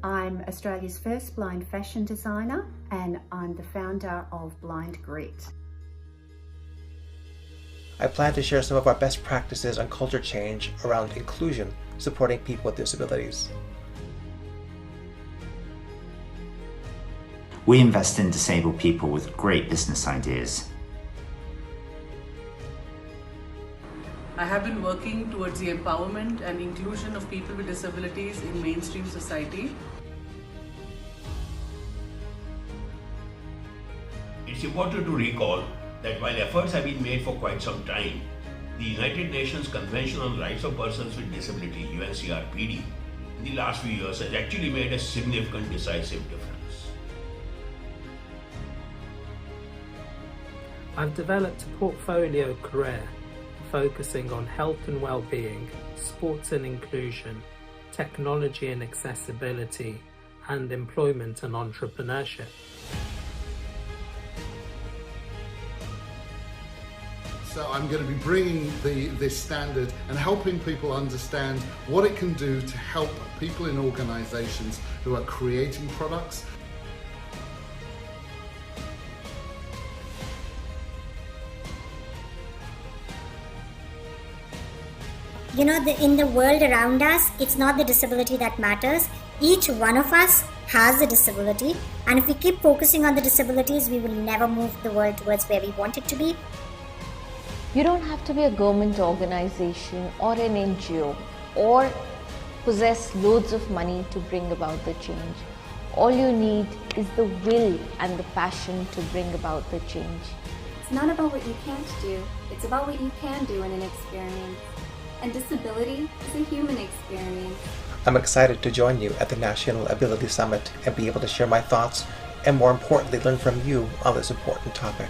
I'm Australia's first blind fashion designer and I'm the founder of Blind Grit. I plan to share some of our best practices on culture change around inclusion, supporting people with disabilities. We invest in disabled people with great business ideas. I have been working towards the empowerment and inclusion of people with disabilities in mainstream society. It's important to recall that while efforts have been made for quite some time, the United Nations Convention on Rights of Persons with Disability, UNCRPD, in the last few years has actually made a significant decisive difference. I've developed a portfolio career focusing on health and well-being, sports and inclusion, technology and accessibility, and employment and entrepreneurship. So I'm going to be bringing this standard and helping people understand what it can do to help people in organisations who are creating products. You know, in the world around us, it's not the disability that matters. Each one of us has a disability, and if we keep focusing on the disabilities, we will never move the world towards where we want it to be. You don't have to be a government organization or an NGO or possess loads of money to bring about the change. All you need is the will and the passion to bring about the change. It's not about what you can't do, it's about what you can do in an experience. And disability is a human experience. I'm excited to join you at the National Ability Summit and be able to share my thoughts and, more importantly, learn from you on this important topic.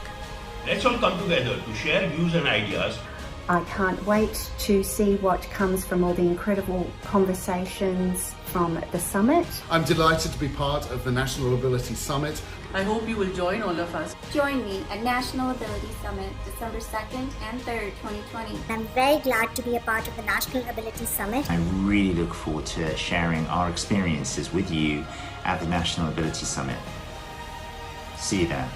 Let's all come together to share views and ideas. I can't wait to see what comes from all the incredible conversations from the summit. I'm delighted to be part of the National Ability Summit. I hope you will join all of us. Join me at National Ability Summit, December 2nd and 3rd, 2020. I'm very glad to be a part of the National Ability Summit. I really look forward to sharing our experiences with you at the National Ability Summit. See you there.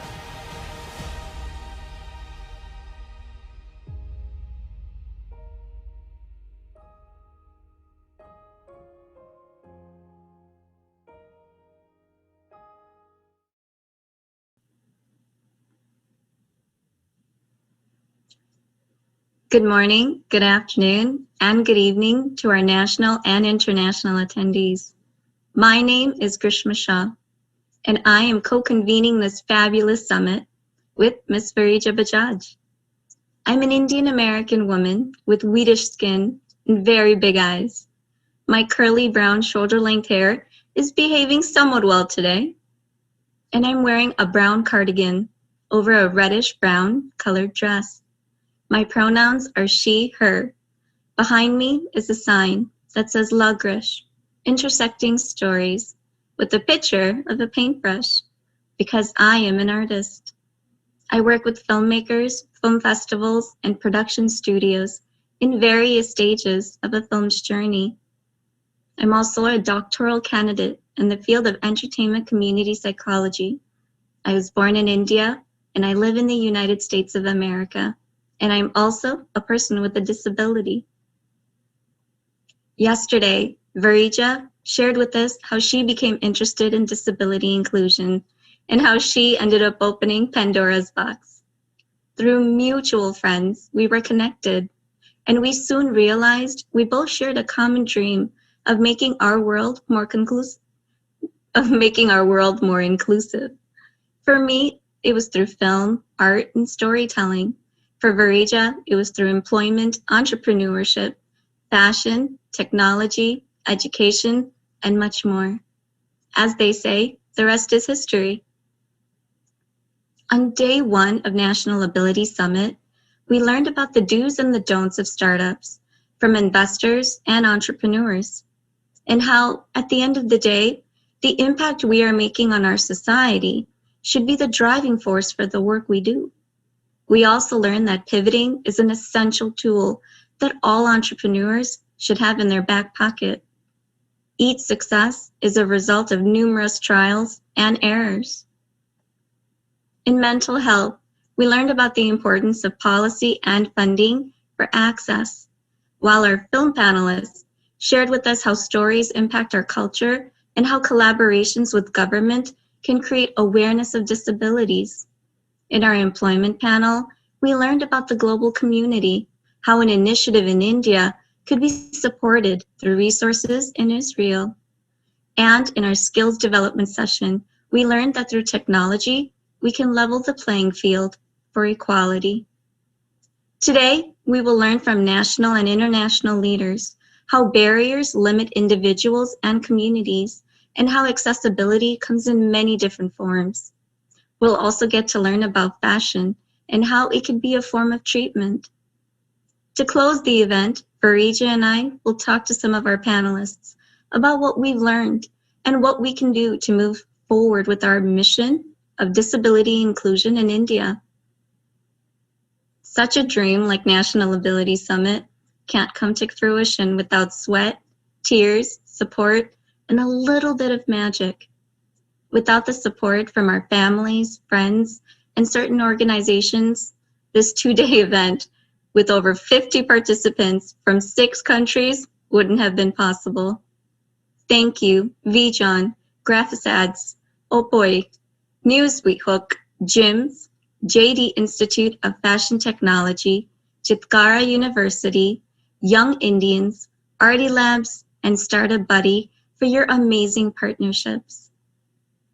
Good morning, good afternoon, and good evening to our national and international attendees. My name is Grishma Shah, and I am co-convening this fabulous summit with Ms. Varija Bajaj. I'm an Indian American woman with wheatish skin and very big eyes. My curly brown shoulder-length hair is behaving somewhat well today, and I'm wearing a brown cardigan over a reddish-brown colored dress. My pronouns are she, her. Behind me is a sign that says Lagrish, intersecting stories, with a picture of a paintbrush, because I am an artist. I work with filmmakers, film festivals, and production studios in various stages of a film's journey. I'm also a doctoral candidate in the field of entertainment community psychology. I was born in India, and I live in the United States of America. And I'm also a person with a disability. Yesterday, Varija shared with us how she became interested in disability inclusion and how she ended up opening Pandora's box. Through mutual friends, we were connected, and we soon realized we both shared a common dream of making our world more inclusive. For me, it was through film, art, and storytelling. For Varija, it was through employment, entrepreneurship, fashion, technology, education, and much more. As they say, the rest is history. On day one of National Ability Summit, we learned about the do's and the don'ts of startups from investors and entrepreneurs, and how, at the end of the day, the impact we are making on our society should be the driving force for the work we do. We also learned that pivoting is an essential tool that all entrepreneurs should have in their back pocket. Each success is a result of numerous trials and errors. In mental health, we learned about the importance of policy and funding for access, while our film panelists shared with us how stories impact our culture and how collaborations with government can create awareness of disabilities. In our employment panel, we learned about the global community, how an initiative in India could be supported through resources in Israel. And in our skills development session, we learned that through technology, we can level the playing field for equality. Today, we will learn from national and international leaders how barriers limit individuals and communities, and how accessibility comes in many different forms. We'll also get to learn about fashion and how it can be a form of treatment. To close the event, Varija and I will talk to some of our panelists about what we've learned and what we can do to move forward with our mission of disability inclusion in India. Such a dream like National Ability Summit can't come to fruition without sweat, tears, support, and a little bit of magic. Without the support from our families, friends, and certain organizations, this two-day event with over 50 participants from 6 countries wouldn't have been possible. Thank you, Vijan, Graphisads, Opoy, Newsweek, GYMS, JD Institute of Fashion Technology, Chitkara University, Young Indians, Arty Labs, and Startup Buddy for your amazing partnerships.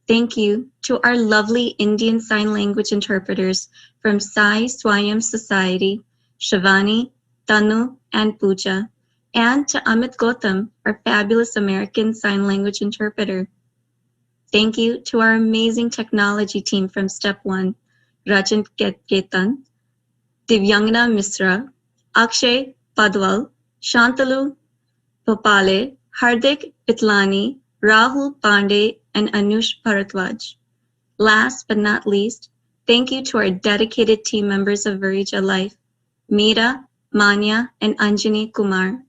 Thank you to our lovely Indian Sign Language interpreters from Sai Swayam Society, Shivani, Tanu, and Pooja, and to Amit Gautam, our fabulous American Sign Language interpreter. Thank you to our amazing technology team from Step 1, Rajan Ketan, Divyangna Misra, Akshay Padwal, Shantalu Bhopale, Hardik Pitlani, Rahul Pandey, and Anush Bharadwaj. Last but not least, thank you to our dedicated team members of Varija Life, Meera, Manya, and Anjani Kumar.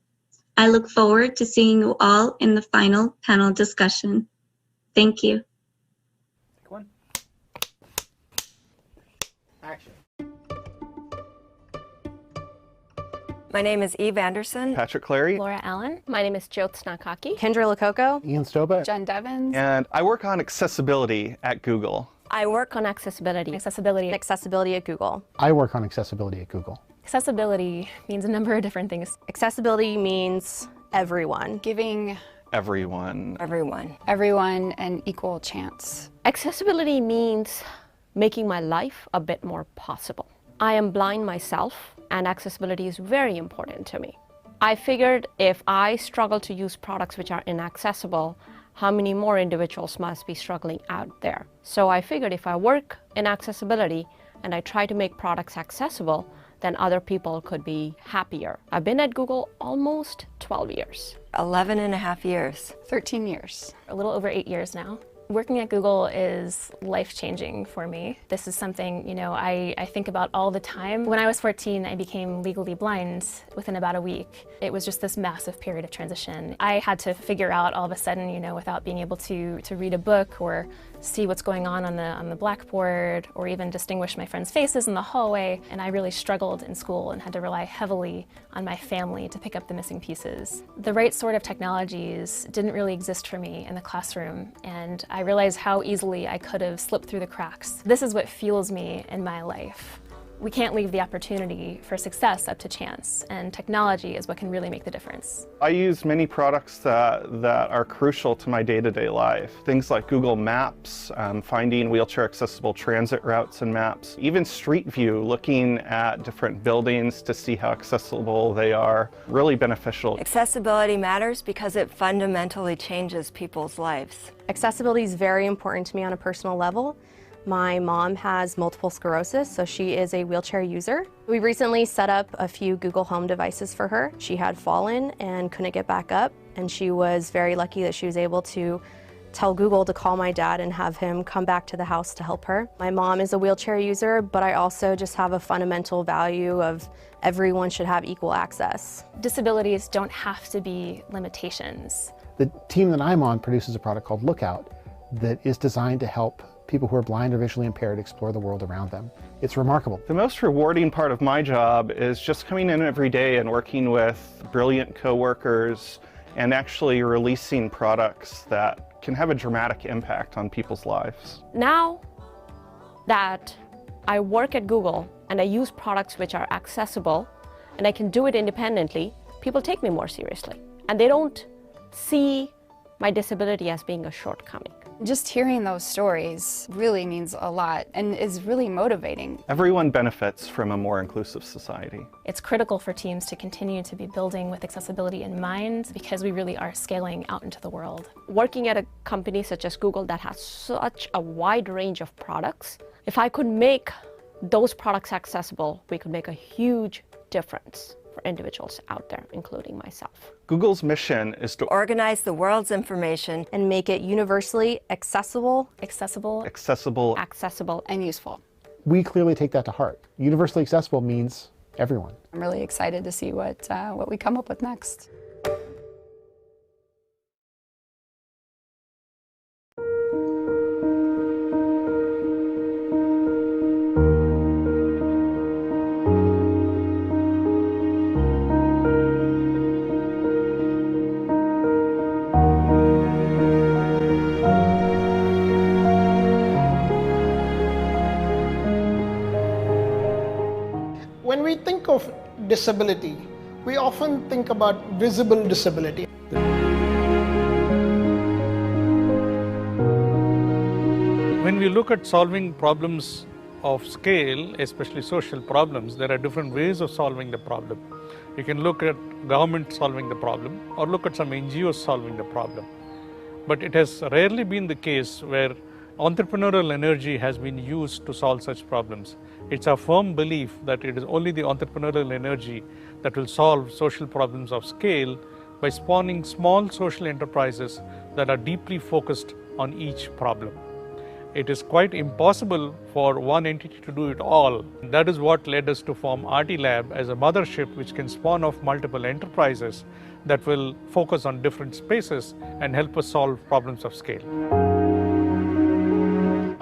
I look forward to seeing you all in the final panel discussion. Thank you. One. Action. My name is Eve Anderson. Patrick Clary. Laura Allen. My name is Jyotsna Kaki. Kendra Lakoko. Ian Stoba. Jen Devins. And I work on accessibility at Google. I work on accessibility. Accessibility at Google. I work on accessibility at Google. Accessibility means a number of different things. Accessibility means everyone. Giving everyone an equal chance. Accessibility means making my life a bit more possible. I am blind myself, and accessibility is very important to me. I figured if I struggle to use products which are inaccessible, how many more individuals must be struggling out there? So I figured if I work in accessibility and I try to make products accessible, then other people could be happier. I've been at Google almost 12 years. 11 and a half years. 13 years. A little over 8 years now. Working at Google is life-changing for me. This is something, I think about all the time. When I was 14, I became legally blind within about a week. It was just this massive period of transition. I had to figure out all of a sudden, without being able to read a book or see what's going on the blackboard, or even distinguish my friends' faces in the hallway. And I really struggled in school and had to rely heavily on my family to pick up the missing pieces. The right sort of technologies didn't really exist for me in the classroom, and I realized how easily I could have slipped through the cracks. This is what fuels me in my life. We can't leave the opportunity for success up to chance, and technology is what can really make the difference. I use many products that are crucial to my day-to-day life. Things like Google Maps, finding wheelchair accessible transit routes and maps, even Street View, looking at different buildings to see how accessible they are, really beneficial. Accessibility matters because it fundamentally changes people's lives. Accessibility is very important to me on a personal level. My mom has multiple sclerosis, so she is a wheelchair user. We recently set up a few Google Home devices for her. She had fallen and couldn't get back up, and she was very lucky that she was able to tell Google to call my dad and have him come back to the house to help her. My mom is a wheelchair user, but I also just have a fundamental value of everyone should have equal access. Disabilities don't have to be limitations. The team that I'm on produces a product called Lookout that is designed to help people who are blind or visually impaired explore the world around them. It's remarkable. The most rewarding part of my job is just coming in every day and working with brilliant coworkers and actually releasing products that can have a dramatic impact on people's lives. Now that I work at Google and I use products which are accessible and I can do it independently, people take me more seriously and they don't see my disability as being a shortcoming. Just hearing those stories really means a lot and is really motivating. Everyone benefits from a more inclusive society. It's critical for teams to continue to be building with accessibility in mind because we really are scaling out into the world. Working at a company such as Google that has such a wide range of products, if I could make those products accessible, we could make a huge difference for individuals out there, including myself. Google's mission is to organize the world's information and make it universally accessible, and useful. We clearly take that to heart. Universally accessible means everyone. I'm really excited to see what we come up with next. When we think of disability, we often think about visible disability. When we look at solving problems of scale, especially social problems, there are different ways of solving the problem. You can look at government solving the problem or look at some NGOs solving the problem. But it has rarely been the case where entrepreneurial energy has been used to solve such problems. It's our firm belief that it is only the entrepreneurial energy that will solve social problems of scale by spawning small social enterprises that are deeply focused on each problem. It is quite impossible for one entity to do it all. That is what led us to form RTLab as a mothership which can spawn off multiple enterprises that will focus on different spaces and help us solve problems of scale.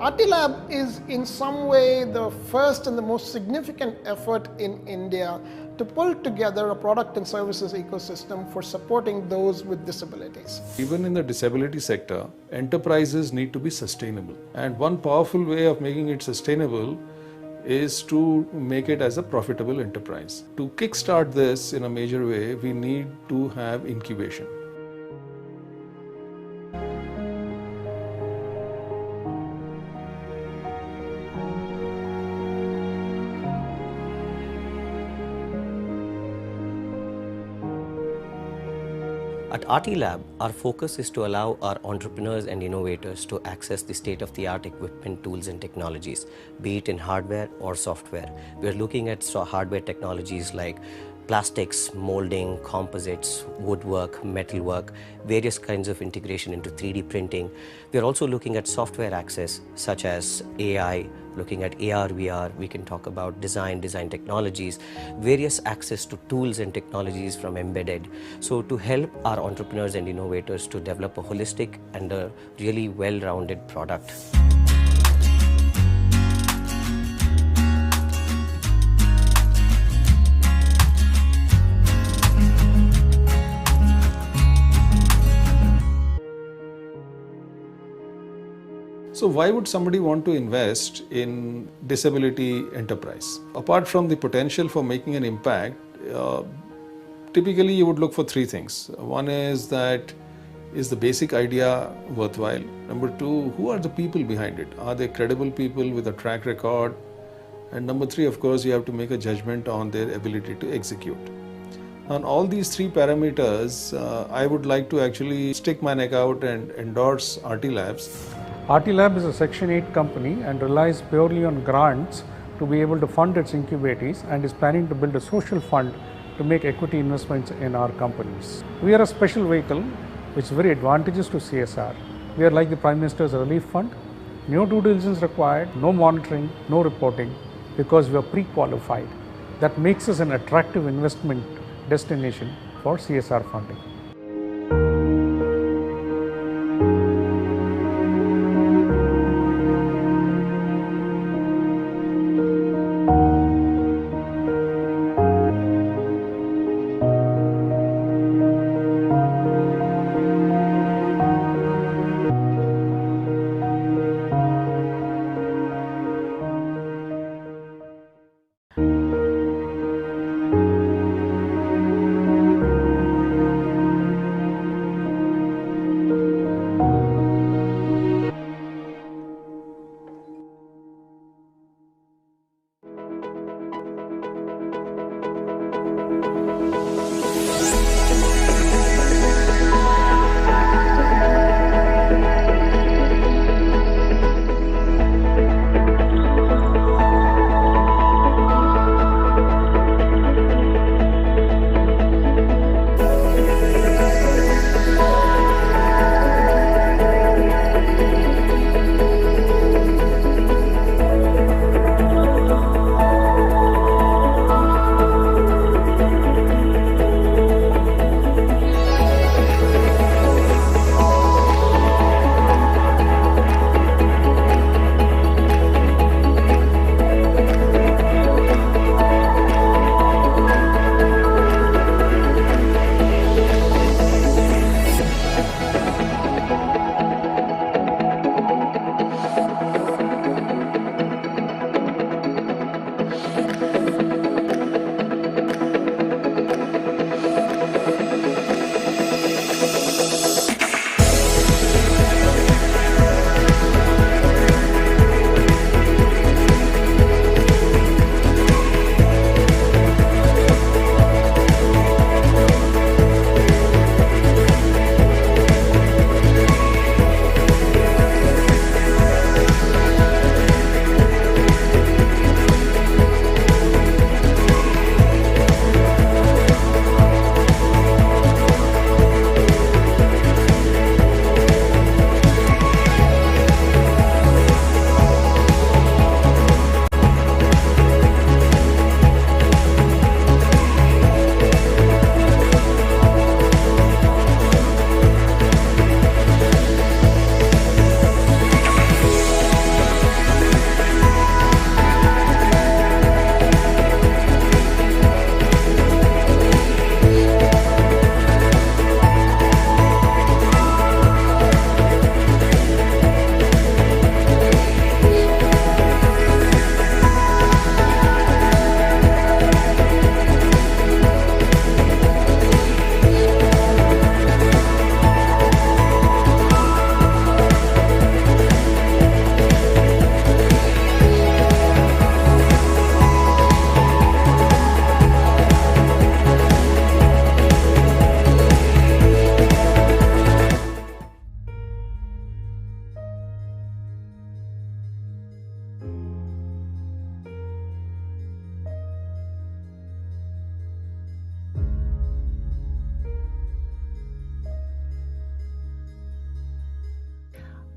RTLab is in some way the first and the most significant effort in India to pull together a product and services ecosystem for supporting those with disabilities. Even in the disability sector, enterprises need to be sustainable. And one powerful way of making it sustainable is to make it as a profitable enterprise. To kickstart this in a major way, we need to have incubation. At RTLab, our focus is to allow our entrepreneurs and innovators to access the state-of-the-art equipment, tools and technologies, be it in hardware or software. We're looking at hardware technologies like plastics, molding, composites, woodwork, metalwork, various kinds of integration into 3D printing. We're also looking at software access such as AI, looking at AR, VR, we can talk about design technologies, various access to tools and technologies from embedded. So to help our entrepreneurs and innovators to develop a holistic and a really well-rounded product. So why would somebody want to invest in disability enterprise? Apart from the potential for making an impact, typically you would look for three things. One is that, is the basic idea worthwhile? Number two, who are the people behind it? Are they credible people with a track record? And number three, of course, you have to make a judgment on their ability to execute. On all these three parameters, I would like to actually stick my neck out and endorse RTLabs. RTLab is a Section 8 company and relies purely on grants to be able to fund its incubatees and is planning to build a social fund to make equity investments in our companies. We are a special vehicle which is very advantageous to CSR We are like the Prime Minister's Relief Fund. No due diligence required, no monitoring, no reporting, because we are pre-qualified. That makes us an attractive investment destination for CSR funding.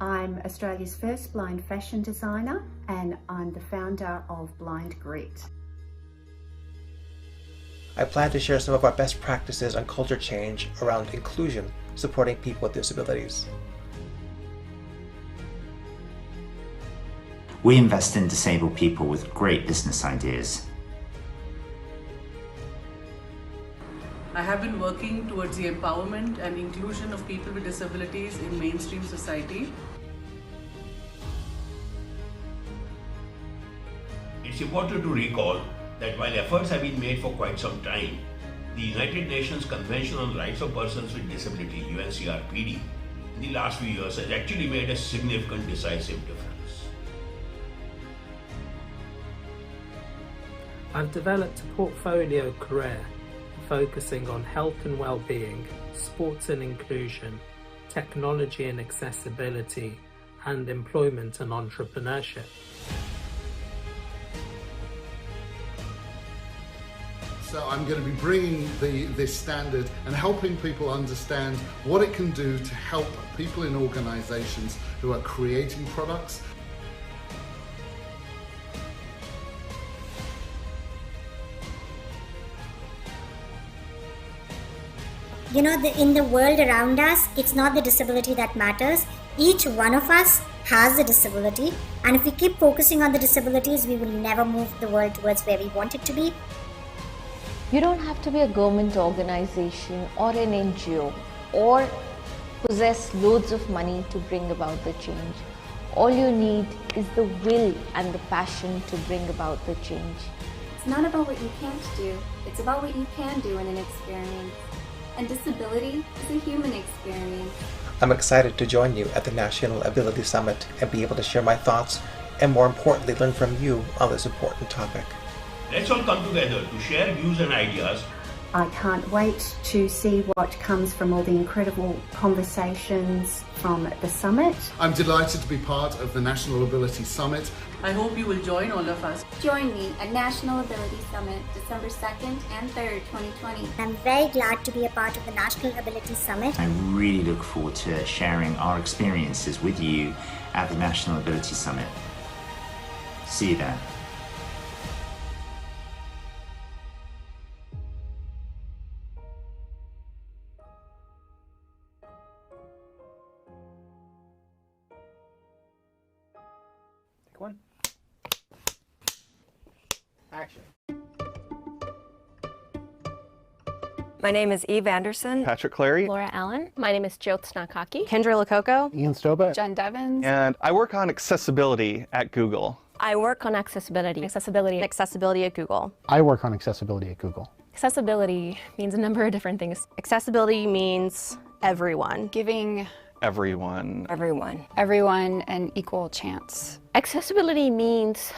I'm Australia's first blind fashion designer and I'm the founder of Blind Grit. I plan to share some of our best practices on culture change around inclusion, supporting people with disabilities. We invest in disabled people with great business ideas. I have been working towards the empowerment and inclusion of people with disabilities in mainstream society. It's important to recall that while efforts have been made for quite some time, the United Nations Convention on Rights of Persons with Disability, UNCRPD, in the last few years has actually made a significant decisive difference. I've developed a portfolio career focusing on health and well-being, sports and inclusion, technology and accessibility, and employment and entrepreneurship. So I'm going to be bringing this standard and helping people understand what it can do to help people in organizations who are creating products. You know, in the world around us, it's not the disability that matters. Each one of us has a disability, and if we keep focusing on the disabilities, we will never move the world towards where we want it to be. You don't have to be a government organization or an NGO or possess loads of money to bring about the change. All you need is the will and the passion to bring about the change. It's not about what you can't do, it's about what you can do in an experience. And disability is a human experience. I'm excited to join you at the National Ability Summit and be able to share my thoughts and, more importantly, learn from you on this important topic. Let's all come together to share views and ideas. I can't wait to see what comes from all the incredible conversations from the summit. I'm delighted to be part of the National Ability Summit. I hope you will join all of us. Join me at National Ability Summit, December 2nd and 3rd, 2020. I'm very glad to be a part of the National Ability Summit. I really look forward to sharing our experiences with you at the National Ability Summit. See you there. Take one. Action. My name is Eve Anderson. Patrick Clary. Laura Allen. My name is Jyotsna Kaki. Kendra Lococo. Ian Stoba. Jen Devins. And I work on accessibility at Google. I work on accessibility. Accessibility at Google. I work on accessibility at Google. Accessibility means a number of different things. Accessibility means everyone. Giving Everyone. everyone an equal chance. Accessibility means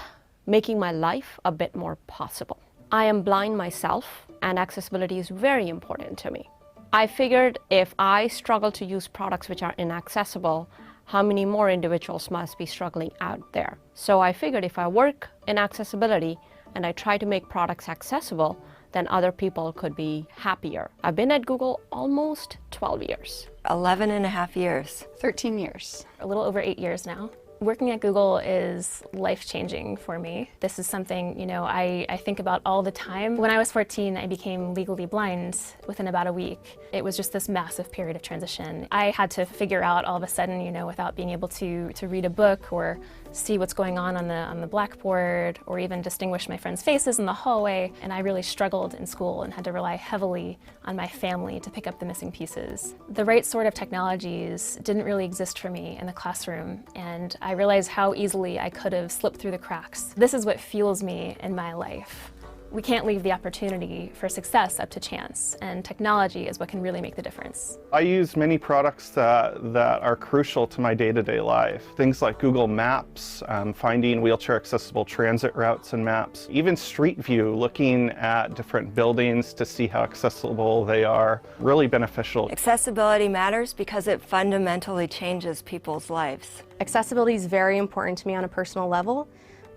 making my life a bit more possible. I am blind myself, and accessibility is very important to me. I figured if I struggle to use products which are inaccessible, how many more individuals must be struggling out there? So I figured if I work in accessibility and I try to make products accessible, then other people could be happier. I've been at Google almost 12 years. 11 and a half years. 13 years. A little over 8 years now. Working at Google is life-changing for me. This is something, I think about all the time. When I was 14, I became legally blind within about a week. It was just this massive period of transition. I had to figure out all of a sudden, without being able to read a book or see what's going on the blackboard or even distinguish my friends' faces in the hallway. And I really struggled in school and had to rely heavily on my family to pick up the missing pieces. The right sort of technologies didn't really exist for me in the classroom, and I realized how easily I could have slipped through the cracks. This is what fuels me in my life. We can't leave the opportunity for success up to chance, and technology is what can really make the difference. I use many products that are crucial to my day-to-day life. Things like Google Maps, finding wheelchair accessible transit routes and maps, even Street View, looking at different buildings to see how accessible they are, really beneficial. Accessibility matters because it fundamentally changes people's lives. Accessibility is very important to me on a personal level.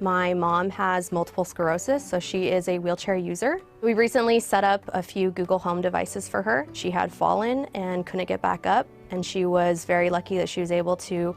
My mom has multiple sclerosis, so she is a wheelchair user. We recently set up a few Google Home devices for her. She had fallen and couldn't get back up, and she was very lucky that she was able to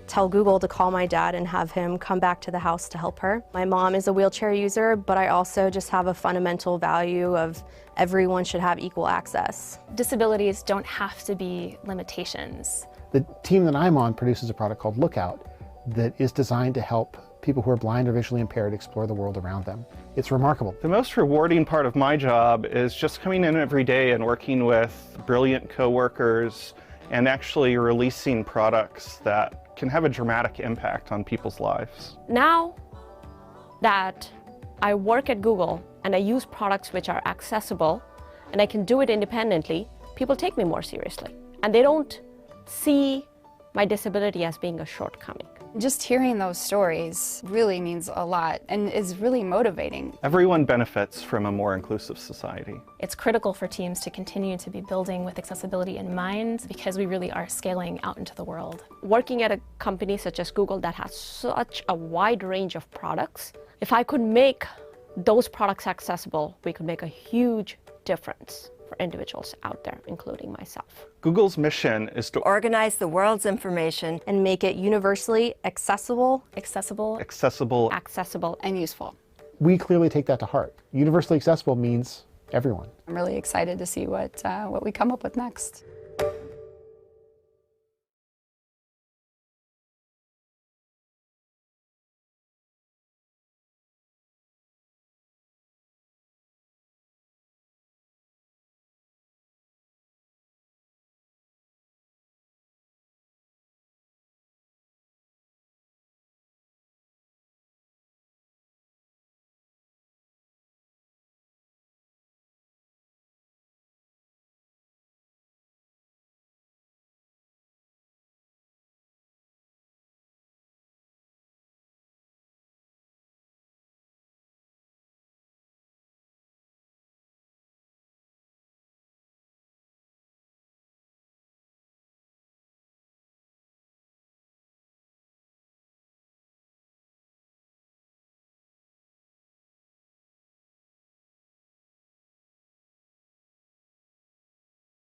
tell Google to call my dad and have him come back to the house to help her. My mom is a wheelchair user, but I also just have a fundamental value of everyone should have equal access. Disabilities don't have to be limitations. The team that I'm on produces a product called Lookout that is designed to help people who are blind or visually impaired explore the world around them. It's remarkable. The most rewarding part of my job is just coming in every day and working with brilliant coworkers and actually releasing products that can have a dramatic impact on people's lives. Now that I work at Google and I use products which are accessible and I can do it independently, people take me more seriously. And they don't see my disability as being a shortcoming. Just hearing those stories really means a lot and is really motivating. Everyone benefits from a more inclusive society. It's critical for teams to continue to be building with accessibility in mind because we really are scaling out into the world. Working at a company such as Google that has such a wide range of products, if I could make those products accessible, we could make a huge difference for individuals out there, including myself. Google's mission is to organize the world's information and make it universally accessible, accessible, and useful. We clearly take that to heart. Universally accessible means everyone. I'm really excited to see what we come up with next.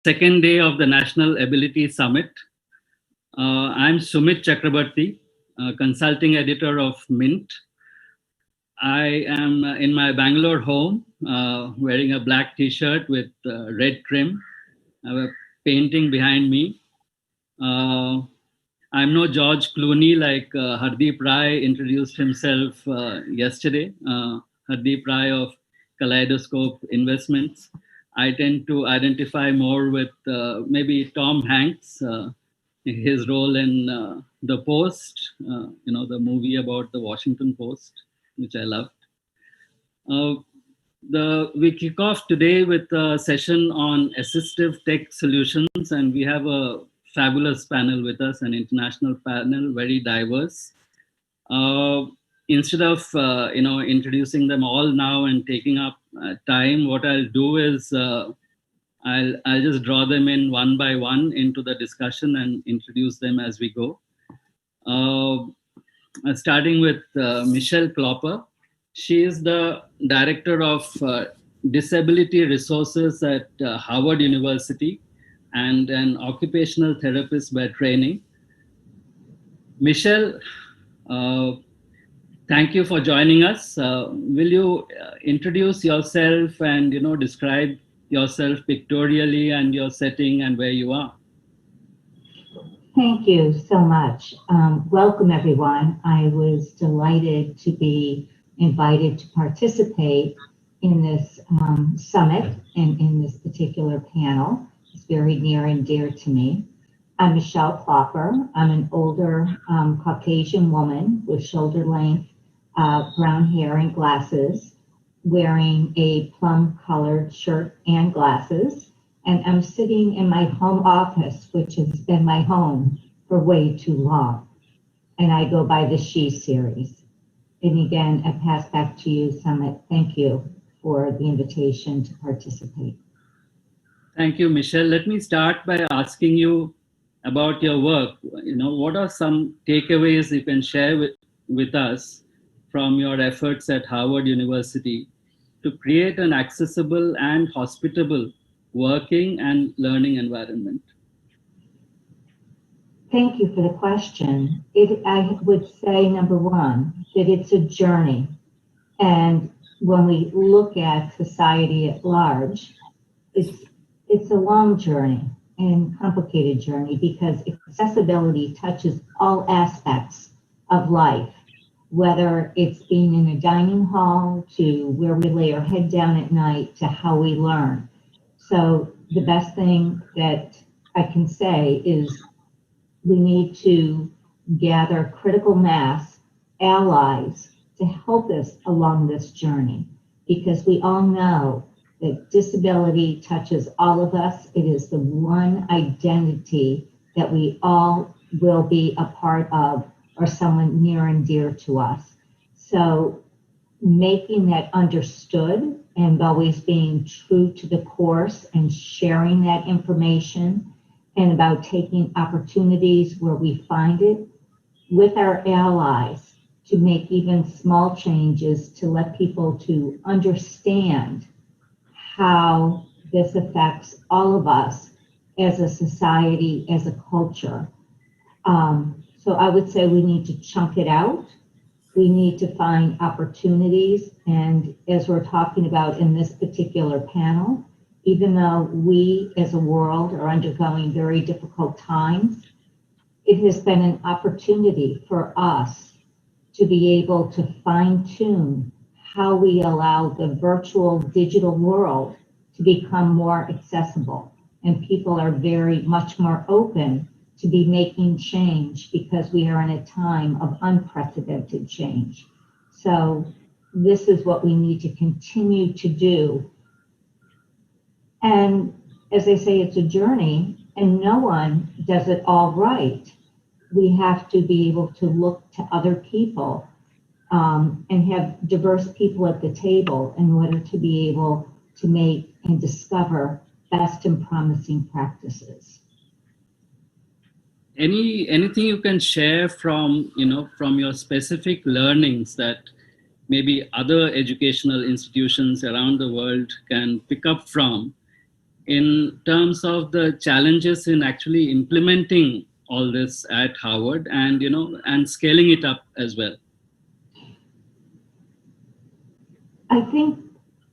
Second day of the National Ability Summit. I'm Sumit Chakrabarti, consulting editor of Mint. I am in my Bangalore home, wearing a black t-shirt with red trim. I have a painting behind me. I'm no George Clooney like Hardeep Rai introduced himself yesterday. Hardeep Rai of Kaleidoscope Investments. I tend to identify more with maybe Tom Hanks, his role in The Post, the movie about the Washington Post, which I loved. We kick off today with a session on assistive tech solutions, and we have a fabulous panel with us, an international panel, very diverse. Instead of introducing them all now and taking up time, what I'll do is I'll just draw them in one by one into the discussion and introduce them as we go. Starting with Michelle Klopper. She is the Director of Disability Resources at Harvard University and an occupational therapist by training. Michelle, thank you for joining us. Will you introduce yourself and describe yourself pictorially and your setting and where you are? Thank you so much. Welcome everyone. I was delighted to be invited to participate in this summit and in this particular panel. It's very near and dear to me. I'm Michelle Klopper. I'm an older Caucasian woman with shoulder-length brown hair and glasses, wearing a plum-colored shirt and glasses, and I'm sitting in my home office, which has been my home for way too long. And I go by the She series. And again, I pass back to you, Summit. Thank you for the invitation to participate. Thank you, Michelle. Let me start by asking you about your work. What are some takeaways you can share with us from your efforts at Harvard University to create an accessible and hospitable working and learning environment? Thank you for the question. I would say, number one, that it's a journey. And when we look at society at large, it's a long journey and complicated journey because accessibility touches all aspects of life, whether it's being in a dining hall to where we lay our head down at night to how we learn. So the best thing that I can say is we need to gather critical mass allies to help us along this journey, because we all know that disability touches all of us. It is the one identity that we all will be a part of or someone near and dear to us. So making that understood and always being true to the course and sharing that information, and about taking opportunities where we find it with our allies to make even small changes to let people to understand how this affects all of us as a society, as a culture. So I would say we need to chunk it out. We need to find opportunities. And as we're talking about in this particular panel, even though we as a world are undergoing very difficult times, it has been an opportunity for us to be able to fine-tune how we allow the virtual digital world to become more accessible. And people are very much more open to be making change because we are in a time of unprecedented change. So this is what we need to continue to do. And as I say, it's a journey, and no one does it all right. We have to be able to look to other people and have diverse people at the table in order to be able to make and discover best and promising practices. Anything you can share from your specific learnings that maybe other educational institutions around the world can pick up from in terms of the challenges in actually implementing all this at Harvard and scaling it up as well? I think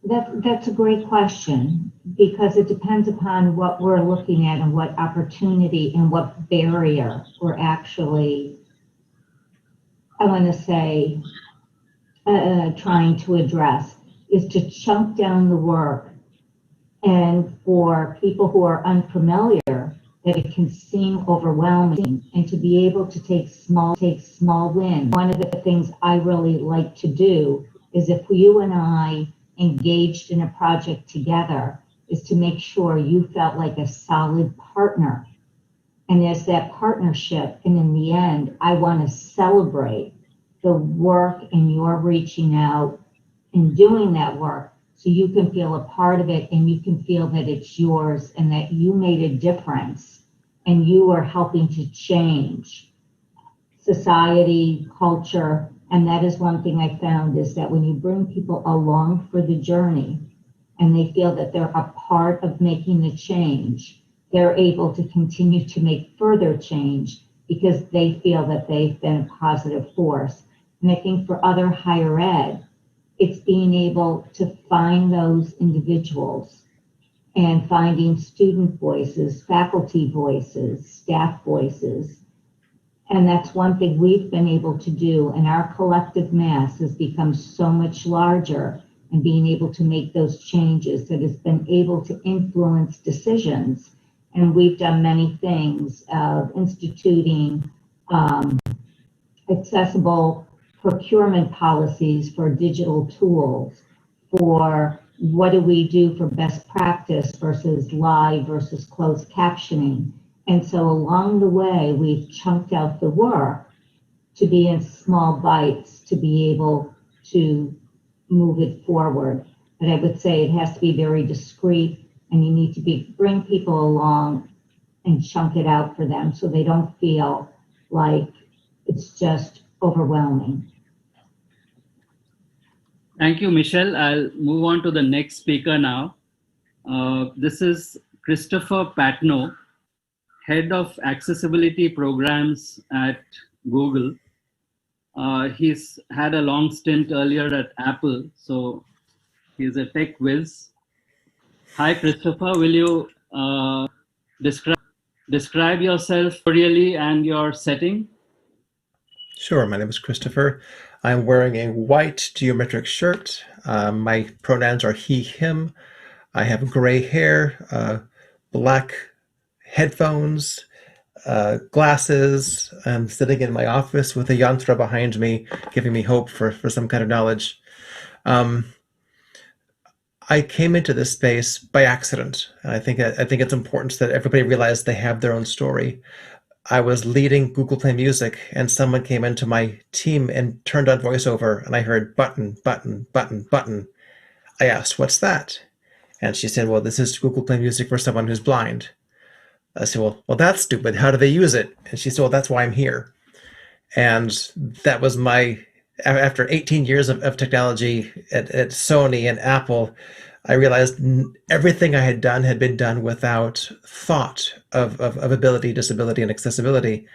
that's a great question, because it depends upon what we're looking at and what opportunity and what barrier we're actually, I want to say, trying to address, is to chunk down the work. And for people who are unfamiliar, that it can seem overwhelming, and to be able to take small wins. One of the things I really like to do is, if you and I engaged in a project together, is to make sure you felt like a solid partner. And as that partnership, and in the end, I want to celebrate the work and your reaching out and doing that work, so you can feel a part of it and you can feel that it's yours and that you made a difference and you are helping to change society, culture. And that is one thing I found, is that when you bring people along for the journey and they feel that they're a part of making the change, they're able to continue to make further change because they feel that they've been a positive force. And I think for other higher ed, it's being able to find those individuals and finding student voices, faculty voices, staff voices. And that's one thing we've been able to do, and our collective mass has become so much larger, and being able to make those changes that has been able to influence decisions. And we've done many things of instituting accessible procurement policies for digital tools, for what do we do for best practice versus live versus closed captioning. And so along the way, we've chunked out the work to be in small bites to be able to move it forward. But I would say it has to be very discreet, and you need to bring people along and chunk it out for them so they don't feel like it's just overwhelming. Thank you, Michelle. I'll move on to the next speaker now. This is Christopher Patno, Head of Accessibility Programs at Google. He's had a long stint earlier at Apple, so he's a tech whiz. Hi, Christopher. Will you describe yourself really and your setting? Sure. My name is Christopher. I'm wearing a white geometric shirt. My pronouns are he, him. I have gray hair, black headphones, glasses. I'm sitting in my office with a yantra behind me, giving me hope for some kind of knowledge. I came into this space by accident. I think it's important that everybody realize they have their own story. I was leading Google Play Music, and someone came into my team and turned on VoiceOver, and I heard button, button, button, button. I asked, what's that? And she said, well, this is Google Play Music for someone who's blind. I said, well, that's stupid. How do they use it? And she said, well, that's why I'm here. And that was my After 18 years of technology at Sony and Apple, I realized everything I had done had been done without thought of ability, disability, and accessibility.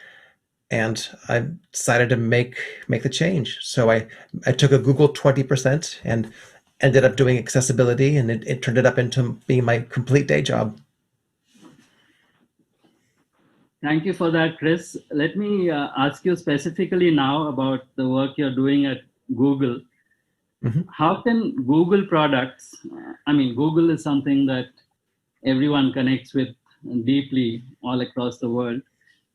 And I decided to make the change. So I took a Google 20% and ended up doing accessibility, and it turned it up into being my complete day job. Thank you for that, Chris. Let me ask you specifically now about the work you're doing at Google. Mm-hmm. How can Google products, Google is something that everyone connects with deeply all across the world.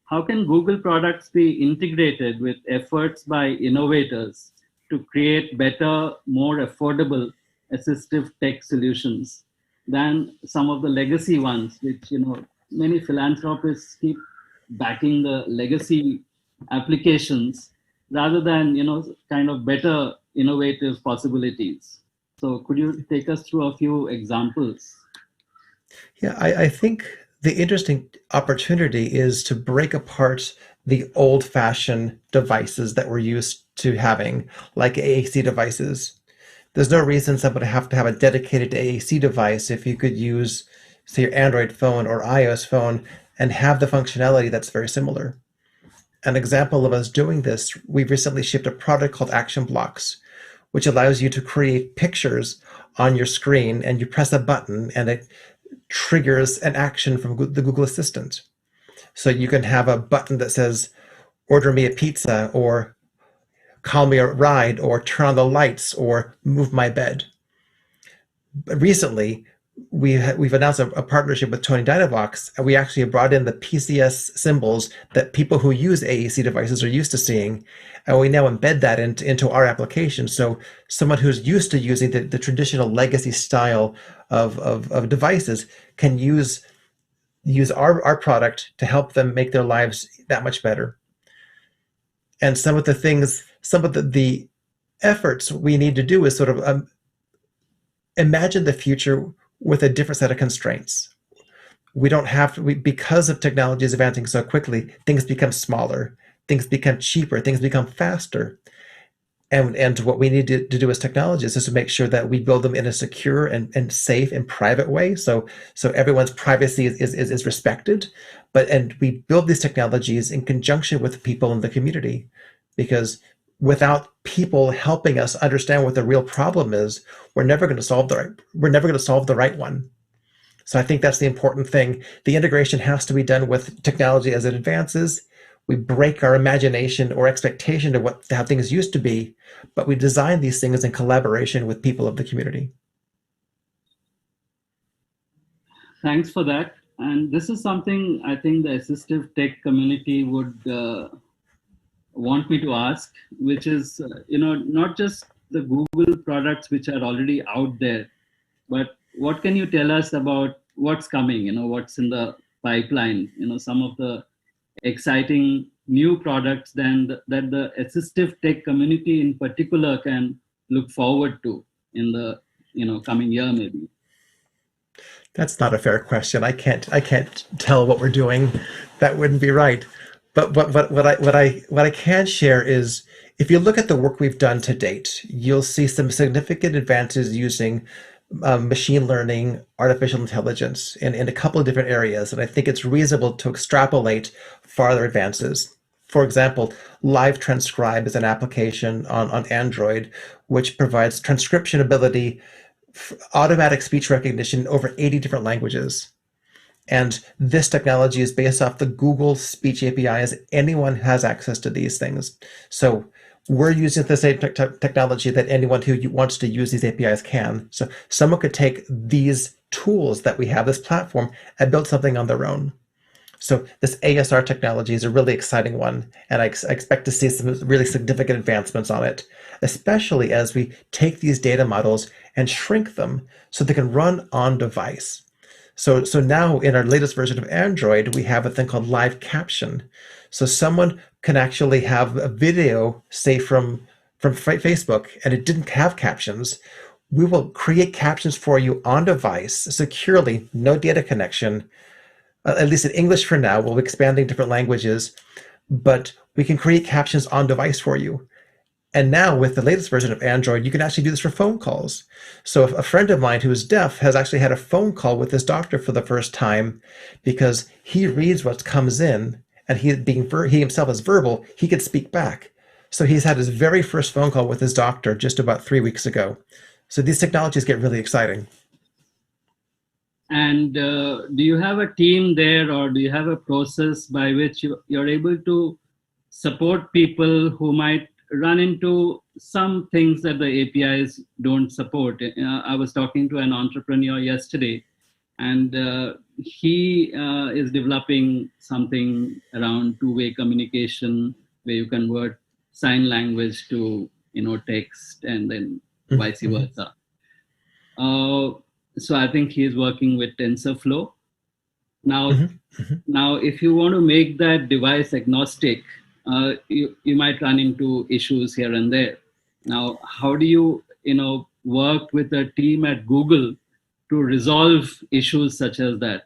How can Google products be integrated with efforts by innovators to create better, more affordable assistive tech solutions than some of the legacy ones, which many philanthropists keep backing the legacy applications rather than kind of better innovative possibilities? So could you take us through a few examples? Yeah, I think the interesting opportunity is to break apart the old-fashioned devices that we're used to having, like AAC devices. There's no reason somebody have to have a dedicated AAC device if you could use, say, your Android phone or iOS phone and have the functionality that's very similar. An example of us doing this, we've recently shipped a product called Action Blocks, which allows you to create pictures on your screen, and you press a button and it triggers an action from the Google Assistant. So you can have a button that says, order me a pizza, or call me a ride, or turn on the lights, or move my bed. But recently, we've announced a partnership with Tony Dynavox, and we actually brought in the PCS symbols that people who use AAC devices are used to seeing, and we now embed that into our application. So someone who's used to using the traditional legacy style of devices can use our product to help them make their lives that much better. And some of the efforts we need to do is sort of imagine the future with a different set of constraints. We don't have to, because of technology is advancing so quickly, things become smaller, things become cheaper, things become faster. And what we need to do as technologists is to make sure that we build them in a secure and safe and private way, so everyone's privacy is respected. And we build these technologies in conjunction with people in the community, because without people helping us understand what the real problem is, we're never going to solve the right one. So I think that's the important thing. The integration has to be done with technology as it advances. We break our imagination or expectation of how things used to be, but we design these things in collaboration with people of the community. Thanks for that. And this is something I think the assistive tech community would want me to ask, which is, not just the Google products which are already out there, but what can you tell us about what's coming, what's in the pipeline, some of the exciting new products that the assistive tech community in particular can look forward to in the coming year maybe? That's not a fair question. I can't tell what we're doing. That wouldn't be right. But what I can share is, if you look at the work we've done to date, you'll see some significant advances using machine learning, artificial intelligence in a couple of different areas. And I think it's reasonable to extrapolate farther advances. For example, Live Transcribe is an application on Android, which provides transcription ability, automatic speech recognition over 80 different languages. And this technology is based off the Google Speech APIs. Anyone has access to these things. So we're using the same technology that anyone who wants to use these APIs can. So someone could take these tools that we have, this platform, and build something on their own. So this ASR technology is a really exciting one, and I expect to see some really significant advancements on it, especially as we take these data models and shrink them so they can run on device. So now in our latest version of Android, we have a thing called Live Caption. So someone can actually have a video, say from Facebook, and it didn't have captions. We will create captions for you on device securely, no data connection, at least in English for now. We'll be expanding different languages, but we can create captions on device for you. And now with the latest version of Android, you can actually do this for phone calls. So if a friend of mine who is deaf has actually had a phone call with his doctor for the first time because he reads what comes in, and he himself is verbal, he could speak back. So he's had his very first phone call with his doctor just about 3 weeks ago. So these technologies get really exciting. And do you have a team there, or do you have a process by which you're able to support people who might run into some things that the APIs don't support? I was talking to an entrepreneur yesterday, and he is developing something around two-way communication where you convert sign language to text and then vice versa. So I think he is working with TensorFlow. Now, now if you want to make that device agnostic, you might run into issues here and there. Now, how do you work with a team at Google to resolve issues such as that?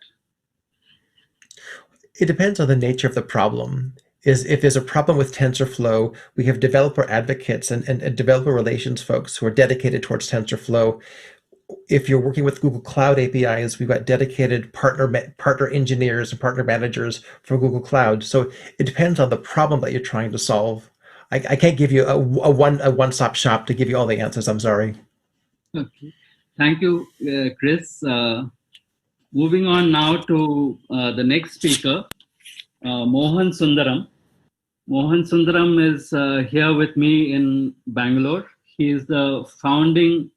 It depends on the nature of the problem. If there's a problem with TensorFlow, we have developer advocates and developer relations folks who are dedicated towards TensorFlow. If you're working with Google Cloud APIs, we've got dedicated partner engineers and partner managers for Google Cloud. So it depends on the problem that you're trying to solve. I can't give you a one-stop shop to give you all the answers. I'm sorry. Okay. Thank you, Chris. Moving on now to the next speaker, Mohan Sundaram. Mohan Sundaram is here with me in Bangalore. He is the founding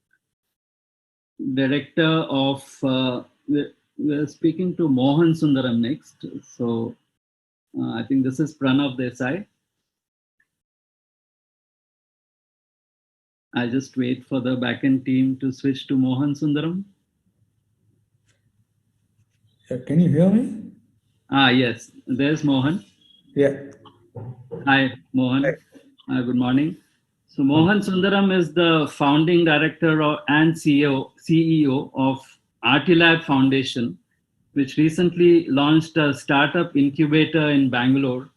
director of, we're speaking to Mohan Sundaram next. So I think this is Pranav Desai. I just wait for the backend team to switch to Mohan Sundaram. Can you hear me? Yes, there's Mohan. Yeah. Hi, Mohan. Good morning. So Mohan Sundaram is the founding director and CEO of Artilab Foundation, which recently launched a startup incubator in Bangalore,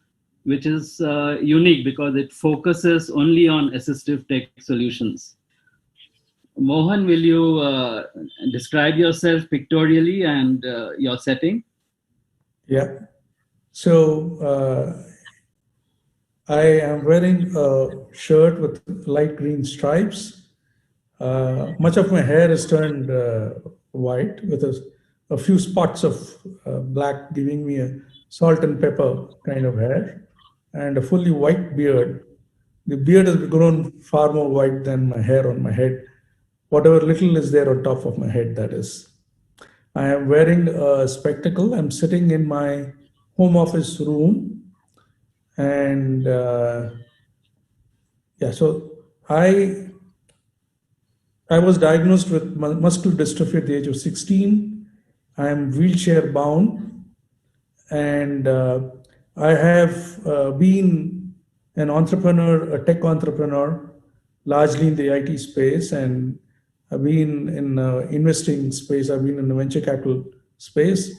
which is unique because it focuses only on assistive tech solutions. Mohan, will you describe yourself pictorially and your setting? Yeah. So I am wearing a shirt with light green stripes. Much of my hair is turned white with a few spots of black, giving me a salt and pepper kind of hair, and a fully white beard. The beard has grown far more white than my hair on my head. Whatever little is there on top of my head, that is. I am wearing a spectacle. I'm sitting in my home office room. And so I was diagnosed with muscular dystrophy at the age of 16. I am wheelchair bound, and I have been an entrepreneur, a tech entrepreneur, largely in the IT space, and I've been in investing space. I've been in the venture capital space,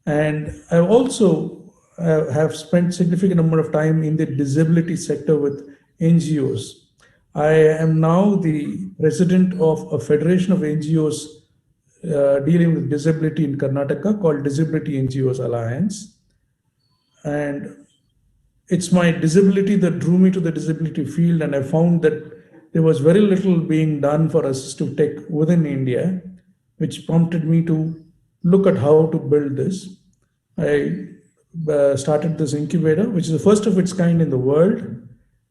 and I also have spent significant number of time in the disability sector with NGOs. I am now the president of a federation of NGOs dealing with disability in Karnataka called Disability NGOs Alliance. And it's my disability that drew me to the disability field, and I found that there was very little being done for assistive tech within India, which prompted me to look at how to build this. I started this incubator, which is the first of its kind in the world,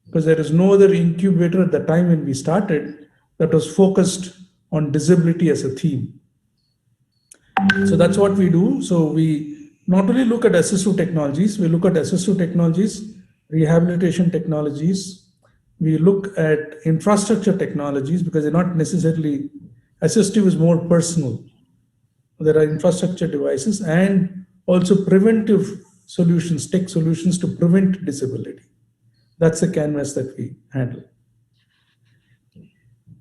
because there is no other incubator at the time when we started that was focused on disability as a theme. So that's what we do. So we not only look at assistive technologies, we look at assistive technologies, rehabilitation technologies, we look at infrastructure technologies, because they're not necessarily, assistive is more personal. There are infrastructure devices and also preventive solutions, tech solutions to prevent disability. That's the canvas that we handle.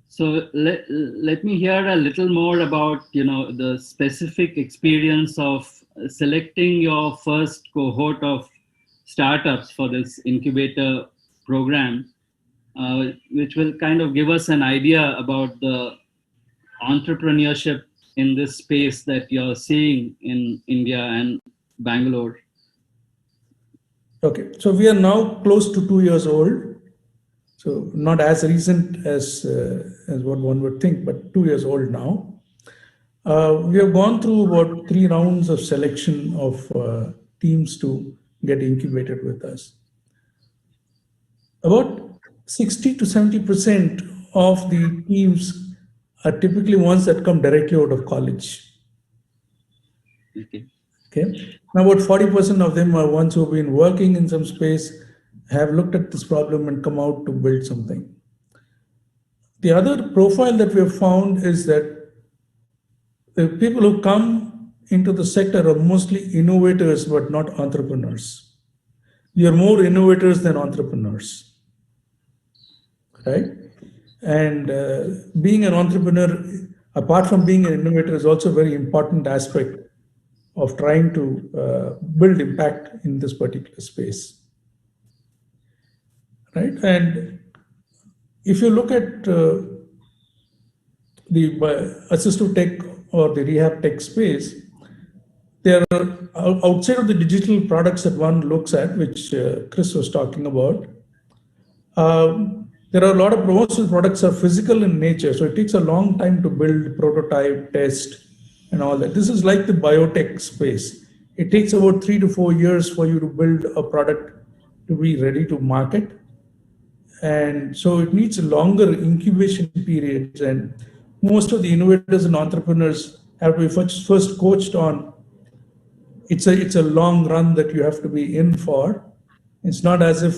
So let me hear a little more about the specific experience of selecting your first cohort of startups for this incubator program. which will kind of give us an idea about the entrepreneurship in this space that you're seeing in India and Bangalore. Okay, so we are now close to 2 years old. So not as recent as what one would think, but 2 years old now. We have gone through about 3 rounds of selection of teams to get incubated with us. About 60 to 70% of the teams are typically ones that come directly out of college. Okay. Now about 40% of them are ones who have been working in some space, have looked at this problem and come out to build something. The other profile that we have found is that the people who come into the sector are mostly innovators, but not entrepreneurs. We are more innovators than entrepreneurs, right? And being an entrepreneur, apart from being an innovator, is also a very important aspect of trying to build impact in this particular space. Right? And if you look at the assistive tech or the rehab tech space, there are outside of the digital products that one looks at, which Chris was talking about, there are a lot of most of the products are physical in nature. So it takes a long time to build, prototype, test, and all that. This is like the biotech space. It takes about 3 to 4 years for you to build a product to be ready to market. And so it needs longer incubation periods. And most of the innovators and entrepreneurs have to be first coached on it's a long run that you have to be in for. It's not as if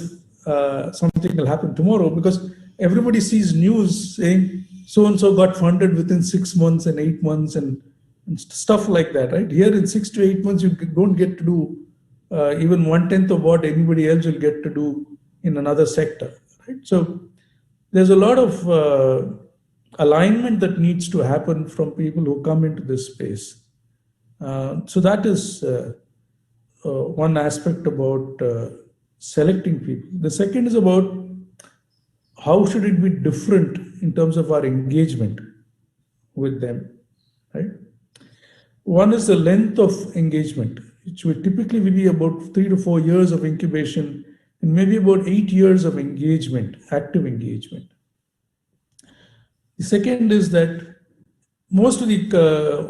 something will happen tomorrow, because everybody sees news saying so-and-so got funded within 6 months and 8 months and stuff like that, right? Here in 6 to 8 months, you don't get to do even 1/10 of what anybody else will get to do in another sector, right? So there's a lot of alignment that needs to happen from people who come into this space. So that is one aspect about selecting people. The second is about how should it be different in terms of our engagement with them, right? One is the length of engagement, which will typically be about 3 to 4 years of incubation and maybe about 8 years of engagement, active engagement. The second is that most of the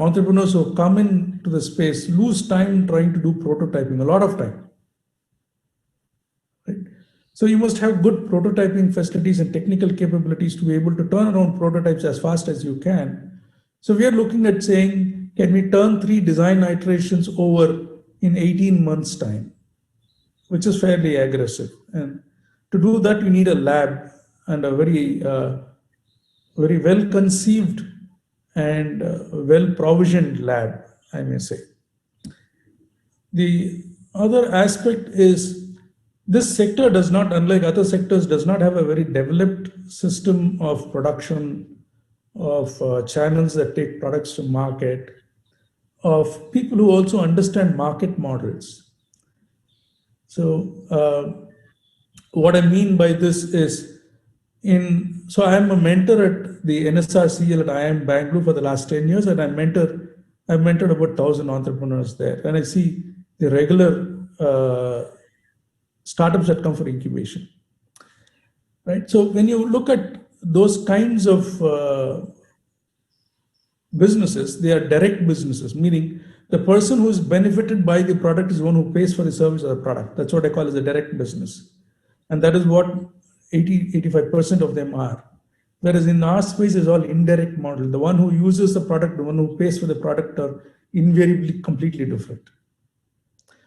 entrepreneurs who come into the space lose time trying to do prototyping, a lot of time. Right? So you must have good prototyping facilities and technical capabilities to be able to turn around prototypes as fast as you can. So we are looking at saying, can we turn 3 design iterations over in 18 months' time, which is fairly aggressive. And to do that, you need a lab and a very well-conceived and well-provisioned lab, I may say. The other aspect is this sector does not, unlike other sectors, does not have a very developed system of production, of channels that take products to market, of people who also understand market models. So what I mean by this is, so I am a mentor at the NSRCL at IIM Bangalore for the last 10 years, and I've mentored about 1,000 entrepreneurs there. And I see the regular startups that come for incubation, right? So when you look at those kinds of businesses, they are direct businesses, meaning the person who is benefited by the product is the one who pays for the service of the product. That's what I call as a direct business. And that is what 85% of them are. Whereas in our space is all indirect model. The one who uses the product, the one who pays for the product are invariably completely different.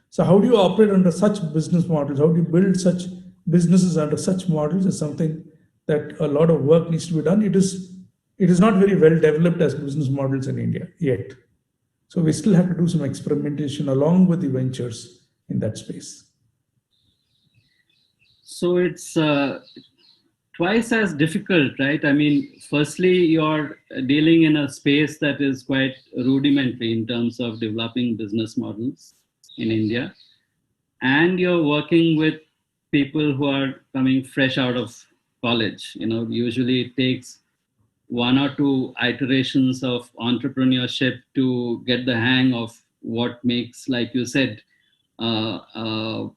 So how do you operate under such business models? How do you build such businesses under such models is something that a lot of work needs to be done. It is not very well developed as business models in India yet. So we still have to do some experimentation along with the ventures in that space. So it's twice as difficult, right? I mean, firstly, you're dealing in a space that is quite rudimentary in terms of developing business models in India. And you're working with people who are coming fresh out of college. Usually it takes 1 or 2 iterations of entrepreneurship to get the hang of what makes, like you said, an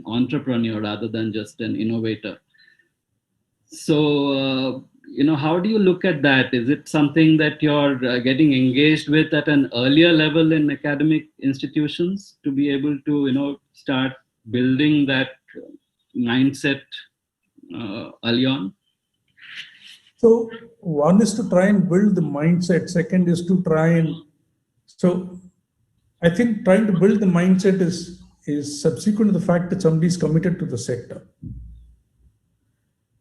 entrepreneur rather than just an innovator. So, how do you look at that? Is it something that you're getting engaged with at an earlier level in academic institutions to be able to, start building that mindset early on? So one is to try and build the mindset. Second is to try and, so I think trying to build the mindset is subsequent to the fact that somebody is committed to the sector.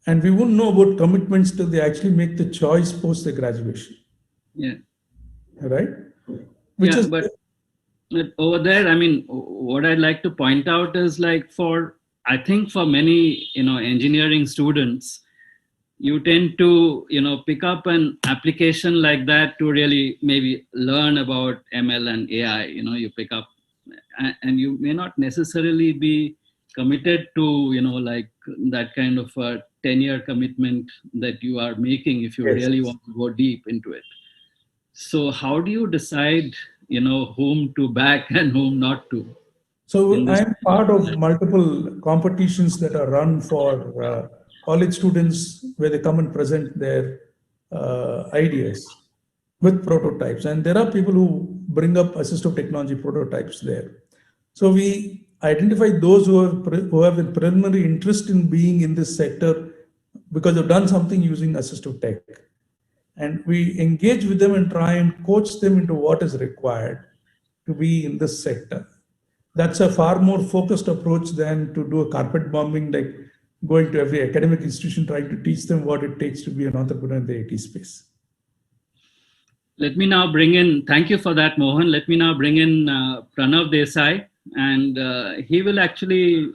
And we wouldn't know about commitments till they actually make the choice post their graduation. Yeah. Right? But over there, what I'd like to point out is I think for many, engineering students, you tend to, pick up an application like that to really maybe learn about ML and AI. You pick up, and you may not necessarily be committed to, that kind of a 10-year commitment that you are making if you really want to go deep into it. So how do you decide, whom to back and whom not to? So I'm part of multiple competitions that are run for college students where they come and present their ideas with prototypes. And there are people who bring up assistive technology prototypes there. So we identify those who have a preliminary interest in being in this sector because they've done something using assistive tech. And we engage with them and try and coach them into what is required to be in this sector. That's a far more focused approach than to do a carpet bombing, like going to every academic institution trying to teach them what it takes to be an entrepreneur in the IT space. Let me now bring in, thank you for that, Mohan. Let me now bring in Pranav Desai, and he will actually,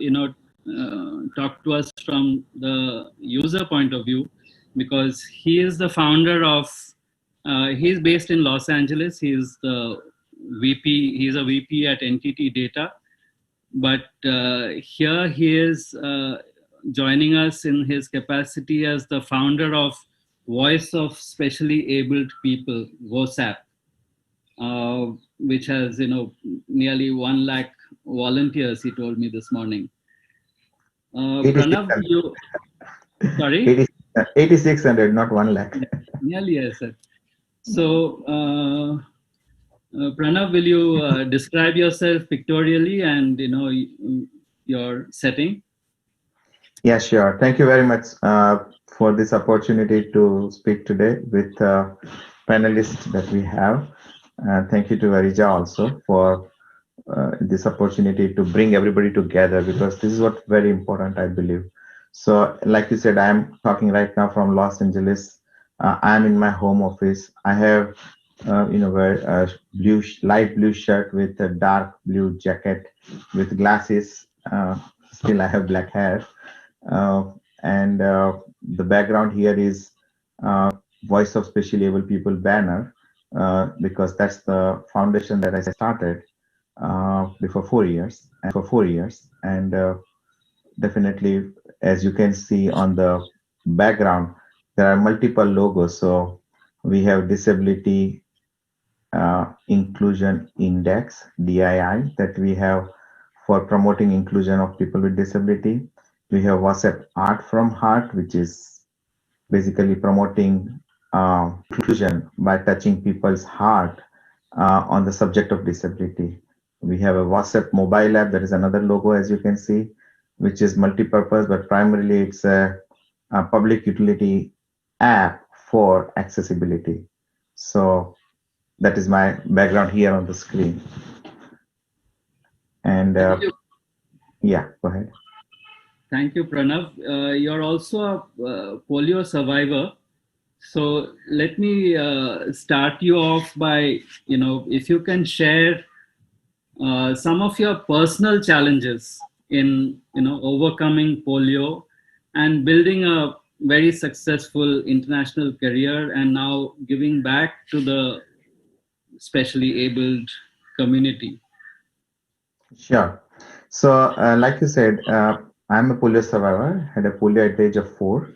talk to us from the user point of view, because he is the founder of, he's based in Los Angeles. He's the VP, he's a VP at NTT Data, but here he is joining us in his capacity as the founder of Voice of Specially Abled People, VOSAP, which has, nearly 1 lakh volunteers, he told me this morning. Pranav, you, sorry? 8,600, not 1 lakh. Nearly, yes, sir. So, Pranav, will you describe yourself pictorially and, your setting? Yeah, sure. Thank you very much for this opportunity to speak today with panelists that we have. Thank you to Arija also for this opportunity to bring everybody together, because this is what very important, I believe. So like you said, I'm talking right now from Los Angeles. I'm in my home office. I have, wear a light blue shirt with a dark blue jacket with glasses. Still, I have black hair. And the background here is Voice of Specially Able People banner, because that's the foundation that I started before 4 years. And definitely, as you can see on the background, there are multiple logos. So we have Disability Inclusion Index, DII, that we have for promoting inclusion of people with disability. We have WhatsApp Art from Heart, which is basically promoting inclusion by touching people's heart on the subject of disability. We have a WhatsApp mobile app, that is another logo, as you can see, which is multi-purpose, but primarily it's a public utility app for accessibility. So that is my background here on the screen. And yeah, go ahead. Thank you, Pranav. You're also a polio survivor. So let me start you off by, if you can share some of your personal challenges in, overcoming polio and building a very successful international career and now giving back to the specially abled community. Sure. So like you said, I'm a polio survivor, had a polio at the age of 4.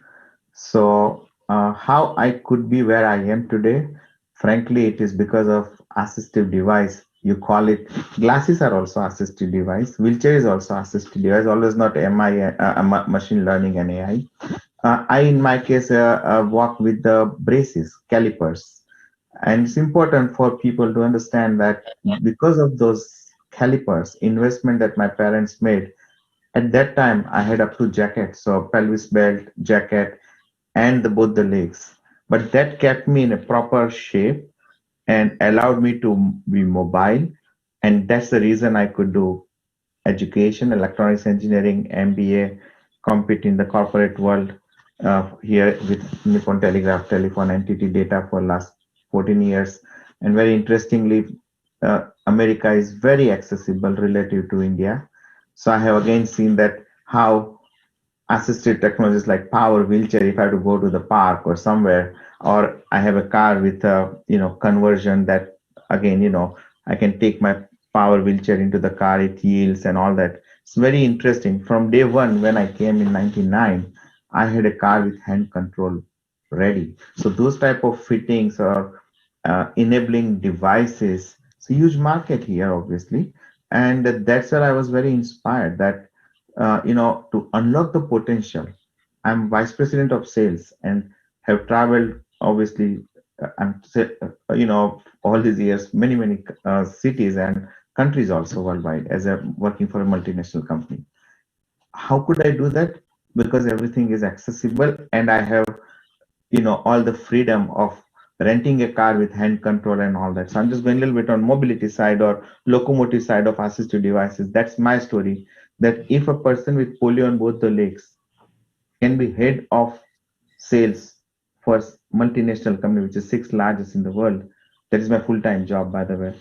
So how I could be where I am today, frankly, it is because of assistive device. You call it, glasses are also assistive device. Wheelchair is also assistive device, always not machine learning and AI. I, in my case, work with the braces, calipers. And it's important for people to understand that because of those calipers, investment that my parents made, at that time, I had up to jacket, so pelvis belt, jacket, and both the legs. But that kept me in a proper shape and allowed me to be mobile. And that's the reason I could do education, electronics engineering, MBA, compete in the corporate world here with Nippon Telegraph Telephone NTT Data for last 14 years. And very interestingly, America is very accessible relative to India. So I have again seen that how assisted technologies like power wheelchair, if I have to go to the park or somewhere, or I have a car with a conversion that again, I can take my power wheelchair into the car, it yields and all that. It's very interesting. From day one, when I came in 99, I had a car with hand control ready. So those type of fittings or enabling devices, it's a huge market here, obviously. And that's where I was very inspired that, to unlock the potential. I'm vice president of sales and have traveled, obviously, all these years, many cities and countries also worldwide as a working for a multinational company. How could I do that? Because everything is accessible and I have, all the freedom of renting a car with hand control and all that. So I'm just going a little bit on mobility side or locomotive side of assistive devices. That's my story. That if a person with polio on both the legs can be head of sales for multinational company, which is 6th largest in the world, that is my full-time job, by the way,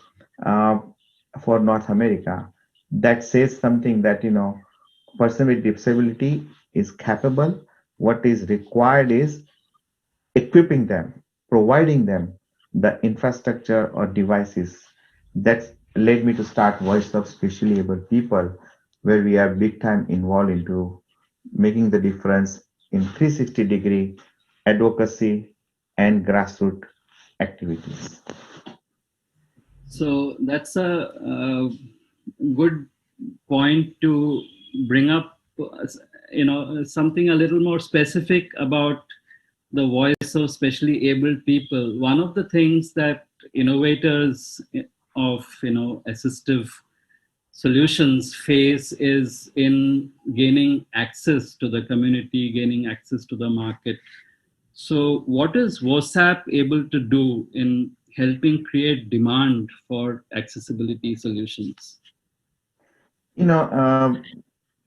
for North America. That says something that, person with disability is capable. What is required is equipping them, providing them the infrastructure or devices. That's led me to start Voice of Specially Able People, where we are big time involved into making the difference in 360-degree advocacy and grassroots activities. So that's a good point to bring up, something a little more specific about the Voice of Specially Abled People. One of the things that innovators of assistive solutions face is in gaining access to the community, gaining access to the market. So what is WOSAP able to do in helping create demand for accessibility solutions?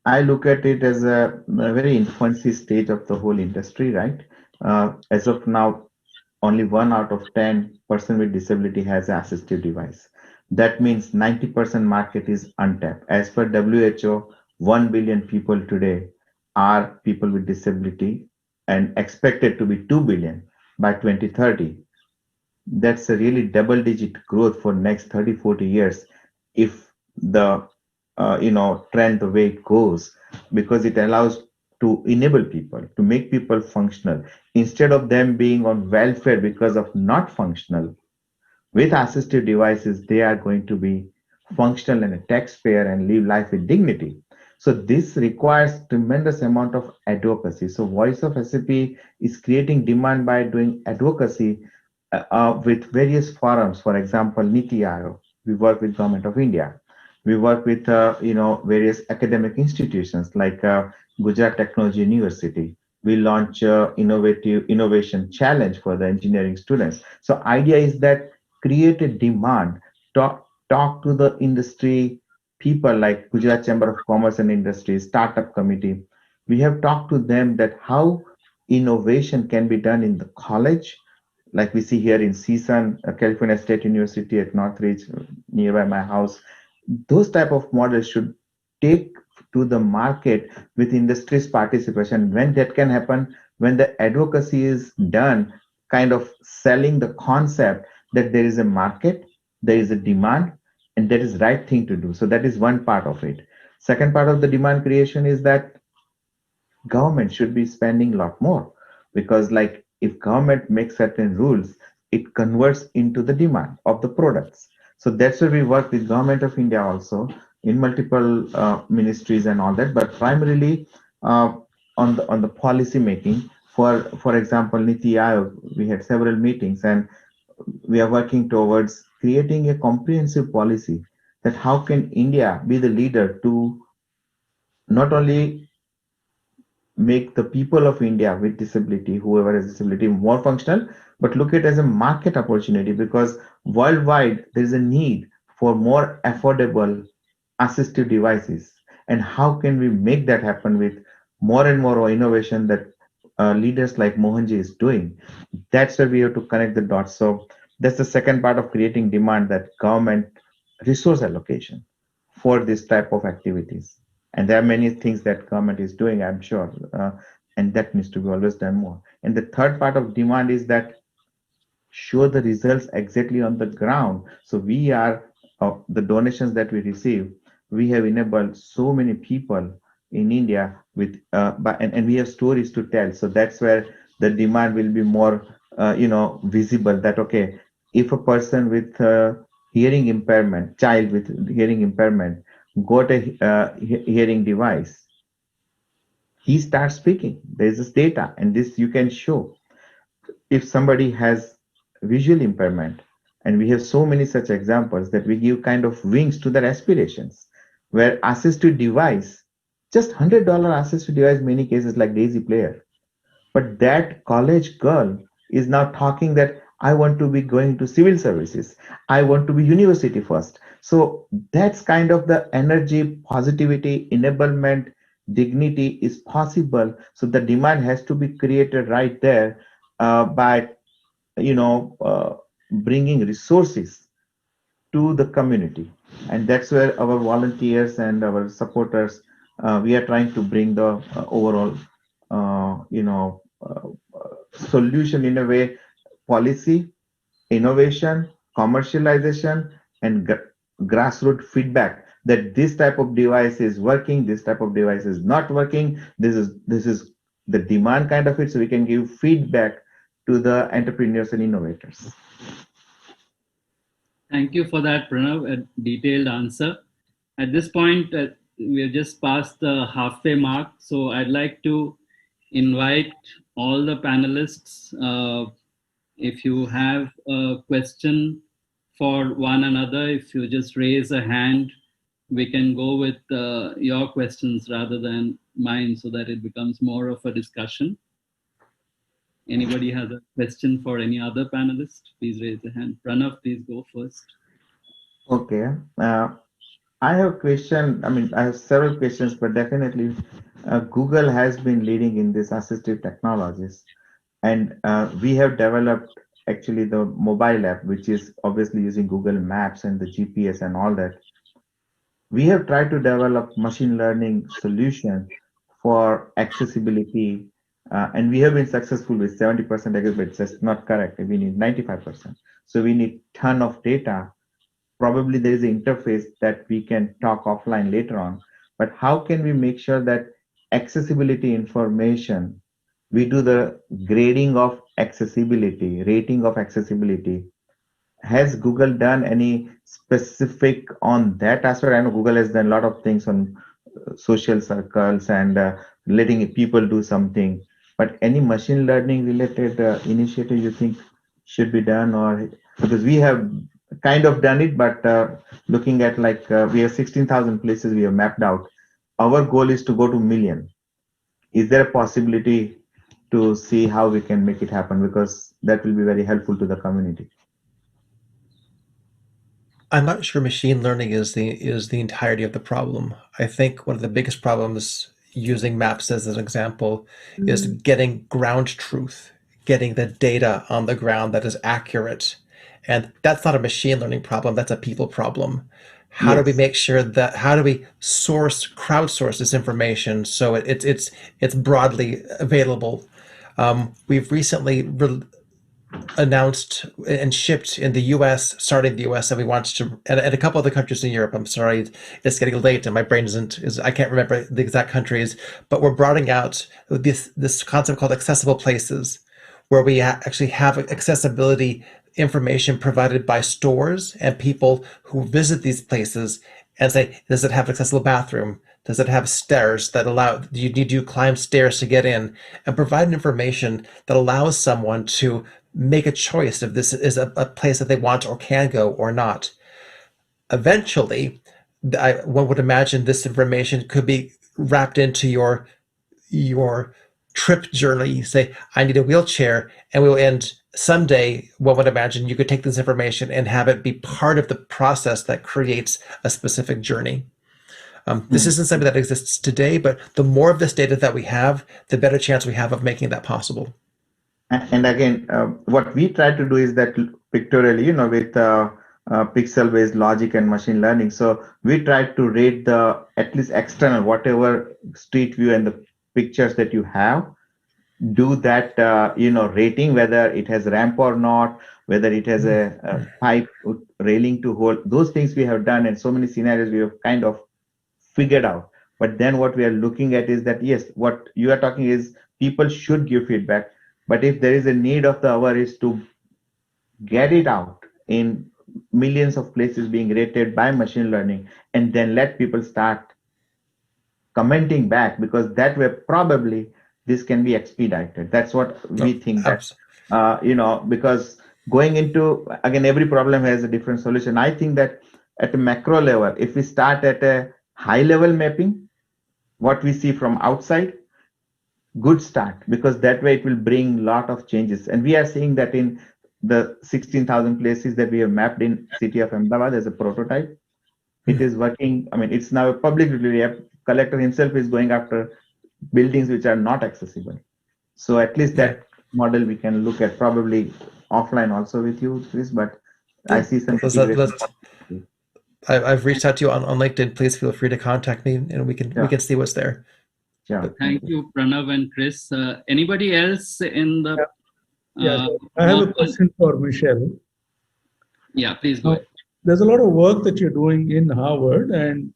I look at it as a very infancy stage of the whole industry, right? As of now, only 1 out of 10 person with disability has an assistive device. That means 90% market is untapped. As per WHO, 1 billion people today are people with disability and expected to be 2 billion by 2030. That's a really double-digit growth for next 30-40 years if the trend the way it goes, because it allows to enable people, to make people functional instead of them being on welfare because of not functional. With assistive devices, they are going to be functional and a taxpayer and live life with dignity. So this requires tremendous amount of advocacy. So Voice of SAP is creating demand by doing advocacy with various forums. For example, Niti Aayog. We work with Government of India. We work with various academic institutions like Gujarat Technology University. We launch innovation challenge for the engineering students. So idea is that create a demand, talk to the industry people like Gujarat Chamber of Commerce and Industry, Startup Committee. We have talked to them that how innovation can be done in the college, like we see here in CSUN, California State University at Northridge, nearby my house. Those type of models should take to the market with industry's participation. When that can happen, when the advocacy is done, kind of selling the concept that there is a market, there is a demand, and that is right thing to do. So that is one part of it. Second part of the demand creation is that government should be spending a lot more, because like if government makes certain rules, it converts into the demand of the products. So that's where we work with Government of India also in multiple ministries and all that, but primarily on the policy making. For example, Niti Aayog, we had several meetings, and we are working towards creating a comprehensive policy that how can India be the leader to not only make the people of India with disability, whoever has disability, more functional, but look at it as a market opportunity, because worldwide there is a need for more affordable assistive devices. And how can we make that happen with more and more innovation that leaders like Mohanji is doing? That's where we have to connect the dots. So that's the second part of creating demand, that government resource allocation for this type of activities. And there are many things that government is doing, I'm sure, and that needs to be always done more. And the third part of demand is that show the results exactly on the ground. So we are, the donations that we receive, we have enabled so many people in India with, and we have stories to tell. So that's where the demand will be more, visible, that, okay, if a person with hearing impairment, child with hearing impairment, got a hearing device, he starts speaking. There's this data, and this you can show. If somebody has visual impairment, and we have so many such examples, that we give kind of wings to their aspirations, where assistive device, just $100 assistive device, many cases like Daisy Player, but that college girl is now talking that I want to be going to civil services, I want to be university first. So that's kind of the energy, positivity, enablement, dignity is possible. So the demand has to be created right there by, bringing resources to the community. And that's where our volunteers and our supporters, we are trying to bring the overall, solution in a way, policy, innovation, commercialization, and grassroots feedback, that this type of device is working, this type of device is not working, this is the demand kind of it, so we can give feedback to the entrepreneurs and innovators. Thank you for that, Pranav, a detailed answer. At this point, we have just passed the halfway mark, so I'd like to invite all the panelists, if you have a question for one another, if you just raise a hand, we can go with your questions rather than mine, so that it becomes more of a discussion. Anybody has a question for any other panelist, please raise a hand. Pranav, please go first. Okay. I have a question. I have several questions, but definitely Google has been leading in this assistive technologies. And we have developed actually the mobile app, which is obviously using Google Maps and the GPS and all that. We have tried to develop machine learning solution for accessibility, and we have been successful with 70%, but that's not correct. We need 95%. So we need ton of data. Probably there is an interface that we can talk offline later on, but how can we make sure that accessibility information, we do the grading of accessibility, rating of accessibility. Has Google done any specific on that aspect? I know Google has done a lot of things on social circles and letting people do something, but any machine learning related initiative you think should be done? Or because we have kind of done it, but looking at we have 16,000 places we have mapped out. Our goal is to go to million. Is there a possibility to see how we can make it happen? Because that will be very helpful to the community. I'm not sure machine learning is the entirety of the problem. I think one of the biggest problems, using maps as an example, is getting ground truth, getting the data on the ground that is accurate. And that's not a machine learning problem, that's a people problem. How do we make sure that, how do we crowdsource this information so it's broadly available? We've recently announced and shipped in the US, starting the US, and we want to, and a couple other countries in Europe. I'm sorry, it's getting late and my brain I can't remember the exact countries, but we're broadening out this concept called accessible places, where we actually have accessibility information provided by stores and people who visit these places and say, does it have an accessible bathroom? Does it have stairs that allow, do you need to climb stairs to get in? And provide information that allows someone to make a choice if this is a place that they want or can go or not. Eventually, one would imagine this information could be wrapped into your trip journey. You say, I need a wheelchair, and we'll end someday. One would imagine you could take this information and have it be part of the process that creates a specific journey. This isn't something that exists today, but the more of this data that we have, the better chance we have of making that possible. And again, what we try to do is that pictorially, with pixel-based logic and machine learning. So we try to rate the at least external, whatever street view and the pictures that you have, do that, rating, whether it has ramp or not, whether it has a pipe railing to hold. Those things we have done, and so many scenarios we have kind of figured out. But then what we are looking at is that, yes, what you are talking is people should give feedback. But if there is a need of the hour is to get it out in millions of places being rated by machine learning, and then let people start commenting back, because that way probably this can be expedited. That's what we think. That, because going into, again, every problem has a different solution. I think that at a macro level, if we start at a high level mapping, what we see from outside, good start, because that way it will bring a lot of changes. And we are seeing that in the 16,000 places that we have mapped in city of Ahmedabad as a prototype. It is working. I mean, it's now a public utility. Collector himself is going after buildings which are not accessible. So at least that model we can look at, probably offline also with you, Chris, but I see some. I've reached out to you on LinkedIn. Please feel free to contact me, and we can see what's there. Yeah. Thank you, Pranav and Chris. Anybody else in the? I have a question for Michelle. Yeah, please go ahead. There's a lot of work that you're doing in Harvard, and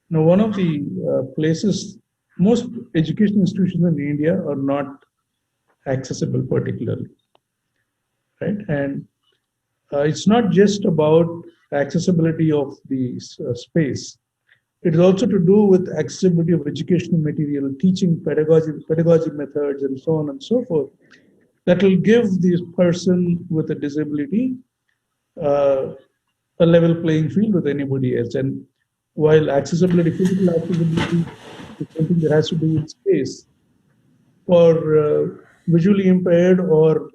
one of the places, most education institutions in India are not accessible particularly, right? And it's not just about accessibility of the space. It is also to do with accessibility of educational material, teaching pedagogy methods, and so on and so forth, that will give this person with a disability a level playing field with anybody else. And while physical accessibility is something that has to do with space, for visually impaired or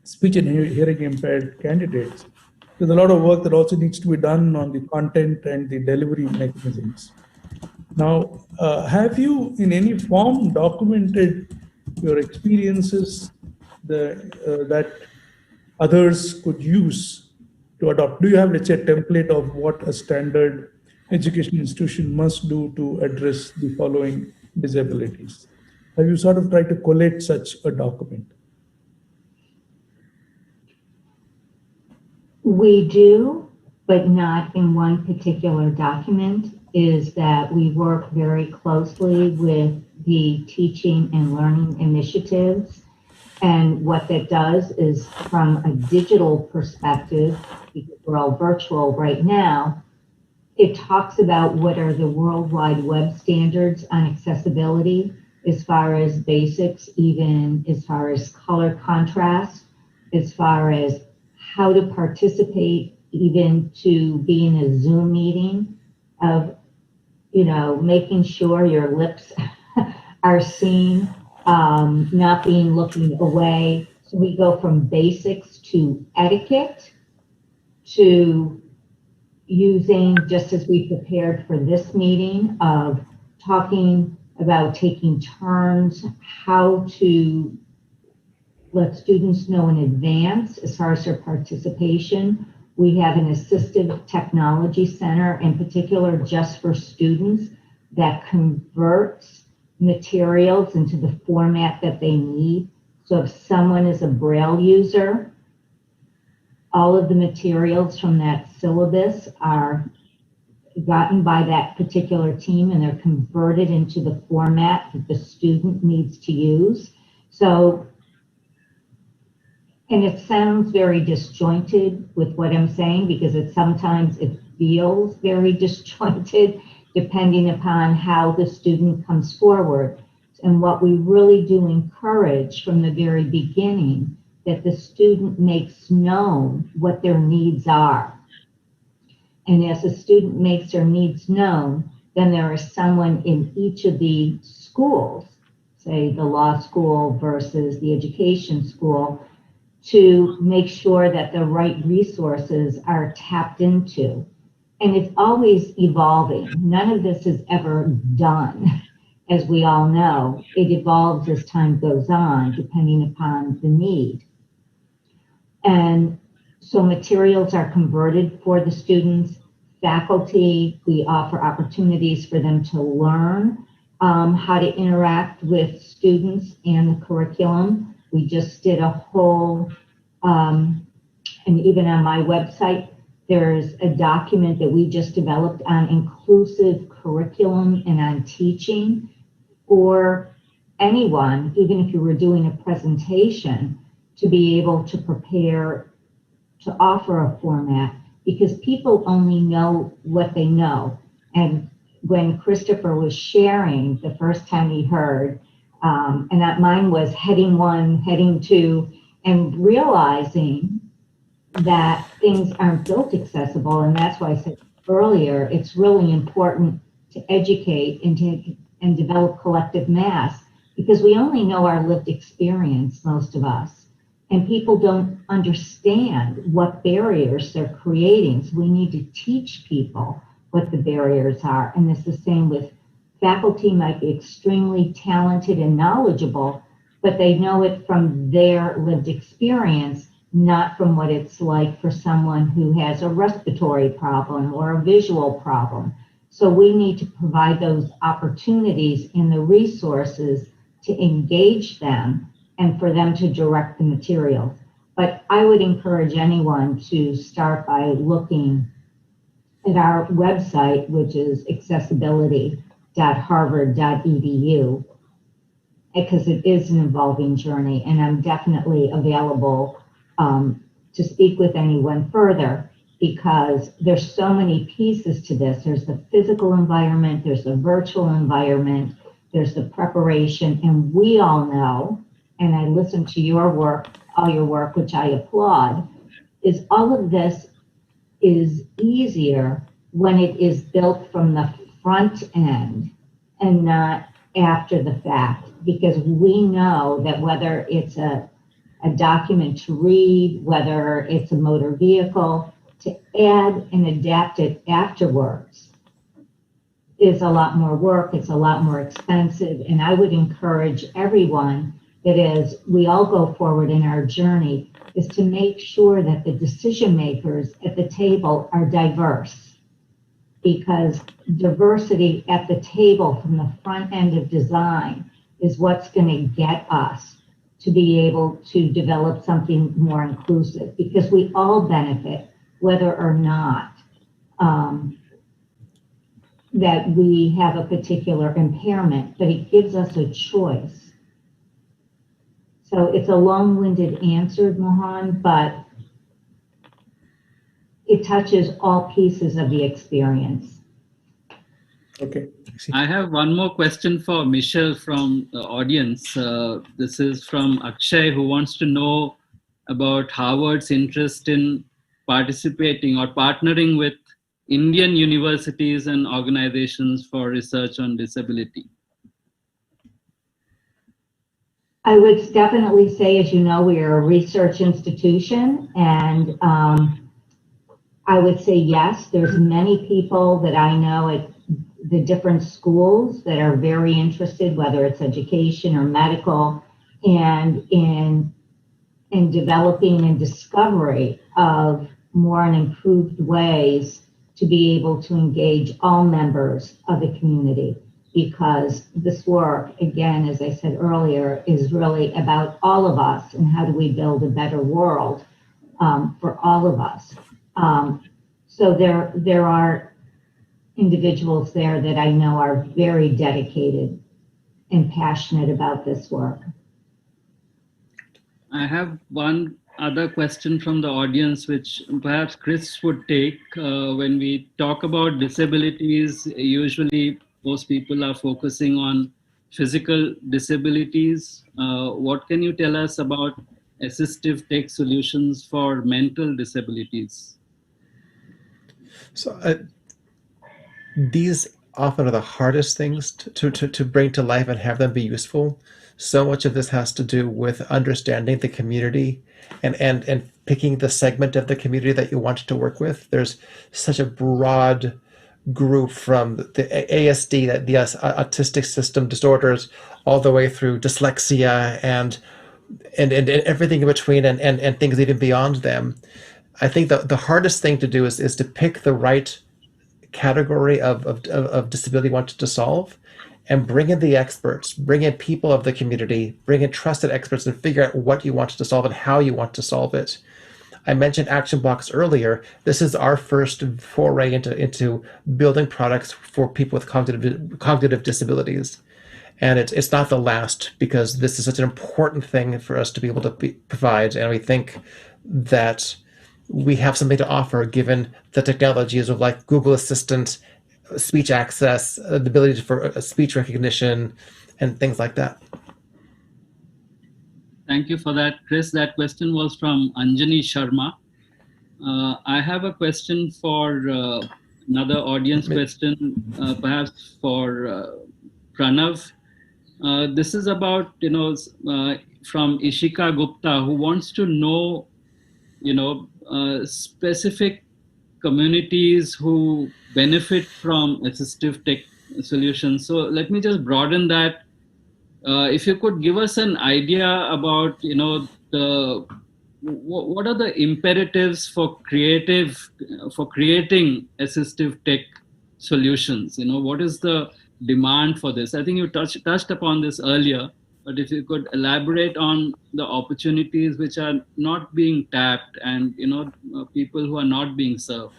speech and hearing impaired candidates, there's a lot of work that also needs to be done on the content and the delivery mechanisms. Now, have you in any form documented your experiences that others could use to adopt? Do you have, let's say, a template of what a standard education institution must do to address the following disabilities? Have you sort of tried to collate such a document? We do, but not in one particular document, is that we work very closely with the teaching and learning initiatives. And what that does is, from a digital perspective, because we're all virtual right now, it talks about what are the World Wide Web standards on accessibility, as far as basics, even as far as color contrast, as far as how to participate, even to be in a Zoom meeting, of, making sure your lips are seen, not being looking away. So we go from basics to etiquette, to using, just as we prepared for this meeting, of talking about taking turns, how to let students know in advance as far as their participation. We have an assistive technology center in particular just for students that converts materials into the format that they need. So if someone is a Braille user, all of the materials from that syllabus are gotten by that particular team and they're converted into the format that the student needs to use. So, and it sounds very disjointed with what I'm saying because sometimes it feels very disjointed depending upon how the student comes forward. And what we really do encourage from the very beginning, that the student makes known what their needs are. And as a student makes their needs known, then there is someone in each of the schools, say the law school versus the education school, to make sure that the right resources are tapped into. And it's always evolving. None of this is ever done. As we all know, it evolves as time goes on, depending upon the need. And so materials are converted for the students. Faculty, we offer opportunities for them to learn how to interact with students and the curriculum. We just did a whole, and even on my website, there's a document that we just developed on inclusive curriculum and on teaching for anyone, even if you were doing a presentation, to be able to prepare to offer a format, because people only know what they know. And when Christopher was sharing the first time he heard, and that mine was heading 1, heading 2, and realizing that things aren't built accessible. And that's why I said earlier, it's really important to educate and develop collective mass, because we only know our lived experience, most of us. And people don't understand what barriers they're creating. So we need to teach people what the barriers are. And it's the same with faculty, might be extremely talented and knowledgeable, but they know it from their lived experience, not from what it's like for someone who has a respiratory problem or a visual problem. So we need to provide those opportunities and the resources to engage them and for them to direct the materials. But I would encourage anyone to start by looking at our website, which is accessibility.harvard.edu, because it is an evolving journey, and I'm definitely available to speak with anyone further, because there's so many pieces to this. There's the physical environment, there's the virtual environment, there's the preparation, and we all know, and I listen to your work, all your work, which I applaud, is all of this is easier when it is built from the front end and not after the fact, because we know that whether it's a document to read, whether it's a motor vehicle, to add and adapt it afterwards is a lot more work, it's a lot more expensive, and I would encourage everyone that as we all go forward in our journey is to make sure that the decision makers at the table are diverse, because diversity at the table from the front end of design is what's going to get us to be able to develop something more inclusive, because we all benefit whether or not that we have a particular impairment, but it gives us a choice. So it's a long-winded answer, Mohan, but it touches all pieces of the experience. Okay. I have one more question for Michelle from the audience. This is from Akshay, who wants to know about Harvard's interest in participating or partnering with Indian universities and organizations for research on disability. I would definitely say, as you know, we are a research institution, and I would say yes, there's many people that I know at the different schools that are very interested, whether it's education or medical, and in developing and discovery of more and improved ways to be able to engage all members of the community. because this work, again, as I said earlier, is really about all of us and how do we build a better world for all of us. So there are individuals there that I know are very dedicated and passionate about this work. I have one other question from the audience, which perhaps Chris would take. When we talk about disabilities, usually most people are focusing on physical disabilities. What can you tell us about assistive tech solutions for mental disabilities? So these often are the hardest things to bring to life and have them be useful. So much of this has to do with understanding the community and picking the segment of the community that you want to work with. There's such a broad group from the ASD, the autistic system disorders, all the way through dyslexia and everything in between and things even beyond them. I think the hardest thing to do is to pick the right category of disability you want to solve and bring in the experts, bring in people of the community, bring in trusted experts and figure out what you want to solve and how you want to solve it. I mentioned Action Blocks earlier. This is our first foray into building products for people with cognitive disabilities. And it's not the last, because this is such an important thing for us to be able to provide. And we think that we have something to offer given the technologies of like Google Assistant, speech access, the ability for speech recognition, and things like that. Thank you for that, Chris. That question was from Anjani Sharma. I have a question for another audience question, perhaps for Pranav. This is about, from Ishika Gupta, who wants to know, specific communities who benefit from assistive tech solutions. So let me just broaden that. If you could give us an idea about, what are the imperatives for creating assistive tech solutions? What is the demand for this? I think you touched upon this earlier, but if you could elaborate on the opportunities which are not being tapped and, people who are not being served.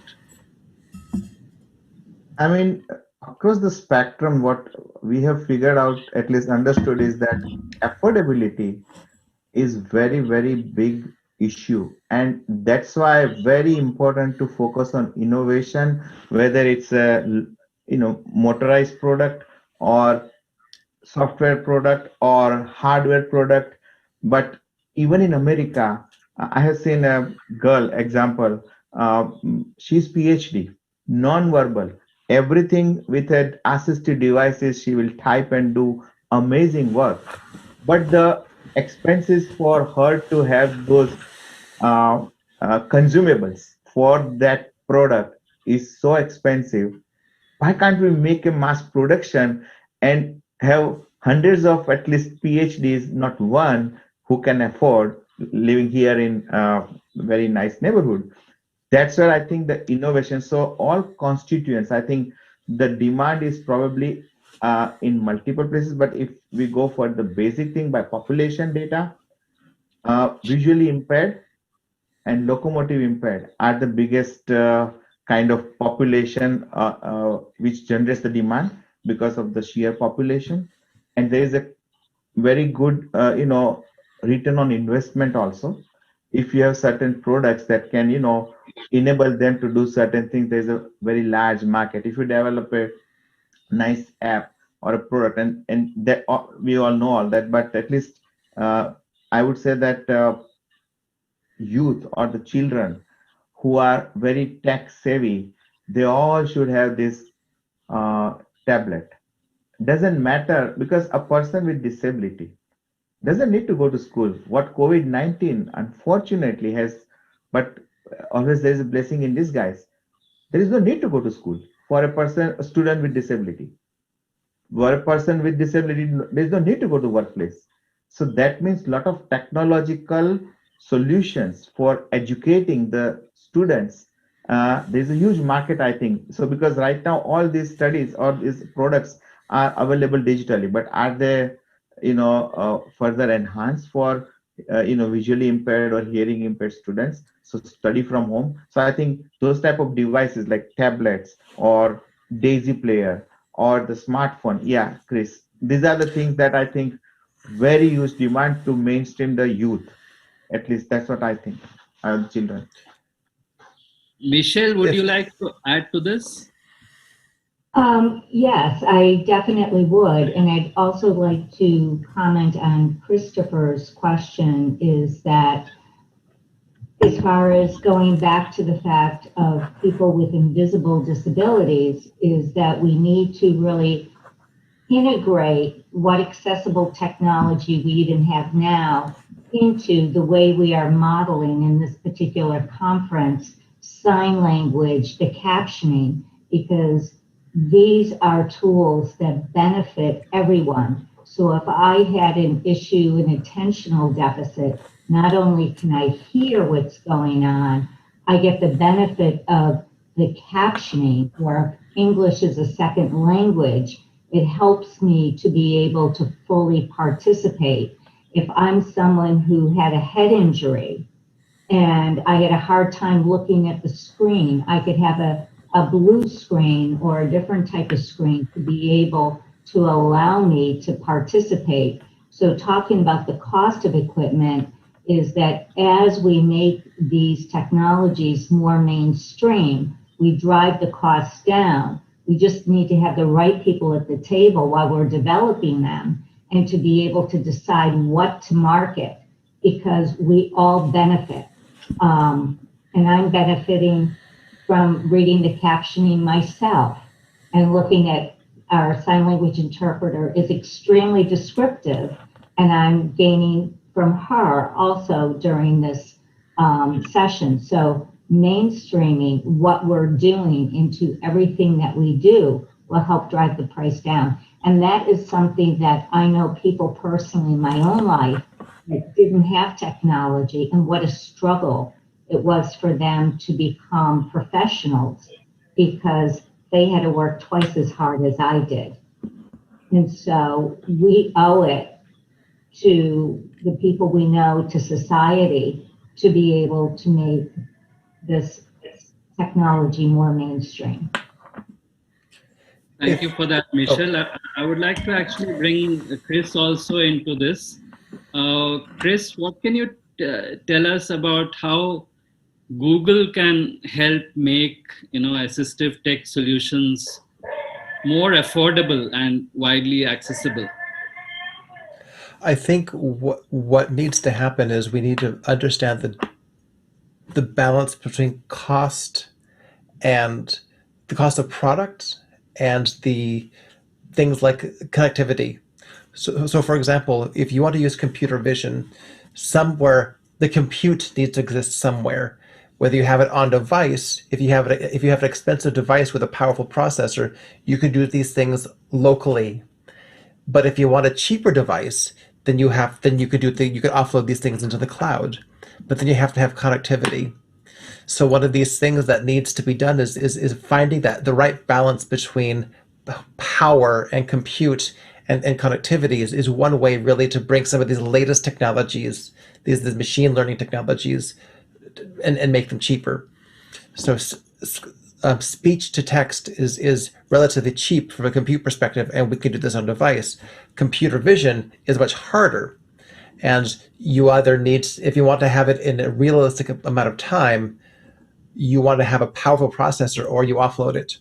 I mean, across the spectrum, what we have figured out, at least understood, is that affordability is very, very big issue. And that's why very important to focus on innovation, whether it's a motorized product or software product or hardware product. But even in America, I have seen a girl example, she's PhD, non-verbal, everything with her assistive devices, she will type and do amazing work. But the expenses for her to have those consumables for that product is so expensive. Why can't we make a mass production and have hundreds of at least PhDs, not one, who can afford living here in a very nice neighborhood? That's where I think the innovation, so all constituents, I think the demand is probably in multiple places, but if we go for the basic thing by population data, visually impaired and locomotive impaired are the biggest kind of population which generates the demand because of the sheer population. And there is a very good, return on investment also. If you have certain products that can, enable them to do certain things, there's a very large market. If you develop a nice app or a product, and that we all know all that, but at least I would say that youth or the children who are very tech savvy, they all should have this tablet. Doesn't matter, because a person with disability doesn't need to go to school. What COVID-19 unfortunately has, but always there is a blessing in disguise. There is no need to go to school for a student with disability. For a person with disability, there is no need to go to workplace. So that means a lot of technological solutions for educating the students. There's a huge market, I think. So because right now all these studies or these products are available digitally, but are they, further enhanced for, visually impaired or hearing impaired students? So study from home. So I think those type of devices like tablets or Daisy Player or the smartphone. Yeah, Chris, these are the things that I think very huge demand to mainstream the youth. At least that's what I think. Children. Michelle, would you like to add to this? Yes, I definitely would. And I'd also like to comment on Christopher's question, is that as far as going back to the fact of people with invisible disabilities, is that we need to really integrate what accessible technology we even have now into the way we are modeling in this particular conference, sign language, the captioning, because these are tools that benefit everyone. So if I had an issue, an attentional deficit, not only can I hear what's going on, I get the benefit of the captioning, or English is a second language. It helps me to be able to fully participate. If I'm someone who had a head injury and I had a hard time looking at the screen, I could have a blue screen or a different type of screen to be able to allow me to participate. So talking about the cost of equipment is that as we make these technologies more mainstream, we drive the costs down. We just need to have the right people at the table while we're developing them, and to be able to decide what to market, because we all benefit. And I'm benefiting from reading the captioning myself, and looking at our sign language interpreter is extremely descriptive, and I'm gaining from her also during this session. So mainstreaming what we're doing into everything that we do will help drive the price down. And that is something that I know people personally in my own life that didn't have technology, and what a struggle it was for them to become professionals, because they had to work twice as hard as I did. And so we owe it to the people we know, to society, to be able to make this technology more mainstream. Thank you for that, Michelle. I would like to actually bring Chris also into this. Chris, what can you tell us about how Google can help make assistive tech solutions more affordable and widely accessible? I think what needs to happen is we need to understand the balance between cost and the cost of product and the things like connectivity. So for example, if you want to use computer vision, somewhere the compute needs to exist somewhere. Whether you have it on device, if you have an expensive device with a powerful processor, you can do these things locally. But if you want a cheaper device, then you could offload these things into the cloud. But then you have to have connectivity. So one of these things that needs to be done is finding the right balance between power and compute and connectivity is one way really to bring some of these latest technologies, these machine learning technologies, and make them cheaper. So speech to text is relatively cheap from a compute perspective, and we can do this on device. Computer vision is much harder, and you either need, if you want to have it in a realistic amount of time, you want to have a powerful processor, or you offload it.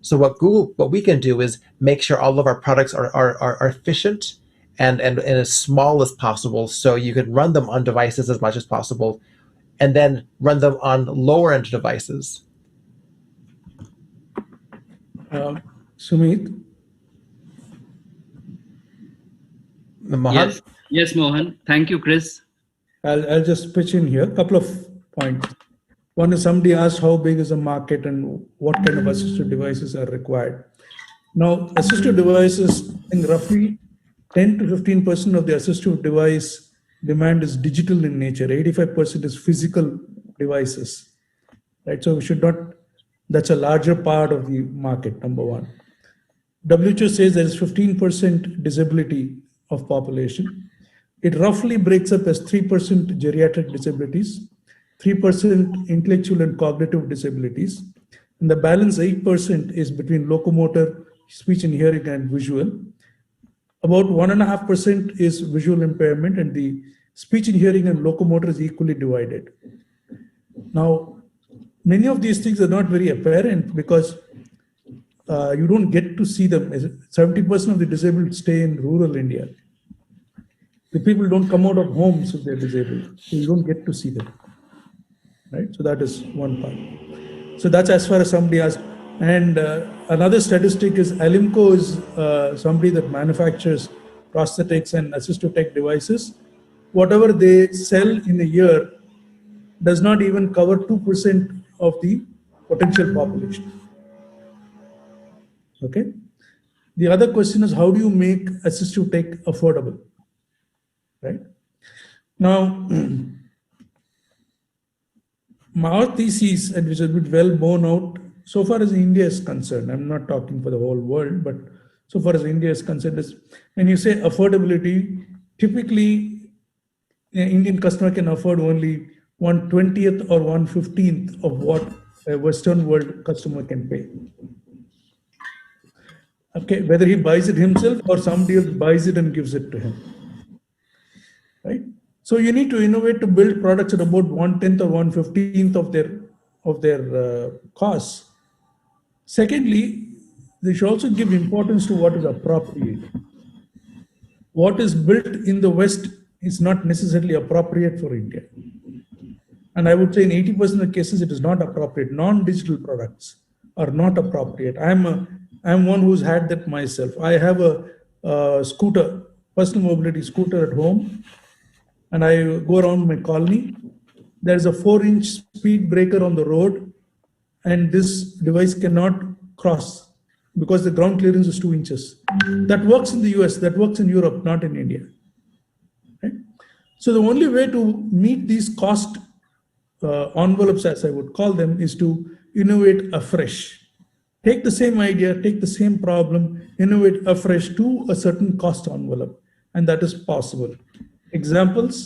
So what we can do is make sure all of our products are efficient and as small as possible, so you can run them on devices as much as possible, and then run them on lower end devices. Sumit? Mohan? Yes, Mohan. Thank you, Chris. I'll just pitch in here. A couple of points. One is, somebody asked how big is the market and what kind of assistive devices are required. Now, assistive devices, I think roughly 10 to 15% of the assistive device demand is digital in nature. 85% is physical devices, right? So we should not, that's a larger part of the market, number one. WHO says there is 15% disability of population. It roughly breaks up as 3% geriatric disabilities, 3% intellectual and cognitive disabilities, and the balance 8% is between locomotor, speech and hearing, and visual. About 1.5% is visual impairment, and the speech and hearing and locomotor is equally divided. Now, many of these things are not very apparent because you don't get to see them. 70% of the disabled stay in rural India. The people don't come out of homes if they're disabled, so you don't get to see them, right? So that is one part. So that's as far as somebody asked. And another statistic is Alimco is somebody that manufactures prosthetics and assistive tech devices. Whatever they sell in a year does not even cover 2% of the potential population. Okay. The other question is, how do you make assistive tech affordable? Right. Now, our thesis, and which has been well borne out, so far as India is concerned, I'm not talking for the whole world, but so far as India is concerned, is when you say affordability, typically an Indian customer can afford only 1/20th or 1/15th of what a Western world customer can pay. Okay, whether he buys it himself or somebody else buys it and gives it to him. Right? So you need to innovate to build products at about 1/10th or 1/15th of their costs. Secondly, they should also give importance to what is appropriate. What is built in the West is not necessarily appropriate for India. And I would say in 80% of cases, it is not appropriate. Non-digital products are not appropriate. I'm one who's had that myself. I have a scooter, personal mobility scooter at home, and I go around my colony. There's a 4-inch speed breaker on the road, and this device cannot cross because the ground clearance is 2 inches. That works in the US, that works in Europe, not in India. Right? So the only way to meet these cost envelopes, as I would call them, is to innovate afresh. Take the same idea, take the same problem, innovate afresh to a certain cost envelope, and that is possible. Examples,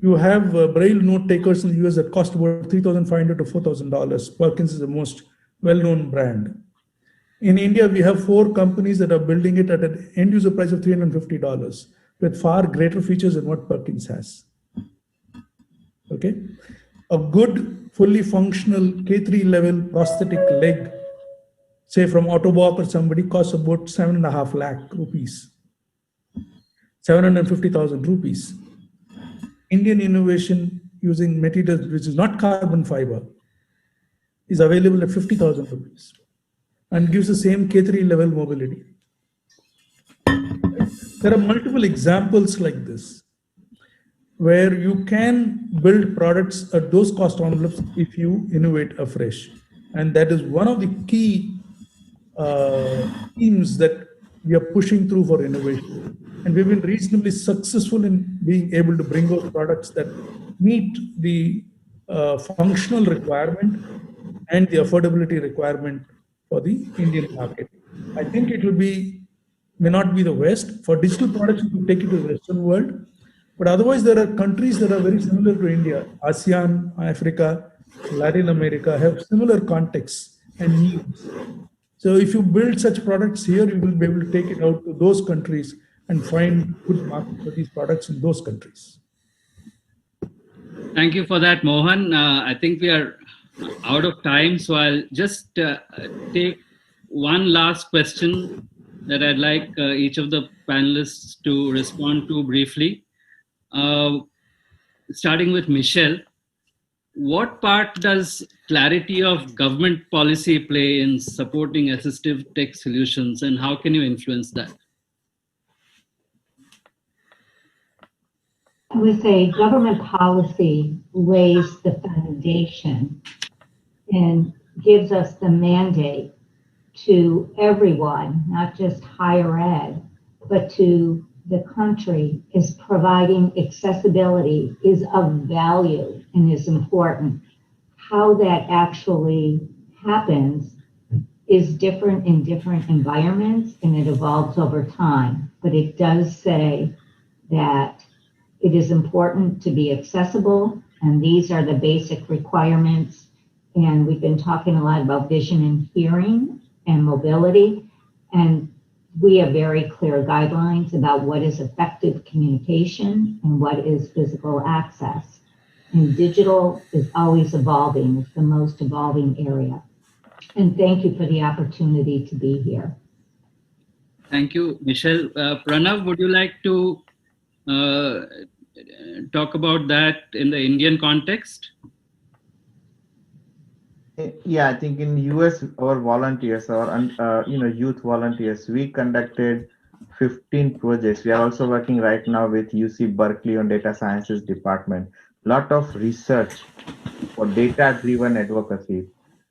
you have Braille note takers in the US that cost about $3,500 to $4,000. Perkins is the most well-known brand. In India, we have 4 companies that are building it at an end-user price of $350 with far greater features than what Perkins has. Okay, a good, fully functional K3 level prosthetic leg, say from Autobok or somebody, costs about 7.5 lakh rupees, 750,000 rupees. Indian innovation using materials which is not carbon fiber is available at 50,000 rupees and gives the same K3 level mobility. There are multiple examples like this where you can build products at those cost envelopes if you innovate afresh. And that is one of the key themes that we are pushing through for innovation. And we've been reasonably successful in being able to bring out products that meet the functional requirement and the affordability requirement for the Indian market. I think it will be, may not be the West. For digital products, you can take it to the Western world. But otherwise, there are countries that are very similar to India. ASEAN, Africa, Latin America have similar contexts and needs. So if you build such products here, you will be able to take it out to those countries and find good market for these products in those countries. Thank you for that, Mohan. I think we are out of time, so I'll just take one last question that I'd like each of the panelists to respond to briefly. Starting with Michelle, what part does clarity of government policy play in supporting assistive tech solutions, and how can you influence that? I would say government policy lays the foundation and gives us the mandate to everyone, not just higher ed, but to the country, is providing accessibility is of value and is important. How that actually happens is different in different environments and it evolves over time, but it does say that it is important to be accessible, and these are the basic requirements. And we've been talking a lot about vision and hearing and mobility, and we have very clear guidelines about what is effective communication and what is physical access. And digital is always evolving. It's the most evolving area. And thank you for the opportunity to be here. Thank you, Michelle. Pranav, would you like to talk about that in the Indian context? Yeah, I think in US, our volunteers, our youth volunteers, we conducted 15 projects. We are also working right now with UC Berkeley on data sciences department. Lot of research for data-driven advocacy.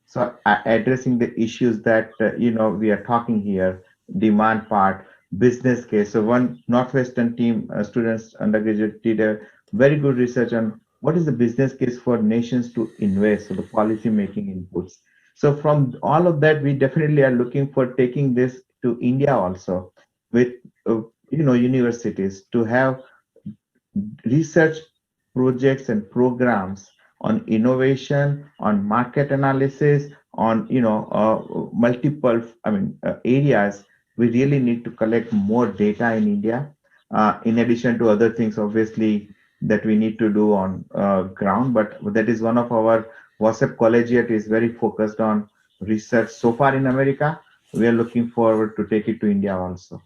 So addressing the issues that we are talking here, demand part, business case. So one Northwestern team, students, undergraduate, did a very good research on what is the business case for nations to invest, so the policy making inputs. So from all of that, we definitely are looking for taking this to India also with universities to have research projects and programs on innovation, on market analysis, on multiple areas. We really need to collect more data in India, in addition to other things, obviously, that we need to do on ground. But that is one of our WASEP collegiate is very focused on research so far in America. We are looking forward to take it to India also.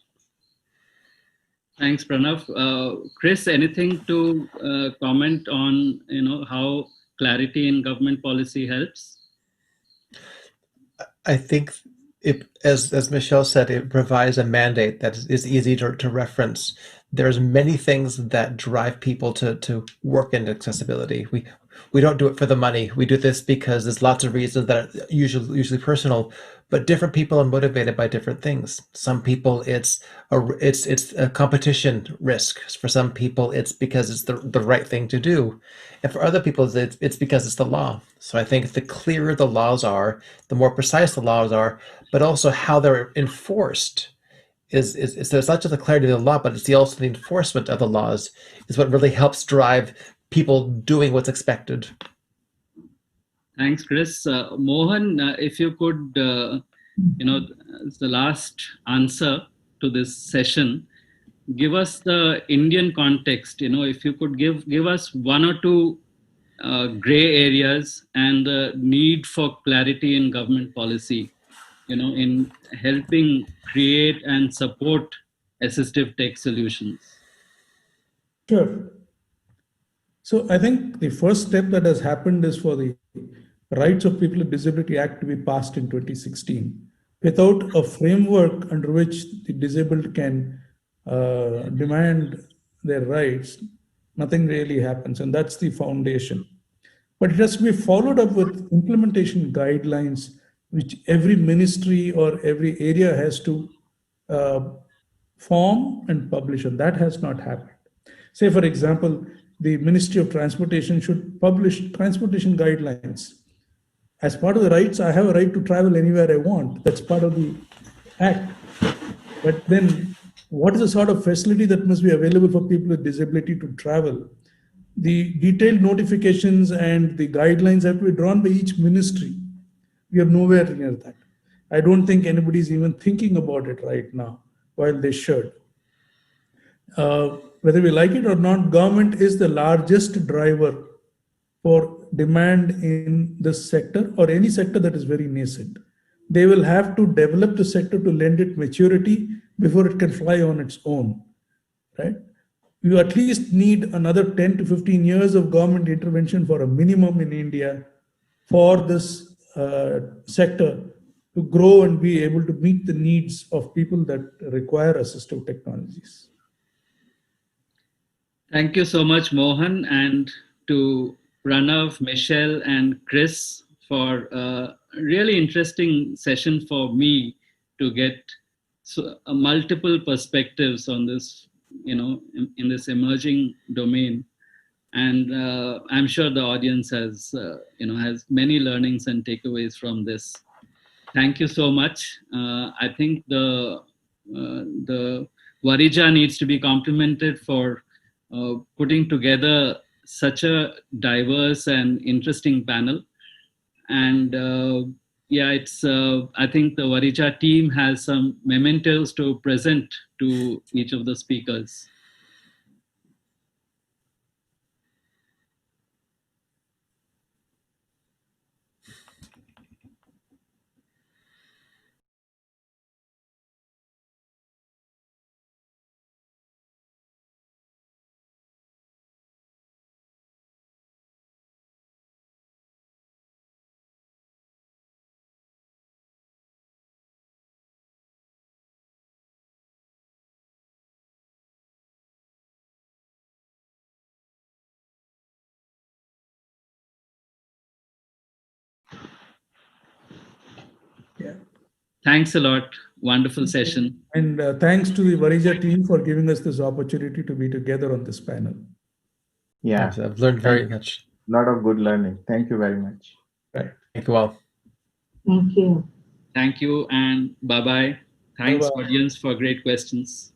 Thanks, Pranav. Chris, anything to comment on how clarity in government policy helps? I think as Michelle said, it provides a mandate that is easy to reference. There's many things that drive people to work in accessibility. We don't do it for the money. We do this because there's lots of reasons that are usually personal, but different people are motivated by different things. Some people it's a competition risk. For some people it's because it's the right thing to do. And for other people it's because it's the law. So I think the clearer the laws are, the more precise the laws are, but also how they're enforced is so it's not just the clarity of the law, but it's also the enforcement of the laws is what really helps drive people doing what's expected. Thanks, Chris. Mohan, if you could, it's the last answer to this session. Give us the Indian context. If you could give us one or two gray areas and the need for clarity in government policy, in helping create and support assistive tech solutions. Sure. So I think the first step that has happened is for the Rights of People with Disability Act to be passed in 2016. Without a framework under which the disabled can demand their rights, nothing really happens, and that's the foundation. But it has to be followed up with implementation guidelines, which every ministry or every area has to form and publish, and that has not happened. Say, for example, the Ministry of Transportation should publish transportation guidelines. As part of the rights, I have a right to travel anywhere I want. That's part of the act. But then what is the sort of facility that must be available for people with disability to travel? The detailed notifications and the guidelines have to be drawn by each ministry. We are nowhere near that. I don't think anybody's even thinking about it right now, while they should. Whether we like it or not, government is the largest driver for demand in this sector or any sector that is very nascent. They will have to develop the sector to lend it maturity before it can fly on its own, right? You at least need another 10 to 15 years of government intervention for a minimum in India for this sector to grow and be able to meet the needs of people that require assistive technologies. Thank you so much, Mohan, and to Pranav, Michelle, and Chris for a really interesting session for me to get multiple perspectives on this, in this emerging domain. And I'm sure the audience has, has many learnings and takeaways from this. Thank you so much. I think the Varija needs to be complimented for putting together such a diverse and interesting panel. And yeah, it's. I think the Varija team has some mementos to present to each of the speakers. Yeah. Thanks a lot. Wonderful session. And thanks to the Varija team for giving us this opportunity to be together on this panel. Yeah, I've learned very much. A lot of good learning. Thank you very much. Right. Thank you all. Thank you. Thank you and bye-bye. Thanks, Bye-bye. audience, for great questions.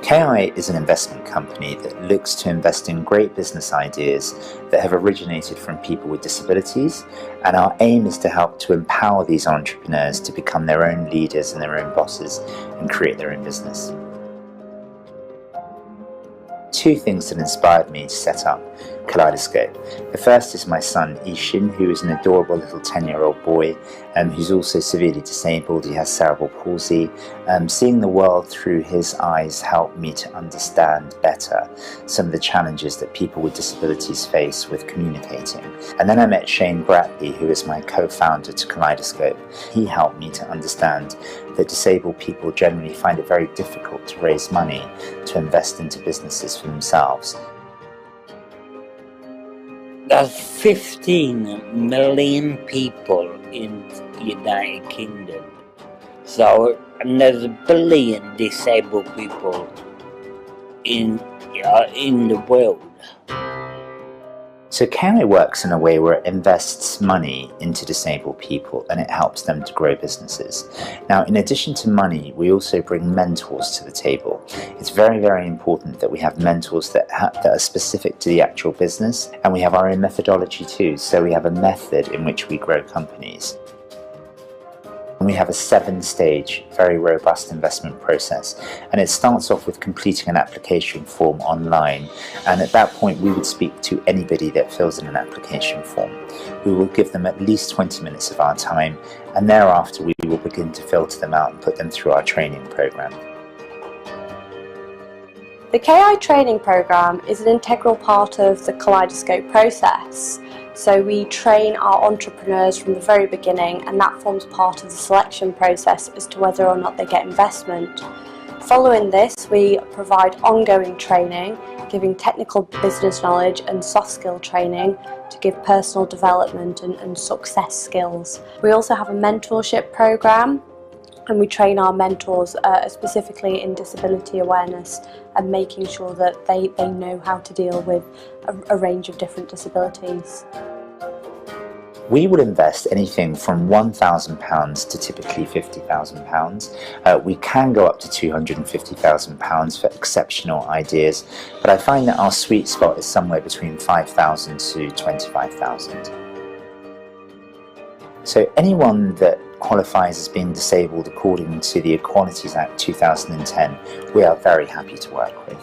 KI is an investment company that looks to invest in great business ideas that have originated from people with disabilities, and our aim is to help to empower these entrepreneurs to become their own leaders and their own bosses and create their own business. Two things that inspired me to set up Kaleidoscope. The first is my son Ishin, who is an adorable little 10-year-old boy who's also severely disabled. He has cerebral palsy. Seeing the world through his eyes helped me to understand better some of the challenges that people with disabilities face with communicating. And then I met Shane Bradley, who is my co-founder to Kaleidoscope. He helped me to understand that disabled people generally find it very difficult to raise money to invest into businesses for themselves. There's 15 million people in the United Kingdom. So, and there's 1 billion disabled people in the world. So KI works in a way where it invests money into disabled people and it helps them to grow businesses. Now, in addition to money, we also bring mentors to the table. It's very, very important that we have mentors that are specific to the actual business, and we have our own methodology too. So we have a method in which we grow companies. And we have a 7-stage, very robust investment process. And it starts off with completing an application form online. And at that point, we would speak to anybody that fills in an application form. We will give them at least 20 minutes of our time. And thereafter, we will begin to filter them out and put them through our training program. The KI training program is an integral part of the Kaleidoscope process. So we train our entrepreneurs from the very beginning, and that forms part of the selection process as to whether or not they get investment. Following this, we provide ongoing training, giving technical business knowledge and soft skill training to give personal development and success skills. We also have a mentorship program, and we train our mentors specifically in disability awareness and making sure that they know how to deal with a range of different disabilities. We would invest anything from £1,000 to typically £50,000. We can go up to £250,000 for exceptional ideas, but I find that our sweet spot is somewhere between £5,000 to £25,000. So anyone that qualifies as being disabled according to the Equalities Act 2010, we are very happy to work with.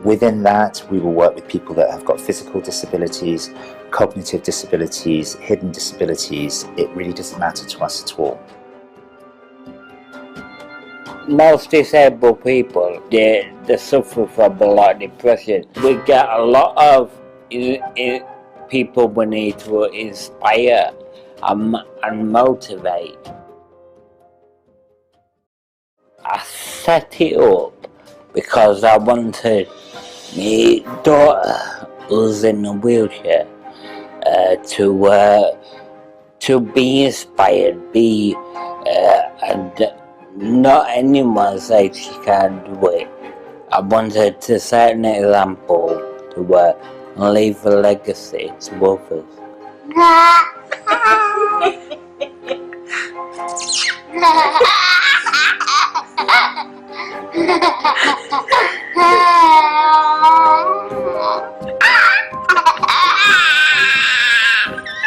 Within that, we will work with people that have got physical disabilities, cognitive disabilities, hidden disabilities. It really doesn't matter to us at all. Most disabled people, they suffer from a lot of depression. We get a lot of people we need to inspire and motivate. I set it up because I wanted my daughter who's in a wheelchair to be inspired, and not anyone says she can't do it. I wanted to set an example to leave a legacy to others.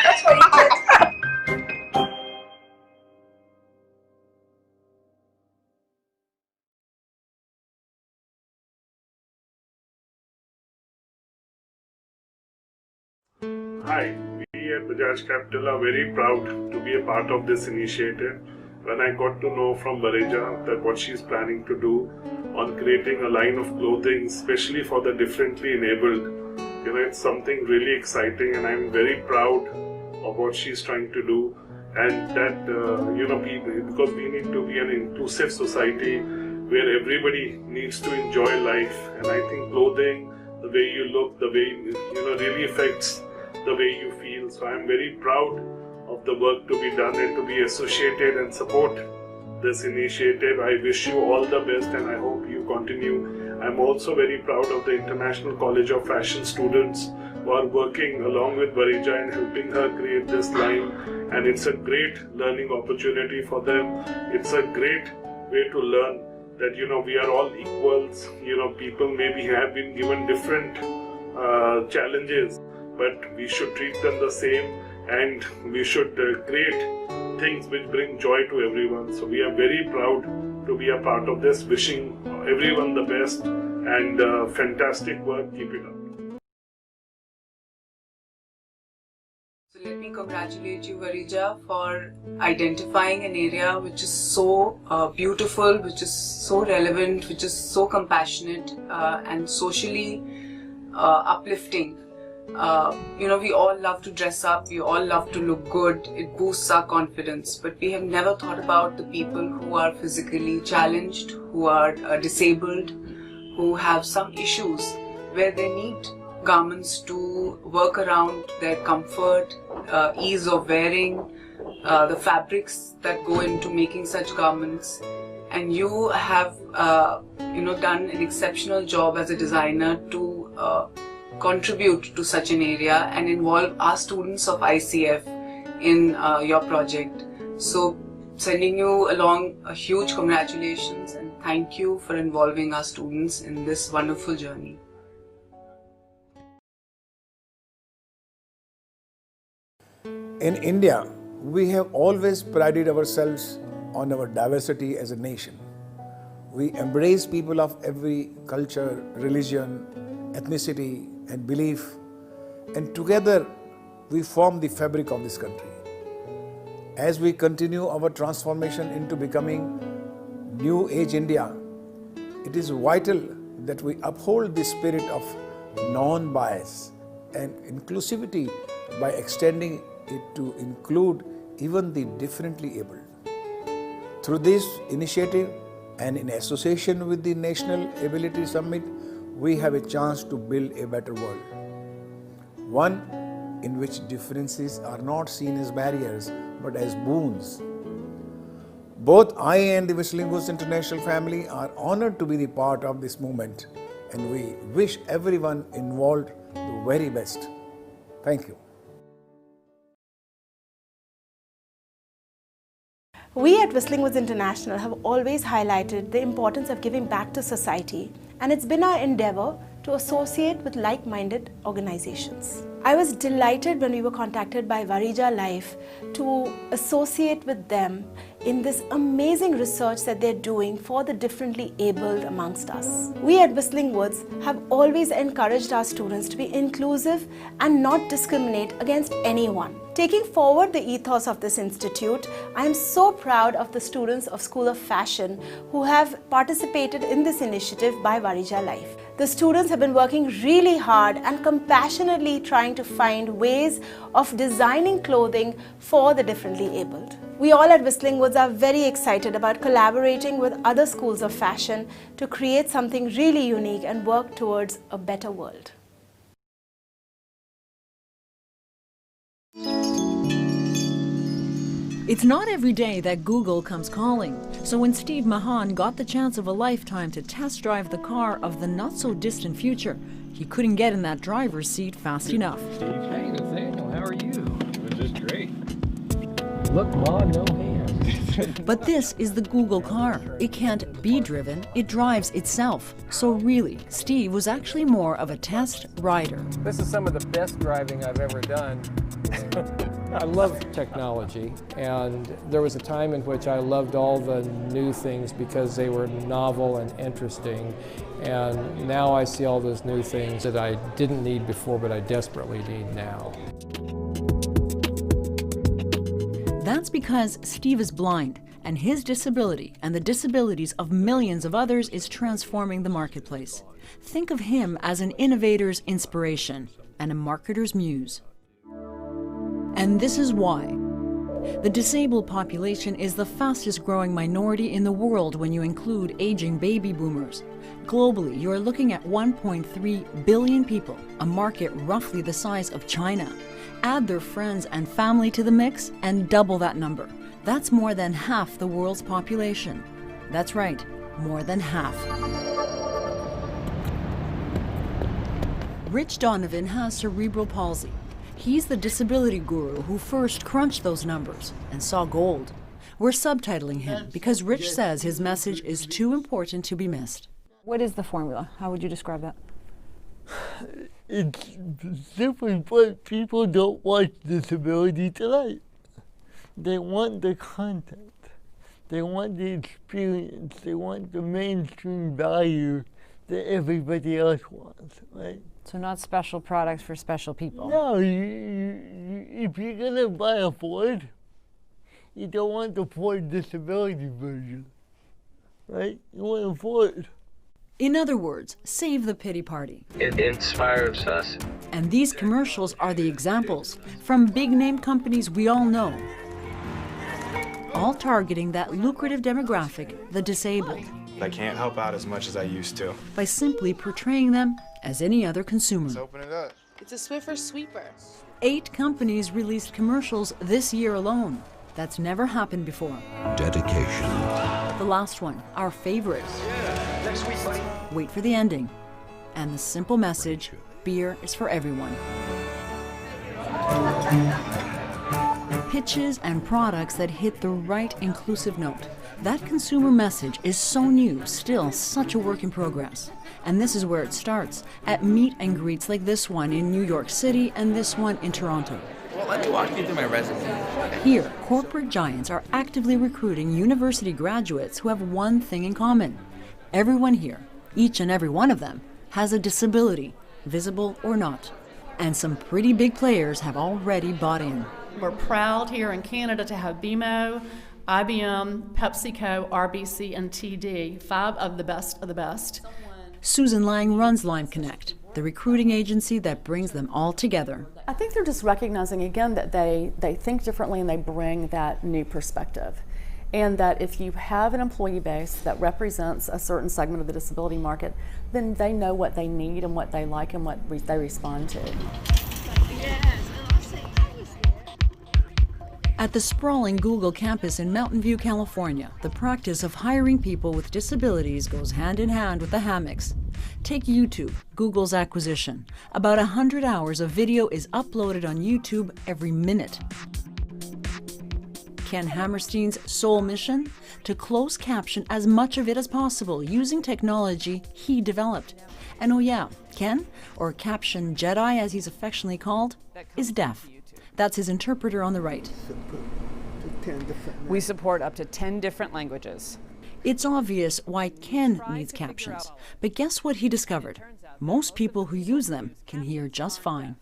That's what he said. Hi, we at Bajaj Capital are very proud to be a part of this initiative. When I got to know from Bareja that what she's planning to do on creating a line of clothing, especially for the differently enabled, it's something really exciting, and I'm very proud of what she's trying to do. And that, people, because we need to be an inclusive society where everybody needs to enjoy life, and I think clothing, the way you look, the way, really affects the way you feel. So I'm very proud of the work to be done and to be associated and support this initiative. I wish you all the best, and I hope you continue. I'm also very proud of the International College of Fashion students who are working along with Bareja and helping her create this line, and it's a great learning opportunity for them. It's a great way to learn that we are all equals. People maybe have been given different challenges, but we should treat them the same, and we should create things which bring joy to everyone. So we are very proud to be a part of this. Wishing everyone the best, and fantastic work. Keep it up. So let me congratulate you, Varija, for identifying an area which is so beautiful, which is so relevant, which is so compassionate and socially uplifting. We all love to dress up, we all love to look good, it boosts our confidence, but we have never thought about the people who are physically challenged, who are disabled, who have some issues where they need garments to work around their comfort, ease of wearing, the fabrics that go into making such garments. And you have done an exceptional job as a designer to contribute to such an area and involve our students of ICF in your project. So sending you along a huge congratulations and thank you for involving our students in this wonderful journey. In India, we have always prided ourselves on our diversity as a nation. We embrace people of every culture, religion, ethnicity, and belief, and together we form the fabric of this country. As we continue our transformation into becoming New Age India, it is vital that we uphold the spirit of non-bias and inclusivity by extending it to include even the differently abled. Through this initiative and in association with the National Ability Summit, we have a chance to build a better world. One in which differences are not seen as barriers but as boons. Both I and the Whistling Woods International family are honored to be the part of this movement, and we wish everyone involved the very best. Thank you. We at Whistling Woods International have always highlighted the importance of giving back to society, and it's been our endeavor to associate with like-minded organizations. I was delighted when we were contacted by Varija Life to associate with them in this amazing research that they're doing for the differently abled amongst us. We at Whistling Woods have always encouraged our students to be inclusive and not discriminate against anyone. Taking forward the ethos of this institute, I am so proud of the students of School of Fashion who have participated in this initiative by Varija Life. The students have been working really hard and compassionately trying to find ways of designing clothing for the differently abled. We all at Whistling Woods are very excited about collaborating with other schools of fashion to create something really unique and work towards a better world. It's not every day that Google comes calling. So when Steve Mahan got the chance of a lifetime to test drive the car of the not-so-distant future, he couldn't get in that driver's seat fast enough. Hey, Nathaniel, how are you? It was just great. Look, Mom, no hands. But this is the Google car. It can't be driven, it drives itself. So really, Steve was actually more of a test rider. This is some of the best driving I've ever done. I love technology, and there was a time in which I loved all the new things because they were novel and interesting, and now I see all those new things that I didn't need before but I desperately need now. That's because Steve is blind, and his disability and the disabilities of millions of others is transforming the marketplace. Think of him as an innovator's inspiration and a marketer's muse. And this is why. The disabled population is the fastest growing minority in the world when you include aging baby boomers. Globally, you are looking at 1.3 billion people, a market roughly the size of China. Add their friends and family to the mix and double that number. That's more than half the world's population. That's right, more than half. Rich Donovan has cerebral palsy. He's the disability guru who first crunched those numbers and saw gold. We're subtitling him because Rich says his message is too important to be missed. What is the formula? How would you describe that? It's simply put, people don't watch Disability Tonight. They want the content. They want the experience. They want the mainstream value that everybody else wants, right? So not special products for special people. No, if you're gonna buy a Ford, you don't want the Ford disability version, right? You want a Ford. In other words, save the pity party. It inspires us. And these commercials are the examples from big name companies we all know, all targeting that lucrative demographic, the disabled. I can't help out as much as I used to. By simply portraying them as any other consumer. Let's open it up. It's a Swiffer sweeper. 8 companies released commercials this year alone. That's never happened before. Dedication. The last one, our favorite. Yeah, next week, buddy. Wait for the ending. And the simple message, beer is for everyone. Pitches and products that hit the right inclusive note. That consumer message is so new, still such a work in progress. And this is where it starts, at meet and greets like this one in New York City and this one in Toronto. Well, let me walk you through my resume. Here, corporate giants are actively recruiting university graduates who have one thing in common. Everyone here, each and every one of them, has a disability, visible or not. And some pretty big players have already bought in. We're proud here in Canada to have BMO, IBM, PepsiCo, RBC, and TD, 5 of the best Susan Lang runs Lime Connect, the recruiting agency that brings them all together. I think they're just recognizing again that they think differently and they bring that new perspective. And that if you have an employee base that represents a certain segment of the disability market, then they know what they need and what they like and what they respond to. At the sprawling Google campus in Mountain View, California, the practice of hiring people with disabilities goes hand in hand with the hammocks. Take YouTube, Google's acquisition. About 100 hours of video is uploaded on YouTube every minute. Ken Hammerstein's sole mission? To close caption as much of it as possible using technology he developed. And oh yeah, Ken, or Caption Jedi as he's affectionately called, is deaf. That's his interpreter on the right. We support up to 10 different languages. It's obvious why Ken needs captions, but guess what he discovered? Most people who use them can hear just fine.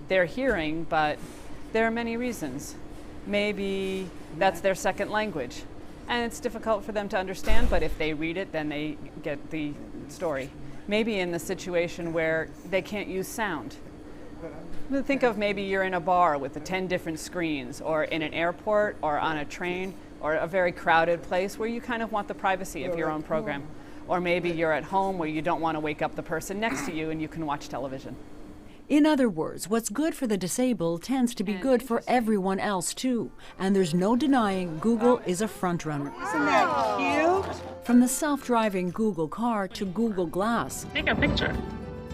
They're hearing, but there are many reasons. Maybe that's their second language, and it's difficult for them to understand, but if they read it, then they get the story. Maybe in the situation where they can't use sound. Think of maybe you're in a bar with the 10 different screens, or in an airport, or on a train, or a very crowded place where you kind of want the privacy of your own program. Or maybe you're at home where you don't want to wake up the person next to you and you can watch television. In other words, what's good for the disabled tends to be good for everyone else too. And there's no denying Google is a front runner. Isn't that cute? From the self-driving Google car to Google Glass. Take a picture.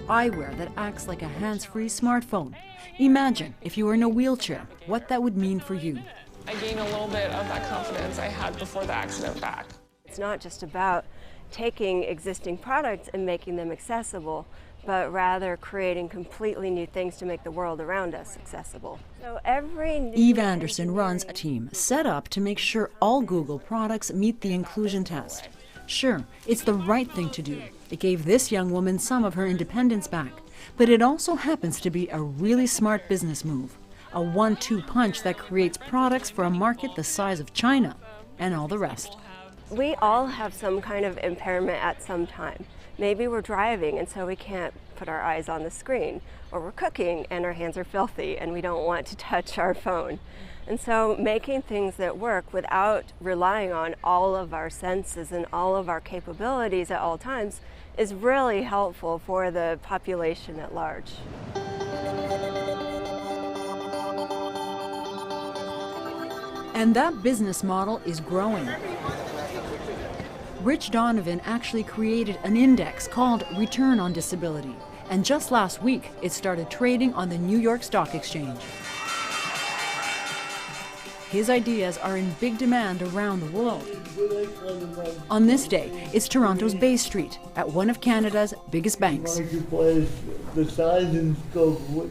Eyewear that acts like a hands-free smartphone. Imagine if you were in a wheelchair, what that would mean for you. I gained a little bit of that confidence I had before the accident back. It's not just about taking existing products and making them accessible, but rather creating completely new things to make the world around us accessible. So Eve Anderson runs a team set up to make sure all Google products meet the inclusion test. Sure, it's the right thing to do. It gave this young woman some of her independence back, but it also happens to be a really smart business move. A 1-2 punch that creates products for a market the size of China and all the rest. We all have some kind of impairment at some time. Maybe we're driving and so we can't put our eyes on the screen, or we're cooking and our hands are filthy and we don't want to touch our phone. And so making things that work without relying on all of our senses and all of our capabilities at all times is really helpful for the population at large. And that business model is growing. Rich Donovan actually created an index called Return on Disability, and just last week it started trading on the New York Stock Exchange. His ideas are in big demand around the world. On this day, it's Toronto's Bay Street at one of Canada's biggest banks.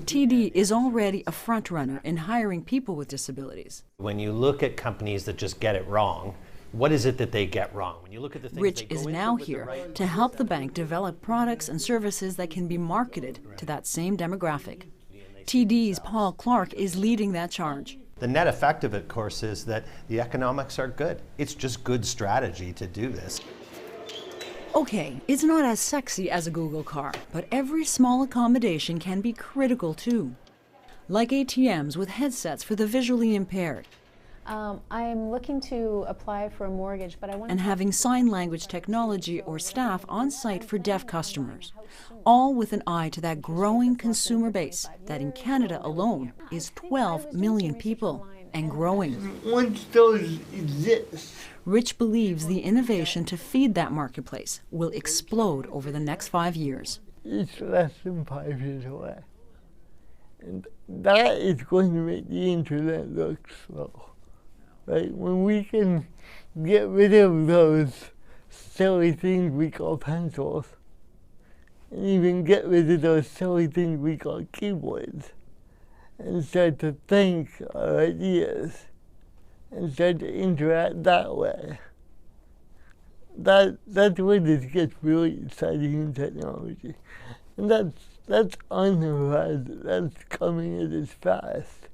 TD is already a front-runner in hiring people with disabilities. When you look at companies that just get it wrong, what is it that they get wrong? When you look at the things Rich is now here to help the bank develop products and services that can be marketed to that same demographic. TD's Paul Clark is leading that charge. The net effect of it, of course, is that the economics are good. It's just good strategy to do this. Okay, it's not as sexy as a Google car, but every small accommodation can be critical too. Like ATMs with headsets for the visually impaired. I'm looking to apply for a mortgage, but I want and having sign language technology or staff on site for deaf customers, all with an eye to that growing consumer base that in Canada alone is 12 million people and growing. Once those exist, Rich believes the innovation to feed that marketplace will explode over the next 5 years. It's less than 5 years away. And that is going to make the internet look slow. Right? When we can get rid of those silly things we call pencils, and even get rid of those silly things we call keyboards, and start to think our ideas, and start to interact that way. That's when this gets really exciting in technology. And that's on the horizon, that's coming at its fast.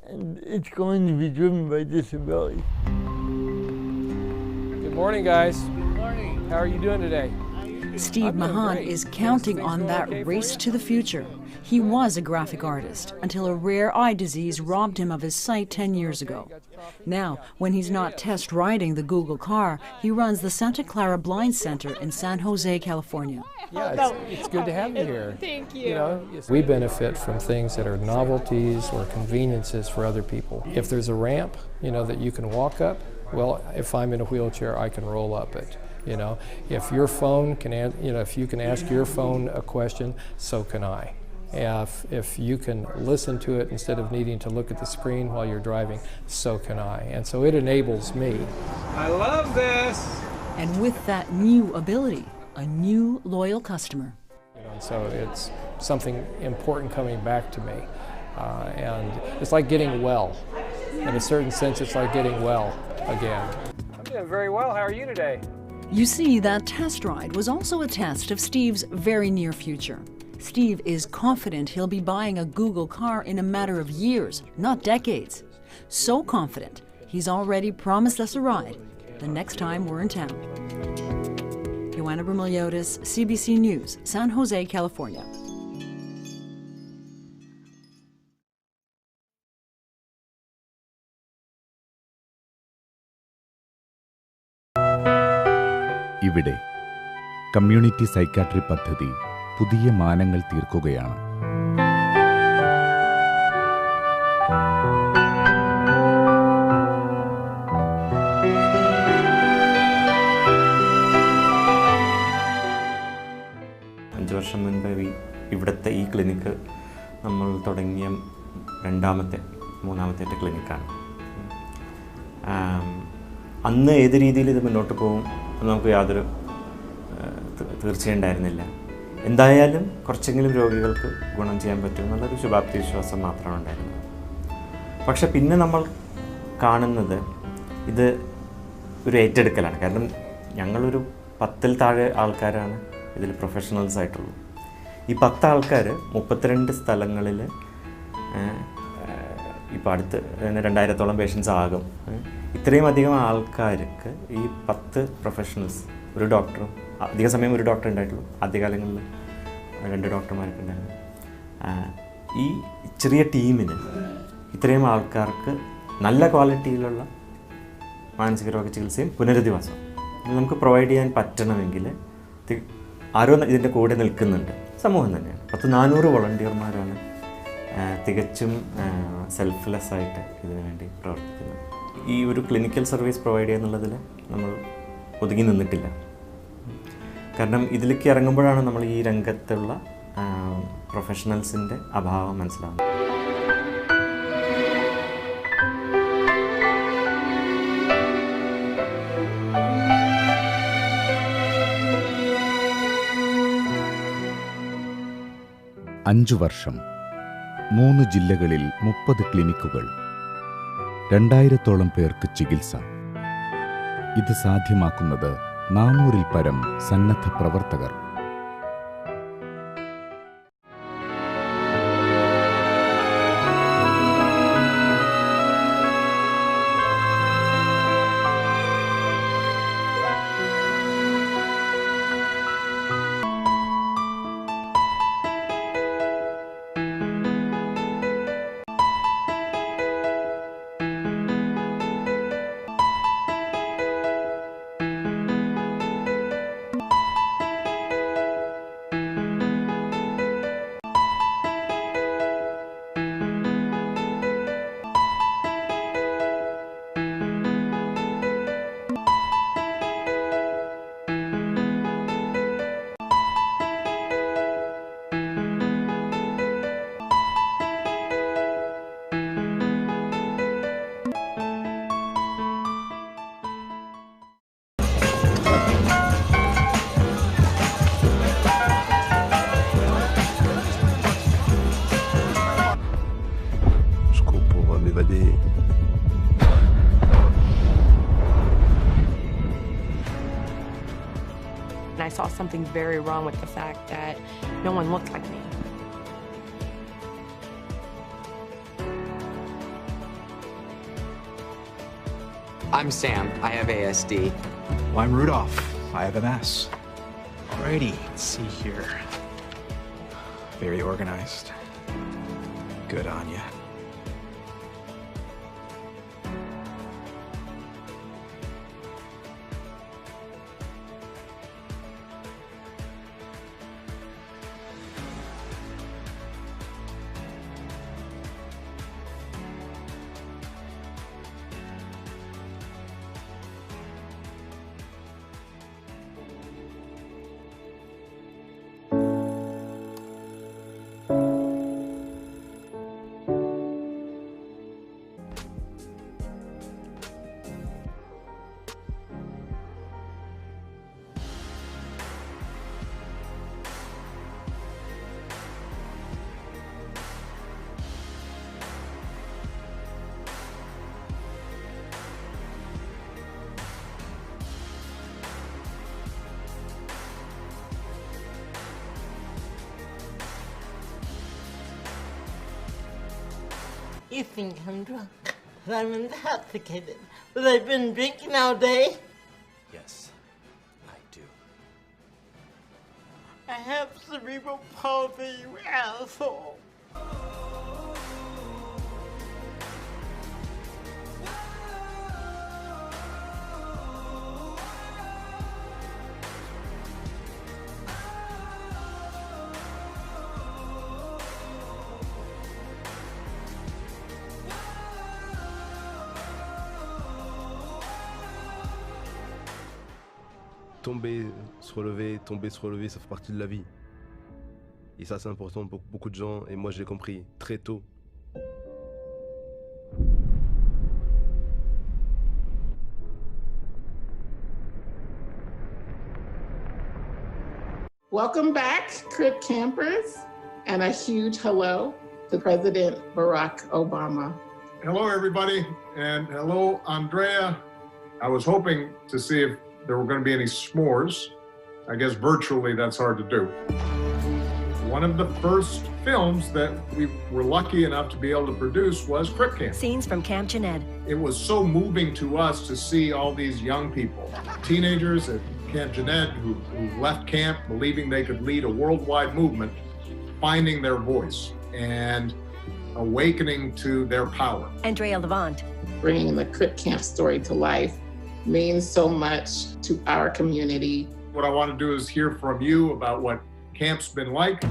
And it's going to be driven by disability. Good morning, guys. Good morning. How are you doing today? Steve Mahan is counting on that race to the future. He was a graphic artist until a rare eye disease robbed him of his sight 10 years ago. Now, when he's not test riding the Google car, he runs the Santa Clara Blind Center in San Jose, California. Yeah, it's good to have you here. Thank you. You know, we benefit from things that are novelties or conveniences for other people. If there's a ramp, you know, that you can walk up, well, if I'm in a wheelchair, I can roll up it. You know, if your phone can, if you can ask your phone a question, so can I. If you can listen to it instead of needing to look at the screen while you're driving, so can I. And so it enables me. I love this. And with that new ability, a new loyal customer. You know, and so it's something important coming back to me. And it's like getting well. In a certain sense, it's like getting well again. I'm doing very well. How are you today? You see, that test ride was also a test of Steve's very near future. Steve is confident he'll be buying a Google car in a matter of years, not decades. So confident, he's already promised us a ride the next time we're in town. Joanna Bermiliotis, CBC News, San Jose, California. ഇവിടെ community psychiatry പദ്ധതി പുതിയ മാനങ്ങൾ തീർക്കുകയാണ്. അഞ്ച് വർഷം മുൻപ് ഇവിടുത്തെ ഈ ക്ലിനിക്ക് നമ്മൾ തുടങ്ങിയ മൂന്നാമത്തെ ക്ലിനിക്കാണ്. അന്ന് ഏത് രീതിയിൽ ഇത് മുന്നോട്ട് പോകും എന്ന് നമുക്ക് യാതൊരു തീർച്ചയുണ്ടായിരുന്നില്ല. എന്തായാലും കുറച്ചെങ്കിലും രോഗികൾക്ക് ഗുണം ചെയ്യാൻ പറ്റും എന്നുള്ളൊരു ശുഭാപ്തി വിശ്വാസം മാത്രമാണ് ഉണ്ടായിരുന്നത്. പക്ഷെ പിന്നെ നമ്മൾ കാണുന്നത് ഇത് ഒരു ഏറ്റെടുക്കലാണ്. കാരണം ഞങ്ങളൊരു 10-ൽ താഴെ ആൾക്കാരാണ് ഇതിൽ പ്രൊഫഷണൽസ് ആയിട്ടുള്ളൂ. ഈ 10 ആൾക്കാർ 32 സ്ഥലങ്ങളിൽ ഇപ്പോൾ അടുത്ത് 2000-ഓളം പേഷ്യൻസ് ആകും. ഇത്രയും അധികം ആൾക്കാർക്ക് ഈ 10 പ്രൊഫഷണൽസ്, ഒരു ഡോക്ടറും, അധിക സമയം ഒരു ഡോക്ടർ ഉണ്ടായിട്ടുള്ളൂ, ആദ്യകാലങ്ങളിൽ 2 ഡോക്ടർമാരൊക്കെ ഉണ്ടായിരുന്നു. ഈ ചെറിയ ടീമിന് ഇത്രയും ആൾക്കാർക്ക് നല്ല ക്വാളിറ്റിയിലുള്ള മാനസിക രോഗ ചികിത്സയും പുനരധിവാസവും നമുക്ക് പ്രൊവൈഡ് ചെയ്യാൻ പറ്റണമെങ്കിൽ ആരോ ഇതിൻ്റെ കൂടെ നിൽക്കുന്നുണ്ട്. സമൂഹം തന്നെയാണ്. 400 വോളണ്ടിയർമാരാണ് തികച്ചും സെൽഫ്ലെസ് ആയിട്ട് ഇതിനു വേണ്ടി പ്രവർത്തിക്കുന്നത്. ഈ ഒരു ക്ലിനിക്കൽ സർവീസ് പ്രൊവൈഡ് ചെയ്യുക എന്നുള്ളതിൽ നമ്മൾ ഒതുങ്ങി നിന്നിട്ടില്ല. കാരണം ഇതിലേക്ക് ഇറങ്ങുമ്പോഴാണ് നമ്മൾ ഈ രംഗത്തുള്ള പ്രൊഫഷണൽസിൻ്റെ അഭാവം മനസ്സിലാവുന്നത്. അഞ്ചു വർഷം, 3 ജില്ലകളിൽ 30 ക്ലിനിക്കുകൾ, 2000-ഓളം പേർക്ക് ചികിത്സ. ഇത് സാധ്യമാക്കുന്നത് 400-ൽ പരം സന്നദ്ധ പ്രവർത്തകർ. I saw something very wrong with the fact that no one looked like me. I'm Sam. I have ASD. Well, I'm Rudolph. I have MS. Alrighty, let's see here. Very organized. Good on ya. You think I'm drunk? I'm intoxicated. But I've been drinking all day. Yes, I do. I have cerebral palsy, you asshole. Tomber, se relever, ça fait partie de la vie. Et ça, c'est important pour beaucoup de gens, et moi, je l'ai compris très tôt. Welcome back, Crip Campers, and a huge hello to President Barack Obama. Hello, everybody, and hello, Andrea. I was hoping to see if there were going to be any s'mores. I guess virtually that's hard to do. One of the first films that we were lucky enough to be able to produce was Crip Camp. Scenes from Camp Jened. It was so moving to us to see all these young people, teenagers at Camp Jened who left camp believing they could lead a worldwide movement, finding their voice and awakening to their power. Andrea Levant. Bringing the Crip Camp story to life means so much to our community. What I want to do is hear from you about what camp's been like.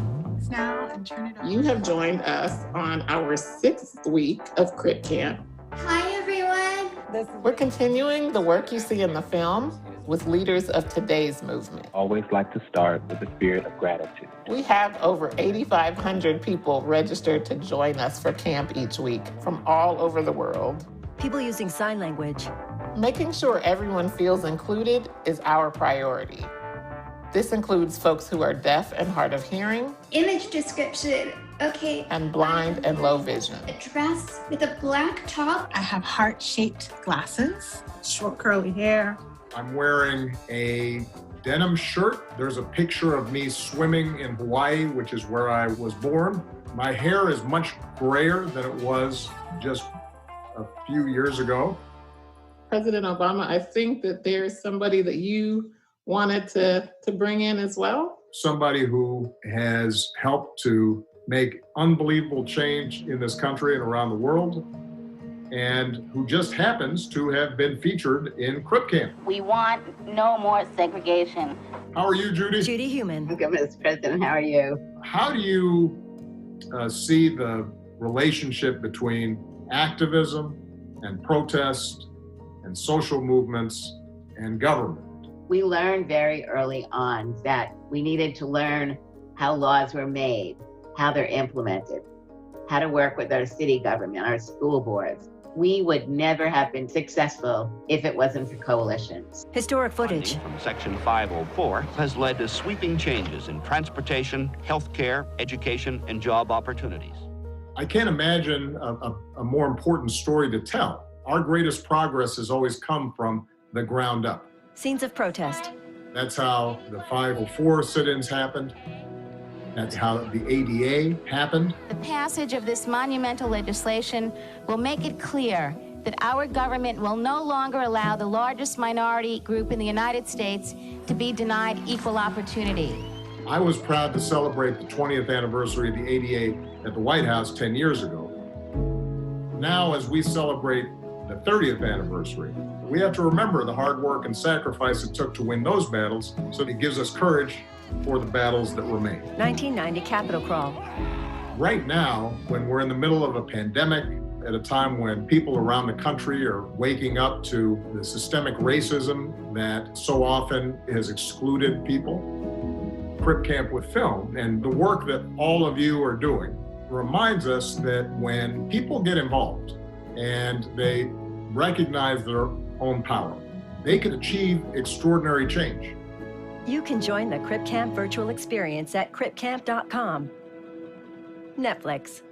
You have joined us on our 6th week of Crip Camp. Hi, everyone. We're continuing the work you see in the film with leaders of today's movement. Always like to start with a spirit of gratitude. We have over 8,500 people registered to join us for camp each week from all over the world. People using sign language. Making sure everyone feels included is our priority. This includes folks who are deaf and hard of hearing. Image description, okay. And blind and low vision. A dress with a black top. I have heart-shaped glasses, short curly hair. I'm wearing a denim shirt. There's a picture of me swimming in Hawaii, which is where I was born. My hair is much grayer than it was just a few years ago. President Obama, I think that there's somebody that you wanted to bring in as well. Somebody who has helped to make unbelievable change in this country and around the world, and who just happens to have been featured in Crip Camp. We want no more segregation. How are you, Judy? Judy Human. I'm good, Mr. President. How are you? How do you see the relationship between activism and protest and social movements and government? We learned very early on that we needed to learn how laws were made, how they're implemented, how to work with our city government, our school boards. We would never have been successful if it wasn't for coalitions. Historic footage. Funding from Section 504 has led to sweeping changes in transportation, healthcare, education, and job opportunities. I can't imagine a more important story to tell. Our greatest progress has always come from the ground up. Scenes of protest. That's how the 504 sit-ins happened. That's how the ADA happened. The passage of this monumental legislation will make it clear that our government will no longer allow the largest minority group in the United States to be denied equal opportunity. I was proud to celebrate the 20th anniversary of the ADA at the White House 10 years ago. Now, as we celebrate the 30th anniversary, we have to remember the hard work and sacrifice it took to win those battles, so it gives us courage for the battles that remain. 1990 Capitol Crawl. Right now, when we're in the middle of a pandemic, at a time when people around the country are waking up to the systemic racism that so often has excluded people, Crip Camp with Film and the work that all of you are doing reminds us that when people get involved and they recognize their own power, they can achieve extraordinary change. You can join the Crip Camp virtual experience at cripcamp.com. Netflix.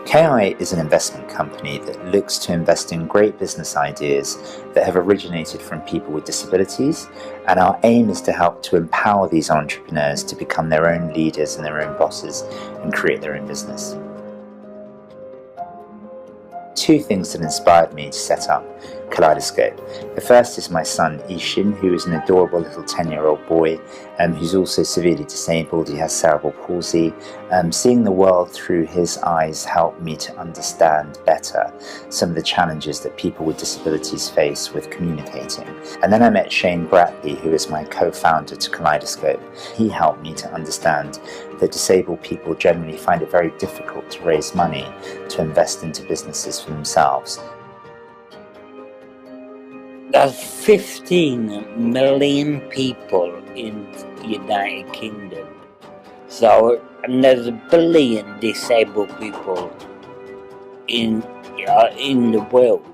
KI is an investment company that looks to invest in great business ideas that have originated from people with disabilities, and our aim is to help to empower these entrepreneurs to become their own leaders and their own bosses and create their own business. Two things that inspired me to set up Kaleidoscope. The first is my son Ishin, who is an adorable little 10-year-old boy who's also severely disabled. He has cerebral palsy. Seeing the world through his eyes helped me to understand better some of the challenges that people with disabilities face with communicating. And then I met Shane Bradley, who is my co-founder to Kaleidoscope. He helped me to understand that disabled people generally find it very difficult to raise money to invest into businesses for themselves. There's 15 million people in the United Kingdom. So, and there's 1 billion disabled people in the world.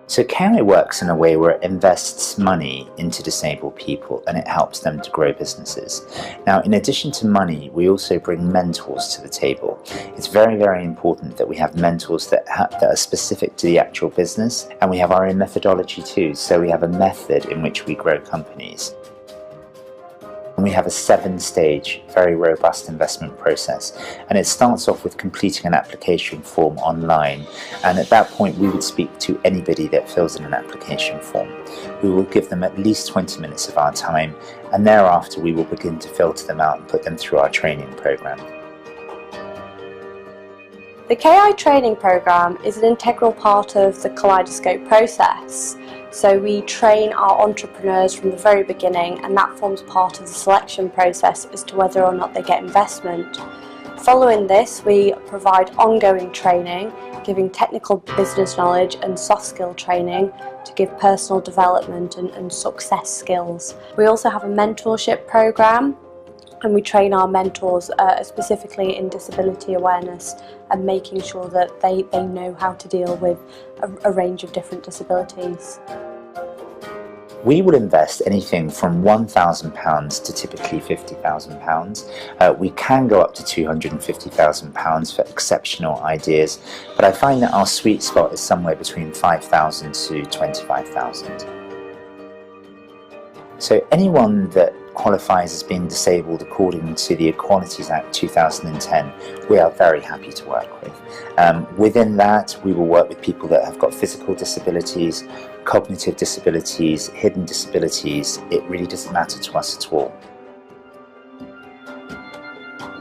So KI works in a way where it invests money into disabled people and it helps them to grow businesses. Now, in addition to money, we also bring mentors to the table. It's very, very important that we have mentors that are specific to the actual business, and we have our own methodology too. So we have a method in which we grow companies. And we have a 7-stage, very robust investment process. And it starts off with completing an application form online. And at that point, we would speak to anybody that fills in an application form. We will give them at least 20 minutes of our time. And thereafter, we will begin to filter them out and put them through our training program. The KI training program is an integral part of the Kaleidoscope process. So we train our entrepreneurs from the very beginning, and that forms part of the selection process as to whether or not they get investment. Following this, we provide ongoing training, giving technical business knowledge and soft skill training to give personal development and success skills. We also have a mentorship program, and we train our mentors specifically in disability awareness and making sure that they know how to deal with a range of different disabilities. We would invest anything from £1,000 to typically £50,000. We can go up to £250,000 for exceptional ideas, but I find that our sweet spot is somewhere between £5,000 to £25,000. So anyone that qualifies as being disabled according to the Equalities Act 2010, we are very happy to work with. Within that, we will work with people that have got physical disabilities, cognitive disabilities, hidden disabilities. It really doesn't matter to us at all.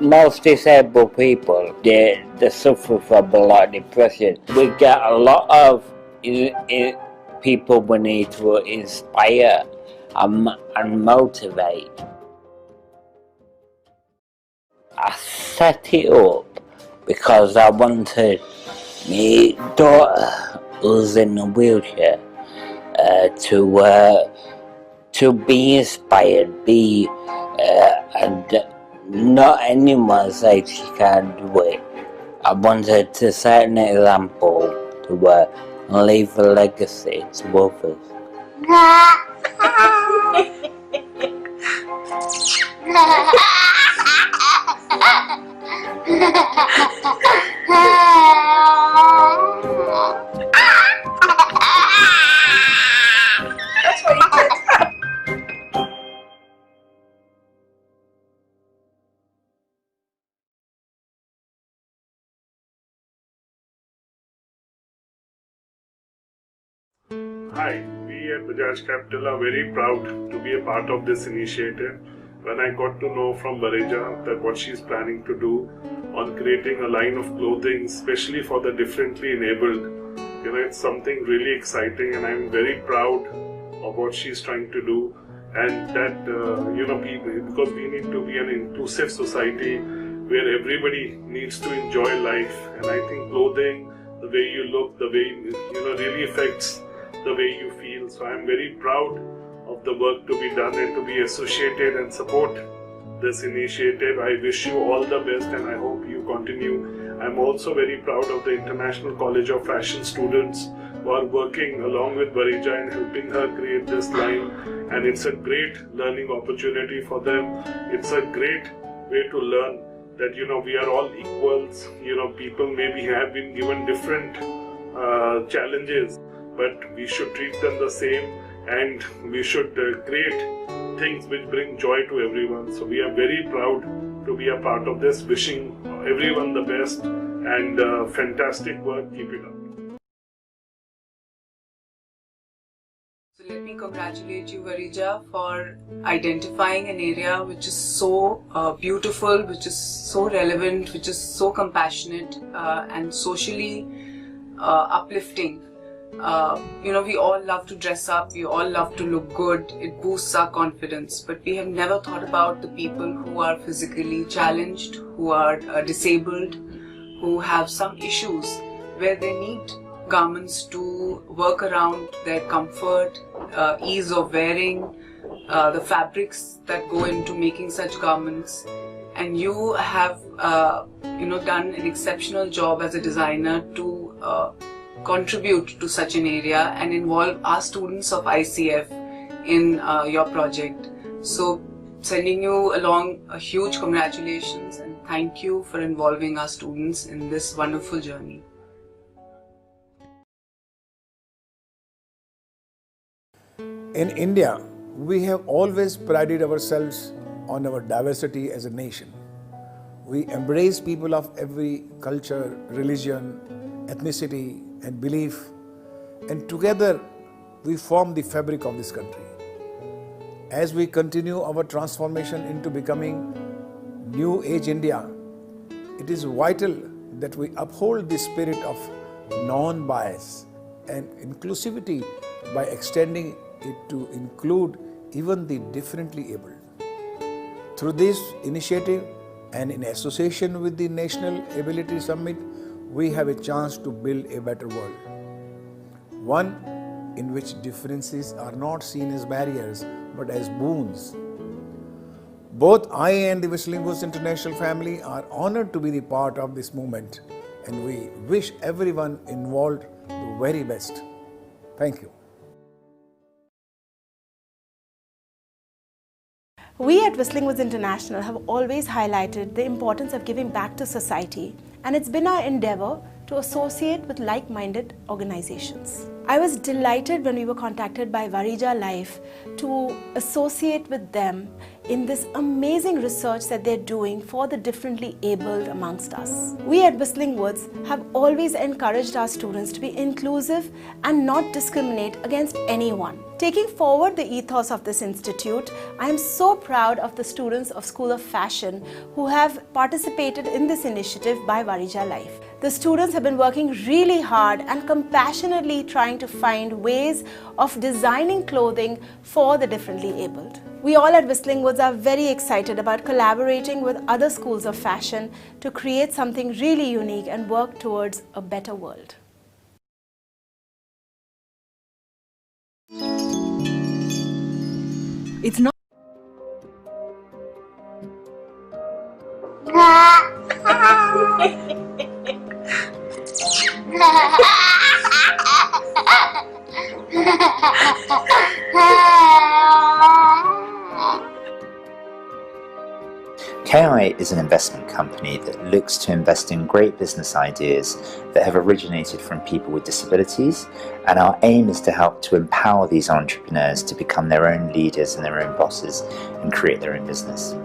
Most disabled people, they suffer from a lot of depression. We get a lot of people we need to inspire and motivate. I set it up because I wanted my daughter, who's in a wheelchair, to be inspired, and not anyone says she can't do it. I wanted to set an example to leave a legacy to others. Hi, we at Bajaj Capital are very proud to be a part of this initiative. When I got to know from Varija that what she's planning to do on creating a line of clothing especially for the differently enabled, it's something really exciting, and I'm very proud of what she's trying to do. And that, people, because we need to be an inclusive society where everybody needs to enjoy life, and I think clothing, the way you look, the way, really affects the way you feel. So I'm very proud of the work to be done and to be associated and support this initiative. I wish you all the best, and I hope you continue. I'm also very proud of the International College of Fashion students who are working along with Varija and helping her create this line, and it's a great learning opportunity for them. It's a great way to learn that we are all equals. People maybe have been given different challenges, but we should treat them the same, and we should create things which bring joy to everyone. So we are very proud to be a part of this. Wishing everyone the best, and fantastic work. Keep it up. So let me congratulate you, Varija, for identifying an area which is so beautiful, which is so relevant, which is so compassionate and socially uplifting. We all love to dress up, we all love to look good, it boosts our confidence, but we have never thought about the people who are physically challenged, who are disabled, who have some issues where they need garments to work around their comfort, ease of wearing, the fabrics that go into making such garments. And you have done an exceptional job as a designer to contribute to such an area and involve our students of ICF in your project. So sending you along a huge congratulations, and thank you for involving our students in this wonderful journey. In India, we have always prided ourselves on our diversity as a nation. We embrace people of every culture, religion, ethnicity and belief, and together we form the fabric of this country. As we continue our transformation into becoming New Age India, it is vital that we uphold the spirit of non-bias and inclusivity by extending it to include even the differently abled. Through this initiative, And in association with the National Ability Summit, we have a chance to build a better world. One in which differences are not seen as barriers, but as boons. Both I and the Whistling Woods International family are honored to be the part of this movement, and we wish everyone involved the very best. Thank you. We at Whistling Woods International have always highlighted the importance of giving back to society, and it's been our endeavor to associate with like-minded organizations. I was delighted when we were contacted by Varija Life to associate with them in this amazing research that they're doing for the differently abled amongst us. We at Whistling Woods have always encouraged our students to be inclusive and not discriminate against anyone. Taking forward the ethos of this institute, I am so proud of the students of School of Fashion who have participated in this initiative by Varija Life. The students have been working really hard and compassionately trying to find ways of designing clothing for the differently abled. We all at Whistling Woods are very excited about collaborating with other schools of fashion to create something really unique and work towards a better world. It's not. KI is an investment company that looks to invest in great business ideas that have originated from people with disabilities, and our aim is to help to empower these entrepreneurs to become their own leaders and their own bosses and create their own business.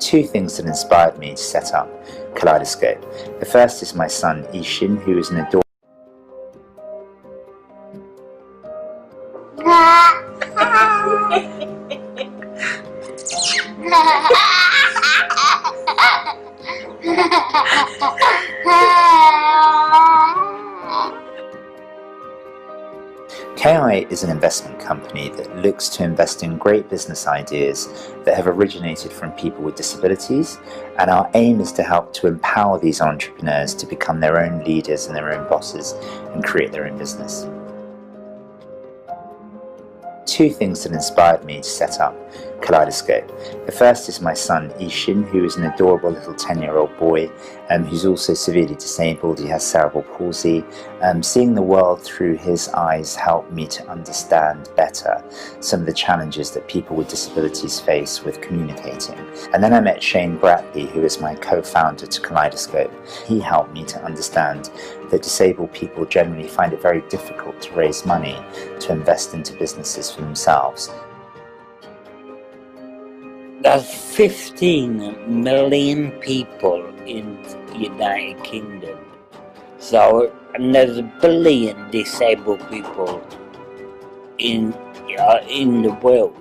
Two things that inspired me to set up Kaleidoscope. The first is my son Ishin, who is an adorable KI is an investment company that looks to invest in great business ideas that have originated from people with disabilities, and our aim is to help to empower these entrepreneurs to become their own leaders and their own bosses and create their own business. Two things that inspired me to set up Kaleidoscope. The first is my son Ishin, who is an adorable little 10-year-old boy who's also severely disabled. He has cerebral palsy. Seeing the world through his eyes helped me to understand better some of the challenges that people with disabilities face with communicating. And then I met Shane Bradley, who is my co-founder to Kaleidoscope. He helped me to understand that disabled people generally find it very difficult to raise money to invest into businesses for themselves. There's 15 million people in the United Kingdom. So, and there's 1 billion disabled people in the world.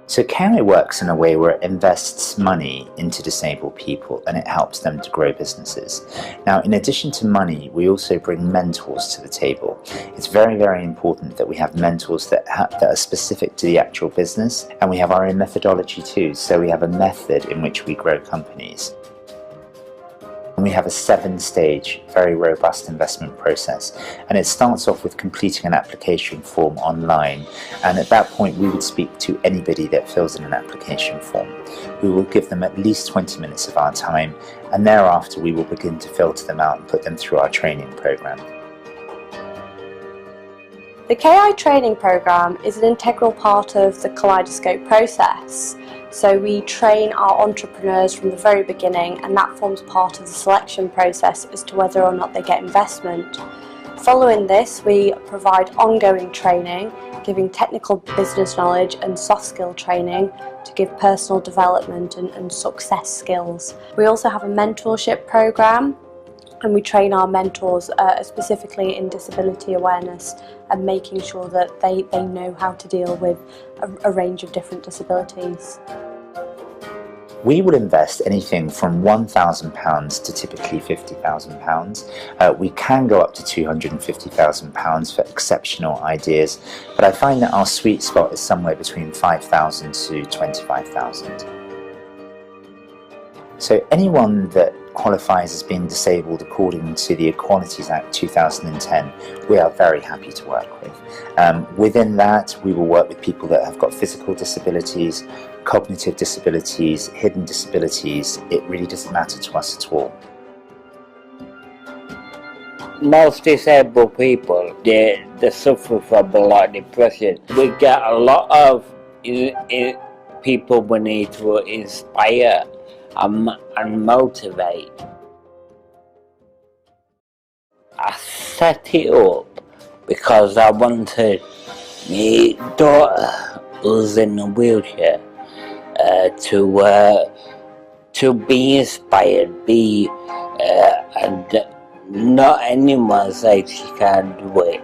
So KI works in a way where it invests money into disabled people and it helps them to grow businesses. Now, in addition to money, we also bring mentors to the table. It's very, very important that we have mentors that are specific to the actual business, and we have our own methodology too. So we have a method in which we grow companies. And we have a 7-stage, very robust investment process. And it starts off with completing an application form online. And at that point, we would speak to anybody that fills in an application form. We will give them at least 20 minutes of our time. And thereafter, we will begin to filter them out and put them through our training program. The KI training program is an integral part of the Kaleidoscope process. So we train our entrepreneurs from the very beginning, and that forms part of the selection process as to whether or not they get investment. Following this, we provide ongoing training, giving technical business knowledge and soft skill training to give personal development and success skills. We also have a mentorship program, and we train our mentors specifically in disability awareness and making sure that they know how to deal with a range of different disabilities. We will invest anything from £1,000 to typically £50,000. We can go up to £250,000 for exceptional ideas, but I find that our sweet spot is somewhere between £5,000 to £25,000. So anyone that qualifies as being disabled according to the Equalities Act 2010, we are very happy to work with. Within that, we will work with people that have got physical disabilities, cognitive disabilities, hidden disabilities. It really doesn't matter to us at all. Most disabled people, they suffer from a lot of depression. We get a lot of people we need to inspire and motivate. I set it up because I wanted my daughter, who's in a wheelchair, to be inspired, and not anyone said she can't do it.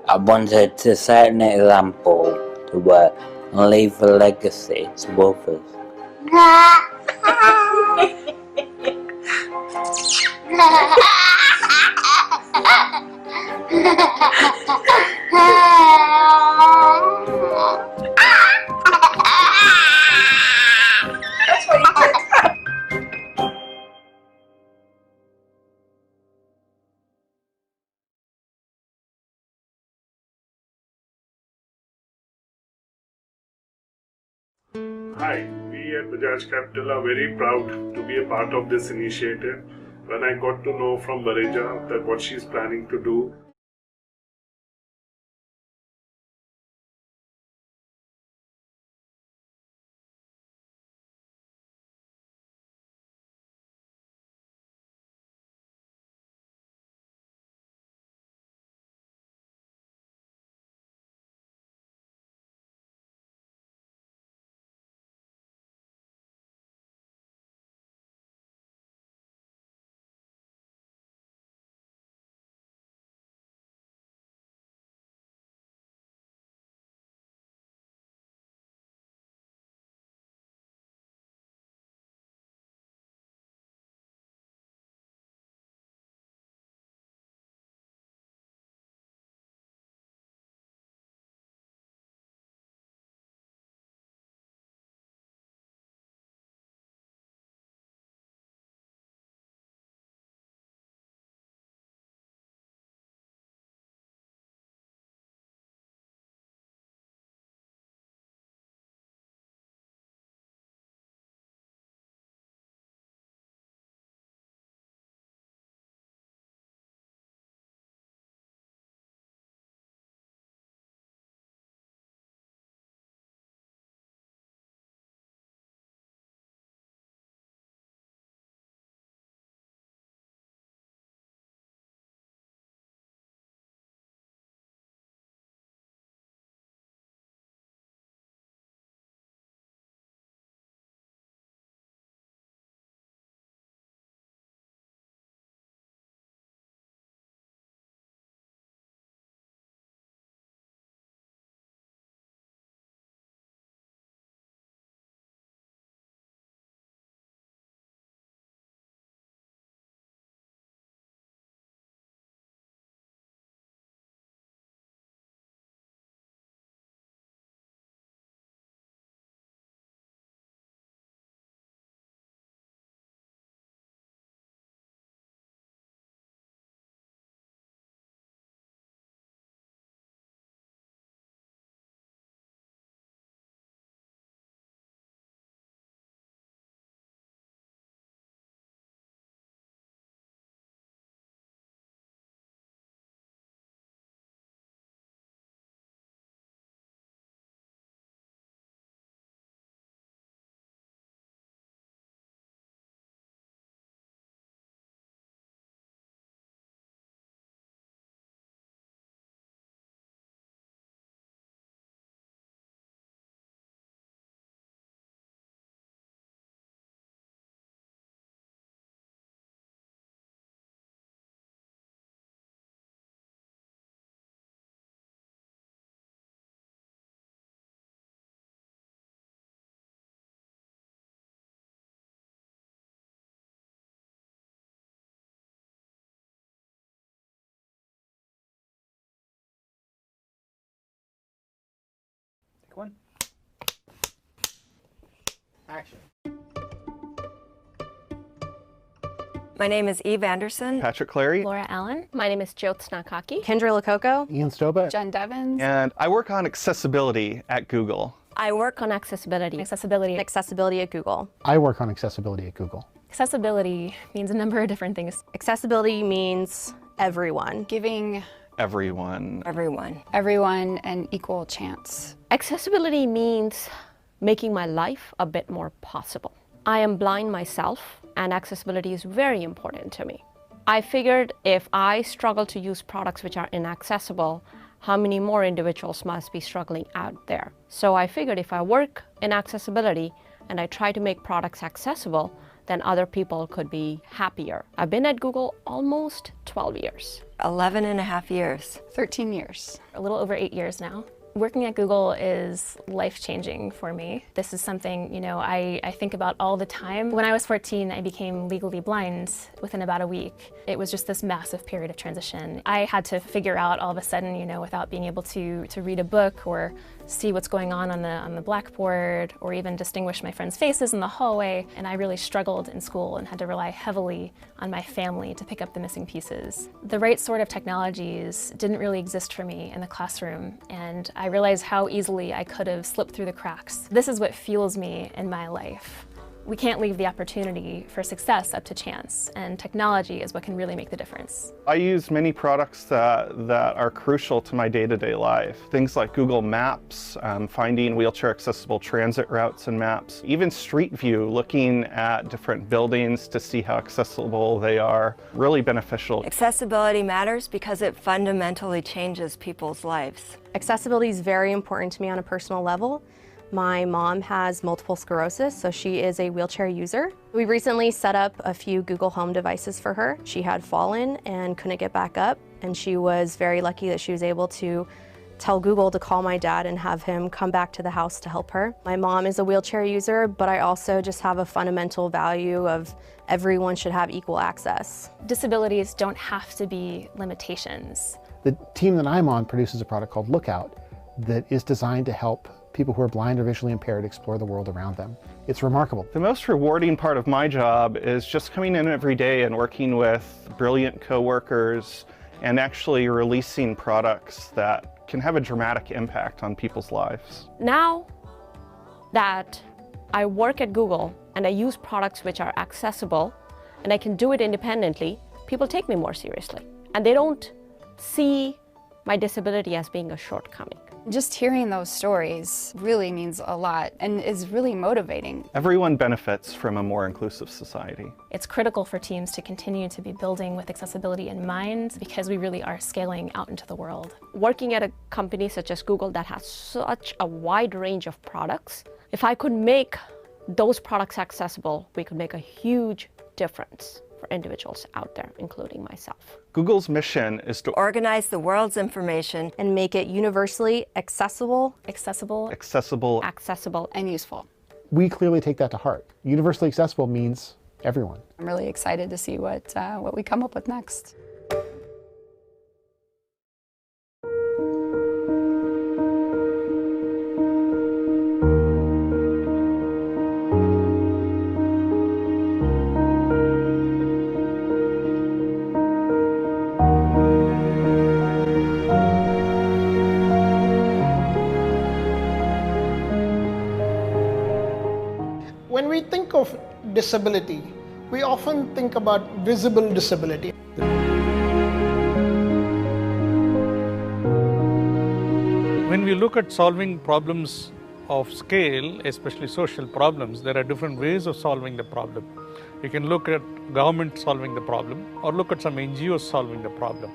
I wanted to set an example to leave a legacy to others. Hi, we at Bajaj Capital are very proud to be a part of this initiative. When I got to know from Bareja that what she's planning to do, Take one. Action. My name is Eve Anderson. Patrick Clary. Laura Allen. My name is Jyotsna Kaki. Kendra Lococo. Ian Stoba. Jen Devins. And I work on accessibility at Google. I work on accessibility. Accessibility at Google. I work on accessibility at Google. Accessibility means a number of different things. Accessibility means everyone. Giving Everyone. everyone an equal chance. Accessibility means making my life a bit more possible. I am blind myself, and accessibility is very important to me. I figured if I struggle to use products which are inaccessible, how many more individuals must be struggling out there? So I figured if I work in accessibility and I try to make products accessible, then other people could be happier. I've been at Google almost 12 years. 11 and a half years. 13 years. A little over 8 years now. Working at Google is life-changing for me. This is something, I think about all the time. When I was 14, I became legally blind within about a week. It was just this massive period of transition. I had to figure out all of a sudden, without being able to read a book or see what's going on the blackboard or even distinguish my friends' faces in the hallway. And I really struggled in school and had to rely heavily on my family to pick up the missing pieces. The right sort of technologies didn't really exist for me in the classroom, and I realized how easily I could have slipped through the cracks. This is what fuels me in my life. We can't leave the opportunity for success up to chance, and technology is what can really make the difference. I use many products that are crucial to my day-to-day life. Things like Google Maps, finding wheelchair accessible transit routes and maps, even Street View, looking at different buildings to see how accessible they are, really beneficial. Accessibility matters because it fundamentally changes people's lives. Accessibility is very important to me on a personal level. My mom has multiple sclerosis, so she is a wheelchair user. We recently set up a few Google Home devices for her. She had fallen and couldn't get back up, and she was very lucky that she was able to tell Google to call my dad and have him come back to the house to help her. My mom is a wheelchair user, but I also just have a fundamental value of everyone should have equal access. Disabilities don't have to be limitations. The team that I'm on produces a product called Lookout that is designed to help people who are blind or visually impaired explore the world around them. It's remarkable. The most rewarding part of my job is just coming in every day and working with brilliant coworkers and actually releasing products that can have a dramatic impact on people's lives. Now that I work at Google and I use products which are accessible and I can do it independently, people take me more seriously, and they don't see my disability as being a shortcoming. Just hearing those stories really means a lot and is really motivating. Everyone benefits from a more inclusive society. It's critical for teams to continue to be building with accessibility in mind because we really are scaling out into the world. Working at a company such as Google that has such a wide range of products, if I could make those products accessible, we could make a huge difference for individuals out there, including myself. Google's mission is to organize the world's information and make it universally accessible, and useful. We clearly take that to heart. Universally accessible means everyone. I'm really excited to see what we come up with next. When we think of disability, we often think about visible disability. When we look at solving problems of scale, especially social problems, there are different ways of solving the problem. You can look at government solving the problem or look at some NGOs solving the problem.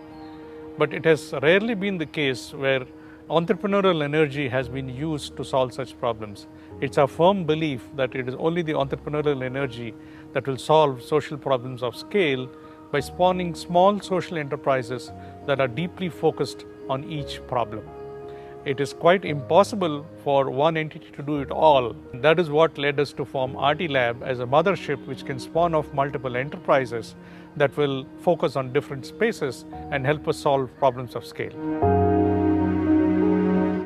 But it has rarely been the case where entrepreneurial energy has been used to solve such problems. It's our firm belief that it is only the entrepreneurial energy that will solve social problems of scale by spawning small social enterprises that are deeply focused on each problem. It is quite impossible for one entity to do it all. That is what led us to form RT Lab as a mothership which can spawn off multiple enterprises that will focus on different spaces and help us solve problems of scale.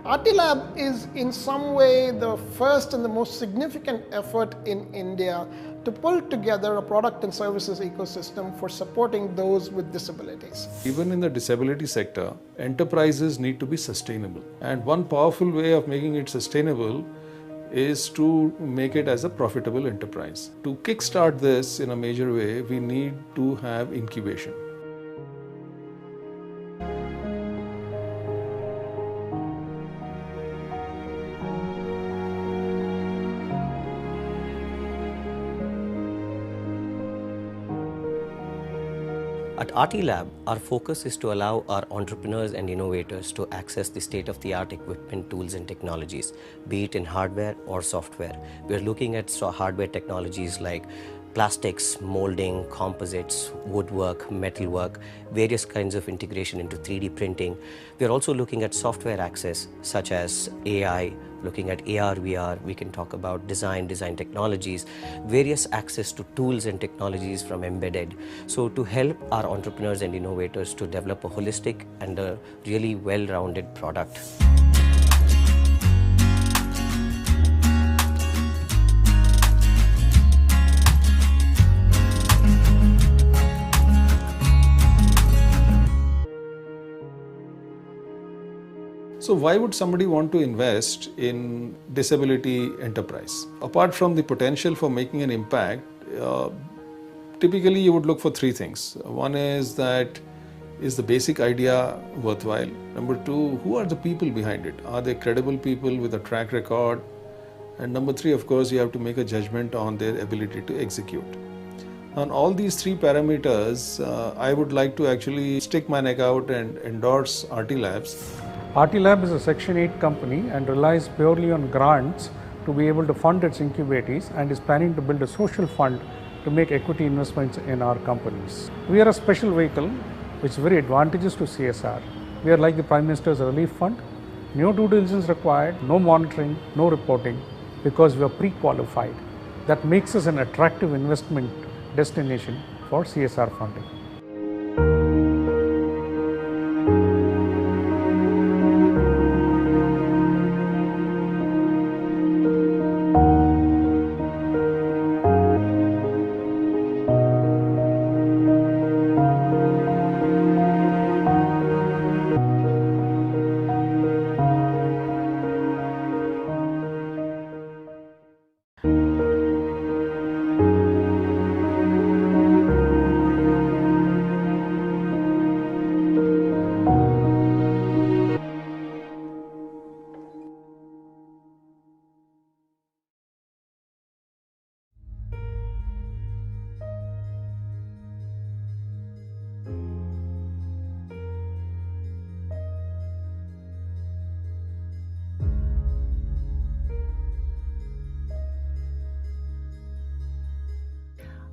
Artilab is in some way the first and the most significant effort in India to pull together a product and services ecosystem for supporting those with disabilities. Even in the disability sector, enterprises need to be sustainable. And one powerful way of making it sustainable is to make it as a profitable enterprise. To kickstart this in a major way, we need to have incubation. At Artilab, our focus is to allow our entrepreneurs and innovators to access the state-of-the-art equipment, tools and technologies, be it in hardware or software. We are looking at hardware technologies like plastics, molding, composites, woodwork, metalwork, various kinds of integration into 3D printing. We are also looking at software access such as AI, looking at AR, VR, we can talk about design technologies, various access to tools and technologies from embedded. So to help our entrepreneurs and innovators to develop a holistic and a really well-rounded product. So why would somebody want to invest in disability enterprise? Apart from the potential for making an impact, typically you would look for three things. One is that, is the basic idea worthwhile? Number two, who are the people behind it? Are they credible people with a track record? And number three, of course, you have to make a judgment on their ability to execute. On all these three parameters, I would like to actually stick my neck out and endorse Artilabs. Artilab is a Section 8 company and relies purely on grants to be able to fund its incubators and is planning to build a social fund to make equity investments in our companies. We are a special vehicle which is very advantageous to CSR. We are like the Prime Minister's Relief Fund. No due diligence required, no monitoring, no reporting, because we are pre-qualified. That makes us an attractive investment destination for CSR funding.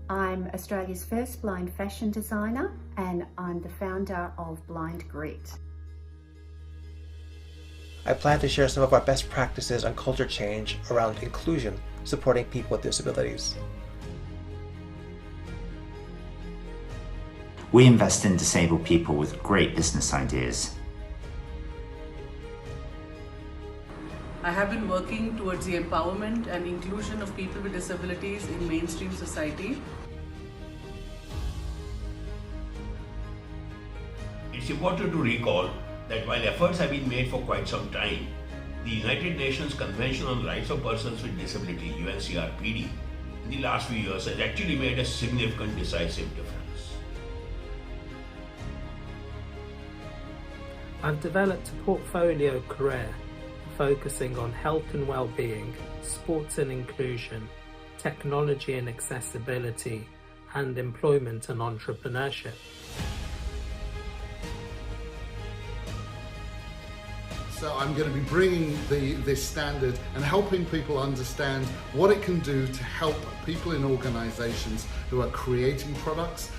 I'm Australia's first blind fashion designer and I'm the founder of Blind Grit. I plan to share some of our best practices on culture change around inclusion, supporting people with disabilities. We invest in disabled people with great business ideas. I have been working towards the empowerment and inclusion of people with disabilities in mainstream society. It's important to recall that while efforts have been made for quite some time, the United Nations Convention on the Rights of Persons with Disability, UNCRPD, in the last few years has actually made a significant decisive difference. I've developed a portfolio career focusing on health and well-being, sports and inclusion, technology and accessibility, and employment and entrepreneurship. So I'm going to be bringing this standard and helping people understand what it can do to help people in organizations who are creating products.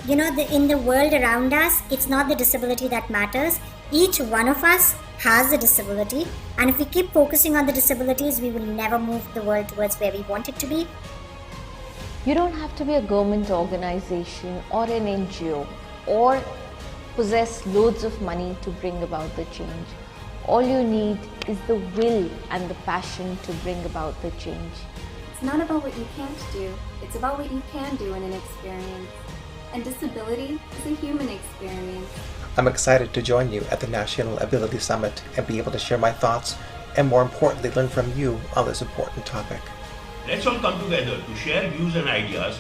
You know, in the world around us, it's not the disability that matters. Each one of us has a disability, and if we keep focusing on the disabilities, we will never move the world towards where we want it to be. You don't have to be a government organization or an NGO or possess loads of money to bring about the change. All you need is the will and the passion to bring about the change. It's not about what you can't do, it's about what you can do in an experience. And disability is a human experience. I'm excited to join you at the National Ability Summit and be able to share my thoughts and, more importantly, learn from you on this important topic. Let's all come together to share views and ideas.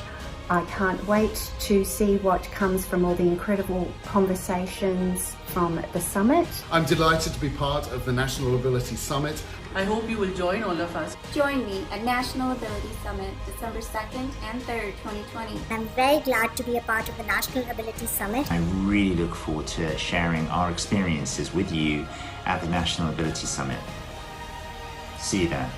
I can't wait to see what comes from all the incredible conversations from the summit. I'm delighted to be part of the National Ability Summit. I hope you will join all of us. Join me at National Ability Summit, December 2nd and 3rd, 2020. I'm very glad to be a part of the National Ability Summit. I really look forward to sharing our experiences with you at the National Ability Summit. See you then.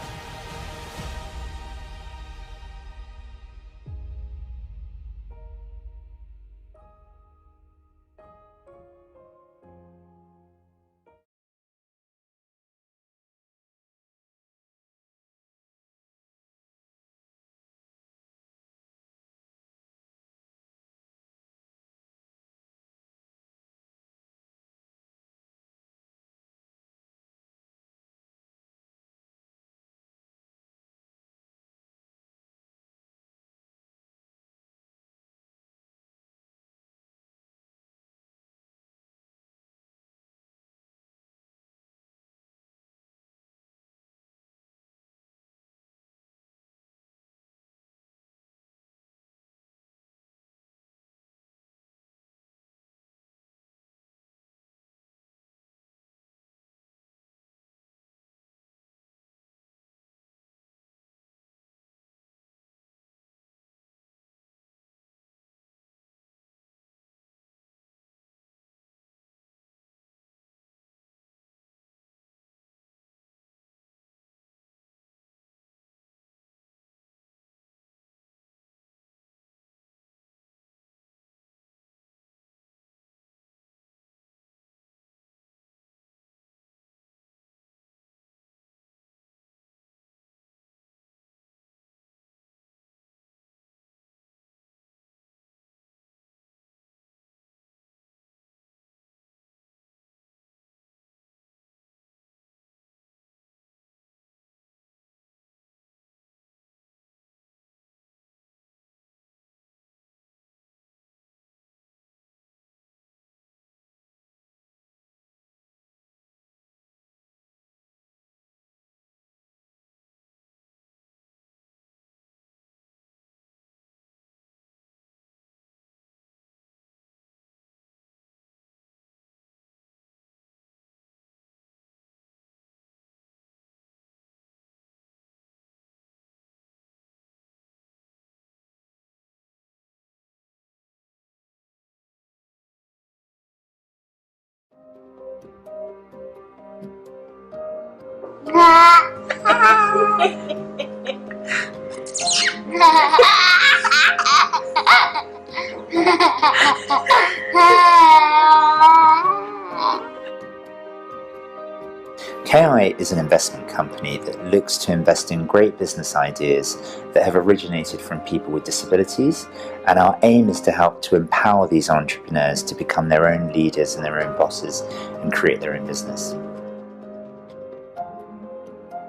KI is an investment company that looks to invest in great business ideas that have originated from people with disabilities, and our aim is to help to empower these entrepreneurs to become their own leaders and their own bosses and create their own business.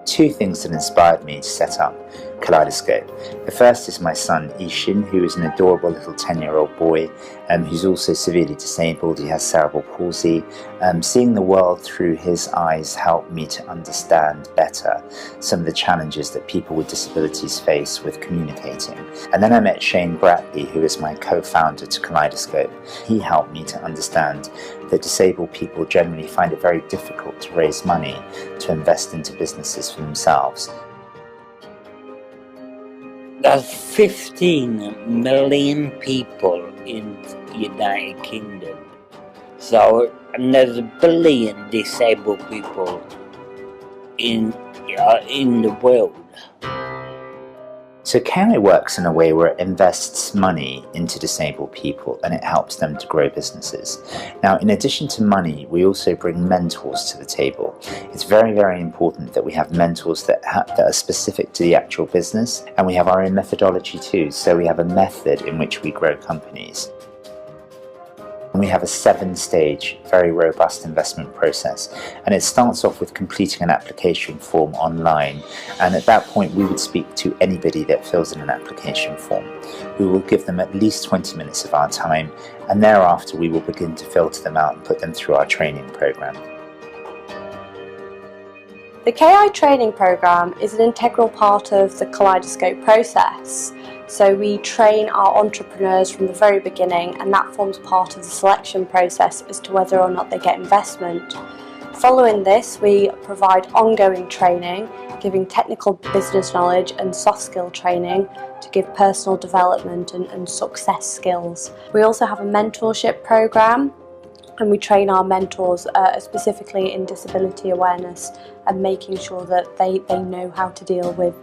Two things that inspired me to set up Kaleidoscope. The first is my son Ishin, who is an adorable little 10-year-old boy who's also severely disabled. He has cerebral palsy. Seeing the world through his eyes helped me to understand better some of the challenges that people with disabilities face with communicating. And then I met Shane Bradley, who is my co-founder to Kaleidoscope. He helped me to understand that disabled people generally find it very difficult to raise money to invest into businesses for themselves. There's 15 million people in the United Kingdom. So, and there's 1 billion disabled people in the world. So KI works in a way where it invests money into disabled people and it helps them to grow businesses. Now, in addition to money, we also bring mentors to the table. It's very, very important that we have mentors that are specific to the actual business, and we have our own methodology too. So we have a method in which we grow companies. And we have a 7-stage, very robust investment process. And it starts off with completing an application form online. And at that point, we would speak to anybody that fills in an application form. We will give them at least 20 minutes of our time. And thereafter, we will begin to filter them out and put them through our training program. The KI training program is an integral part of the Kaleidoscope process. So we train our entrepreneurs from the very beginning, and that forms part of the selection process as to whether or not they get investment. Following this, we provide ongoing training, giving technical business knowledge and soft skill training to give personal development and success skills. We also have a mentorship program, and we train our mentors specifically in disability awareness and making sure that they know how to deal with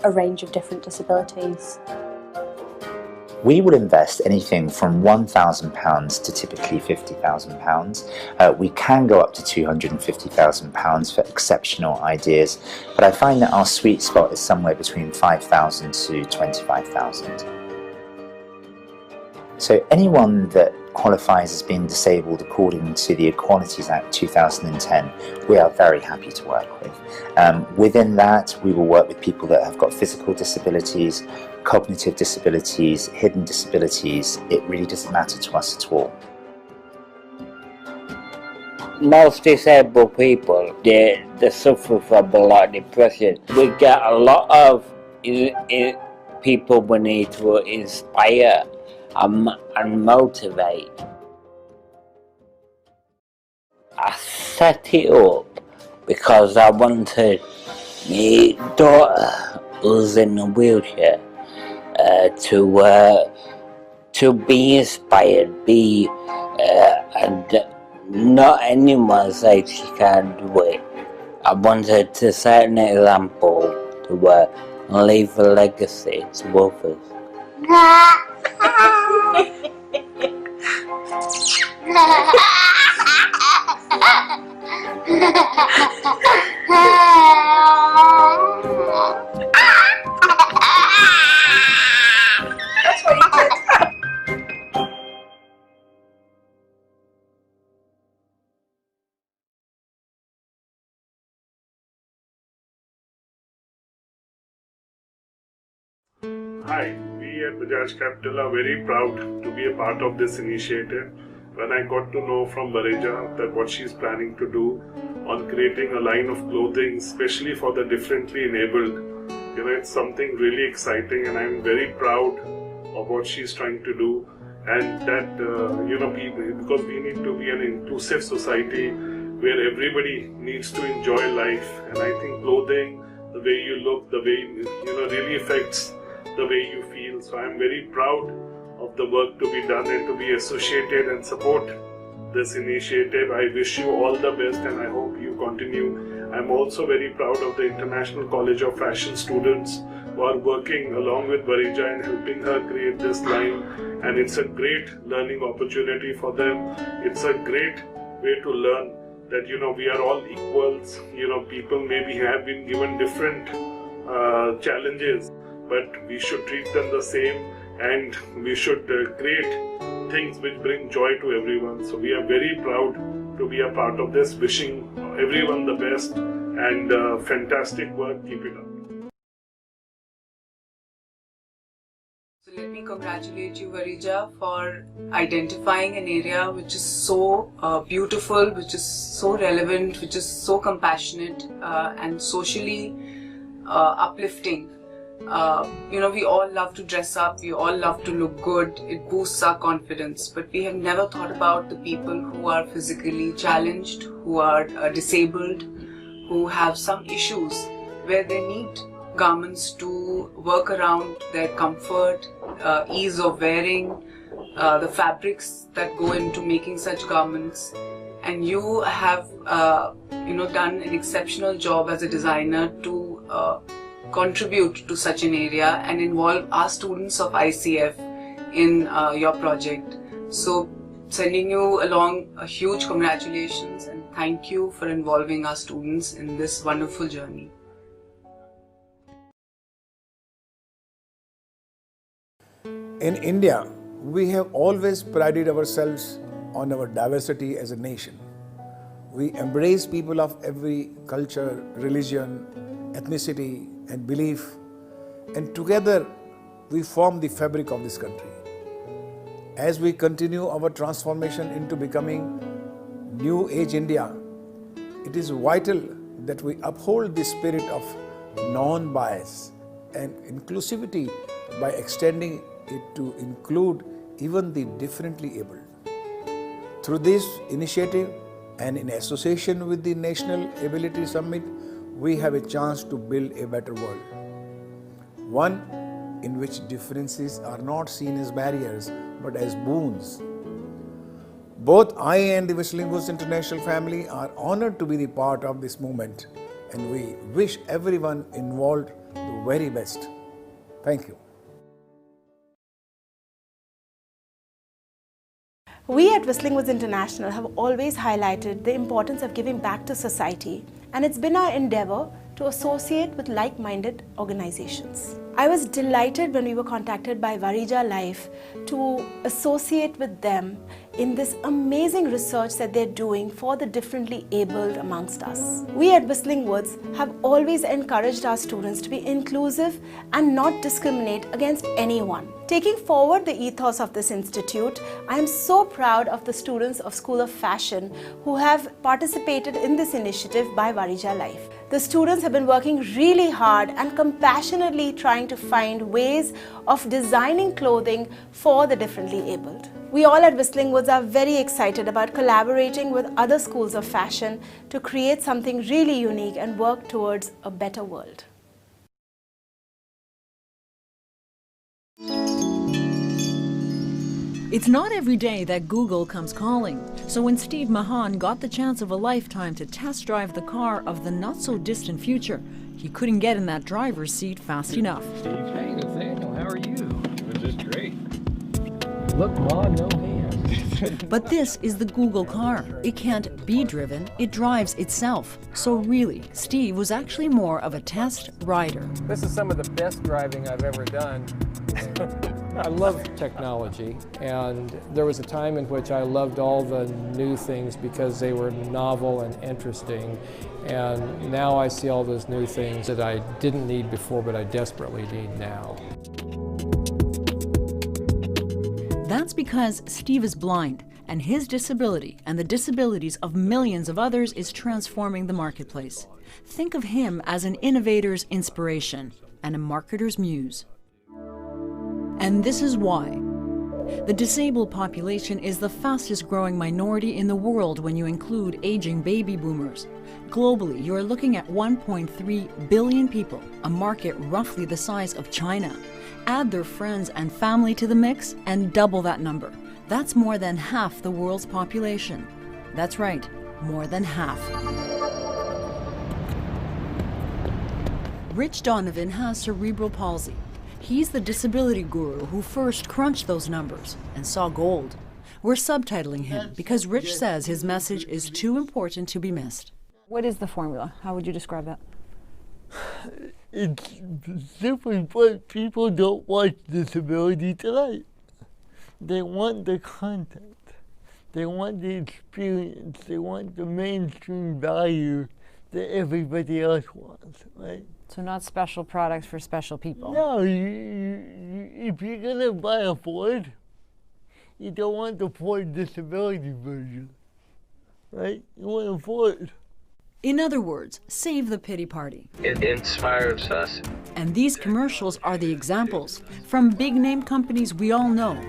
a range of different disabilities. We would invest anything from £1,000 to typically £50,000. We can go up to £250,000 for exceptional ideas, but I find that our sweet spot is somewhere between £5,000 to £25,000. So anyone that qualifies as being disabled according to the Equalities Act 2010, we are very happy to work with. Within that, we will work with people that have got physical disabilities, cognitive disabilities, hidden disabilities. It really doesn't matter to us at all. Most disabled people, they suffer from a lot of depression. We get a lot of people we need to inspire and motivate. I set it up because I wanted my daughter who's in a wheelchair to be inspired, and not anyone says she can't do it. I wanted to set an example to leave a legacy to others. Hi, we at Bajaj Capital are very proud to be a part of this initiative. When I got to know from Vareja that what she's planning to do on creating a line of clothing, especially for the differently enabled, it's something really exciting, and I'm very proud of what she's trying to do. And that, people, because we need to be an inclusive society where everybody needs to enjoy life. And I think clothing, the way you look, the way, really affects the way you feel. So I'm very proud of the work to be done and to be associated and support this initiative. I wish you all the best, and I hope you continue. I'm also very proud of the International College of Fashion students who are working along with Vareja and helping her create this line, and it's a great learning opportunity for them. It's a great way to learn that we are all equals. People maybe have been given different challenges, but we should treat them the same, and we should create things which bring joy to everyone. So we are very proud to be a part of this. Wishing everyone the best, and fantastic work. Keep it up. So let me congratulate you, Vareja, for identifying an area which is so beautiful, which is so relevant, which is so compassionate and socially uplifting. We all love to dress up, we all love to look good, it boosts our confidence, but we have never thought about the people who are physically challenged, who are disabled, who have some issues where they need garments to work around their comfort, ease of wearing, the fabrics that go into making such garments. And you have done an exceptional job as a designer to contribute to such an area and involve our students of ICF in your project. So sending you along a huge congratulations and thank you for involving our students in this wonderful journey. In India, we have always prided ourselves on our diversity as a nation. We embrace people of every culture, religion, ethnicity and belief, and together we form the fabric of this country. As we continue our transformation into becoming New Age India, it is vital that we uphold the spirit of non-bias and inclusivity by extending it to include even the differently abled. Through this initiative and in association with the National Ability Summit, we have a chance to build a better world. One in which differences are not seen as barriers but as boons. Both I and the Whistling Woods International family are honored to be the part of this movement, and we wish everyone involved the very best. Thank you. We at Whistling Woods International have always highlighted the importance of giving back to society, and it's been our endeavor to associate with like-minded organizations. I was delighted when we were contacted by Varija Life to associate with them in this amazing research that they're doing for the differently abled amongst us. We at Whistling Woods have always encouraged our students to be inclusive and not discriminate against anyone. Taking forward the ethos of this institute, I am so proud of the students of School of Fashion who have participated in this initiative by Varija Life. The students have been working really hard and compassionately trying to find ways of designing clothing for the differently abled. We all at Whistling Woods are very excited about collaborating with other schools of fashion to create something really unique and work towards a better world. It's not every day that Google comes calling, so when Steve Mahan got the chance of a lifetime to test drive the car of the not-so-distant future, he couldn't get in that driver's seat fast enough. Steve, hey Nathaniel, how are you? This is great. Look, Ma, no hands. But this is the Google car. It can't be driven, it drives itself. So really, Steve was actually more of a test rider. This is some of the best driving I've ever done. I love technology, and there was a time in which I loved all the new things because they were novel and interesting, and now I see all those new things that I didn't need before but I desperately need now. That's because Steve is blind, and his disability and the disabilities of millions of others is transforming the marketplace. Think of him as an innovator's inspiration and a marketer's muse. And this is why. The disabled population is the fastest growing minority in the world when you include aging baby boomers. Globally, you are looking at 1.3 billion people, a market roughly the size of China. Add their friends and family to the mix and double that number. That's more than half the world's population. That's right, more than half. Rich Donovan has cerebral palsy. He's the disability guru who first crunched those numbers and saw gold. We're subtitling him because Rich says his message is too important to be missed. What is the formula? How would you describe that? It's simply put, people don't watch Disability Tonight. They want the content. They want the experience. They want the mainstream value that everybody else wants, right? So not special products for special people. No, if you're gonna buy a Ford, you don't want the Ford disability version, right? You want a Ford. In other words, save the pity party. It inspires us. And these commercials are the examples from big name companies we all know,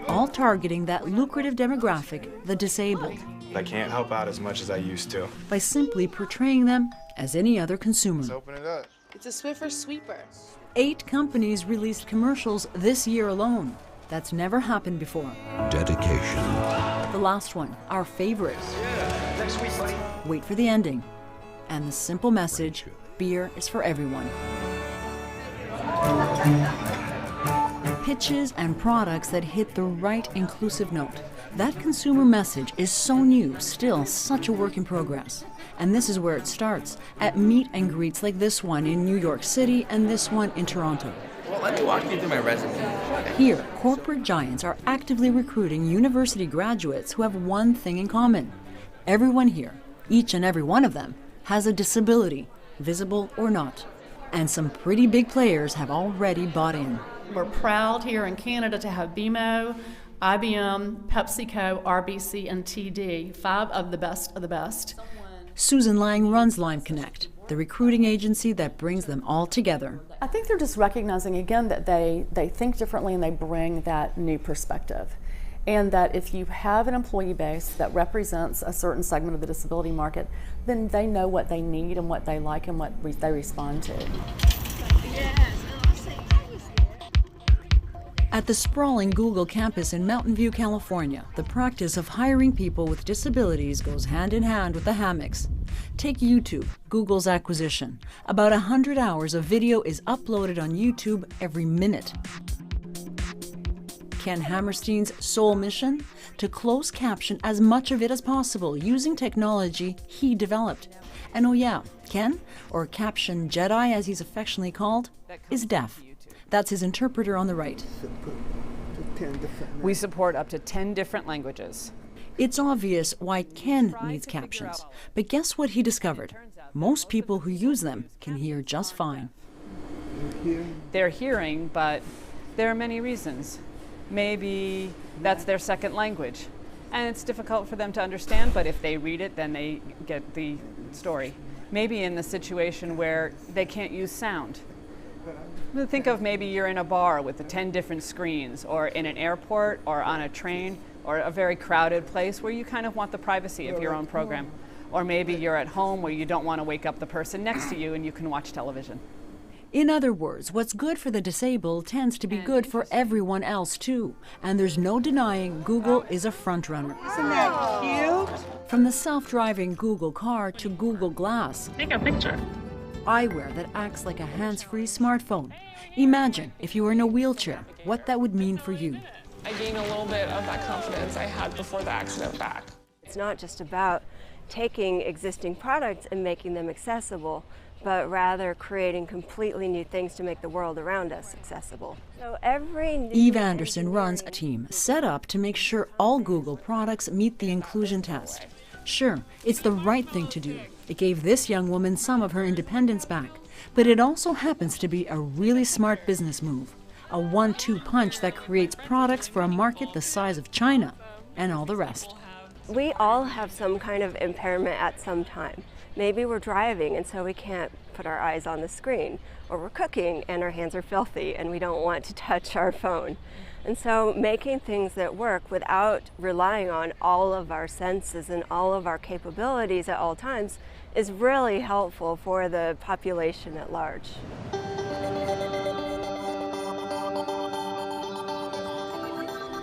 all targeting that lucrative demographic, the disabled. I can't help out as much as I used to. By simply portraying them as any other consumer. Let's open it up. It's a Swiffer sweeper. 8 companies released commercials this year alone. That's never happened before. Dedication. The last one, our favorite. Yeah, next week, buddy. Wait for the ending. And the simple message, beer is for everyone. Pitches and products that hit the right inclusive note. That consumer message is so new, still such a work in progress. And this is where it starts, at meet and greets like this one in New York City and this one in Toronto. Well, let me walk you through my resume. Here, corporate giants are actively recruiting university graduates who have one thing in common. Everyone here, each and every one of them, has a disability, visible or not. And some pretty big players have already bought in. We're proud here in Canada to have BMO, IBM, PepsiCo, RBC, and TD, 5 of the best of the best. Susan Lang runs Lime Connect, the recruiting agency that brings them all together. I think they're just recognizing again that they think differently and they bring that new perspective. And that if you have an employee base that represents a certain segment of the disability market, then they know what they need and what they like and what they respond to. At the sprawling Google campus in Mountain View, California, the practice of hiring people with disabilities goes hand in hand with the hammocks. Take YouTube, Google's acquisition. About 100 hours of video is uploaded on YouTube every minute. Ken Hammerstein's sole mission? To close caption as much of it as possible using technology he developed. And oh yeah, Ken, or Caption Jedi as he's affectionately called, is deaf. That's his interpreter on the right. We support up to 10 different languages. It's obvious why Ken needs captions, but guess what he discovered? Most people who use them can hear just fine. They're hearing, but there are many reasons. Maybe that's their second language, and it's difficult for them to understand, but if they read it, then they get the story. Maybe in the situation where they can't use sound. Think of maybe you're in a bar with the 10 different screens, or in an airport, or on a train, or a very crowded place where you kind of want the privacy of your own program. Or maybe you're at home where you don't want to wake up the person next to you and you can watch television. In other words, what's good for the disabled tends to be good for everyone else too. And there's no denying Google is a front runner. Isn't that cute? From the self-driving Google car to Google Glass. Take a picture. Eyewear that acts like a hands-free smartphone. Imagine if you were in a wheelchair, what that would mean for you. I gained a little bit of that confidence I had before the accident back. It's not just about taking existing products and making them accessible, but rather creating completely new things to make the world around us accessible. So Eve Anderson runs a team set up to make sure all Google products meet the inclusion test. Sure, it's the right thing to do. It gave this young woman some of her independence back. But it also happens to be a really smart business move. A 1-2 punch that creates products for a market the size of China and all the rest. We all have some kind of impairment at some time. Maybe we're driving and so we can't put our eyes on the screen, or we're cooking and our hands are filthy and we don't want to touch our phone. And so making things that work without relying on all of our senses and all of our capabilities at all times is really helpful for the population at large.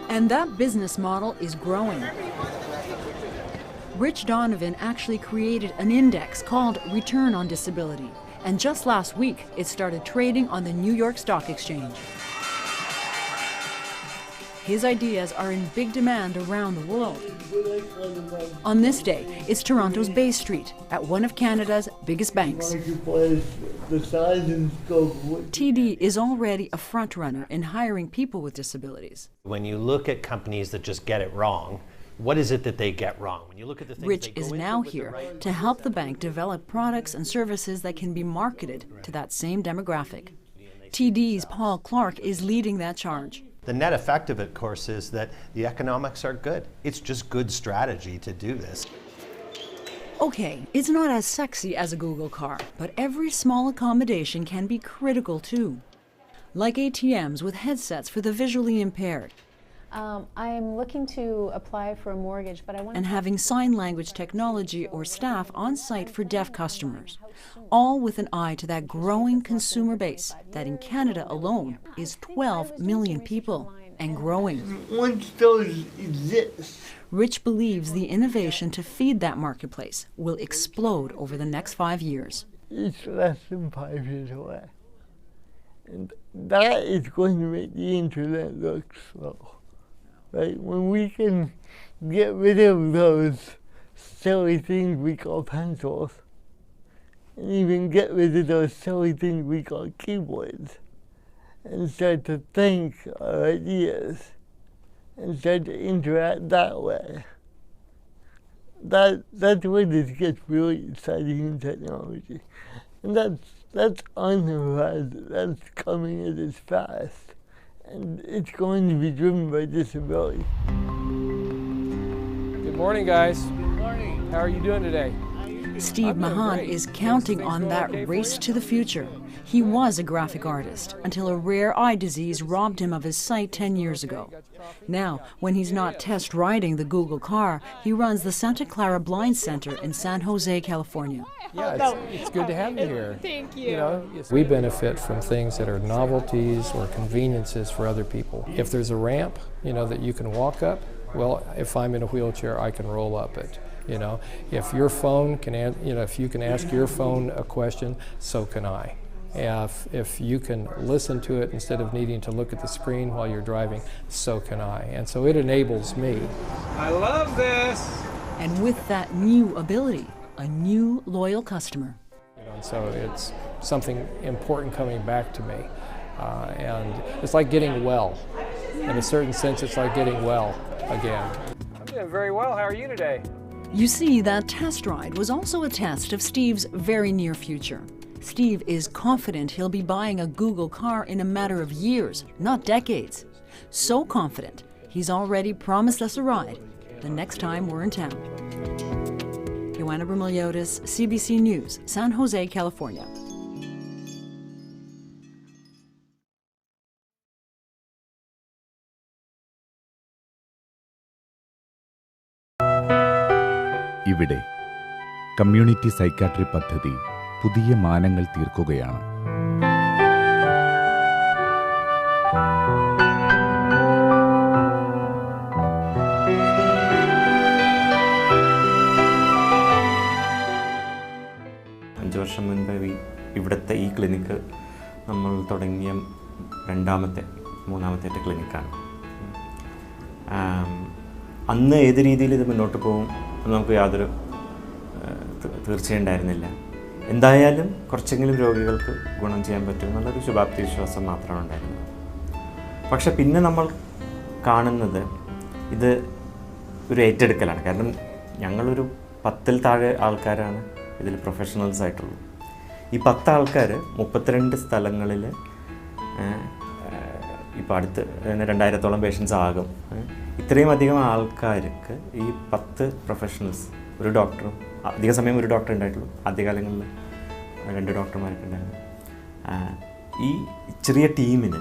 And that business model is growing. Rich Donovan actually created an index called Return on Disability, and just last week it started trading on the New York Stock Exchange. His ideas are in big demand around the world. On this day, it's Toronto's Bay Street at one of Canada's biggest banks. TD is already a front-runner in hiring people with disabilities. When you look at companies that just get it wrong, what is it that they get wrong? When you look at the things Rich is now here to help the bank develop products and services that can be marketed to that same demographic. TD's Paul Clark is leading that charge. The net effect of it, of course, is that the economics are good. It's just good strategy to do this. Okay, it's not as sexy as a Google car, but every small accommodation can be critical too. Like ATMs with headsets for the visually impaired. I'm looking to apply for a mortgage, but I want and having sign language technology or staff on site for deaf customers, all with an eye to that growing consumer base that in Canada alone is 12 million people and growing. Once those exist, Rich believes the innovation to feed that marketplace will explode over the next 5 years. it's less than 5 years away. And that is going to make the internet look slow, right? When we can get rid of those silly things we call pencils, and even get rid of those silly things we call keyboards, and start to think our ideas, and start to interact that way. That's when this gets really exciting in technology. And that's on the horizon. That's coming at its fast. And it's going to be driven by disability. Good morning, guys. Good morning. How are you doing today? Steve Mahan is counting on that race to the future. He was a graphic artist until a rare eye disease robbed him of his sight 10 years ago. Now, when he's not test riding the Google car, he runs the Santa Clara Blind Center in San Jose, California. Yeah, it's good to have you here. Thank you. We benefit from things that are novelties or conveniences for other people. If there's a ramp, that you can walk up, well, if I'm in a wheelchair, I can roll up it. If your phone can, if you can ask your phone a question, so can I. If you can listen to it instead of needing to look at the screen while you're driving, so can I. And so it enables me. I love this. And with that new ability, a new loyal customer. And so it's something important coming back to me. And it's like getting well. In a certain sense, it's like getting well again. I'm doing very well. How are you today? You see, that test ride was also a test of Steve's very near future. Steve is confident he'll be buying a Google car in a matter of years, not decades. So confident, he's already promised us a ride the next time we're in town. Joanna Brumiliotis, CBC News, San Jose, California. ഇവിടെ community psychiatry പദ്ധതി പുതിയ മാനങ്ങൾ തീർക്കുകയാണ്. അഞ്ച് വർഷം മുൻപ് ഇവിടുത്തെ ഈ ക്ലിനിക്ക് നമ്മൾ തുടങ്ങിയ മൂന്നാമത്തെ ക്ലിനിക്കാണ്. അന്ന് ഏത് രീതിയിൽ ഇത് മുന്നോട്ട് പോകും എന്ന് നമുക്ക് യാതൊരു തീർച്ചയുണ്ടായിരുന്നില്ല. എന്തായാലും കുറച്ചെങ്കിലും രോഗികൾക്ക് ഗുണം ചെയ്യാൻ പറ്റും എന്നുള്ളൊരു ശുഭാപ്തി വിശ്വാസം മാത്രമാണ് ഉണ്ടായിരുന്നത്. പക്ഷെ പിന്നെ നമ്മൾ കാണുന്നത് ഇത് ഒരു ഏറ്റെടുക്കലാണ്. കാരണം ഞങ്ങളൊരു 10-ൽ താഴെ ആൾക്കാരാണ് ഇതിൽ പ്രൊഫഷണൽസ് ആയിട്ടുള്ളൂ. ഈ 10 ആൾക്കാർ 32 സ്ഥലങ്ങളിൽ ഇപ്പോൾ അടുത്ത് 2000-ഓളം പേഷ്യൻസ് ആകും. ഇത്രയും അധികം ആൾക്കാർക്ക് ഈ 10 പ്രൊഫഷണൽസ്, ഒരു ഡോക്ടറും, അധിക സമയം ഒരു ഡോക്ടർ ഉണ്ടായിട്ടുള്ളൂ, ആദ്യകാലങ്ങളിൽ 2 ഡോക്ടർമാരൊക്കെ ഉണ്ടായിരുന്നു. ഈ ചെറിയ ടീമിന്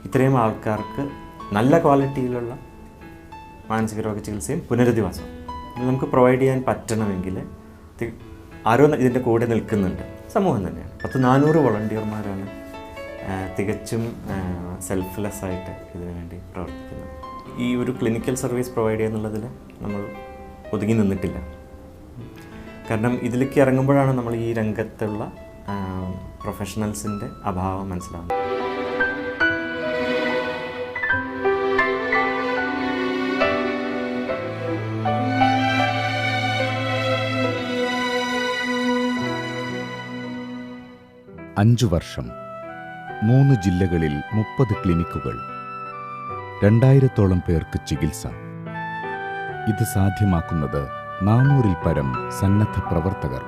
ഇത്രയും ആൾക്കാർക്ക് നല്ല ക്വാളിറ്റിയിലുള്ള മാനസിക രോഗ ചികിത്സയും പുനരധിവാസവും നമുക്ക് പ്രൊവൈഡ് ചെയ്യാൻ പറ്റണമെങ്കിൽ ആരോ ഇതിൻ്റെ കൂടെ നിൽക്കുന്നുണ്ട്. സമൂഹം തന്നെയാണ്. 400 വോളണ്ടിയർമാരാണ് തികച്ചും സെൽഫ്ലെസ് ആയിട്ട് ഇതിനു വേണ്ടി പ്രവർത്തിക്കുന്നത്. ഈ ഒരു ക്ലിനിക്കൽ സർവീസ് പ്രൊവൈഡ് ചെയ്യുന്നുള്ളതിൽ നമ്മൾ ഒതുങ്ങി നിന്നിട്ടില്ല. കാരണം ഇതിലേക്ക് ഇറങ്ങുമ്പോഴാണ് നമ്മൾ ഈ രംഗത്തുള്ള പ്രൊഫഷണൽസിൻ്റെ അഭാവം മനസ്സിലാവുന്നത്. അഞ്ചു വർഷം, 3 ജില്ലകളിൽ 30 ക്ലിനിക്കുകൾ, 2000-ഓളം പേർക്ക് ചികിത്സ. ഇത് സാധ്യമാക്കുന്നത് 400-ൽ പരം സന്നദ്ധ പ്രവർത്തകർ.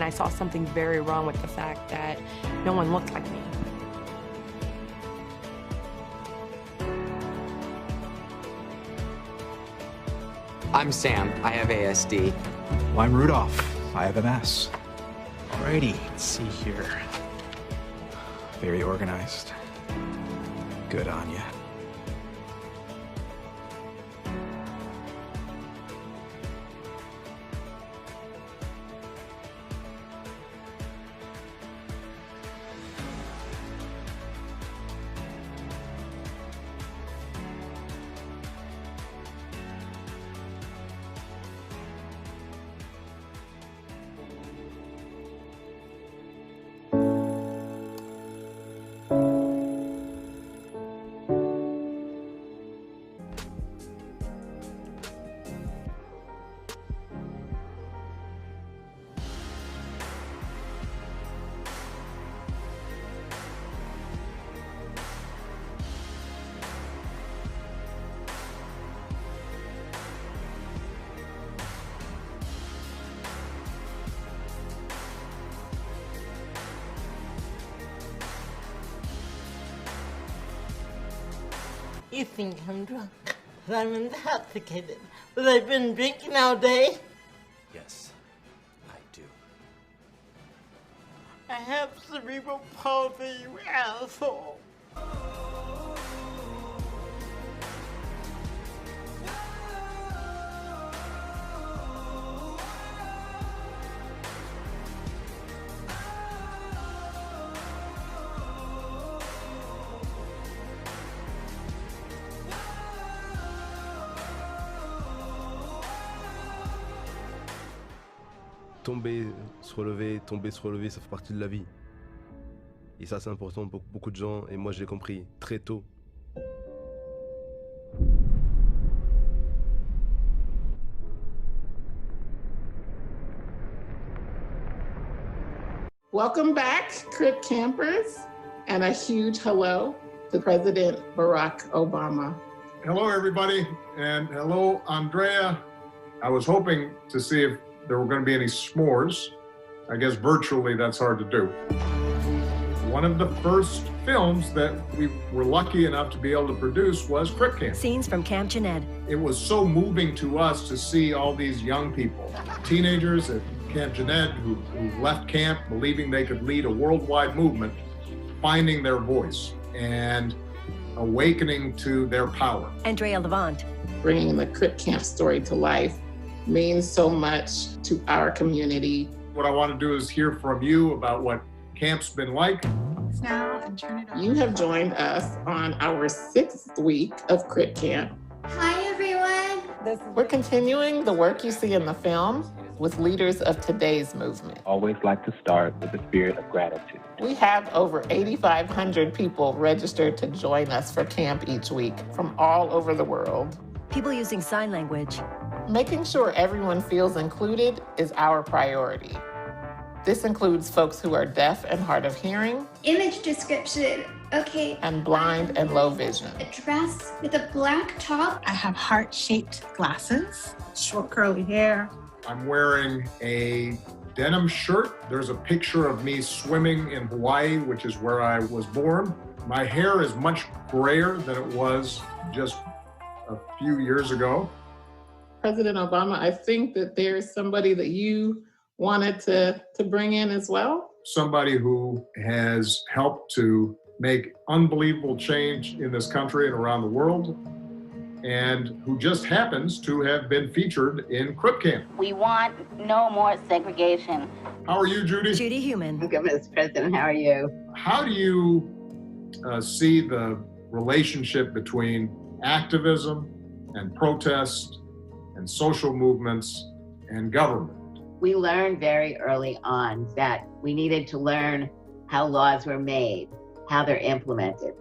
I saw something very wrong with the fact that no one looked like me. I'm Sam. I have ASD. Well, I'm Rudolph. I have MS. Alrighty, let's see here. Very organized. Good on ya. You think I'm drunk? That I'm intoxicated? That I've been drinking all day? Yes, I do. I have cerebral palsy, you asshole. Tomber, se relever, ça fait partie de la vie. Et ça, c'est important pour beaucoup de gens, et moi, je l'ai compris très tôt. Welcome back, Crip Campers, and a huge hello to President Barack Obama. Hello, everybody, and hello, Andrea. I was hoping to see if there were going to be any s'mores. I guess virtually that's hard to do. One of the first films that we were lucky enough to be able to produce was Crip Camp. Scenes from Camp Jened. It was so moving to us to see all these young people, teenagers at Camp Jened who left camp believing they could lead a worldwide movement, finding their voice and awakening to their power. Andrea Levant. Bringing the Crip Camp story to life means so much to our community. What I want to do is hear from you about what camp's been like. You have joined us on our 6th week of Crip Camp. Hi, everyone. We're continuing the work you see in the film with leaders of today's movement. Always like to start with the spirit of gratitude. We have over 8,500 people registered to join us for camp each week from all over the world. People using sign language. Making sure everyone feels included is our priority. This includes folks who are deaf and hard of hearing. Image description. Okay. And blind and low vision. A dress with a black top. I have heart-shaped glasses, short curly hair. I'm wearing a denim shirt. There's a picture of me swimming in Hawaii, which is where I was born. My hair is much grayer than it was just a few years ago. President Obama, I think that there's somebody that you wanted to bring in as well. Somebody who has helped to make unbelievable change in this country and around the world, and who just happens to have been featured in Crip Camp. We want no more segregation. How are you, Judy? Judy Human. Good, Mr. President. How are you? How do you see the relationship between activism and protest and social movements and government? We learned very early on that we needed to learn how laws were made, how they're implemented,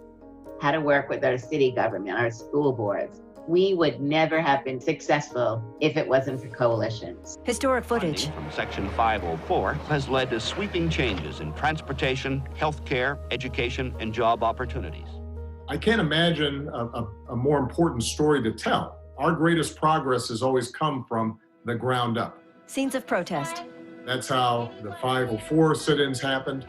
how to work with our city government, our school boards. We would never have been successful if it wasn't for coalitions. Historic footage. Funding from Section 504 has led to sweeping changes in transportation, healthcare, education, and job opportunities. I can't imagine a more important story to tell. Our greatest progress has always come from the ground up. Scenes of protest. That's how the 504 sit-ins happened.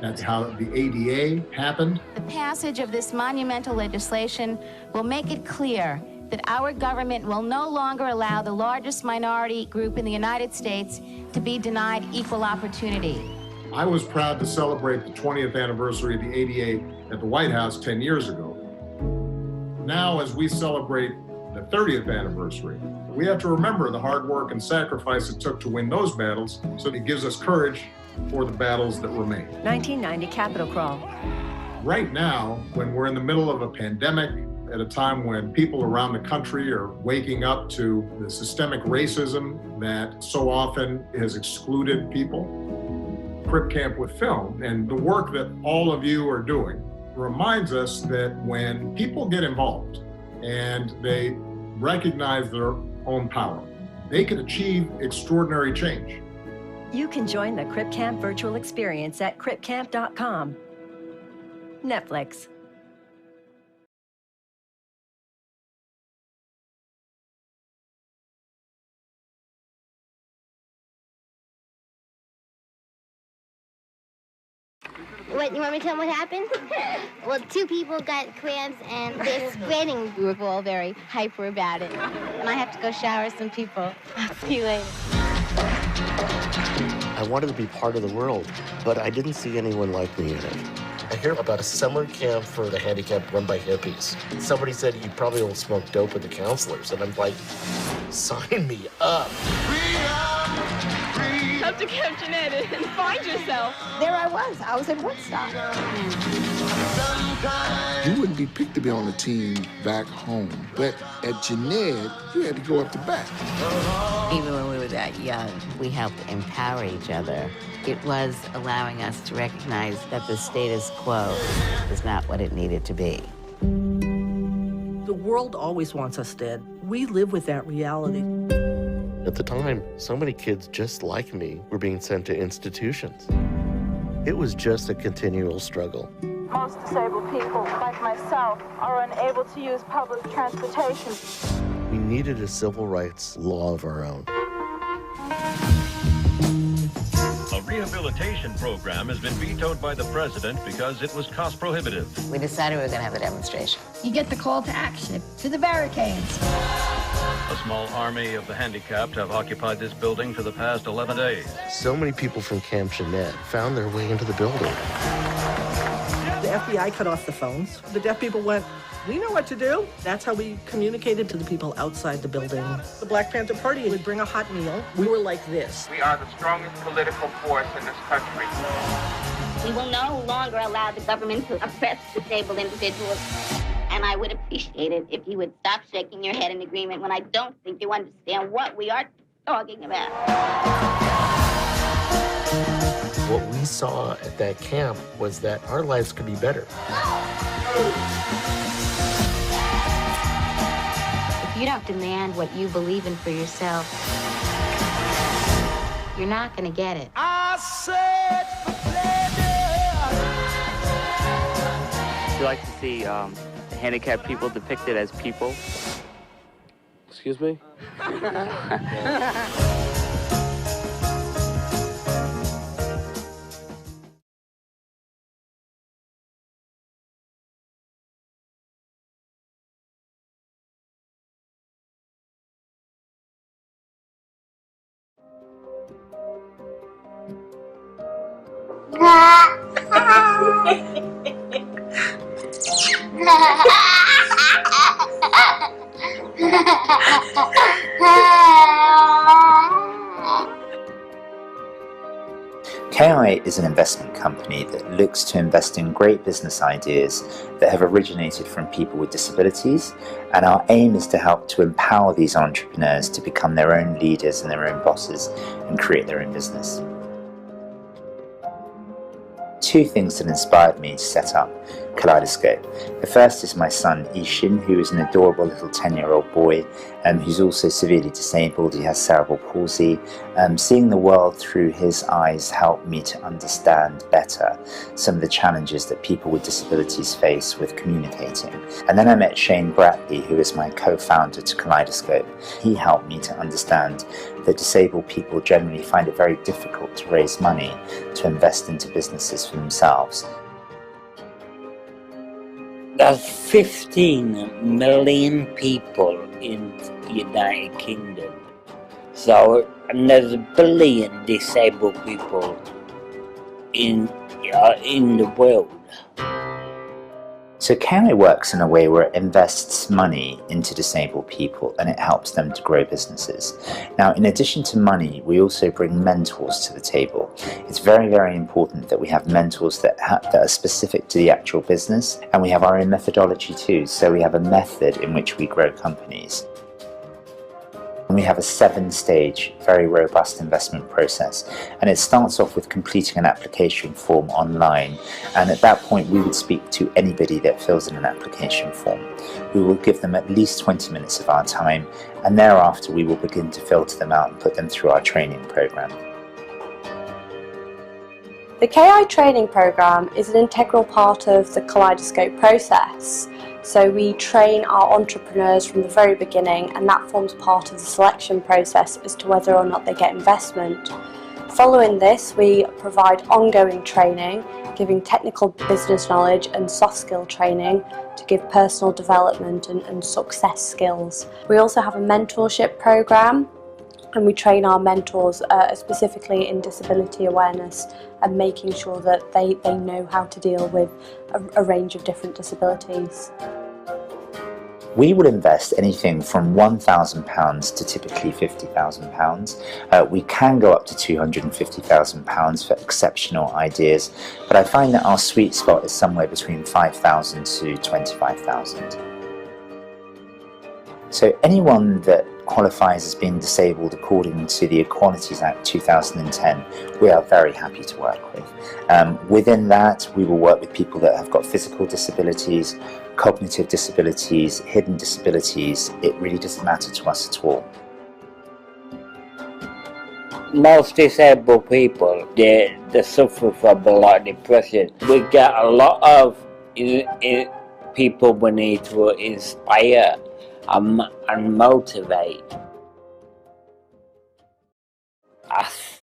That's how the ADA happened. The passage of this monumental legislation will make it clear that our government will no longer allow the largest minority group in the United States to be denied equal opportunity. I was proud to celebrate the 20th anniversary of the ADA at the White House 10 years ago. Now, as we celebrate the 30th anniversary, we have to remember the hard work and sacrifice it took to win those battles, so it gives us courage for the battles that remain. 1990 Capitol Crawl. Right now, when we're in the middle of a pandemic, at a time when people around the country are waking up to the systemic racism that so often has excluded people, Crip Camp with Film and the work that all of you are doing reminds us that when people get involved and they recognize their own power, they can achieve extraordinary change. You can join the Crip Camp virtual experience at cripcamp.com. Netflix. What, you want me to tell them what happened? Well, two people got cramps and they're spreading. We were all very hyper about it. And I have to go shower some people. I'll see you later. I wanted to be part of the world, but I didn't see anyone like me in it. I hear about a summer camp for the handicapped run by hippies. Somebody said you probably don't smoke dope with the counselors, and I'm like, sign me up. Come to Camp Jeanette and find yourself. There I was in Woodstock. You wouldn't be picked to be on the team back home, but at Jeanette, you had to go up to bat. Even when we were that young, we helped empower each other. It was allowing us to recognize that the status quo is not what it needed to be. The world always wants us dead. We live with that reality. At the time, so many kids just like me were being sent to institutions. It was just a continual struggle. Most disabled people, like myself, are unable to use public transportation. We needed a civil rights law of our own. A rehabilitation program has been vetoed by the president because it was cost prohibitive. We decided we were going to have a demonstration. You get the call to action, to the barricades. A small army of the handicapped have occupied this building for the past 11 days. So many people from Camp Jeanette found their way into the building. The FBI cut off the phones. The deaf people went, we know what to do. That's how we communicated to the people outside the building. The Black Panther Party would bring a hot meal. We were like this. We are the strongest political force in this country. We will no longer allow the government to oppress disabled individuals. And I would appreciate it if you would stop shaking your head in agreement when I don't think you understand what we are talking about. What we saw at that camp was that our lives could be better. If you don't demand what you believe in for yourself, you're not going to get it. I said for pleasure. You like to see handicapped people depicted as people? Excuse me? KI is an investment company that looks to invest in great business ideas that have originated from people with disabilities, and our aim is to help to empower these entrepreneurs to become their own leaders and their own bosses and create their own business. Two things that inspired me to set up Kaleidoscope. The first is my son Ishin, who is an adorable little 10-year-old boy who's also severely disabled. He has cerebral palsy. Seeing the world through his eyes helped me to understand better some of the challenges that people with disabilities face with communicating. And then I met Shane Bradley, who is my co-founder to Kaleidoscope. He helped me to understand that disabled people generally find it very difficult to raise money to invest into businesses for themselves. There's 15 million people in the United Kingdom. So, and there's 1 billion disabled people in the world. So KI works in a way where it invests money into disabled people and it helps them to grow businesses. Now, in addition to money, we also bring mentors to the table. It's very, very important that we have mentors that are specific to the actual business, and we have our own methodology too. So we have a method in which we grow companies. And we have a 7-stage, very robust investment process. And it starts off with completing an application form online. And at that point, we would speak to anybody that fills in an application form. We will give them at least 20 minutes of our time. And thereafter, we will begin to filter them out and put them through our training program. The KI training program is an integral part of the Kaleidoscope process. So we train our entrepreneurs from the very beginning, and that forms part of the selection process as to whether or not they get investment. Following this, we provide ongoing training, giving technical business knowledge and soft skill training to give personal development and success skills. We also have a mentorship program, and we train our mentors specifically in disability awareness and making sure that they know how to deal with a range of different disabilities. We will invest anything from £1,000 to typically £50,000. We can go up to £250,000 for exceptional ideas, but I find that our sweet spot is somewhere between £5,000 to £25,000. So anyone that qualifies as being disabled according to the Equalities Act 2010, we are very happy to work with. Within that, we will work with people that have got physical disabilities, cognitive disabilities, hidden disabilities. It really doesn't matter to us at all. Most disabled people, they suffer from a lot of depression. We get a lot of people we need to inspire and motivate us.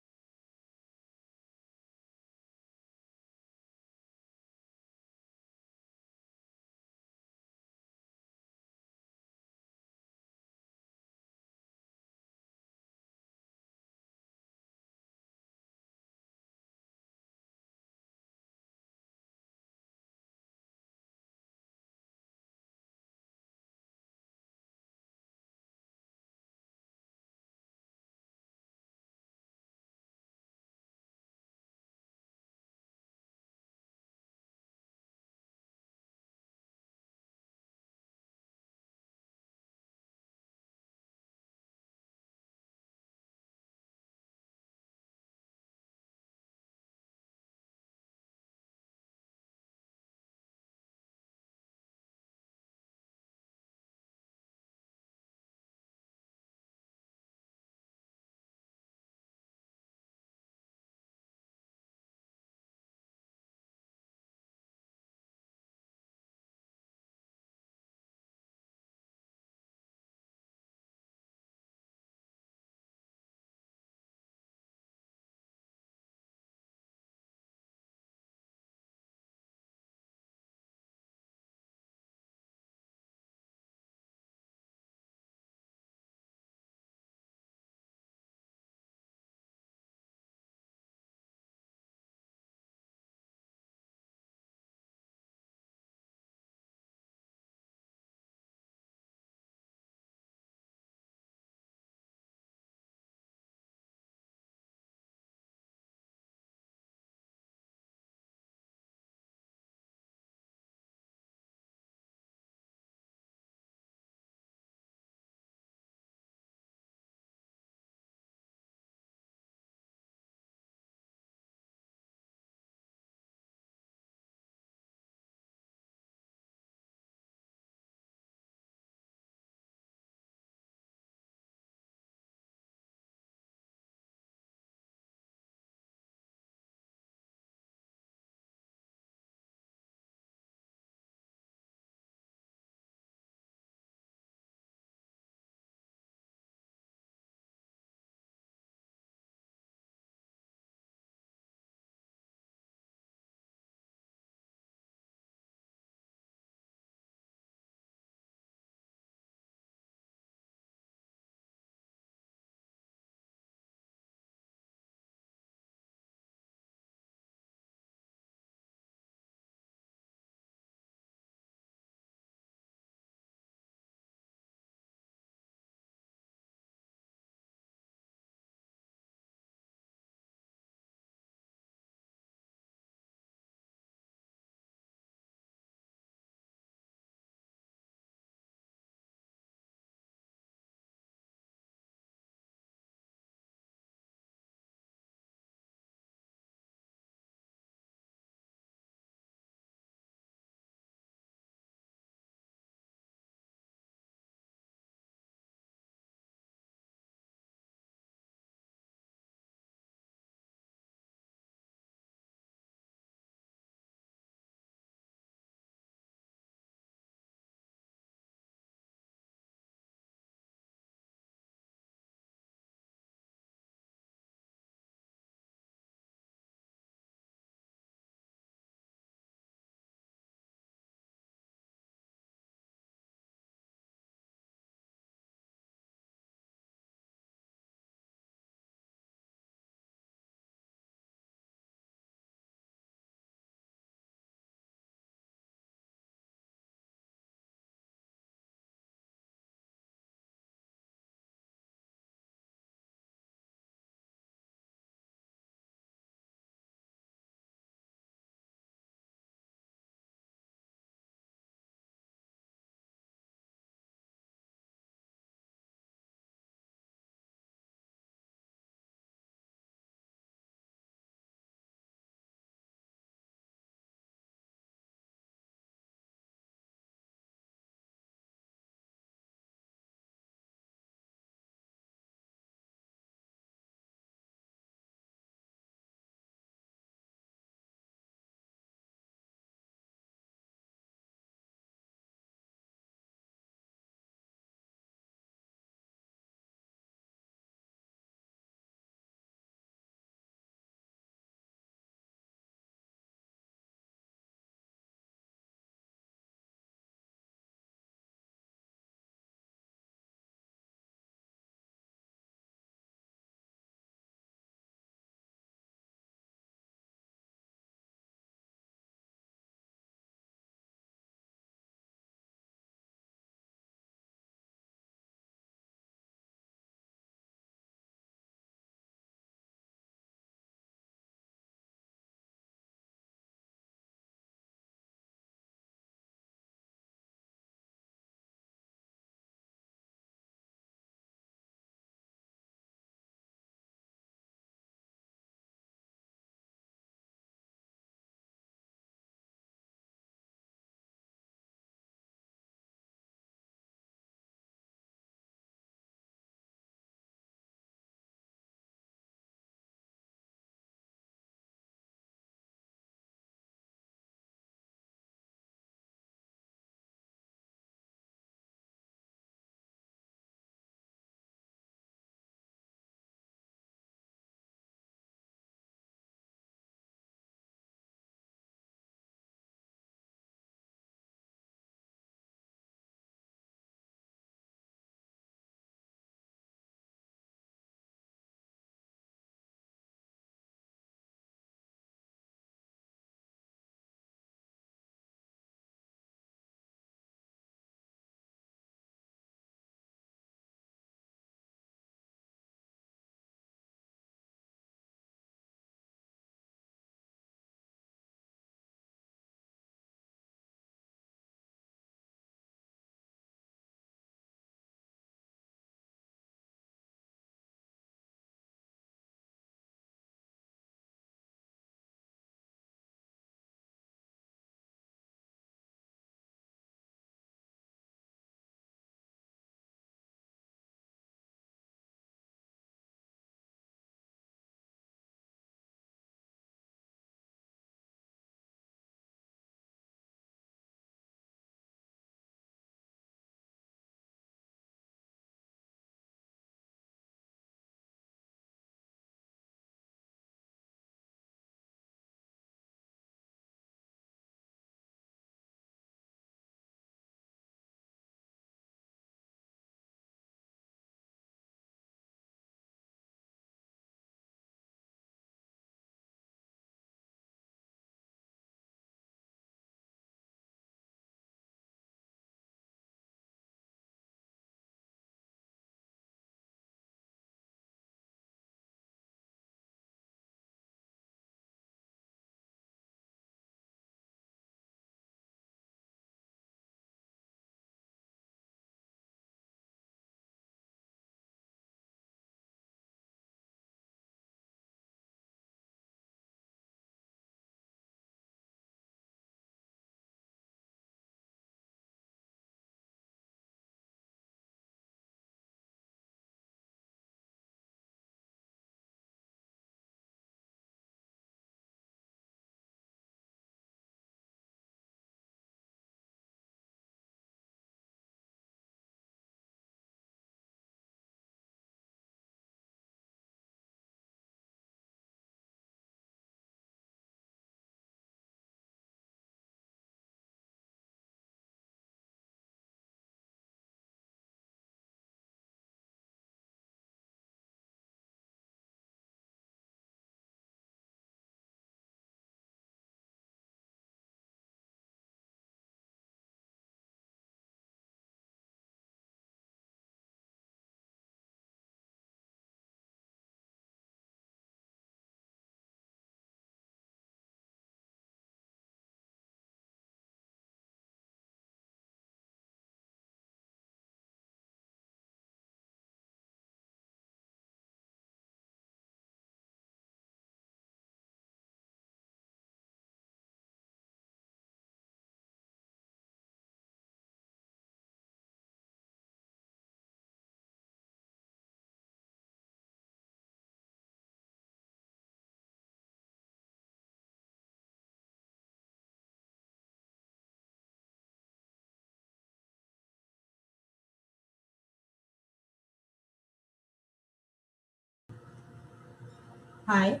Hi,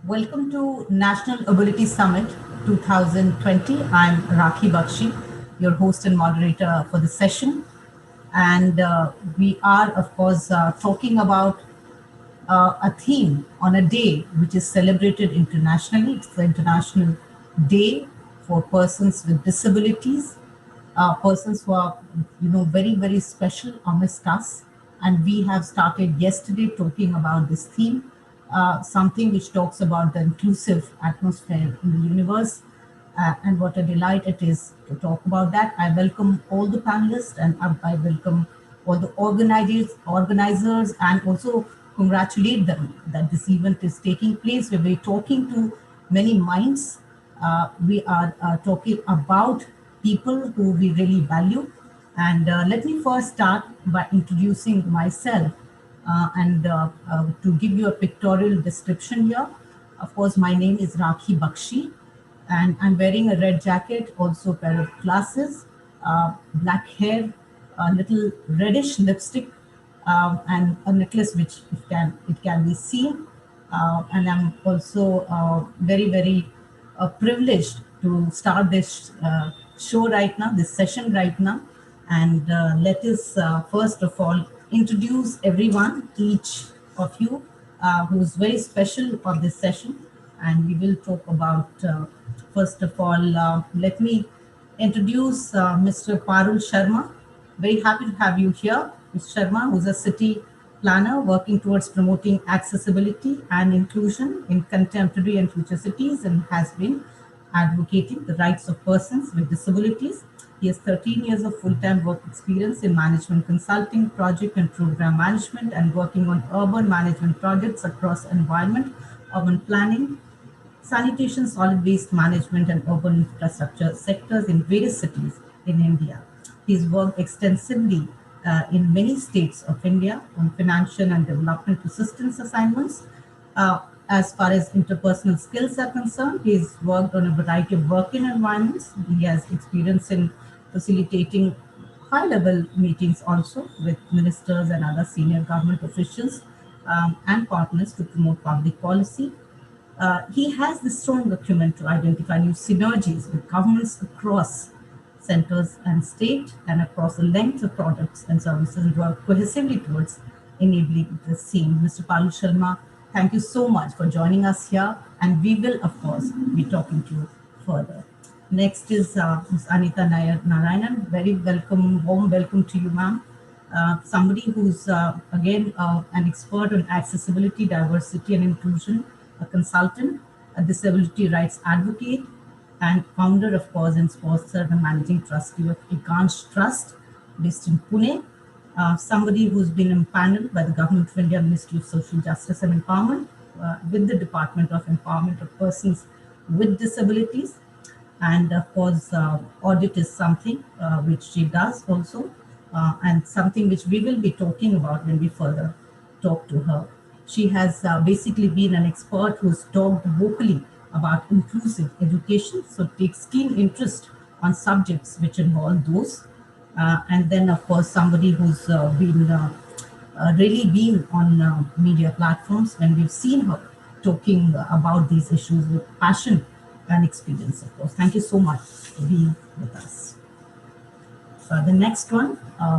welcome to National Ability Summit 2020. I'm Rakhi Bakshi, your host and moderator for the session. And we are, of course, talking about a theme on a day which is celebrated internationally. It's the International Day for Persons with Disabilities, persons who are, very, very special amongst us. And we have started yesterday talking about this theme, something which talks about the inclusive atmosphere in the universe. And what a delight it is to talk about that. I welcome all the panelists and I welcome all the organizers and also congratulate them that this event is taking place. We'll be talking to many minds. We are talking about people who we really value. And let me first start by introducing myself and to give you a pictorial description here. Of course, my name is Rakhi Bakshi, and I'm wearing a red jacket, also a pair of glasses, black hair, a little reddish lipstick, and a necklace which it can be seen. And I'm also very, very privileged to start this show right now, this session right now. And let us first of all introduce everyone, each of you who is very special for this session. And we will talk about, first of all, let me introduce Mr. Parul Sharma. Very happy to have you here. Mr. Sharma, who's a city planner working towards promoting accessibility and inclusion in contemporary and future cities and has been advocating the rights of persons with disabilities. He has 13 years of full-time work experience in management consulting, project and program management, and working on urban management projects across environment, urban planning, sanitation, solid waste management, and urban infrastructure sectors in various cities in India. He's worked extensively in many states of India on financial and development assistance assignments. As far as interpersonal skills are concerned, he's worked on a variety of working environments. He has experience in facilitating high-level meetings also with ministers and other senior government officials and partners to promote public policy. He has the strong acumen to identify new synergies with governments across centers and state and across the length of products and services and work cohesively towards enabling the same. Mr. Parul Sharma, thank you so much for joining us here, and we will, of course, be talking to you further. Next is Ms. Anita Narayanan. Very welcome, warm welcome to you, ma'am. Somebody who's, again, an expert on accessibility, diversity, and inclusion, a consultant, a disability rights advocate, and founder, of course, and sponsor and managing trustee of Ekansh Trust, based in Pune. Somebody who's been empaneled by the Government of India Ministry of Social Justice and Empowerment with the Department of Empowerment of Persons with Disabilities. And of course, audit is something which she does also, and something which we will be talking about when we further talk to her. She has basically been an expert who's talked vocally about inclusive education, so takes keen interest on subjects which involve those. And then, of course, somebody who's really been on media platforms, and we've seen her talking about these issues with passion and experience, of course. Thank you so much for being with us. The next one,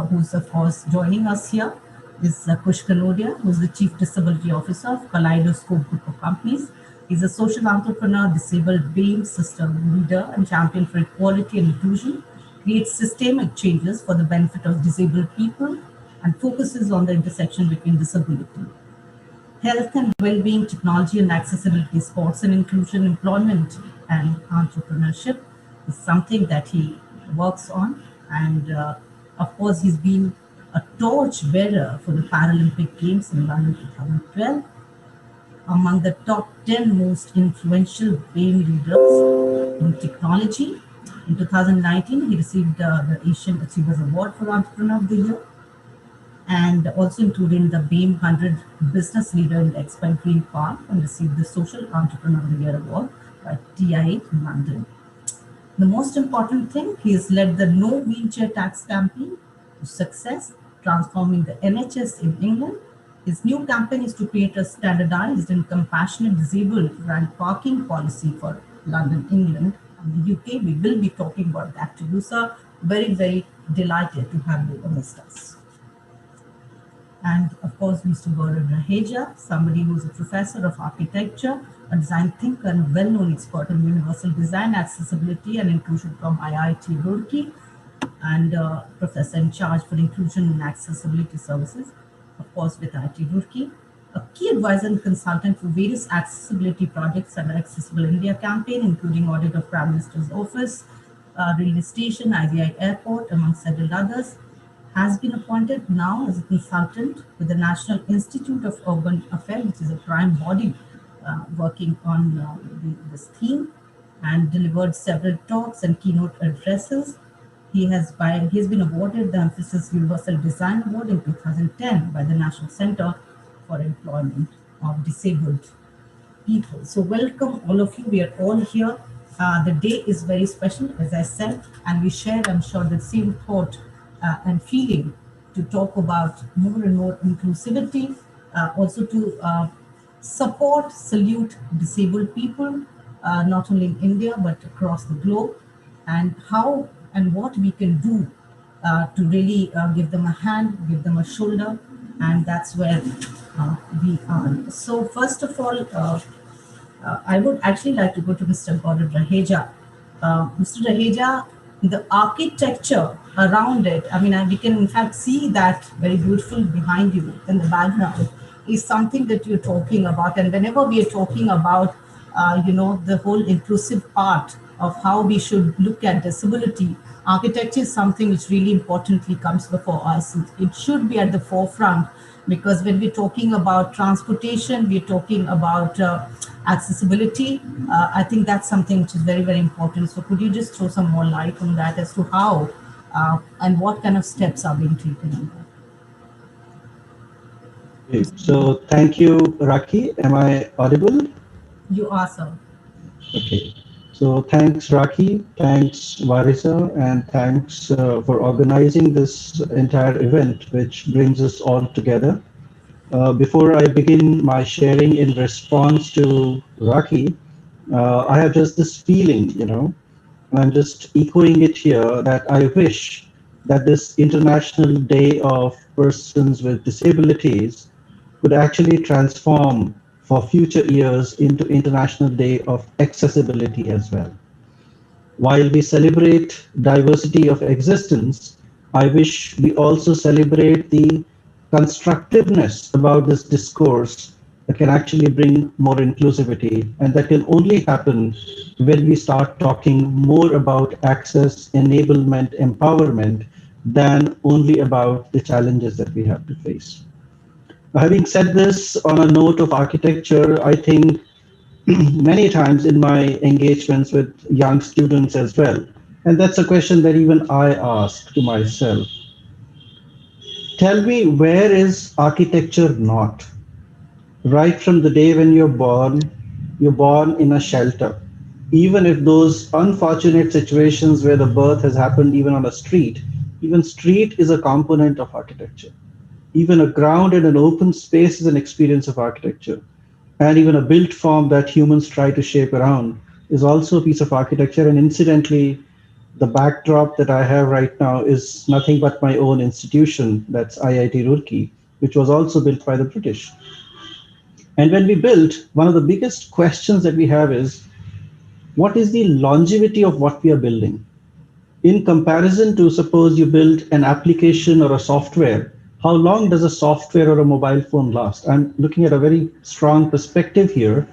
who's, of course, joining us here is Kush Kanodia, who's the Chief Disability Officer of Kaleidoscope Group of Companies. He's a social entrepreneur, disabled BAME system leader, and champion for equality and inclusion, creates systemic changes for the benefit of disabled people, and focuses on the intersection between disability, health and well-being, technology and accessibility, sports and inclusion, employment and entrepreneurship is something that he works on. And of course, he's been a torch bearer for the Paralympic Games in London 2012. Among the top 10 most influential BAME leaders in technology. In 2019, he received the Asian Achievers Award for Entrepreneur of the Year, and also included in the BAME 100 Business Leader Index by Green Park, and received the Social Entrepreneur of the Year Award by TIA in London. The most important thing, he has led the No Wheelchair Tax campaign to success, transforming the NHS in England His new campaign is to create a standardized and compassionate disabled grant parking policy for London, England, and the UK. We will be talking about that to you, sir. Very, very delighted to have you amongst us. And of course, Mr. Gaurav Raheja, somebody who is a professor of architecture, a design thinker, and well-known expert in universal design, accessibility, and inclusion from IIT Roorkee, and professor in charge for inclusion and accessibility services, of course, with IIT Roorkee. A key advisor and consultant for various accessibility projects under Accessible India campaign, including audit of Prime Minister's office, railway station, IVI airport, among several others. Has been appointed now as a consultant with the National Institute of Urban Affairs, which is a prime body working on this theme, and delivered several talks and keynote addresses. He has been awarded the Emphasis Universal Design Award in 2010 by the National Center for Employment of Disabled People. So welcome all of you. We are all here. The day is very special, as I said, and we share, I'm sure, the same thought and feeling to talk about more and more inclusivity, also to support, salute disabled people, not only in India, but across the globe, and how and what we can do to really give them a hand, give them a shoulder, and that's where we are. So first of all, I would actually like to go to Mr. Gaurav Raheja. Mr. Raheja, the architecture around it, I mean, we can in fact see that very beautiful behind you in the background, is something that you're talking about. And whenever we are talking about, the whole inclusive part of how we should look at disability, architecture is something which really importantly comes before us. It should be at the forefront, because when we're talking about transportation, we're talking about accessibility. I think that's something which is very, very important. So could you just throw some more light on that as to how and what kind of steps are being taken on that? Okay. So thank you, Rakhi. Am I audible? You are, sir. Okay. So thanks, Rakhi. Thanks, Varisa, and thanks for organizing this entire event, which brings us all together. Before I begin my sharing in response to Rakhi, I have just this feeling, and I'm just echoing it here, that I wish that this International Day of Persons with Disabilities could actually transform for future years into International Day of Accessibility as well. While we celebrate diversity of existence, I wish we also celebrate the constructiveness about this discourse that can actually bring more inclusivity, and that can only happen when we start talking more about access, enablement, empowerment, than only about the challenges that we have to face. Having said this, on a note of architecture, I think many times in my engagements with young students as well, and that's a question that even I ask to myself. Tell me, where is architecture not? Right from the day when you're born in a shelter. Even if those unfortunate situations where the birth has happened even on a street, even street is a component of architecture. Even a ground and an open space is an experience of architecture. And even a built form that humans try to shape around is also a piece of architecture. And incidentally, the backdrop that I have right now is nothing but my own institution, that's IIT Roorkee, which was also built by the British. And when we built, one of the biggest questions that we have is, what is the longevity of what we are building? In comparison to, suppose you build an application or a software, how long does a software or a mobile phone last? I'm looking at a very strong perspective here.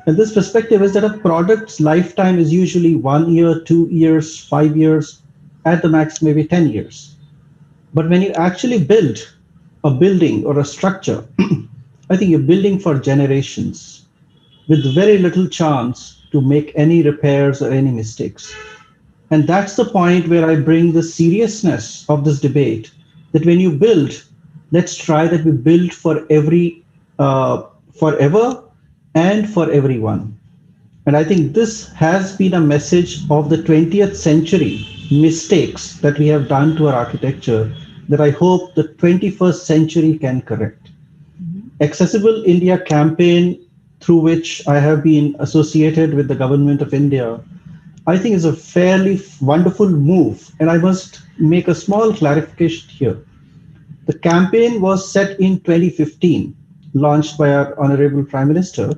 And this perspective is that a product's lifetime is usually 1 year, 2 years, 5 years, at the max, maybe 10 years. But when you actually build a building or a structure, I think you're building for generations with very little chance to make any repairs or any mistakes. And that's the point where I bring the seriousness of this debate, that when you build, let's try that we build for forever and for everyone. And I think this has been a message of the 20th century mistakes that we have done to our architecture that I hope the 21st century can correct. Accessible India campaign, through which I have been associated with the government of India, I think is a fairly wonderful move. And I must make a small clarification here. The campaign was set in 2015, launched by our Honorable Prime Minister.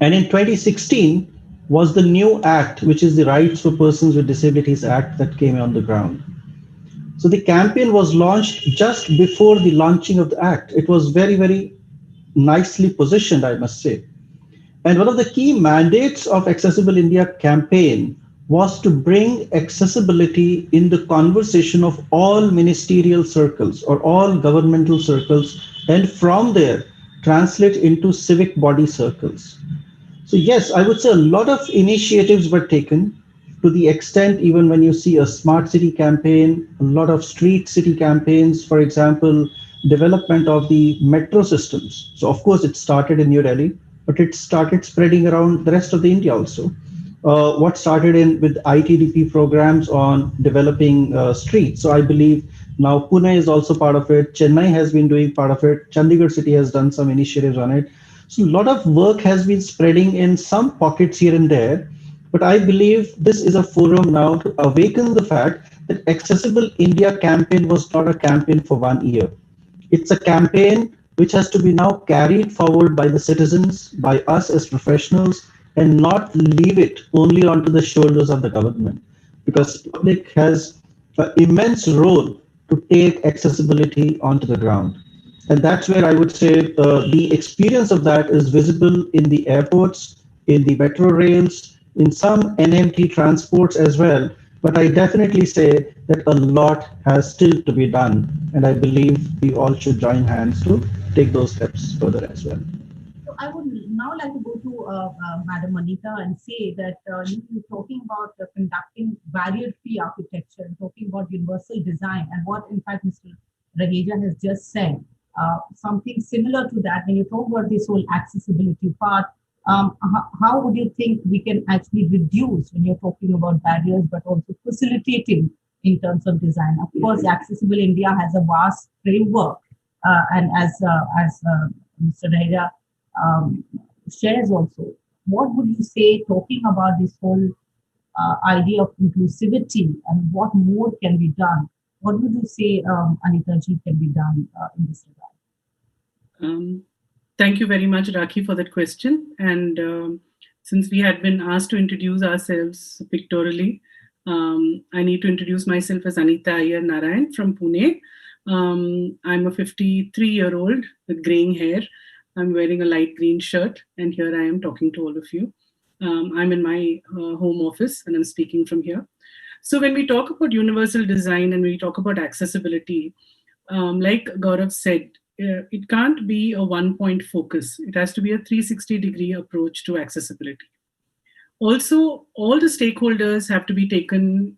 And in 2016 was the new act, which is the Rights for Persons with Disabilities Act, that came on the ground. So the campaign was launched just before the launching of the act. It was very, very nicely positioned, I must say. And one of the key mandates of Accessible India campaign was to bring accessibility in the conversation of all ministerial circles or all governmental circles, and from there translate into civic body circles. So yes, I would say a lot of initiatives were taken, to the extent even when you see a smart city campaign, a lot of street city campaigns, for example, development of the metro systems. So of course it started in New Delhi, but it started spreading around the rest of the India also. What started with ITDP programs on developing streets. So I believe now Pune is also part of it. Chennai has been doing part of it. Chandigarh city has done some initiatives on it. So a lot of work has been spreading in some pockets here and there. But I believe this is a forum now to awaken the fact that Accessible India campaign was not a campaign for 1 year. It's a campaign which has to be now carried forward by the citizens, by us as professionals, and not leave it only onto the shoulders of the government, because public has an immense role to take accessibility onto the ground. And that's where I would say the experience of that is visible in the airports, in the metro rails, in some NMT transports as well. But I definitely say that a lot has still to be done. And I believe we all should join hands to take those steps further as well. So I would now like to go to Madam Anita and say that you're talking about conducting barrier-free architecture, and talking about universal design, and what in fact Mr. Raheja has just said. Something similar to that, when you talk about this whole accessibility part, how would you think we can actually reduce, when you're talking about barriers, but also facilitating in terms of design? Of course, Accessible India has a vast framework, and as Mr. Raheja shares also, what would you say, talking about this whole idea of inclusivity and what more can be done? What would you say, Anita ji, can be done in this regard? Thank you very much, Rakhi, for that question. And since we had been asked to introduce ourselves pictorially, I need to introduce myself as Anita Iyer Narayan from Pune. I'm a 53-year-old with graying hair. I'm wearing a light green shirt, and here I am talking to all of you. I'm in my home office, and I'm speaking from here. So when we talk about universal design and we talk about accessibility, like Gaurav said, it can't be a one-point focus. It has to be a 360-degree approach to accessibility. Also, all the stakeholders have to be taken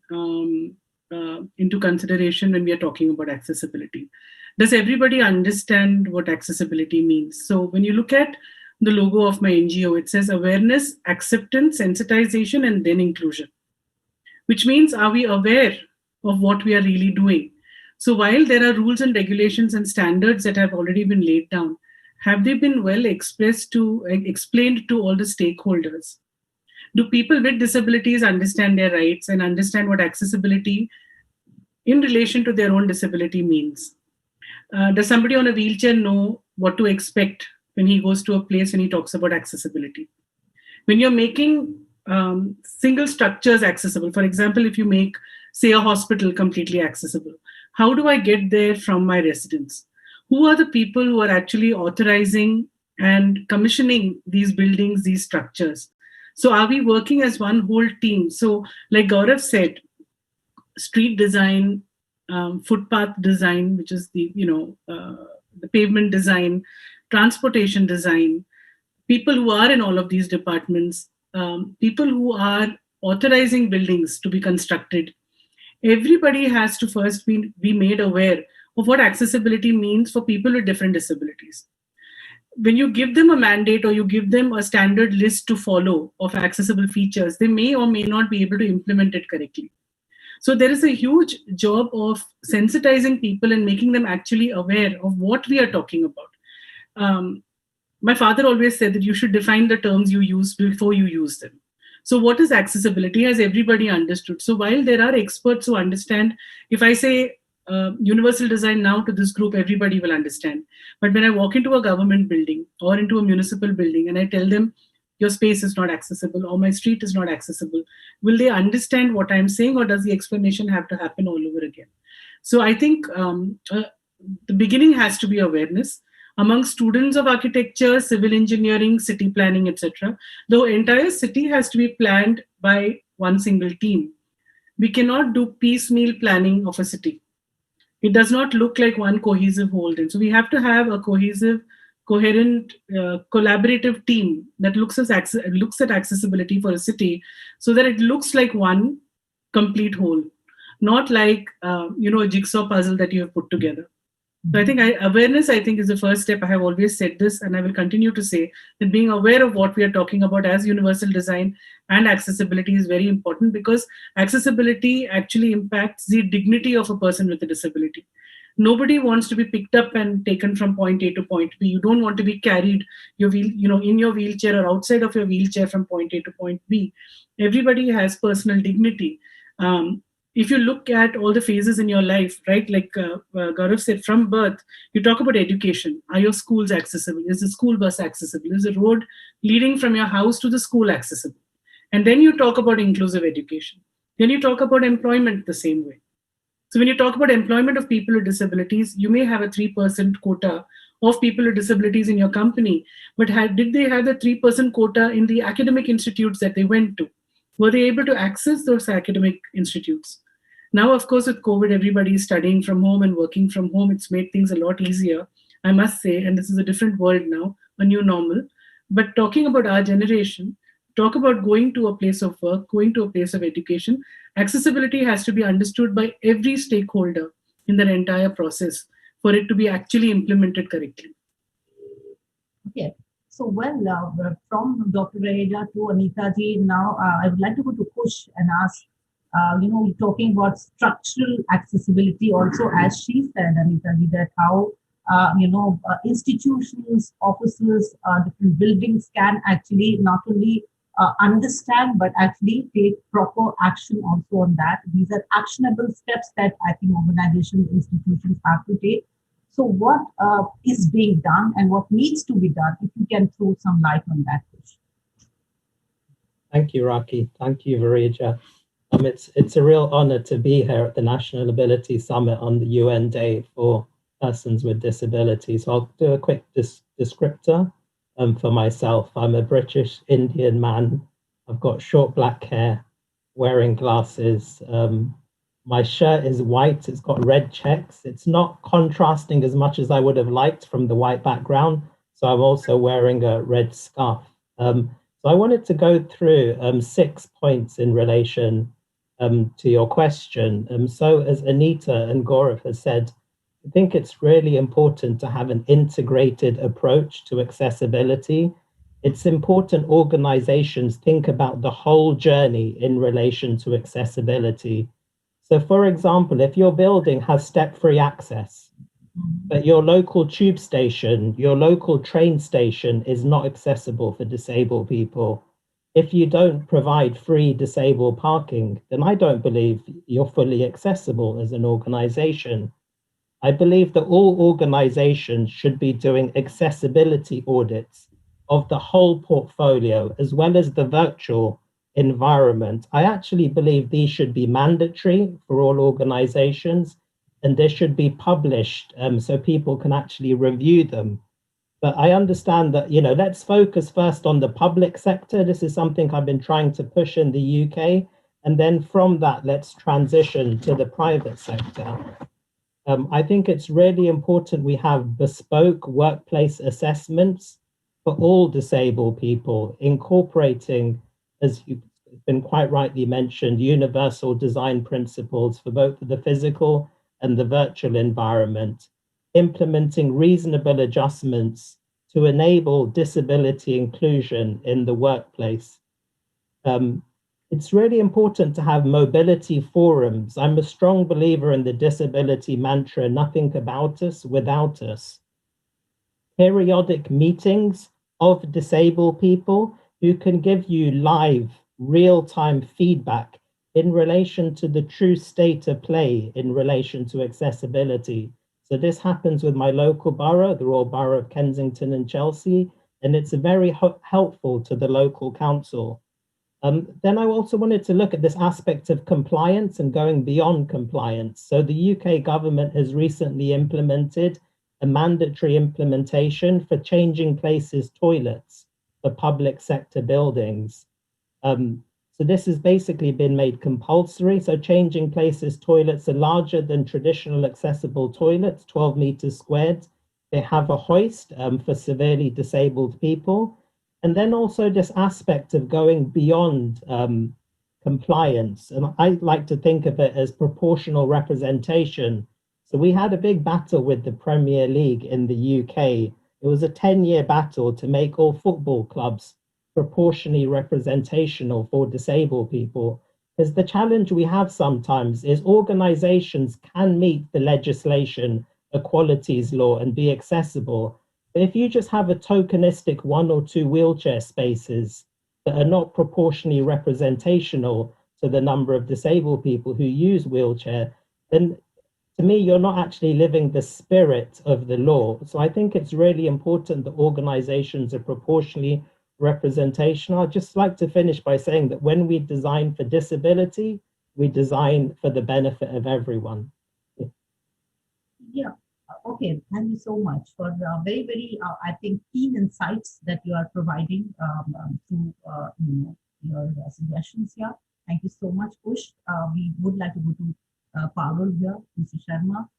into consideration when we are talking about accessibility. Does everybody understand what accessibility means? So when you look at the logo of my NGO, it says awareness, acceptance, sensitization, and then inclusion. Which means, are we aware of what we are really doing? So while there are rules and regulations and standards that have already been laid down, have they been well explained to all the stakeholders? Do people with disabilities understand their rights and understand what accessibility in relation to their own disability means? Does somebody on a wheelchair know what to expect when he goes to a place when he talks about accessibility? When you're making single structures accessible, for example, if you make, say, a hospital completely accessible, how do I get there from my residence? Who are the people who are actually authorizing and commissioning these buildings, these structures? So are we working as one whole team? So like Gaurav said, street design, footpath design, which is the pavement design, transportation design, people who are in all of these departments, people who are authorizing buildings to be constructed. Everybody has to first be made aware of what accessibility means for people with different disabilities. When you give them a mandate or you give them a standard list to follow of accessible features, they may or may not be able to implement it correctly. So there is a huge job of sensitizing people and making them actually aware of what we are talking about. my father always said that you should define the terms you use before you use them. So what is accessibility? Has everybody understood? So while there are experts who understand, if I say universal design now to this group, everybody will understand. But when I walk into a government building or into a municipal building and I tell them, your space is not accessible or my street is not accessible, will they understand what I'm saying, or does the explanation have to happen all over again? So I think the beginning has to be awareness among students of architecture, civil engineering, city planning, etc. The entire city has to be planned by one single team. We cannot do piecemeal planning of a city. It does not look like one cohesive whole thing. So we have to have a cohesive, coherent, collaborative team that looks at accessibility for a city so that it looks like one complete whole, not like a jigsaw puzzle that you have put together. So I think awareness, I think, is the first step. I have always said this, and I will continue to say that being aware of what we are talking about as universal design and accessibility is very important, because accessibility actually impacts the dignity of a person with a disability. Nobody wants to be picked up and taken from point A to point B. You don't want to be carried in your wheelchair or outside of your wheelchair from point A to point B. Everybody has personal dignity. If you look at all the phases in your life, right, like Gaurav said, from birth, you talk about education. Are your schools accessible? Is the school bus accessible? Is the road leading from your house to the school accessible? And then you talk about inclusive education. Then you talk about employment the same way. So when you talk about employment of people with disabilities, you may have a 3% quota of people with disabilities in your company, but did they have the 3% quota in the academic institutes that they went to? Were they able to access those academic institutes? Now, of course, with COVID, everybody is studying from home and working from home. It's made things a lot easier, I must say, and this is a different world now, a new normal. But talking about our generation, talk about going to a place of work, going to a place of education, accessibility has to be understood by every stakeholder in the entire process for it to be actually implemented correctly. Okay. So, from Dr. Raheja to Anita ji, now I would like to go to Kush and ask, we're talking about structural accessibility also, as she said, Anita ji, that how, institutions, offices, different buildings can actually not only understand, but actually take proper action also on that. These are actionable steps that I think organizations, institutions have to take. So what is being done and what needs to be done, if you can throw some light on that question. Thank you, Rakhi. Thank you, Vareja. It's a real honor to be here at the National Ability Summit on the UN Day for Persons with Disabilities. So I'll do a quick descriptor for myself. I'm a British Indian man. I've got short black hair, wearing glasses. My shirt is white, it's got red checks. It's not contrasting as much as I would have liked from the white background. So I'm also wearing a red scarf. So I wanted to go through 6 points in relation to your question. So as Anita and Gaurav has said, I think it's really important to have an integrated approach to accessibility. It's important organizations think about the whole journey in relation to accessibility. So for example, if your building has step-free access, but your local tube station, your local train station is not accessible for disabled people, if you don't provide free disabled parking, then I don't believe you're fully accessible as an organization. I believe that all organizations should be doing accessibility audits of the whole portfolio, as well as the virtual environment. I actually believe these should be mandatory for all organizations, and they should be published so people can actually review them. But I understand that, let's focus first on the public sector. This is something I've been trying to push in the UK. And then from that, let's transition to the private sector. I think it's really important we have bespoke workplace assessments for all disabled people, incorporating, as you've been quite rightly mentioned, universal design principles for both the physical and the virtual environment, implementing reasonable adjustments to enable disability inclusion in the workplace. It's really important to have mobility forums. I'm a strong believer in the disability mantra, nothing about us without us. periodic meetings of disabled people who can give you live, real-time feedback in relation to the true state of play in relation to accessibility. So this happens with my local borough, the Royal Borough of Kensington and Chelsea, and it's very helpful to the local council. Then I also wanted to look at this aspect of compliance and going beyond compliance. So the UK government has recently implemented a mandatory implementation for changing places toilets for public sector buildings. So this has basically been made compulsory. So changing places toilets are larger than traditional accessible toilets, 12 meters squared. They have a hoist for severely disabled people. And then also this aspect of going beyond compliance. And I like to think of it as proportional representation. So we had a big battle with the Premier League in the UK. It was a 10-year battle to make all football clubs proportionally representational for disabled people. Because the challenge we have sometimes is organizations can meet the legislation, equalities law, and be accessible. But if you just have a tokenistic 1 or 2 wheelchair spaces that are not proportionally representational to the number of disabled people who use wheelchair, then to me, you're not actually living the spirit of the law. So I think it's really important that organizations are proportionally representational. I'd just like to finish by saying that when we design for disability, we design for the benefit of everyone. Yeah. Okay, thank you so much for very, very, I think, keen insights that you are providing through your suggestions here. Thank you so much, Kush. We would like to go to Parul here, Mr. Sharma.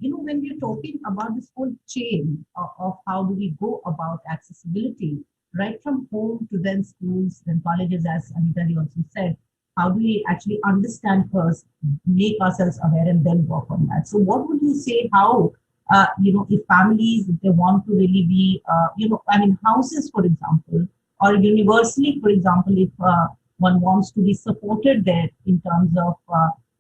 When we're talking about this whole chain of how do we go about accessibility, right from home to then schools, then colleges, as Anita also said, how do we actually understand first, make ourselves aware, and then work on that? So what would you say, how, if families, if they want to really be, houses, for example, or universally, for example, if one wants to be supported there in terms of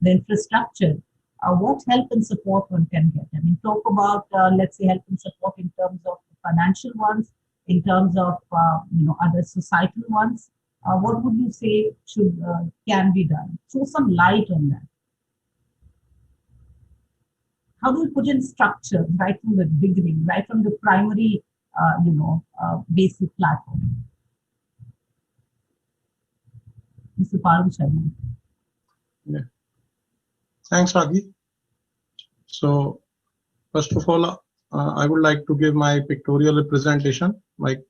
the infrastructure, what help and support one can get? I mean, talk about, let's say, help and support in terms of financial ones, in terms of, other societal ones. What would you say can be done? Throw some light on that. How do we put in structure right from the beginning, right from the primary, basic platform? Mr. Parul Sharma. Yeah. Thanks, Raghi. So, first of all, I would like to give my pictorial representation. Like,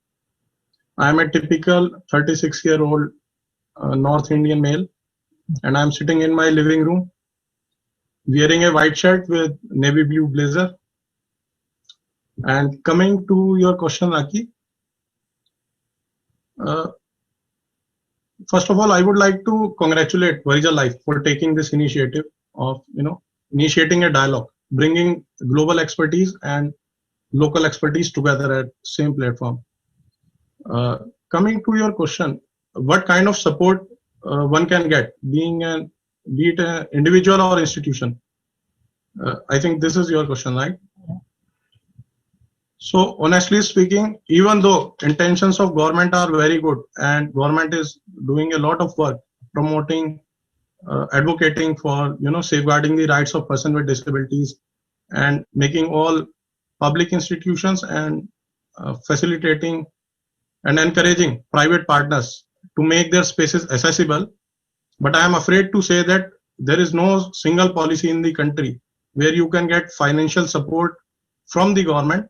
I am a typical 36-year-old North Indian male, and I am sitting in my living room, wearing a white shirt with navy blue blazer. And coming to your question, Raki, first of all, I would like to congratulate Varija Life for taking this initiative of, initiating a dialogue, bringing global expertise and local expertise together at same platform. Coming to your question, what kind of support one can get, be it an individual or institution? I think this is your question, right? So honestly speaking, even though intentions of government are very good and government is doing a lot of work promoting, advocating for, safeguarding the rights of persons with disabilities and making all public institutions and facilitating and encouraging private partners to make their spaces accessible. But I am afraid to say that there is no single policy in the country where you can get financial support from the government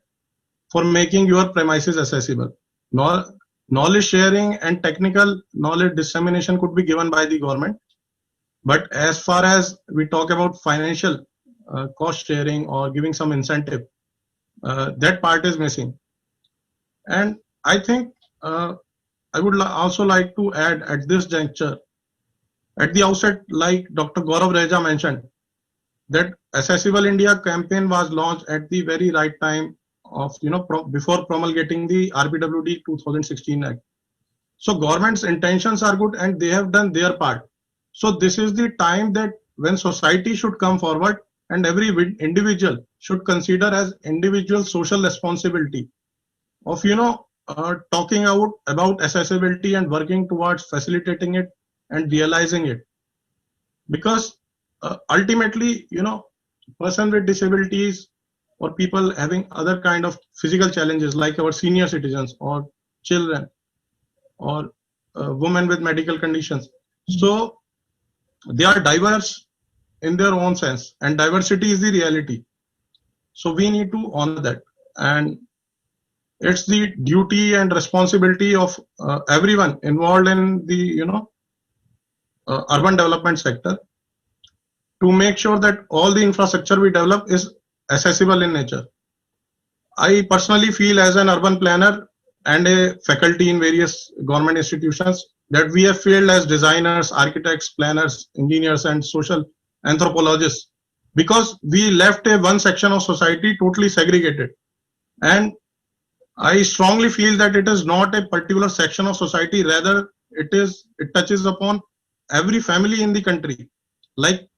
for making your premises accessible. Knowledge sharing and technical knowledge dissemination could be given by the government. But as far as we talk about financial cost sharing or giving some incentive, that part is missing. And I think I would also like to add at this juncture, at the outset, like Dr. Gaurav Reja mentioned, that Accessible India campaign was launched at the very right time of, before promulgating the RBWD 2016 Act. So government's intentions are good and they have done their part. So this is the time that when society should come forward and every individual should consider as individual social responsibility of talking out about accessibility and working towards facilitating it and realizing it. Because ultimately, person with disabilities or people having other kind of physical challenges like our senior citizens or children or women with medical conditions, so they are diverse in their own sense, and diversity is the reality. So we need to honor that, and it's the duty and responsibility of everyone involved in the urban development sector to make sure that all the infrastructure we develop is accessible in nature. I personally feel as an urban planner and a faculty in various government institutions that we have failed as designers, architects, planners, engineers, and social anthropologists because we left one section of society totally segregated. And I strongly feel that it is not a particular section of society, rather it touches upon every family in the country. Like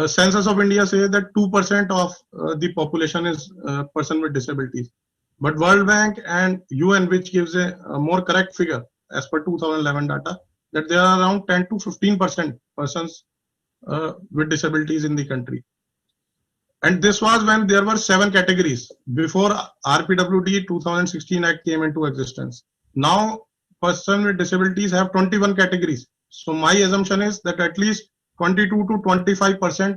Census of India says that 2% of the population is person with disabilities. But World Bank and UN, which gives a more correct figure as per 2011 data, that there are around 10 to 15% persons with disabilities in the country. And this was when there were 7 categories before RPWD 2016 Act came into existence. Now, persons with disabilities have 21 categories. So my assumption is that at least 22 to 25%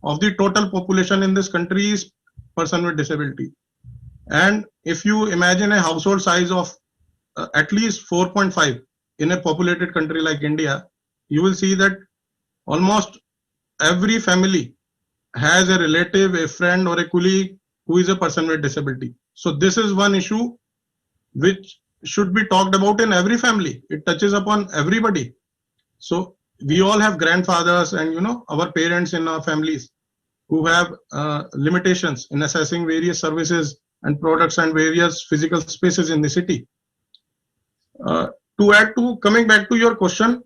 of the total population in this country is person with disability. And if you imagine a household size of at least 4.5 in a populated country like India, you will see that almost every family has a relative, a friend, or a colleague who is a person with disability. So this is one issue which should be talked about in every family. It touches upon everybody. So we all have grandfathers and our parents in our families who have limitations in accessing various services and products and various physical spaces in the city. To add to, coming back to your question,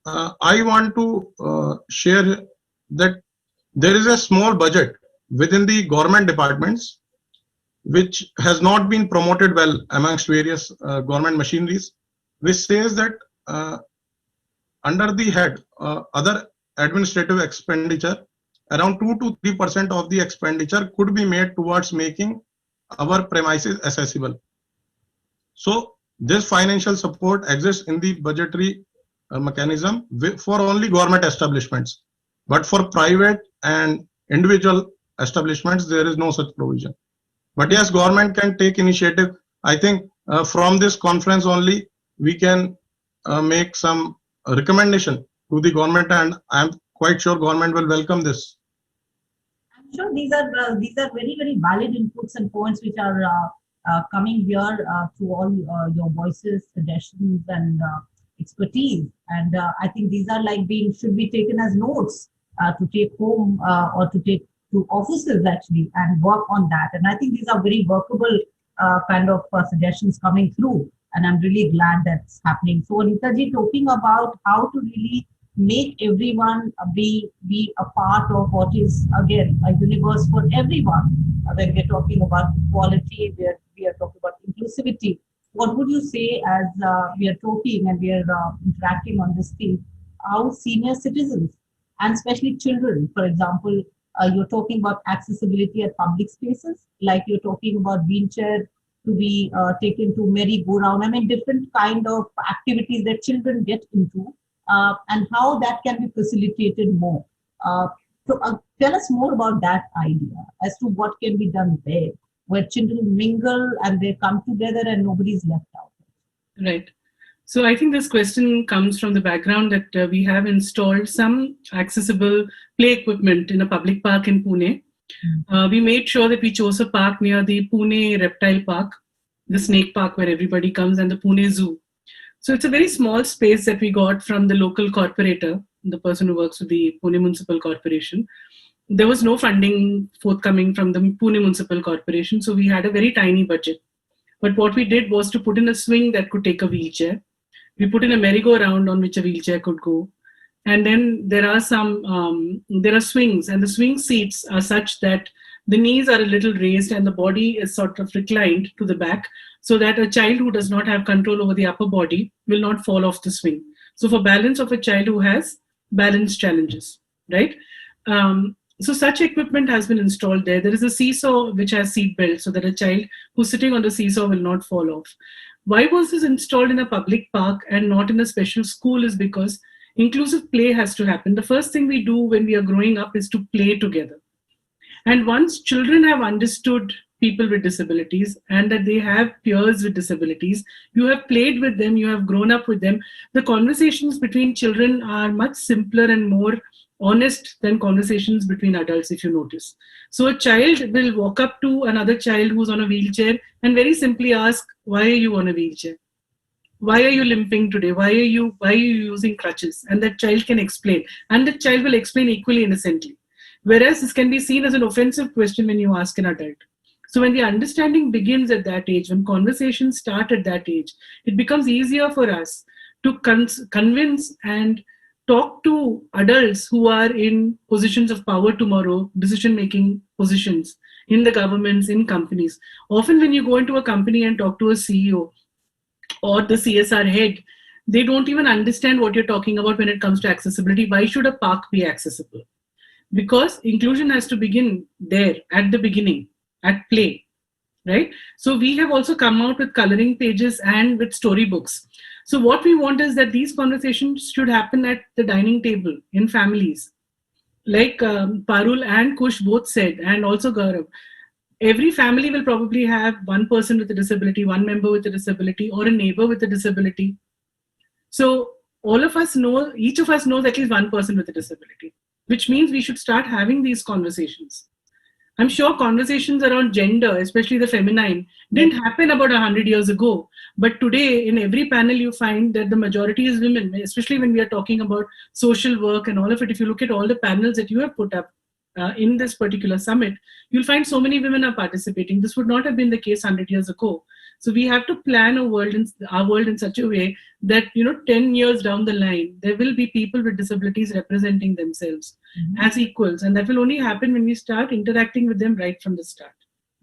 I want to share that there is a small budget within the government departments which has not been promoted well amongst various government machineries, which says that under the head other administrative expenditure, around 2 to 3% of the expenditure could be made towards making our premises accessible. So this financial support exists in the budgetary mechanism for only government establishments, but for private and individual establishments there is no such provision. But yes, government can take initiative. I think from this conference only we can make some recommendation to the government, and I am quite sure government will welcome this. I'm sure these are very, very valid inputs and points which are coming here to all your voices, suggestions, and expertise. And I think these are should be taken as notes to take home or to take to offices actually and work on that. And I think these are very workable kind of suggestions coming through. And I'm really glad that's happening. So Anita ji, talking about how to really make everyone be a part of what is again a universe for everyone. When we're talking about equality, we are talking about inclusivity. What would you say as we are talking and we are interacting on this theme? How senior citizens and especially children, for example, you're talking about accessibility at public spaces, like you're talking about wheelchair to be taken to merry-go-round. I mean, different kind of activities that children get into, and how that can be facilitated more. So tell us more about that idea as to what can be done there, where children mingle and they come together and nobody's left out. Right. So I think this question comes from the background that we have installed some accessible play equipment in a public park in Pune. We made sure that we chose a park near the Pune Reptile Park, the snake park where everybody comes, and the Pune Zoo. So it's a very small space that we got from the local corporator, the person who works with the Pune Municipal Corporation. There was no funding forthcoming from the Pune Municipal Corporation, so we had a very tiny budget. But what we did was to put in a swing that could take a wheelchair. We put in a merry-go-round on which a wheelchair could go. And then there are there are swings, and the swing seats are such that the knees are a little raised and the body is sort of reclined to the back, so that a child who does not have control over the upper body will not fall off the swing. So for balance of a child who has balance challenges, right? So such equipment has been installed there. There is a seesaw which has seat belts so that a child who's sitting on the seesaw will not fall off. Why was this installed in a public park and not in a special school is because inclusive play has to happen. The first thing we do when we are growing up is to play together. And once children have understood people with disabilities and that they have peers with disabilities, you have played with them, you have grown up with them, the conversations between children are much simpler and more honest than conversations between adults, if you notice. So a child will walk up to another child who's on a wheelchair and very simply ask, why are you on a wheelchair? Why are you limping today? Why are you using crutches? And that child can explain. And the child will explain equally innocently. Whereas this can be seen as an offensive question when you ask an adult. So when the understanding begins at that age, when conversations start at that age, it becomes easier for us to convince and talk to adults who are in positions of power tomorrow, decision-making positions in the governments, in companies. Often when you go into a company and talk to a CEO or the CSR head, they don't even understand what you're talking about when it comes to accessibility. Why should a park be accessible? Because inclusion has to begin there, at the beginning, at play, right? So we have also come out with coloring pages and with storybooks. So what we want is that these conversations should happen at the dining table in families. Like Parul and Kush both said, and also Gaurav, every family will probably have one person with a disability, one member with a disability, or a neighbor with a disability. So all of us know, each of us knows at least one person with a disability, which means we should start having these conversations. I'm sure conversations around gender, especially the feminine, didn't happen about 100 years ago. But today, in every panel, you find that the majority is women, especially when we are talking about social work and all of it. If you look at all the panels that you have put up in this particular summit, you'll find so many women are participating. This would not have been the case 100 years ago. So we have to plan our world in such a way that, 10 years down the line, there will be people with disabilities representing themselves as equals. And that will only happen when we start interacting with them right from the start,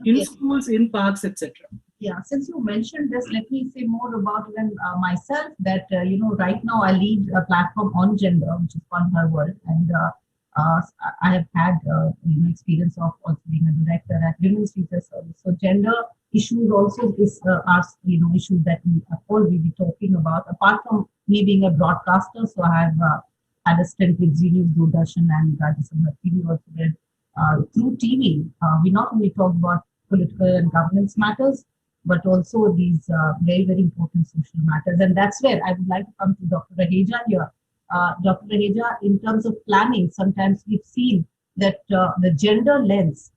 in schools, in parks, etc. Yeah, since you mentioned this, let me say more about even myself that, right now I lead a platform on gender, which is called Her World. And I have had, experience of also being a director at Women's Future Service. So gender issues also is issues that we of course will be talking about. Apart from me being a broadcaster, so I have had a stint with Zee News, Doordarshan, and Rajya TV also where through TV we not only talk about political and governance matters, but also these very, very important social matters. And that's where I would like to come to Dr. Raheja here. Dr. Raheja, in terms of planning, sometimes we've seen that the gender lens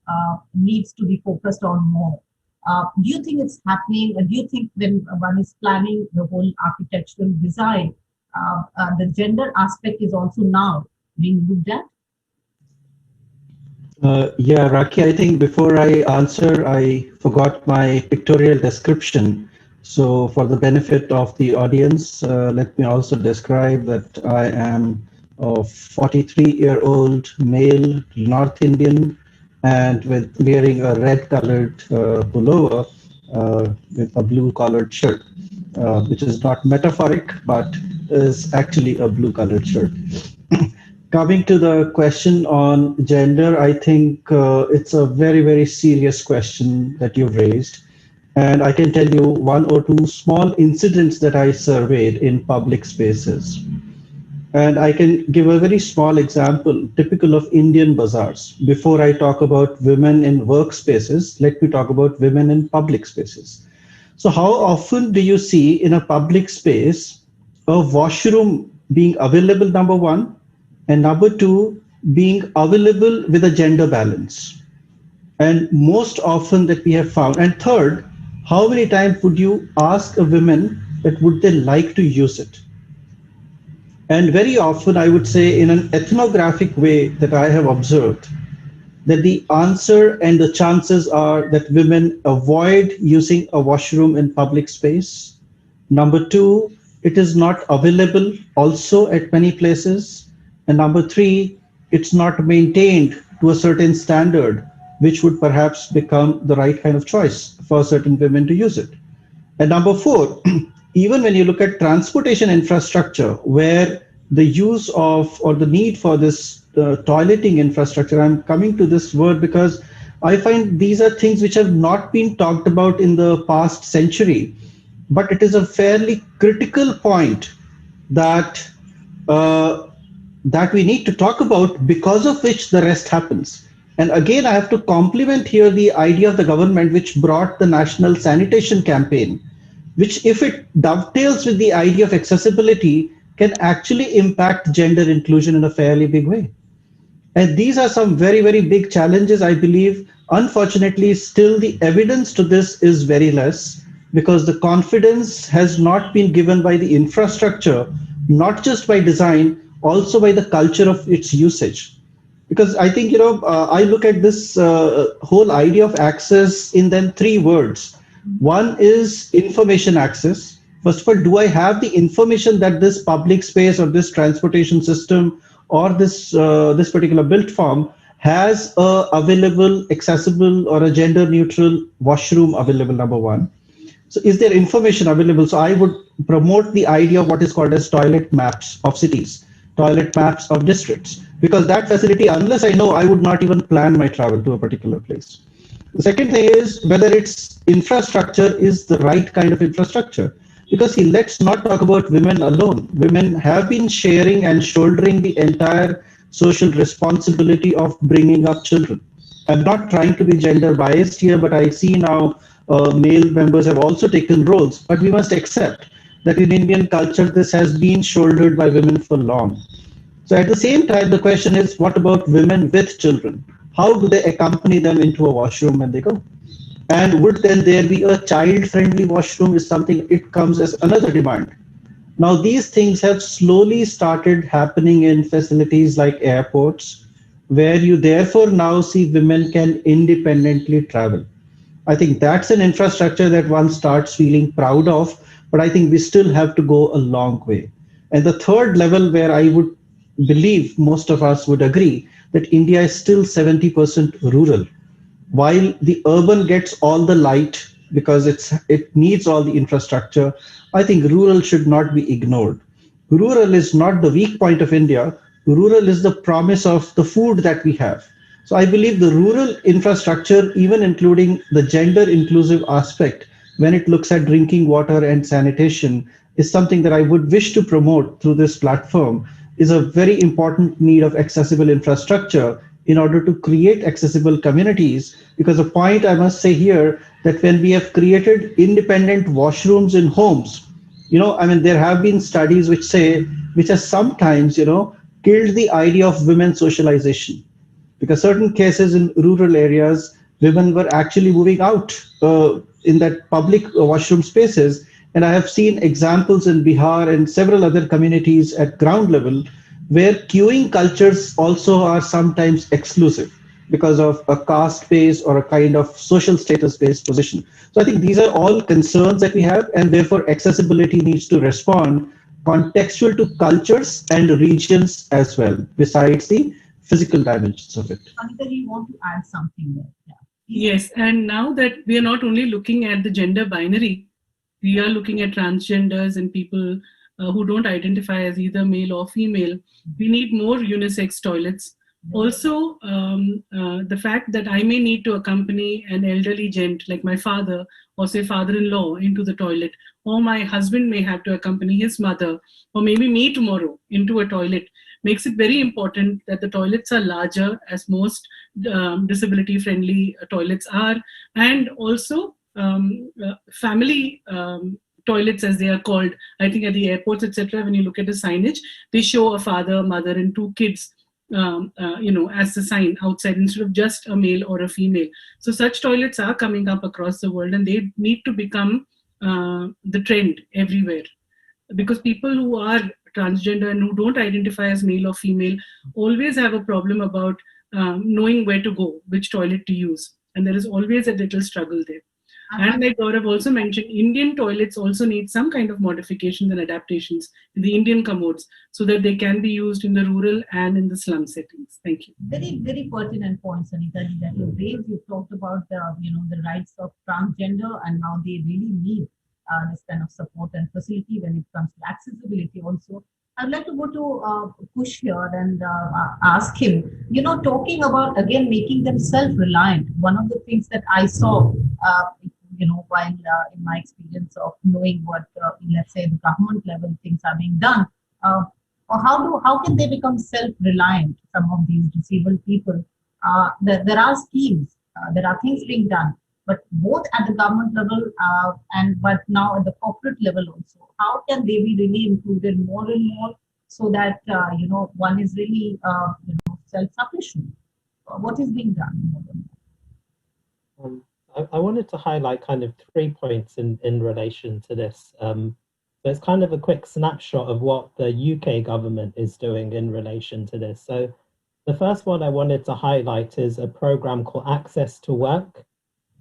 needs to be focused on more. Do you think it's happening? And do you think when one is planning the whole architectural design, the gender aspect is also now being looked at? Yeah, Raki, I think before I answer, I forgot my pictorial description. So for the benefit of the audience, let me also describe that I am a 43-year-old male, North Indian, and wearing a red-colored pullover with a blue-collared shirt, which is not metaphoric, but is actually a blue-colored shirt. Coming to the question on gender, I think it's a very, very serious question that you've raised. And I can tell you one or two small incidents that I surveyed in public spaces. And I can give a very small example, typical of Indian bazaars. Before I talk about women in workspaces, let me talk about women in public spaces. So how often do you see in a public space a washroom being available, number one, and number two, being available with a gender balance? And most often that we have found, and third, how many times would you ask a woman that would they like to use it? And very often I would say in an ethnographic way that I have observed that the answer and the chances are that women avoid using a washroom in public space. Number two, it is not available also at many places. And number three, it's not maintained to a certain standard which would perhaps become the right kind of choice for certain women to use it. And number 4, even when you look at transportation infrastructure, where the use of or the need for this toileting infrastructure, I'm coming to this word because I find these are things which have not been talked about in the past century, but it is a fairly critical point that that we need to talk about, because of which the rest happens. And again, I have to compliment here the idea of the government, which brought the National Sanitation Campaign, which, if it dovetails with the idea of accessibility, can actually impact gender inclusion in a fairly big way. And these are some very, very big challenges, I believe. Unfortunately, still the evidence to this is very less, because the confidence has not been given by the infrastructure, not just by design, also by the culture of its usage. Because I think, I look at this whole idea of access in then 3 words. One is information access. First of all, do I have the information that this public space or this transportation system or this particular built form has a available, accessible, or a gender neutral washroom available, number 1. So is there information available? So I would promote the idea of what is called as toilet maps of cities, toilet maps of districts, because that facility, unless I know, I would not even plan my travel to a particular place. The second thing is whether its infrastructure is the right kind of infrastructure. Because let's not talk about women alone. Women have been sharing and shouldering the entire social responsibility of bringing up children. I'm not trying to be gender biased here, but I see now male members have also taken roles. But we must accept that in Indian culture, this has been shouldered by women for long. So at the same time, the question is, what about women with children? How do they accompany them into a washroom when they go? And would then there be a child-friendly washroom is something, it comes as another demand. Now, these things have slowly started happening in facilities like airports, where you therefore now see women can independently travel. I think that's an infrastructure that one starts feeling proud of, but I think we still have to go a long way. And the third level, where I would believe most of us would agree that India is still 70% rural. While the urban gets all the light because it needs all the infrastructure, I think rural should not be ignored. Rural is not the weak point of India. Rural is the promise of the food that we have. So I believe the rural infrastructure, even including the gender inclusive aspect, when it looks at drinking water and sanitation, is something that I would wish to promote through this platform, is a very important need of accessible infrastructure in order to create accessible communities. Because the point I must say here, that when we have created independent washrooms in homes, there have been studies which has sometimes, killed the idea of women's socialization. Because certain cases in rural areas, women were actually moving out in that public washroom spaces. And I have seen examples in Bihar and several other communities at ground level where queuing cultures also are sometimes exclusive because of a caste-based or a kind of social status-based position. So I think these are all concerns that we have, and therefore accessibility needs to respond contextual to cultures and regions as well, besides the physical dimensions of it. Anita, you want to add something there? Yeah. Yes, and now that we are not only looking at the gender binary, we are looking at transgenders and people who don't identify as either male or female. We need more unisex toilets. Also, the fact that I may need to accompany an elderly gent like my father or say father-in-law into the toilet, or my husband may have to accompany his mother, or maybe me tomorrow into a toilet, makes it very important that the toilets are larger, as most disability-friendly toilets are, and also family toilets, as they are called. I think at the airports, etc., when you look at the signage, they show a father, mother, and 2 kids, as the sign outside instead of just a male or a female. So such toilets are coming up across the world, and they need to become the trend everywhere, because people who are transgender and who don't identify as male or female always have a problem about knowing where to go, which toilet to use, and there is always a little struggle there. And like Gaurav also mentioned, Indian toilets also need some kind of modifications and adaptations in the Indian commodes so that they can be used in the rural and in the slum settings. Thank you. Very, very pertinent points, Anita, that you raised. You talked about the rights of transgender and how they really need this kind of support and facility when it comes to accessibility also. I'd like to go to Kush here and ask him, talking about, again, making them self-reliant. One of the things that I saw, while in my experience of knowing what, let's say, the government level things are being done, or how can they become self-reliant, some of these disabled people? There are schemes, there are things being done, but both at the government level but now at the corporate level also, how can they be really included more and more so that one is really self-sufficient? What is being done? I wanted to highlight kind of 3 points in relation to this. So it's kind of a quick snapshot of what the UK government is doing in relation to this. So the first one I wanted to highlight is a program called Access to Work.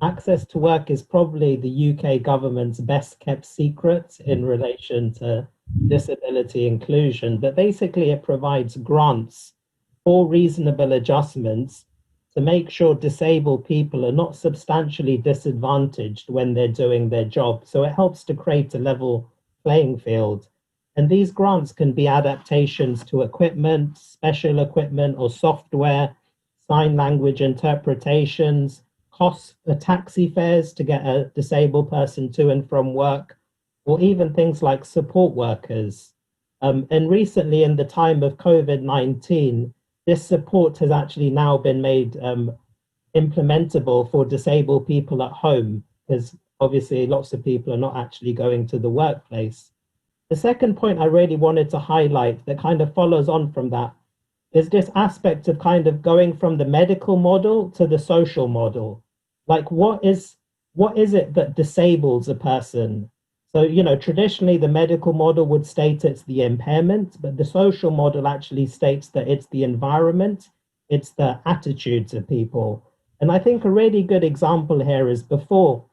Access to Work is probably the UK government's best kept secret in relation to disability inclusion, but basically it provides grants for reasonable adjustments to make sure disabled people are not substantially disadvantaged when they're doing their job. So it helps to create a level playing field. And these grants can be adaptations to equipment, special equipment or software, sign language interpretations, costs for taxi fares to get a disabled person to and from work, or even things like support workers. And recently, in the time of COVID-19, this support has actually now been made implementable for disabled people at home, because obviously lots of people are not actually going to the workplace. The second point I really wanted to highlight that kind of follows on from that is this aspect of kind of going from the medical model to the social model. Like what is it that disables a person? So, traditionally the medical model would state it's the impairment, but the social model actually states that it's the environment, it's the attitudes of people. And I think a really good example here is before,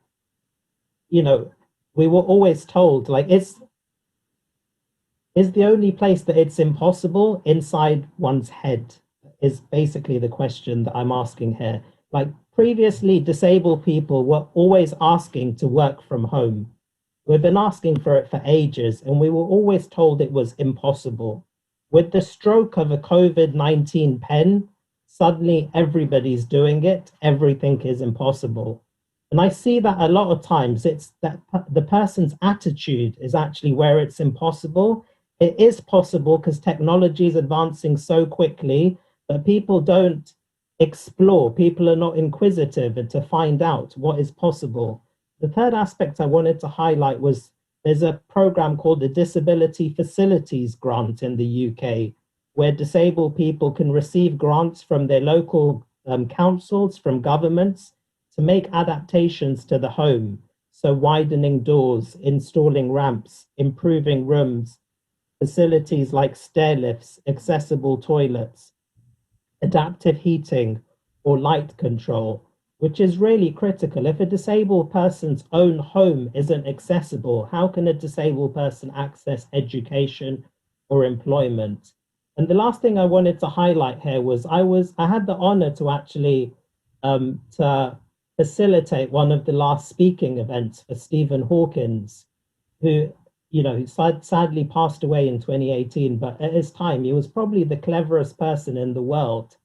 we were always told, like, is the only place that it's impossible inside one's head, is basically the question that I'm asking here. Like previously, disabled people were always asking to work from home. We've been asking for it for ages, and we were always told it was impossible. With the stroke of a COVID-19 pen, suddenly everybody's doing it, everything is impossible. And I see that a lot of times it's that the person's attitude is actually where it's impossible. It is possible because technology is advancing so quickly, but people don't explore, people are not inquisitive and to find out what is possible. The third aspect I wanted to highlight was there's a program called the Disability Facilities Grant in the UK, where disabled people can receive grants from their local councils, from governments, to make adaptations to the home. So widening doors, installing ramps, improving rooms, facilities like stair lifts, accessible toilets, adaptive heating, or light control, which is really critical. If a disabled person's own home isn't accessible, how can a disabled person access education or employment? And the last thing I wanted to highlight here was I had the honor to actually to facilitate one of the last speaking events for Stephen Hawkins, who sadly passed away in 2018, but at his time, he was probably the cleverest person in the world.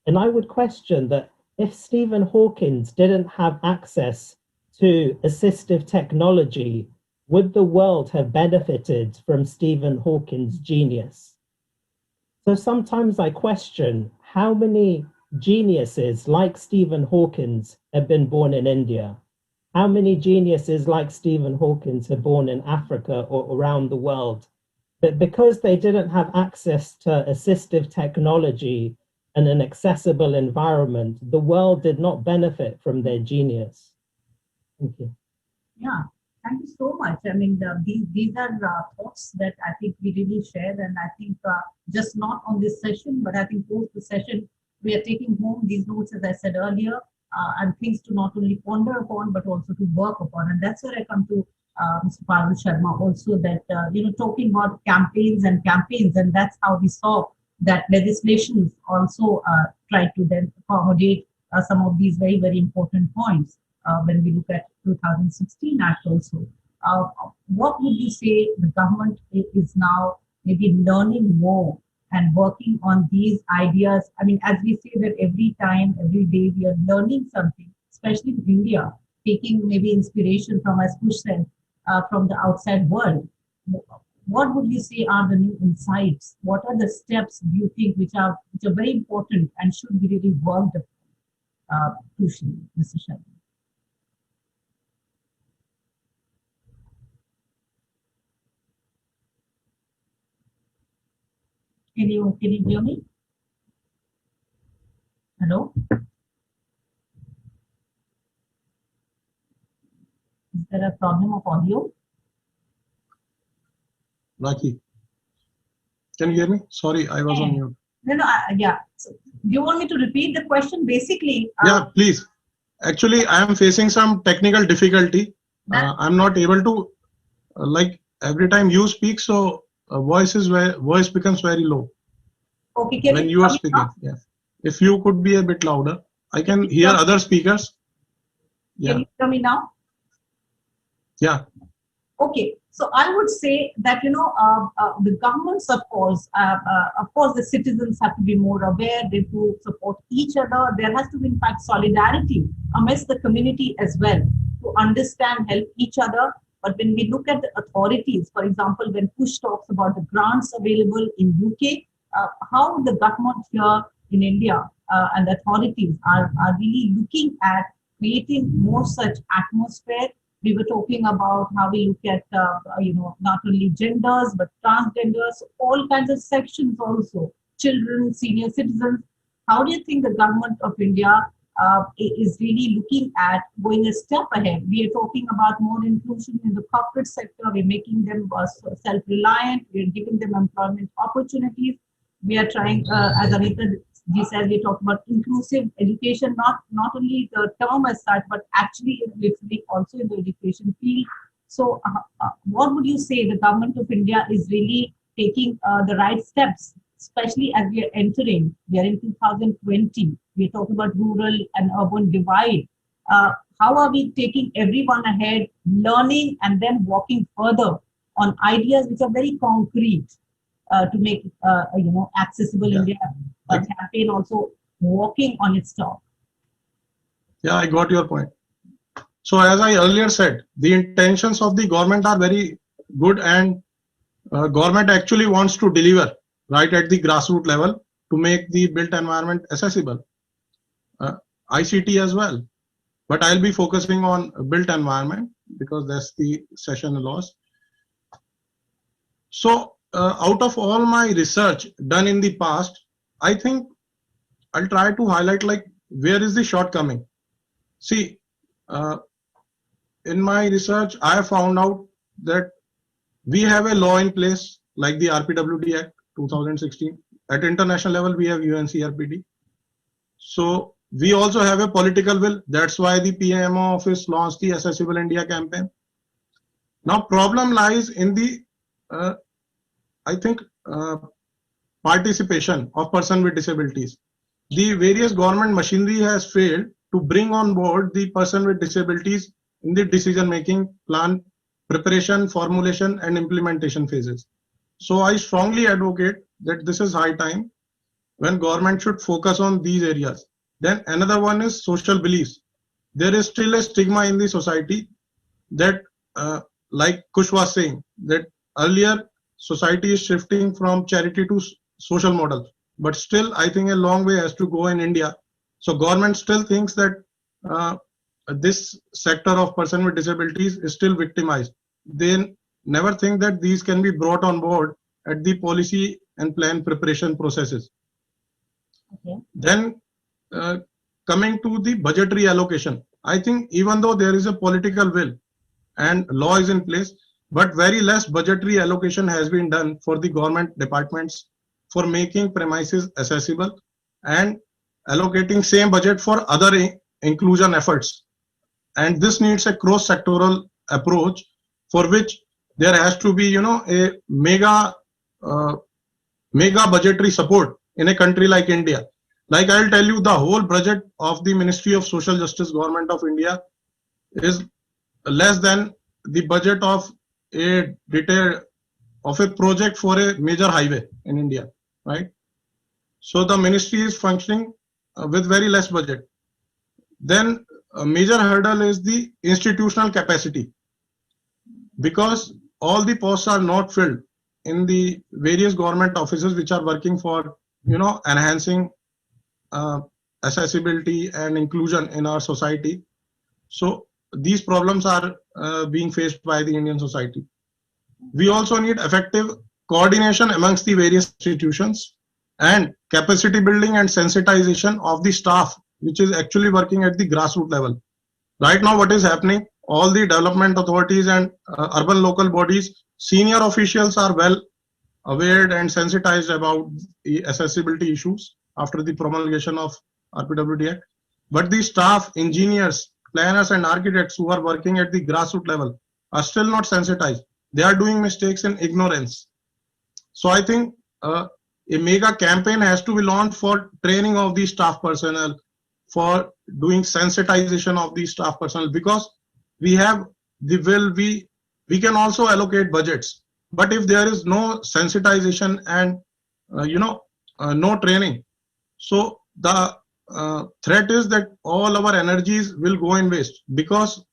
And I would question that if Stephen Hawkins didn't have access to assistive technology, would the world have benefited from Stephen Hawkins' genius? So sometimes I question how many geniuses like Stephen Hawkins have been born in India. How many geniuses like Stephen Hawkins have born in Africa or around the world? But because they didn't have access to assistive technology and an accessible environment, the world did not benefit from their genius. Thank you. Yeah, thank you so much. I mean, these are thoughts that I think we really share, and I think just not on this session, but I think post the session, we are taking home these notes, as I said earlier, and things to not only ponder upon but also to work upon. And that's where I come to Mr. Parul Sharma also, that talking about campaigns, and that's how we saw that legislations also tried to then accommodate some of these very, very important points when we look at 2016 Act also. What would you say the government is now maybe learning more and working on these ideas? I mean, as we say that every time, every day we are learning something, especially in India, taking maybe inspiration from, as Kush said, from the outside world. What would you say are the new insights? What are the steps do you think which are very important and should be really worked upon? Mr. Sharma. Can you hear me? Hello? Is there a problem of audio? Rakhi, can you hear me? Sorry, I was on mute. No, yeah. So, do you want me to repeat the question? Basically, yeah, please. Actually, I am facing some technical difficulty. I'm not able to, like every time you speak, so voice becomes very low. Okay, can when you are speaking. Yeah. If you could be a bit louder, I can hear other speakers. Yeah. Can you hear me now? Yeah. Okay, so I would say that the governments, of course, the citizens have to be more aware. They have to support each other. There has to be, in fact, solidarity amidst the community as well to understand, help each other. But when we look at the authorities, for example, when Kush talks about the grants available in UK, how the government here in India and the authorities are really looking at creating more such atmosphere. We were talking about how we look at, not only genders, but transgenders, all kinds of sections also, children, senior citizens. How do you think the government of India is really looking at going a step ahead? We are talking about more inclusion in the corporate sector. We're making them self-reliant. We're giving them employment opportunities. We are trying, as Anita ji said, we talk about inclusive education, not only the term as such, but actually literally also in the education field. So what would you say the government of India is really taking the right steps, especially as we are in 2020, we are talking about rural and urban divide. How are we taking everyone ahead, learning and then walking further on ideas which are very concrete to make accessible India campaign also walking on its top? Yeah, I got your point. So as I earlier said, the intentions of the government are very good, and government actually wants to deliver right at the grassroots level to make the built environment accessible. ICT as well, but I'll be focusing on built environment because that's the session laws. So out of all my research done in the past, I think I'll try to highlight like where is the shortcoming. See, in my research, I have found out that we have a law in place like the RPWD Act 2016. At international level, we have UNCRPD. So we also have a political will. That's why the PMO office launched the Accessible India campaign. Now, problem lies in the, I think, participation of persons with disabilities. The various government machinery has failed to bring on board the person with disabilities in the decision-making, plan, preparation, formulation, and implementation phases. So I strongly advocate that this is high time when government should focus on these areas. Then another one is social beliefs. There is still a stigma in the society that, like Kush was saying, that earlier society is shifting from charity to social model, but still I think a long way has to go in India. So government still thinks that this sector of person with disabilities is still victimized. They never think that these can be brought on board at the policy and plan preparation processes. Okay. Then coming to the budgetary allocation, I think even though there is a political will and law is in place, but very less budgetary allocation has been done for the government departments for making premises accessible and allocating same budget for other inclusion efforts. And this needs a cross-sectoral approach for which there has to be, a mega budgetary support in a country like India. Like I'll tell you, the whole budget of the Ministry of Social Justice Government of India is less than the budget of a project for a major highway in India, right? So the ministry is functioning with very less budget. Then a major hurdle is the institutional capacity, because all the posts are not filled in the various government offices which are working for, enhancing accessibility and inclusion in our society. So these problems are being faced by the Indian society. We also need effective coordination amongst the various institutions and capacity building and sensitization of the staff, which is actually working at the grassroots level. Right now, what is happening, all the development authorities and urban local bodies, senior officials are well aware and sensitized about the accessibility issues after the promulgation of RPWD Act. But the staff, engineers, planners and architects who are working at the grassroots level are still not sensitized. They are doing mistakes in ignorance. So I think a mega campaign has to be launched for training of the staff personnel, for doing sensitization of the staff personnel, because we have the will, we can also allocate budgets. But if there is no sensitization and no training, so the threat is that all our energies will go in waste. Because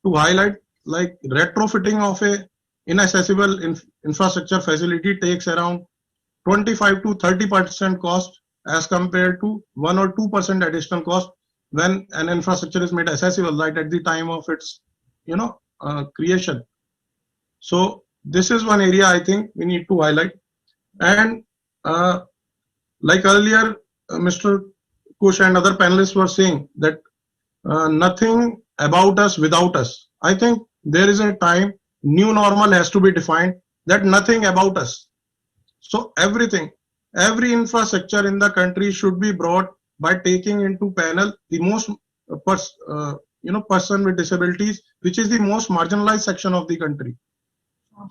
to highlight, like retrofitting of a inaccessible infrastructure facility takes around 25 to 30% cost as compared to 1 or 2% additional cost when an infrastructure is made accessible right at the time of its creation. So this is one area I think we need to highlight. And like earlier, Mr. Kush and other panelists were saying that nothing about us without us. I think there is a time new normal has to be defined, that nothing about us. So everything, every infrastructure in the country should be brought by taking into panel the most person with disabilities, which is the most marginalized section of the country.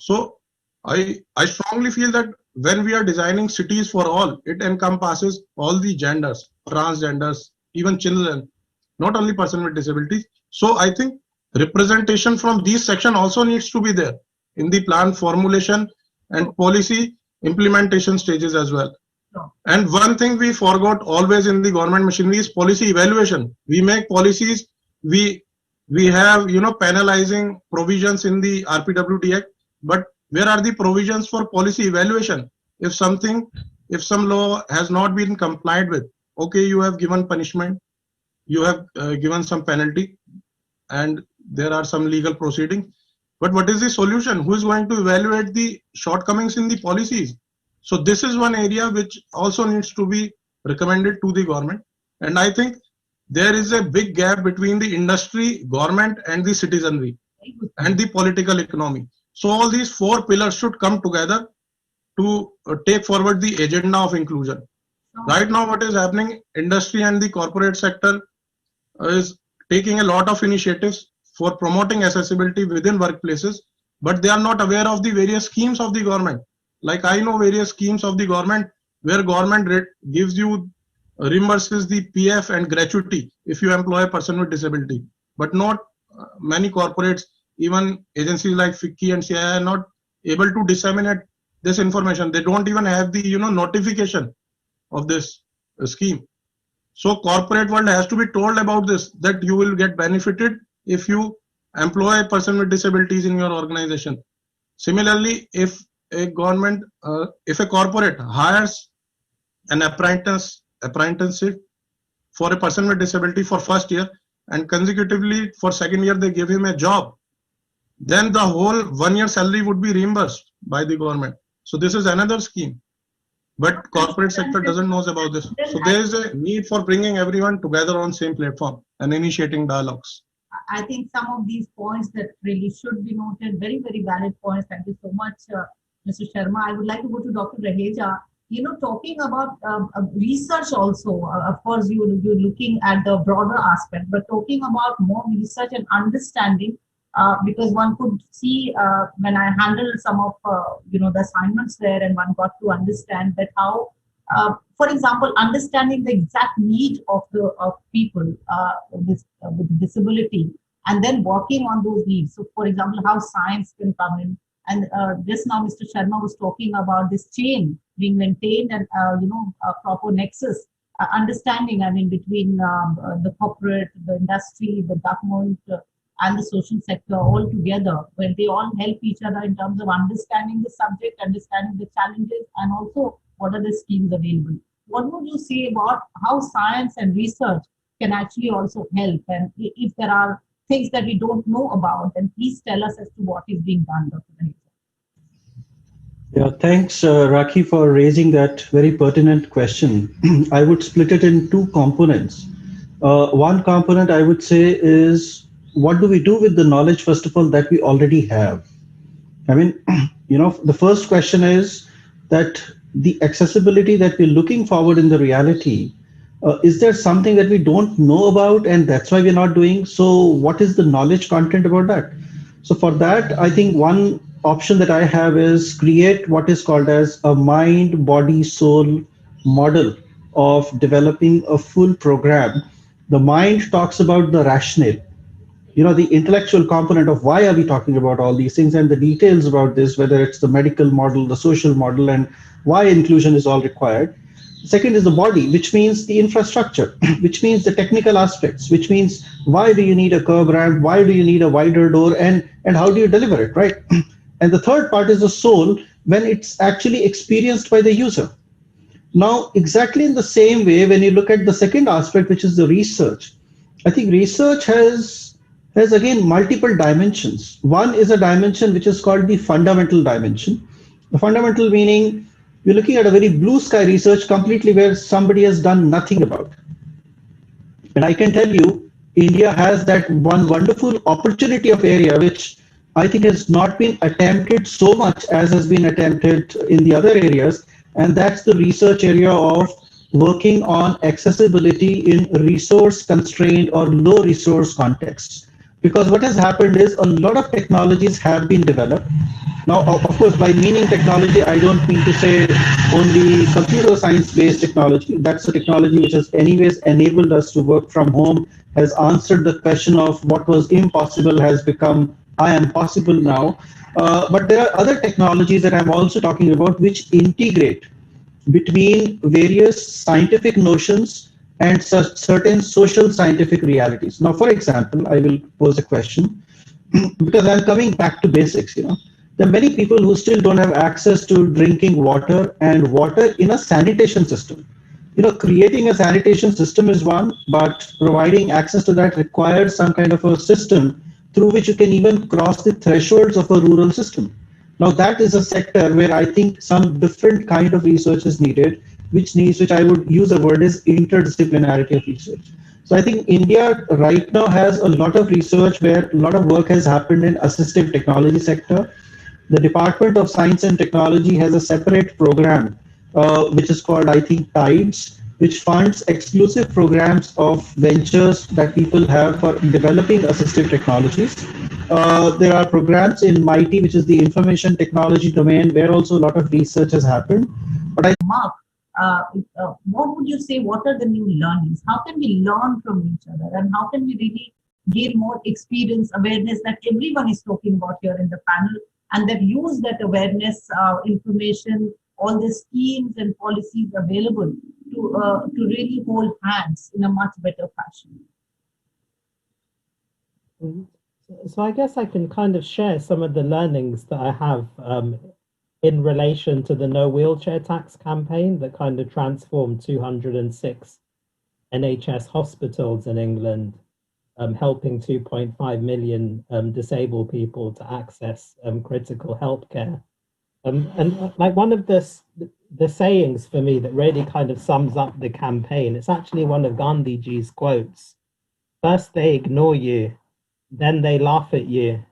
So I strongly feel that when we are designing cities for all, it encompasses all the genders, transgenders, even children, not only person with disabilities. So I think representation from these section also needs to be there in the plan formulation and policy implementation stages as well. And one thing we forgot always in the government machinery is policy evaluation. We make policies, we have penalizing provisions in the RPWD Act, but where are the provisions for policy evaluation? If some law has not been complied with, okay, you have given punishment, you have given some penalty, and there are some legal proceedings. But what is the solution? Who is going to evaluate the shortcomings in the policies? So this is one area which also needs to be recommended to the government. And I think there is a big gap between the industry, government, and the citizenry and the political economy. So all these four pillars should come together to take forward the agenda of inclusion. Right now, what is happening, industry and the corporate sector is taking a lot of initiatives for promoting accessibility within workplaces, but they are not aware of the various schemes of the government. Like I know various schemes of the government where government gives you, reimburses the PF and gratuity if you employ a person with disability, but not many corporates, even agencies like FICCI and CII are not able to disseminate this information. They don't even have the notification of this scheme. So corporate world has to be told about this, that you will get benefited if you employ a person with disabilities in your organization. Similarly, if a government, if a corporate hires an apprenticeship for a person with disability for first year and consecutively for second year they give him a job, then the whole 1 year salary would be reimbursed by the government. So this is another scheme, but corporate sector doesn't know about this. So there is a need for bringing everyone together on same platform and initiating dialogues. I think some of these points that really should be noted, very, very valid points. Thank you so much, Mr. Sharma. I would like to go to Dr. Raheja. talking about research also, of course, you're looking at the broader aspect, but talking about more research and understanding, because one could see when I handled some of, the assignments there, and one got to understand that how, for example, understanding the exact need of people with disability, and then working on those needs. So, for example, how science can come in. And just now, Mr. Sharma was talking about this chain being maintained and, a proper nexus, understanding, between the corporate, the industry, the government, and the social sector all together, when they all help each other in terms of understanding the subject, understanding the challenges, and also what are the schemes available. What would you say about how science and research can actually also help? And if there are things that we don't know about, then please tell us as to what is being done, Dr. Raheja. Yeah, thanks, Rakhi, for raising that very pertinent question. I would split it in two components. One component I would say is, what do we do with the knowledge, first of all, that we already have? The first question is that the accessibility that we're looking forward in the reality, is there something that we don't know about and that's why we're not doing? So what is the knowledge content about that? So for that, I think one option that I have is create what is called as a mind, body, soul model of developing a full program. The mind talks about the rationale, the intellectual component of why are we talking about all these things, and the details about this, whether it's the medical model, the social model, and why inclusion is all required. Second is the body, which means the infrastructure, which means the technical aspects, which means why do you need a curb ramp, why do you need a wider door, and how do you deliver it, right? And the third part is the soul, when it's actually experienced by the user. Now, exactly in the same way, when you look at the second aspect, which is the research, I think research has again multiple dimensions. One is a dimension which is called the fundamental dimension. The fundamental meaning, we're looking at a very blue sky research completely where somebody has done nothing about. And I can tell you, India has that one wonderful opportunity of area which I think has not been attempted so much as has been attempted in the other areas. And that's the research area of working on accessibility in resource constrained or low resource contexts. Because what has happened is a lot of technologies have been developed. Now, of course, by meaning technology, I don't mean to say only computer science-based technology. That's a technology which has anyways enabled us to work from home, has answered the question of what was impossible has become I am possible now. But there are other technologies that I'm also talking about which integrate between various scientific notions and certain social scientific realities. Now, for example, I will pose a question because I'm coming back to basics. There are many people who still don't have access to drinking water and water in a sanitation system. Creating a sanitation system is one, but providing access to that requires some kind of a system through which you can even cross the thresholds of a rural system. Now that is a sector where I think some different kind of research is needed, which I would use the word is interdisciplinarity of research. So I think India right now has a lot of research where a lot of work has happened in assistive technology sector. The Department of Science and Technology has a separate program, which is called, I think, TIDES, which funds exclusive programs of ventures that people have for developing assistive technologies. There are programs in MITI, which is the information technology domain, where also a lot of research has happened. But Mark, what would you say, what are the new learnings? How can we learn from each other? And how can we really gain more experience, awareness that everyone is talking about here in the panel, and that use that awareness, information, all the schemes and policies available to really hold hands in a much better fashion? So I guess I can kind of share some of the learnings that I have in relation to the No Wheelchair Tax campaign that kind of transformed 206 NHS hospitals in England, helping 2.5 million disabled people to access critical healthcare. And like one of the sayings for me that really kind of sums up the campaign, it's actually one of Gandhiji's quotes. First they ignore you, then they laugh at you,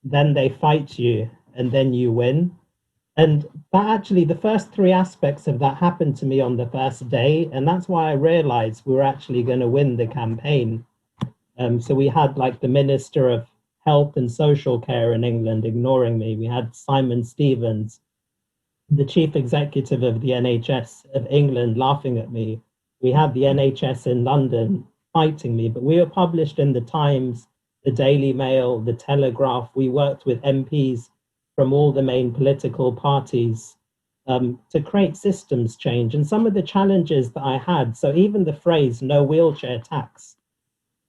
then they fight you, and then you win. And that actually, the first three aspects of that happened to me on the first day. And that's why I realized we were actually going to win the campaign. So we had like the Minister of Health and Social Care in England ignoring me. We had Simon Stevens, the Chief Executive of the NHS of England, laughing at me. We had the NHS in London fighting me, but we were published in the Times, the Daily Mail, the Telegraph. We worked with MPs from all the main political parties to create systems change. And some of the challenges that I had, so even the phrase no wheelchair tax,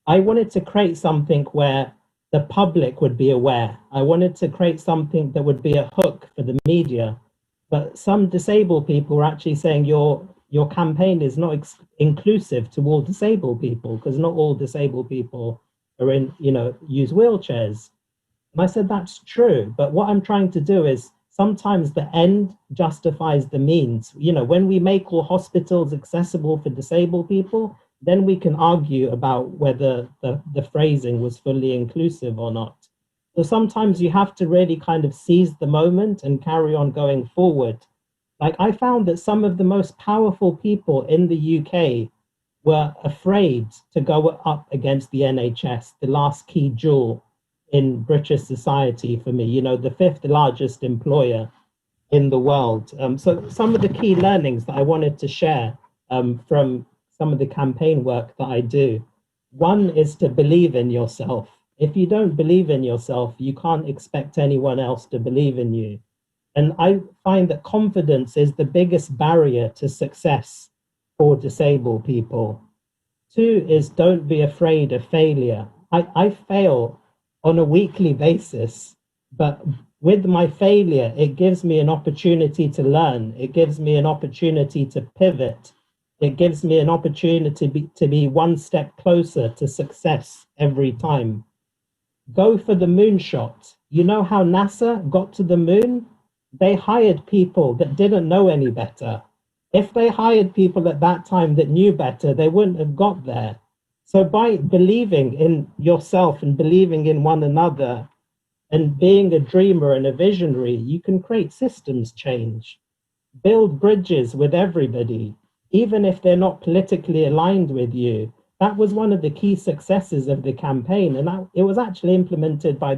I wanted to create something where the public would be aware. I wanted to create something that would be a hook for the media. But some disabled people were actually saying your campaign is not inclusive to all disabled people, because not all disabled people are use wheelchairs. And I said, that's true. But what I'm trying to do is sometimes the end justifies the means. When we make all hospitals accessible for disabled people, then we can argue about whether the phrasing was fully inclusive or not. So sometimes you have to really kind of seize the moment and carry on going forward. Like I found that some of the most powerful people in the UK were afraid to go up against the NHS, the last key jewel in British society for me, the fifth largest employer in the world. So some of the key learnings that I wanted to share from some of the campaign work that I do. One is to believe in yourself. If you don't believe in yourself, you can't expect anyone else to believe in you. And I find that confidence is the biggest barrier to success for disabled people. Two is don't be afraid of failure. I fail on a weekly basis, but with my failure, it gives me an opportunity to learn. It gives me an opportunity to pivot. It gives me an opportunity to be one step closer to success every time. Go for the moonshot. You know how NASA got to the moon? They hired people that didn't know any better. If they hired people at that time that knew better, they wouldn't have got there. So by believing in yourself and believing in one another and being a dreamer and a visionary, you can create systems change. Build bridges with everybody, even if they're not politically aligned with you. That was one of the key successes of the campaign. And it was actually implemented by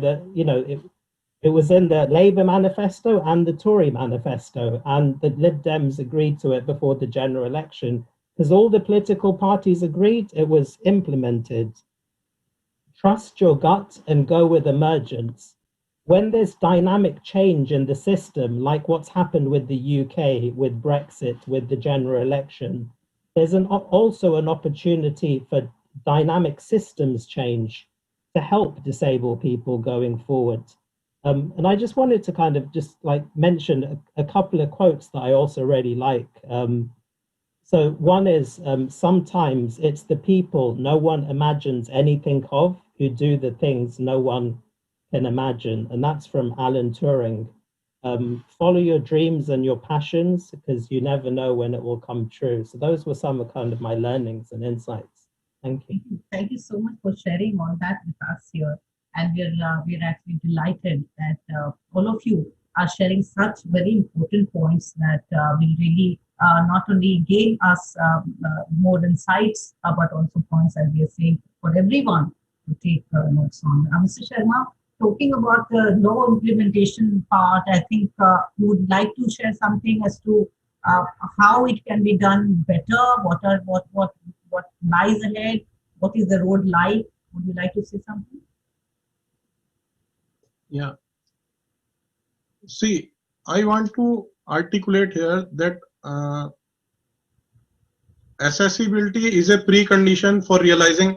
it was in the Labour manifesto and the Tory manifesto, and the Lib Dems agreed to it before the general election. Because all the political parties agreed, it was implemented. Trust your gut and go with emergence. When there's dynamic change in the system, like what's happened with the UK, with Brexit, with the general election, there's also an opportunity for dynamic systems change to help disabled people going forward. And I just wanted to kind of just like mention a couple of quotes that I also really like. So one is, sometimes it's the people no one imagines anything of who do the things no one can imagine. And that's from Alan Turing. Follow your dreams and your passions, because you never know when it will come true. So those were some of kind of my learnings and insights. Thank you. Thank you so much for sharing all that with us here. And we're actually delighted that all of you are sharing such very important points that will really not only gain us more insights, but also points that we are saying for everyone to take notes on. Mr. Sharma, talking about the law implementation part, I think you would like to share something as to how it can be done better. What lies ahead? What is the road like? Would you like to say something? Yeah. See, I want to articulate here that accessibility is a precondition for realizing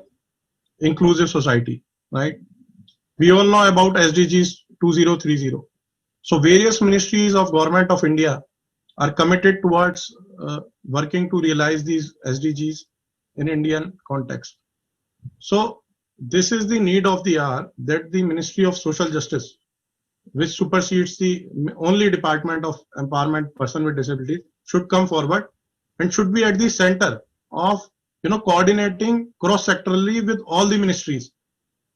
inclusive society, right? We all know about SDGs 2030. So various ministries of Government of India are committed towards working to realize these SDGs in Indian context. So this is the need of the hour that the Ministry of Social Justice, which supersedes the only Department of Empowerment Person with Disabilities, should come forward and should be at the center of coordinating cross-sectorally with all the ministries.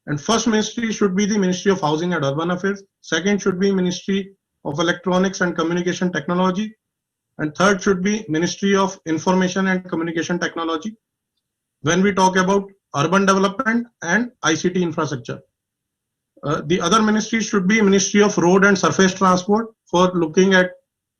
And first ministry should be the Ministry of Housing and Urban Affairs. Second should be Ministry of Electronics and Communication Technology. And third should be Ministry of Information and Communication Technology when we talk about urban development and ICT infrastructure. The other ministry should be Ministry of Road and Surface Transport for looking at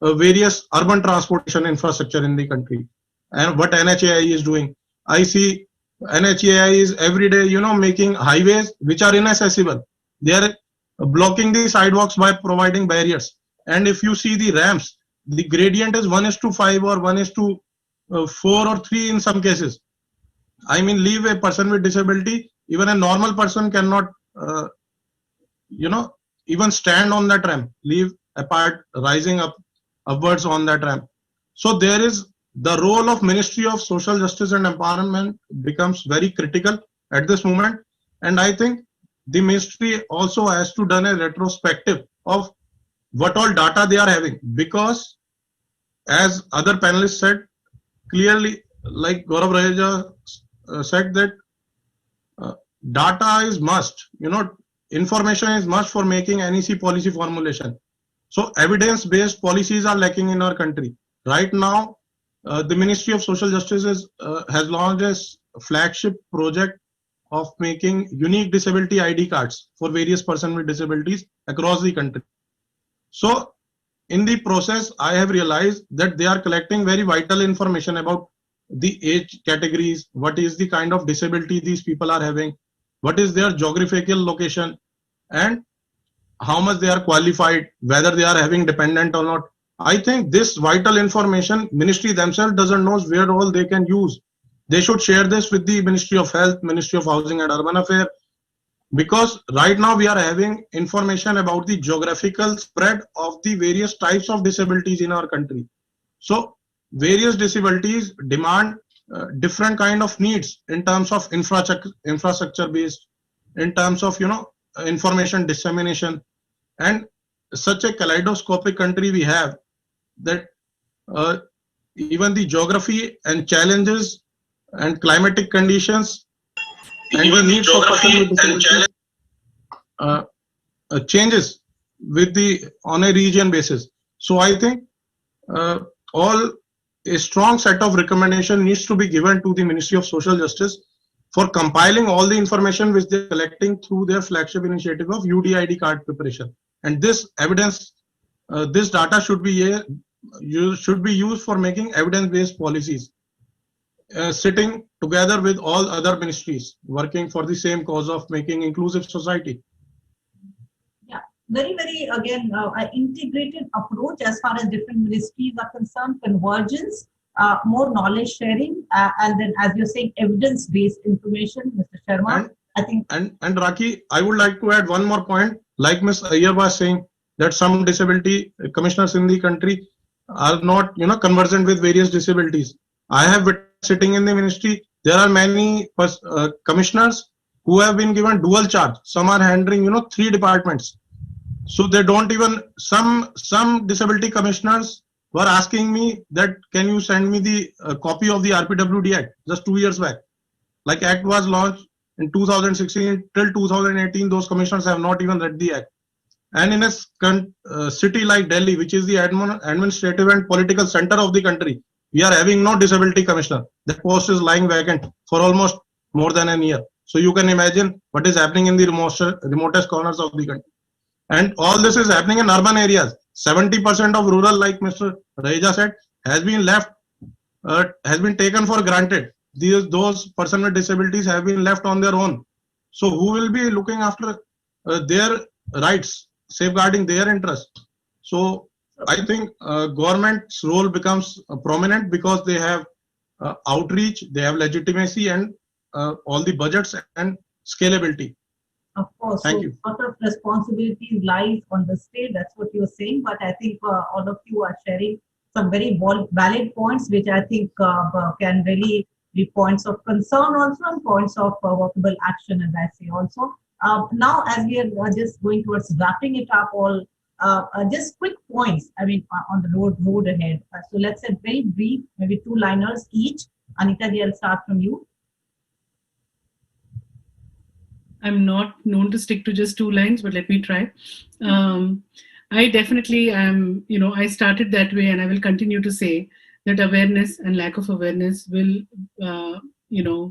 various urban transportation infrastructure in the country and what NHAI is doing. I see NHAI is every day, making highways which are inaccessible. They are blocking the sidewalks by providing barriers. And if you see the ramps, the gradient is 1:5 or 1:4 or 3 in some cases. I mean, leave a person with disability, even a normal person cannot, even stand on that ramp, leave apart, rising upwards on that ramp. So there is the role of Ministry of Social Justice and Empowerment becomes very critical at this moment. And I think the ministry also has to done a retrospective of what all data they are having, because as other panelists said clearly, like Gaurav Raheja said, that data is must, information is must for making NEC policy formulation. So evidence-based policies are lacking in our country. Right now, the Ministry of Social Justice has launched a flagship project of making unique disability ID cards for various persons with disabilities across the country. So in the process, I have realized that they are collecting very vital information about the age categories, what is the kind of disability these people are having, what is their geographical location, and how much they are qualified, whether they are having dependent or not. I think this vital information, ministry themselves doesn't know where all they can use. They should share this with the Ministry of Health, Ministry of Housing and Urban Affairs, because right now we are having information about the geographical spread of the various types of disabilities in our country. So various disabilities demand different kind of needs in terms of infrastructure based, in terms of information dissemination, and such a kaleidoscopic country we have that even the geography and challenges and climatic conditions and the needs of person with disabilities changes with on a region basis. So I think a strong set of recommendation needs to be given to the Ministry of Social Justice for compiling all the information which they're collecting through their flagship initiative of UDID card preparation. And this evidence, this data should be used for making evidence-based policies, sitting together with all other ministries working for the same cause of making inclusive society. Yeah, very, very, again, an integrated approach as far as different ministries are concerned, convergence, more knowledge sharing, and then, as you're saying, evidence-based information, Mr. Sharma. I think. And Rakhi, I would like to add one more point. Like Ms. Iyer was saying, that some disability commissioners in the country are not, conversant with various disabilities. I have been sitting in the ministry. There are many commissioners who have been given dual charge. Some are handling, 3 departments. So they don't even, some disability commissioners were asking me that, can you send me the copy of the RPWD Act just 2 years back. Like Act was launched in 2016 till 2018, those commissioners have not even read the Act. And in a city like Delhi, which is the administrative and political center of the country, we are having no disability commissioner. That post is lying vacant for almost more than a year. So you can imagine what is happening in the remotest corners of the country. And all this is happening in urban areas. 70% of rural, like Mr. Raheja said, has been left, has been taken for granted. Those persons with disabilities have been left on their own. So who will be looking after their rights, safeguarding their interests? So I think government's role becomes prominent because they have outreach, they have legitimacy, and all the budgets and scalability. Of course. Thank so you. A lot of responsibilities lies on the state. That's what you're saying. But I think all of you are sharing some very valid points, which I think can really be points of concern also and points of workable action, as I say also. Now, as we are just going towards wrapping it up, all just quick points, I mean, on the road ahead. So let's say very brief, maybe 2-liners each. Anita, I'll start from you. I'm not known to stick to just 2 lines, but let me try. I definitely am, I started that way, and I will continue to say that awareness and lack of awareness will,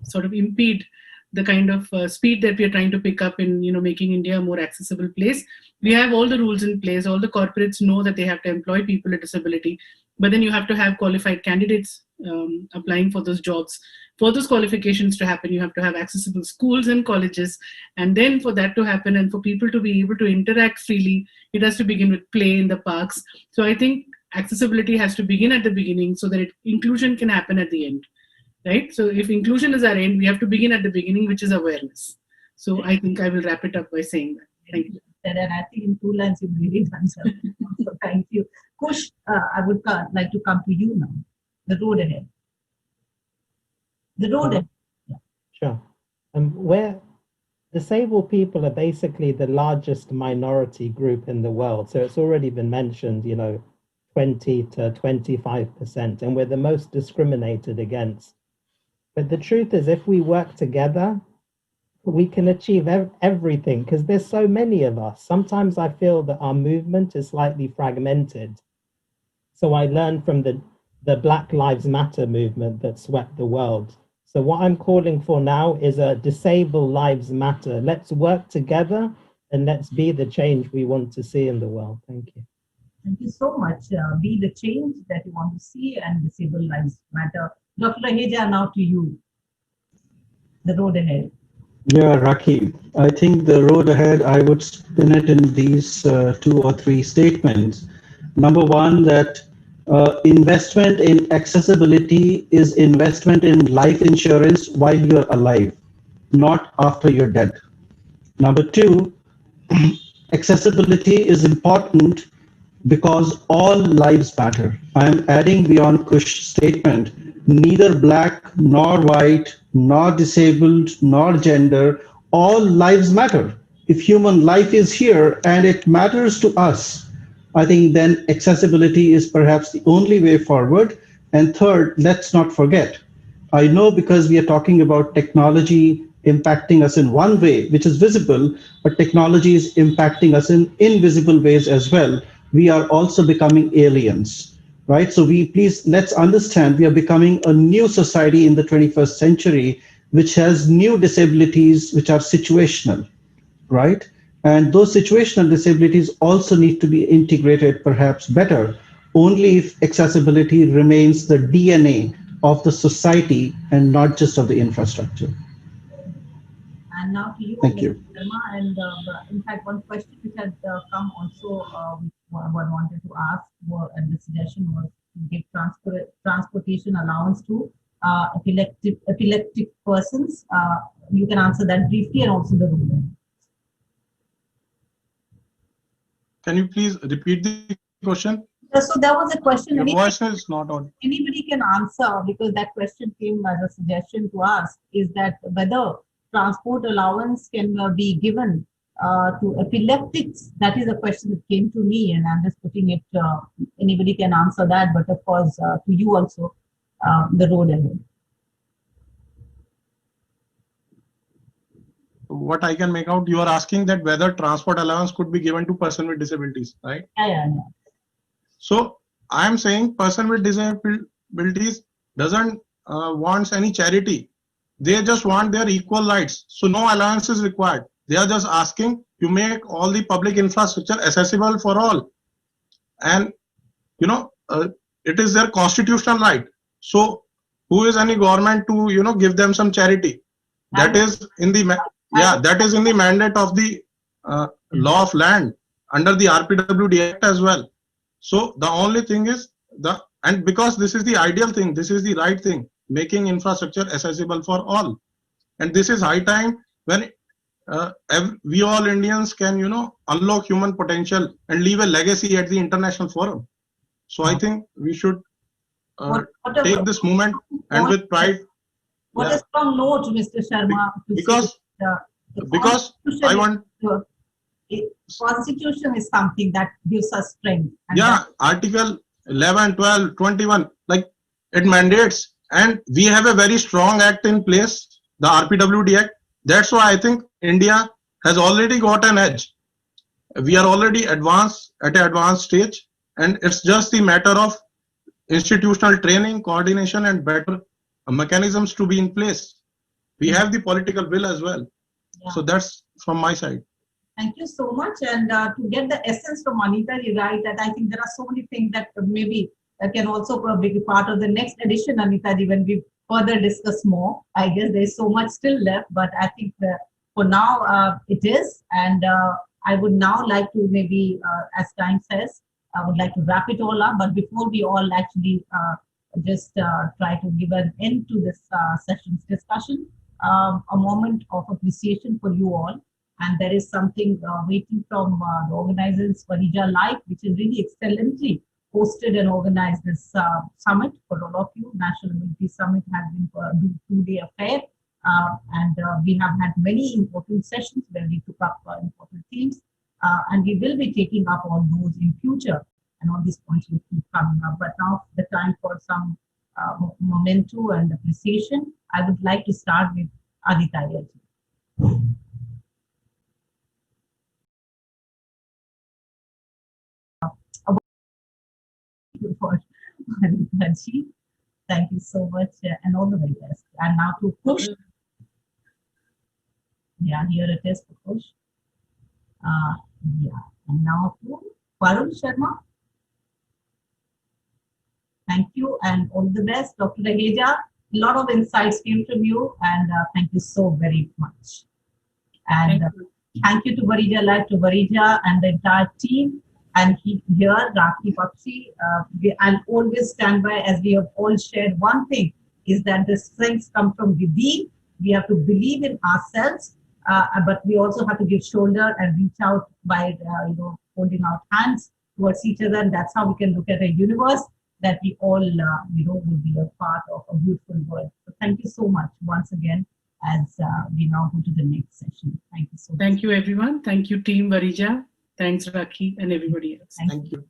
sort of impede the kind of speed that we are trying to pick up in, making India a more accessible place. We have all the rules in place. All the corporates know that they have to employ people with disability, but then you have to have qualified candidates applying for those jobs. For those qualifications to happen, you have to have accessible schools and colleges. And then for that to happen and for people to be able to interact freely, it has to begin with play in the parks. So I think accessibility has to begin at the beginning so that inclusion can happen at the end, right? So if inclusion is our end, we have to begin at the beginning, which is awareness. So I think I will wrap it up by saying that. Thank you. And I think in 2 lines you've really done something. So thank you. Kush, I would like to come to you now. The road ahead. The road ahead. Yeah. Sure. Where disabled people are basically the largest minority group in the world. So it's already been mentioned, 20 to 25%, and we're the most discriminated against. But the truth is, if we work together, we can achieve everything, because there's so many of us. Sometimes I feel that our movement is slightly fragmented. So I learned from the Black Lives Matter movement that swept the world. So what I'm calling for now is a Disabled Lives Matter. Let's work together and let's be the change we want to see in the world. Thank you. Thank you so much. Be the change that you want to see, and Disabled Lives Matter. Dr. Raheja, now to you. The road ahead. Yeah, Rakhi, I think the road ahead, I would spin it in these 2 or 3 statements. Number one, that investment in accessibility is investment in life insurance while you're alive, not after you're dead. Number 2, accessibility is important because all lives matter. I am adding beyond Kush's statement, neither black nor white, nor disabled, nor gender, all lives matter. If human life is here and it matters to us, I think then accessibility is perhaps the only way forward. And third, let's not forget, I know because we are talking about technology impacting us in one way, which is visible, but technology is impacting us in invisible ways as well. We are also becoming aliens, right? So let's understand we are becoming a new society in the 21st century, which has new disabilities, which are situational, right? And those situational disabilities also need to be integrated perhaps better, only if accessibility remains the DNA of the society and not just of the infrastructure. And now to you, Thank you. Sharma. And in fact, one question which had come also, one wanted to ask, and the suggestion was to give transportation allowance to epileptic persons. You can answer that briefly, and also the room. Can you please repeat the question? So there was a question. Your voice is not on. Anybody can answer, because that question came as a suggestion to us, is that whether transport allowance can be given to epileptics. That is a question that came to me, and I'm just putting it, anybody can answer that, but of course to you also, the road ahead. What I can make out, you are asking that whether transport allowance could be given to person with disabilities, right? Yeah. So I am saying person with disabilities doesn't wants any charity. They just want their equal rights. So no allowance is required. They are just asking to make all the public infrastructure accessible for all. And, it is their constitutional right. So who is any government to, give them some charity? That is in the, that is in the mandate of the law of land under the RPWD Act as well. So the only thing is and because this is the ideal thing, this is the right thing, making infrastructure accessible for all. And this is high time when we all Indians can, unlock human potential and leave a legacy at the international forum. So I think we should take this movement and with pride. What a strong note, Mr. Sharma. Because I want. Constitution is something that gives us strength. Article 11, 12, 21, like it mandates, and we have a very strong act in place, the RPWD Act. That's why I think India has already got an edge. We are already at an advanced stage, and it's just the matter of institutional training, coordination, and better mechanisms to be in place. We have the political will as well. Yeah. So that's from my side. Thank you so much. And to get the essence from Anita, you're right that I think there are so many things that maybe can also be part of the next edition, Anita, when we further discuss more. I guess there's so much still left, but I think for now it is. And I would now like to maybe, as time says, I would like to wrap it all up. But before we all actually just try to give an end to this session's discussion, a moment of appreciation for you all. And there is something waiting from the organizers, Varija Live, which is really excellently hosted and organized this summit for all of you. National Ability Summit has been a 2-day affair. And we have had many important sessions where we took up important themes. And we will be taking up all those in future. And all these points will keep coming up. But now the time for some memento and appreciation. I would like to start with Aditya. Thank you so much and all the very best. And now to Kush. Yeah, here it is for Kush. Yeah, and now to Varun Sharma. Thank you and all the best, Dr. Raheja. A lot of insights came from you, and thank you so very much. And thank you to Varija Live, to Varija and the entire team. And here, Rakhi Bakshi, I'll always stand by, as we have all shared one thing, is that the strengths come from within. We have to believe in ourselves, but we also have to give shoulder and reach out by holding out hands towards each other. And that's how we can look at a universe that we all, will be a part of a beautiful world. So thank you so much once again as we now go to the next session. Thank you so much. Thank you, everyone. Thank you, Team Varija. Thanks, Rakhi, and everybody else. Thank you.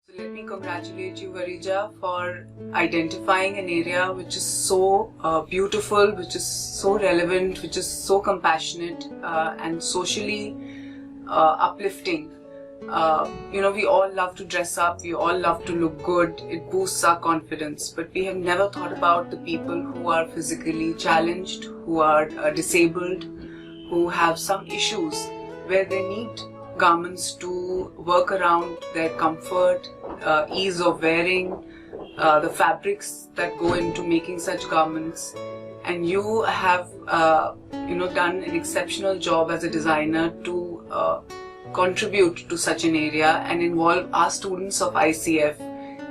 So let me congratulate you, Varija, for identifying an area which is so beautiful, which is so relevant, which is so compassionate and socially uplifting. We all love to dress up, we all love to look good, it boosts our confidence, but we have never thought about the people who are physically challenged, who are disabled, who have some issues where they need garments to work around their comfort, ease of wearing, the fabrics that go into making such garments. And you have done an exceptional job as a designer to contribute to such an area and involve our students of ICF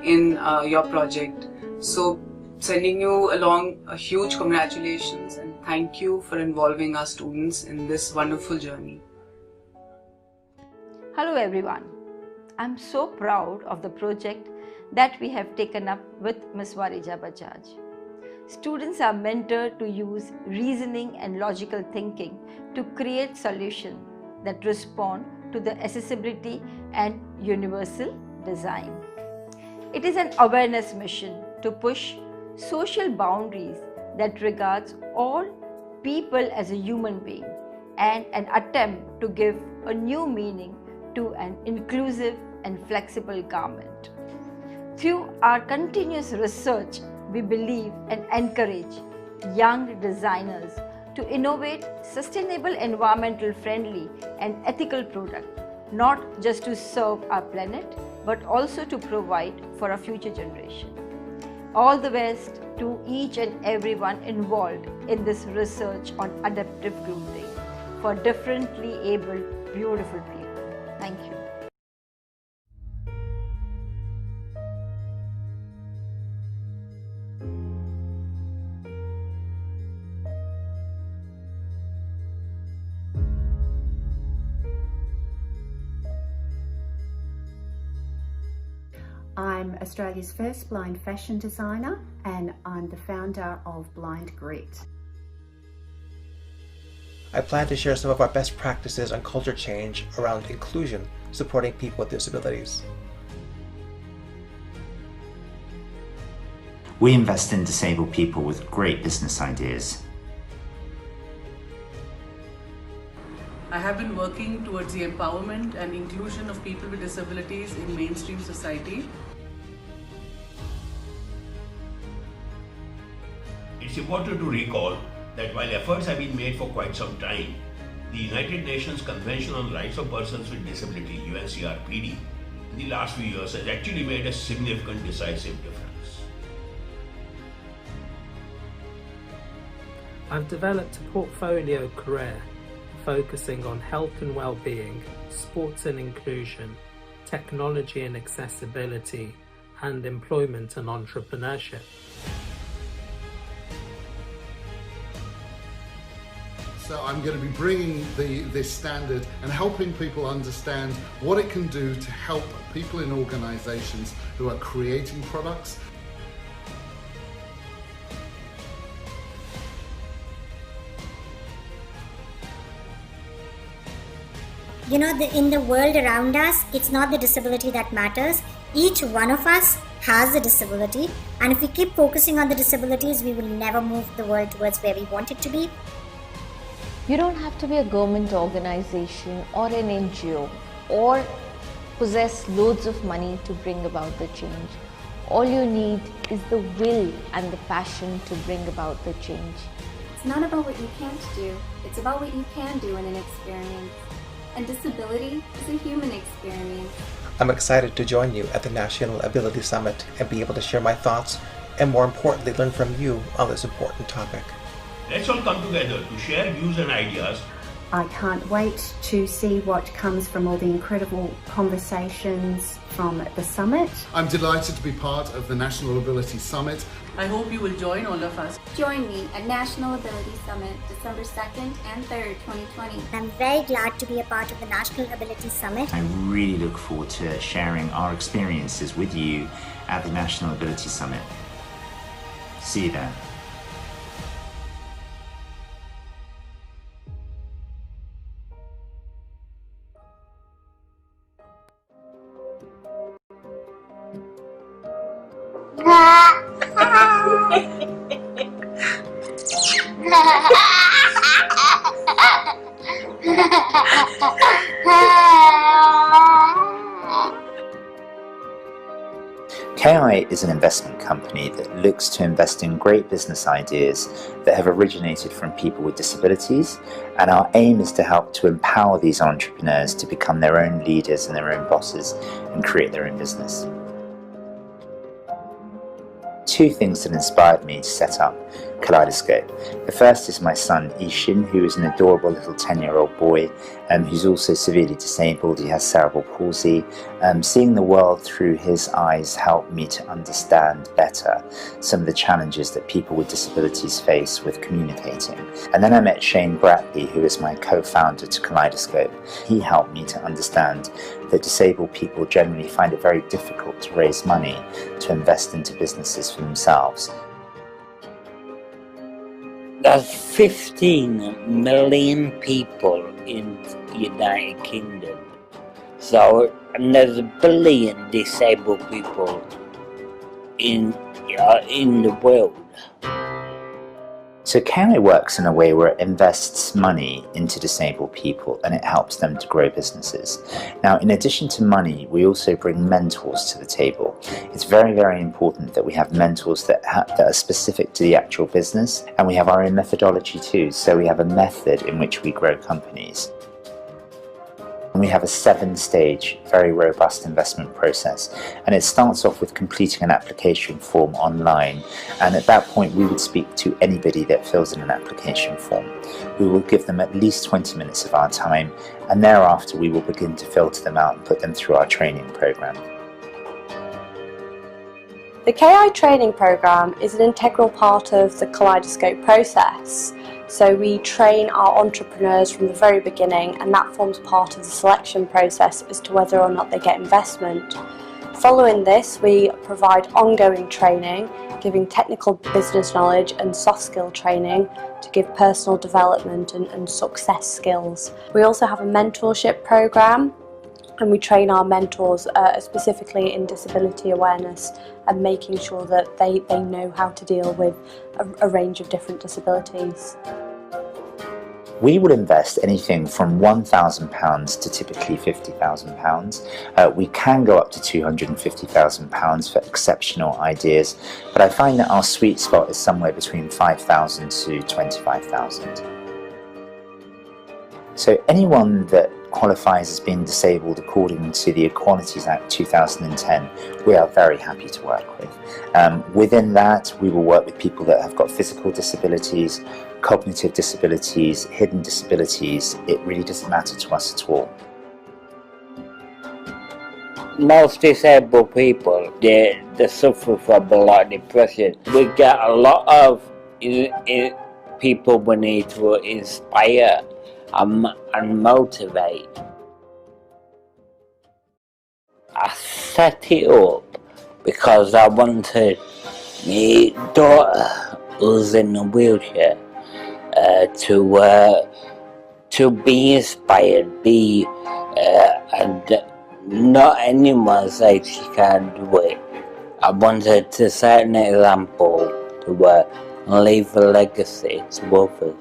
in your project. So sending you along a huge congratulations and thank you for involving our students in this wonderful journey. Hello everyone. I'm so proud of the project that we have taken up with Ms. Varija Bajaj. Students are mentored to use reasoning and logical thinking to create solutions that respond to the accessibility and universal design. It is an awareness mission to push social boundaries that regards all people as a human being and an attempt to give a new meaning to an inclusive and flexible garment. Through our continuous research, we believe and encourage young designers to innovate sustainable, environmental friendly and ethical products, not just to serve our planet, but also to provide for a future generation. All the best to each and everyone involved in this research on adaptive clothing for differently abled, beautiful people. Thank you. I'm Australia's first blind fashion designer and I'm the founder of Blind Grit. I plan to share some of our best practices on culture change around inclusion, supporting people with disabilities. We invest in disabled people with great business ideas. I have been working towards the empowerment and inclusion of people with disabilities in mainstream society. It's important to recall that while efforts have been made for quite some time, the United Nations Convention on Rights of Persons with Disability, UNCRPD, in the last few years has actually made a significant, decisive difference. I've developed a portfolio career focusing on health and well-being, sports and inclusion, technology and accessibility, and employment and entrepreneurship. So I'm going to be bringing this standard and helping people understand what it can do to help people in organizations who are creating products. You know, in the world around us, it's not the disability that matters. Each one of us has a disability, and if we keep focusing on the disabilities, we will never move the world towards where we want it to be. You don't have to be a government organization or an NGO or possess loads of money to bring about the change. All you need is the will and the passion to bring about the change. It's not about what you can't do, it's about what you can do in an experience. And disability is a human experience. I'm excited to join you at the National Ability Summit and be able to share my thoughts and, more importantly, learn from you on this important topic. Let's all come together to share views and ideas. I can't wait to see what comes from all the incredible conversations from the summit. I'm delighted to be part of the National Ability Summit. I hope you will join all of us. Join me at National Ability Summit, December 2nd and 3rd, 2020. I'm very glad to be a part of the National Ability Summit. I really look forward to sharing our experiences with you at the National Ability Summit. See you there. KI is an investment company that looks to invest in great business ideas that have originated from people with disabilities, and our aim is to help to empower these entrepreneurs to become their own leaders and their own bosses and create their own business. Two things that inspired me to set up Kaleidoscope. The first is my son Ishin, who is an adorable little 10-year-old boy who's also severely disabled. He has cerebral palsy. Seeing the world through his eyes helped me to understand better some of the challenges that people with disabilities face with communicating. And then I met Shane Bradley, who is my co-founder to Kaleidoscope. He helped me to understand that disabled people generally find it very difficult to raise money to invest into businesses for themselves. There's 15 million people in the United Kingdom. So, and there's 1 billion disabled people in the world. So KI works in a way where it invests money into disabled people and it helps them to grow businesses. Now, in addition to money, we also bring mentors to the table. It's very, very important that we have mentors that are specific to the actual business, and we have our own methodology too. So we have a method in which we grow companies. And we have a 7-stage, very robust investment process. And it starts off with completing an application form online. And at that point, we would speak to anybody that fills in an application form. We will give them at least 20 minutes of our time. And thereafter, we will begin to filter them out and put them through our training program. The KI training program is an integral part of the Kaleidoscope process. So we train our entrepreneurs from the very beginning, and that forms part of the selection process as to whether or not they get investment. Following this, we provide ongoing training, giving technical business knowledge and soft skill training to give personal development and success skills. We also have a mentorship program and we train our mentors specifically in disability awareness and making sure that they know how to deal with a range of different disabilities. We would invest anything from £1,000 to typically £50,000. We can go up to £250,000 for exceptional ideas, but I find that our sweet spot is somewhere between £5,000 to £25,000. So anyone that qualifies as being disabled according to the Equalities Act 2010, we are very happy to work with. Within that, we will work with people that have got physical disabilities, cognitive disabilities, hidden disabilities. It really doesn't matter to us at all. Most disabled people, they suffer from a lot of depression. We get a lot of people we need to inspire and motivate. I set it up because I wanted my daughter, who's in a wheelchair, to be inspired, and not anyone says she can't do it. I wanted to set an example to leave a legacy to others.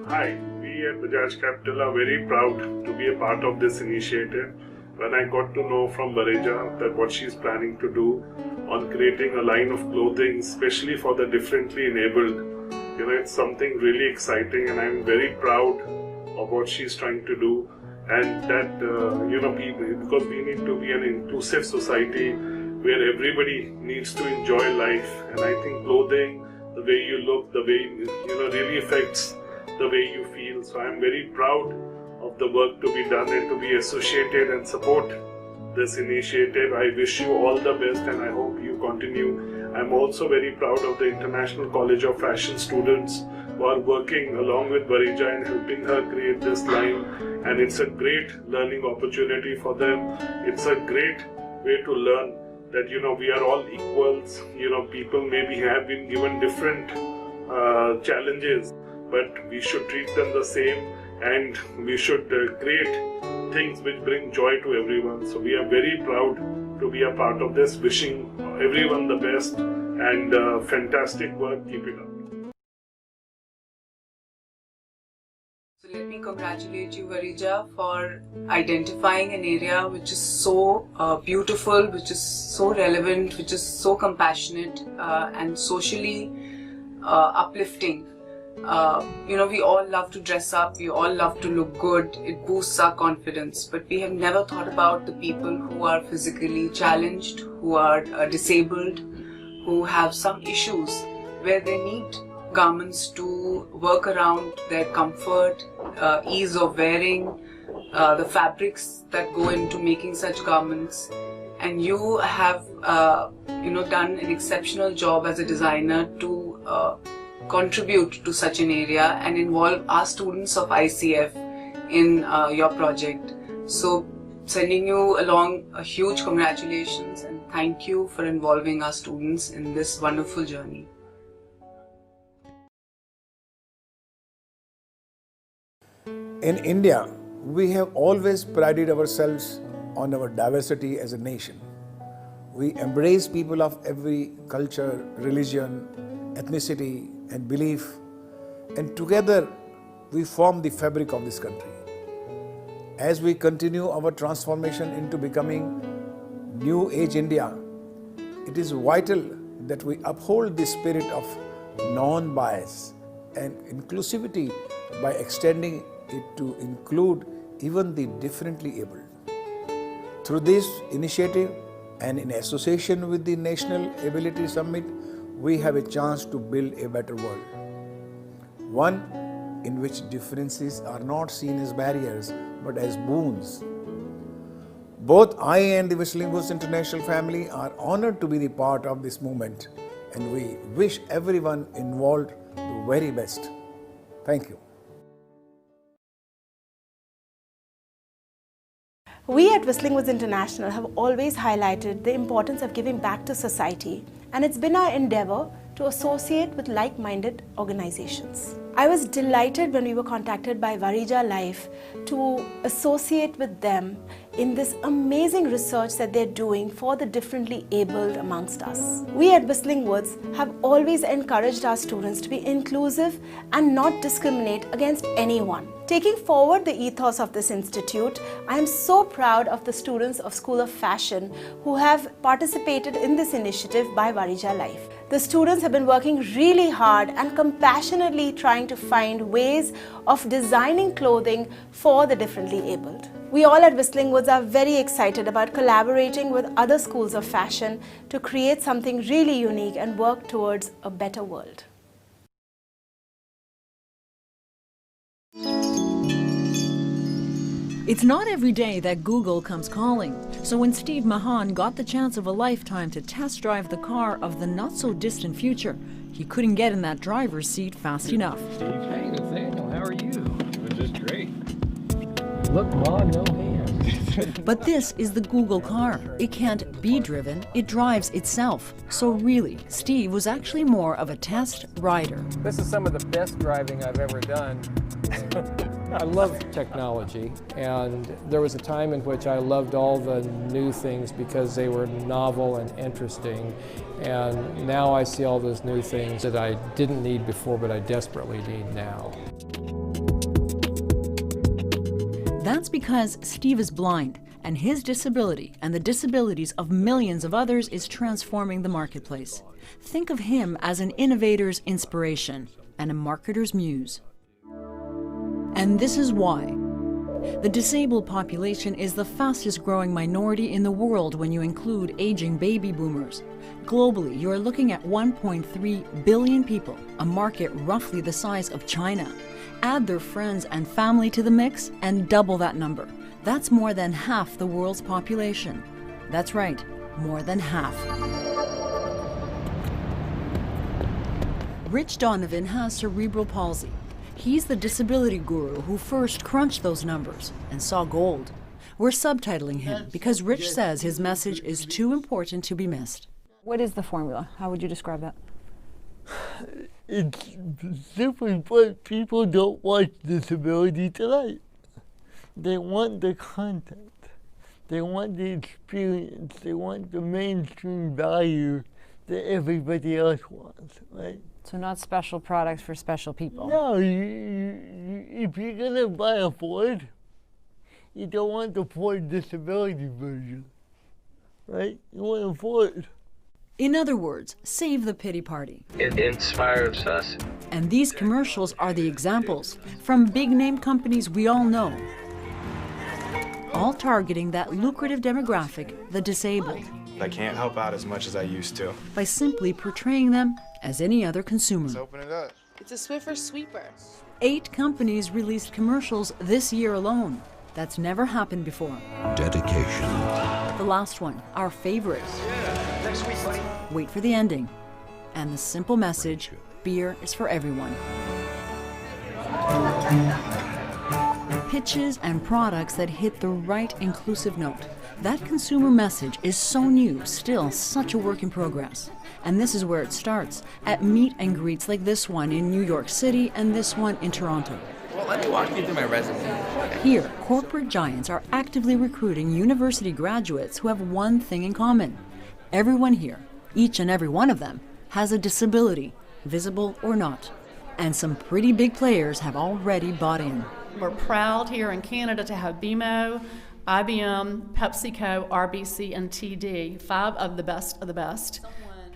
Hi, we at Bajaj Capital are very proud to be a part of this initiative. When I got to know from Varija that what she's planning to do on creating a line of clothing especially for the differently enabled, it's something really exciting, and I'm very proud of what she's trying to do. And that, people, because we need to be an inclusive society where everybody needs to enjoy life, and I think clothing, the way you look, the way, really affects the way you feel. So I'm very proud of the work to be done and to be associated and support this initiative. I wish you all the best, and I hope you continue. I'm also very proud of the International College of Fashion students who are working along with Varija and helping her create this line, and it's a great learning opportunity for them. It's a great way to learn that we are all equals. People maybe have been given different challenges, but we should treat them the same, and we should create things which bring joy to everyone. So we are very proud to be a part of this. Wishing everyone the best, and fantastic work. Keep it up. So let me congratulate you, Varija, for identifying an area which is so beautiful, which is so relevant, which is so compassionate and socially uplifting. We all love to dress up, we all love to look good, it boosts our confidence, but we have never thought about the people who are physically challenged, who are disabled, who have some issues where they need garments to work around their comfort, ease of wearing, the fabrics that go into making such garments. And you have done an exceptional job as a designer to contribute to such an area and involve our students of ICF in your project. So sending you along a huge congratulations and thank you for involving our students in this wonderful journey. In India, we have always prided ourselves on our diversity as a nation. We embrace people of every culture, religion, ethnicity, and belief, and together we form the fabric of this country. As we continue our transformation into becoming New Age India, it is vital that we uphold the spirit of non-bias and inclusivity by extending it to include even the differently abled. Through this initiative and in association with the National Ability Summit, we have a chance to build a better world. One in which differences are not seen as barriers but as boons. Both I and the Whistling Woods International family are honored to be the part of this movement, and we wish everyone involved the very best. Thank you. We at Whistling Woods International have always highlighted the importance of giving back to society, and it's been our endeavor to associate with like-minded organizations. I was delighted when we were contacted by Varija Life to associate with them in this amazing research that they're doing for the differently abled amongst us. We at Whistling Woods have always encouraged our students to be inclusive and not discriminate against anyone. Taking forward the ethos of this institute, I am so proud of the students of School of Fashion who have participated in this initiative by Varija Life. The students have been working really hard and compassionately trying to find ways of designing clothing for the differently abled. We all at Whistling Woods are very excited about collaborating with other schools of fashion to create something really unique and work towards a better world. It's not every day that Google comes calling, so when Steve Mahan got the chance of a lifetime to test drive the car of the not-so-distant future, he couldn't get in that driver's seat fast enough. Steve, hey Nathaniel, how are you? This is great. Look, Ma, no hands. But this is the Google car. It can't be driven, it drives itself. So really, Steve was actually more of a test rider. This is some of the best driving I've ever done. I love technology, and there was a time in which I loved all the new things because they were novel and interesting, and now I see all those new things that I didn't need before but I desperately need now. That's because Steve is blind, and his disability and the disabilities of millions of others is transforming the marketplace. Think of him as an innovator's inspiration and a marketer's muse. And this is why. The disabled population is the fastest growing minority in the world when you include aging baby boomers. Globally, you are looking at 1.3 billion people, a market roughly the size of China. Add their friends and family to the mix and double that number. That's more than half the world's population. That's right, more than half. Rich Donovan has cerebral palsy. He's the disability guru who first crunched those numbers and saw gold. We're subtitling him because Rich says his message is too important to be missed. What is the formula? How would you describe that? It's simply put, people don't watch Disability Tonight. They want the content. They want the experience. They want the mainstream value that everybody else wants, right? So not special products for special people. No, if you're gonna buy a Ford, you don't want the Ford disability version, right? You want a Ford. In other words, save the pity party. It inspires us. And these commercials are the examples from big name companies we all know, all targeting that lucrative demographic, the disabled. I can't help out as much as I used to. By simply portraying them as any other consumer. Let's open it up. It's a Swiffer sweeper. 8 companies released commercials this year alone. That's never happened before. Dedication. The last one, our favorite. Yeah, next week, buddy. Wait for the ending. And the simple message, beer is for everyone. Pitches and products that hit the right inclusive note. That consumer message is so new, still such a work in progress. And this is where it starts, at meet and greets like this one in New York City and this one in Toronto. Well, let me walk you through my resume. Here, corporate giants are actively recruiting university graduates who have one thing in common. Everyone here, each and every one of them, has a disability, visible or not. And some pretty big players have already bought in. We're proud here in Canada to have BMO, IBM, PepsiCo, RBC, and TD, 5 of the best of the best.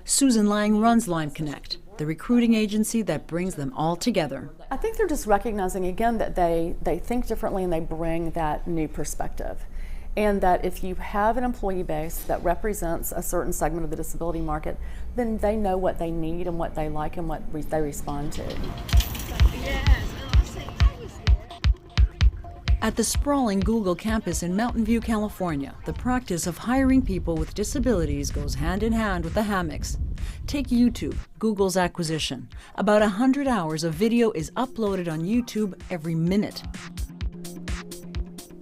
Susan Lang runs Lime Connect, the recruiting agency that brings them all together. I think they're just recognizing again that they think differently and they bring that new perspective. And that if you have an employee base that represents a certain segment of the disability market, then they know what they need and what they like and what they respond to. At the sprawling Google campus in Mountain View, California, the practice of hiring people with disabilities goes hand in hand with the hammocks. Take YouTube, Google's acquisition. About 100 hours of video is uploaded on YouTube every minute.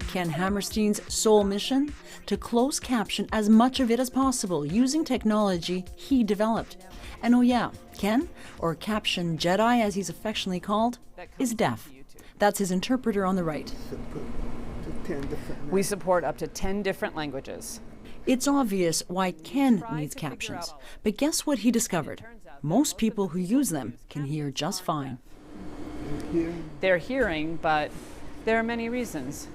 Ken Hammerstein's sole mission? To close caption as much of it as possible using technology he developed. And oh yeah, Ken, or Caption Jedi as he's affectionately called, is deaf. That's his interpreter on the right. We support up to 10 different languages. It's obvious why Ken needs captions, but guess what he discovered? Most people who use them can hear just fine. They're hearing, but there are many reasons.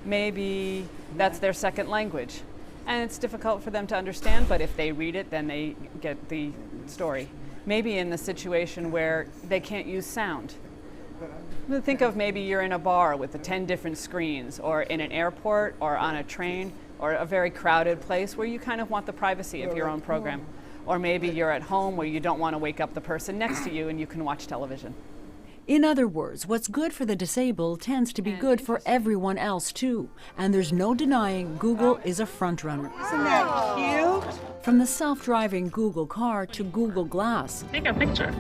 Maybe that's their second language, and it's difficult for them to understand, but if they read it, then they get the story. Maybe in the situation where they can't use sound. Think of maybe you're in a bar with the 10 different screens, or in an airport, or on a train, or a very crowded place where you kind of want the privacy of your own program. Or maybe you're at home where you don't want to wake up the person next to you and you can watch television. In other words, what's good for the disabled tends to be good for everyone else too. And there's no denying Google is a front runner. Isn't that cute? From the self-driving Google car to Google Glass. Take a picture.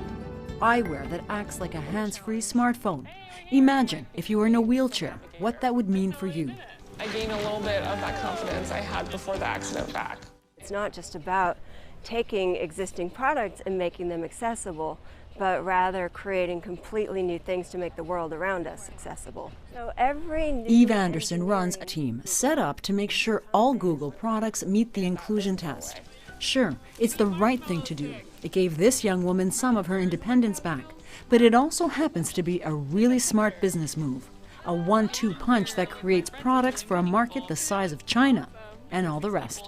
Eyewear that acts like a hands-free smartphone. Imagine if you were in a wheelchair, what that would mean for you. I gained a little bit of that confidence I had before the accident back. It's not just about taking existing products and making them accessible, but rather creating completely new things to make the world around us accessible. So Eve Anderson runs a team set up to make sure all Google products meet the inclusion test. Sure, it's the right thing to do. It gave this young woman some of her independence back, but it also happens to be a really smart business move. A 1-2 punch that creates products for a market the size of China, and all the rest.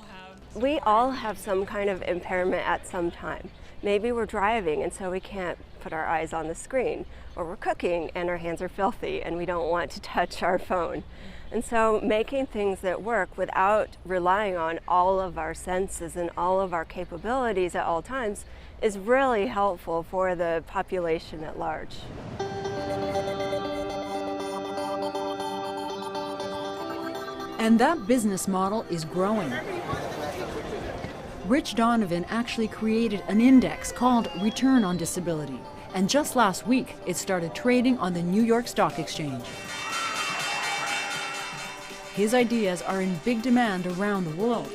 We all have some kind of impairment at some time. Maybe we're driving and so we can't put our eyes on the screen, or we're cooking and our hands are filthy and we don't want to touch our phone. And so making things that work without relying on all of our senses and all of our capabilities at all times is really helpful for the population at large. And that business model is growing. Rich Donovan actually created an index called Return on Disability, and just last week it started trading on the New York Stock Exchange. His ideas are in big demand around the world.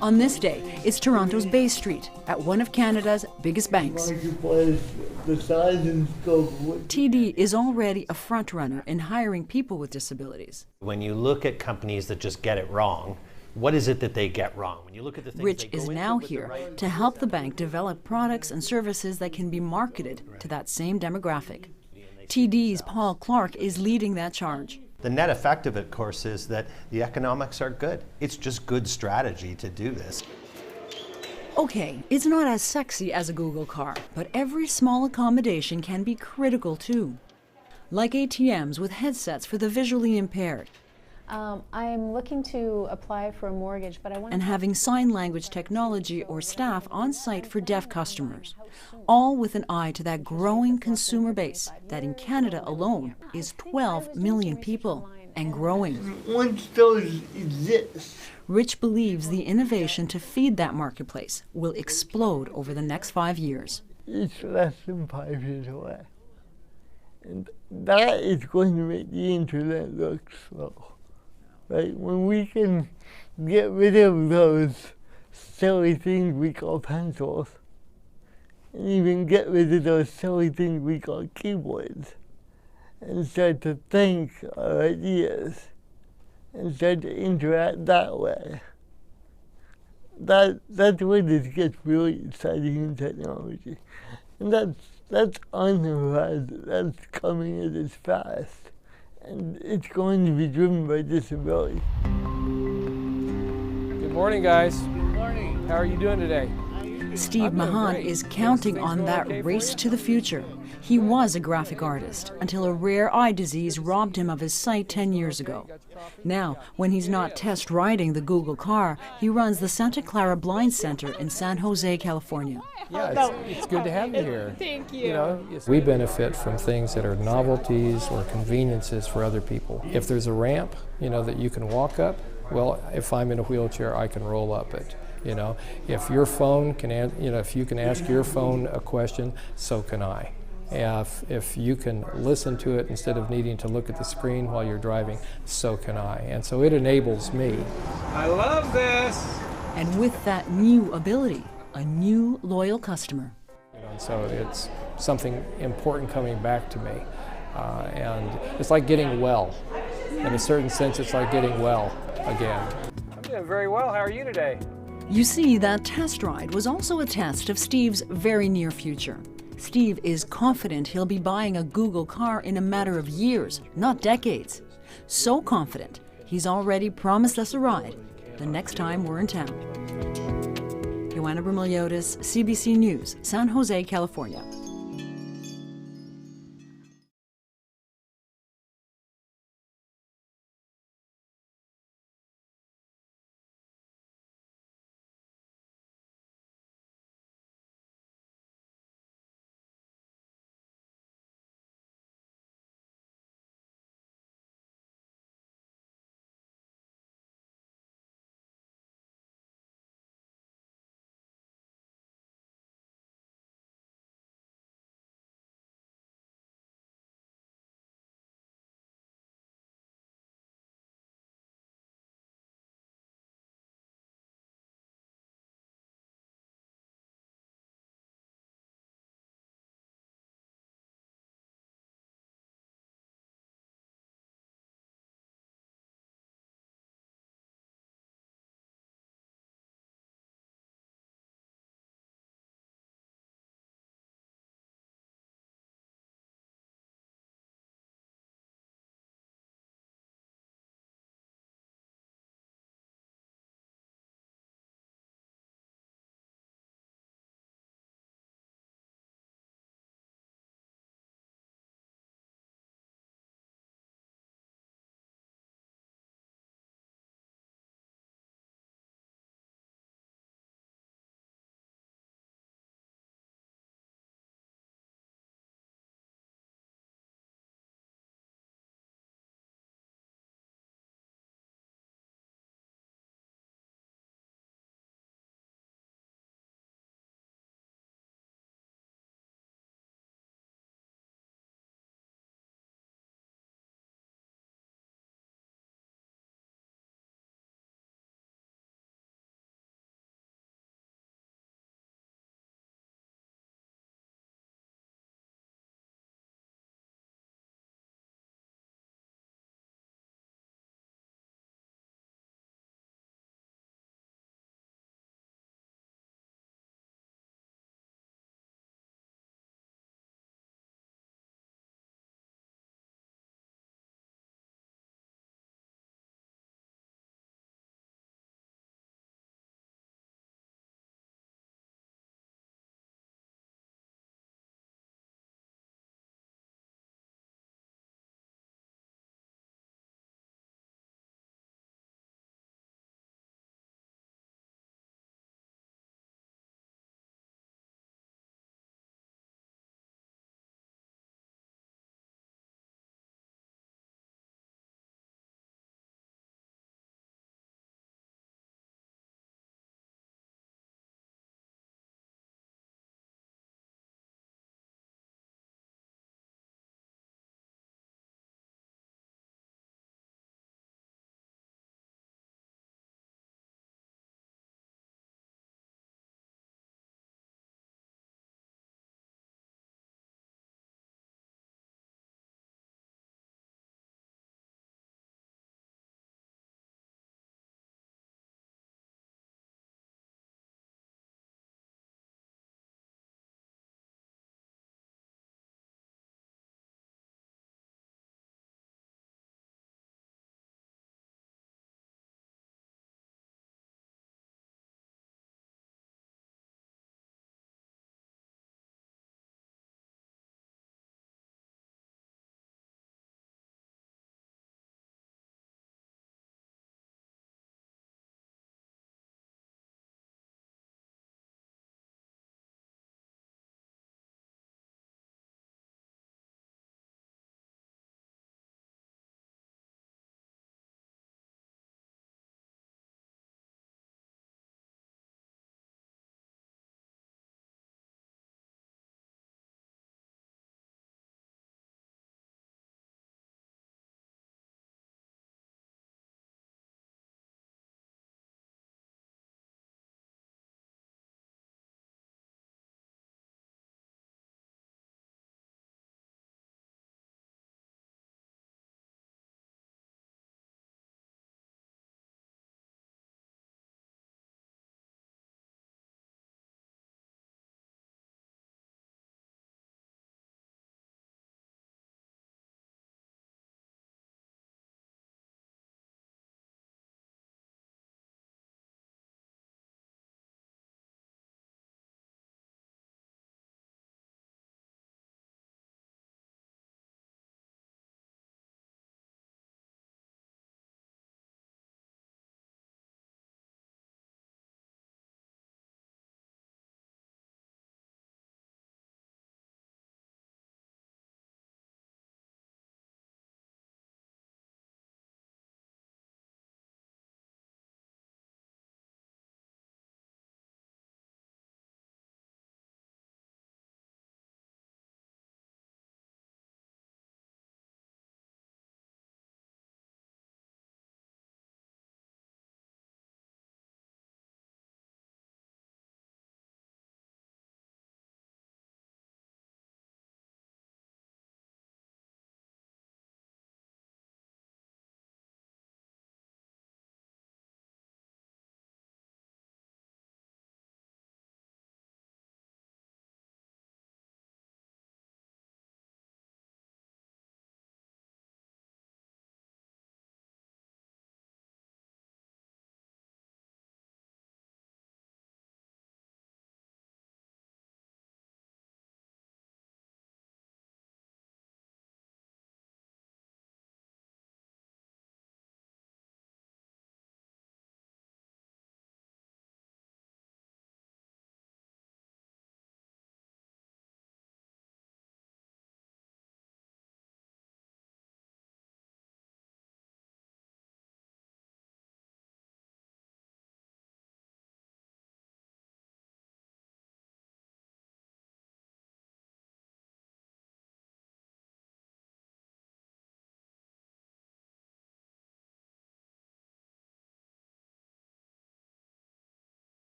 On this day, it's Toronto's Bay Street at one of Canada's biggest banks. TD is already a front-runner in hiring people with disabilities. When you look at companies that just get it wrong, what is it that they get wrong? When you look at the things Rich is now here to help the bank develop products and services that can be marketed to that same demographic. TD's Paul Clark is leading that charge. The net effect of it, of course, is that the economics are good. It's just good strategy to do this. Okay, it's not as sexy as a Google car, but every small accommodation can be critical too. Like ATMs with headsets for the visually impaired. I'm looking to apply for a mortgage, but I want and having sign language technology or staff on site for deaf customers, all with an eye to that growing consumer base that in Canada alone is 12 million people and growing. Once those exist, Rich believes the innovation to feed that marketplace will explode over the next 5 years. It's less than 5 years away. And that is going to make the internet look slow. Right? When we can get rid of those silly things we call pencils, and even get rid of those silly things we call keyboards, and start to think our ideas, and start to interact that way. That's when it gets really exciting in technology. And that's on the horizon, that's coming at us fast. And it's going to be driven by disability. Good morning, guys. Good morning. How are you doing today? How are you Steve Mahan is counting on that race to the future. He was a graphic artist until a rare eye disease robbed him of his sight 10 years ago. Now, when he's not test riding the Google car, he runs the Santa Clara Blind Center in San Jose, California. Yeah, it's good to have you here. Thank you. You know, we benefit from things that are novelties or conveniences for other people. If there's a ramp, you know, that you can walk up, well, if I'm in a wheelchair, I can roll up it. You know, if your phone can, if you can ask your phone a question, so can I. If you can listen to it instead of needing to look at the screen while you're driving, so can I. And so it enables me. I love this. And with that new ability, a new loyal customer. You know, and so it's something important coming back to me. And it's like getting well. In a certain sense, it's like getting well again. I'm doing very well. How are you today? You see, that test ride was also a test of Steve's very near future. Steve is confident he'll be buying a Google car in a matter of years, not decades. So confident, he's already promised us a ride the next time we're in town. Joanna Brumiliotis, CBC News, San Jose, California.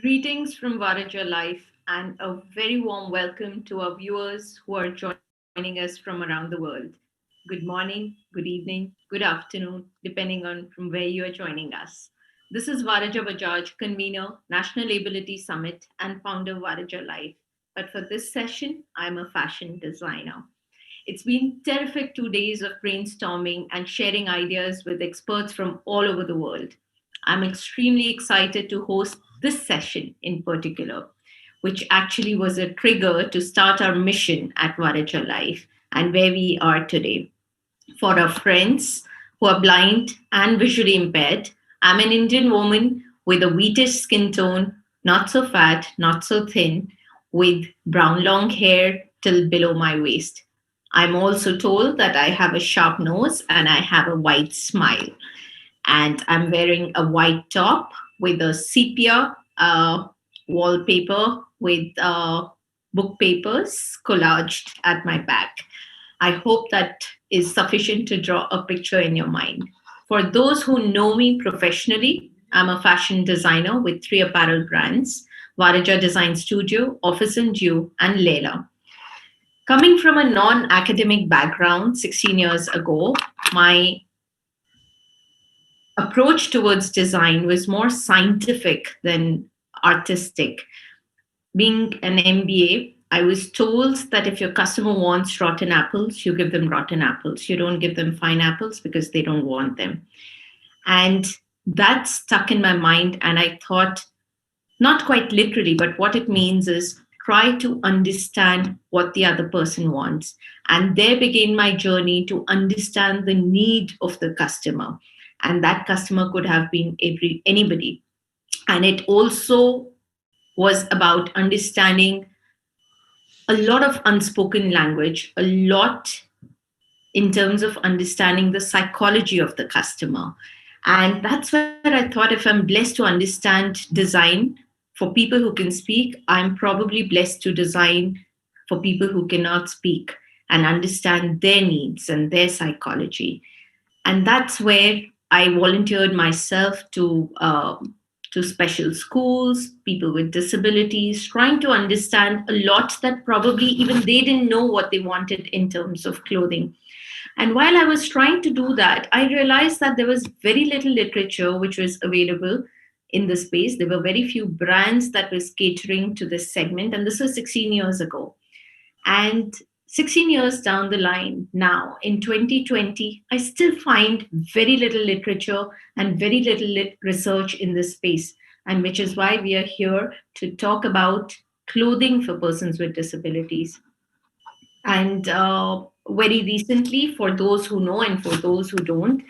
Greetings from Varaja Life and a very warm welcome to our viewers who are joining us from around the world. Good morning, good evening, good afternoon, depending on from where you are joining us. This is Varaja Bajaj, convener, National Ability Summit and founder of Varaja Life. But for this session, I'm a fashion designer. It's been terrific 2 days of brainstorming and sharing ideas with experts from all over the world. I'm extremely excited to host this session in particular, which actually was a trigger to start our mission at Varaja Life and where we are today. For our friends who are blind and visually impaired, I'm an Indian woman with a wheatish skin tone, not so fat, not so thin, with brown long hair till below my waist. I'm also told that I have a sharp nose and I have a wide smile. And I'm wearing a white top with a sepia wallpaper with book papers collaged at my back. I hope that is sufficient to draw a picture in your mind. For those who know me professionally, I'm a fashion designer with 3 apparel brands, Varaja Design Studio, Office & Dew, and Leila. Coming from a non-academic background 16 years ago, my approach towards design was more scientific than artistic. Being an MBA, I was told that if your customer wants rotten apples, you give them rotten apples. You don't give them fine apples because they don't want them. And that stuck in my mind. And I thought, not quite literally, but what it means is try to understand what the other person wants. And there began my journey to understand the need of the customer. And that customer could have been anybody. And it also was about understanding a lot of unspoken language, a lot in terms of understanding the psychology of the customer. And that's where I thought if I'm blessed to understand design for people who can speak, I'm probably blessed to design for people who cannot speak and understand their needs and their psychology. And that's where I volunteered myself to special schools, people with disabilities, trying to understand a lot that probably even they didn't know what they wanted in terms of clothing. And while I was trying to do that, I realized that there was very little literature which was available in the space. There were very few brands that was catering to this segment. And this was 16 years ago. And 16 years down the line now, in 2020, I still find very little literature and very little research in this space, and which is why we are here to talk about clothing for persons with disabilities. And very recently, for those who know and for those who don't,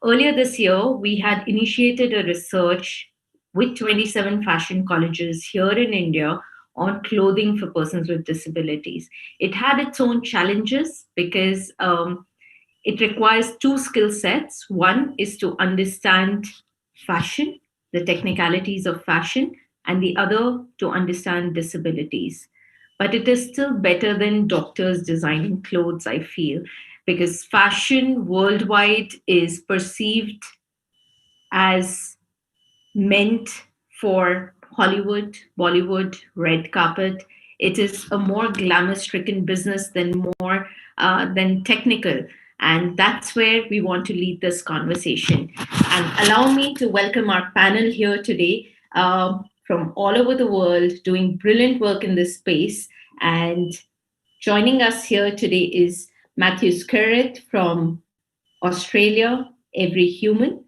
earlier this year, we had initiated a research with 27 fashion colleges here in India on clothing for persons with disabilities. It had its own challenges because it requires 2 skill sets. One is to understand fashion, the technicalities of fashion, and the other to understand disabilities. But it is still better than doctors designing clothes, I feel, because fashion worldwide is perceived as meant for Hollywood, Bollywood, red carpet. It is a more glamour-stricken business than than technical. And that's where we want to lead this conversation. And allow me to welcome our panel here today from all over the world doing brilliant work in this space. And joining us here today is Matthew Skerritt from Australia, Every Human,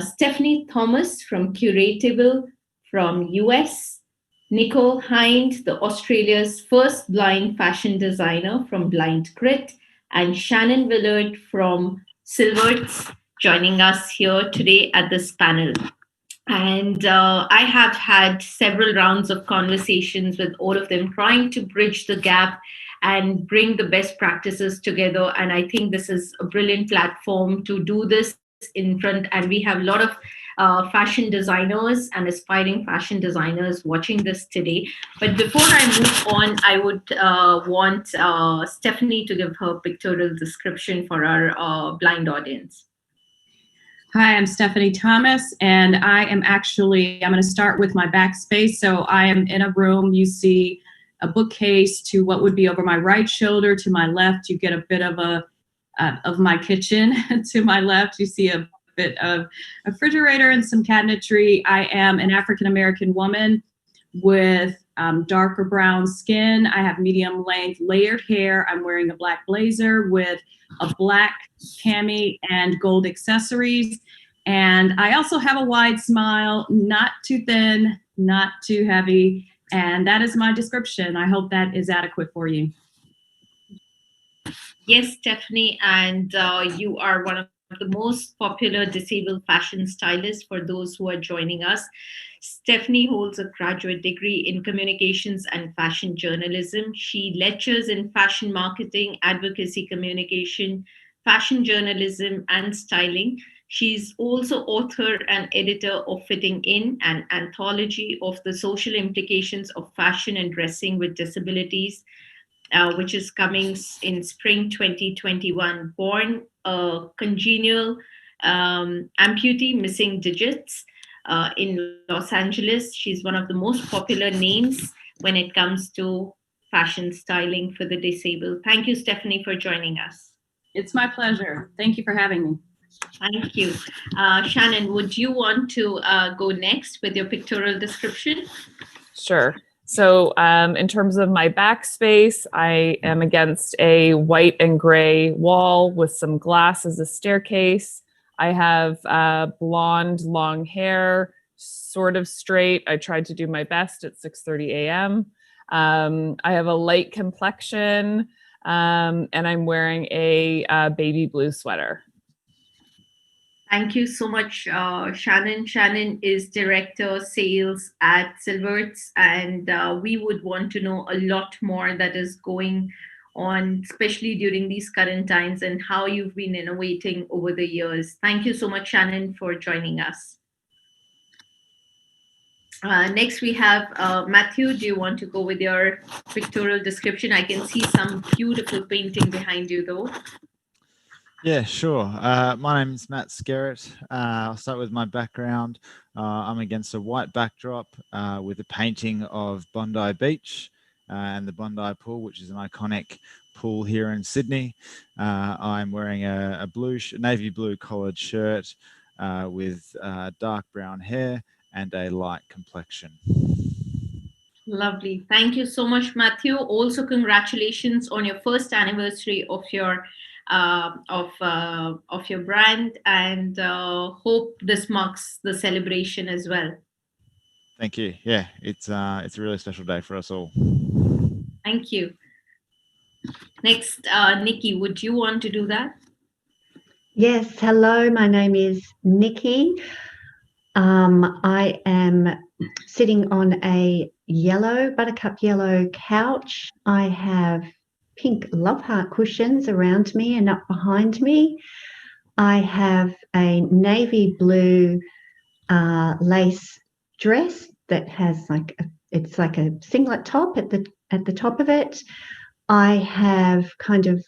Stephanie Thomas from Curatable from US, Nicole Hind, the Australia's first blind fashion designer from Blind Grit, and Shannon Willard from Silverts joining us here today at this panel. And I have had several rounds of conversations with all of them, trying to bridge the gap and bring the best practices together. And I think this is a brilliant platform to do this in front. And we have a lot of fashion designers and aspiring fashion designers watching this today. But before I move on, I would want Stephanie to give her pictorial description for our blind audience. Hi, I'm Stephanie Thomas, and I'm going to start with my backspace. So I am in a room. You see a bookcase to what would be over my right shoulder. To my left, you get a bit of my kitchen. To my left, you see a bit of a refrigerator and some cabinetry. I am an African-American woman with darker brown skin. I have medium length layered hair. I'm wearing a black blazer with a black cami and gold accessories. And I also have a wide smile, not too thin, not too heavy. And that is my description. I hope that is adequate for you. Yes, Stephanie, and you are one of the most popular disabled fashion stylists for those who are joining us. Stephanie holds a graduate degree in communications and fashion journalism. She lectures in fashion marketing, advocacy communication, fashion journalism, and styling. She's also author and editor of Fitting In, an anthology of the social implications of fashion and dressing with disabilities, which is coming in spring 2021. Born a congenial amputee missing digits in Los Angeles. She's one of the most popular names when it comes to fashion styling for the disabled. Thank you, Stephanie, for joining us. It's my pleasure. Thank you for having me. Thank you. Shannon, would you want to go next with your pictorial description? Sure. So in terms of my backspace, I am against a white and gray wall with some glass as a staircase. I have blonde, long hair, sort of straight. I tried to do my best at 6:30 a.m. I have a light complexion, and I'm wearing a baby blue sweater. Thank you so much, Shannon. Shannon is Director Sales at Silverts, and we would want to know a lot more that is going on, especially during these current times, and how you've been innovating over the years. Thank you so much, Shannon, for joining us. Next, we have Matthew. Do you want to go with your pictorial description? I can see some beautiful painting behind you, though. Yeah, sure. My name is Matt Skerritt. I'll start with my background. I'm against a white backdrop with a painting of Bondi Beach and the Bondi Pool, which is an iconic pool here in Sydney. I'm wearing a navy blue collared shirt with dark brown hair and a light complexion. Lovely. Thank you so much, Matthew. Also, congratulations on your first anniversary of your brand, and hope this marks the celebration as well. Thank you. Yeah, it's a really special day for us all. Thank you. Next, Nikki, would you want to do that? Yes. Hello, my name is Nikki. I am sitting on a buttercup yellow couch. I have pink love heart cushions around me and up behind me. I have a navy blue lace dress that has it's like a singlet top at the top of it. I have kind of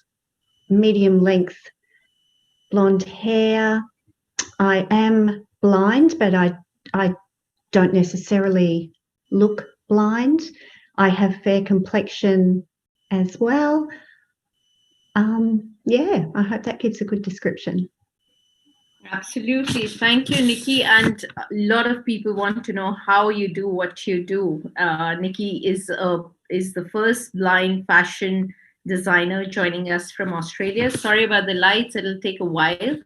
medium length blonde hair. I am blind, but I don't necessarily look blind. I have fair complexion as well. Yeah, I hope that gives a good description. Absolutely. Thank you, Nikki. And a lot of people want to know how you do what you do. Nikki is the first blind fashion designer joining us from Australia. Sorry about the lights. It'll take a while,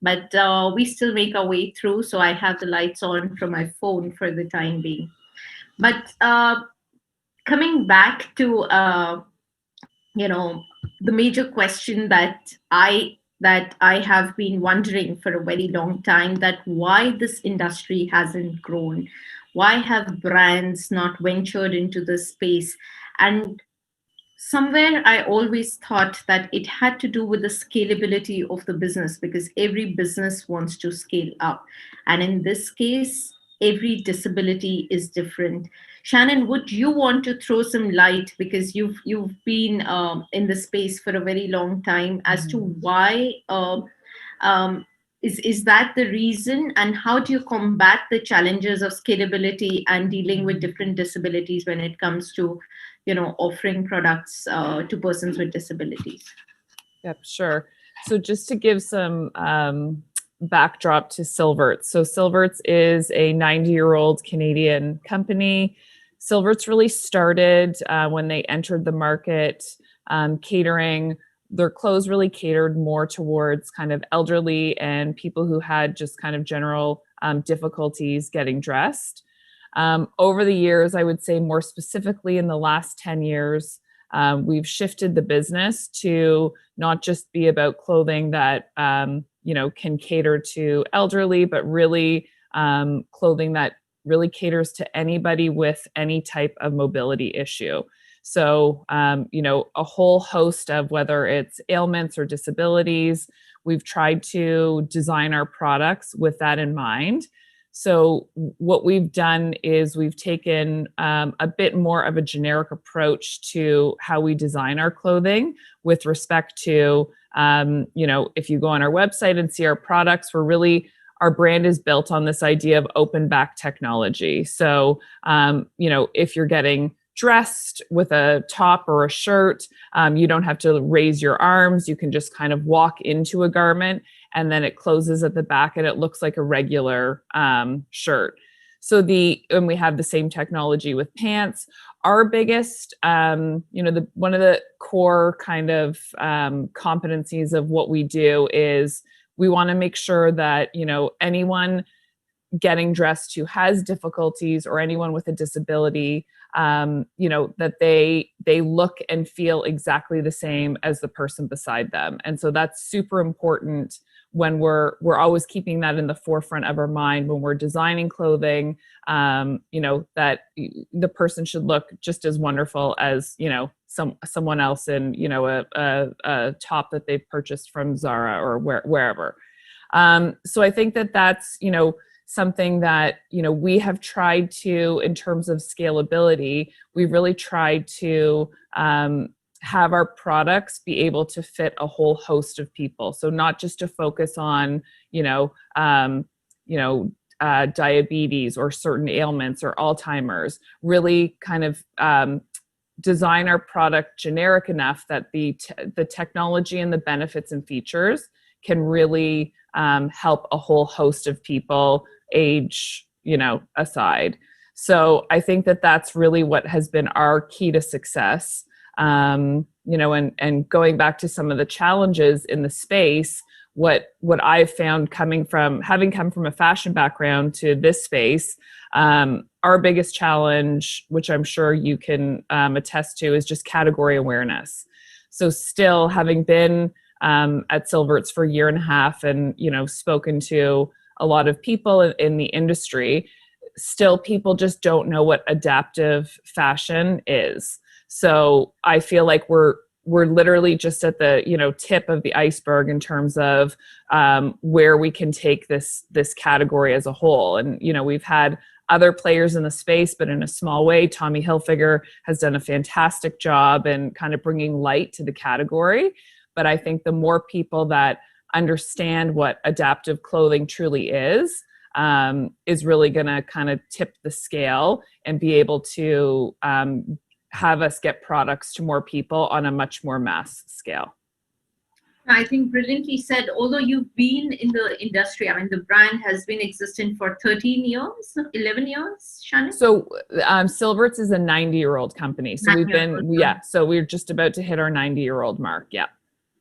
but we still make our way through. So I have the lights on from my phone for the time being. But coming back to the major question that I have been wondering for a very long time, that why this industry hasn't grown. Why have brands not ventured into this space? And somewhere I always thought that it had to do with the scalability of the business, because every business wants to scale up. And in this case, every disability is different. Shannon, would you want to throw some light, because you've been in the space for a very long time, as to why Is that the reason? And how do you combat the challenges of scalability and dealing with different disabilities when it comes to, offering products to persons with disabilities? Yep, sure. So just to give some backdrop to Silverts. So Silverts is a 90-year-old Canadian company. Silverts really started when they entered the market catering. Their clothes really catered more towards kind of elderly and people who had just kind of general difficulties getting dressed. Over the years, I would say more specifically in the last 10 years, we've shifted the business to not just be about clothing that can cater to elderly, but really clothing that really caters to anybody with any type of mobility issue. So, a whole host of whether it's ailments or disabilities, we've tried to design our products with that in mind. So what we've done is we've taken a bit more of a generic approach to how we design our clothing with respect to, if you go on our website and see our products, our brand is built on this idea of open back technology. So, if you're getting dressed with a top or a shirt, you don't have to raise your arms. You can just kind of walk into a garment and then it closes at the back and it looks like a regular shirt. So and we have the same technology with pants. Our biggest, one of the core kind of competencies of what we do is we want to make sure that, anyone getting dressed who has difficulties or anyone with a disability, that they look and feel exactly the same as the person beside them. And so that's super important when we're always keeping that in the forefront of our mind when we're designing clothing, that the person should look just as wonderful as, someone else in, a top that they've purchased from Zara or wherever. So I think that that's, something that, we have tried to, in terms of scalability, we've really tried to have our products be able to fit a whole host of people. So not just to focus on, diabetes or certain ailments or Alzheimer's, really kind of design our product generic enough that the technology and the benefits and features can really help a whole host of people, age, aside. So I think that that's really what has been our key to success. And going back to some of the challenges in the space, what I've found having come from a fashion background to this space, our biggest challenge, which I'm sure you can attest to, is just category awareness. So still having been at Silverts for a year and a half and, spoken to a lot of people in the industry, still people just don't know what adaptive fashion is. So I feel like we're literally just at the tip of the iceberg in terms of where we can take this category as a whole. And we've had other players in the space, but in a small way. Tommy Hilfiger has done a fantastic job in kind of bringing light to the category. But I think the more people that understand what adaptive clothing truly is really going to kind of tip the scale and be able to have us get products to more people on a much more mass scale. I think brilliantly said. Although you've been in the industry, the brand has been existent for 13 years, 11 years, Shannon? So Silverts is a 90-year-old company. So so we're just about to hit our 90-year-old mark. Yeah.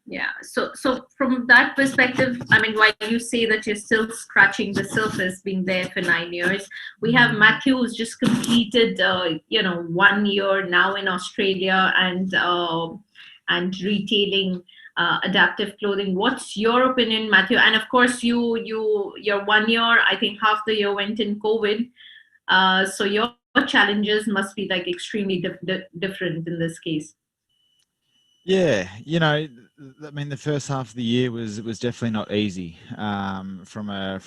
Yeah. So from that perspective, while you say that you're still scratching the surface, being there for 9 years, we have Matthew who's just completed, 1 year now in Australia and retailing adaptive clothing. What's your opinion, Matthew? And of course, your 1 year, I think half the year went in COVID. So your challenges must be like extremely different in this case. Yeah, the first half of the year was definitely not easy from a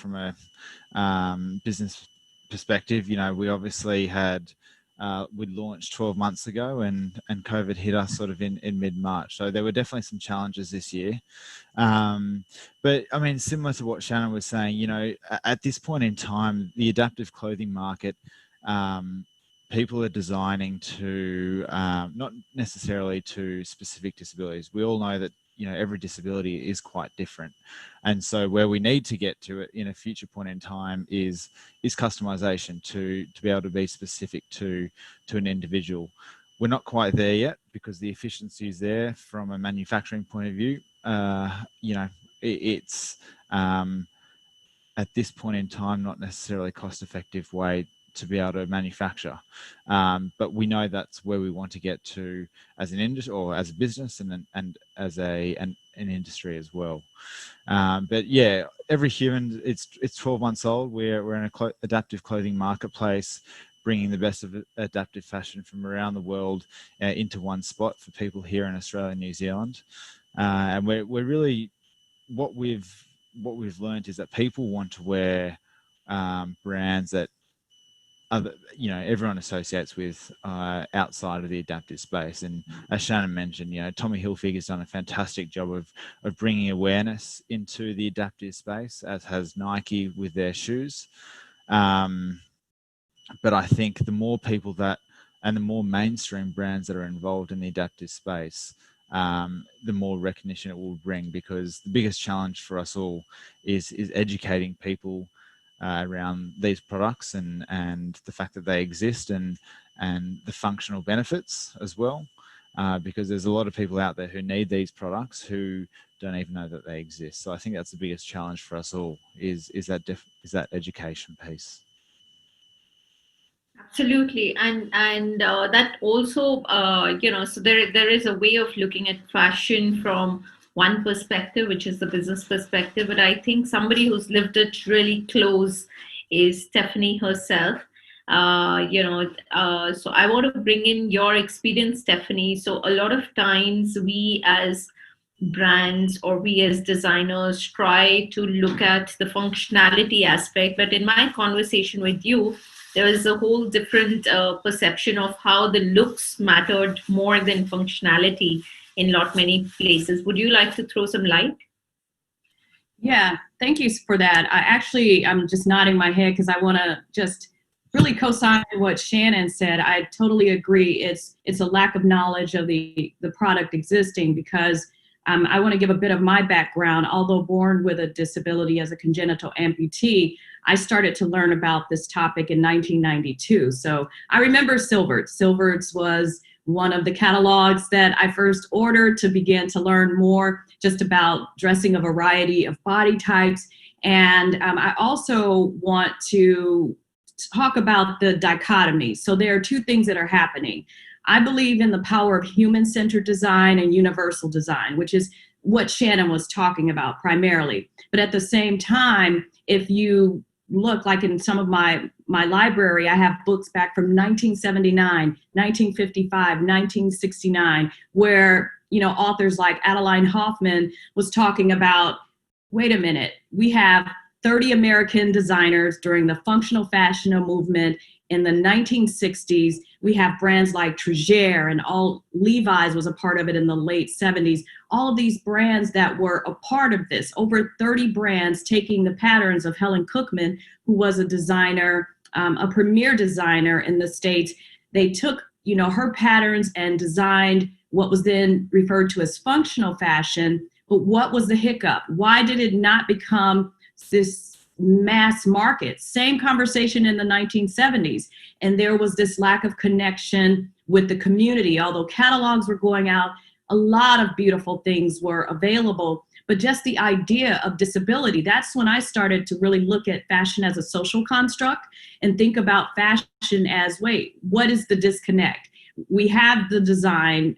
business perspective. We obviously had we launched 12 months ago, and COVID hit us sort of in mid-March. So there were definitely some challenges this year. But I mean, similar to what Shannon was saying, you know, at this point in time, the adaptive clothing market, people are designing to not necessarily to specific disabilities. We all know that, you know, every disability is quite different, and so where we need to get to it in a future point in time is customization to be able to be specific to an individual. We're not quite there yet because the efficiency is there from a manufacturing point of view. You know, it's at this point in time not necessarily a cost-effective way to be able to manufacture, but we know that's where we want to get to as an industry or as a business, and as an industry as well. But yeah, every human, it's 12 months old. We're in a adaptive clothing marketplace, bringing the best of adaptive fashion from around the world into one spot for people here in Australia and New Zealand. And we're really, what we've learned is that people want to wear brands that you know, everyone associates with outside of the adaptive space. And as Shannon mentioned, you know, Tommy Hilfiger's done a fantastic job of bringing awareness into the adaptive space, as has Nike with their shoes. But I think the more people and the more mainstream brands that are involved in the adaptive space, the more recognition it will bring, because the biggest challenge for us all is educating people around these products and the fact that they exist and the functional benefits as well, because there's a lot of people out there who need these products who don't even know that they exist. So I think that's the biggest challenge for us all is that education piece. Absolutely, and that also, you know, so there is a way of looking at fashion from one perspective, which is the business perspective, but I think somebody who's lived it really close is Stephanie herself. You know, so I want to bring in your experience, Stephanie. So a lot of times we as brands or we as designers try to look at the functionality aspect, but in my conversation with you, there was a whole different perception of how the looks mattered more than functionality in many places. Would you like to throw some light? Yeah, thank you for that. I'm just nodding my head because I want to just really co-sign what Shannon said. I totally agree. It's a lack of knowledge of the product existing, because I want to give a bit of my background. Although born with a disability as a congenital amputee, I started to learn about this topic in 1992. So I remember Silverts. Silverts was one of the catalogs that I first ordered to begin to learn more just about dressing a variety of body types. And I also want to talk about the dichotomy. So there are two things that are happening. I believe in the power of human-centered design and universal design, which is what Shannon was talking about primarily. But at the same time, if you look, like in some of my library, I have books back from 1979, 1955, 1969, where, you know, authors like Adeline Hoffman was talking about, wait a minute, we have 30 American designers during the functional fashion movement in the 1960s. We have brands like Trigère, and Levi's was a part of it in the late 70s. All of these brands that were a part of this, over 30 brands taking the patterns of Helen Cookman, who was a designer, a premier designer in the States. They took, you know, her patterns and designed what was then referred to as functional fashion. But what was the hiccup? Why did it not become this mass market? Same conversation in the 1970s. And there was this lack of connection with the community. Although catalogs were going out, a lot of beautiful things were available, but just the idea of disability, that's when I started to really look at fashion as a social construct and think about fashion as, wait, what is the disconnect? We have the design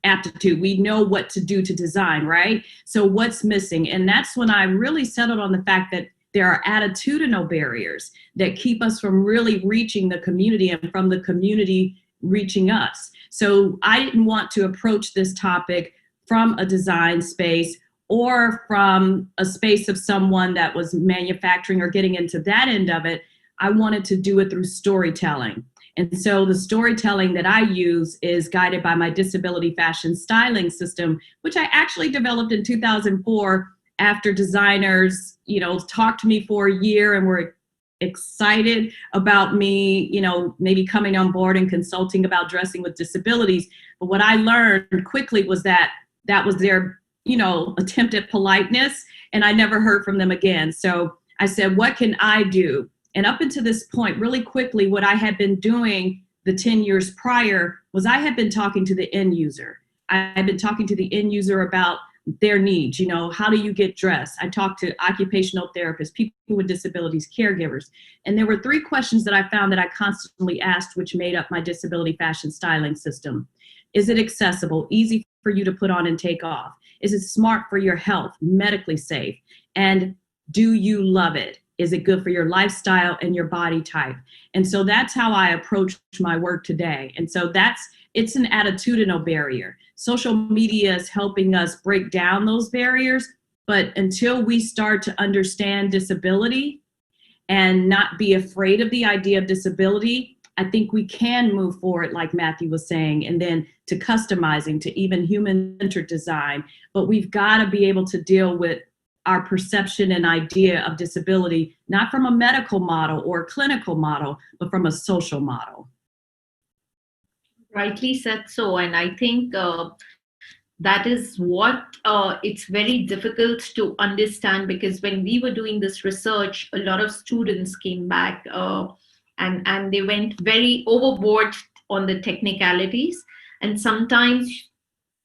aptitude. We know what to do to design, right? So what's missing? And that's when I really settled on the fact that there are attitudinal barriers that keep us from really reaching the community and from the community reaching us. So I didn't want to approach this topic from a design space or from a space of someone that was manufacturing or getting into that end of it. I wanted to do it through storytelling. And so the storytelling that I use is guided by my disability fashion styling system, which I actually developed in 2004 after designers, talked to me for a year and were excited about me, maybe coming on board and consulting about dressing with disabilities. But what I learned quickly was that was their, attempt at politeness, and I never heard from them again. So I said, what can I do? And up until this point, really quickly, what I had been doing the 10 years prior was I had been talking to the end user. I had been talking to the end user about their needs. How do you get dressed? I talked to occupational therapists, people with disabilities, caregivers. And there were 3 questions that I found that I constantly asked, which made up my disability fashion styling system. Is it accessible, easy for you to put on and take off? Is it smart for your health, medically safe? And do you love it? Is it good for your lifestyle and your body type? And so that's how I approach my work today. And so it's an attitudinal barrier. Social media is helping us break down those barriers, but until we start to understand disability and not be afraid of the idea of disability, I think we can move forward, like Matthew was saying, and then to customizing, to even human-centered design. But we've got to be able to deal with our perception and idea of disability, not from a medical model or a clinical model, but from a social model. Rightly said so. And I think that is what it's very difficult to understand, because when we were doing this research, a lot of students came back and they went very overboard on the technicalities. And sometimes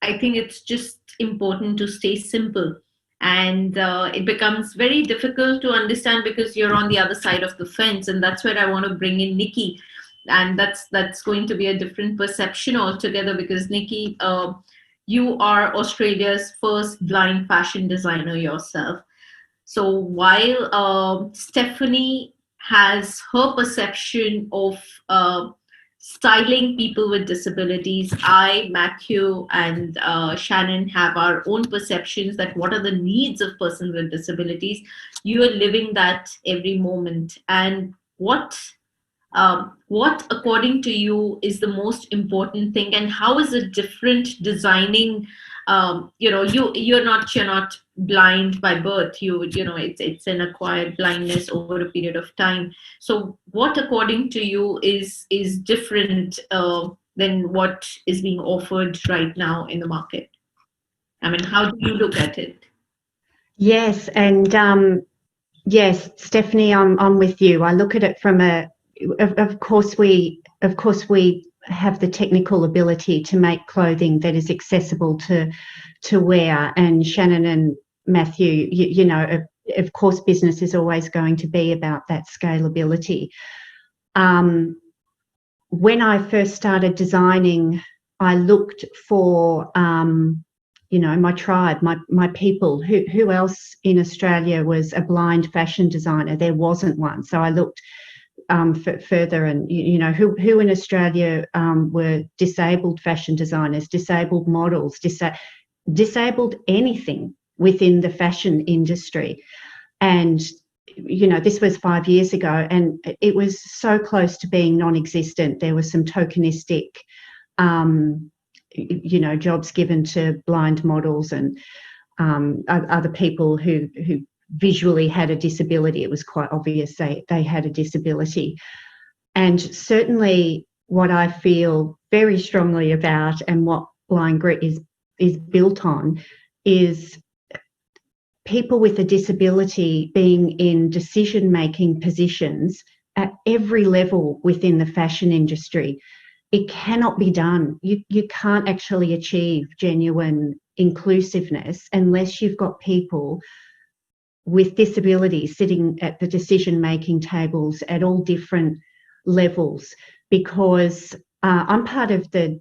I think it's just important to stay simple. And it becomes very difficult to understand because you're on the other side of the fence. And that's where I want to bring in Nikki. And that's going to be a different perception altogether, because Nikki, you are Australia's first blind fashion designer yourself. So while Stephanie has her perception of styling people with disabilities, I, Matthew, and Shannon have our own perceptions that what are the needs of persons with disabilities. You are living that every moment. And what according to you is the most important thing, and how is it different designing? You're not blind by birth. It's an acquired blindness over a period of time. So what according to you is different than what is being offered right now in the market? I mean, how do you look at it? Yes, and yes, Stephanie, I'm with you. I look at it from of course we have the technical ability to make clothing that is accessible to wear. And Shannon and Matthew, of course, business is always going to be about that scalability. When I first started designing, I looked for, my tribe, my people. Who else in Australia was a blind fashion designer? There wasn't one. So I looked further, and who in Australia were disabled fashion designers, disabled models, disabled anything within the fashion industry. And this was 5 years ago, and it was so close to being non-existent. There were some tokenistic jobs given to blind models and other people who visually had a disability. It was quite obvious they had a disability. And certainly what I feel very strongly about, and what Blind Grit is built on, is people with a disability being in decision-making positions at every level within the fashion industry. It cannot be done. You can't actually achieve genuine inclusiveness unless you've got people with disabilities sitting at the decision-making tables at all different levels. Because I'm part of the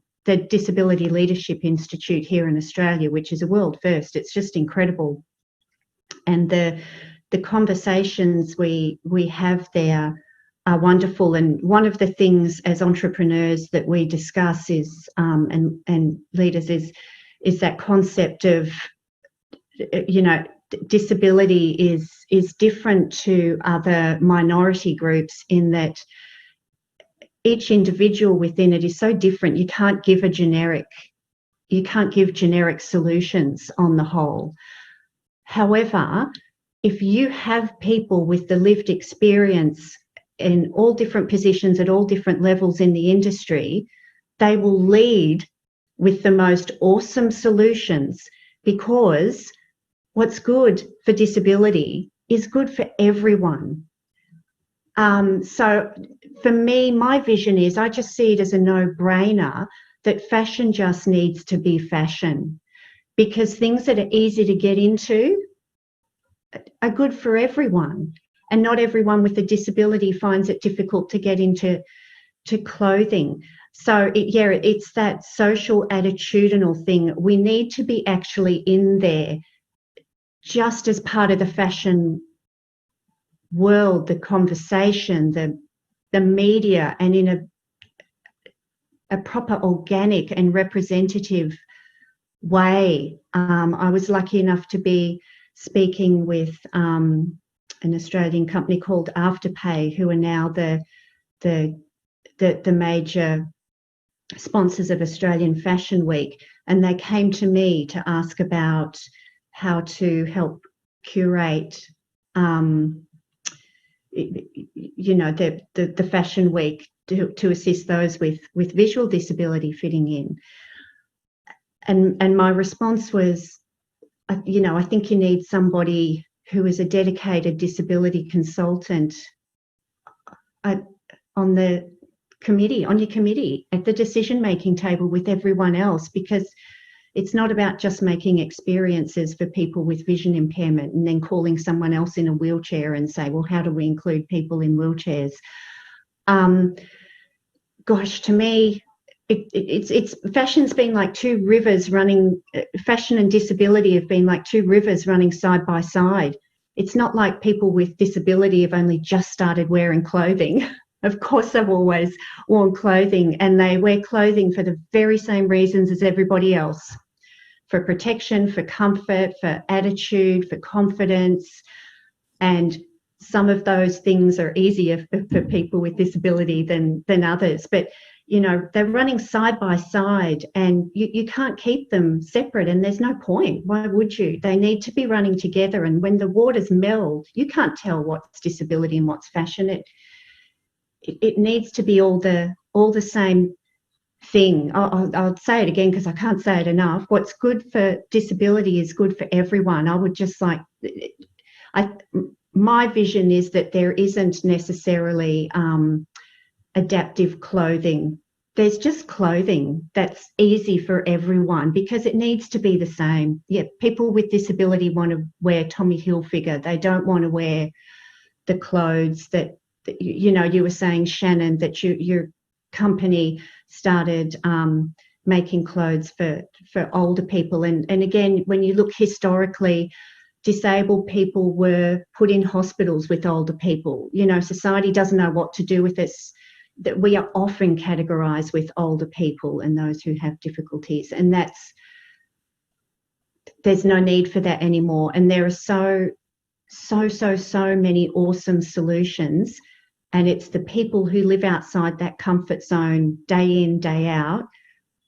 Disability Leadership Institute here in Australia, which is a world first. It's just incredible. And the conversations we have there are wonderful. And one of the things as entrepreneurs that we discuss is and leaders is that concept of disability is different to other minority groups in that each individual within it is so different. You can't give generic solutions on the whole. However, if you have people with the lived experience in all different positions at all different levels in the industry, they will lead with the most awesome solutions, because what's good for disability is good for everyone. So for me, my vision is, I just see it as a no-brainer that fashion just needs to be fashion, because things that are easy to get into are good for everyone, and not everyone with a disability finds it difficult to get into clothing. So it's that social attitudinal thing. We need to be actually in there just as part of the fashion world, the conversation, the media, and in a proper organic and representative way. I was lucky enough to be speaking with an Australian company called Afterpay, who are now the major sponsors of Australian Fashion Week, and they came to me to ask about how to help curate the Fashion Week to assist those with visual disability fitting in. And my response was, I think you need somebody who is a dedicated disability consultant on your committee at the decision-making table with everyone else, because it's not about just making experiences for people with vision impairment and then calling someone else in a wheelchair and say, well, how do we include people in wheelchairs? Gosh, to me, it's fashion's been like two rivers running. Fashion and disability have been like two rivers running side by side. It's not like people with disability have only just started wearing clothing. Of course, they've always worn clothing, and they wear clothing for the very same reasons as everybody else: for protection, for comfort, for attitude, for confidence. And some of those things are easier for people with disability than others. But they're running side by side, and you can't keep them separate, and there's no point. Why would you? They need to be running together, and when the waters meld, you can't tell what's disability and what's fashion. It needs to be all the same thing. I'll say it again because I can't say it enough. What's good for disability is good for everyone. I would just like, my vision is that there isn't necessarily adaptive clothing. There's just clothing that's easy for everyone, because it needs to be the same. Yeah, people with disability want to wear Tommy Hilfiger. They don't want to wear the clothes that, you were saying, Shannon, that your company started making clothes for older people. And again, when you look historically, disabled people were put in hospitals with older people. Society doesn't know what to do with us, that we are often categorised with older people and those who have difficulties. And there's no need for that anymore. And there are so many awesome solutions. And it's the people who live outside that comfort zone day in, day out,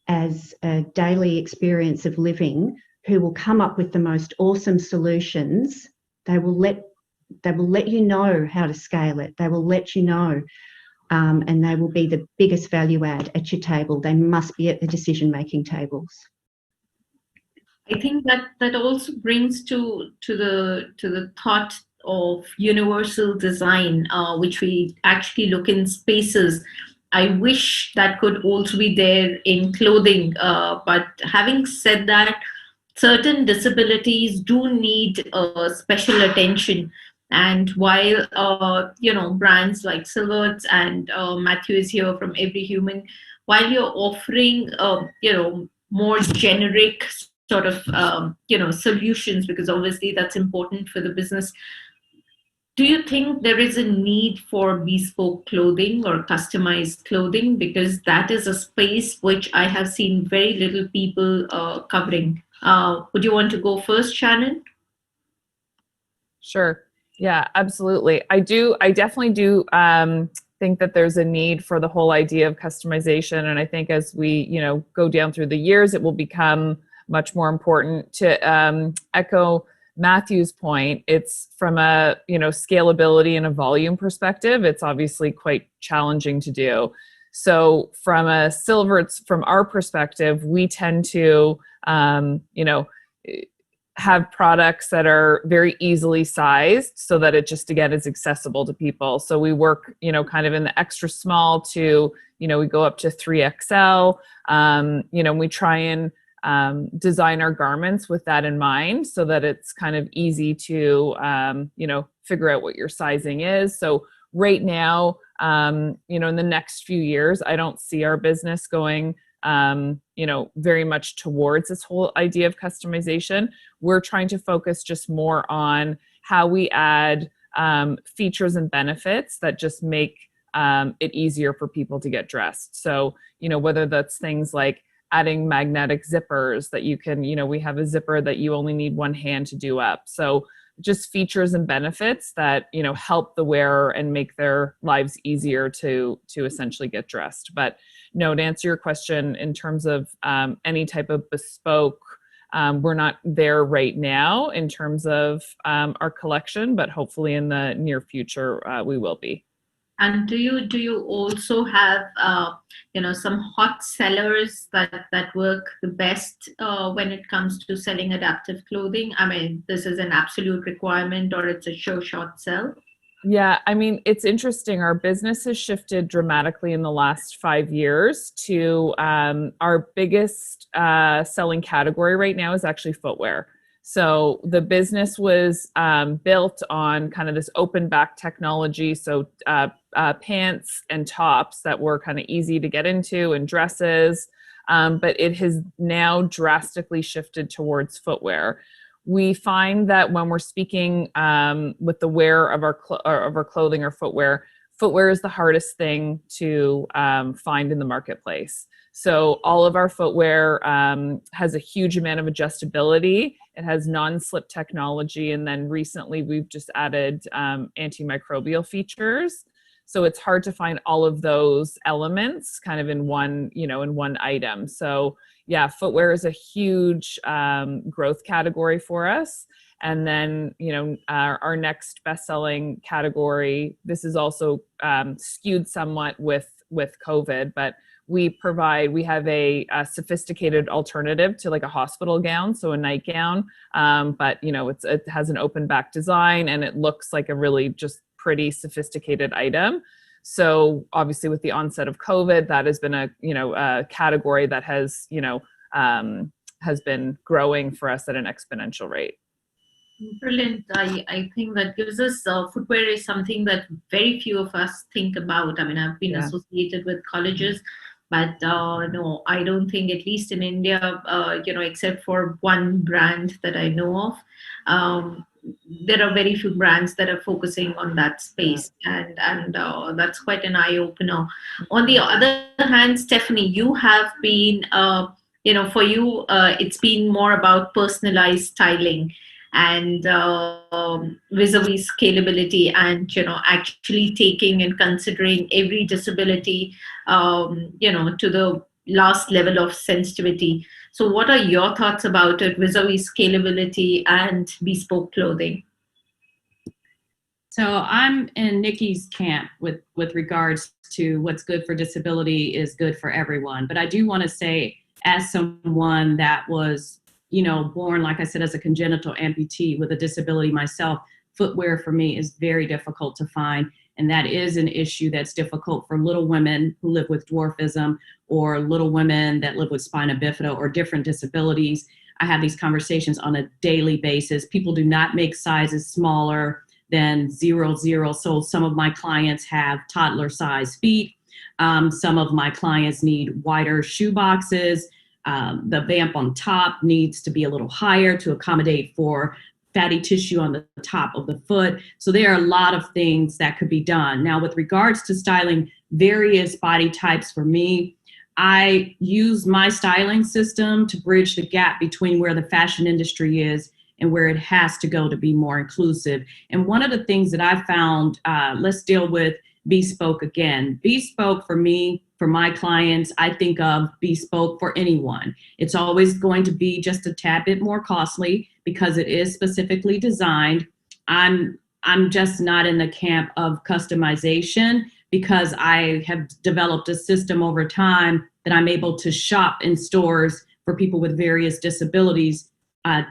as a daily experience of living, who will come up with the most awesome solutions. They will let you know how to scale it. They will let you know, and they will be the biggest value add at your table. They must be at the decision-making tables. I think that also brings to the thought of universal design, which we actually look in spaces. I wish that could also be there in clothing. But having said that, certain disabilities do need special attention. And while brands like Silhouettes and Matthew is here from Every Human, while you're offering more generic sort of solutions, because obviously that's important for the business, do you think there is a need for bespoke clothing or customized clothing? Because that is a space which I have seen very little people covering. Would you want to go first, Shannon? Sure. Yeah, absolutely. I definitely do think that there's a need for the whole idea of customization. And I think as we, go down through the years, it will become much more important. To echo Matthew's point, it's from a, scalability and a volume perspective, it's obviously quite challenging to do. So from our perspective, we tend to, have products that are very easily sized so that it just, again, is accessible to people. So we work, kind of in the extra small to, we go up to 3XL. We try and design our garments with that in mind so that it's kind of easy to, figure out what your sizing is. So right now, in the next few years, I don't see our business going, very much towards this whole idea of customization. We're trying to focus just more on how we add features and benefits that just make it easier for people to get dressed. So, whether that's things like adding magnetic zippers that you can, we have a zipper that you only need one hand to do up. So just features and benefits that, help the wearer and make their lives easier to essentially get dressed. But no, to answer your question, in terms of any type of bespoke, we're not there right now in terms of our collection, but hopefully in the near future, we will be. And do you also have some hot sellers that work the best when it comes to selling adaptive clothing? I mean, this is an absolute requirement or it's a sure shot sell? Yeah, I mean, it's interesting. Our business has shifted dramatically in the last 5 years to our biggest selling category right now is actually footwear. So the business was built on kind of this open back technology. So pants and tops that were kind of easy to get into and dresses. But it has now drastically shifted towards footwear. We find that when we're speaking with the wearer of our clothing or footwear is the hardest thing to find in the marketplace. So all of our footwear has a huge amount of adjustability. It has non-slip technology. And then recently we've just added antimicrobial features. So it's hard to find all of those elements kind of in one item. So yeah, footwear is a huge growth category for us. And then, our next best-selling category, this is also skewed somewhat with COVID, but we have a sophisticated alternative to like a hospital gown, so a nightgown, but it has an open back design and it looks like a really just pretty sophisticated item. So obviously with the onset of COVID, that has been a category that has been growing for us at an exponential rate. Brilliant. I think that gives us footwear is something that very few of us think about. I mean, I've been associated with colleges, but no, I don't think, at least in India, except for one brand that I know of, there are very few brands that are focusing on that space, and that's quite an eye opener. On the other hand, Stephanie, you have been, for you, it's been more about personalized styling and vis-a-vis scalability, and actually taking and considering every disability to the last level of sensitivity. So what are your thoughts about it vis-a-vis scalability and bespoke clothing? So I'm in Nikki's camp with regards to what's good for disability is good for everyone. But I do want to say, as someone that was born, like I said, as a congenital amputee with a disability myself, footwear for me is very difficult to find. And that is an issue that's difficult for little women who live with dwarfism, or little women that live with spina bifida or different disabilities. I have these conversations on a daily basis. People do not make sizes smaller than 00. So some of my clients have toddler size feet. Some of my clients need wider shoe boxes. The vamp on top needs to be a little higher to accommodate for fatty tissue on the top of the foot. So there are a lot of things that could be done. Now, with regards to styling various body types, for me, I use my styling system to bridge the gap between where the fashion industry is and where it has to go to be more inclusive. And one of the things that I found, let's deal with bespoke again. Bespoke for me, for my clients, I think of bespoke for anyone. It's always going to be just a tad bit more costly because it is specifically designed. I'm just not in the camp of customization because I have developed a system over time that I'm able to shop in stores for people with various disabilities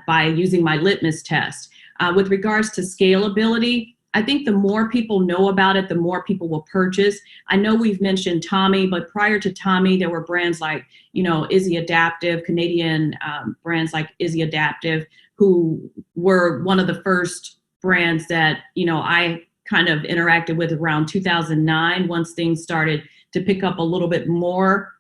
by using my litmus test. With regards to scalability, I think the more people know about it, the more people will purchase. I know we've mentioned Tommy, but prior to Tommy, there were brands like, Izzy Adaptive, Canadian brands like Izzy Adaptive, who were one of the first brands that, I kind of interacted with around 2009, once things started to pick up a little bit more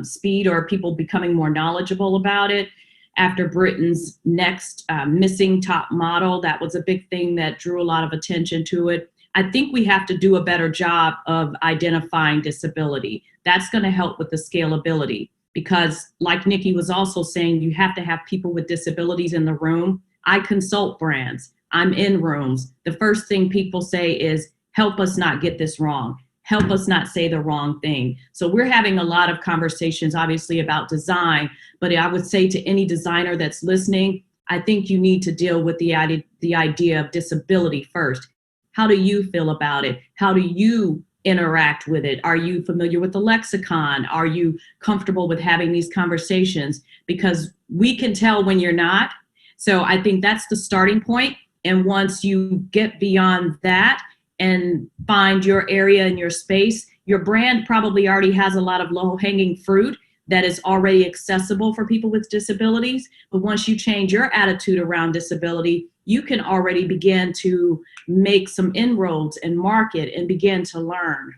speed or people becoming more knowledgeable about it. After Britain's next missing top model, that was a big thing that drew a lot of attention to it. I think we have to do a better job of identifying disability. That's going to help with the scalability because, like Nikki was also saying, you have to have people with disabilities in the room. I consult brands. I'm in rooms. The first thing people say is, help us not get this wrong. Help us not say the wrong thing. So we're having a lot of conversations, obviously, about design, but I would say to any designer that's listening, I think you need to deal with the idea of disability first. How do you feel about it? How do you interact with it? Are you familiar with the lexicon? Are you comfortable with having these conversations? Because we can tell when you're not. So I think that's the starting point. And once you get beyond that, and find your area and your space, your brand probably already has a lot of low-hanging fruit that is already accessible for people with disabilities. But once you change your attitude around disability, you can already begin to make some inroads and market and begin to learn.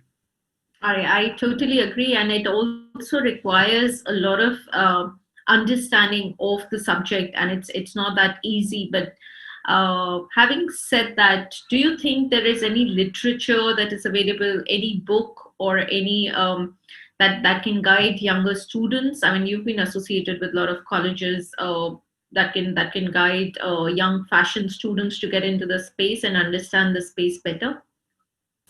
I totally agree. And it also requires a lot of understanding of the subject. And it's not that easy, but having said that, do you think there is any literature that is available, any book or any that can guide younger students? I mean, you've been associated with a lot of colleges that can guide young fashion students to get into the space and understand the space better.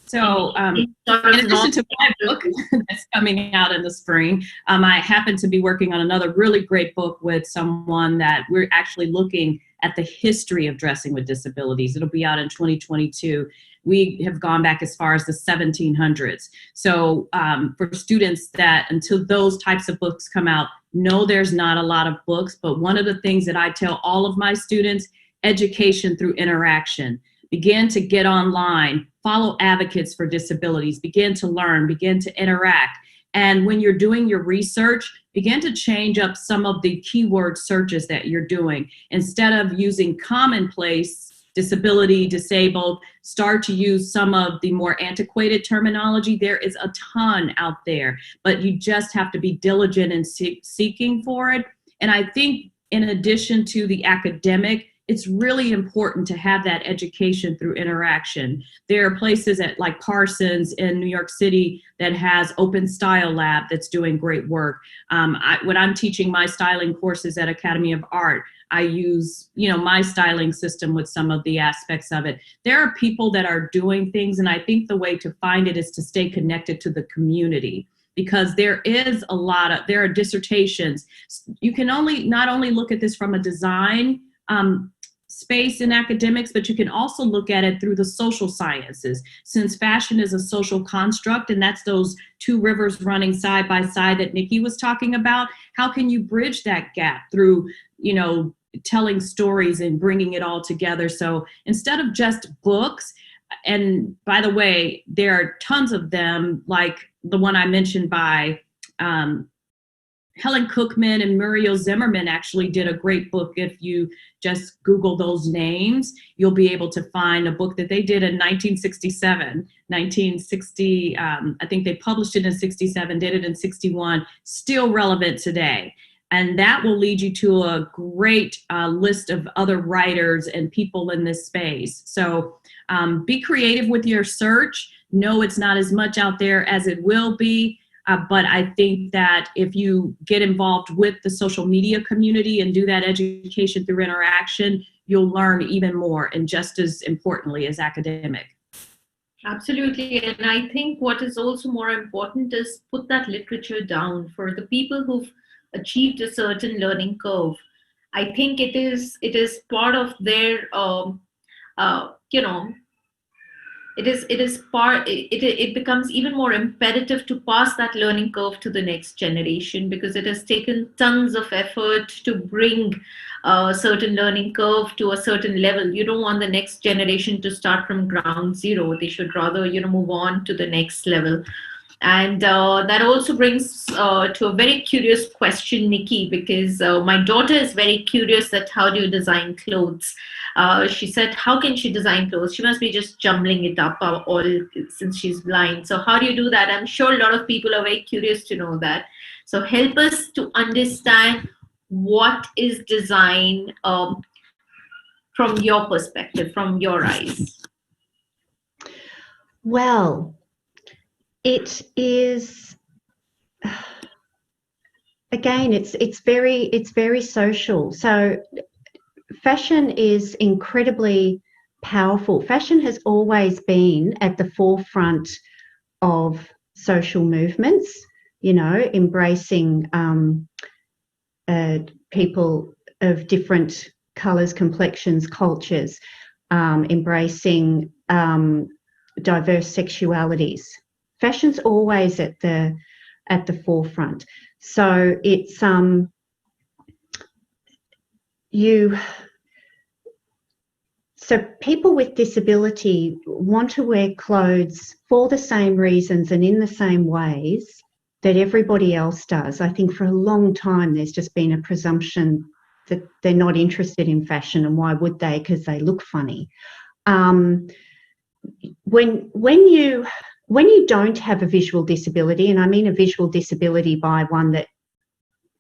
So in addition to my book that's coming out in the spring, I happen to be working on another really great book with someone that we're actually looking at the history of dressing with disabilities. It'll be out in 2022. We have gone back as far as the 1700s. So for students that, until those types of books come out, no, there's not a lot of books, but one of the things that I tell all of my students, education through interaction. Begin to get online, follow advocates for disabilities, begin to learn, begin to interact. And when you're doing your research, begin to change up some of the keyword searches that you're doing. Instead of using commonplace, disability, disabled, start to use some of the more antiquated terminology. There is a ton out there, but you just have to be diligent in seeking for it. And I think in addition to the academic, it's really important to have that education through interaction. There are places like Parsons in New York City that has Open Style Lab that's doing great work. When I'm teaching my styling courses at Academy of Art, I use, my styling system with some of the aspects of it. There are people that are doing things, and I think the way to find it is to stay connected to the community. Because there are dissertations. You can not only look at this from a design space in academics, but you can also look at it through the social sciences. Since fashion is a social construct, and that's those two rivers running side by side that Nikki was talking about, how can you bridge that gap through, telling stories and bringing it all together? So instead of just books, and by the way, there are tons of them, like the one I mentioned by Helen Cookman and Muriel Zimmerman actually did a great book. If you just Google those names, you'll be able to find a book that they did in 1967, 1960. I think they published it in 67, did it in 61, still relevant today. And that will lead you to a great list of other writers and people in this space. So be creative with your search. No, it's not as much out there as it will be. But I think that if you get involved with the social media community and do that education through interaction, you'll learn even more, and just as importantly as academic. Absolutely. And I think what is also more important is put that literature down for the people who've achieved a certain learning curve. I think it is part of their you know, it becomes even more imperative to pass that learning curve to the next generation, because it has taken tons of effort to bring a certain learning curve to a certain level. You don't want the next generation to start from ground zero. They should rather, move on to the next level. And that also brings to a very curious question, Nikki, because my daughter is very curious that how do you design clothes? She said, how can she design clothes? She must be just jumbling it up all since she's blind. So how do you do that? I'm sure a lot of people are very curious to know that. So help us to understand what is design from your perspective, from your eyes. Well, it is, again, it's very social. So fashion is incredibly powerful. Fashion has always been at the forefront of social movements, embracing people of different colours, complexions, cultures, embracing diverse sexualities. Fashion's always at the forefront. So it's so people with disability want to wear clothes for the same reasons and in the same ways that everybody else does. I think for a long time there's just been a presumption that they're not interested in fashion, and why would they? Because they look funny. When you don't have a visual disability, and I mean a visual disability by one that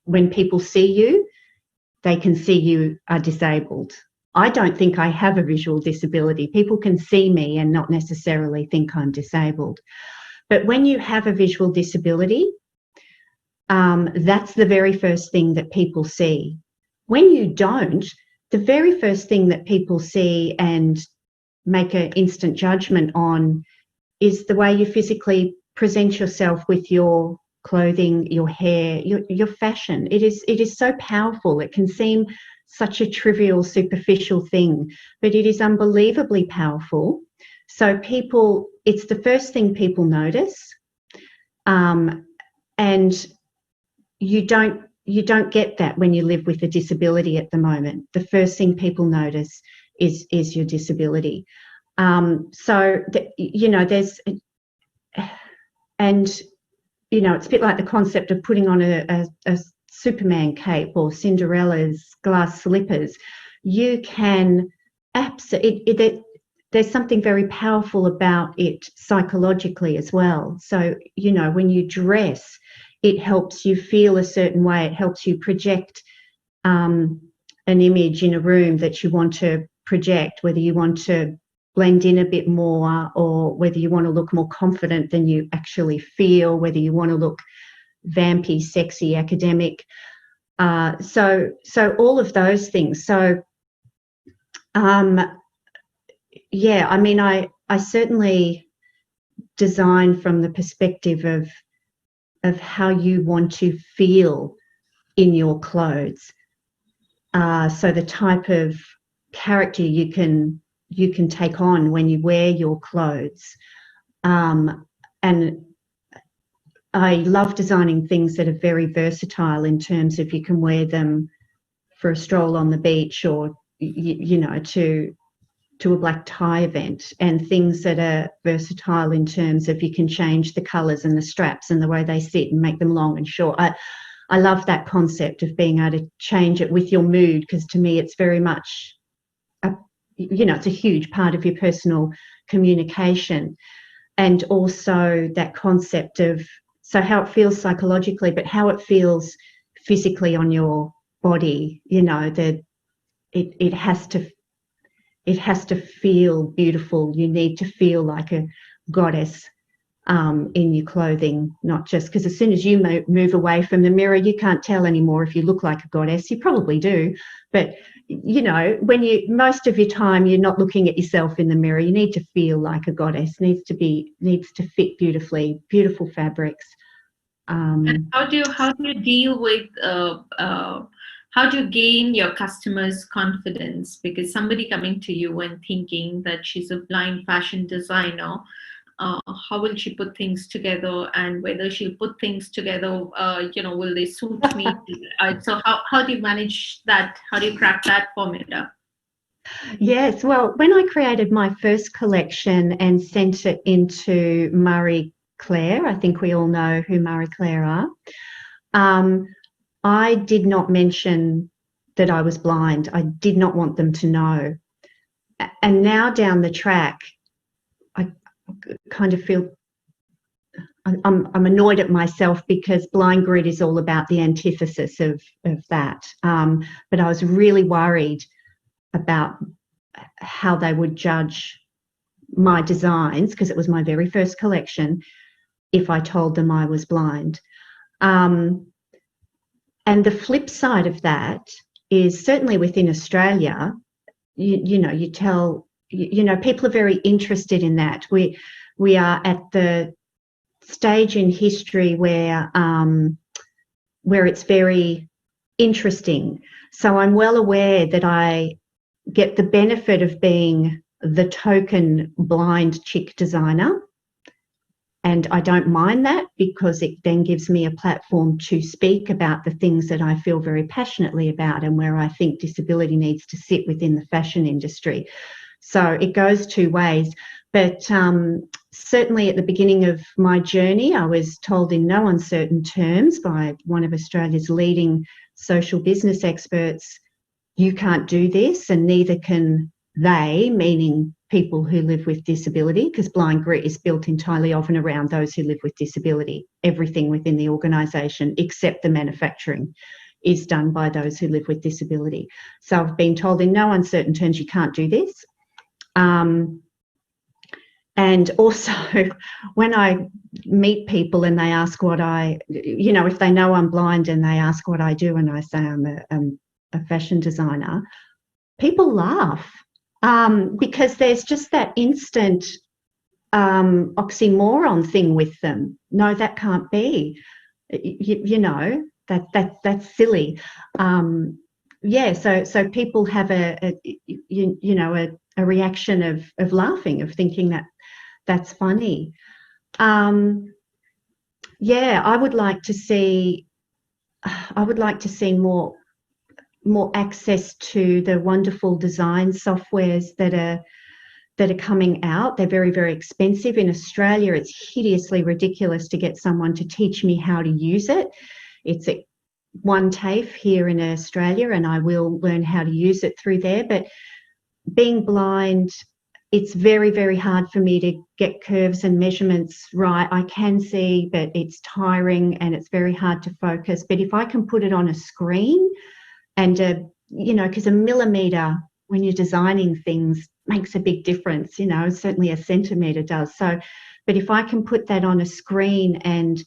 when people see you, they can see you are disabled. I don't think I have a visual disability. People can see me and not necessarily think I'm disabled. But when you have a visual disability, that's the very first thing that people see. When you don't, the very first thing that people see and make an instant judgment on is the way you physically present yourself with your clothing, your hair, your fashion. It is so powerful. It can seem such a trivial, superficial thing, but it is unbelievably powerful. So it's the first thing people notice, and you don't get that when you live with a disability at the moment. The first thing people notice is your disability. There's, and it's a bit like the concept of putting on a Superman cape or Cinderella's glass slippers. You can absolutely, there's something very powerful about it psychologically as well. So, when you dress, it helps you feel a certain way. It helps you project an image in a room that you want to project, whether you want to blend in a bit more or whether you want to look more confident than you actually feel, whether you want to look vampy, sexy, academic. So all of those things. So, I certainly design from the perspective of how you want to feel in your clothes. So the type of character you can take on when you wear your clothes. And I love designing things that are very versatile in terms of you can wear them for a stroll on the beach or, to a black tie event, and things that are versatile in terms of you can change the colours and the straps and the way they sit and make them long and short. I love that concept of being able to change it with your mood, because to me it's very much it's a huge part of your personal communication. And also that concept of how it feels psychologically, but how it feels physically on your body, that it has to feel beautiful. You need to feel like a goddess in your clothing, not just because as soon as you move away from the mirror, you can't tell anymore if you look like a goddess. You probably do, but you know, when most of your time you're not looking at yourself in the mirror. You need to feel like a goddess. Needs to fit beautifully. Beautiful fabrics. And how do you deal with how do you gain your customers' confidence? Because somebody coming to you and thinking that she's a blind fashion designer, how will she put things together, and whether she'll put things together, you know, will they suit me? So how do you manage that? How do you crack that formula? Yes, well, when I created my first collection and sent it into Marie Claire, I think we all know who Marie Claire are, I did not mention that I was blind. I did not want them to know. And now down the track, I kind of feel I'm annoyed at myself because Blind Grit is all about the antithesis of that. But I was really worried about how they would judge my designs, because it was my very first collection, if I told them I was blind. And the flip side of that is, certainly within Australia, you know, people are very interested in that. We are at the stage in history where it's very interesting. So I'm well aware that I get the benefit of being the token blind chick designer. And I don't mind that, because it then gives me a platform to speak about the things that I feel very passionately about and where I think disability needs to sit within the fashion industry. So it goes two ways. But certainly at the beginning of my journey, I was told in no uncertain terms by one of Australia's leading social business experts, you can't do this, and neither can they, meaning people who live with disability, because Blind Grit is built entirely of and around those who live with disability. Everything within the organisation, except the manufacturing, is done by those who live with disability. So I've been told in no uncertain terms, you can't do this. And also, when I meet people and they ask what if they know I'm blind and they ask what I do, and I say I'm a fashion designer, people laugh. Because there's just that instant oxymoron thing with them. No, that can't be. You know, that's silly. So people have a reaction of laughing, of thinking that that's funny. I would like to see more access to the wonderful design softwares that are coming out. They're very, very expensive. In Australia, it's hideously ridiculous to get someone to teach me how to use it. It's at one TAFE here in Australia, and I will learn how to use it through there. But being blind, it's very, very hard for me to get curves and measurements right. I can see, but it's tiring and it's very hard to focus. But if I can put it on a screen, and, because a millimetre when you're designing things makes a big difference, certainly a centimetre does. So, but if I can put that on a screen and,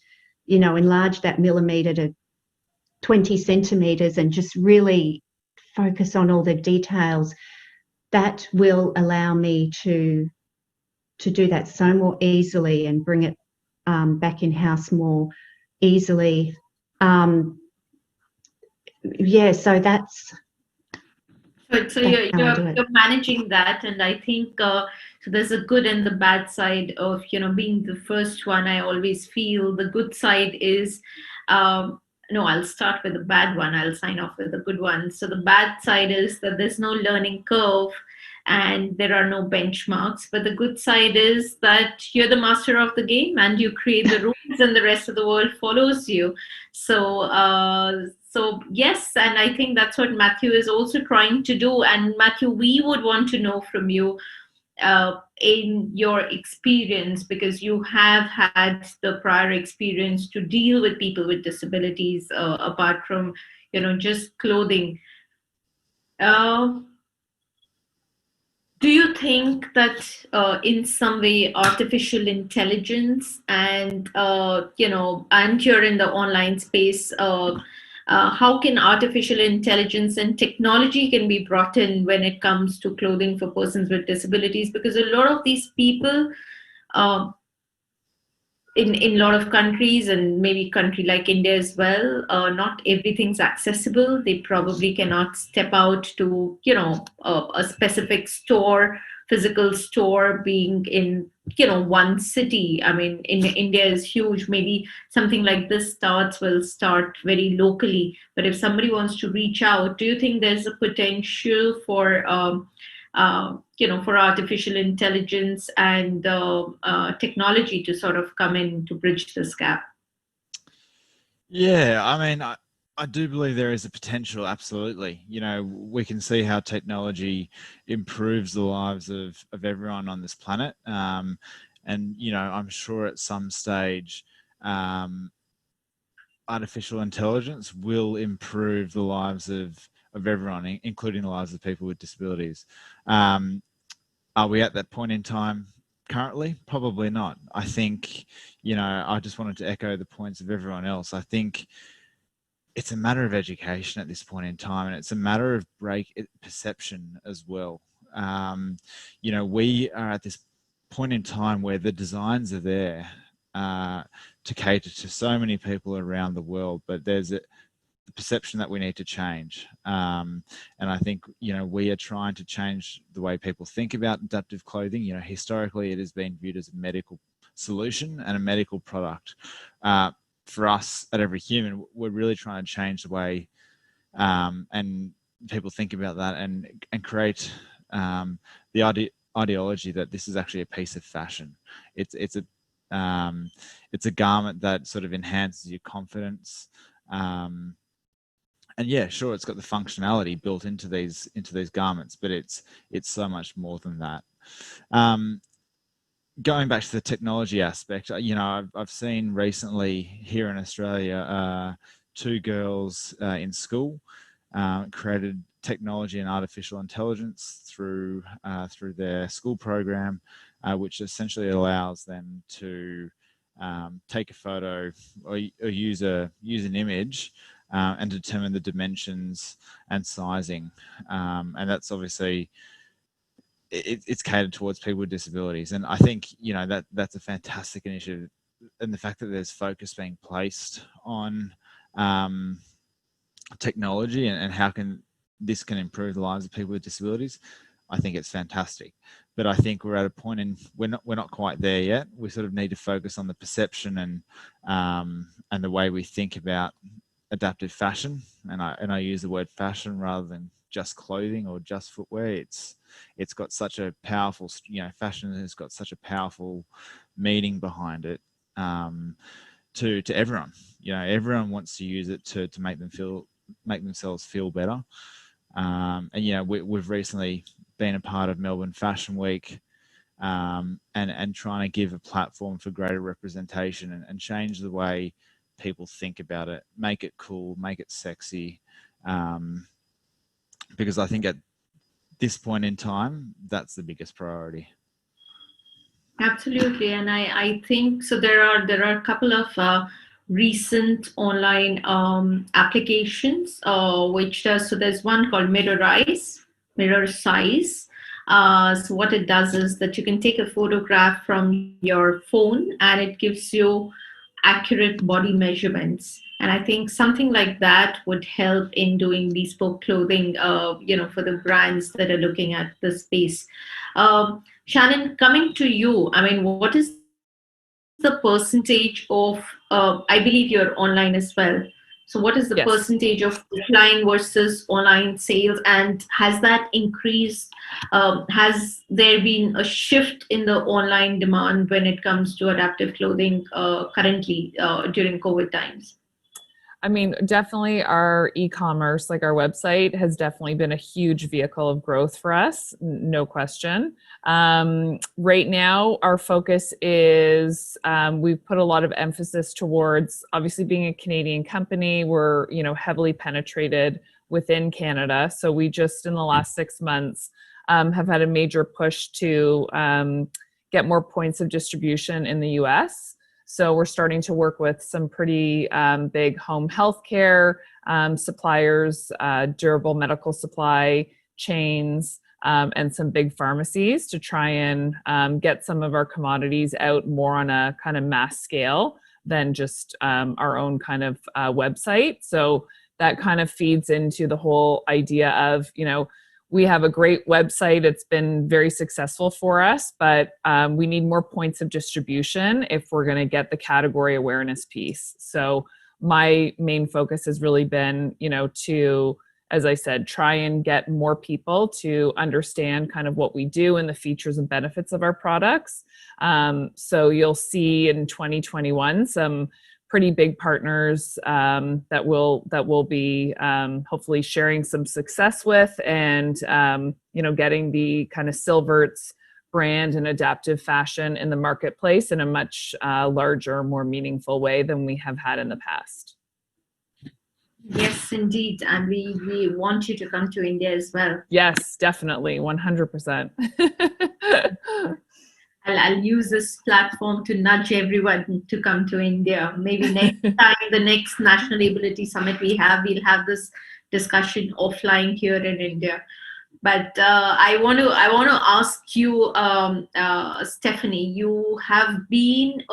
enlarge that millimetre to 20 centimetres and just really focus on all the details, that will allow me to do that so more easily and bring it back in-house more easily. So that's... So you're managing that, and I think so there's a good and the bad side of being the first one. I always feel the good side is I'll start with the bad one. I'll sign off with the good one. So the bad side is that there's no learning curve and there are no benchmarks. But the good side is that you're the master of the game and you create the rules and the rest of the world follows you. So yes, and I think that's what Matthew is also trying to do. And Matthew, we would want to know from you in your experience, because you have had the prior experience to deal with people with disabilities apart from, just clothing. Do you think that in some way artificial intelligence and, and you're in the online space, how can artificial intelligence and technology can be brought in when it comes to clothing for persons with disabilities? Because a lot of these people, in a lot of countries, and maybe country like India as well, not everything's accessible. They probably cannot step out to, a specific store, physical store, being in, one city. I mean, in India is huge. Maybe something like this will start very locally. But if somebody wants to reach out, do you think there's a potential for for artificial intelligence and technology to sort of come in to bridge this gap? Yeah, I mean, I do believe there is a potential, absolutely. We can see how technology improves the lives of everyone on this planet. And, I'm sure at some stage, artificial intelligence will improve the lives of everyone, including the lives of people with disabilities. Are we at that point in time currently? Probably not. I think, I just wanted to echo the points of everyone else. I think it's a matter of education at this point in time, and it's a matter of perception as well. We are at this point in time where the designs are there to cater to so many people around the world, but there's the perception that we need to change. And I think, we are trying to change the way people think about adaptive clothing. Historically, it has been viewed as a medical solution and a medical product. For us at Every Human, we're really trying to change the way and people think about that and create the ideology that this is actually a piece of fashion. It's a garment that sort of enhances your confidence. And yeah, sure, it's got the functionality built into these garments, but it's so much more than that. Going back to the technology aspect, I've seen recently here in Australia, 2 girls in school created technology and artificial intelligence through their school program, which essentially allows them to take a photo or use an image and determine the dimensions and sizing. And that's obviously, it's catered towards people with disabilities. And I think, that's a fantastic initiative. And the fact that there's focus being placed on technology and how this can improve the lives of people with disabilities, I think it's fantastic. But I think we're at a point we're not quite there yet. We sort of need to focus on the perception and the way we think about adaptive fashion, and I use the word fashion rather than just clothing or just footwear. It's got such a powerful, fashion has got such a powerful meaning behind it to everyone. Everyone wants to use it to make themselves feel better. And we've recently been a part of Melbourne Fashion Week, and trying to give a platform for greater representation and change the way people think about it, make it cool, make it sexy, because I think at this point in time, that's the biggest priority. Absolutely, and I think so. There are a couple of recent online applications which does. So there's one called Mirror Size. So what it does is that you can take a photograph from your phone and it gives you accurate body measurements. And I think something like that would help in doing bespoke clothing, for the brands that are looking at the space. Shannon, coming to you, I mean, what is the percentage of, I believe you're online as well. So what is the percentage of offline versus online sales, and has that increased? Has there been a shift in the online demand when it comes to adaptive clothing currently during COVID times? I mean, definitely our e-commerce, like our website, has definitely been a huge vehicle of growth for us, no question. Right now, our focus is we've put a lot of emphasis towards, obviously being a Canadian company, we're heavily penetrated within Canada. So we just in the last 6 months have had a major push to get more points of distribution in the US. So we're starting to work with some pretty big home healthcare suppliers, durable medical supply chains, and some big pharmacies to try and get some of our commodities out more on a kind of mass scale than just our own kind of website. So that kind of feeds into the whole idea of, we have a great website. It's been very successful for us, but we need more points of distribution if we're going to get the category awareness piece. So my main focus has really been, to, as I said, try and get more people to understand kind of what we do and the features and benefits of our products. So you'll see in 2021 some pretty big partners that we'll be hopefully sharing some success with, and getting the kind of Silverts brand and adaptive fashion in the marketplace in a much larger, more meaningful way than we have had in the past. Yes, indeed. And we want you to come to India as well. Yes, definitely. 100%. I'll use this platform to nudge everyone to come to India. Maybe next time, the next National Ability Summit we'll have this discussion offline here in India. But I want to ask you, Stephanie, you have been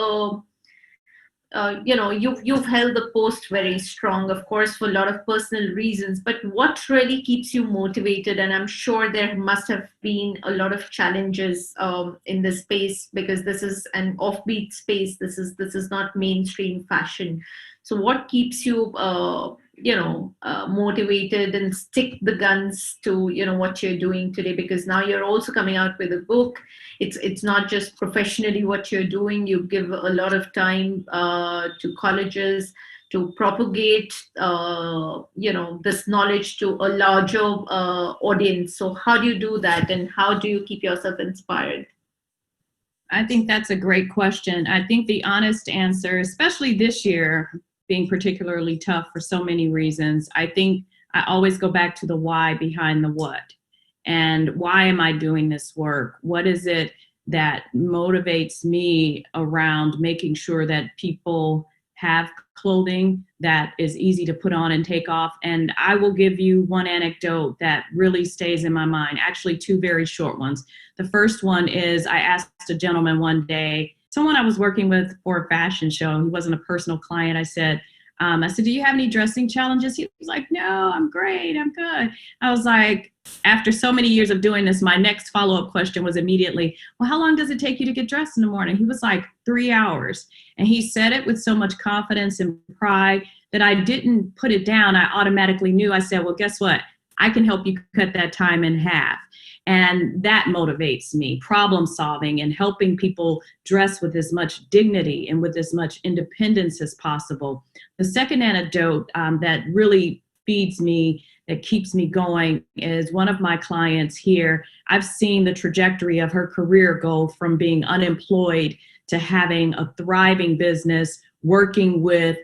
you've held the post very strong, of course, for a lot of personal reasons, but what really keeps you motivated? And I'm sure there must have been a lot of challenges in this space, because this is an offbeat space. This is not mainstream fashion. So what keeps you motivated and stick the guns to what you're doing today? Because now you're also coming out with a book. It's not just professionally what you're doing. You give a lot of time to colleges to propagate this knowledge to a larger audience. So how do you do that, and how do you keep yourself inspired? I think that's a great question. I think the honest answer, especially this year being particularly tough for so many reasons, I think I always go back to the why behind the what. And why am I doing this work? What is it that motivates me around making sure that people have clothing that is easy to put on and take off? And I will give you one anecdote that really stays in my mind, actually two very short ones. The first one is, I asked a gentleman one day, someone I was working with for a fashion show, he wasn't a personal client. I said, do you have any dressing challenges? He was like, no, I'm great, I'm good. I was like, after so many years of doing this, my next follow-up question was immediately, well, how long does it take you to get dressed in the morning? He was like, 3 hours. And he said it with so much confidence and pride that I didn't put it down. I automatically knew. I said, well, guess what? I can help you cut that time in half. And that motivates me, problem solving and helping people dress with as much dignity and with as much independence as possible. The second anecdote that really feeds me, that keeps me going, is one of my clients here. I've seen the trajectory of her career go from being unemployed to having a thriving business, working with,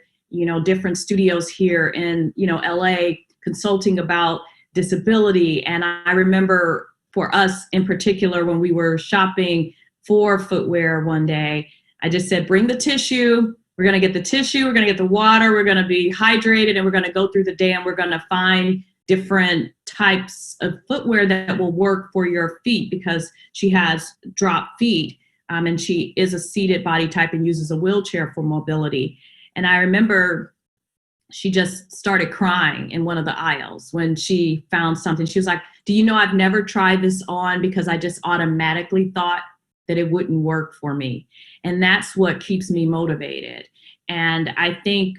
different studios here in, LA, consulting about disability. And I remember for us in particular, when we were shopping for footwear one day, I just said, bring the tissue. We're going to get the tissue. We're going to get the water. We're going to be hydrated, and we're going to go through the day, and we're going to find different types of footwear that will work for your feet, because she has drop feet, and she is a seated body type and uses a wheelchair for mobility. And I remember she just started crying in one of the aisles when she found something. She was like, do you know, I've never tried this on because I just automatically thought that it wouldn't work for me. And that's what keeps me motivated. And I think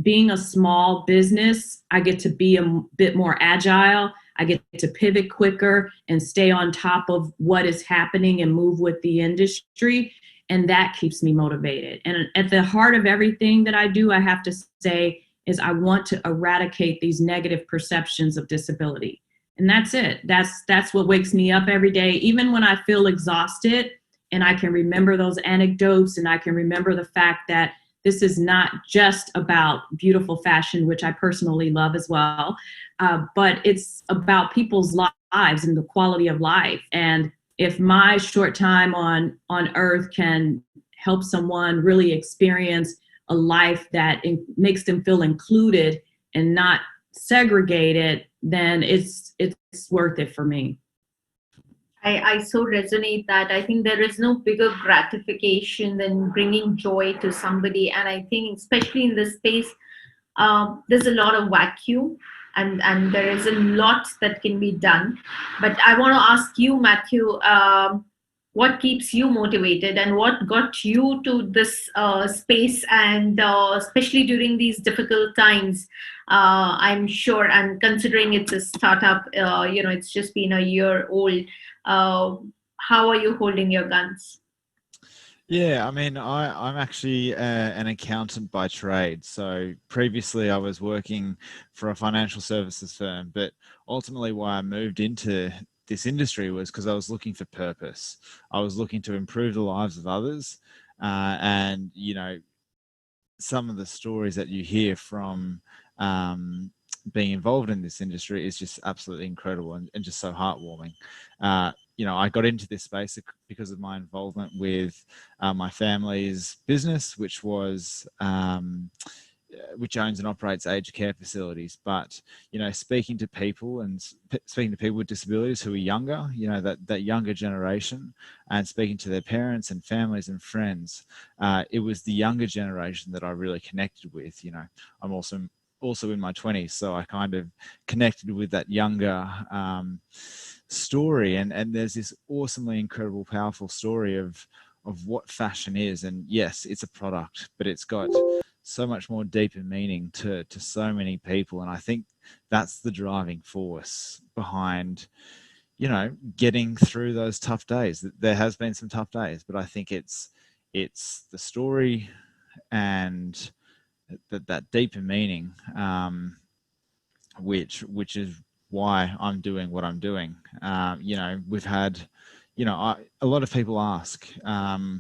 being a small business, I get to be a bit more agile. I get to pivot quicker and stay on top of what is happening and move with the industry. And that keeps me motivated. And at the heart of everything that I do, I have to say, is I want to eradicate these negative perceptions of disability. And that's it. That's what wakes me up every day. Even when I feel exhausted and I can remember those anecdotes, and I can remember the fact that this is not just about beautiful fashion, which I personally love as well, but it's about people's lives and the quality of life. And if my short time on earth can help someone really experience a life that makes them feel included and not segregated, then it's worth it for me. I so resonate that. I think there is no bigger gratification than bringing joy to somebody. And I think, especially in this space, there's a lot of vacuum and there is a lot that can be done. But I want to ask you, Matthew, what keeps you motivated and what got you to this space, and especially during these difficult times? I'm sure, and considering it's a startup, it's just been a year old. How are you holding your guns? Yeah, I mean, I'm actually an accountant by trade. So previously I was working for a financial services firm, but ultimately why I moved into this industry was because I was looking for purpose. I was looking to improve the lives of others. And, some of the stories that you hear from being involved in this industry is just absolutely incredible and just so heartwarming. I got into this space because of my involvement with my family's business, which owns and operates aged care facilities. But, speaking to people with disabilities who are younger, that younger generation, and speaking to their parents and families and friends, it was the younger generation that I really connected with. I'm also in my 20s, so I kind of connected with that younger story, and there's this awesomely incredible, powerful story of what fashion is. And yes, it's a product, but it's got so much more deeper meaning to so many people. And I think that's the driving force behind, getting through those tough days. There has been some tough days, but I think it's the story and that deeper meaning, which is why I'm doing what I'm doing. We've had, a lot of people ask, why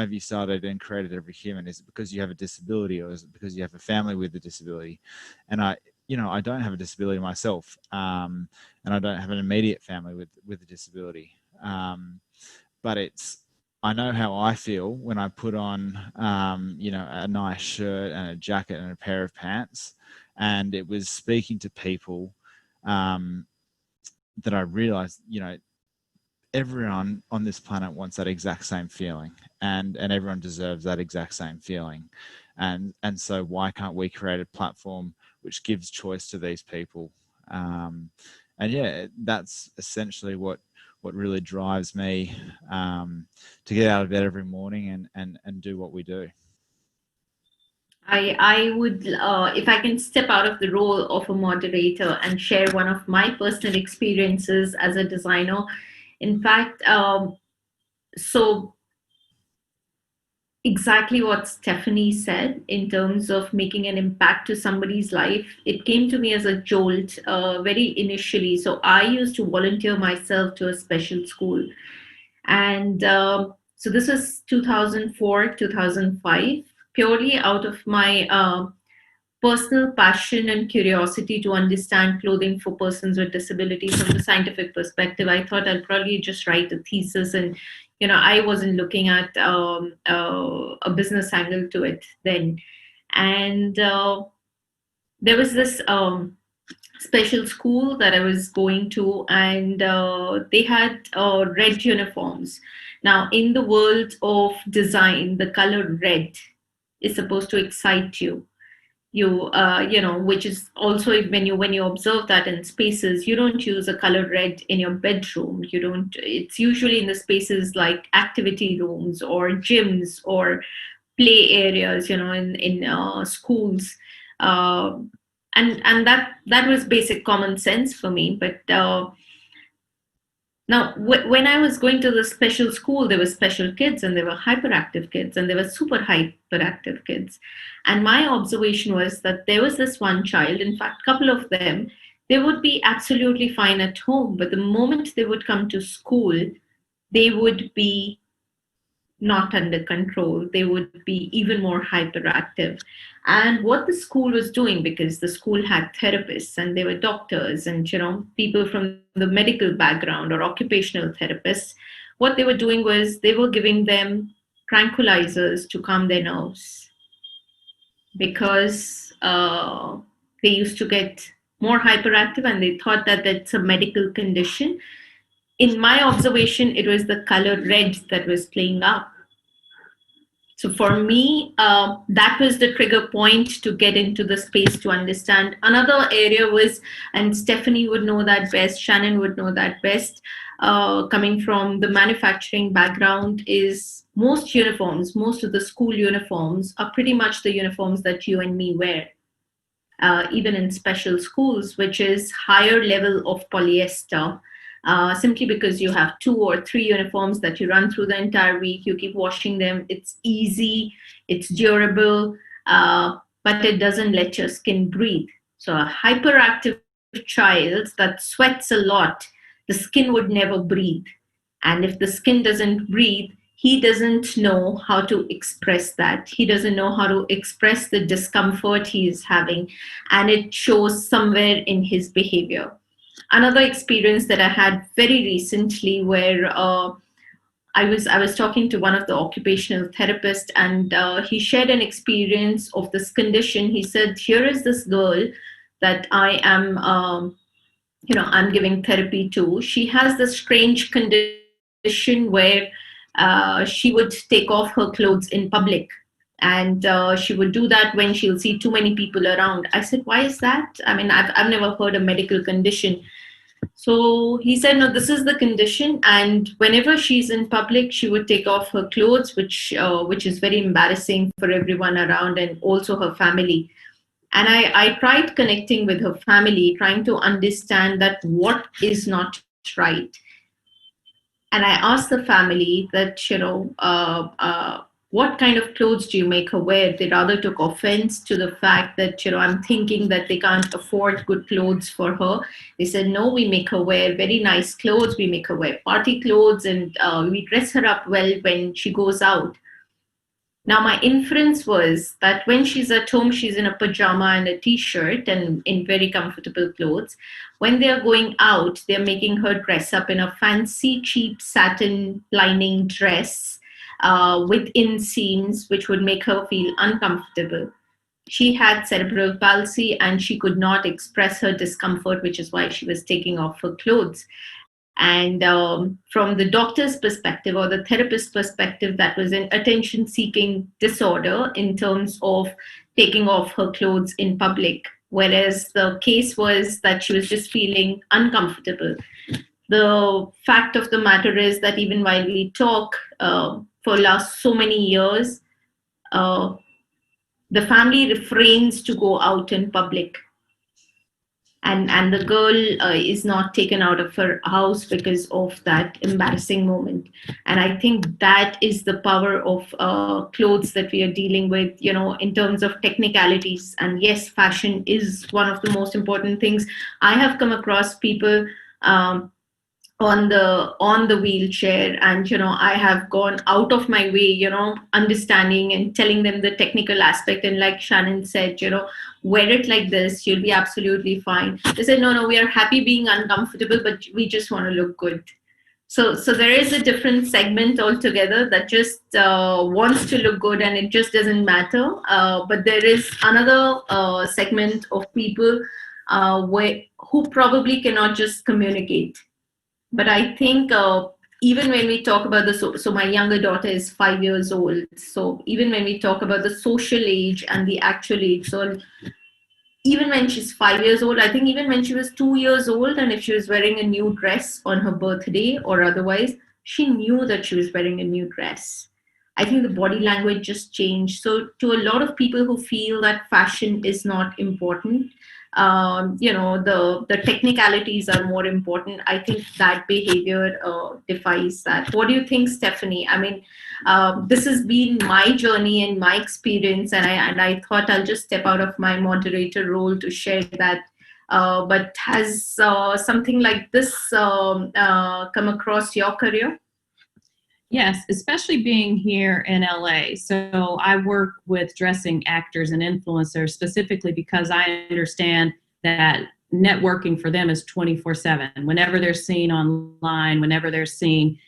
have you started and created Every Human? Is it because you have a disability, or is it because you have a family with a disability? And I don't have a disability myself, and I don't have an immediate family with a disability. But I know how I feel when I put on, a nice shirt and a jacket and a pair of pants. And it was speaking to people that I realized, everyone on this planet wants that exact same feeling, and everyone deserves that exact same feeling. And so why can't we create a platform which gives choice to these people? And yeah, that's essentially what really drives me to get out of bed every morning and do what we do. I would, if I can step out of the role of a moderator and share one of my personal experiences as a designer. In fact, so exactly what Stephanie said in terms of making an impact to somebody's life, it came to me as a jolt very initially. So I used to volunteer myself to a special school. And so this was 2004, 2005. Purely out of my personal passion and curiosity to understand clothing for persons with disabilities from the scientific perspective, I thought I'll probably just write a thesis. And, I wasn't looking at a business angle to it then. And there was this special school that I was going to, and they had red uniforms. Now, in the world of design, the color red is supposed to excite you. Which is also when you observe that in spaces, you don't use a color red in your bedroom. It's usually in the spaces like activity rooms or gyms or play areas, in schools. And that was basic common sense for me. But now, when I was going to the special school, there were special kids and there were hyperactive kids and there were super hyperactive kids. And my observation was that there was this one child, in fact, a couple of them, they would be absolutely fine at home. But the moment they would come to school, they would be not under control. They would be even more hyperactive. And what the school was doing, because the school had therapists and they were doctors and, people from the medical background or occupational therapists, what they were doing was they were giving them tranquilizers to calm their nerves because they used to get more hyperactive and they thought that that's a medical condition. In my observation, it was the color red that was playing up. So for me, that was the trigger point to get into the space to understand. Another area was, and Stephanie would know that best, Shannon would know that best, coming from the manufacturing background, is most uniforms, most of the school uniforms are pretty much the uniforms that you and me wear. Even in special schools, which is higher level of polyester, simply because you have 2 or 3 uniforms that you run through the entire week, you keep washing them, it's easy, it's durable, but it doesn't let your skin breathe. So a hyperactive child that sweats a lot, the skin would never breathe. And if the skin doesn't breathe, he doesn't know how to express that. He doesn't know how to express the discomfort he is having, and it shows somewhere in his behavior. Another experience that I had very recently, where I was talking to one of the occupational therapists, and he shared an experience of this condition. He said, "Here is this girl that I am, I'm giving therapy to. She has this strange condition where she would take off her clothes in public, and she would do that when she'll see too many people around." I said, "Why is that? I mean, I've never heard a medical condition." So he said, "No, this is the condition, and whenever she's in public, she would take off her clothes, which is very embarrassing for everyone around and also her family." And I tried connecting with her family, trying to understand that what is not right. And I asked the family that, what kind of clothes do you make her wear? They rather took offense to the fact that, I'm thinking that they can't afford good clothes for her. They said, "No, we make her wear very nice clothes. We make her wear party clothes, and we dress her up well when she goes out." Now, my inference was that when she's at home, she's in a pajama and a t-shirt and in very comfortable clothes. When they're going out, they're making her dress up in a fancy, cheap satin lining dress with inseams, which would make her feel uncomfortable. She had cerebral palsy and she could not express her discomfort, which is why she was taking off her clothes. And from the doctor's perspective or the therapist's perspective, that was an attention-seeking disorder in terms of taking off her clothes in public, whereas the case was that she was just feeling uncomfortable. The fact of the matter is that even while we talk for last so many years, the family refrains to go out in public. And the girl is not taken out of her house because of that embarrassing moment. And I think that is the power of clothes that we are dealing with, in terms of technicalities. And yes, fashion is one of the most important things. I have come across people on the wheelchair, and I have gone out of my way, understanding and telling them the technical aspect, and like Shannon said, wear it like this, you'll be absolutely fine. They said, no, we are happy being uncomfortable, but we just want to look good. So there is a different segment altogether that just wants to look good, and it just doesn't matter. But there is another segment of people who probably cannot just communicate. But I think even when we talk about so my younger daughter is 5 years old. So even when we talk about the social age and the actual age, so even when she's 5 years old, I think even when she was 2 years old, and if she was wearing a new dress on her birthday or otherwise, she knew that she was wearing a new dress. I think the body language just changed. So to a lot of people who feel that fashion is not important, the technicalities are more important, I think that behavior defies that. What do you think, Stephanie? I mean, this has been my journey and my experience, and I thought I'll just step out of my moderator role to share that. But has something like this come across your career? Yes, especially being here in LA. So I work with dressing actors and influencers specifically because I understand that networking for them is 24/7. Whenever they're seen online, whenever they're seen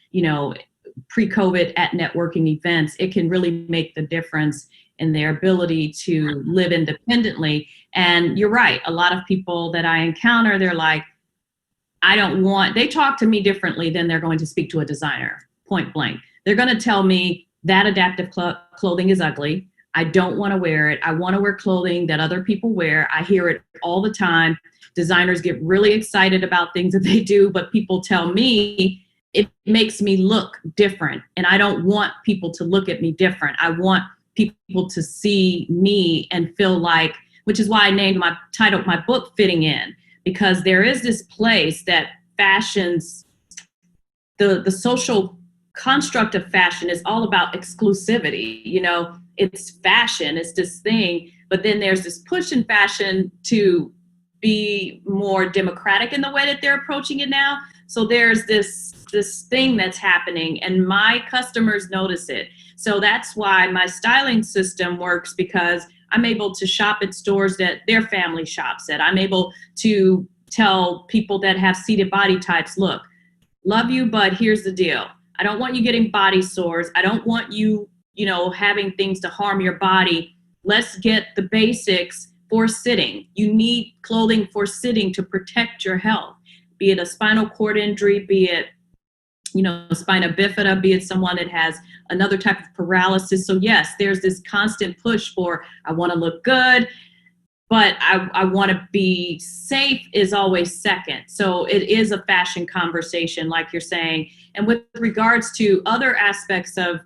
pre-COVID at networking events, it can really make the difference in their ability to live independently. And you're right, a lot of people that I encounter, they're like, they talk to me differently than they're going to speak to a designer, point blank. They're going to tell me that adaptive clothing is ugly. I don't want to wear it. I want to wear clothing that other people wear. I hear it all the time. Designers get really excited about things that they do, but people tell me it makes me look different. And I don't want people to look at me different. I want people to see me and feel like, which is why I named my title, my book, Fitting In, because there is this place that fashions, the social construct of fashion is all about exclusivity. It's fashion, it's this thing, but then there's this push in fashion to be more democratic in the way that they're approaching it now. So there's this thing that's happening, and my customers notice it. So that's why my styling system works, because I'm able to shop at stores that their family shops at. I'm able to tell people that have seated body types, look, love you, but here's the deal. I don't want you getting body sores. I don't want you, having things to harm your body. Let's get the basics for sitting. You need clothing for sitting to protect your health, be it a spinal cord injury, be it, spina bifida, be it someone that has another type of paralysis. So yes, there's this constant push for, I want to look good, but I want to be safe is always second. So it is a fashion conversation, like you're saying. And with regards to other aspects of,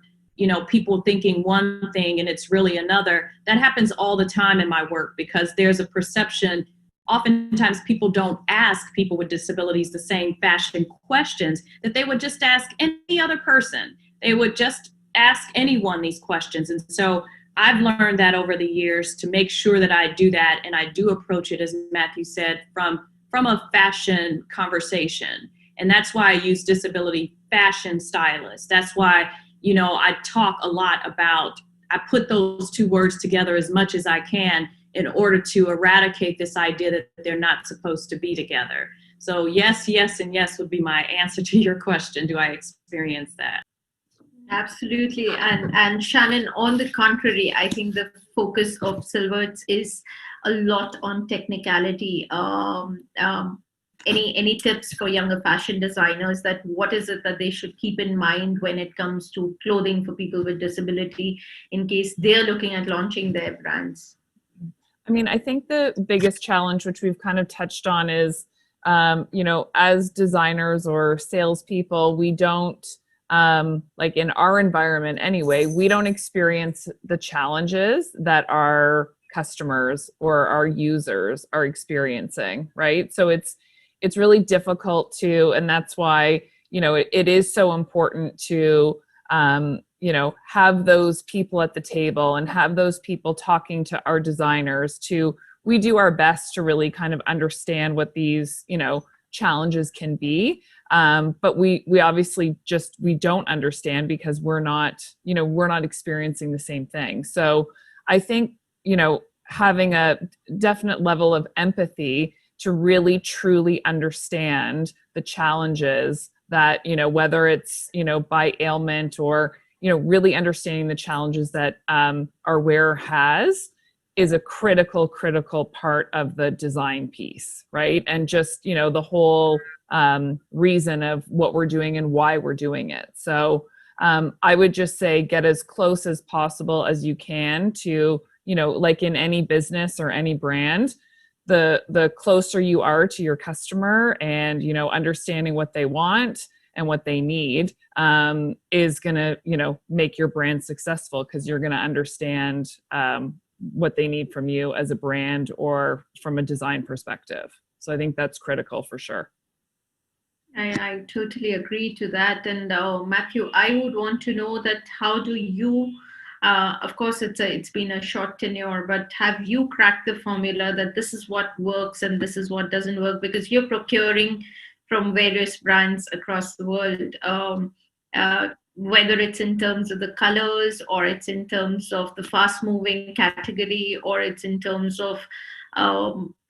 people thinking one thing and it's really another, that happens all the time in my work, because there's a perception. Oftentimes people don't ask people with disabilities the same fashion questions that they would just ask any other person. They would just ask anyone these questions. And so I've learned that over the years to make sure that I do that. And I do approach it, as Matthew said, from a fashion conversation. And that's why I use disability fashion stylist. That's why, I talk a lot about, I put those two words together as much as I can in order to eradicate this idea that they're not supposed to be together. So yes, yes, and yes would be my answer to your question. Do I experience that? Absolutely. And Shannon, on the contrary, I think the focus of Silverts is a lot on technicality. Any tips for younger fashion designers, that what is it that they should keep in mind when it comes to clothing for people with disability in case they're looking at launching their brands? I mean, I think the biggest challenge, which we've kind of touched on, is, as designers or salespeople, we don't, like in our environment anyway, we don't experience the challenges that our customers or our users are experiencing, right? So it's really difficult to, and that's why, it is so important to, have those people at the table and have those people talking to our designers we do our best to really kind of understand what these, challenges can be. But we obviously we don't understand because we're not experiencing the same thing. So I think, having a definite level of empathy to really truly understand the challenges that, whether it's, by ailment or, really understanding the challenges that our wearer has is a critical part of the design piece, right? And just, the whole reason of what we're doing and why we're doing it. So I would just say get as close as possible as you can to, like in any business or any brand, the closer you are to your customer and, understanding what they want and what they need is going to, make your brand successful, because you're going to understand what they need from you as a brand or from a design perspective. So I think that's critical for sure. I totally agree to that. And Matthew, I would want to know that how do you, of course, it's been a short tenure, but have you cracked the formula that this is what works and this is what doesn't work? Because you're procuring from various brands across the world, whether it's in terms of the colors or it's in terms of the fast moving category or it's in terms of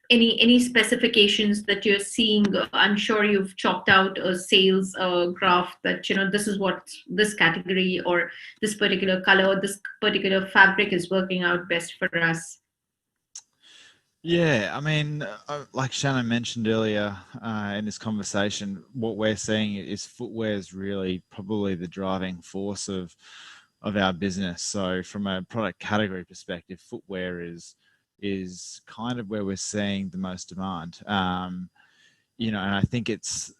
any specifications that you're seeing? I'm sure you've chalked out a sales graph that, this is what this category or this particular color or this particular fabric is working out best for us. Yeah, I mean, like Shannon mentioned earlier in this conversation, what we're seeing is footwear is really probably the driving force of our business. So from a product category perspective, footwear is kind of where we're seeing the most demand. And I think it's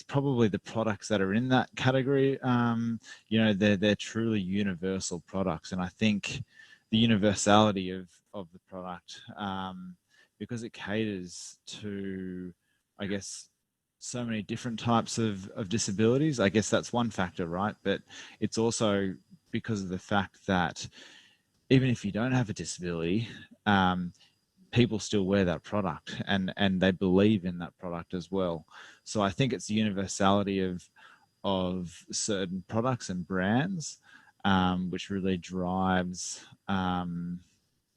probably the products that are in that category. They're truly universal products, and I think the universality of the product, because it caters to, I guess, so many different types of disabilities. I guess that's one factor, right? But it's also because of the fact that even if you don't have a disability, people still wear that product and they believe in that product as well. So I think it's the universality of certain products and brands, which really drives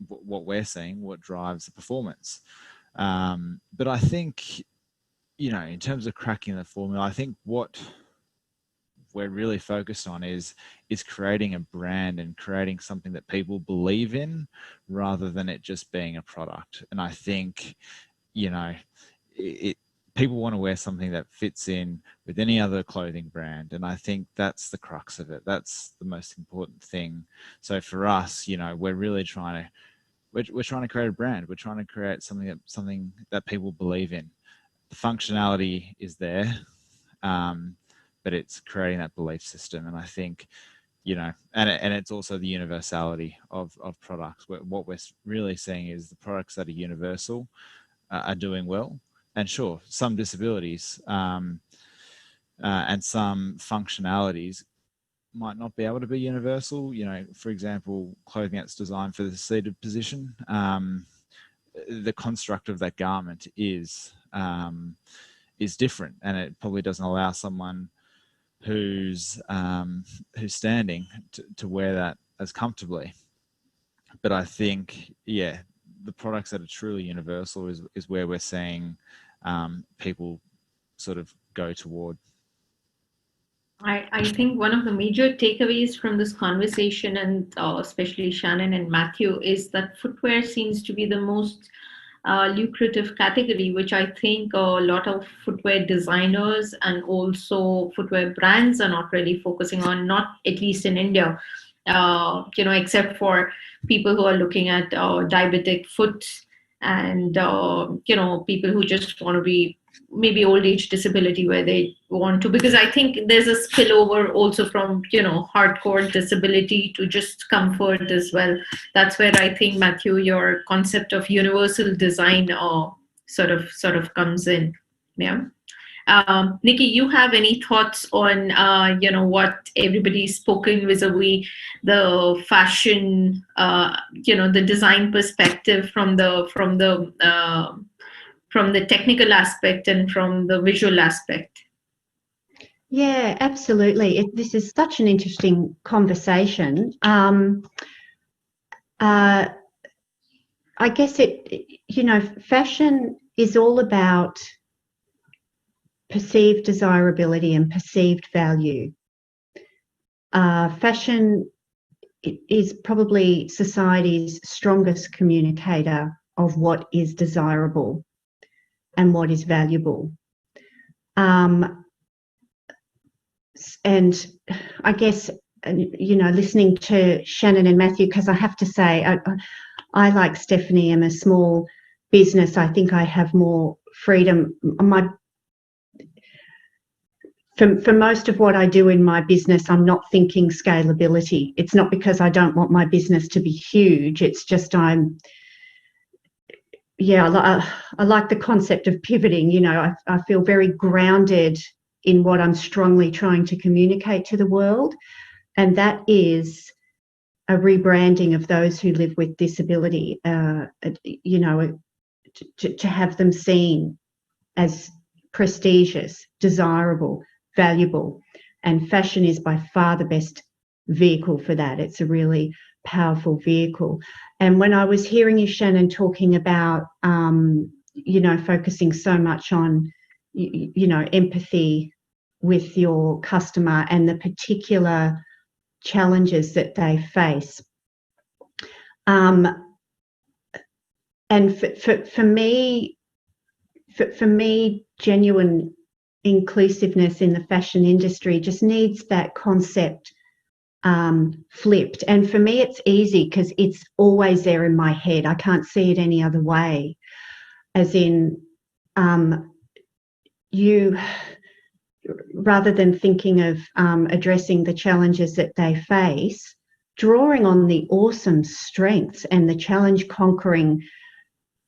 what we're seeing, what drives the performance. But I think, in terms of cracking the formula, I think what we're really focused on is creating a brand and creating something that people believe in rather than it just being a product. And I think, people want to wear something that fits in with any other clothing brand. And I think that's the crux of it. That's the most important thing. So for us, we're really trying to create a brand. We're trying to create something that people believe in. The functionality is there, but it's creating that belief system. And I think, and it's also the universality of products. What we're really seeing is the products that are universal are doing well. And sure, some disabilities and some functionalities might not be able to be universal. For example, clothing that's designed for the seated position, the construct of that garment is different, and it probably doesn't allow someone who's standing to wear that as comfortably. But I think, the products that are truly universal is where we're seeing people sort of go toward. I think one of the major takeaways from this conversation, and especially Shannon and Matthew, is that footwear seems to be the most lucrative category, which I think a lot of footwear designers and also footwear brands are not really focusing on, not at least in India, except for people who are looking at diabetic foot and, people who just want to be maybe old age disability where they want to, because I think there's a spillover also from, hardcore disability to just comfort as well. That's where I think, Matthew, your concept of universal design sort of comes in. Yeah. Nikki, you have any thoughts on, what everybody's spoken vis-a-vis the fashion, the design perspective from the technical aspect and from the visual aspect? Yeah, absolutely. This is such an interesting conversation. I guess fashion is all about perceived desirability and perceived value. Fashion is probably society's strongest communicator of what is desirable and what is valuable. And I guess, listening to Shannon and Matthew, because I have to say, I like Stephanie, am a small business. I think I have more freedom. For most of what I do in my business, I'm not thinking scalability. It's not because I don't want my business to be huge. It's just I like the concept of pivoting. I feel very grounded in what I'm strongly trying to communicate to the world, and that is a rebranding of those who live with disability, to have them seen as prestigious, desirable, valuable. And fashion is by far the best vehicle for that. It's a really powerful vehicle. And when I was hearing you, Shannon, talking about focusing so much on, empathy with your customer and the particular challenges that they face. And for me, genuine inclusiveness in the fashion industry just needs that concept flipped. And for me, it's easy because it's always there in my head. I can't see it any other way. As in, rather than thinking of addressing the challenges that they face, drawing on the awesome strengths and the challenge-conquering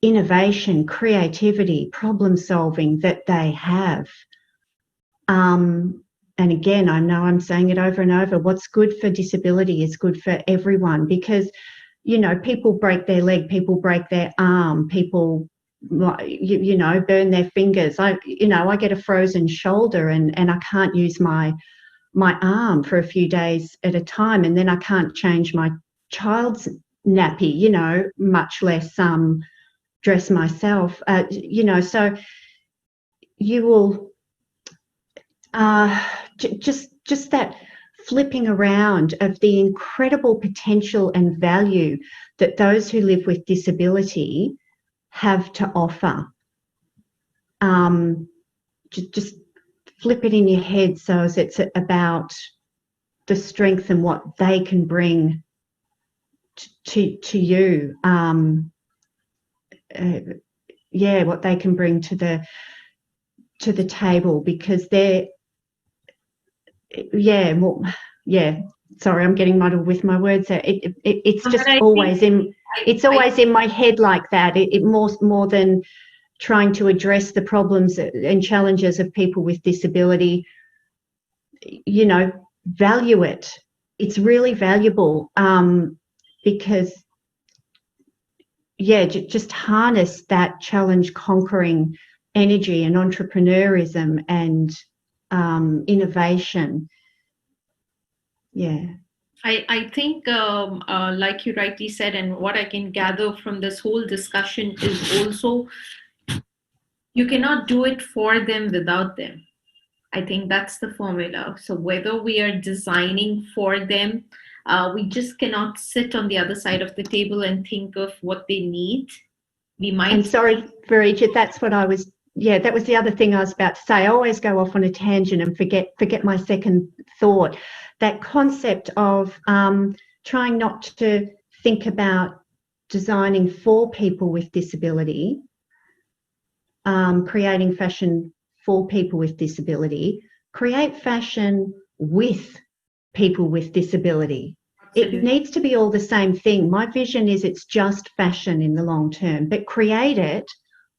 innovation, creativity, problem-solving that they have. And again, I know I'm saying it over and over, what's good for disability is good for everyone, because, people break their leg, people break their arm, people, burn their fingers. I get a frozen shoulder and I can't use my arm for a few days at a time, and then I can't change my child's nappy, much less dress myself, so you will just that flipping around of the incredible potential and value that those who live with disability have to offer. Just flip it in your head so as it's about the strength and what they can bring to you. What they can bring to the table, because they're sorry, I'm getting muddled with my words there. It's just always in my head like that. It more than trying to address the problems and challenges of people with disability, value it. It's really valuable, because just harness that challenge conquering energy and entrepreneurism and innovation. I think, like you rightly said, and what I can gather from this whole discussion is also, you cannot do it for them without them. I think that's the formula. So whether we are designing for them, we just cannot sit on the other side of the table and think of what they need. We might. And sorry, Varija, that's what I was. That was the other thing I was about to say. I always go off on a tangent and forget my second thought. That concept of trying not to think about designing for people with disability, creating fashion for people with disability, create fashion with people with disability. Absolutely. It needs to be all the same thing. My vision is it's just fashion in the long term, but create it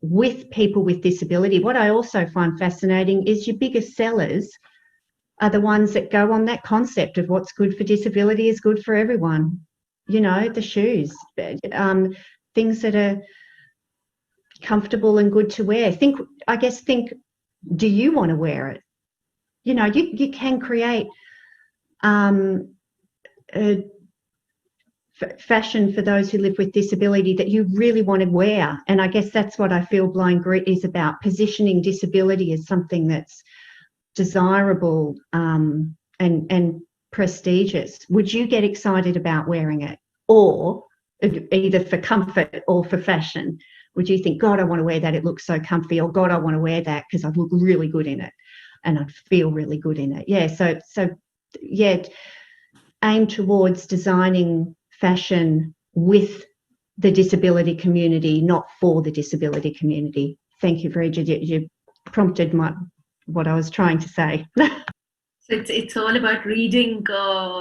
with people with disability. What I also find fascinating is your biggest sellers are the ones that go on that concept of what's good for disability is good for everyone. The shoes, things that are comfortable and good to wear. Think, do you want to wear it? You can create fashion for those who live with disability that you really want to wear. And I guess that's what I feel Blind Grit is about, positioning disability as something that's desirable and prestigious. Would you get excited about wearing it, or either for comfort or for fashion? Would you think, God, I want to wear that, it looks so comfy, or God, I want to wear that because I'd look really good in it and I'd feel really good in it? So aim towards designing fashion with the disability community, not for the disability community. Thank you, Varija. You prompted what I was trying to say. So it's all about reading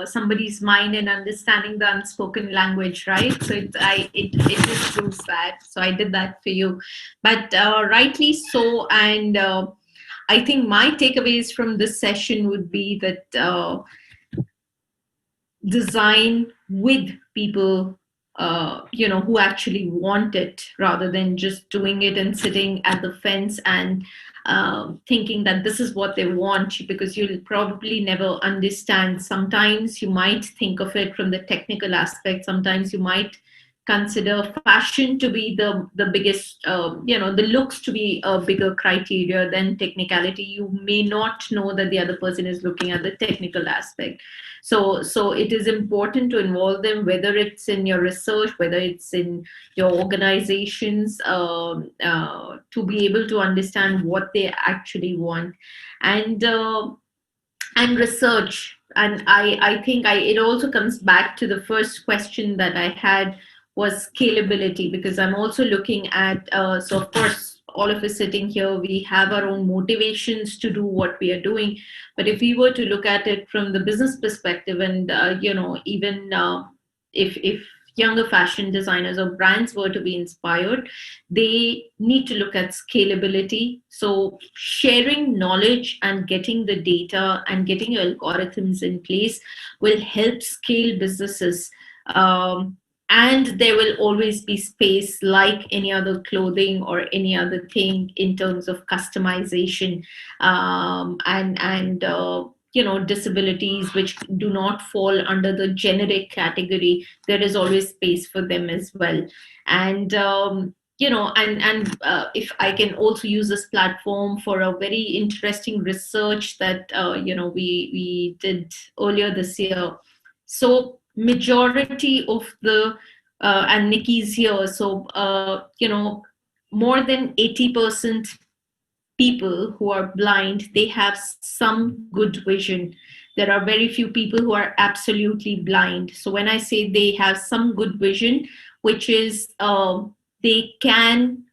somebody's mind and understanding the unspoken language, right? So it just proves that. So I did that for you, but rightly so. And I think my takeaways from this session would be that design with people who actually want it, rather than just doing it and sitting at the fence and thinking that this is what they want, because you'll probably never understand. Sometimes you might think of it from the technical aspect, sometimes you might consider fashion to be the biggest, the looks to be a bigger criteria than technicality. You may not know that the other person is looking at the technical aspect. So it is important to involve them, whether it's in your research, whether it's in your organizations, to be able to understand what they actually want. And research. And I think it also comes back to the first question that I had, was scalability, because I'm also looking at, so of course, all of us sitting here, we have our own motivations to do what we are doing. But if we were to look at it from the business perspective, and, even if younger fashion designers or brands were to be inspired, they need to look at scalability. So sharing knowledge and getting the data and getting algorithms in place will help scale businesses. And there will always be space, like any other clothing or any other thing, in terms of customization and disabilities which do not fall under the generic category. There is always space for them as well. And if I can also use this platform for a very interesting research that we did earlier this year. So majority of the and Nikki's here, so more than 80% people who are blind, they have some good vision. There are very few people who are absolutely blind. So when I say they have some good vision, which is they can,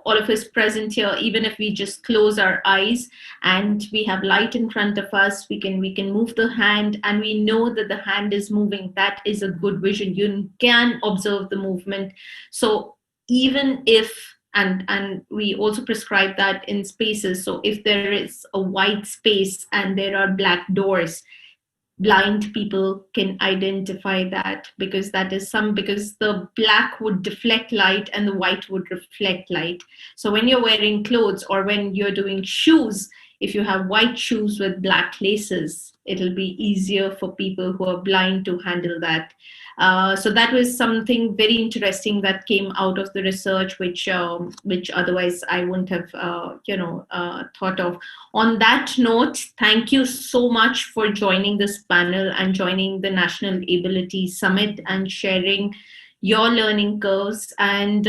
all of us present here, even if we just close our eyes and we have light in front of us, we can move the hand and we know that the hand is moving. That is a good vision. You can observe the movement. So even if, and we also prescribe that in spaces. So if there is a white space and there are black doors, blind people can identify that, because because the black would deflect light and the white would reflect light. So when you're wearing clothes or when you're doing shoes, if you have white shoes with black laces, it'll be easier for people who are blind to handle that. So that was something very interesting that came out of the research, which otherwise I wouldn't have, thought of. On that note, thank you so much for joining this panel and joining the National Ability Summit and sharing your learning curves. And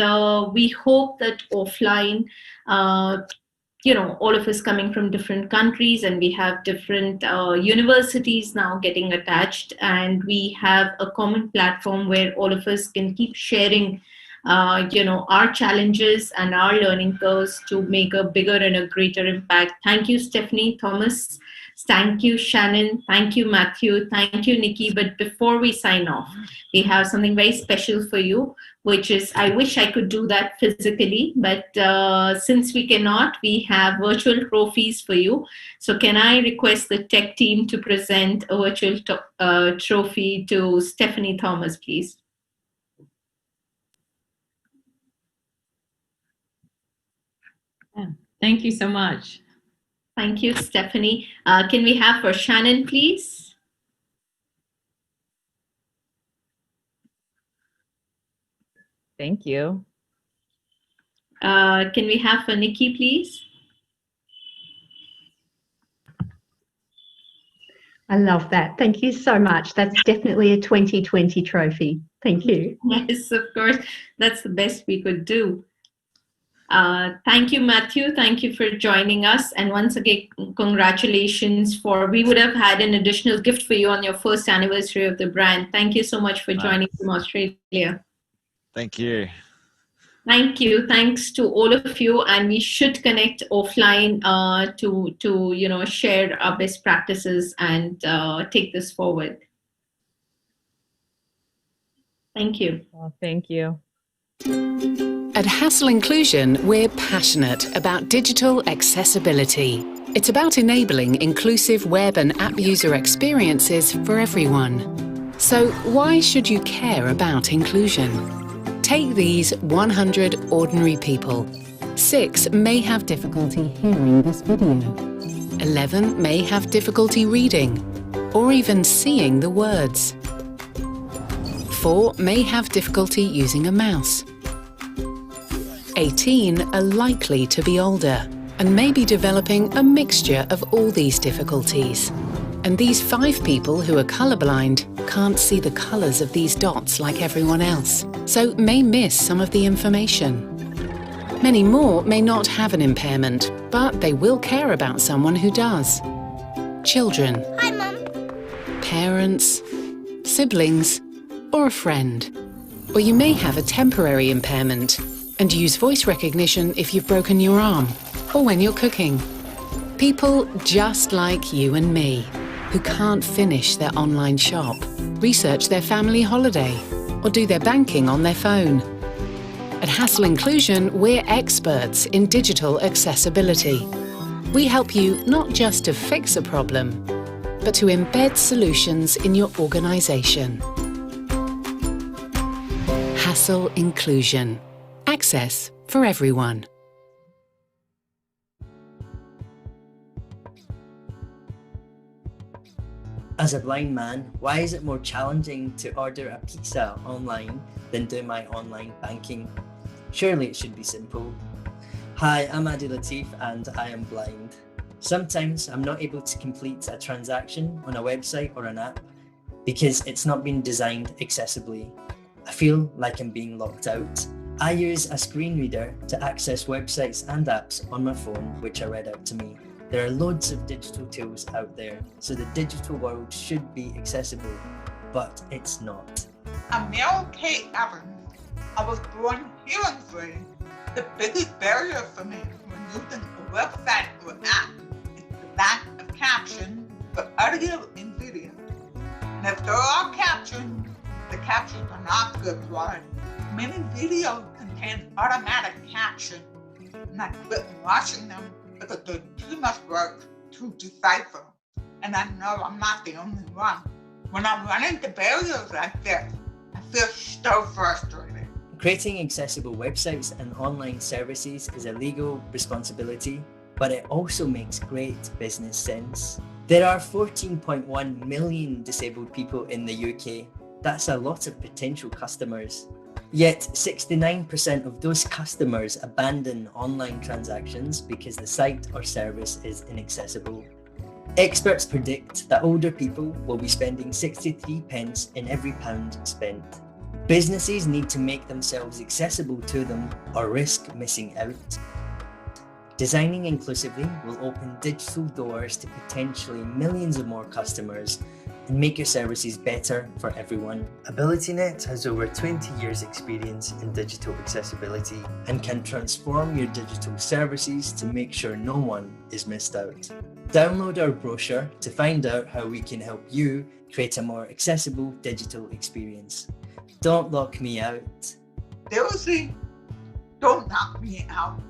we hope that offline, all of us coming from different countries, and we have different universities now getting attached, and we have a common platform where all of us can keep sharing our challenges and our learning curves to make a bigger and a greater impact. Thank you, Stephanie, Thomas. Thank you, Shannon. Thank you, Matthew. Thank you, Nikki. But before we sign off, we have something very special for you, which is, I wish I could do that physically, but since we cannot, we have virtual trophies for you. So can I request the tech team to present a virtual trophy to Stephanie Thomas, please? Thank you so much. Thank you, Stephanie. Can we have for Shannon, please? Thank you. Can we have for Nikki, please? I love that. Thank you so much. That's definitely a 2020 trophy. Thank you. Yes, of course. That's the best we could do. Thank you, Matthew. Thank you for joining us. And once again, congratulations we would have had an additional gift for you on your first anniversary of the brand. Thank you so much for joining from Australia. Thank you. Thank you. Thanks to all of you. And we should connect offline to share our best practices and take this forward. Thank you. Well, thank you. At Hassel Inclusion, we're passionate about digital accessibility. It's about enabling inclusive web and app user experiences for everyone. So why should you care about inclusion? Take these 100 ordinary people. 6 may have difficulty hearing this video. 11 may have difficulty reading, or even seeing the words. 4 may have difficulty using a mouse. 18 are likely to be older and may be developing a mixture of all these difficulties. And these 5 people who are colourblind can't see the colours of these dots like everyone else, so may miss some of the information. Many more may not have an impairment, but they will care about someone who does. Children. Hi, Mum. Parents, siblings, or a friend. Or you may have a temporary impairment and use voice recognition if you've broken your arm or when you're cooking. People just like you and me who can't finish their online shop, research their family holiday, or do their banking on their phone. At Hassel Inclusion, we're experts in digital accessibility. We help you not just to fix a problem, but to embed solutions in your organisation. Hassel Inclusion. Access for everyone. As a blind man, why is it more challenging to order a pizza online than do my online banking? Surely it should be simple. Hi, I'm Adi Latif and I am blind. Sometimes I'm not able to complete a transaction on a website or an app because it's not been designed accessibly. I feel like I'm being locked out. I use a screen reader to access websites and apps on my phone which are read out to me. There are loads of digital tools out there, so the digital world should be accessible, but it's not. I'm Meryl Kate Evans. I was born hearing-free. The biggest barrier for me when using a website or app is the lack of caption for audio and video. And if there are captions, the captions are not good quality. Many videos contain automatic captions, and I quit watching them because there's too much work to decipher. And I know I'm not the only one. When I run into barriers like this, I feel so frustrated. Creating accessible websites and online services is a legal responsibility, but it also makes great business sense. There are 14.1 million disabled people in the UK. That's a lot of potential customers. Yet 69% of those customers abandon online transactions because the site or service is inaccessible. Experts predict that older people will be spending 63 pence in every pound spent. Businesses need to make themselves accessible to them or risk missing out. Designing inclusively will open digital doors to potentially millions of more customers and make your services better for everyone. AbilityNet has over 20 years experience in digital accessibility and can transform your digital services to make sure no one is missed out. Download our brochure to find out how we can help you create a more accessible digital experience. Don't lock me out. Seriously, don't knock me out.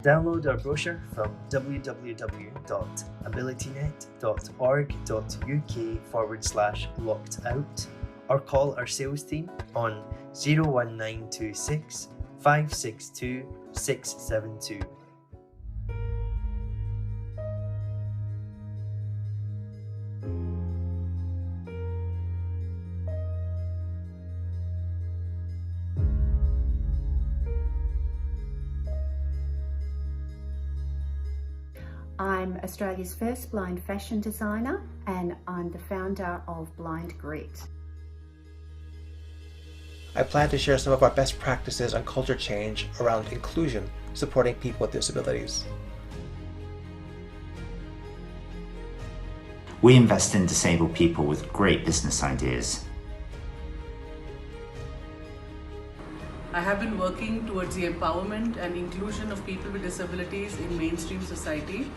Download our brochure from www.abilitynet.org.uk/locked-out or call our sales team on 01926 562 672. I'm Australia's first blind fashion designer and I'm the founder of Blind Grit. I plan to share some of our best practices on culture change around inclusion, supporting people with disabilities. We invest in disabled people with great business ideas. I have been working towards the empowerment and inclusion of people with disabilities in mainstream society.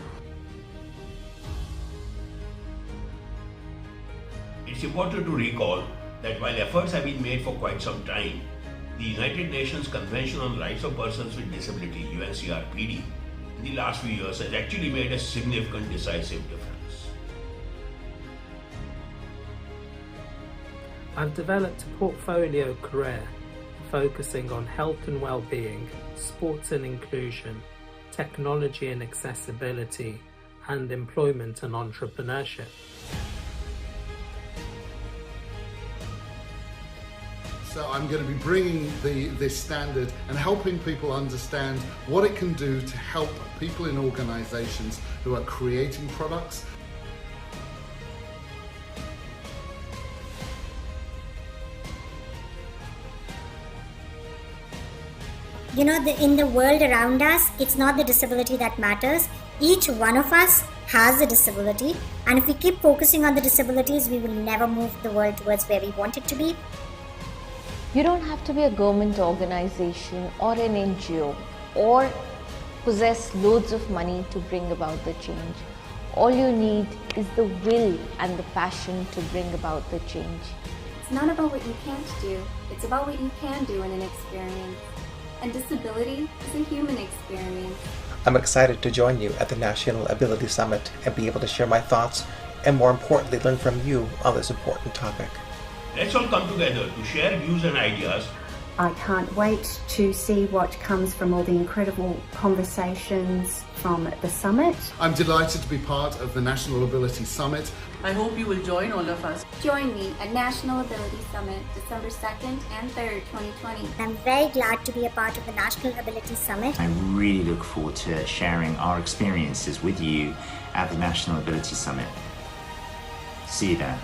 It's important to recall that while efforts have been made for quite some time, the United Nations Convention on Rights of Persons with Disability, UNCRPD, in the last few years has actually made a significant decisive difference. I've developed a portfolio career focusing on health and well-being, sports and inclusion, technology and accessibility, and employment and entrepreneurship. So I'm going to be bringing this standard and helping people understand what it can do to help people in organizations who are creating products. You know, in the world around us, it's not the disability that matters. Each one of us has a disability, and if we keep focusing on the disabilities, we will never move the world towards where we want it to be. You don't have to be a government organization or an NGO or possess loads of money to bring about the change. All you need is the will and the passion to bring about the change. It's not about what you can't do, it's about what you can do in an experience. And disability is a human experience. I'm excited to join you at the National Ability Summit and be able to share my thoughts and, more importantly, learn from you on this important topic. Let's all come together to share views and ideas. I can't wait to see what comes from all the incredible conversations from the summit. I'm delighted to be part of the National Ability Summit. I hope you will join all of us. Join me at National Ability Summit, December 2nd and 3rd, 2020. I'm very glad to be a part of the National Ability Summit. I really look forward to sharing our experiences with you at the National Ability Summit. See you there.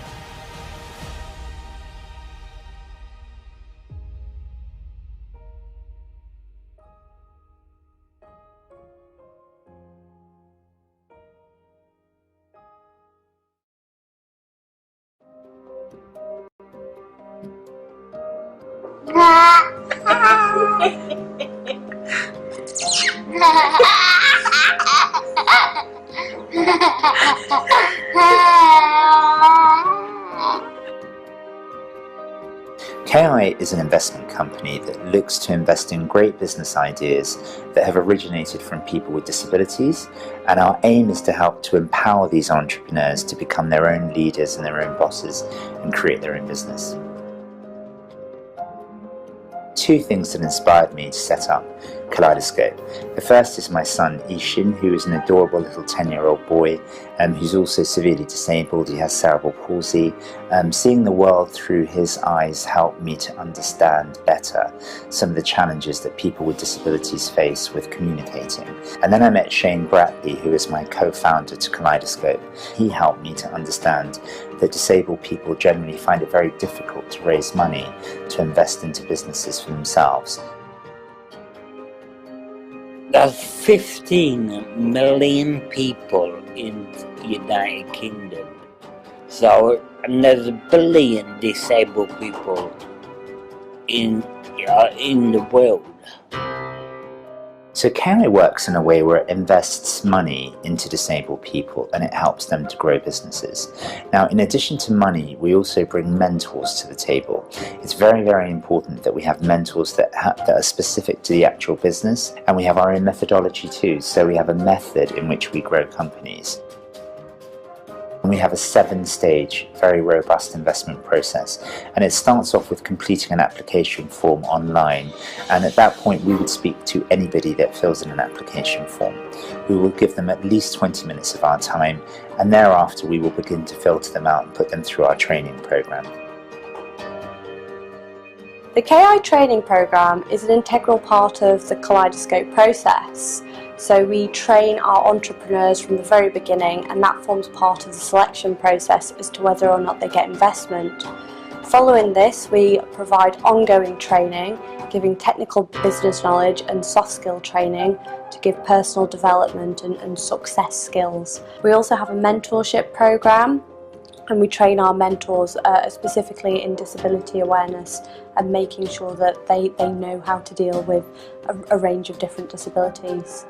KI is an investment company that looks to invest in great business ideas that have originated from people with disabilities, and our aim is to help to empower these entrepreneurs to become their own leaders and their own bosses and create their own business. Two things that inspired me to set up Kaleidoscope. The first is my son Ishin, who is an adorable little 10-year-old boy who's also severely disabled. He has cerebral palsy. Seeing the world through his eyes helped me to understand better some of the challenges that people with disabilities face with communicating. And then I met Shane Bradley, who is my co-founder to Kaleidoscope. He helped me to understand that disabled people generally find it very difficult to raise money to invest into businesses for themselves. There's 15 million people in the United Kingdom, so and there's 1 billion disabled people in the world. So KI works in a way where it invests money into disabled people and it helps them to grow businesses. Now, in addition to money, we also bring mentors to the table. It's very, very important that we have mentors that are specific to the actual business, and we have our own methodology too. So we have a method in which we grow companies. And we have a 7-stage, very robust investment process. And it starts off with completing an application form online. And at that point, we would speak to anybody that fills in an application form. We will give them at least 20 minutes of our time. And thereafter, we will begin to filter them out and put them through our training program. The KI training program is an integral part of the Kaleidoscope process. So we train our entrepreneurs from the very beginning, and that forms part of the selection process as to whether or not they get investment. Following this, we provide ongoing training, giving technical business knowledge and soft skill training to give personal development and success skills. We also have a mentorship program, and we train our mentors specifically in disability awareness and making sure that they know how to deal with a range of different disabilities.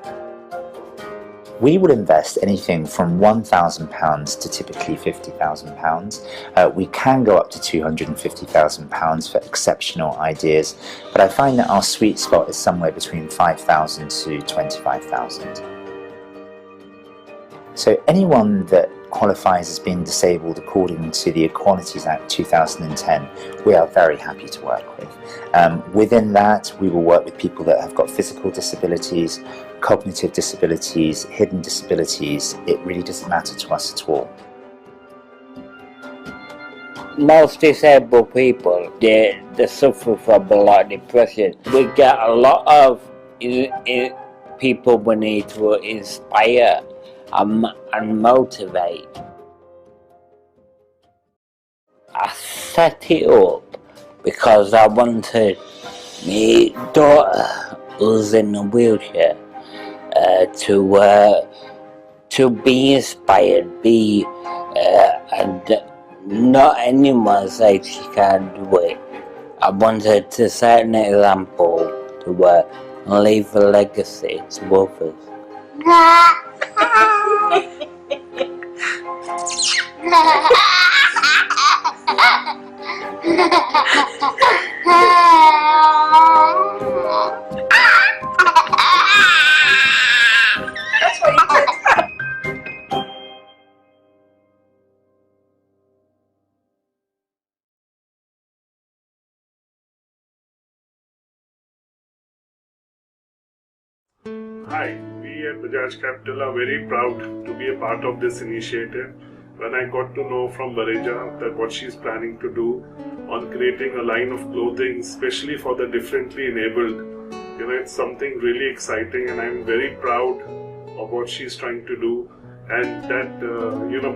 We would invest anything from £1,000 to typically £50,000. We can go up to £250,000 for exceptional ideas, but I find that our sweet spot is somewhere between £5,000 to £25,000. So anyone that qualifies as being disabled according to the Equalities Act 2010, we are very happy to work with. Within that, we will work with people that have got physical disabilities, cognitive disabilities, hidden disabilities. It really doesn't matter to us at all. most disabled people, they suffer from a lot of depression. We get a lot of people we need to inspire and motivate. I set it up because I wanted my daughter, who's in a wheelchair, to be inspired, and not anyone says she can't do it. I wanted to set an example to leave a legacy to others. That's what you did. Hi, we at Bajaj Capital are very proud to be a part of this initiative. When I got to know from Vareja that what she's planning to do on creating a line of clothing, especially for the differently enabled, it's something really exciting, and I'm very proud of what she's trying to do. And that,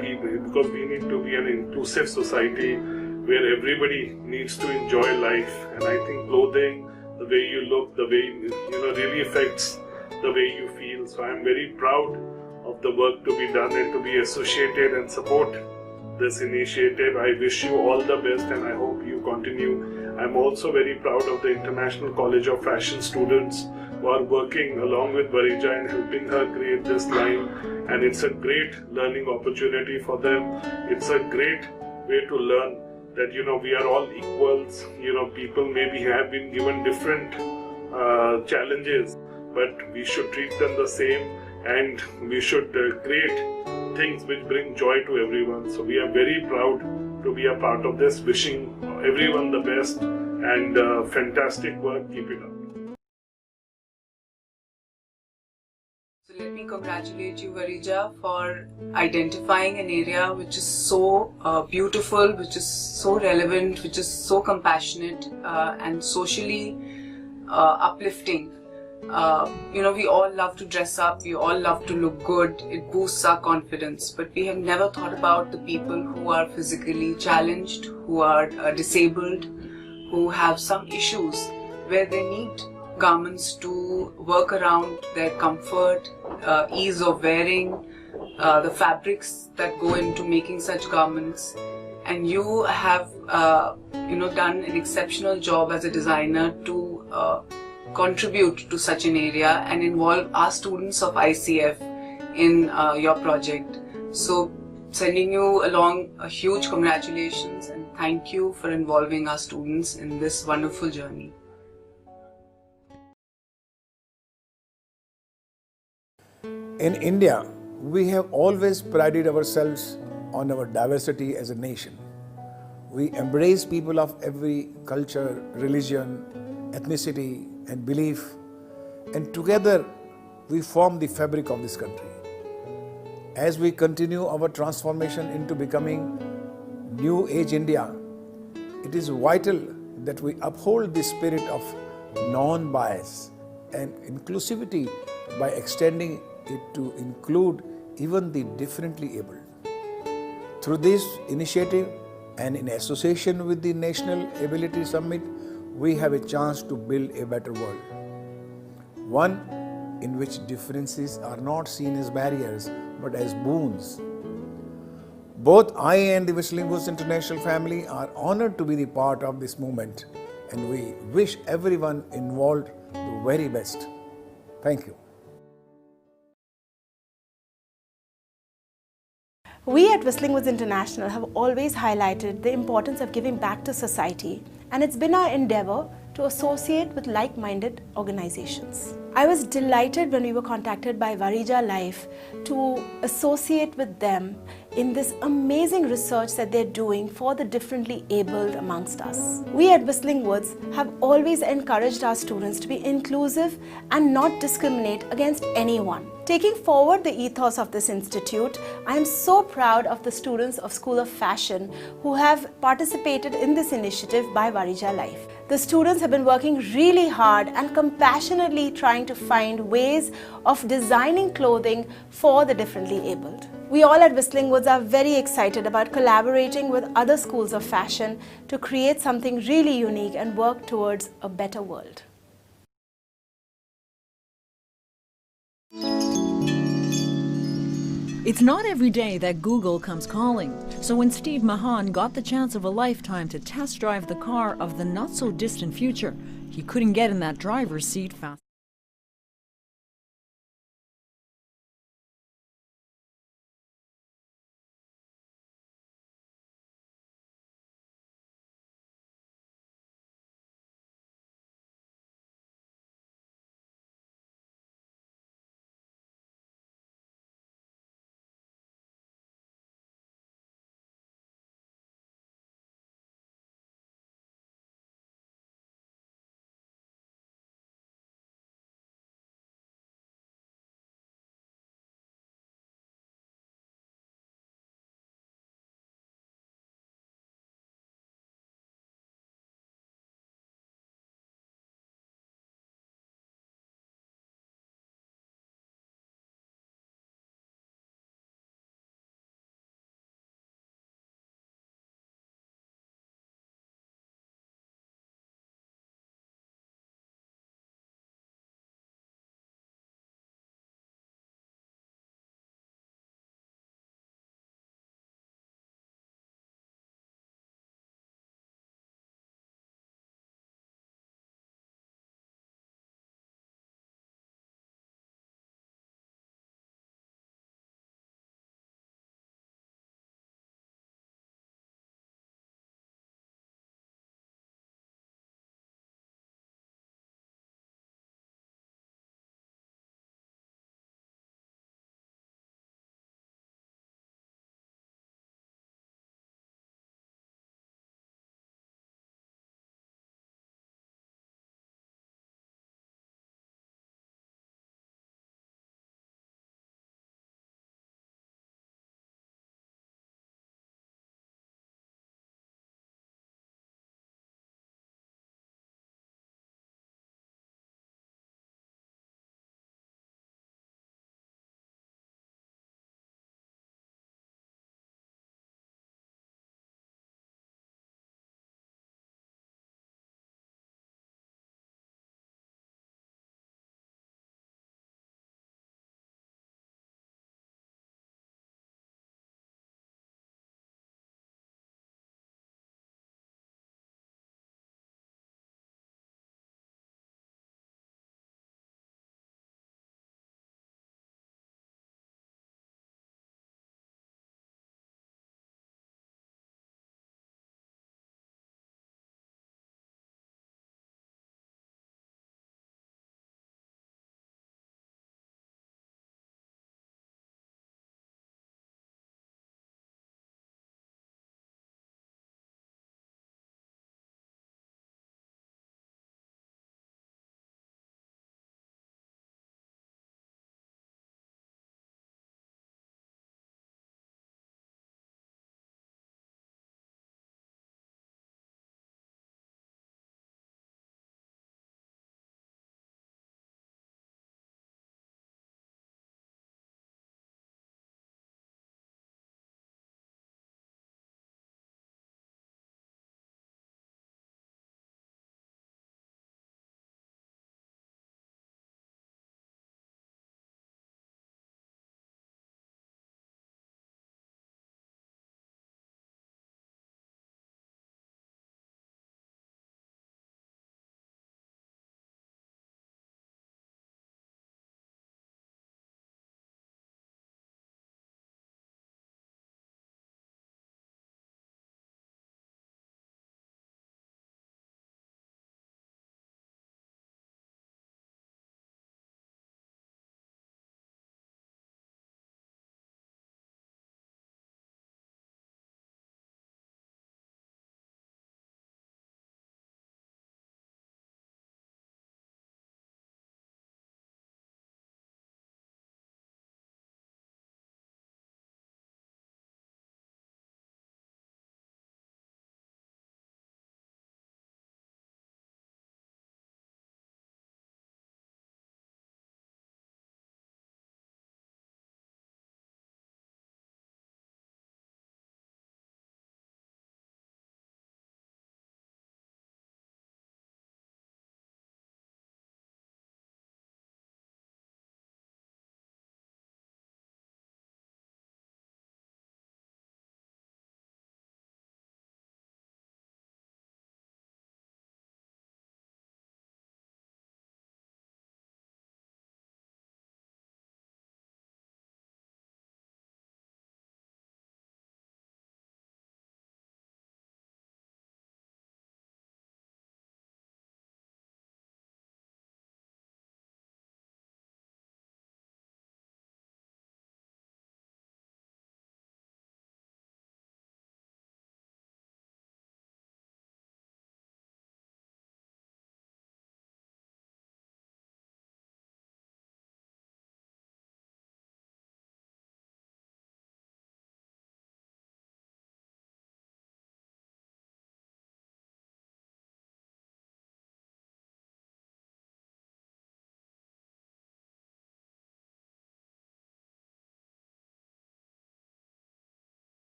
people, because we need to be an inclusive society where everybody needs to enjoy life, and I think clothing, the way you look, the way, really affects the way you feel. So I'm very proud of the work to be done and to be associated and support this initiative. I wish you all the best, and I hope you continue. I'm also very proud of the International College of Fashion students who are working along with Vareja and helping her create this line, and it's a great learning opportunity for them. It's a great way to learn that we are all equals. People maybe have been given different challenges, but we should treat them the same, and we should create things which bring joy to everyone. So we are very proud to be a part of this. Wishing everyone the best, and fantastic work. Keep it up. So let me congratulate you, Vareja, for identifying an area which is so beautiful, which is so relevant, which is so compassionate and socially uplifting. We all love to dress up, we all love to look good, it boosts our confidence, but we have never thought about the people who are physically challenged, who are disabled, who have some issues where they need garments to work around their comfort, ease of wearing, the fabrics that go into making such garments. And you have done an exceptional job as a designer to contribute to such an area and involve our students of ICF in your project. So sending you along a huge congratulations and thank you for involving our students in this wonderful journey. In India, we have always prided ourselves on our diversity as a nation. We embrace people of every culture, religion, ethnicity, and belief, and together we form the fabric of this country. As we continue our transformation into becoming New Age India, it is vital that we uphold the spirit of non-bias and inclusivity by extending it to include even the differently abled. Through this initiative and in association with the National Ability Summit, we have a chance to build a better world. One in which differences are not seen as barriers but as boons. Both I and the Whistling Woods International family are honored to be the part of this movement, and we wish everyone involved the very best. Thank you. We at Whistling Woods International have always highlighted the importance of giving back to society, and it's been our endeavor to associate with like-minded organizations. I was delighted when we were contacted by Varija Life to associate with them in this amazing research that they're doing for the differently abled amongst us. We at Whistling Woods have always encouraged our students to be inclusive and not discriminate against anyone. Taking forward the ethos of this institute, I am so proud of the students of School of Fashion who have participated in this initiative by Varija Life. The students have been working really hard and compassionately trying to find ways of designing clothing for the differently abled. We all at Whistling Woods are very excited about collaborating with other schools of fashion to create something really unique and work towards a better world. It's not every day that Google comes calling. So when Steve Mahan got the chance of a lifetime to test drive the car of the not-so-distant future, he couldn't get in that driver's seat fast.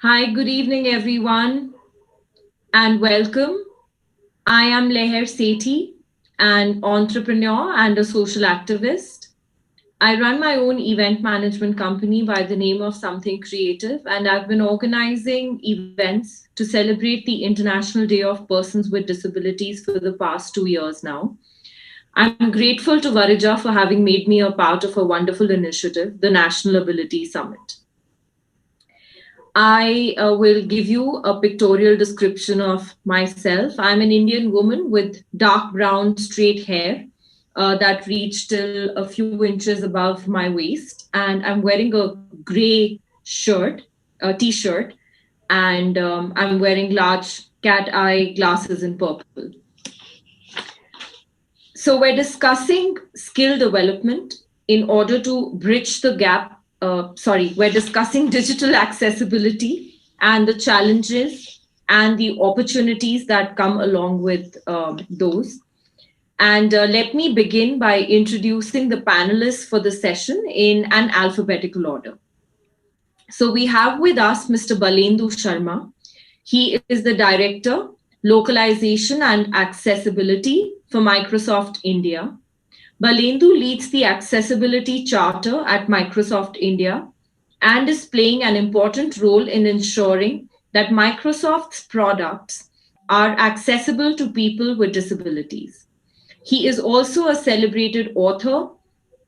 Hi, good evening, everyone, and welcome. I am Leher Sethi, an entrepreneur and a social activist. I run my own event management company by the name of Something Creative, and I've been organizing events to celebrate the International Day of Persons with Disabilities for the past 2 years now. I'm grateful to Varija for having made me a part of a wonderful initiative, the National Ability Summit. I will give you a pictorial description of myself. I'm an Indian woman with dark brown straight hair that reached till a few inches above my waist. And I'm wearing a gray shirt, a t-shirt, and I'm wearing large cat eye glasses in purple. So we're discussing skill development in order to bridge the gap. We're discussing digital accessibility and the challenges and the opportunities that come along with those. And let me begin by introducing the panelists for the session in an alphabetical order. So we have with us Mr. Balendu Sharma. He is the Director, Localization and Accessibility for Microsoft India. Balendu leads the Accessibility Charter at Microsoft India and is playing an important role in ensuring that Microsoft's products are accessible to people with disabilities. He is also a celebrated author,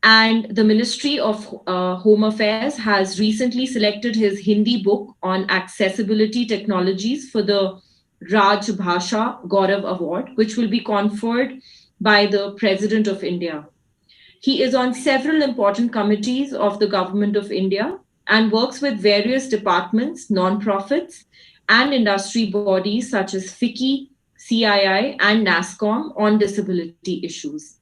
and the Ministry of Home Affairs has recently selected his Hindi book on accessibility technologies for the Raj Bhasha Gaurav Award, which will be conferred by the President of India. He is on several important committees of the Government of India and works with various departments, non-profits, and industry bodies such as FICCI, CII, and NASSCOM on disability issues.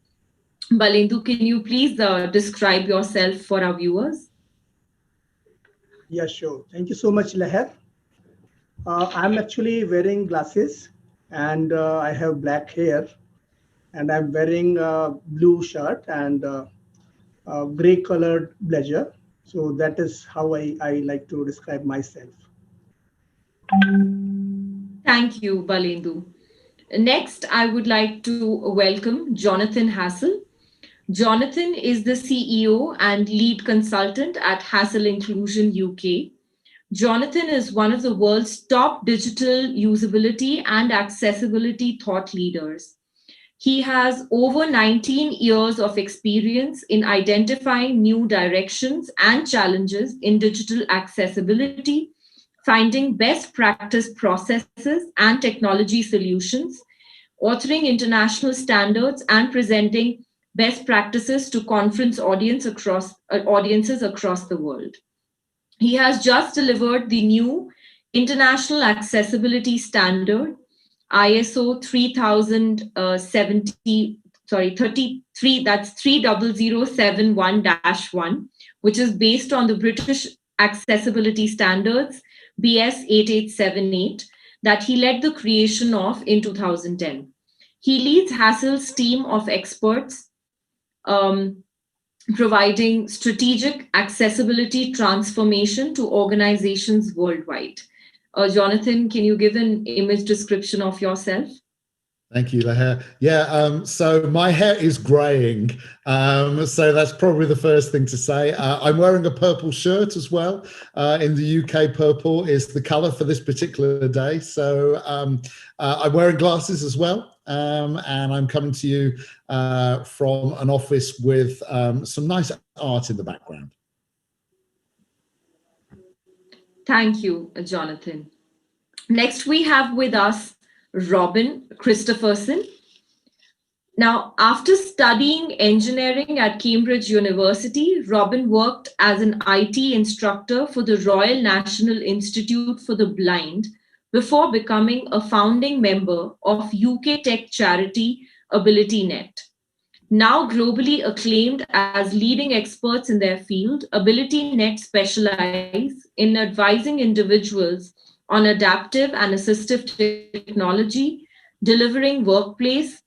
Balendu, can you please describe yourself for our viewers? Yeah, sure. Thank you so much, Leher. I'm actually wearing glasses and I have black hair, and I'm wearing a blue shirt and a gray colored blazer. So that is how I like to describe myself. Thank you, Balendu. Next, I would like to welcome Jonathan Hassel. Jonathan is the CEO and lead consultant at Hassel Inclusion UK. Jonathan is one of the world's top digital usability and accessibility thought leaders. He has over 19 years of experience in identifying new directions and challenges in digital accessibility, finding best practice processes and technology solutions, authoring international standards, and presenting best practices to conference audiences across the world. He has just delivered the new International Accessibility Standard, ISO 3071-1, which is based on the British Accessibility Standards, BS 8878, that he led the creation of in 2010. He leads Hassel's team of experts, providing strategic accessibility transformation to organizations worldwide. Jonathan, can you give an image description of yourself? Thank you, Leher. Yeah, so my hair is graying, so that's probably the first thing to say. I'm wearing a purple shirt as well. In the UK, purple is the colour for this particular day. So I'm wearing glasses as well, and I'm coming to you from an office with some nice art in the background. Thank you, Jonathan. Next, we have with us Robin Christopherson. Now, after studying engineering at Cambridge University, Robin worked as an IT instructor for the Royal National Institute for the Blind before becoming a founding member of UK tech charity AbilityNet. Now globally acclaimed as leading experts in their field, AbilityNet specialize in advising individuals on adaptive and assistive technology, delivering workplace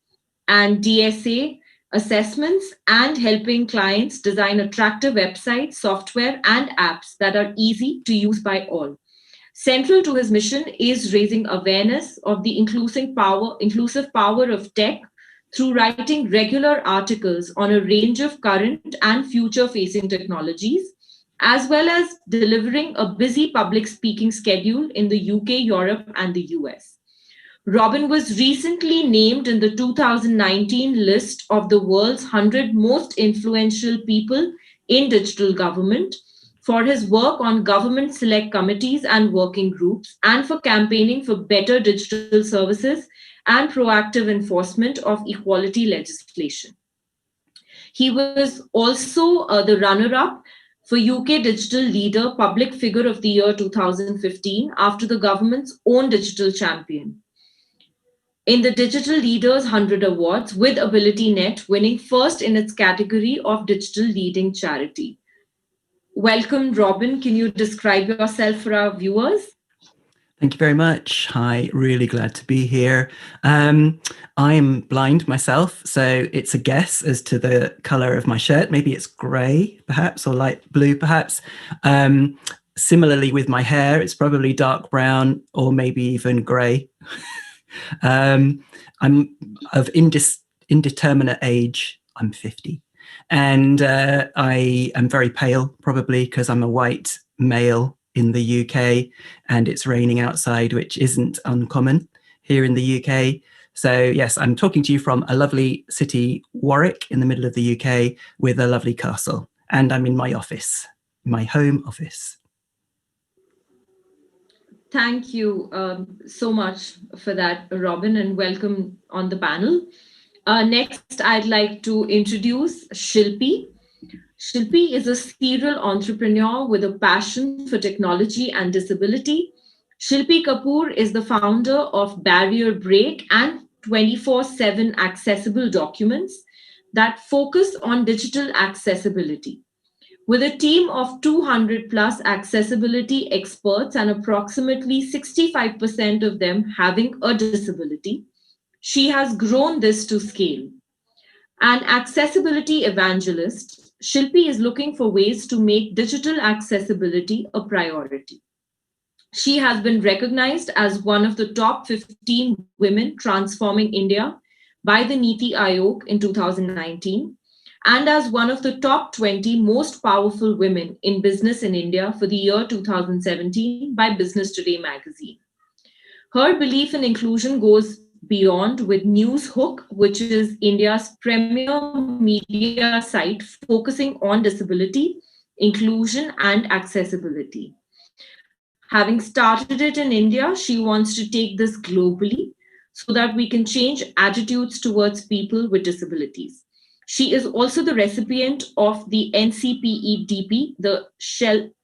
and DSA assessments, and helping clients design attractive websites, software, and apps that are easy to use by all. Central to his mission is raising awareness of the inclusive power of tech through writing regular articles on a range of current and future-facing technologies, as well as delivering a busy public speaking schedule in the UK, Europe, and the US. Robin was recently named in the 2019 list of the world's 100 most influential people in digital government for his work on government select committees and working groups, and for campaigning for better digital services and proactive enforcement of equality legislation. He was also the runner-up for UK Digital Leader Public Figure of the Year 2015 after the government's own digital champion in the Digital Leaders 100 Awards, with AbilityNet winning first in its category of Digital Leading Charity. Welcome, Robin. Can you describe yourself for our viewers? Thank you very much. Hi, really glad to be here. I'm blind myself, so it's a guess as to the colour of my shirt. Maybe it's grey, perhaps, or light blue, perhaps. Similarly with my hair, it's probably dark brown or maybe even grey. I'm of indeterminate age. I'm 50. And I am very pale, probably because I'm a white male in the UK and it's raining outside, which isn't uncommon here in the UK. So yes, I'm talking to you from a lovely city, Warwick, in the middle of the UK, with a lovely castle. And I'm in my office, my home office. Thank you so much for that, Robin, and welcome on the panel. Next, I'd like to introduce Shilpi. Shilpi is a serial entrepreneur with a passion for technology and disability. Shilpi Kapoor is the founder of Barrier Break and 24/7 accessible documents that focus on digital accessibility. With a team of 200 plus accessibility experts and approximately 65% of them having a disability, she has grown this to scale. An accessibility evangelist, Shilpi is looking for ways to make digital accessibility a priority. She has been recognized as one of the top 15 women transforming India by the Niti Aayog in 2019, and as one of the top 20 most powerful women in business in India for the year 2017 by Business Today magazine. Her belief in inclusion goes beyond with Newshook, which is India's premier media site focusing on disability, inclusion, and accessibility. Having started it in India, she wants to take this globally so that we can change attitudes towards people with disabilities. She is also the recipient of the NCPEDP, the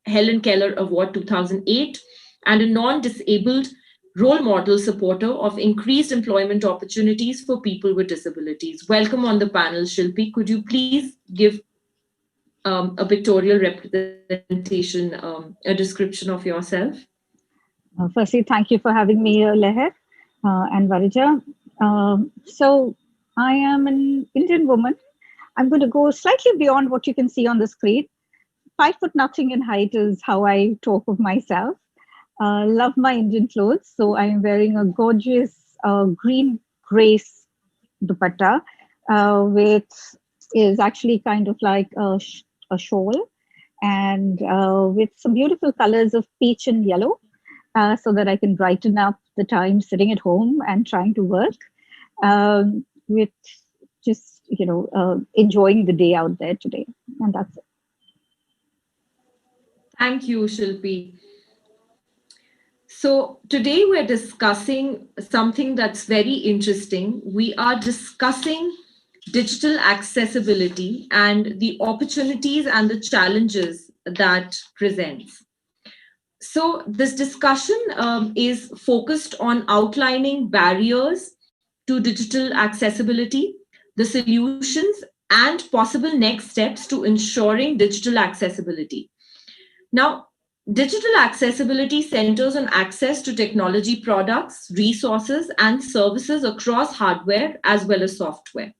Helen Keller Award 2008, and a non-disabled role model supporter of increased employment opportunities for people with disabilities. Welcome on the panel, Shilpi. Could you please give a pictorial representation, a description of yourself? Firstly, thank you for having me here, Leher and Varija. So I am an Indian woman. I'm going to go slightly beyond what you can see on the screen. 5 foot nothing in height is how I talk of myself. Love my Indian clothes. So I am wearing a gorgeous green grace dupatta, which is actually kind of like a shawl, and with some beautiful colors of peach and yellow, so that I can brighten up the time sitting at home and trying to work, with just, enjoying the day out there today. And that's it. Thank you, Shilpi. So today we're discussing something that's very interesting. We are discussing digital accessibility and the opportunities and the challenges that presents. So this discussion is focused on outlining barriers to digital accessibility, the solutions, and possible next steps to ensuring digital accessibility. Now, digital accessibility centers on access to technology products, resources, and services across hardware as well as software.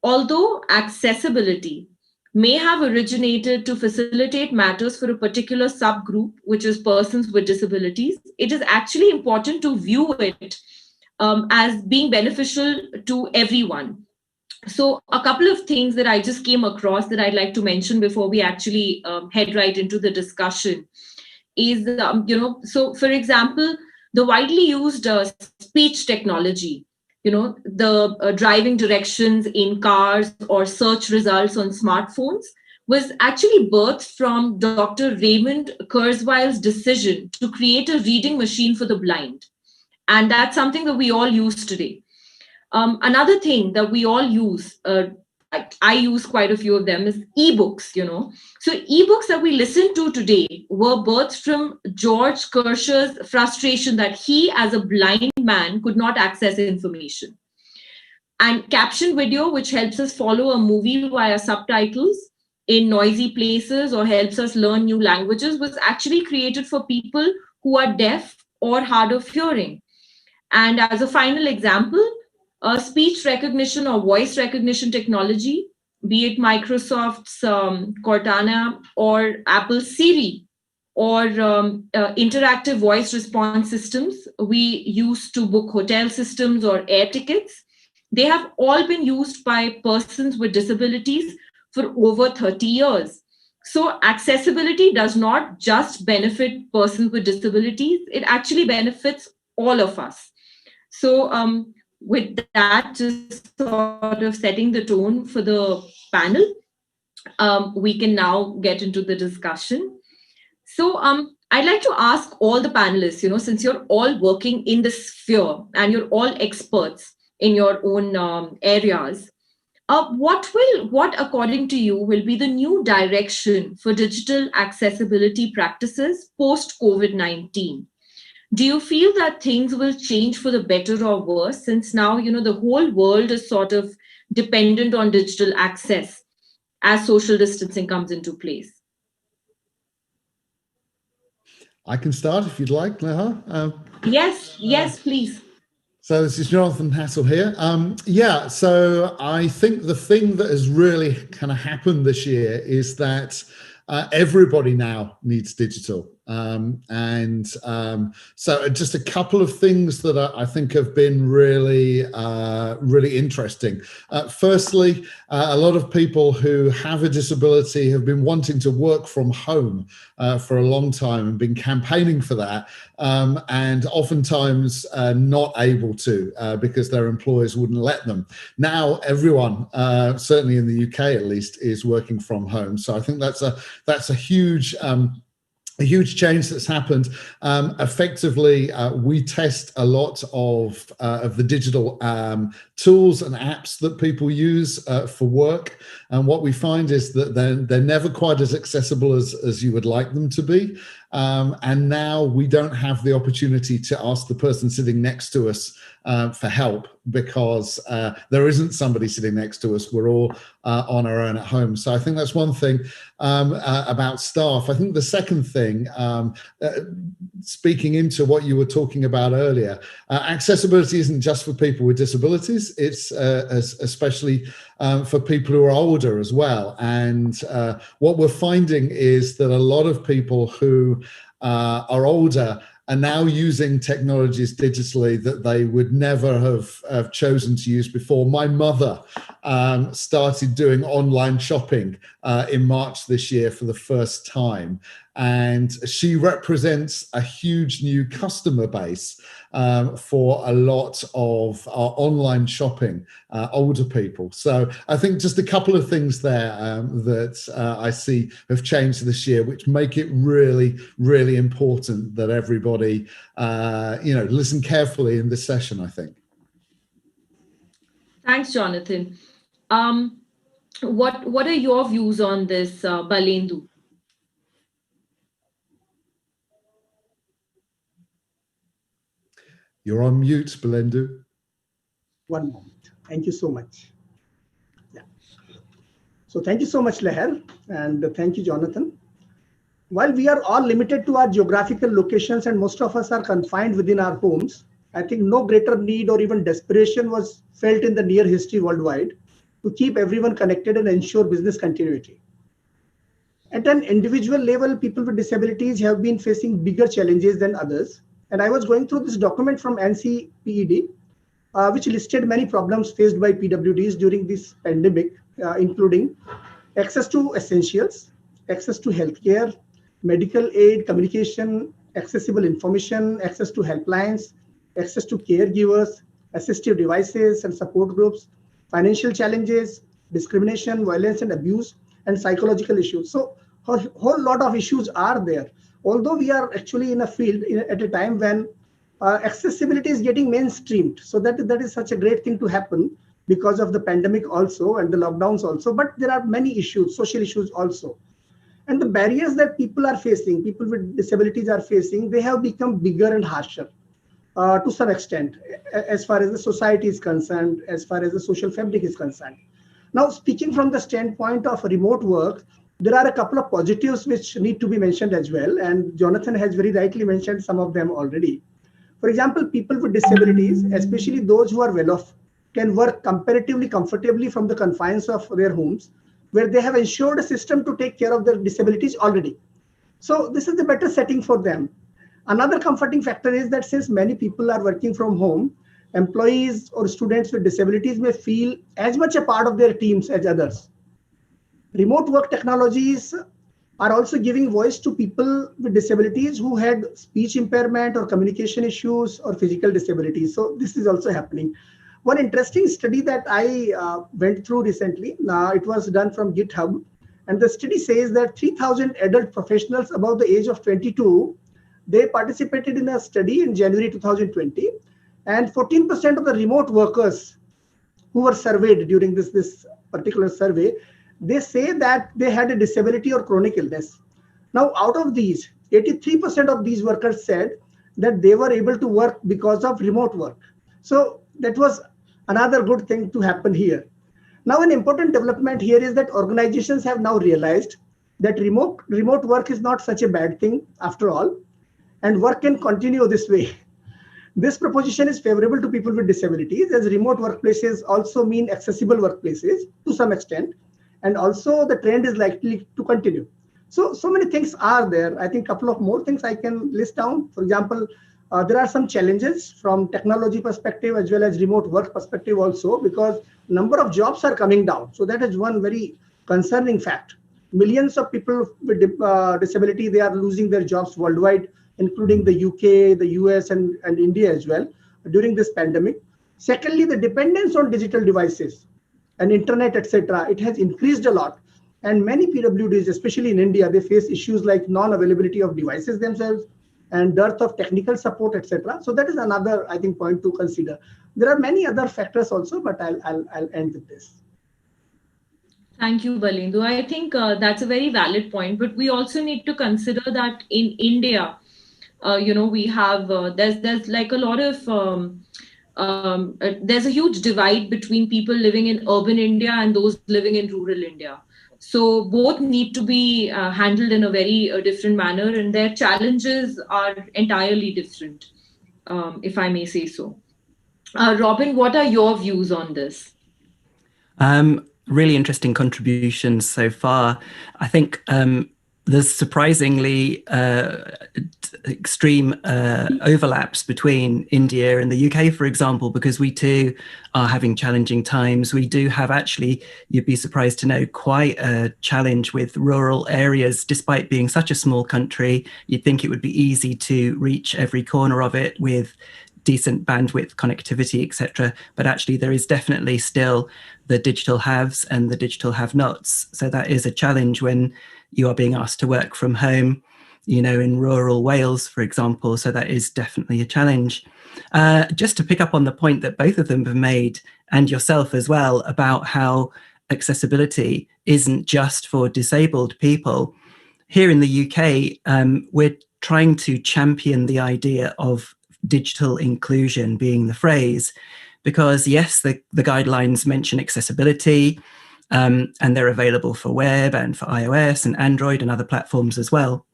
Although accessibility may have originated to facilitate matters for a particular subgroup, which is persons with disabilities, it is actually important to view it as being beneficial to everyone. So a couple of things that I just came across that I'd like to mention before we actually head right into the discussion is, so for example, the widely used speech technology, the driving directions in cars or search results on smartphones was actually birthed from Dr. Raymond Kurzweil's decision to create a reading machine for the blind. And that's something that we all use today. Another thing that we all use, I use quite a few of them, is ebooks, So ebooks that we listen to today were birthed from George Kirsch's frustration that he, as a blind man, could not access information. And caption video, which helps us follow a movie via subtitles in noisy places or helps us learn new languages, was actually created for people who are deaf or hard of hearing. And as a final example, speech recognition or voice recognition technology, be it Microsoft's Cortana or Apple Siri or interactive voice response systems we use to book hotel systems or air tickets, they have all been used by persons with disabilities for over 30 years. So accessibility does not just benefit persons with disabilities, it actually benefits all of us. So with that, just sort of setting the tone for the panel, we can now get into the discussion. So I'd like to ask all the panelists, since you're all working in this sphere and you're all experts in your own areas, what according to you will be the new direction for digital accessibility practices post-COVID-19? Do you feel that things will change for the better or worse, since now, the whole world is sort of dependent on digital access as social distancing comes into place? I can start if you'd like, Neha. Yes, please. So this is Jonathan Hassel here. So I think the thing that has really kind of happened this year is that everybody now needs digital. So just a couple of things that I think have been really, really interesting. Firstly, a lot of people who have a disability have been wanting to work from home for a long time and been campaigning for that, and oftentimes not able to because their employers wouldn't let them. Now everyone, certainly in the UK at least, is working from home. So I think that's a huge change that's happened. Effectively, we test a lot of the digital tools and apps that people use for work. And what we find is that they're never quite as accessible as you would like them to be. And now we don't have the opportunity to ask the person sitting next to us for help because there isn't somebody sitting next to us. We're all on our own at home. So I think that's one thing about staff. I think the second thing, speaking into what you were talking about earlier, accessibility isn't just for people with disabilities. It's especially for people who are older as well. And what we're finding is that a lot of people who are older are now using technologies digitally that they would never have chosen to use before. My mother started doing online shopping in March this year for the first time. And she represents a huge new customer base for a lot of our online shopping, older people. So I think just a couple of things there that I see have changed this year, which make it really, really important that everybody, listen carefully in this session, I think. Thanks, Jonathan. What are your views on this, Balendu? You're on mute, Balendu. One moment. Thank you so much. Yeah. So thank you so much, Leher, and thank you, Jonathan. While we are all limited to our geographical locations and most of us are confined within our homes, I think no greater need or even desperation was felt in the near history worldwide to keep everyone connected and ensure business continuity. At an individual level, people with disabilities have been facing bigger challenges than others. And I was going through this document from NCPED, which listed many problems faced by PWDs during this pandemic, including access to essentials, access to healthcare, medical aid, communication, accessible information, access to helplines, access to caregivers, assistive devices and support groups, financial challenges, discrimination, violence and abuse, and psychological issues. So a whole lot of issues are there. Although we are actually in a field at a time when accessibility is getting mainstreamed. So that is such a great thing to happen because of the pandemic also and the lockdowns also. But there are many issues, social issues also. And the barriers that people are facing, people with disabilities are facing, they have become bigger and harsher to some extent, as far as the society is concerned, as far as the social fabric is concerned. Now, speaking from the standpoint of remote work, there are a couple of positives which need to be mentioned as well. And Jonathan has very rightly mentioned some of them already. For example, people with disabilities, especially those who are well off, can work comparatively comfortably from the confines of their homes, where they have ensured a system to take care of their disabilities already. So this is the better setting for them. Another comforting factor is that since many people are working from home, employees or students with disabilities may feel as much a part of their teams as others. Remote work technologies are also giving voice to people with disabilities who had speech impairment or communication issues or physical disabilities. So this is also happening. One interesting study that I went through recently, it was done from GitHub, and the study says that 3,000 adult professionals above the age of 22, they participated in a study in January 2020, and 14% of the remote workers who were surveyed during this particular survey, they say that they had a disability or chronic illness. Now, out of these, 83% of these workers said that they were able to work because of remote work. So that was another good thing to happen here. Now, an important development here is that organizations have now realized that remote work is not such a bad thing after all, and work can continue this way. This proposition is favorable to people with disabilities, as remote workplaces also mean accessible workplaces to some extent, and also the trend is likely to continue. So many things are there. I think a couple of more things I can list down. For example, there are some challenges from technology perspective as well as remote work perspective also, because number of jobs are coming down. So that is one very concerning fact. Millions of people with disability, they are losing their jobs worldwide, including the UK, the US, and India as well during this pandemic. Secondly, the dependence on digital devices and internet, etc., it has increased a lot. And many PWDs, especially in India, they face issues like non-availability of devices themselves and dearth of technical support, etc. So that is another, I think, point to consider. There are many other factors also, but I'll end with this. Thank you, Balindu. I think that's a very valid point, but we also need to consider that in India, we have, there's like a lot of, there's a huge divide between people living in urban India and those living in rural India. So both need to be handled in a very different manner, and their challenges are entirely different, if I may say so. Robin, what are your views on this? Really interesting contributions so far. I think there's surprisingly extreme overlaps between India and the UK, for example, because we too are having challenging times. We do have actually, you'd be surprised to know, quite a challenge with rural areas. Despite being such a small country, you'd think it would be easy to reach every corner of it with decent bandwidth, connectivity, etc. But actually there is definitely still the digital haves and the digital have-nots. So that is a challenge when you are being asked to work from home, in rural Wales, for example. So that is definitely a challenge. Just to pick up on the point that both of them have made, and yourself as well, about how accessibility isn't just for disabled people. Here in the UK, we're trying to champion the idea of digital inclusion being the phrase, because yes, the guidelines mention accessibility, and they're available for web and for iOS and Android and other platforms as well.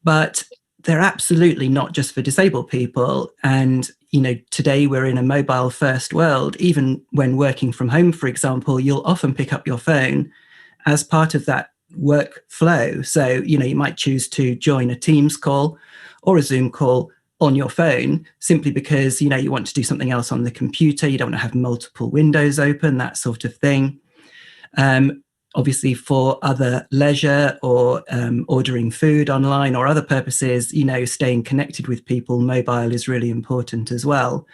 But they're absolutely not just for disabled people. And, today we're in a mobile first world. Even when working from home, for example, you'll often pick up your phone as part of that workflow. So, you might choose to join a Teams call or a Zoom call on your phone simply because, you want to do something else on the computer. You don't want to have multiple windows open, that sort of thing. Obviously, for other leisure or ordering food online or other purposes, staying connected with people, mobile is really important as well.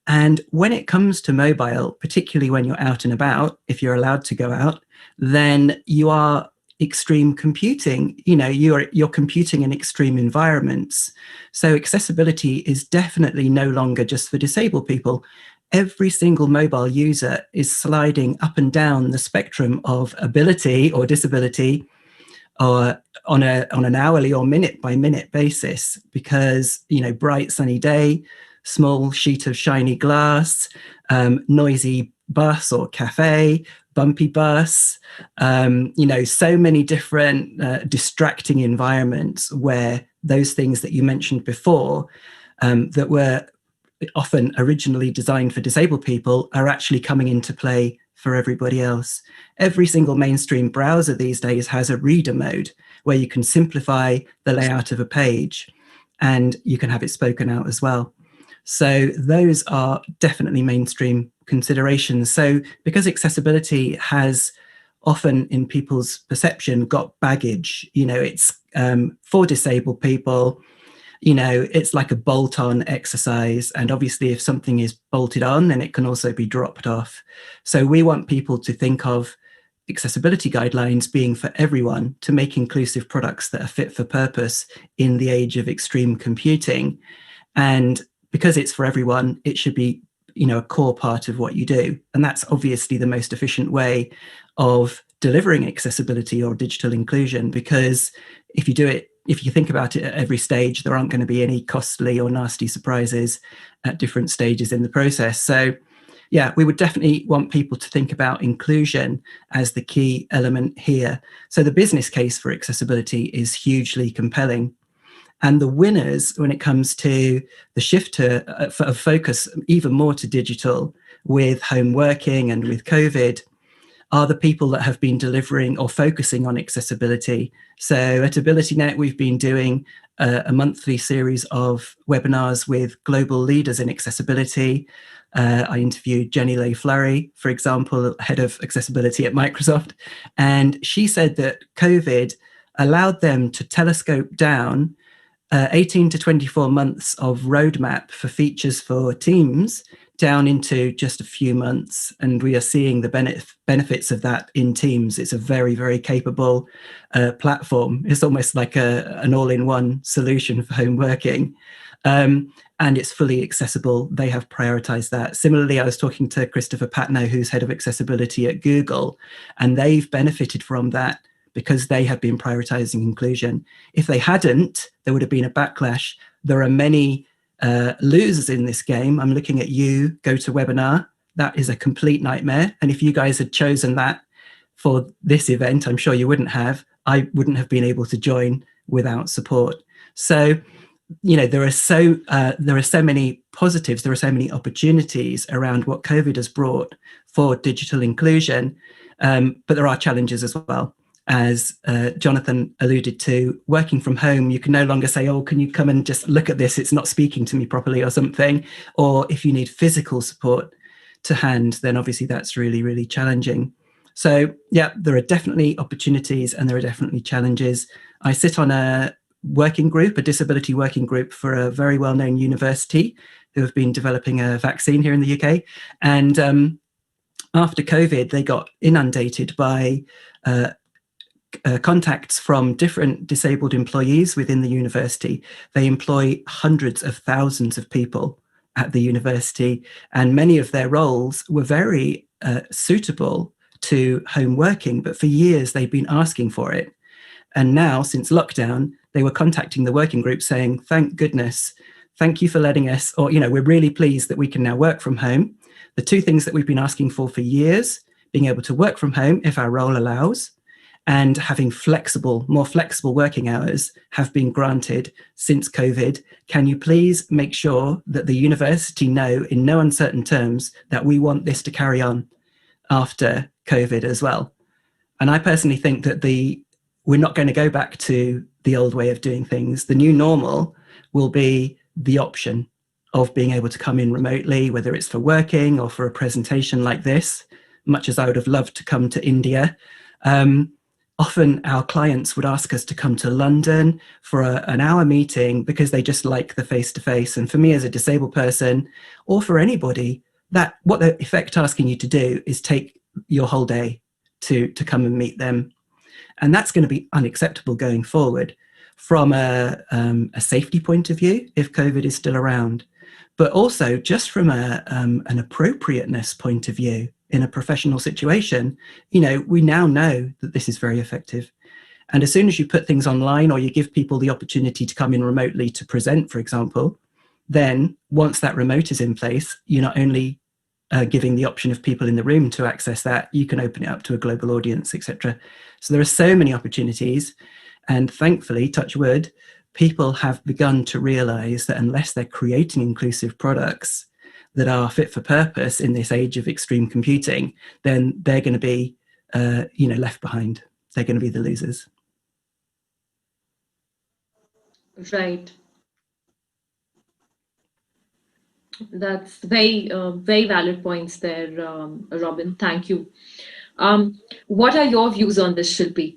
And when it comes to mobile, particularly when you're out and about, if you're allowed to go out, then you are extreme computing. You're computing in extreme environments. So accessibility is definitely no longer just for disabled people. Every single mobile user is sliding up and down the spectrum of ability or disability, or on an hourly or minute by minute basis, because bright sunny day, small sheet of shiny glass, noisy bus or cafe, bumpy bus, so many different distracting environments where those things that you mentioned before that were often originally designed for disabled people are actually coming into play for everybody else. Every single mainstream browser these days has a reader mode where you can simplify the layout of a page and you can have it spoken out as well. So those are definitely mainstream considerations. So because accessibility has often in people's perception got baggage, it's for disabled people, it's like a bolt-on exercise. And obviously if something is bolted on, then it can also be dropped off. So we want people to think of accessibility guidelines being for everyone, to make inclusive products that are fit for purpose in the age of extreme computing. And because it's for everyone, it should be, a core part of what you do. And that's obviously the most efficient way of delivering accessibility or digital inclusion, because if you think about it at every stage, there aren't going to be any costly or nasty surprises at different stages in the process. So yeah, we would definitely want people to think about inclusion as the key element here. So the business case for accessibility is hugely compelling. And the winners, when it comes to the shift of focus even more to digital with home working and with COVID, are the people that have been delivering or focusing on accessibility. So at AbilityNet, we've been doing a monthly series of webinars with global leaders in accessibility. I interviewed Jenny Leigh Flurry, for example, head of accessibility at Microsoft. And she said that COVID allowed them to telescope down 18 to 24 months of roadmap for features for Teams down into just a few months. And we are seeing the benefits of that in Teams. It's a very, very capable platform. It's almost like an all-in-one solution for home working. And it's fully accessible. They have prioritized that. Similarly, I was talking to Christopher Patno, who's head of accessibility at Google, and they've benefited from that because they have been prioritizing inclusion. If they hadn't, there would have been a backlash. There are many losers in this game. I'm looking at you, GoToWebinar. That is a complete nightmare. And if you guys had chosen that for this event, I'm sure you wouldn't have. I wouldn't have been able to join without support. So, there are so many positives, there are so many opportunities around what COVID has brought for digital inclusion, but there are challenges as well. As Jonathan alluded to, working from home, you can no longer say, oh, can you come and just look at this? It's not speaking to me properly or something. Or if you need physical support to hand, then obviously that's really, really challenging. So yeah, there are definitely opportunities and there are definitely challenges. I sit on a disability working group for a very well-known university who have been developing a vaccine here in the UK. And after COVID, they got inundated by contacts from different disabled employees within the university. They employ hundreds of thousands of people at the university, and many of their roles were very suitable to home working, but for years they've been asking for it. And now, since lockdown, they were contacting the working group saying, thank goodness, thank you for letting us, or, we're really pleased that we can now work from home. The two things that we've been asking for years, being able to work from home if our role allows, and having more flexible working hours have been granted since COVID. Can you please make sure that the university know in no uncertain terms that we want this to carry on after COVID as well? And I personally think that the we're not going to go back to the old way of doing things. The new normal will be the option of being able to come in remotely, whether it's for working or for a presentation like this. Much as I would have loved to come to India, often our clients would ask us to come to London for an hour meeting because they just like the face-to-face. And for me as a disabled person, or for anybody, that what they're in effect asking you to do is take your whole day to come and meet them. And that's going to be unacceptable going forward from a safety point of view, if COVID is still around, but also just from an appropriateness point of view in a professional situation. You know, we now know that this is very effective. And as soon as you put things online or you give people the opportunity to come in remotely to present, for example, then once that remote is in place, you're not only giving the option of people in the room to access that, you can open it up to a global audience, etc. So there are so many opportunities, and thankfully, touch wood, people have begun to realize that unless they're creating inclusive products that are fit for purpose in this age of extreme computing, then they're going to be left behind. They're going to be the losers. Right. That's very valid points there, Robin. Thank you. What are your views on this, Shilpi?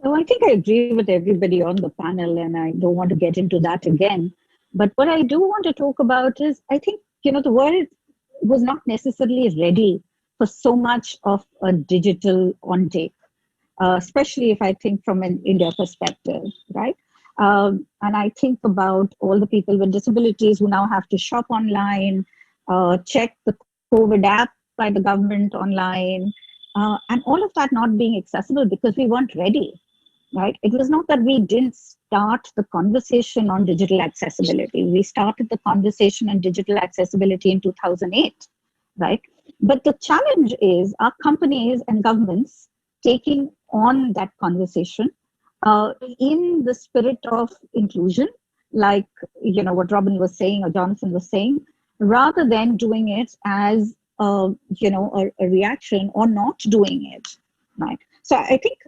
So I think I agree with everybody on the panel, and I don't want to get into that again. But what I do want to talk about is, I think, the world was not necessarily ready for so much of a digital on-take, especially if I think from an India perspective, right? And I think about all the people with disabilities who now have to shop online, check the COVID app by the government online, and all of that not being accessible because we weren't ready, right? It was not that we didn't start the conversation on digital accessibility. We started the conversation on digital accessibility in 2008, right? But the challenge is our companies and governments taking on that conversation in the spirit of inclusion, like what Robin was saying or Jonathan was saying, rather than doing it as a reaction or not doing it, right? So I think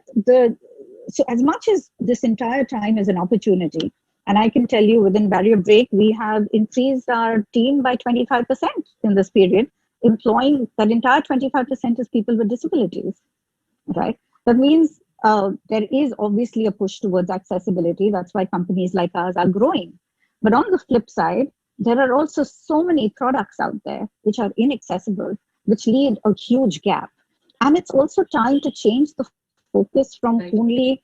so as much as this entire time is an opportunity, and I can tell you within Barrier Break, we have increased our team by 25% in this period, employing that entire 25% is people with disabilities, right? That means there is obviously a push towards accessibility. That's why companies like ours are growing. But on the flip side, there are also so many products out there which are inaccessible, which leave a huge gap. And it's also time to change the focus from only,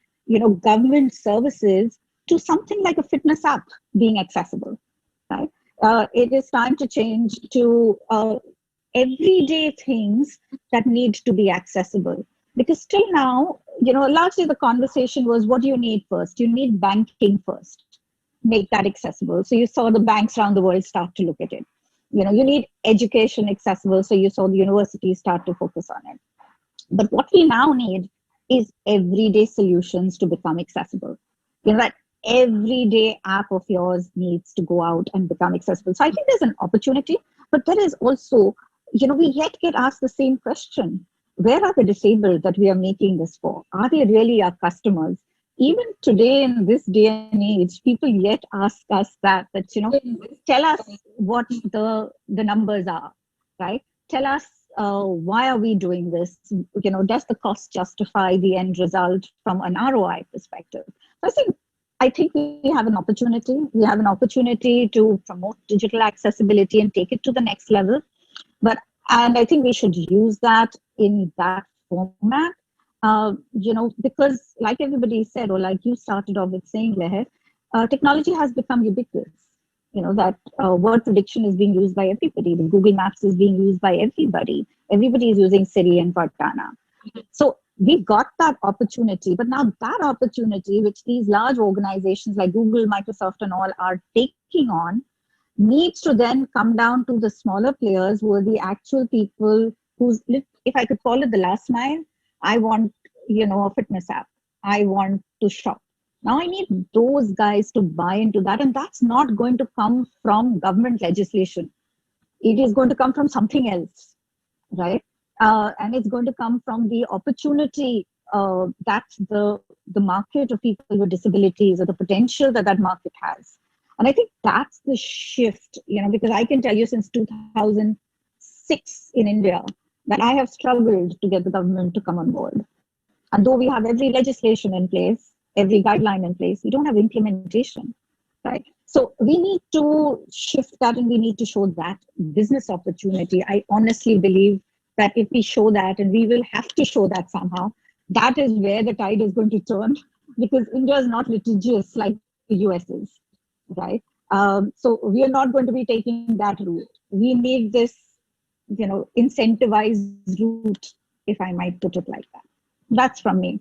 government services to something like a fitness app being accessible, right? It is time to change to everyday things that need to be accessible. Because still now, largely the conversation was, what do you need first? You need banking first. Make that accessible. So you saw the banks around the world start to look at it. You need education accessible. So you saw the universities start to focus on it. But what we now need is everyday solutions to become accessible. That everyday app of yours needs to go out and become accessible. So I think there's an opportunity, but there is also, we yet get asked the same question. Where are the disabled that we are making this for? Are they really our customers? Even today in this day and age, people yet ask us that tell us what the numbers are, right? Tell us why are we doing this? Does the cost justify the end result from an ROI perspective? I think we have an opportunity. We have an opportunity to promote digital accessibility and take it to the next level. And I think we should use that in that format, because like everybody said, or like you started off with saying, Leher, technology has become ubiquitous. That word prediction is being used by everybody. The Google Maps is being used by everybody. Everybody is using Siri and Cortana. So we got that opportunity, but now that opportunity, which these large organizations like Google, Microsoft and all are taking on, needs to then come down to the smaller players who are the actual people who's, if I could call it the last mile, I want, a fitness app. I want to shop. Now I need those guys to buy into that. And that's not going to come from government legislation. It is going to come from something else, right? And it's going to come from the opportunity that's the market of people with disabilities, or the potential that market has. And I think that's the shift, because I can tell you since 2006 in India that I have struggled to get the government to come on board. And though we have every legislation in place, every guideline in place, we don't have implementation, right? So we need to shift that, and we need to show that business opportunity. I honestly believe that if we show that, and we will have to show that somehow, that is where the tide is going to turn, because India is not litigious like the US is, right? So we are not going to be taking that route. We need this, incentivized route, if I might put it like that. That's from me.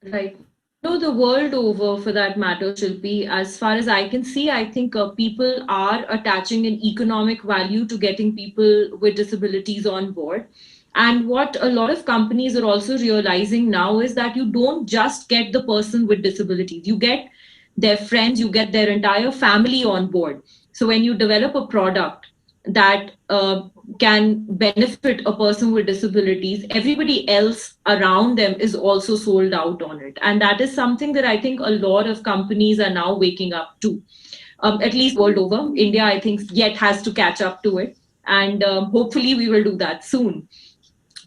Right. No, the world over, for that matter, Shilpi, as far as I can see, I think people are attaching an economic value to getting people with disabilities on board. And what a lot of companies are also realizing now is that you don't just get the person with disabilities, you get their friends, you get their entire family on board. So when you develop a product that can benefit a person with disabilities, everybody else around them is also sold out on it. And that is something that I think a lot of companies are now waking up to, at least world over. India, I think, yet has to catch up to it. And hopefully we will do that soon.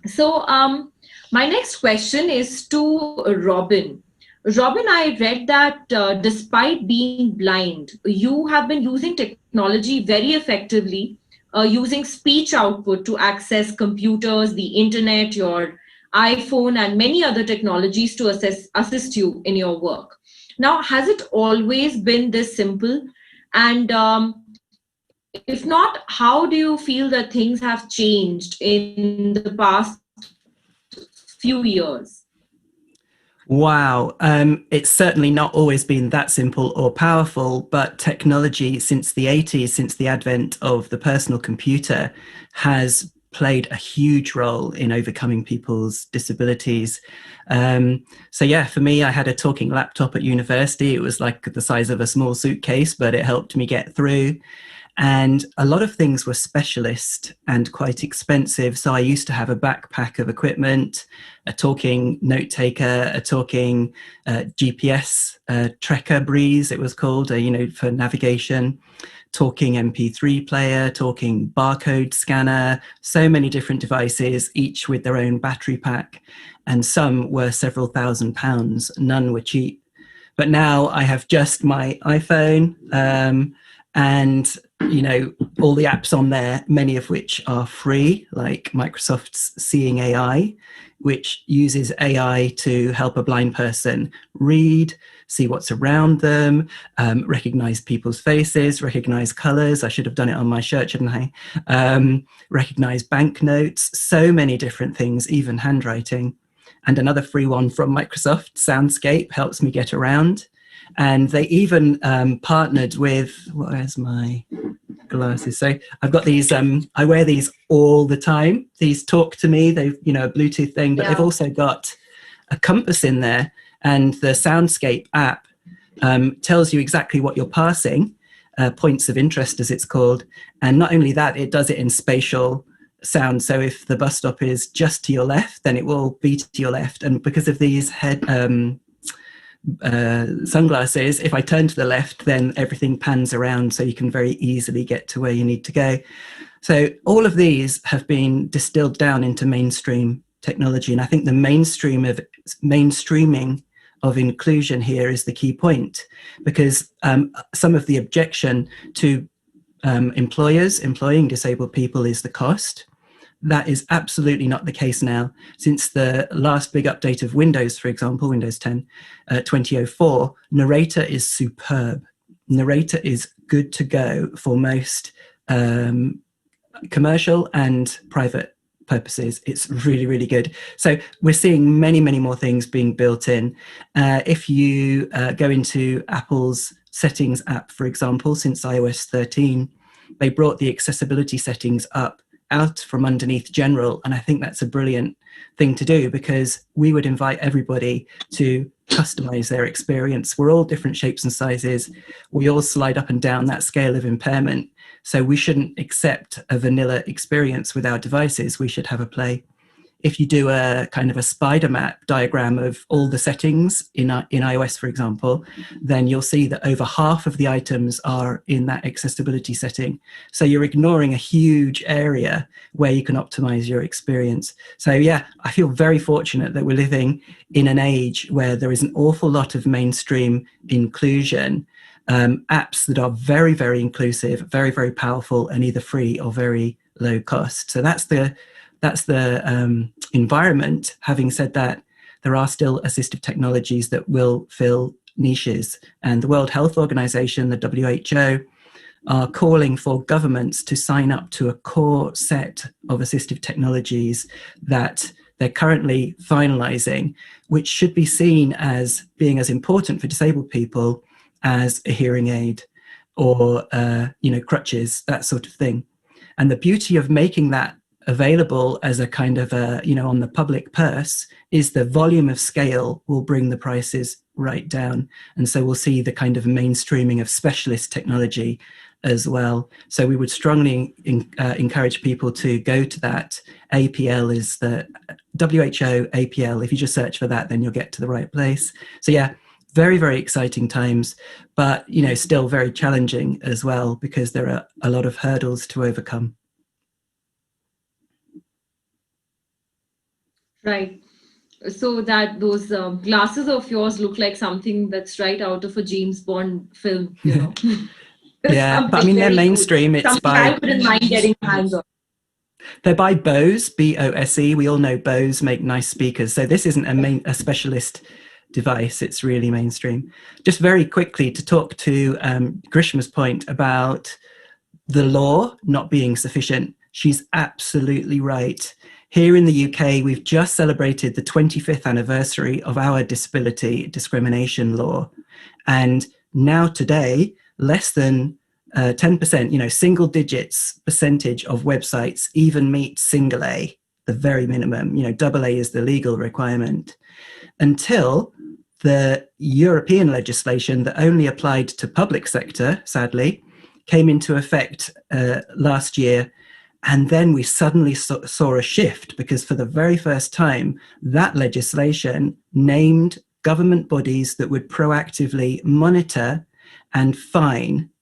So my next question is to Robin. Robin, I read that despite being blind, you have been using technology very effectively, using speech output to access computers, the internet, your iPhone, and many other technologies to assist you in your work. Now, has it always been this simple? And if not, how do you feel that things have changed in the past few years? Wow. It's certainly not always been that simple or powerful, but technology since the 80s, since the advent of the personal computer, has played a huge role in overcoming people's disabilities. So yeah, for me, I had a talking laptop at university. It was like the size of a small suitcase, but it helped me get through. And a lot of things were specialist and quite expensive. So I used to have a backpack of equipment, a talking note taker, a talking GPS Trekker Breeze, it was called, for navigation, talking MP3 player, talking barcode scanner, so many different devices, each with their own battery pack. And some were several £1,000s, none were cheap. But now I have just my iPhone, and all the apps on there, many of which are free, like Microsoft's Seeing AI, which uses AI to help a blind person read, see what's around them, recognize people's faces, recognize colors. I should have done it on my shirt, shouldn't I? Recognize banknotes, so many different things, even handwriting. And another free one from Microsoft, Soundscape, helps me get around. And they even partnered with, where's my glasses? So I've got these, I wear these all the time. These talk to me, they've, a Bluetooth thing, but they've also got a compass in there. And the Soundscape app tells you exactly what you're passing, points of interest as it's called. And not only that, it does it in spatial sound. So if the bus stop is just to your left, then it will be to your left. And because of these sunglasses, if I turn to the left, then everything pans around so you can very easily get to where you need to go. So all of these have been distilled down into mainstream technology. And I think the mainstreaming of inclusion here is the key point, because some of the objection to employers employing disabled people is the cost. That is absolutely not the case now. Since the last big update of Windows, for example, Windows 10, 2004, Narrator is superb. Narrator is good to go for most commercial and private purposes. It's really, really good. So we're seeing many, many more things being built in. If you go into Apple's settings app, for example, since iOS 13, they brought the accessibility settings up out from underneath general. And I think that's a brilliant thing to do, because we would invite everybody to customize their experience. We're all different shapes and sizes. We all slide up and down that scale of impairment. So we shouldn't accept a vanilla experience with our devices. We should have a play if you do a kind of a spider map diagram of all the settings in iOS, for example, then you'll see that over half of the items are in that accessibility setting. So you're ignoring a huge area where you can optimize your experience. So yeah, I feel very fortunate that we're living in an age where there is an awful lot of mainstream inclusion, apps that are very, very inclusive, very, very powerful, and either free or very low cost. So that's the environment. Having said that, there are still assistive technologies that will fill niches, and the World Health Organization, the WHO, are calling for governments to sign up to a core set of assistive technologies that they're currently finalizing, which should be seen as being as important for disabled people as a hearing aid or crutches, that sort of thing. And the beauty of making that available as a kind of on the public purse is the volume of scale will bring the prices right down. And so we'll see the kind of mainstreaming of specialist technology as well. So we would strongly encourage people to go to that. APL is the WHO APL. If you just search for that, then you'll get to the right place. So yeah, very, very exciting times, but still very challenging as well, because there are a lot of hurdles to overcome. Right. So that those glasses of yours look like something that's right out of a James Bond film, Yeah, but I mean, they're mainstream. Cool. It's by, I wouldn't mind getting hands on. They're by Bose, B-O-S-E. We all know Bose make nice speakers. So this isn't a specialist device. It's really mainstream. Just very quickly to talk to Grishma's point about the law not being sufficient. She's absolutely right. Here in the UK, we've just celebrated the 25th anniversary of our disability discrimination law. And now today, less than 10%, single digits percentage of websites even meet single A, the very minimum. Double A is the legal requirement. Until the European legislation that only applied to public sector, sadly, came into effect last year. And then we suddenly saw a shift, because for the very first time, that legislation named government bodies that would proactively monitor and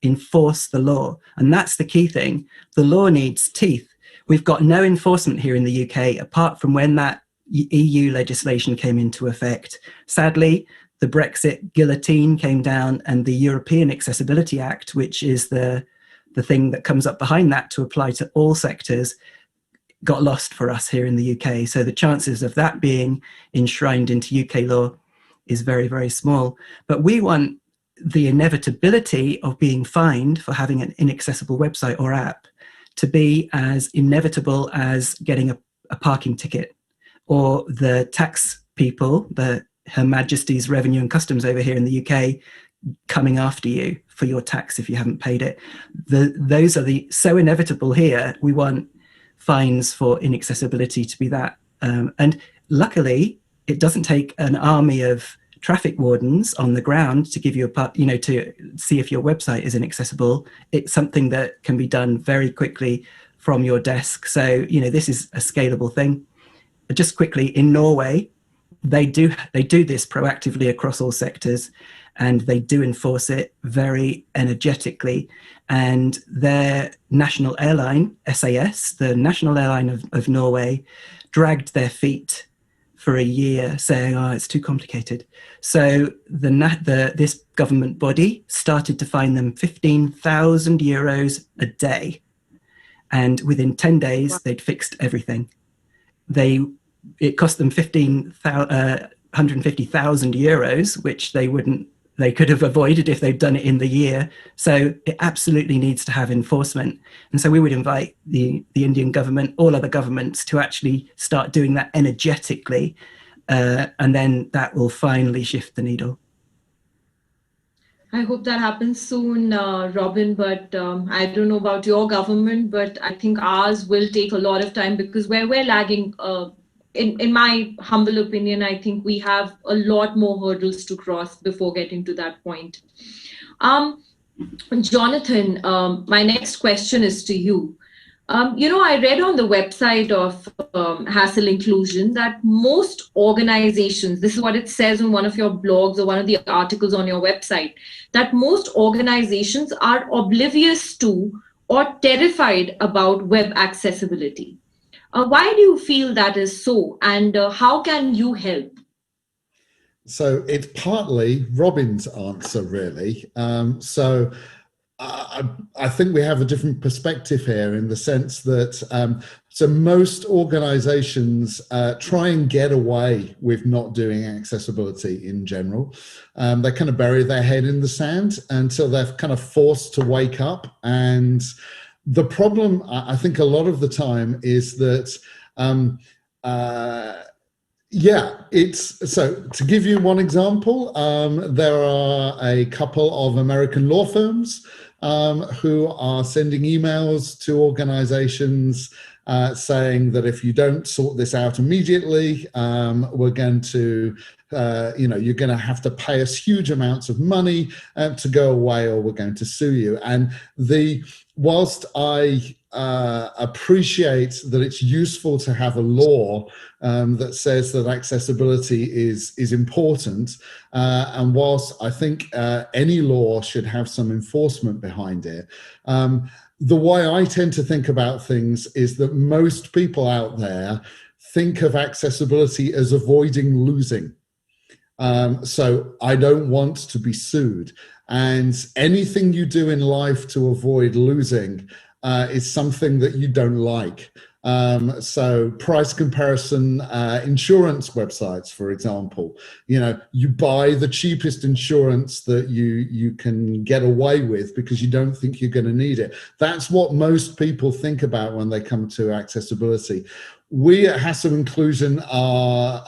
enforce the law. And that's the key thing. The law needs teeth. We've got no enforcement here in the UK, apart from when that EU legislation came into effect. Sadly, the Brexit guillotine came down, and the European Accessibility Act, which is the thing that comes up behind that to apply to all sectors, got lost for us here in the UK. So the chances of that being enshrined into UK law is very, very small. But we want the inevitability of being fined for having an inaccessible website or app to be as inevitable as getting a parking ticket, or the tax people, Her Majesty's Revenue and Customs over here in the UK, coming after you for your tax if you haven't paid it. Those are so inevitable here. We want fines for inaccessibility to be that. And luckily, it doesn't take an army of traffic wardens on the ground to give you to see if your website is inaccessible. It's something that can be done very quickly from your desk. So, this is a scalable thing. Just quickly, in Norway, they do this proactively across all sectors, and they do enforce it very energetically. And their national airline, SAS, the national airline of Norway, dragged their feet for a year, saying, it's too complicated. So this government body started to fine them €15,000 a day. And within 10 days, they'd fixed everything. It cost them €150,000, which they could have avoided if they'd done it in the year. So it absolutely needs to have enforcement. And so we would invite the Indian government, all other governments, to actually start doing that energetically. And then that will finally shift the needle. I hope that happens soon, Robin, but I don't know about your government, but I think ours will take a lot of time, because where we're lagging, in my humble opinion, I think we have a lot more hurdles to cross before getting to that point. Jonathan, my next question is to you. I read on the website of Hassle Inclusion that most organizations, this is what it says in one of your blogs or one of the articles on your website, that most organizations are oblivious to or terrified about web accessibility. Why do you feel that is so, and how can you help? So it's partly Robin's answer, really. I think we have a different perspective here in the sense that so most organizations try and get away with not doing accessibility in general. They kind of bury their head in the sand until they're kind of forced to wake up. And the problem, I think, a lot of the time is that it's so. To give you one example, there are a couple of American law firms who are sending emails to organizations saying that if you don't sort this out immediately, we're going to, you're going to have to pay us huge amounts of money to go away, or we're going to sue you. And whilst I appreciate that it's useful to have a law that says that accessibility is important, and whilst I think any law should have some enforcement behind it, the way I tend to think about things is that most people out there think of accessibility as avoiding losing. So I don't want to be sued. And anything you do in life to avoid losing is something that you don't like. So price comparison insurance websites, for example, you buy the cheapest insurance that you can get away with because you don't think you're going to need it. That's what most people think about when they come to accessibility. We at Hassle Inclusion are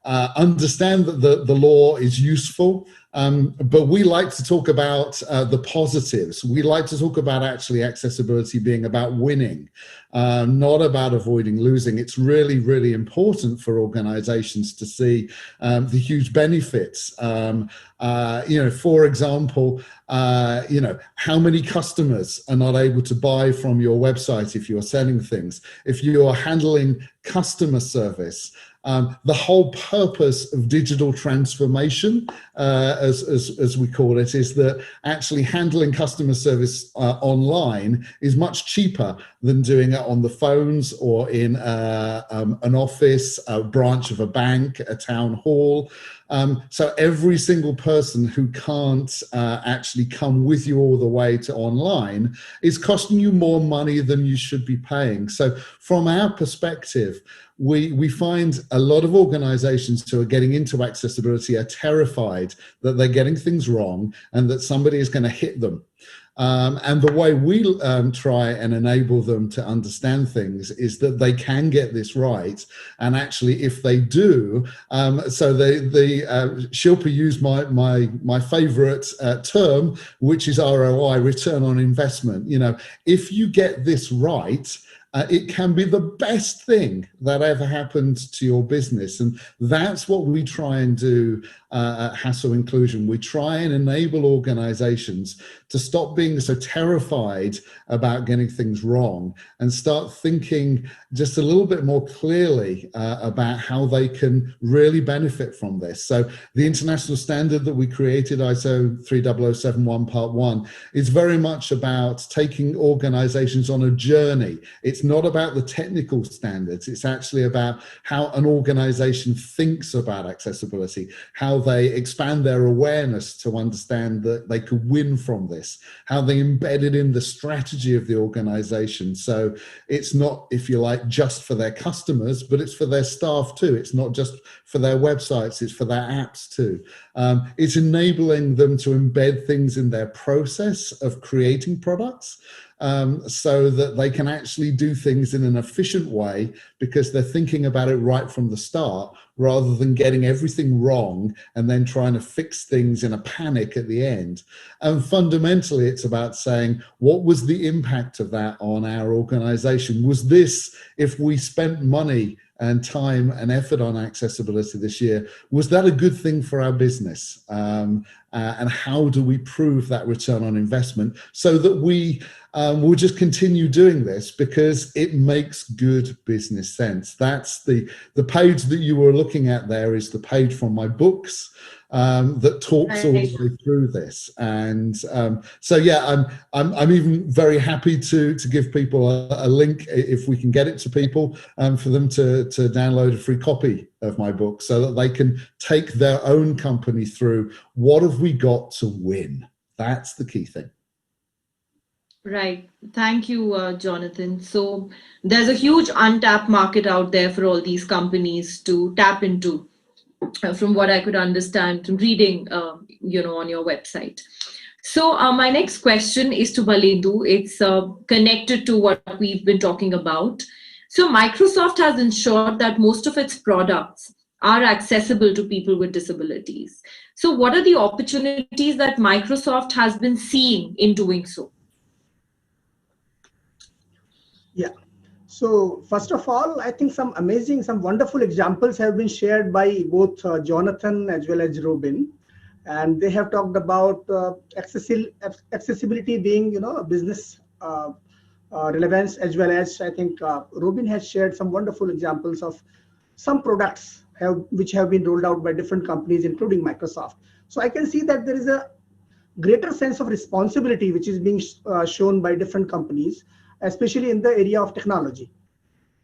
understand that the law is useful, but we like to talk about the positives. We like to talk about actually accessibility being about winning, not about avoiding losing. It's really, really important for organizations to see the huge benefits. For example, how many customers are not able to buy from your website if you're selling things, if you are handling customer service. The whole purpose of digital transformation, as we call it, is that actually handling customer service online is much cheaper than doing it on the phones or in an office, a branch of a bank, a town hall. So every single person who can't actually come with you all the way to online is costing you more money than you should be paying. So from our perspective, we find a lot of organizations who are getting into accessibility are terrified that they're getting things wrong and that somebody is going to hit them. And the way we try and enable them to understand things is that they can get this right. And actually, if they do, Shilpa used my favorite term, which is ROI, return on investment. If you get this right, it can be the best thing that ever happened to your business. And that's what we try and do at Hassle Inclusion. We try and enable organizations to stop being so terrified about getting things wrong and start thinking just a little bit more clearly about how they can really benefit from this. So the international standard that we created, ISO 30071 Part 1, is very much about taking organizations on a journey. It's not about the technical standards. It's actually about how an organization thinks about accessibility, how they expand their awareness to understand that they could win from this, how they embed it in the strategy of the organization. So it's not, if you like, just for their customers, but it's for their staff too. It's not just for their websites, it's for their apps too. It's enabling them to embed things in their process of creating products, so that they can actually do things in an efficient way because they're thinking about it right from the start, rather than getting everything wrong and then trying to fix things in a panic at the end. And fundamentally, it's about saying, what was the impact of that on our organization? Was this, if we spent money and time and effort on accessibility this year. Was that a good thing for our business? And how do we prove that return on investment so that we will just continue doing this because it makes good business sense? That's the page that you were looking at there is the page from my books that talks all the way through this. And so yeah, I'm even very happy to give people a link if we can get it to people for them to download a free copy of my book so that they can take their own company through what have we got to win. That's the key thing. Right. Thank you, Jonathan. So there's a huge untapped market out there for all these companies to tap into, from what I could understand from reading, on your website. So my next question is to Balendu. It's connected to what we've been talking about. So Microsoft has ensured that most of its products are accessible to people with disabilities. So what are the opportunities that Microsoft has been seeing in doing so? Yeah. So first of all, I think some wonderful examples have been shared by both Jonathan as well as Robin. And they have talked about accessibility being, a business relevance, as well as I think Robin has shared some wonderful examples of some products which have been rolled out by different companies, including Microsoft. So I can see that there is a greater sense of responsibility which is being shown by different companies, especially in the area of technology.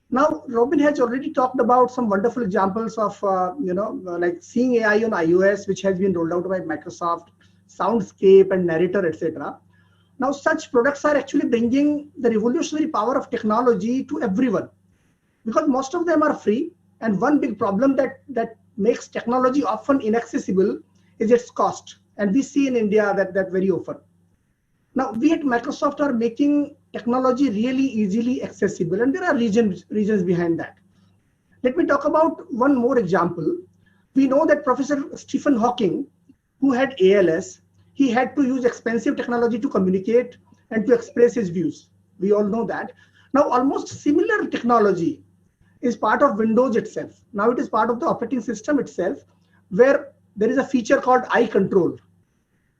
Now, Robin has already talked about some wonderful examples of, like Seeing AI on iOS, which has been rolled out by Microsoft, Soundscape and Narrator, etc. Now, such products are actually bringing the revolutionary power of technology to everyone, because most of them are free. And one big problem that makes technology often inaccessible is its cost. And we see in India that very often. Now, we at Microsoft are making technology really easily accessible, and there are reasons behind that. Let me talk about one more example. We know that Professor Stephen Hawking, who had ALS, he had to use expensive technology to communicate and to express his views. We all know that. Now, almost similar technology is part of Windows itself. Now it is part of the operating system itself, where there is a feature called eye control,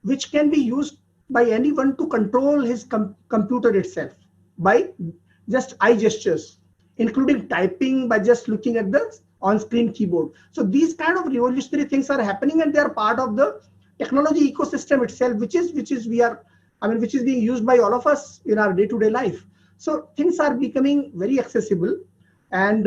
which can be used by anyone to control his computer itself by just eye gestures, including typing by just looking at the on-screen keyboard. So these kind of revolutionary things are happening, and they are part of the technology ecosystem itself, which is being used by all of us in our day-to-day life. So things are becoming very accessible, and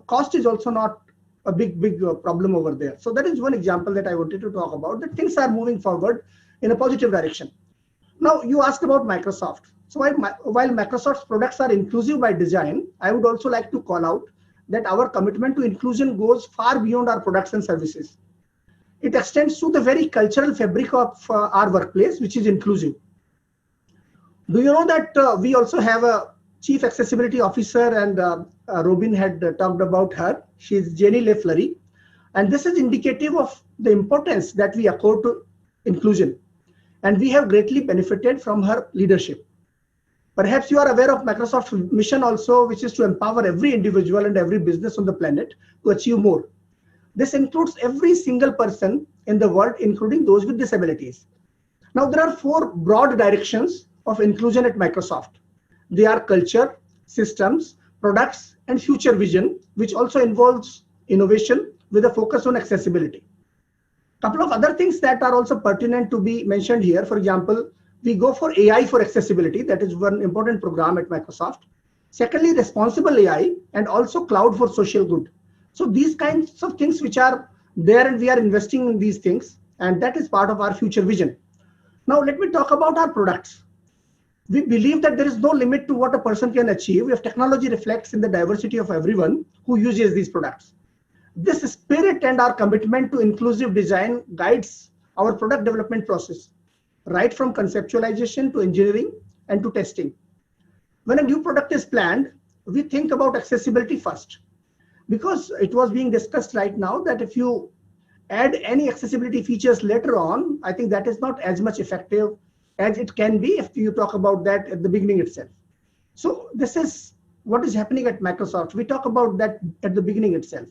cost is also not a big problem over there. So that is one example that I wanted to talk about, that things are moving forward in a positive direction. Now, you asked about Microsoft. So while Microsoft's products are inclusive by design, I would also like to call out that our commitment to inclusion goes far beyond our products and services. It extends to the very cultural fabric of our workplace, which is inclusive. Do you know that we also have a Chief Accessibility Officer, and Robin had talked about her. She's Jenny LeFleury. And this is indicative of the importance that we accord to inclusion. And we have greatly benefited from her leadership. Perhaps you are aware of Microsoft's mission also, which is to empower every individual and every business on the planet to achieve more. This includes every single person in the world, including those with disabilities. Now, there are 4 broad directions of inclusion at Microsoft. They are culture, systems, products, and future vision, which also involves innovation with a focus on accessibility. A couple of other things that are also pertinent to be mentioned here. For example, we go for AI for accessibility. That is one important program at Microsoft. Secondly, responsible AI, and also cloud for social good. So these kinds of things which are there, and we are investing in these things, and that is part of our future vision. Now, let me talk about our products. We believe that there is no limit to what a person can achieve if technology reflects in the diversity of everyone who uses these products. This spirit and our commitment to inclusive design guides our product development process, right from conceptualization to engineering and to testing. When a new product is planned, we think about accessibility first, because it was being discussed right now that if you add any accessibility features later on, I think that is not as much effective as it can be if you talk about that at the beginning itself. So this is what is happening at Microsoft. We talk about that at the beginning itself.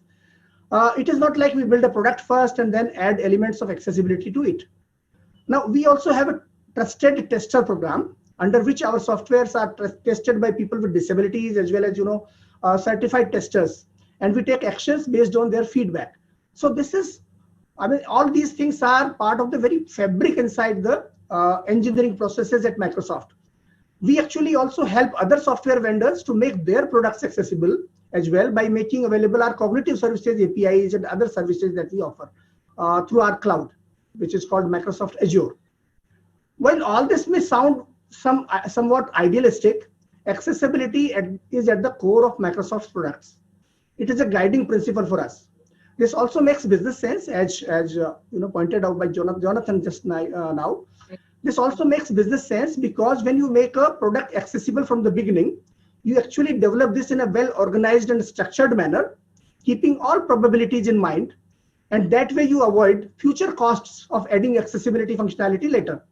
It is not like we build a product first and then add elements of accessibility to it. Now, we also have a trusted tester program under which our softwares are tested by people with disabilities as well as, certified testers. And we take actions based on their feedback. So this is, all these things are part of the very fabric inside the engineering processes at Microsoft. We actually also help other software vendors to make their products accessible as well by making available our cognitive services, APIs, and other services that we offer through our cloud, which is called Microsoft Azure. While all this may sound somewhat idealistic, accessibility is at the core of Microsoft's products. It is a guiding principle for us. This also makes business sense, as pointed out by Jonathan just now. This also makes business sense because when you make a product accessible from the beginning, you actually develop this in a well-organized and structured manner, keeping all probabilities in mind. And that way you avoid future costs of adding accessibility functionality later.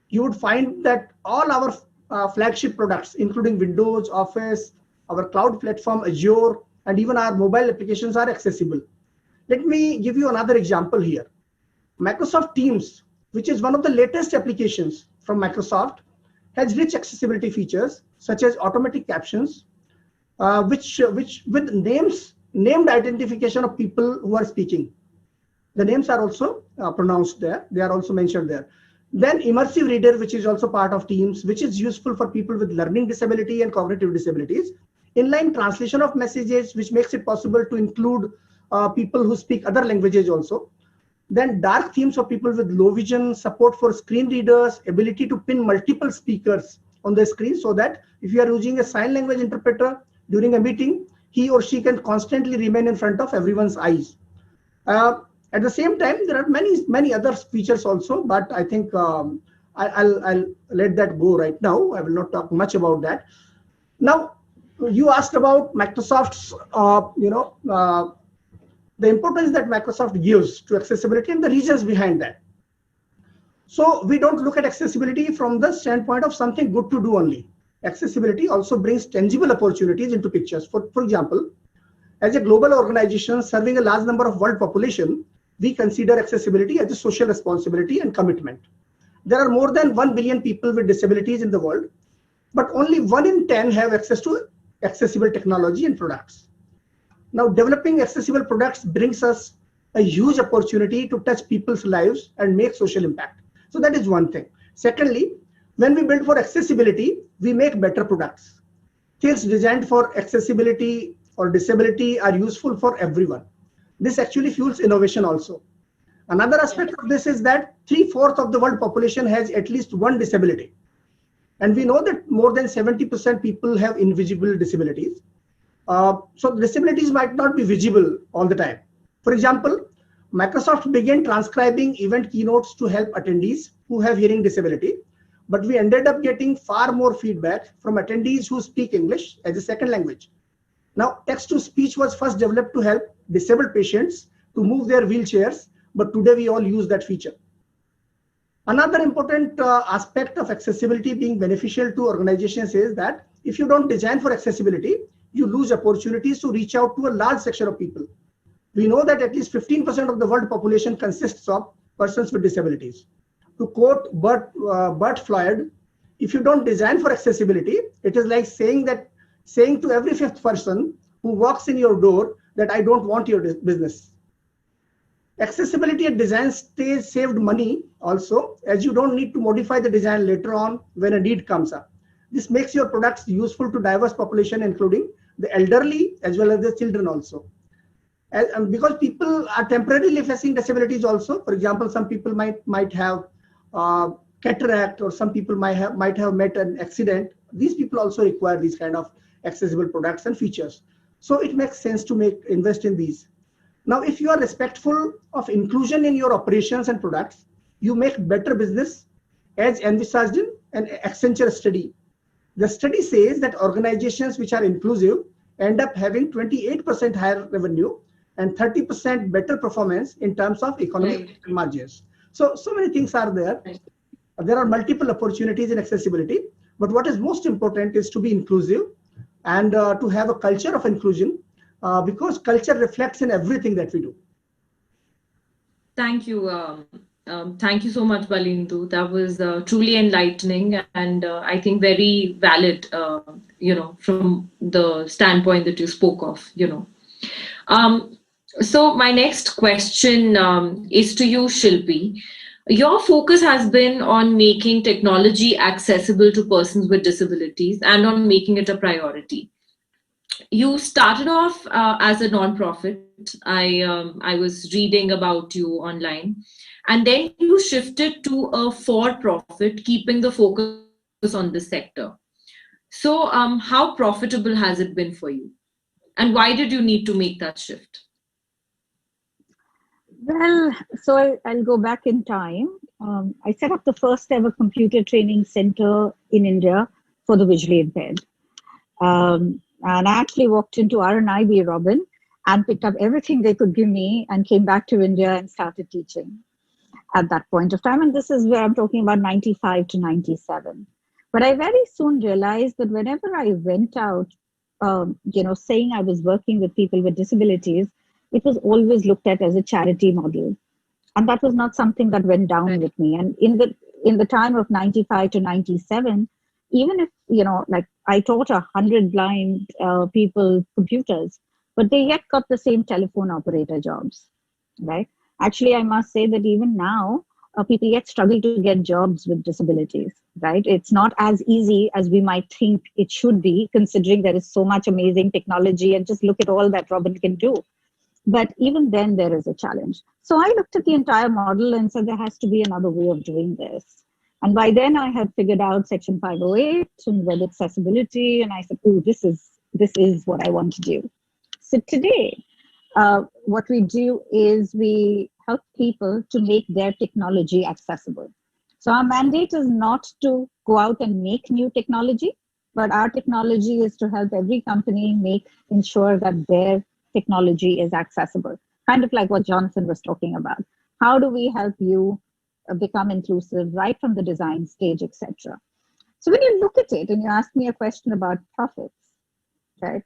You would find that all our flagship products, including Windows, Office, our cloud platform, Azure, and even our mobile applications are accessible. Let me give you another example here. Microsoft Teams, which is one of the latest applications from Microsoft, has rich accessibility features such as automatic captions, which with named identification of people who are speaking. The names are also pronounced there. They are also mentioned there. Then immersive reader, which is also part of Teams, which is useful for people with learning disability and cognitive disabilities. Inline translation of messages, which makes it possible to include people who speak other languages also. Then dark themes for people with low vision, support for screen readers, ability to pin multiple speakers on the screen so that if you are using a sign language interpreter during a meeting, he or she can constantly remain in front of everyone's eyes. At the same time, there are many other features also, but I think I'll let that go right now. I will not talk much about that. Now, you asked about Microsoft's, the importance that Microsoft gives to accessibility and the reasons behind that. So we don't look at accessibility from the standpoint of something good to do only. Accessibility also brings tangible opportunities into pictures. For example, as a global organization serving a large number of world population, we consider accessibility as a social responsibility and commitment. There are more than 1 billion people with disabilities in the world, but only 1 in 10 have access to accessible technology and products. Now, developing accessible products brings us a huge opportunity to touch people's lives and make social impact. So that is one thing. Secondly, when we build for accessibility, we make better products. Things designed for accessibility or disability are useful for everyone. This actually fuels innovation also. Another aspect of this is that 3/4 of the world population has at least one disability. And we know that more than 70% people have invisible disabilities. So disabilities might not be visible all the time. For example, Microsoft began transcribing event keynotes to help attendees who have hearing disability, but we ended up getting far more feedback from attendees who speak English as a second language. Now, text-to-speech was first developed to help disabled patients to move their wheelchairs, but today we all use that feature. Another important aspect of accessibility being beneficial to organizations is that if you don't design for accessibility, you lose opportunities to reach out to a large section of people. We know that at least 15% of the world population consists of persons with disabilities. To quote Bert Floyd, if you don't design for accessibility, it is like saying to every 5th person who walks in your door that I don't want your business. Accessibility at design stage saved money also, as you don't need to modify the design later on when a need comes up. This makes your products useful to diverse population, including the elderly as well as the children also. Because people are temporarily facing disabilities also. For example, some people might have cataract, or some people might have met an accident. These people also require these kind of accessible products and features. So it makes sense to invest in these. Now, if you are respectful of inclusion in your operations and products, you make better business, as envisaged in an Accenture study. The study says that organizations which are inclusive end up having 28% higher revenue and 30% better performance in terms of economic margins. So many things are there. There are multiple opportunities in accessibility, but what is most important is to be inclusive, and to have a culture of inclusion, because culture reflects in everything that we do. Thank you. Thank you so much, Balindu. That was truly enlightening and I think very valid, from the standpoint that you spoke of, So my next question is to you, Shilpi. Your focus has been on making technology accessible to persons with disabilities and on making it a priority. You started off as a non-profit. I was reading about you online, and then you shifted to a for-profit, keeping the focus on this sector. So, how profitable has it been for you, and why did you need to make that shift? Well, so I'll go back in time. I set up the first ever computer training center in India for the visually impaired. And I actually walked into RNIB, Robin, and picked up everything they could give me and came back to India and started teaching at that point of time. And this is where I'm talking about 95 to 97. But I very soon realized that whenever I went out, saying I was working with people with disabilities, it was always looked at as a charity model. And that was not something that went down with me. And in the time of 95 to 97, even if, like I taught 100 blind people computers, but they yet got the same telephone operator jobs, right? Actually, I must say that even now, people yet struggle to get jobs with disabilities, right? It's not as easy as we might think it should be, considering there is so much amazing technology and just look at all that Robin can do. But even then, there is a challenge. So I looked at the entire model and said there has to be another way of doing this. And by then, I had figured out Section 508 and web accessibility, and I said, "Oh, this is what I want to do." So today, what we do is we help people to make their technology accessible. So our mandate is not to go out and make new technology, but our technology is to help every company ensure that their technology is accessible, kind of like what Jonathan was talking about. How do we help you become inclusive right from the design stage, etc.? So when you look at it and you ask me a question about profits, right?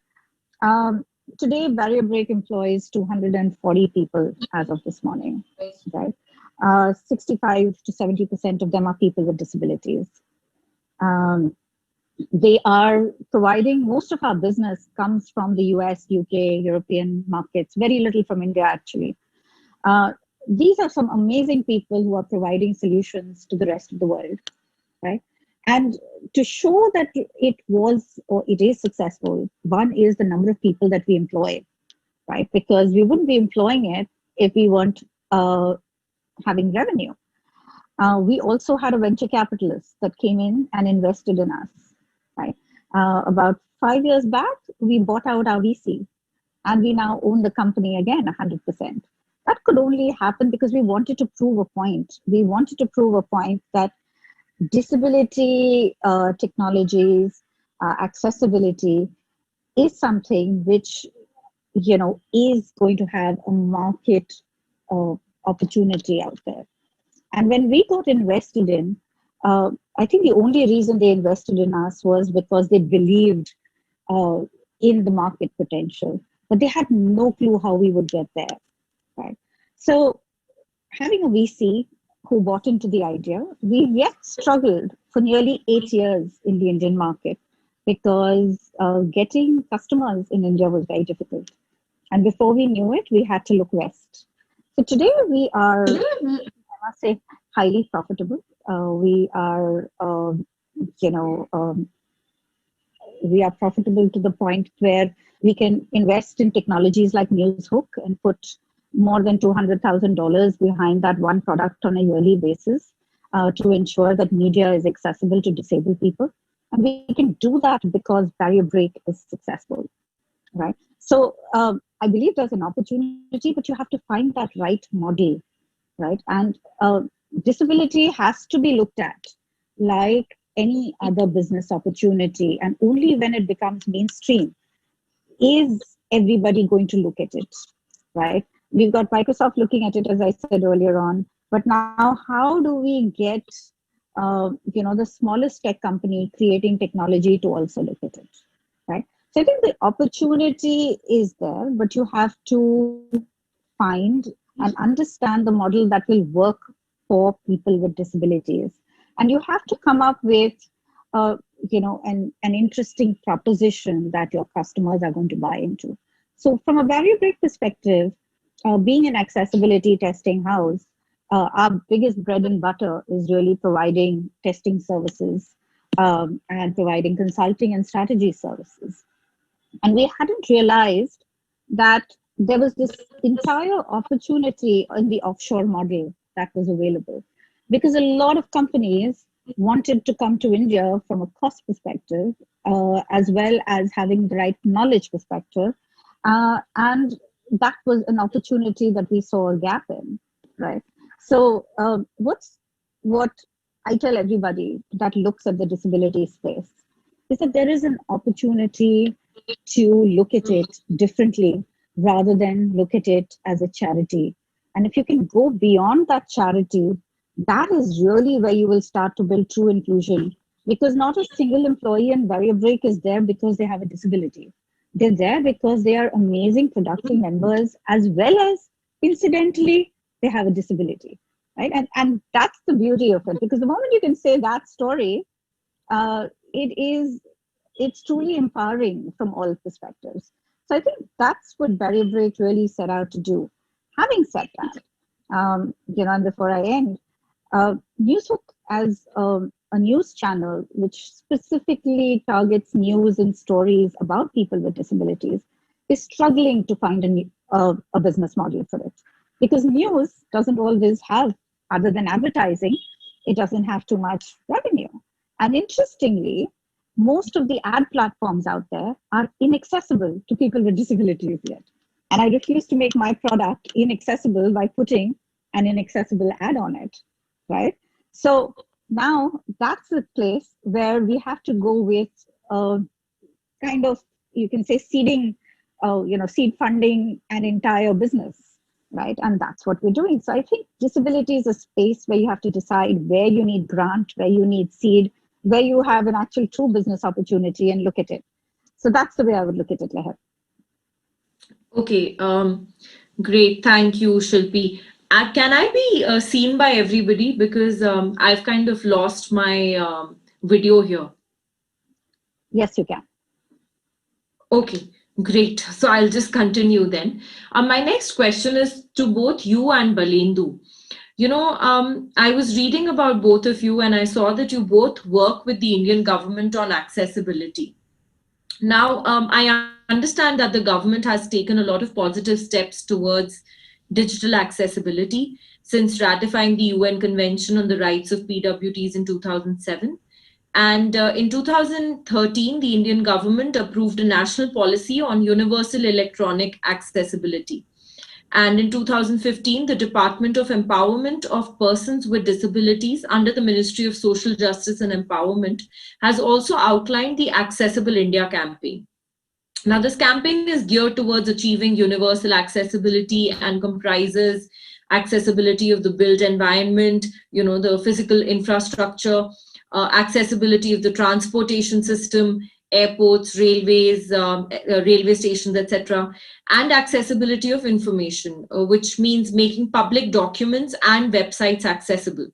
Today, Barrier Break employs 240 people as of this morning, right? 65 to 70% of them are people with disabilities. They are providing, most of our business comes from the US, UK, European markets, very little from India actually. These are some amazing people who are providing solutions to the rest of the world, right? And to show that it was or it is successful, one is the number of people that we employ, right? Because we wouldn't be employing it if we weren't having revenue. We also had a venture capitalist that came in and invested in us, right? About 5 years back, we bought out our VC and we now own the company again 100%. That could only happen because we wanted to prove a point. We wanted to prove a point that disability technologies, accessibility is something which, is going to have a market opportunity out there. And when we got invested in, I think the only reason they invested in us was because they believed in the market potential, but they had no clue how we would get there, right? So having a VC who bought into the idea, we yet struggled for nearly 8 years in the Indian market because getting customers in India was very difficult. And before we knew it, we had to look west. So today we are, I must say, highly profitable. We are, we are profitable to the point where we can invest in technologies like NewsHook and put more than $200,000 behind that one product on a yearly basis to ensure that media is accessible to disabled people. And we can do that because Barrier Break is successful, right? So I believe there's an opportunity, but you have to find that right model, right? And disability has to be looked at like any other business opportunity. And only when it becomes mainstream is everybody going to look at it, right? We've got Microsoft looking at it, as I said earlier on. But now, how do we get, the smallest tech company creating technology to also look at it, right? So I think the opportunity is there, but you have to find and understand the model that will work for people with disabilities. And you have to come up with an interesting proposition that your customers are going to buy into. So from a VarioBreak perspective, being an accessibility testing house, our biggest bread and butter is really providing testing services and providing consulting and strategy services. And we hadn't realized that there was this entire opportunity in the offshore model that was available, because a lot of companies wanted to come to India from a cost perspective, as well as having the right knowledge perspective. And that was an opportunity that we saw a gap in, right? So what I tell everybody that looks at the disability space is that there is an opportunity to look at it differently rather than look at it as a charity. And if you can go beyond that charity, that is really where you will start to build true inclusion, because not a single employee in VarioBreak is there because they have a disability. They're there because they are amazing, productive members, as well as, incidentally, they have a disability, right? And that's the beauty of it, because the moment you can say that story, it's truly empowering from all perspectives. So I think that's what VarioBreak really set out to do. Having said that, and before I end, Newshook as a news channel which specifically targets news and stories about people with disabilities is struggling to find a business model for it, because news doesn't always have, other than advertising, it doesn't have too much revenue. And interestingly, most of the ad platforms out there are inaccessible to people with disabilities yet. And I refuse to make my product inaccessible by putting an inaccessible ad on it, right? So now that's the place where we have to go with kind of, you can say, seed funding an entire business, right? And that's what we're doing. So I think disability is a space where you have to decide where you need grant, where you need seed, where you have an actual true business opportunity, and look at it. So that's the way I would look at it, Leher. Okay, great. Thank you, Shilpi. Can I be seen by everybody? Because I've kind of lost my video here. Yes, you can. Okay, great. So I'll just continue then. My next question is to both you and Balendu. I was reading about both of you, and I saw that you both work with the Indian government on accessibility. Now, I understand that the government has taken a lot of positive steps towards digital accessibility since ratifying the UN Convention on the Rights of PWDs in 2007. And in 2013, the Indian government approved a national policy on universal electronic accessibility. And in 2015, the Department of Empowerment of Persons with Disabilities under the Ministry of Social Justice and Empowerment has also outlined the Accessible India campaign. Now, this campaign is geared towards achieving universal accessibility and comprises accessibility of the built environment, the physical infrastructure, accessibility of the transportation system, airports, railways, railway stations, etc., and accessibility of information, which means making public documents and websites accessible.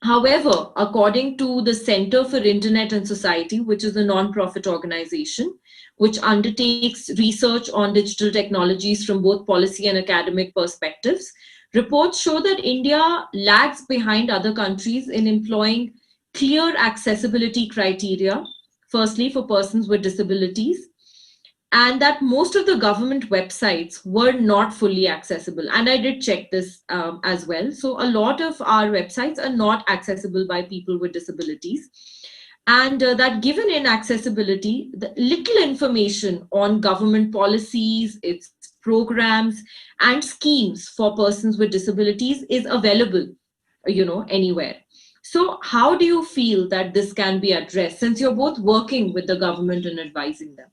However, according to the Center for Internet and Society, which is a non-profit organization, which undertakes research on digital technologies from both policy and academic perspectives, reports show that India lags behind other countries in employing clear accessibility criteria, firstly for persons with disabilities, and that most of the government websites were not fully accessible. And I did check this as well. So a lot of our websites are not accessible by people with disabilities. And that given inaccessibility, the little information on government policies, its programs, and schemes for persons with disabilities is available, anywhere. So how do you feel that this can be addressed, since you're both working with the government and advising them?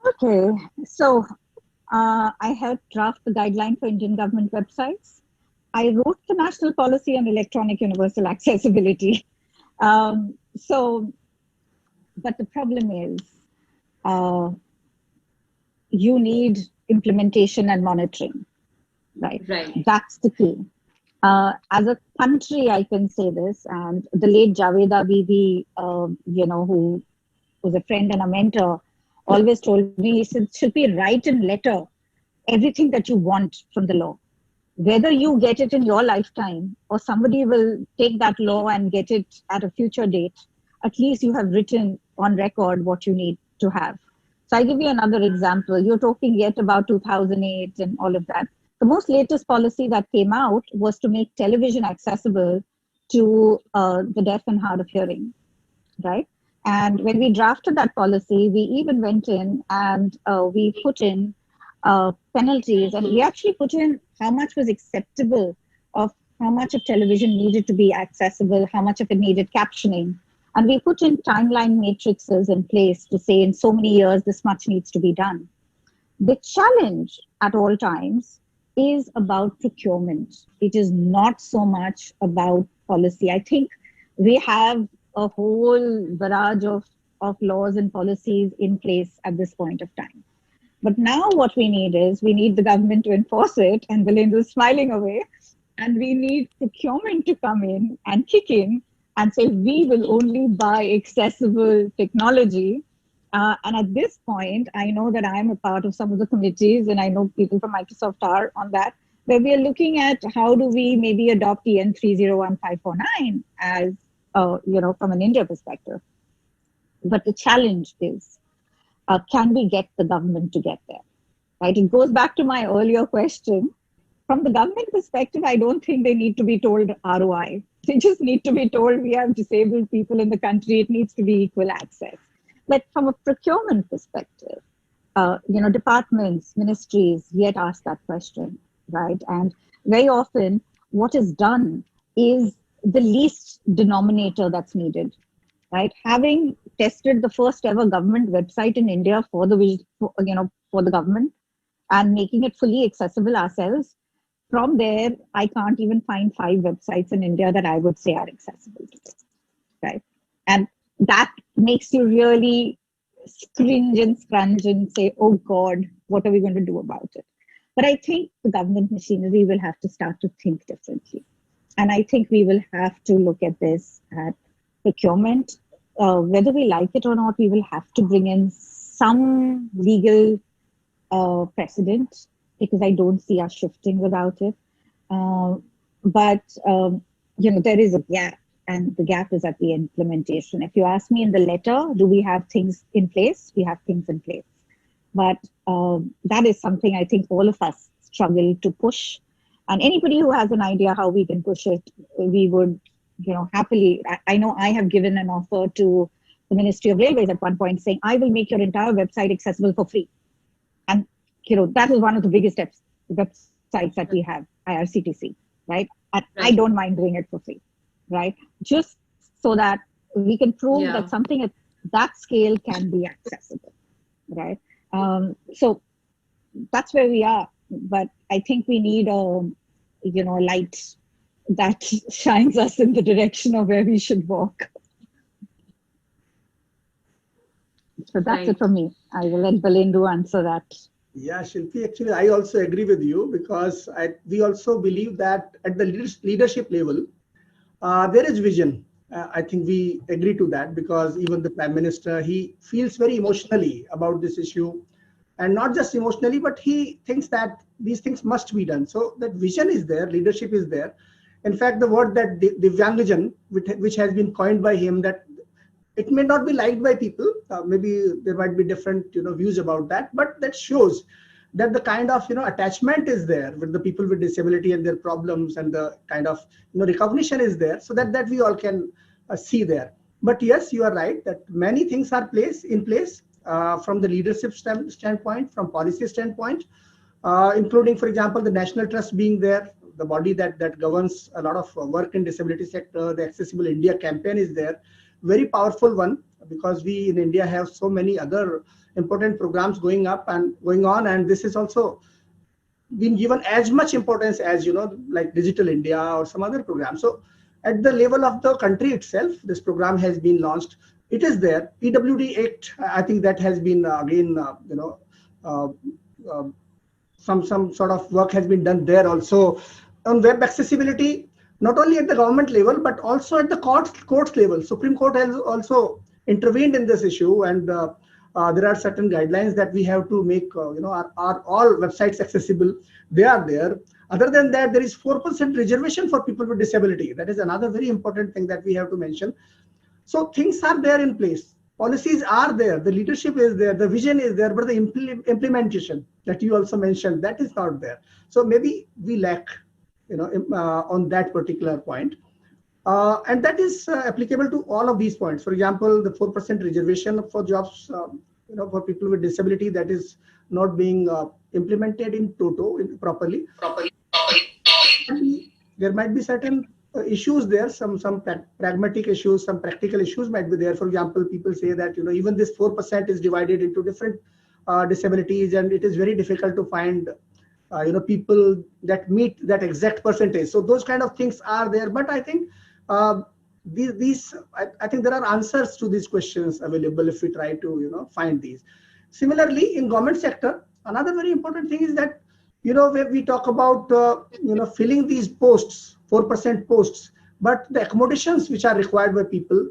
Okay, so I helped draft the guideline for Indian government websites. I wrote the national policy on electronic universal accessibility. So But the problem is, you need implementation and monitoring, right? That's the key. As a country, I can say this, and the late Javeda Bibi, who was a friend and a mentor, always told me, he said, it should be write in letter everything that you want from the law. Whether you get it in your lifetime or somebody will take that law and get it at a future date, at least you have written on record what you need to have. So I give you another example. You're talking yet about 2008 and all of that. The most latest policy that came out was to make television accessible to the deaf and hard of hearing, right? And when we drafted that policy, we even went in and we put in penalties, and we actually put in how much was acceptable of how much of television needed to be accessible, how much of it needed captioning. And we put in timeline matrices in place to say in so many years, this much needs to be done. The challenge at all times is about procurement. It is not so much about policy. I think we have a whole barrage of laws and policies in place at this point of time. But now what we need is, we need the government to enforce it, and Belinda is smiling away, and we need procurement to come in and kick in and say, we will only buy accessible technology. And at this point, I know that I'm a part of some of the committees, and I know people from Microsoft are on that, where we are looking at how do we maybe adopt EN 301549 as, from an India perspective. But the challenge is, can we get the government to get there? Right? It goes back to my earlier question. From the government perspective, I don't think they need to be told ROI. They just need to be told we have disabled people in the country. It needs to be equal access. But from a procurement perspective, departments, ministries yet ask that question, right? And very often what is done is the least denominator that's needed, right? Having tested the first ever government website in India for the government and making it fully accessible ourselves, from there, I can't even find 5 websites in India that I would say are accessible today, right? And that makes you really cringe and scrunch and say, oh God, what are we going to do about it? But I think the government machinery will have to start to think differently. And I think we will have to look at this at procurement. Whether we like it or not, we will have to bring in some legal precedent, because I don't see us shifting without it. But there is a gap, and the gap is at the implementation. If you ask me in the letter, do we have things in place? We have things in place. But that is something I think all of us struggle to push. And anybody who has an idea how we can push it, we would, happily. I know I have given an offer to the Ministry of Railways at one point saying, I will make your entire website accessible for free. And that is one of the biggest websites that we have, IRCTC, right? And I don't mind doing it for free, right? Just so that we can prove that something at that scale can be accessible, right? So that's where we are. But I think we need a light that shines us in the direction of where we should walk. So that's it for me. I will let Belindu answer that. Yeah, Shilpi, actually, I also agree with you, because we also believe that at the leadership level, there is vision. I think we agree to that, because even the Prime Minister, he feels very emotionally about this issue. And not just emotionally, but he thinks that these things must be done. So that vision is there, leadership is there. In fact, the word that Divyangajan, which has been coined by him, that it may not be liked by people. Maybe there might be different views about that, but that shows that the kind of attachment is there with the people with disability and their problems, and the kind of recognition is there, so that we all can see there. But yes, you are right that many things are in place from the leadership standpoint, from policy standpoint, including, for example, the National Trust being there, the body that governs a lot of work in disability sector. The Accessible India campaign is there. Very powerful one, because we in India have so many other important programs going on, and this is also been given as much importance as like Digital India or some other program. So at the level of the country itself, this program has been launched. it is there. PWD Act, I think that has been again, some sort of work has been done there also on web accessibility, not only at the government level but also at the courts level. Supreme Court has also intervened in this issue, and there are certain guidelines that we have to make. Are all websites accessible? They are there. Other than that, there is 4% reservation for people with disability. That is another very important thing that we have to mention. So things are there in place. Policies are there. The leadership is there. The vision is there, but the implementation that you also mentioned, that is not there. So maybe we lack, on that particular point. And that is applicable to all of these points. For example, the 4% reservation for jobs, for people with disability, that is not being implemented in toto properly. There might be certain issues there, some pragmatic issues, some practical issues might be there. For example, people say that even this 4% is divided into different disabilities, and it is very difficult to find people that meet that exact percentage. So those kind of things are there. But I think I think there are answers to these questions available if we try to find these. Similarly, in government sector, another very important thing is that where we talk about filling these posts, 4% posts, but the accommodations which are required by people,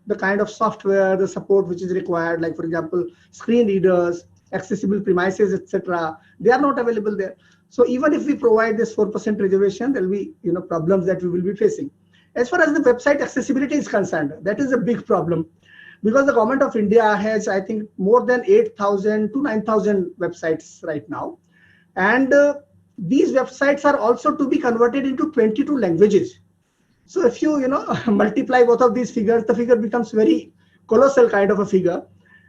the kind of software, the support which is required, like for example, screen readers, accessible premises, etc., they are not available there. So even if we provide this 4% reservation, there will be problems that we will be facing. As far as the website accessibility is concerned, that is a big problem, because the government of India has, I think, more than 8,000 to 9,000 websites right now. And these websites are also to be converted into 22 languages. So if you, multiply both of these figures, the figure becomes very colossal kind of a figure.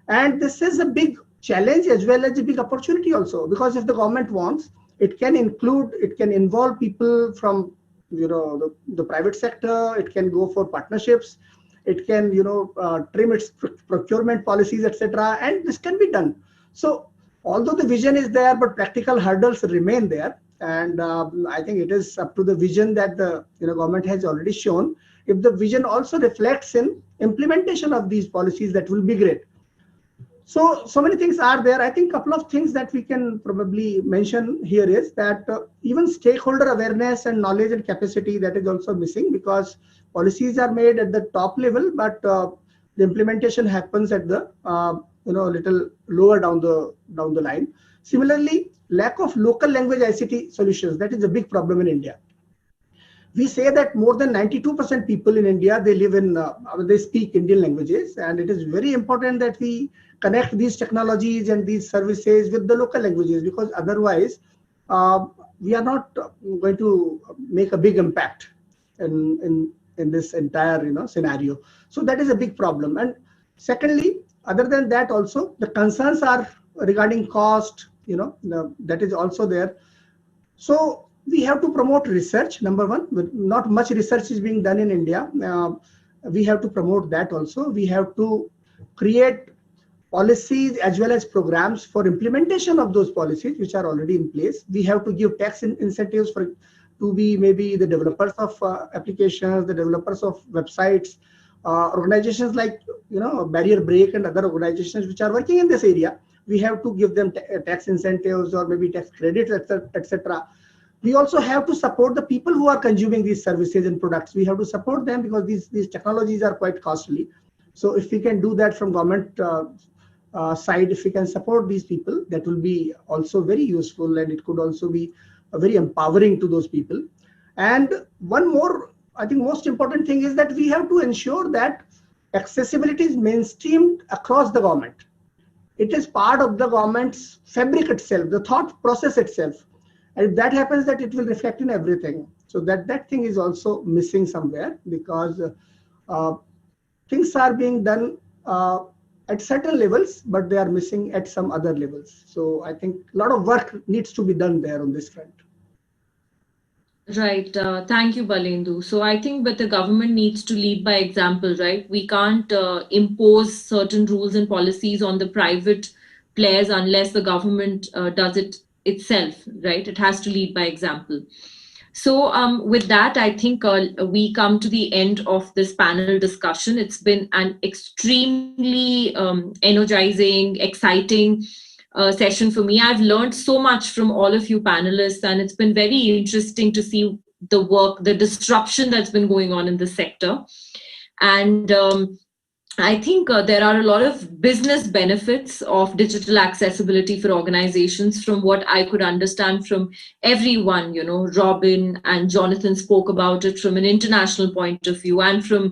And this is a big challenge as well as a big opportunity also, because if the government wants, it can involve people from, the private sector, it can go for partnerships, it can, trim its procurement policies, etc. And this can be done. So although the vision is there, but practical hurdles remain there. And I think it is up to the vision that the government has already shown. If the vision also reflects in implementation of these policies, that will be great. So many things are there. I think a couple of things that we can probably mention here is that even stakeholder awareness and knowledge and capacity, that is also missing, because policies are made at the top level, but the implementation happens at the little lower down the line. Similarly, lack of local language ICT solutions, that is a big problem in India. We say that more than 92% people in India, they live in, they speak Indian languages, and it is very important that we connect these technologies and these services with the local languages, because otherwise we are not going to make a big impact in this entire scenario. So that is a big problem. And secondly, other than that also, the concerns are regarding cost, that is also there. So we have to promote research, number one. Not much research is being done in India. We have to promote that also. We have to create policies as well as programs for implementation of those policies which are already in place. We have to give tax incentives to be maybe the developers of applications, the developers of websites, organizations like Barrier Break and other organizations which are working in this area. We have to give them tax incentives or maybe tax credits, etc. We also have to support the people who are consuming these services and products. We have to support them because these technologies are quite costly. So if we can do that from government side, if we can support these people, that will be also very useful, and it could also be very empowering to those people. And one more, I think most important thing is that we have to ensure that accessibility is mainstreamed across the government. It is part of the government's fabric itself, the thought process itself. And if that happens, that it will reflect in everything. So that thing is also missing somewhere, because things are being done at certain levels, but they are missing at some other levels. So I think a lot of work needs to be done there on this front. Right. Thank you, Balendu. So I think that the government needs to lead by example, right? We can't impose certain rules and policies on the private players unless the government does it itself, right? It has to lead by example. So with that, I think we come to the end of this panel discussion. It's been an extremely energizing, exciting session for me. I've learned so much from all of you panelists, and it's been very interesting to see the work, the disruption that's been going on in the sector. And I think there are a lot of business benefits of digital accessibility for organizations from what I could understand from everyone. You know, Robin and Jonathan spoke about it from an international point of view and from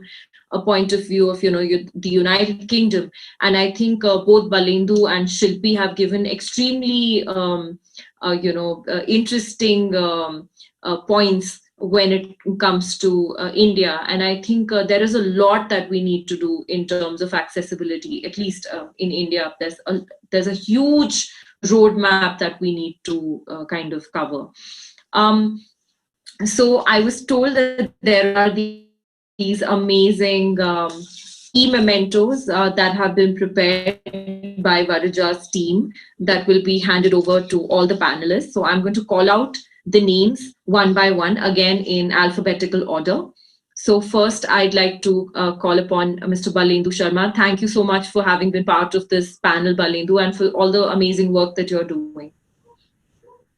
a point of view of, you know, the United Kingdom. And I think both Balendu and Shilpi have given extremely, interesting points when it comes to India. And I think there is a lot that we need to do in terms of accessibility, at least in India. There's a huge roadmap that we need to kind of cover. So I was told that there are these amazing e-mementos that have been prepared by Varija's team that will be handed over to all the panelists. So I'm going to call out the names one by one, again in alphabetical order. So first, I'd like to call upon Mr. Balendu Sharma. Thank you so much for having been part of this panel, Balendu, and for all the amazing work that you're doing.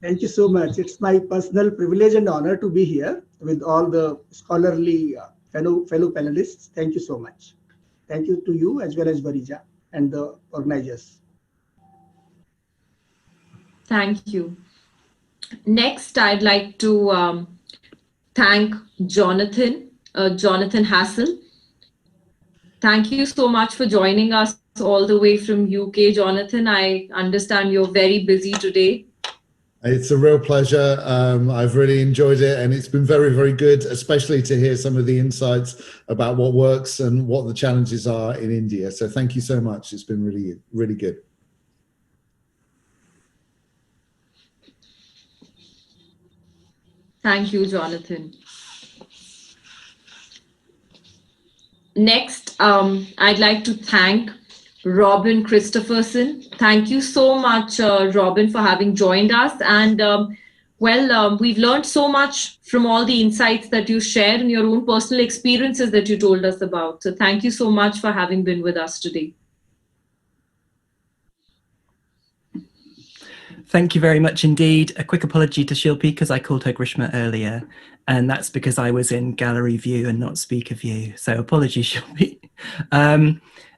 Thank you so much. It's my personal privilege and honor to be here with all the scholarly fellow panelists. Thank you so much. Thank you to you as well as Varija and the organizers. Thank you. Next, I'd like to thank Jonathan Hassel. Thank you so much for joining us all the way from UK, Jonathan. I understand you're very busy today. It's a real pleasure. I've really enjoyed it, and it's been very, very good, especially to hear some of the insights about what works and what the challenges are in India. So thank you so much. It's been really, really good. Thank you, Jonathan. Next, I'd like to thank Robin Christopherson. Thank you so much, Robin, for having joined us. And we've learned so much from all the insights that you shared and your own personal experiences that you told us about. So thank you so much for having been with us today. Thank you very much indeed. A quick apology to Shilpi because I called her Grishma earlier, and that's because I was in gallery view and not speaker view. So apologies, Shilpi.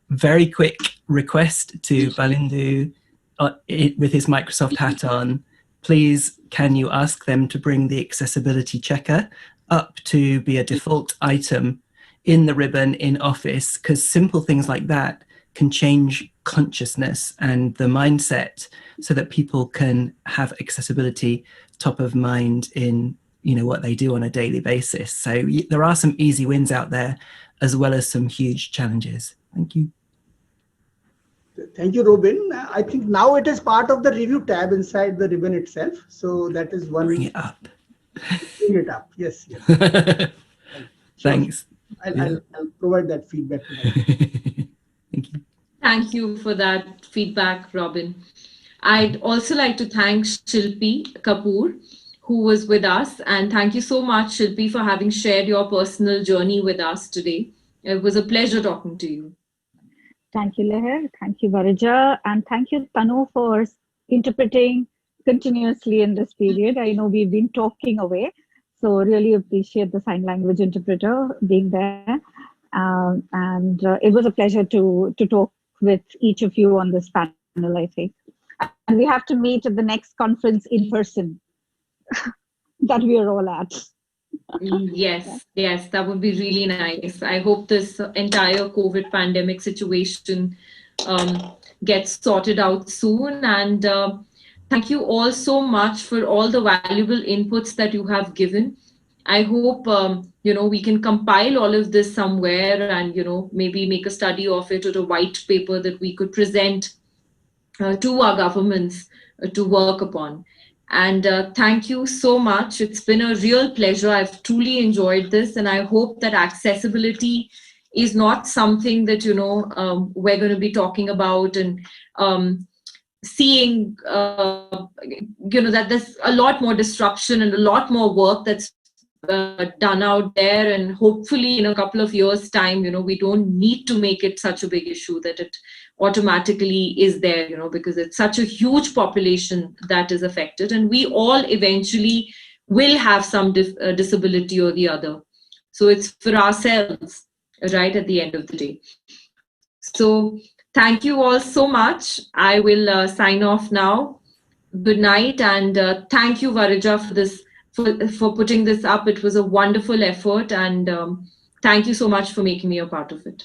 Very quick request to Balendu with his Microsoft hat on. Please, can you ask them to bring the accessibility checker up to be a default item in the ribbon in Office, because simple things like that can change consciousness and the mindset so that people can have accessibility top of mind in, you know, what they do on a daily basis. So there are some easy wins out there as well as some huge challenges. Thank you. Thank you, Robin. I think now it is part of the review tab inside the ribbon itself. So that is one. Bring it up. Bring it up. Yes. Yes. Thanks. I'll provide that feedback. Thank you. Thank you for that feedback, Robin. I'd also like to thank Shilpi Kapoor, who was with us. And thank you so much, Shilpi, for having shared your personal journey with us today. It was a pleasure talking to you. Thank you, Leher. Thank you, Varija. And thank you, Tanu, for interpreting continuously in this period. I know we've been talking away, so really appreciate the sign language interpreter being there. And it was a pleasure to talk with each of you on this panel, I think. And we have to meet at the next conference in person that we are all at. Yes, that would be really nice. I hope this entire COVID pandemic situation gets sorted out soon. And thank you all so much for all the valuable inputs that you have given. I hope, we can compile all of this somewhere and, maybe make a study of it or a white paper that we could present to our governments to work upon. And thank you so much. It's been a real pleasure. I've truly enjoyed this. And I hope that accessibility is not something that, we're going to be talking about and seeing, that there's a lot more disruption and a lot more work that's done out there, and hopefully in a couple of years time, we don't need to make it such a big issue that it automatically is there, because it's such a huge population that is affected, and we all eventually will have some disability or the other. So it's for ourselves, right, at the end of the day. So thank you all so much. I will sign off now. Good night, and thank you, Varija, for this, for putting this up. It was a wonderful effort, and thank you so much for making me a part of it.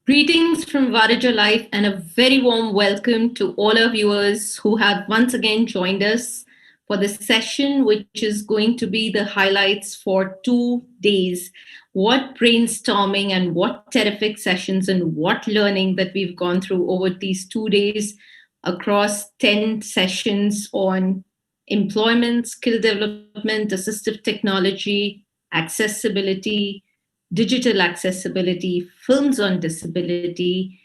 Greetings from Varija Life and a very warm welcome to all our viewers who have once again joined us for this session, which is going to be the highlights for 2 days. What brainstorming and what terrific sessions and what learning that we've gone through over these 2 days across 10 sessions on employment, skill development, assistive technology, accessibility, digital accessibility, films on disability,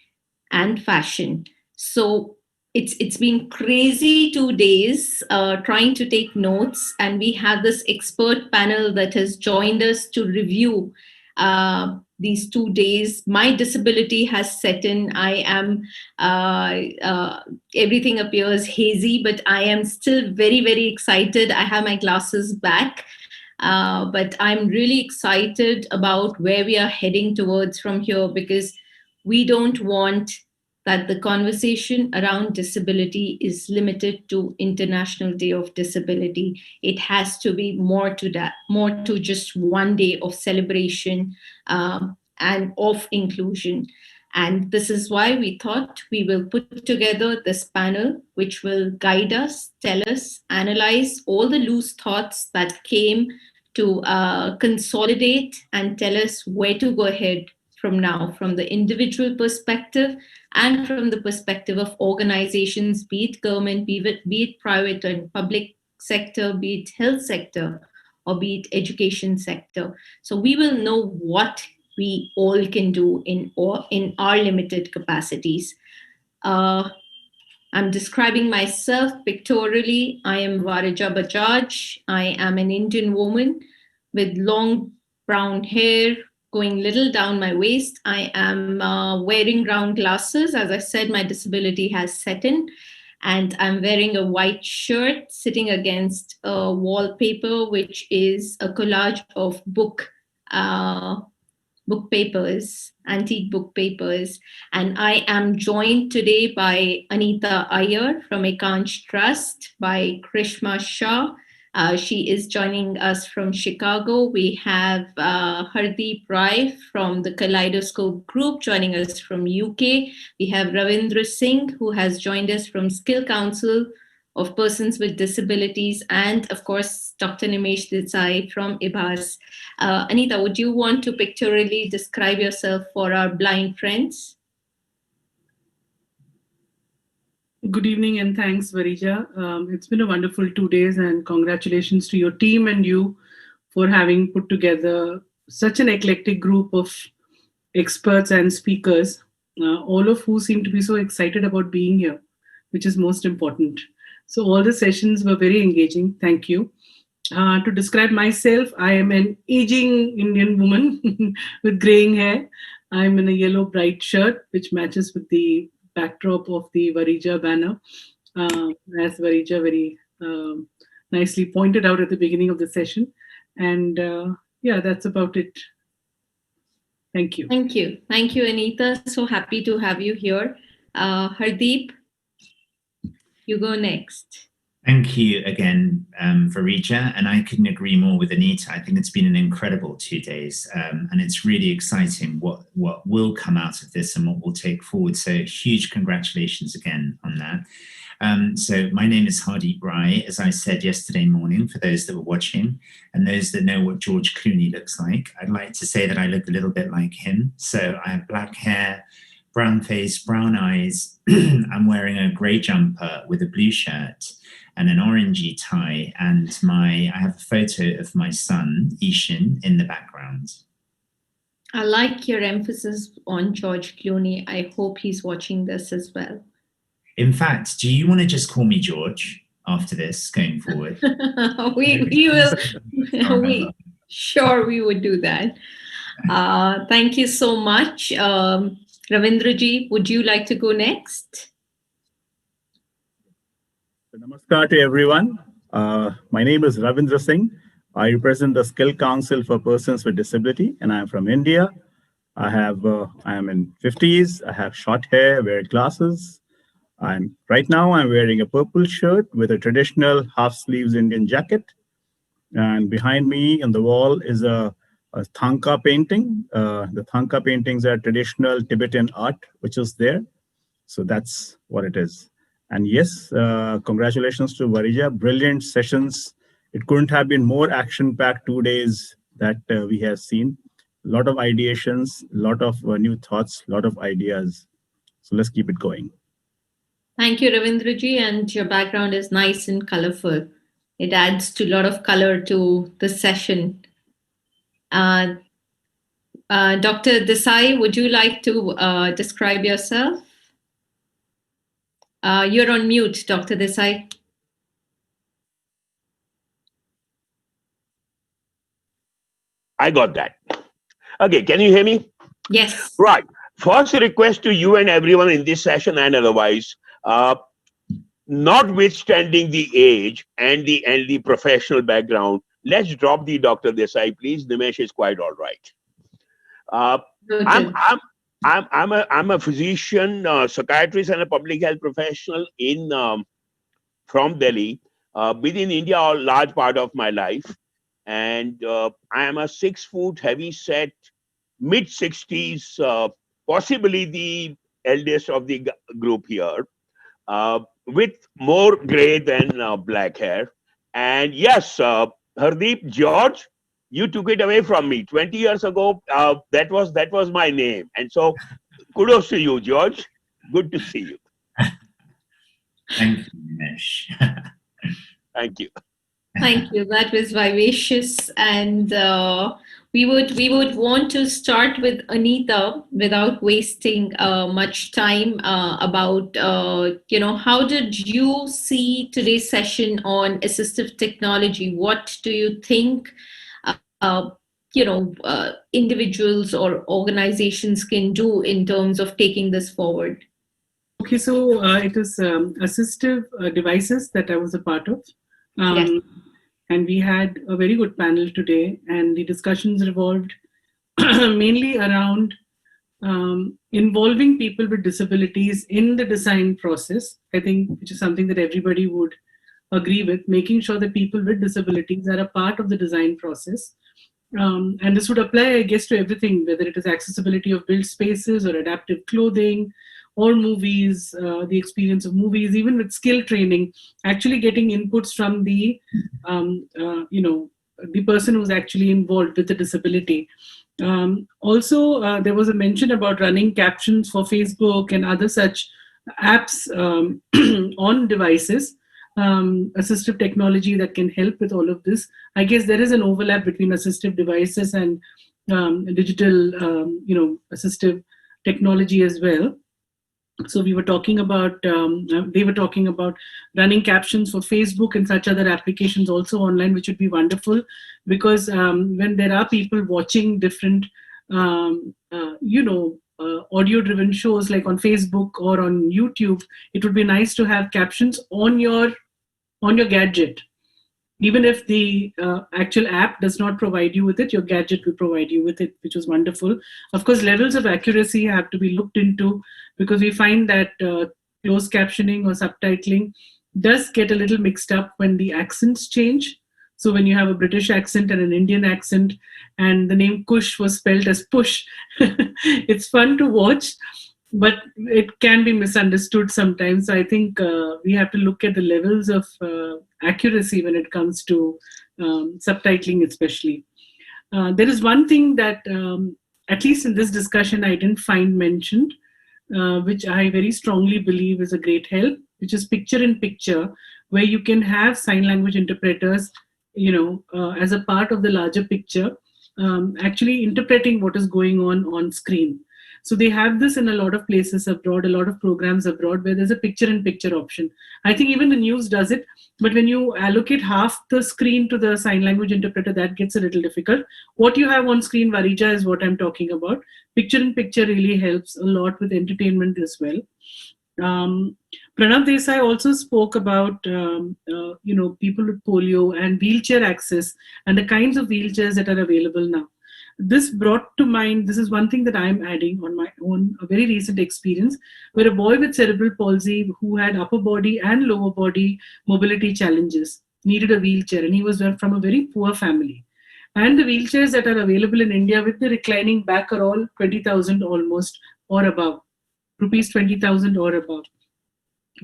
and fashion. So it's been crazy 2 days trying to take notes, and we have this expert panel that has joined us to review these 2 days. My disability has set in. I am everything appears hazy, but I am still very, very excited. I have my glasses back. But I'm really excited about where we are heading towards from here, because we don't want that the conversation around disability is limited to International Day of Disability. It has to be more to that, more to just one day of celebration and of inclusion. And this is why we thought we will put together this panel, which will guide us, tell us, analyze all the loose thoughts that came to consolidate and tell us where to go ahead from now, from the individual perspective and from the perspective of organizations, be it government, be it private and public sector, be it health sector, or be it education sector. So we will know what we all can do in our limited capacities. I'm describing myself pictorially. I am Varija Bajaj. I am an Indian woman with long brown hair going little down my waist. I am wearing round glasses. As I said, my disability has set in, and I'm wearing a white shirt sitting against a wallpaper, which is a collage of book papers, antique book papers. And I am joined today by Anita Iyer from Ekansh Trust, by Krishma Shah. She is joining us from Chicago. We have Hardeep Rai from the Kaleidoscope Group joining us from UK. We have Ravindra Singh, who has joined us from Skill Council of Persons with Disabilities, and of course, Dr. Nimesh Desai from IBHAS. Anita, would you want to pictorially describe yourself for our blind friends? Good evening and thanks, Varija. It's been a wonderful 2 days, and congratulations to your team and you for having put together such an eclectic group of experts and speakers, all of who seem to be so excited about being here, which is most important. So all the sessions were very engaging. Thank you. To describe myself, I am an aging Indian woman with graying hair. I'm in a yellow bright shirt, which matches with the backdrop of the Varija banner, as Varija very nicely pointed out at the beginning of the session. And yeah, that's about it. Thank you. Thank you. Thank you, Anita. So happy to have you here. Hardeep, you go next. Thank you again, Varija, and I couldn't agree more with Anita. I think it's been an incredible 2 days, and it's really exciting what will come out of this and what we'll take forward. So huge congratulations again on that. So my name is Hardeep Rai, as I said yesterday morning, for those that were watching, and those that know what George Clooney looks like. I'd like to say that I look a little bit like him. So I have black hair, brown face, brown eyes. I'm wearing a grey jumper with a blue shirt and an orangey tie, and I have a photo of my son, Ishan, in the background. I like your emphasis on George Clooney. I hope he's watching this as well. In fact, do you want to just call me George after this, going forward? we will. Sure, we would do that. Thank you so much. Ravindraji, would you like to go next? Namaskar to everyone. My name is Ravindra Singh. I represent the Skill Council for Persons with Disability, and I'm from India. I am in 50s. I have short hair, wear glasses. Right now I'm wearing a purple shirt with a traditional half sleeves Indian jacket. And behind me on the wall is a a Thangka painting. The Thangka paintings are traditional Tibetan art, which is there. So that's what it is. And yes, congratulations to Varija. Brilliant sessions. It couldn't have been more action-packed 2 days that we have seen. A lot of ideations, a lot of new thoughts, a lot of ideas. So let's keep it going. Thank you, Ravindraji, and your background is nice and colorful. It adds to a lot of color to the session. Dr. Desai, would you like to describe yourself? You're on mute, Dr. Desai. I got that. Okay, can you hear me? Yes. Right. First request to you and everyone in this session and otherwise, notwithstanding the age and the professional background, let's drop the Dr. Desai, please. Nimesh is quite all right. I'm a physician, psychiatrist, and a public health professional from Delhi. Been in India a large part of my life, and I am a 6 foot heavy set, mid 60s, possibly the eldest of the group here, with more gray than black hair. And yes, Hardeep, George, you took it away from me 20 years ago. That was my name, and so kudos to you, George. Good to see you. Thank you, Nimesh. Thank you. Thank you. That was vivacious, and we would want to start with Anita without wasting much time about how did you see today's session on assistive technology? What do you think individuals or organizations can do in terms of taking this forward? Okay, so it is assistive devices that I was a part of. Yes. And we had a very good panel today, and the discussions revolved mainly around involving people with disabilities in the design process, I think, which is something that everybody would agree with, making sure that people with disabilities are a part of the design process. And this would apply, I guess, to everything, whether it is accessibility of built spaces or adaptive clothing or movies, the experience of movies, even with skill training, actually getting inputs from the person who's actually involved with the disability. Also, there was a mention about running captions for Facebook and other such apps on devices, assistive technology that can help with all of this. I guess there is an overlap between assistive devices and digital, assistive technology as well. So we were talking about, they were talking about running captions for Facebook and such other applications also online, which would be wonderful, because when there are people watching different, audio-driven shows like on Facebook or on YouTube, it would be nice to have captions on your gadget. Even if the actual app does not provide you with it, your gadget will provide you with it, which was wonderful. Of course, levels of accuracy have to be looked into, because we find that closed captioning or subtitling does get a little mixed up when the accents change. So when you have a British accent and an Indian accent, and the name Kush was spelled as push, it's fun to watch, but it can be misunderstood sometimes. So I think we have to look at the levels of accuracy when it comes to subtitling especially. There is one thing that, at least in this discussion, I didn't find mentioned, which I very strongly believe is a great help, which is picture-in-picture, where you can have sign language interpreters, as a part of the larger picture, actually interpreting what is going on screen. So they have this in a lot of places abroad, a lot of programs abroad, where there's a picture-in-picture option. I think even the news does it, but when you allocate half the screen to the sign language interpreter, that gets a little difficult. What you have on screen, Varija, is what I'm talking about. Picture-in-picture really helps a lot with entertainment as well. Pranav Desai also spoke about people with polio and wheelchair access and the kinds of wheelchairs that are available now. This brought to mind, this is one thing that I'm adding on my own, a very recent experience, where a boy with cerebral palsy who had upper body and lower body mobility challenges needed a wheelchair, and he was from a very poor family. And the wheelchairs that are available in India with the reclining back are all 20,000 almost or above, rupees 20,000 or above.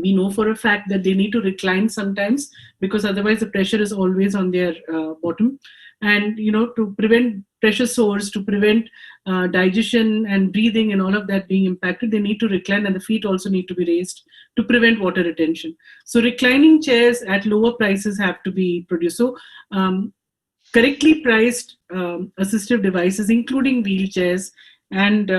We know for a fact that they need to recline sometimes because otherwise the pressure is always on their bottom. And, to prevent pressure sores, to prevent digestion and breathing and all of that being impacted, they need to recline, and the feet also need to be raised to prevent water retention. So reclining chairs at lower prices have to be produced. So correctly priced assistive devices, including wheelchairs and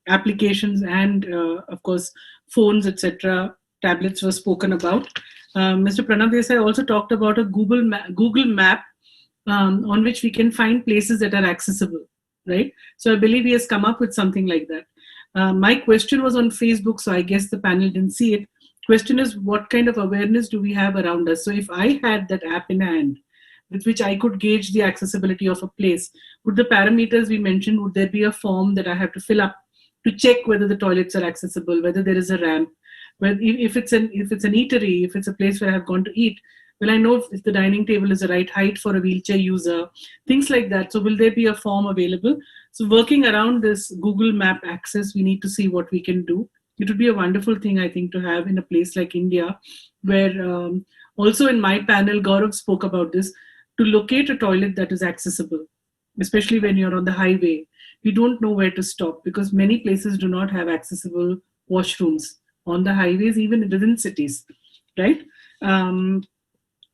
applications and, of course, phones, etc., tablets were spoken about. Mr. Pranav Desai also talked about a Google Map on which we can find places that are accessible, right? So I believe he has come up with something like that. My question was on Facebook, so I guess the panel didn't see it. Question is, what kind of awareness do we have around us? So if I had that app in hand, with which I could gauge the accessibility of a place, would the parameters we mentioned, would there be a form that I have to fill up to check whether the toilets are accessible, whether there is a ramp, whether if it's an eatery, if it's a place where I have gone to eat, will I know if the dining table is the right height for a wheelchair user, things like that. So will there be a form available? So working around this Google Map access, we need to see what we can do. It would be a wonderful thing, I think, to have in a place like India, where also in my panel, Gaurav spoke about this, to locate a toilet that is accessible, especially when you're on the highway. You don't know where to stop because many places do not have accessible washrooms on the highways, even within cities, right?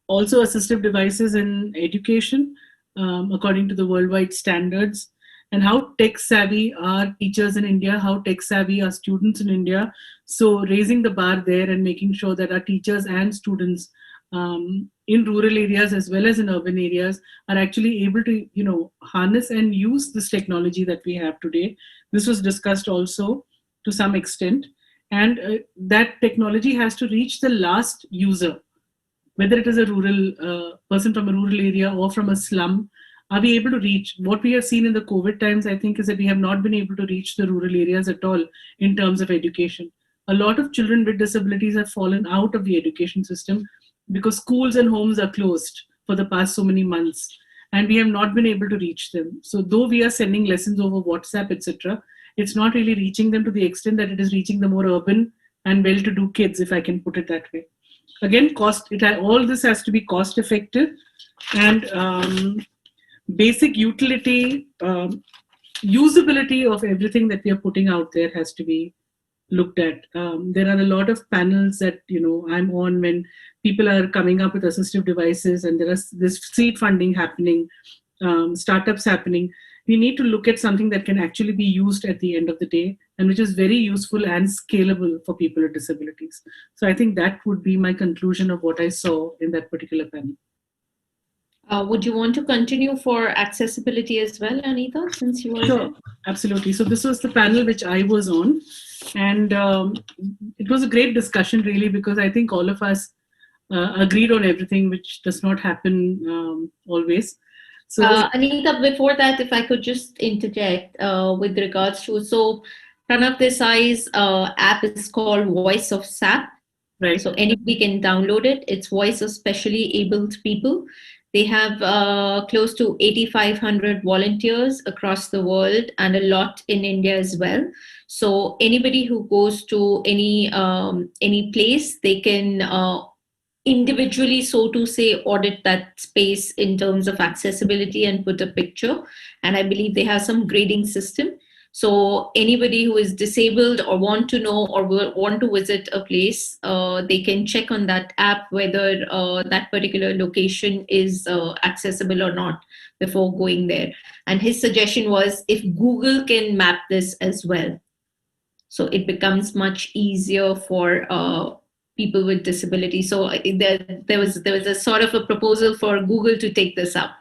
Also assistive devices in education, according to the worldwide standards, and how tech savvy are teachers in India, how tech savvy are students in India. So raising the bar there and making sure that our teachers and students in rural areas as well as in urban areas are actually able to, harness and use this technology that we have today. This was discussed also to some extent. And that technology has to reach the last user, whether it is a rural person from a rural area or from a slum. Are we able to reach? What we have seen in the COVID times, I think, is that we have not been able to reach the rural areas at all in terms of education. A lot of children with disabilities have fallen out of the education system because schools and homes are closed for the past so many months, and we have not been able to reach them. So though we are sending lessons over WhatsApp, etc., it's not really reaching them to the extent that it is reaching the more urban and well-to-do kids, if I can put it that way. Again, all this has to be cost effective, and basic utility, usability of everything that we are putting out there has to be looked at. There are a lot of panels that I'm on when people are coming up with assistive devices, and there is this seed funding happening, startups happening. We need to look at something that can actually be used at the end of the day, and which is very useful and scalable for people with disabilities. So I think that would be my conclusion of what I saw in that particular panel. Would you want to continue for accessibility as well, Anita, since you were Sure, there? absolutely. So this was the panel which I was on, and it was a great discussion really, because I think all of us agreed on everything, which does not happen always. So Anita, before that, if I could just interject with regards to, so Pranav Desai's app is called Voice of SAP. Right. So anybody can download it. It's Voice of Specially Abled People. They have close to 8,500 volunteers across the world, and a lot in India as well. So anybody who goes to any place, they can individually, so to say, audit that space in terms of accessibility and put a picture. And I believe they have some grading system. So anybody who is disabled or want to know or want to visit a place, they can check on that app whether that particular location is accessible or not before going there. And his suggestion was if Google can map this as well, so it becomes much easier for people with disability. So there was a sort of a proposal for Google to take this up.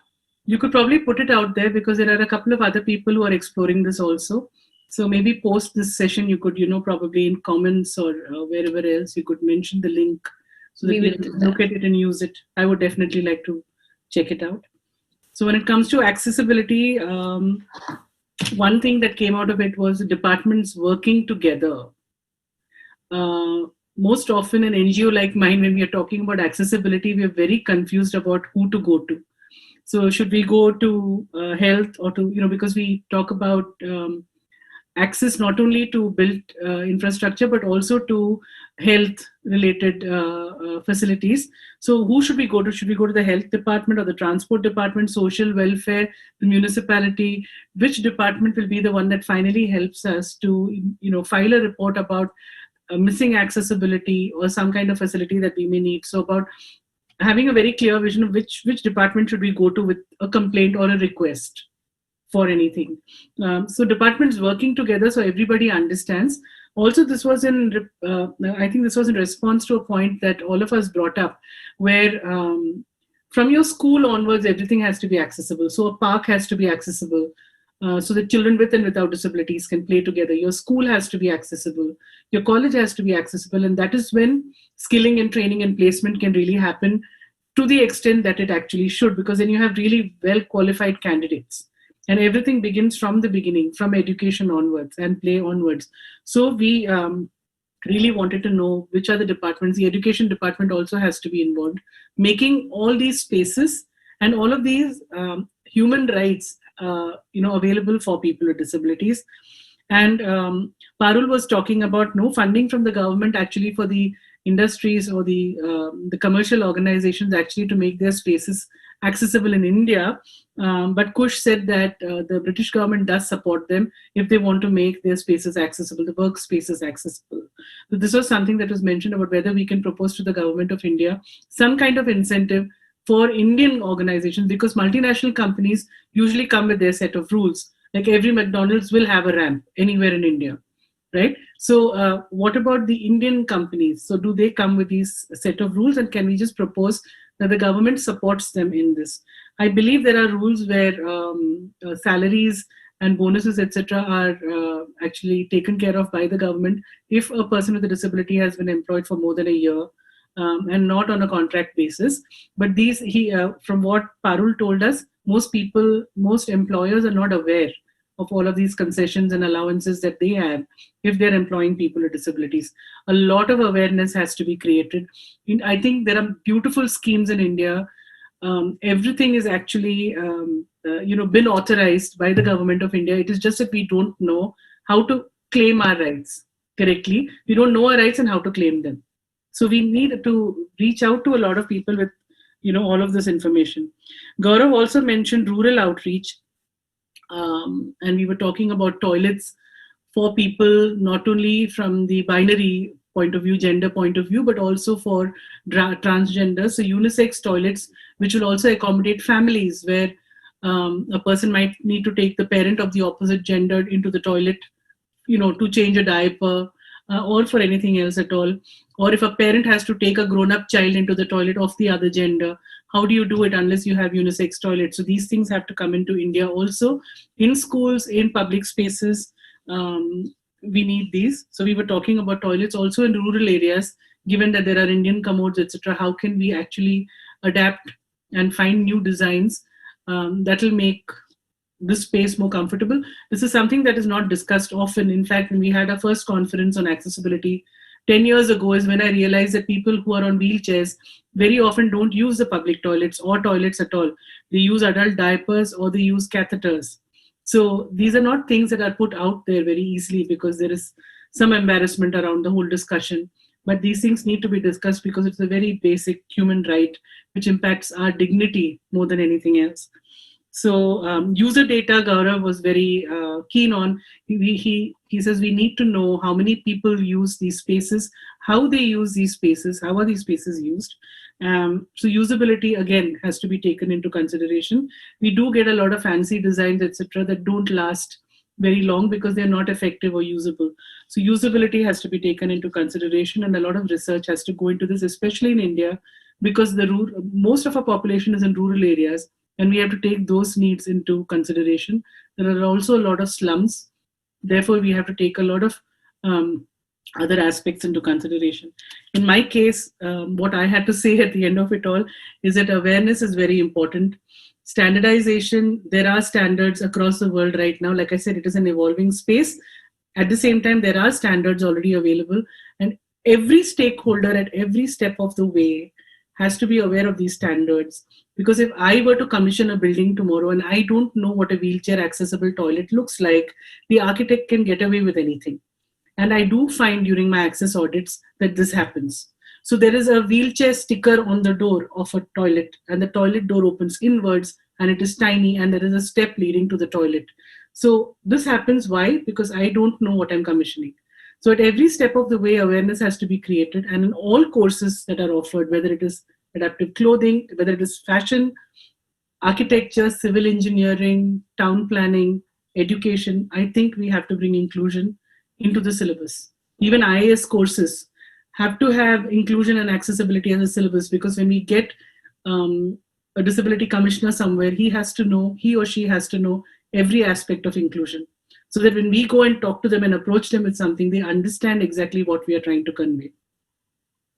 You could probably put it out there because there are a couple of other people who are exploring this also. So maybe post this session, you could, probably in comments or wherever else, you could mention the link so that we can look at it and use it. I would definitely like to check it out. So when it comes to accessibility, one thing that came out of it was the departments working together. Most often an NGO like mine, when we are talking about accessibility, we are very confused about who to go to. So should we go to health or to, because we talk about access not only to built infrastructure, but also to health related facilities. So who should we go to? Should we go to the health department or the transport department, social welfare, the municipality? Which department will be the one that finally helps us to, file a report about missing accessibility or some kind of facility that we may need? So about having a very clear vision of which department should we go to with a complaint or a request for anything. So departments working together so everybody understands. Also, this was I think this was in response to a point that all of us brought up, where from your school onwards, everything has to be accessible. So a park has to be accessible, so that children with and without disabilities can play together. Your school has to be accessible. Your college has to be accessible. And that is when skilling and training and placement can really happen to the extent that it actually should, because then you have really well qualified candidates. And everything begins from the beginning, from education onwards and play onwards. So we really wanted to know which are the departments. The education department also has to be involved, making all these spaces and all of these human rights available for people with disabilities. And Parul was talking about no funding from the government actually for the industries or the commercial organizations actually to make their spaces accessible in India. But Kush said that the British government does support them if they want to make their spaces accessible, the workspaces accessible. So this was something that was mentioned about whether we can propose to the government of India some kind of incentive for Indian organizations, because multinational companies usually come with their set of rules. Like every McDonald's will have a ramp anywhere in India, right? So what about the Indian companies? So do they come with these set of rules, and can we just propose that the government supports them in this? I believe there are rules where salaries and bonuses, etc., are actually taken care of by the government if a person with a disability has been employed for more than a year and not on a contract basis. But these, from what Parul told us, most employers are not aware of all of these concessions and allowances that they have if they're employing people with disabilities. A lot of awareness has to be created. I think there are beautiful schemes in India. Everything is actually, been authorized by the government of India. It is just that we don't know how to claim our rights correctly. We don't know our rights and how to claim them. So we need to reach out to a lot of people with, all of this information. Gaurav also mentioned rural outreach. And we were talking about toilets for people, not only from the binary point of view, gender point of view, but also for transgender. So unisex toilets, which will also accommodate families where a person might need to take the parent of the opposite gender into the toilet, to change a diaper or for anything else at all. Or if a parent has to take a grown-up child into the toilet of the other gender, how do you do it unless you have unisex toilets? So these things have to come into India also. In schools, in public spaces, we need these. So we were talking about toilets also in rural areas, given that there are Indian commodes, etc. How can we actually adapt and find new designs that will make this space more comfortable? This is something that is not discussed often. In fact, when we had our first conference on accessibility 10 years ago is when I realized that people who are on wheelchairs very often don't use the public toilets or toilets at all. They use adult diapers or they use catheters. So these are not things that are put out there very easily because there is some embarrassment around the whole discussion. But these things need to be discussed because it's a very basic human right which impacts our dignity more than anything else. So user data, Gaurav was very keen on. He says we need to know how many people use these spaces, how they use these spaces, how are these spaces used. So usability, again, has to be taken into consideration. We do get a lot of fancy designs, etc., that don't last very long because they're not effective or usable. So usability has to be taken into consideration, and a lot of research has to go into this, especially in India, because most of our population is in rural areas. And we have to take those needs into consideration. There are also a lot of slums. Therefore, we have to take a lot of other aspects into consideration. In my case, what I had to say at the end of it all is that awareness is very important. Standardization, there are standards across the world right now. Like I said, it is an evolving space. At the same time, there are standards already available. And every stakeholder at every step of the way has to be aware of these standards. Because if I were to commission a building tomorrow and I don't know what a wheelchair accessible toilet looks like, the architect can get away with anything. And I do find during my access audits that this happens. So there is a wheelchair sticker on the door of a toilet, and the toilet door opens inwards, and it is tiny, and there is a step leading to the toilet. So this happens. Why? Because I don't know what I'm commissioning. So at every step of the way, awareness has to be created. And in all courses that are offered, whether it is adaptive clothing, whether it is fashion, architecture, civil engineering, town planning, education, I think we have to bring inclusion into the syllabus. Even IAS courses have to have inclusion and accessibility as a syllabus, because when we get a disability commissioner somewhere, he or she has to know every aspect of inclusion, so that when we go and talk to them and approach them with something, they understand exactly what we are trying to convey.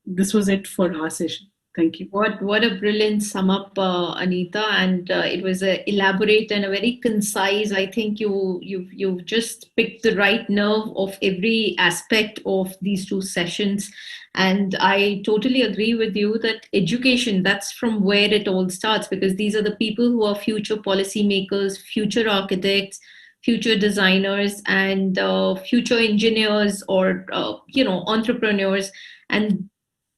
This was it for our session. Thank you. What a brilliant sum up, Anita, and it was elaborate and a very concise. I think you've just picked the right nerve of every aspect of these two sessions, and I totally agree with you that education, that's from where it all starts, because these are the people who are future policymakers, future architects, future designers, and future engineers, or entrepreneurs. And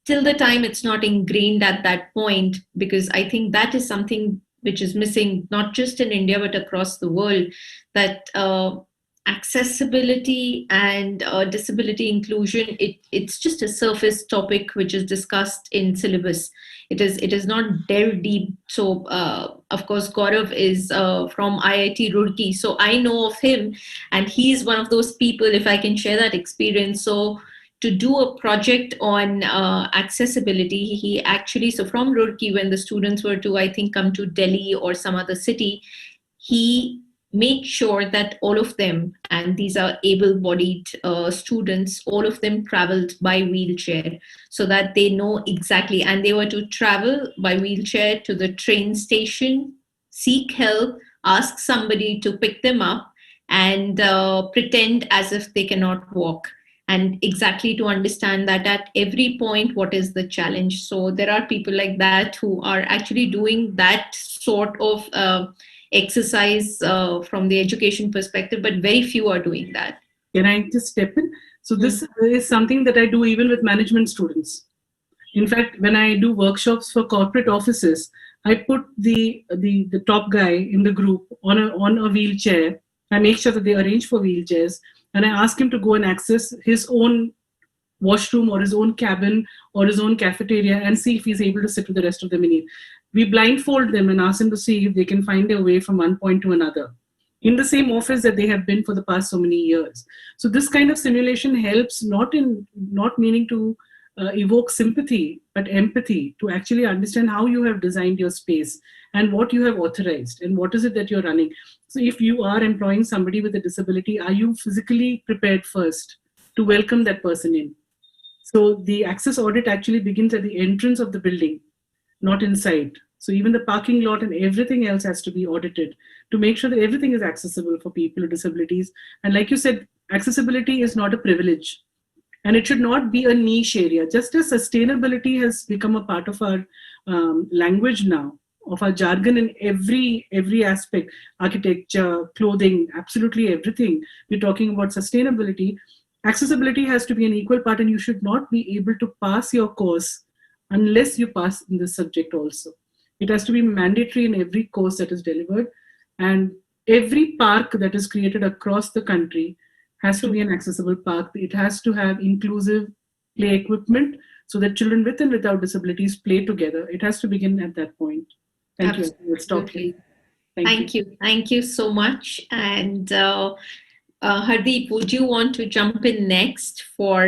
till the time it's not ingrained at that point, because I think that is something which is missing, not just in India, but across the world, that accessibility and disability inclusion, it's just a surface topic which is discussed in syllabus. It is not delved deep. So of course, Gaurav is from IIT Roorkee. So I know of him, and he's one of those people, if I can share that experience. So to do a project on accessibility, he actually, so from Roorkee, when the students were to, I think, come to Delhi or some other city, he made sure that all of them, and these are able-bodied students, all of them traveled by wheelchair, so that they know exactly, and they were to travel by wheelchair to the train station, seek help, ask somebody to pick them up, and pretend as if they cannot walk. And exactly to understand that at every point, what is the challenge? So there are people like that who are actually doing that sort of exercise from the education perspective, but very few are doing that. Can I just step in? So this is something that I do even with management students. In fact, when I do workshops for corporate offices, I put the top guy in the group on a wheelchair. I make sure that they arrange for wheelchairs, and I ask him to go and access his own washroom or his own cabin or his own cafeteria and see if he's able to sit with the rest of them in it. We blindfold them and ask them to see if they can find their way from one point to another in the same office that they have been for the past so many years. So this kind of simulation helps not meaning to evoke sympathy, but empathy, to actually understand how you have designed your space and what you have authorized and what is it that you're running. So if you are employing somebody with a disability, are you physically prepared first to welcome that person in? So the access audit actually begins at the entrance of the building, not inside. So even the parking lot and everything else has to be audited to make sure that everything is accessible for people with disabilities. And like you said, accessibility is not a privilege, and it should not be a niche area. Just as sustainability has become a part of our language now, of our jargon in every aspect, architecture, clothing, absolutely everything. We're talking about sustainability. Accessibility has to be an equal part, and you should not be able to pass your course unless you pass in this subject also. It has to be mandatory in every course that is delivered, and every park that is created across the country has to be an accessible park. It has to have inclusive play equipment so that children with and without disabilities play together. It has to begin at that point. Thank you. We'll stop here. Thank you. Thank you so much. And Hardeep, would you want to jump in next for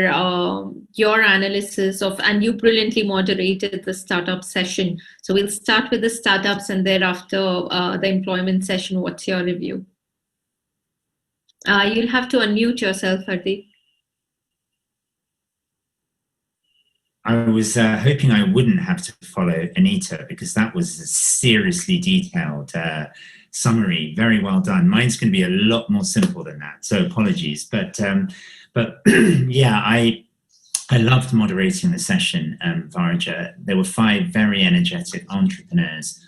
your analysis of, and you brilliantly moderated the startup session. So we'll start with the startups and thereafter the employment session. What's your review? You'll have to unmute yourself, Hardeep. I was hoping I wouldn't have to follow Anita, because that was a seriously detailed summary. Very well done. Mine's going to be a lot more simple than that, so apologies. But yeah, I loved moderating the session, Varaja. There were 5 very energetic entrepreneurs,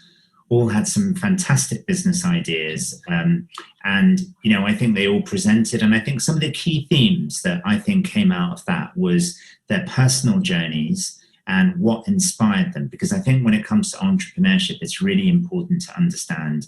all had some fantastic business ideas. And, you know, I think they all presented, and I think some of the key themes that I think came out of that was their personal journeys and what inspired them. Because I think when it comes to entrepreneurship, it's really important to understand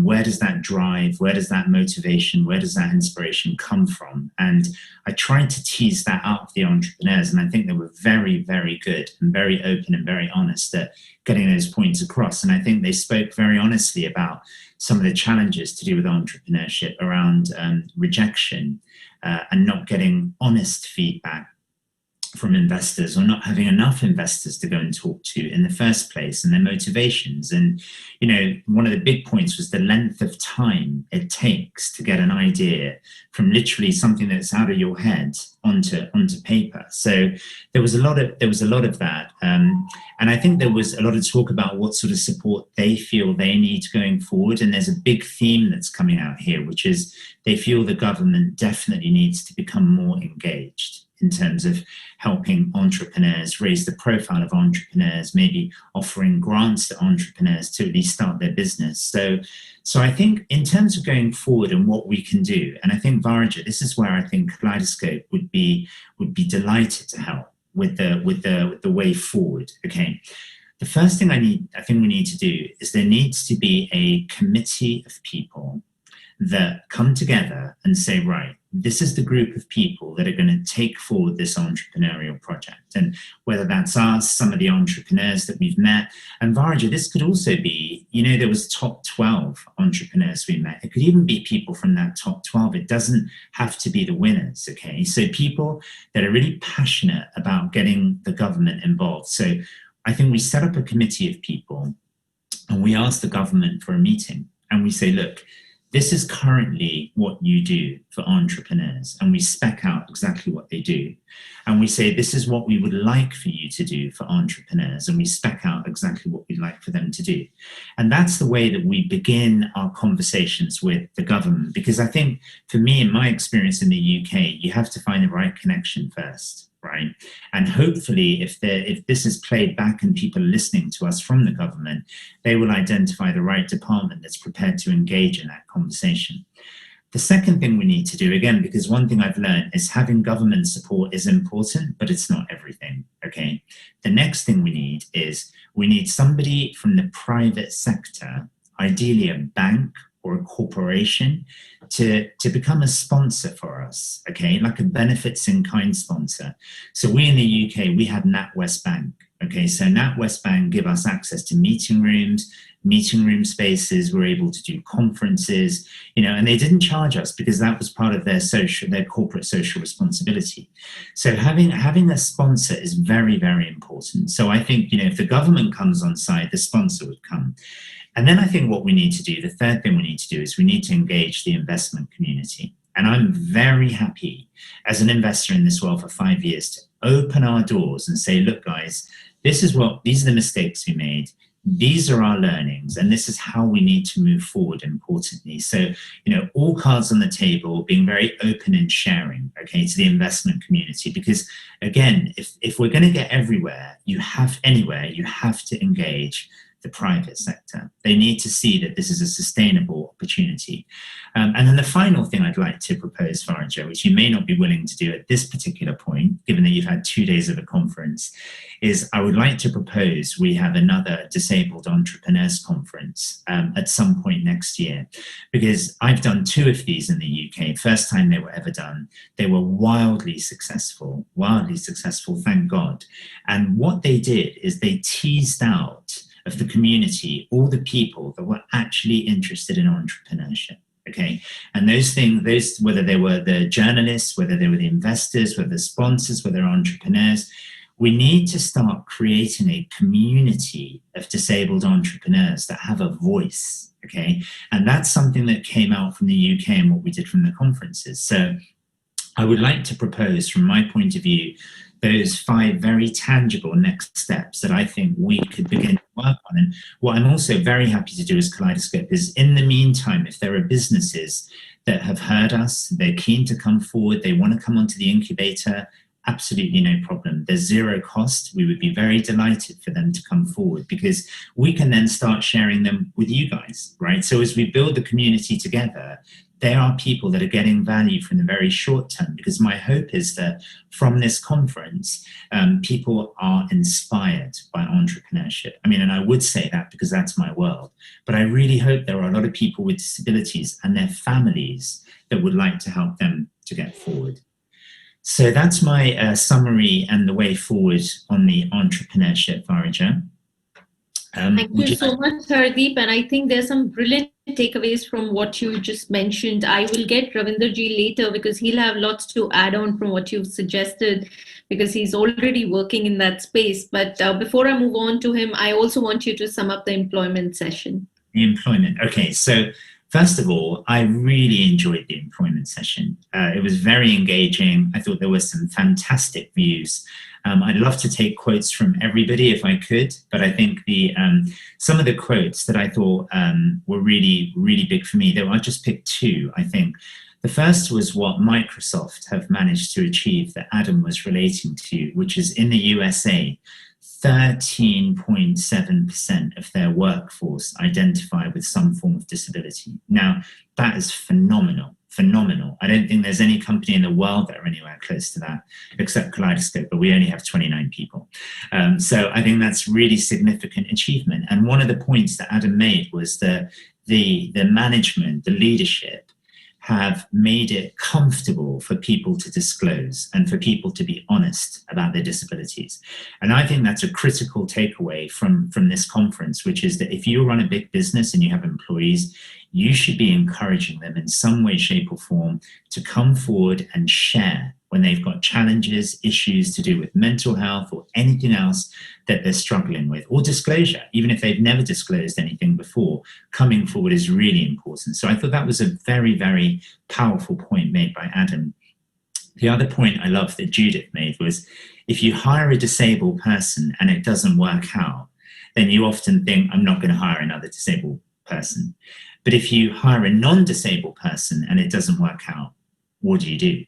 where does that drive, where does that motivation, where does that inspiration come from? And I tried to tease that out of the entrepreneurs, and I think they were very, very good and very open and very honest at getting those points across. And I think they spoke very honestly about some of the challenges to do with entrepreneurship around rejection and not getting honest feedback from investors, or not having enough investors to go and talk to in the first place, and their motivations. And, you know, one of the big points was the length of time it takes to get an idea from literally something that's out of your head onto paper. So there was a lot of that. And I think there was a lot of talk about what sort of support they feel they need going forward. And there's a big theme that's coming out here, which is they feel the government definitely needs to become more engaged in terms of helping entrepreneurs, raise the profile of entrepreneurs, maybe offering grants to entrepreneurs to at least start their business. So I think in terms of going forward and what we can do, and I think Varaja, this is where I think Kaleidoscope would be delighted to help with the way forward. Okay. The first thing I think we need to do is there needs to be a committee of people that come together and say, right, this is the group of people that are going to take forward this entrepreneurial project. And whether that's us, some of the entrepreneurs that we've met, and Varaja, this could also be, you know, there was top 12 entrepreneurs we met. It could even be people from that top 12. It doesn't have to be the winners, okay? So people that are really passionate about getting the government involved. So I think we set up a committee of people and we ask the government for a meeting, and we say, look, this is currently what you do for entrepreneurs, and we spec out exactly what they do. And we say, this is what we would like for you to do for entrepreneurs, and we spec out exactly what we'd like for them to do. And that's the way that we begin our conversations with the government. Because I think, for me, in my experience in the UK, you have to find the right connection first. Right. And hopefully if this is played back and people are listening to us from the government, they will identify the right department that's prepared to engage in that conversation. The second thing we need to do, again, because one thing I've learned is having government support is important, but it's not everything. Okay. The next thing we need somebody from the private sector, ideally a bank or a corporation, to become a sponsor for us, okay, like a benefits in kind sponsor. So we in the UK, we have NatWest Bank, okay, so NatWest Bank give us access to meeting room spaces. We're able to do conferences, you know, and they didn't charge us because that was part of their corporate social responsibility. So having a sponsor is very, very important. So I think, you know, if the government comes on side, the sponsor would come. And then I think what we need to do, the third thing we need to do, is we need to engage the investment community. And I'm very happy as an investor in this world for 5 years to open our doors and say, look, guys, these are the mistakes we made. These are our learnings, and this is how we need to move forward, importantly. So, you know, all cards on the table, being very open and sharing, okay, to the investment community. Because again, if we're going to get anywhere, you have to engage the private sector. They need to see that this is a sustainable opportunity. And then the final thing I'd like to propose, Varaja, which you may not be willing to do at this particular point, given that you've had 2 days of a conference, is I would like to propose we have another Disabled Entrepreneurs Conference at some point next year. Because I've done 2 of these in the UK. First time they were ever done. They were wildly successful, thank God. And what they did is they teased out of the community all the people that were actually interested in entrepreneurship. Okay, and those whether they were the journalists, whether they were the investors, whether the sponsors, whether entrepreneurs, we need to start creating a community of disabled entrepreneurs that have a voice. Okay, and that's something that came out from the UK and what we did from the conferences. So I would like to propose, from my point of view, those 5 very tangible next steps that I think we could begin to work on. And what I'm also very happy to do as Kaleidoscope is, in the meantime, if there are businesses that have heard us, they're keen to come forward, they want to come onto the incubator, absolutely no problem. There's zero cost. We would be very delighted for them to come forward, because we can then start sharing them with you guys, right? So as we build the community together, there are people that are getting value from the very short term, because my hope is that from this conference, people are inspired by entrepreneurship. I mean, and I would say that because that's my world, but I really hope there are a lot of people with disabilities and their families that would like to help them to get forward. So that's my summary and the way forward on the entrepreneurship, Varija. Thank you so much, Hardeep. And I think there's some brilliant takeaways from what you just mentioned. I will get Ravinderji later because he'll have lots to add on from what you've suggested, because he's already working in that space. But before I move on to him, I also want you to sum up the employment session. The employment. Okay, so first of all, I really enjoyed the employment session. It was very engaging. I thought there were some fantastic views. I'd love to take quotes from everybody if I could, but I think the some of the quotes that I thought were really, really big for me, though I'll just pick two, I think. The first was what Microsoft have managed to achieve that Adam was relating to, which is in the USA, 13.7% of their workforce identify with some form of disability. Now, that is phenomenal. Phenomenal. I don't think there's any company in the world that are anywhere close to that, except Kaleidoscope, but we only have 29 people. So I think that's really significant achievement. And one of the points that Adam made was that the management, the leadership, have made it comfortable for people to disclose and for people to be honest about their disabilities. And I think that's a critical takeaway from this conference, which is that if you run a big business and you have employees, you should be encouraging them in some way, shape, or form to come forward and share when they've got challenges, issues to do with mental health or anything else that they're struggling with, or disclosure. Even if they've never disclosed anything before, coming forward is really important. So I thought that was a very, very powerful point made by Adam. The other point I love that Judith made was, if you hire a disabled person and it doesn't work out, then you often think, I'm not going to hire another disabled person. But if you hire a non-disabled person and it doesn't work out, what do?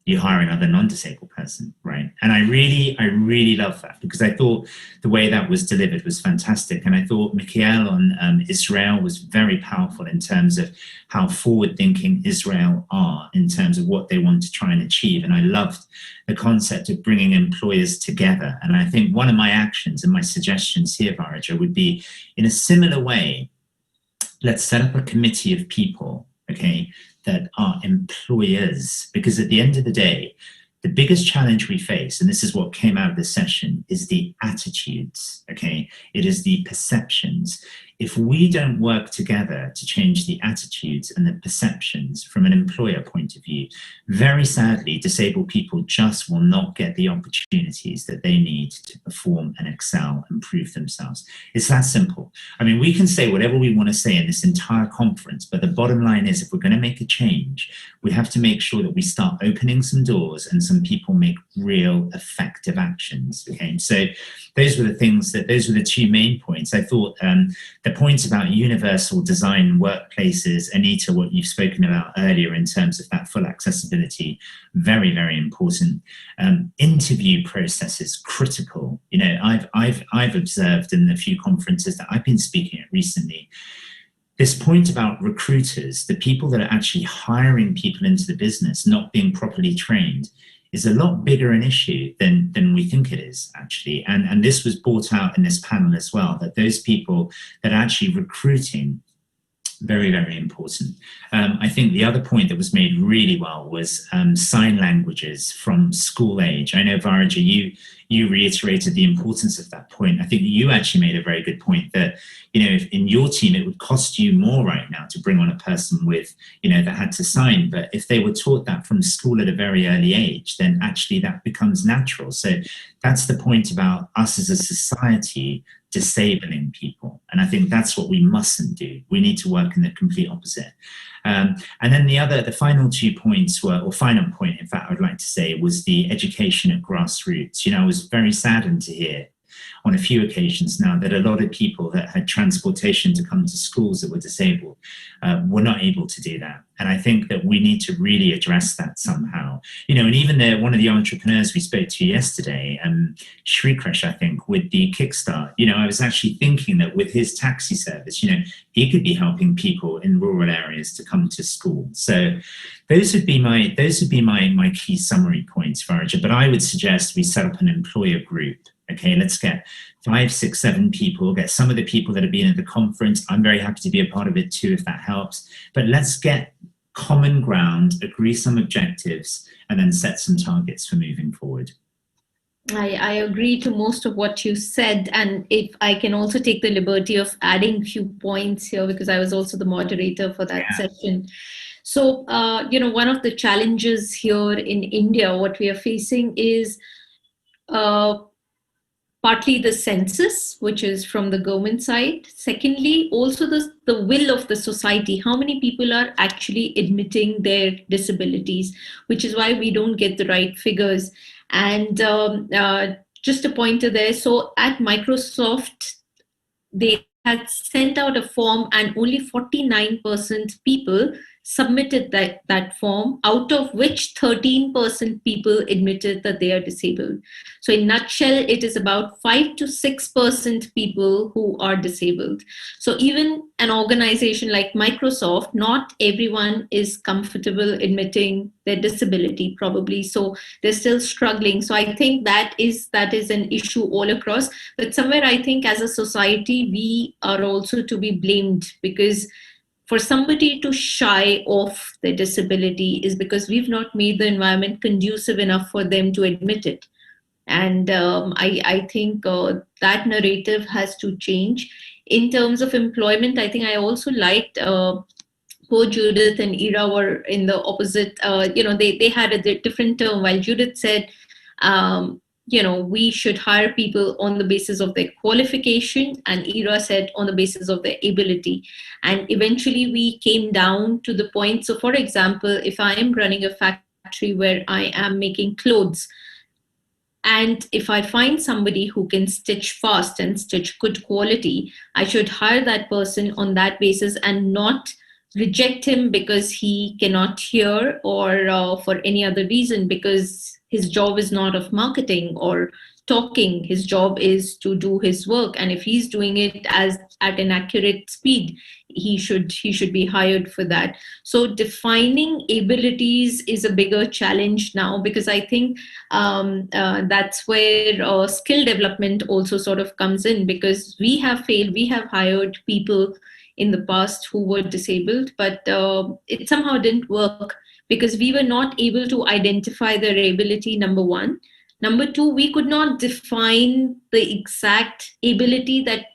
You hire another non-disabled person, right? And I really love that, because I thought the way that was delivered was fantastic. And I thought Mikhail on Israel was very powerful in terms of how forward-thinking Israel are in terms of what they want to try and achieve. And I loved the concept of bringing employers together. And I think one of my actions and my suggestions here, Varija, would be, in a similar way, let's set up a committee of people, okay, that are employers, because at the end of the day, the biggest challenge we face, and this is what came out of this session, is the attitudes, okay? It is the perceptions. If we don't work together to change the attitudes and the perceptions from an employer point of view, very sadly, disabled people just will not get the opportunities that they need to perform and excel and prove themselves. It's that simple. I mean, we can say whatever we want to say in this entire conference, but the bottom line is, if we're going to make a change, we have to make sure that we start opening some doors and some people make real effective actions, okay? So those were the things those were the two main points. I thought the points about universal design workplaces, Anita, what you've spoken about earlier in terms of that full accessibility, very, very important. Interview processes, critical. You know, I've observed in the few conferences that I've been speaking at recently, this point about recruiters, the people that are actually hiring people into the business, not being properly trained, is a lot bigger an issue than we think it is, actually. And this was brought out in this panel as well, that those people that are actually recruiting, very, very important. I think the other point that was made really well was sign languages from school age. I know, Varija, you reiterated the importance of that point. I think you actually made a very good point that, you know, if in your team, it would cost you more right now to bring on a person with, you know, that had to sign. But if they were taught that from school at a very early age, then actually that becomes natural. So that's the point about us as a society disabling people. And I think that's what we mustn't do. We need to work in the complete opposite. And then the final 2 points were, or final point, in fact, I would like to say, was the education at grassroots. You know, I was very saddened to hear on a few occasions now that a lot of people that had transportation to come to schools that were disabled were not able to do that. And I think that we need to really address that somehow. You know, and even one of the entrepreneurs we spoke to yesterday, Shrikresh, I think, with the Kickstart, you know, I was actually thinking that with his taxi service, you know, he could be helping people in rural areas to come to school. So those would be my key summary points, Varija. But I would suggest we set up an employer group. Okay, let's get 5, 6, 7 people, get some of the people that have been at the conference. I'm very happy to be a part of it too, if that helps. But let's get common ground, agree some objectives, and then set some targets for moving forward. I agree to most of what you said, and if I can also take the liberty of adding a few points here, because I was also the moderator for that session. So, you know, one of the challenges here in India, what we are facing is partly the census, which is from the government side. Secondly, also the will of the society. How many people are actually admitting their disabilities, which is why we don't get the right figures. And just a pointer there. So at Microsoft, they had sent out a form and only 49% people submitted that form, out of which 13% people admitted that they are disabled. So in a nutshell, it is about 5 to 6% people who are disabled. So even an organization like Microsoft, not everyone is comfortable admitting their disability probably. So they're still struggling. So I think that is an issue all across. But somewhere I think as a society, we are also to be blamed, because for somebody to shy off their disability is because we've not made the environment conducive enough for them to admit it. And I think that narrative has to change. In terms of employment, I think I also liked both Judith and Ira were in the opposite, you know, they had a different term. While Judith said, you know, we should hire people on the basis of their qualification, and Ira said on the basis of their ability. And eventually we came down to the point. So for example, if I am running a factory where I am making clothes, and if I find somebody who can stitch fast and stitch good quality, I should hire that person on that basis and not reject him because he cannot hear or for any other reason, because his job is not of marketing or talking. His job is to do his work. And if he's doing it at an accurate speed, he should be hired for that. So defining abilities is a bigger challenge now, because I think that's where skill development also sort of comes in, because we have failed. We have hired people in the past who were disabled, but it somehow didn't work because we were not able to identify their ability, number one. Number two, we could not define the exact ability that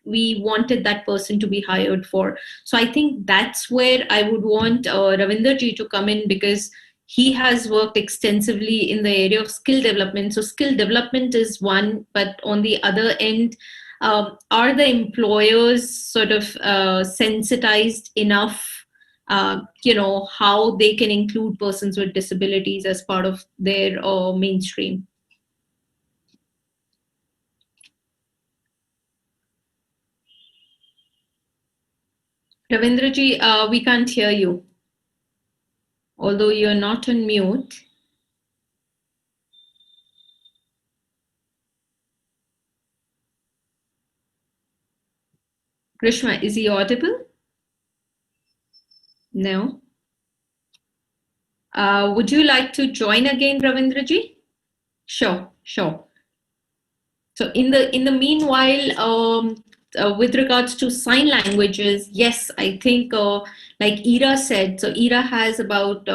we wanted that person to be hired for. So I think that's where I would want Ravinderji to come in, because he has worked extensively in the area of skill development. So skill development is one, but on the other end, are the employers sort of sensitized enough, you know, how they can include persons with disabilities as part of their mainstream? Ravinderji, we can't hear you, although you're not on mute. Grishma, is he audible? No. Would you like to join again, Ravinderji? Sure. So in the meanwhile, with regards to sign languages, yes, I think like Ira said, so Ira has about,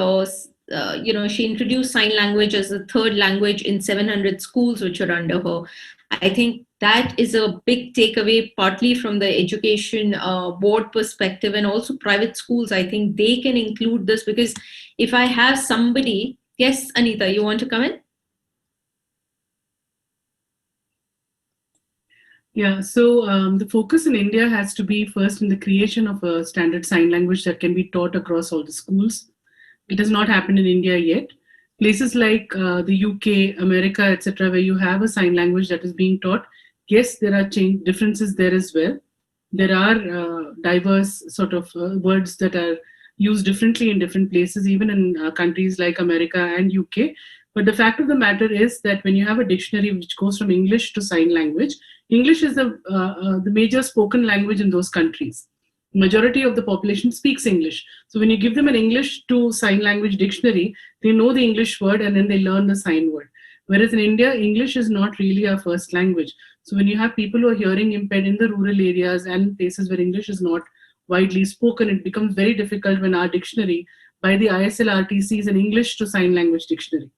you know, she introduced sign language as a third language in 700 schools which are under her. I think that is a big takeaway, partly from the education board perspective, and also private schools. I think they can include this, because if I have somebody, yes, Anita, you want to come in? Yeah, so the focus in India has to be first in the creation of a standard sign language that can be taught across all the schools. It has not happened in India yet. Places like the UK, America, etc., where you have a sign language that is being taught, yes, there are differences there as well. There are diverse sort of words that are used differently in different places, even in countries like America and UK. But the fact of the matter is that when you have a dictionary which goes from English to sign language, English is the major spoken language in those countries. Majority of the population speaks English. So when you give them an English to sign language dictionary, they know the English word and then they learn the sign word. Whereas in India, English is not really our first language. So when you have people who are hearing impaired in the rural areas and places where English is not widely spoken, it becomes very difficult when our dictionary by the ISL/RTC is an English to sign language dictionary.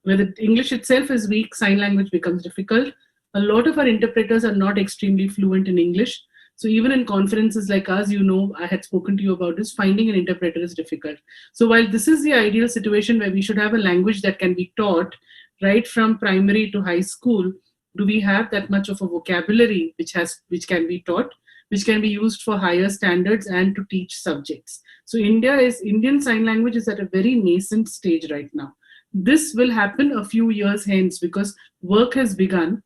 Where the English itself is weak, sign language becomes difficult. A lot of our interpreters are not extremely fluent in English. So even in conferences like us, you know, I had spoken to you about this, finding an interpreter is difficult. So while this is the ideal situation where we should have a language that can be taught right from primary to high school, do we have that much of a vocabulary which can be taught, which can be used for higher standards and to teach subjects? So Indian Sign Language is at a very nascent stage right now. This will happen a few years hence because work has begun,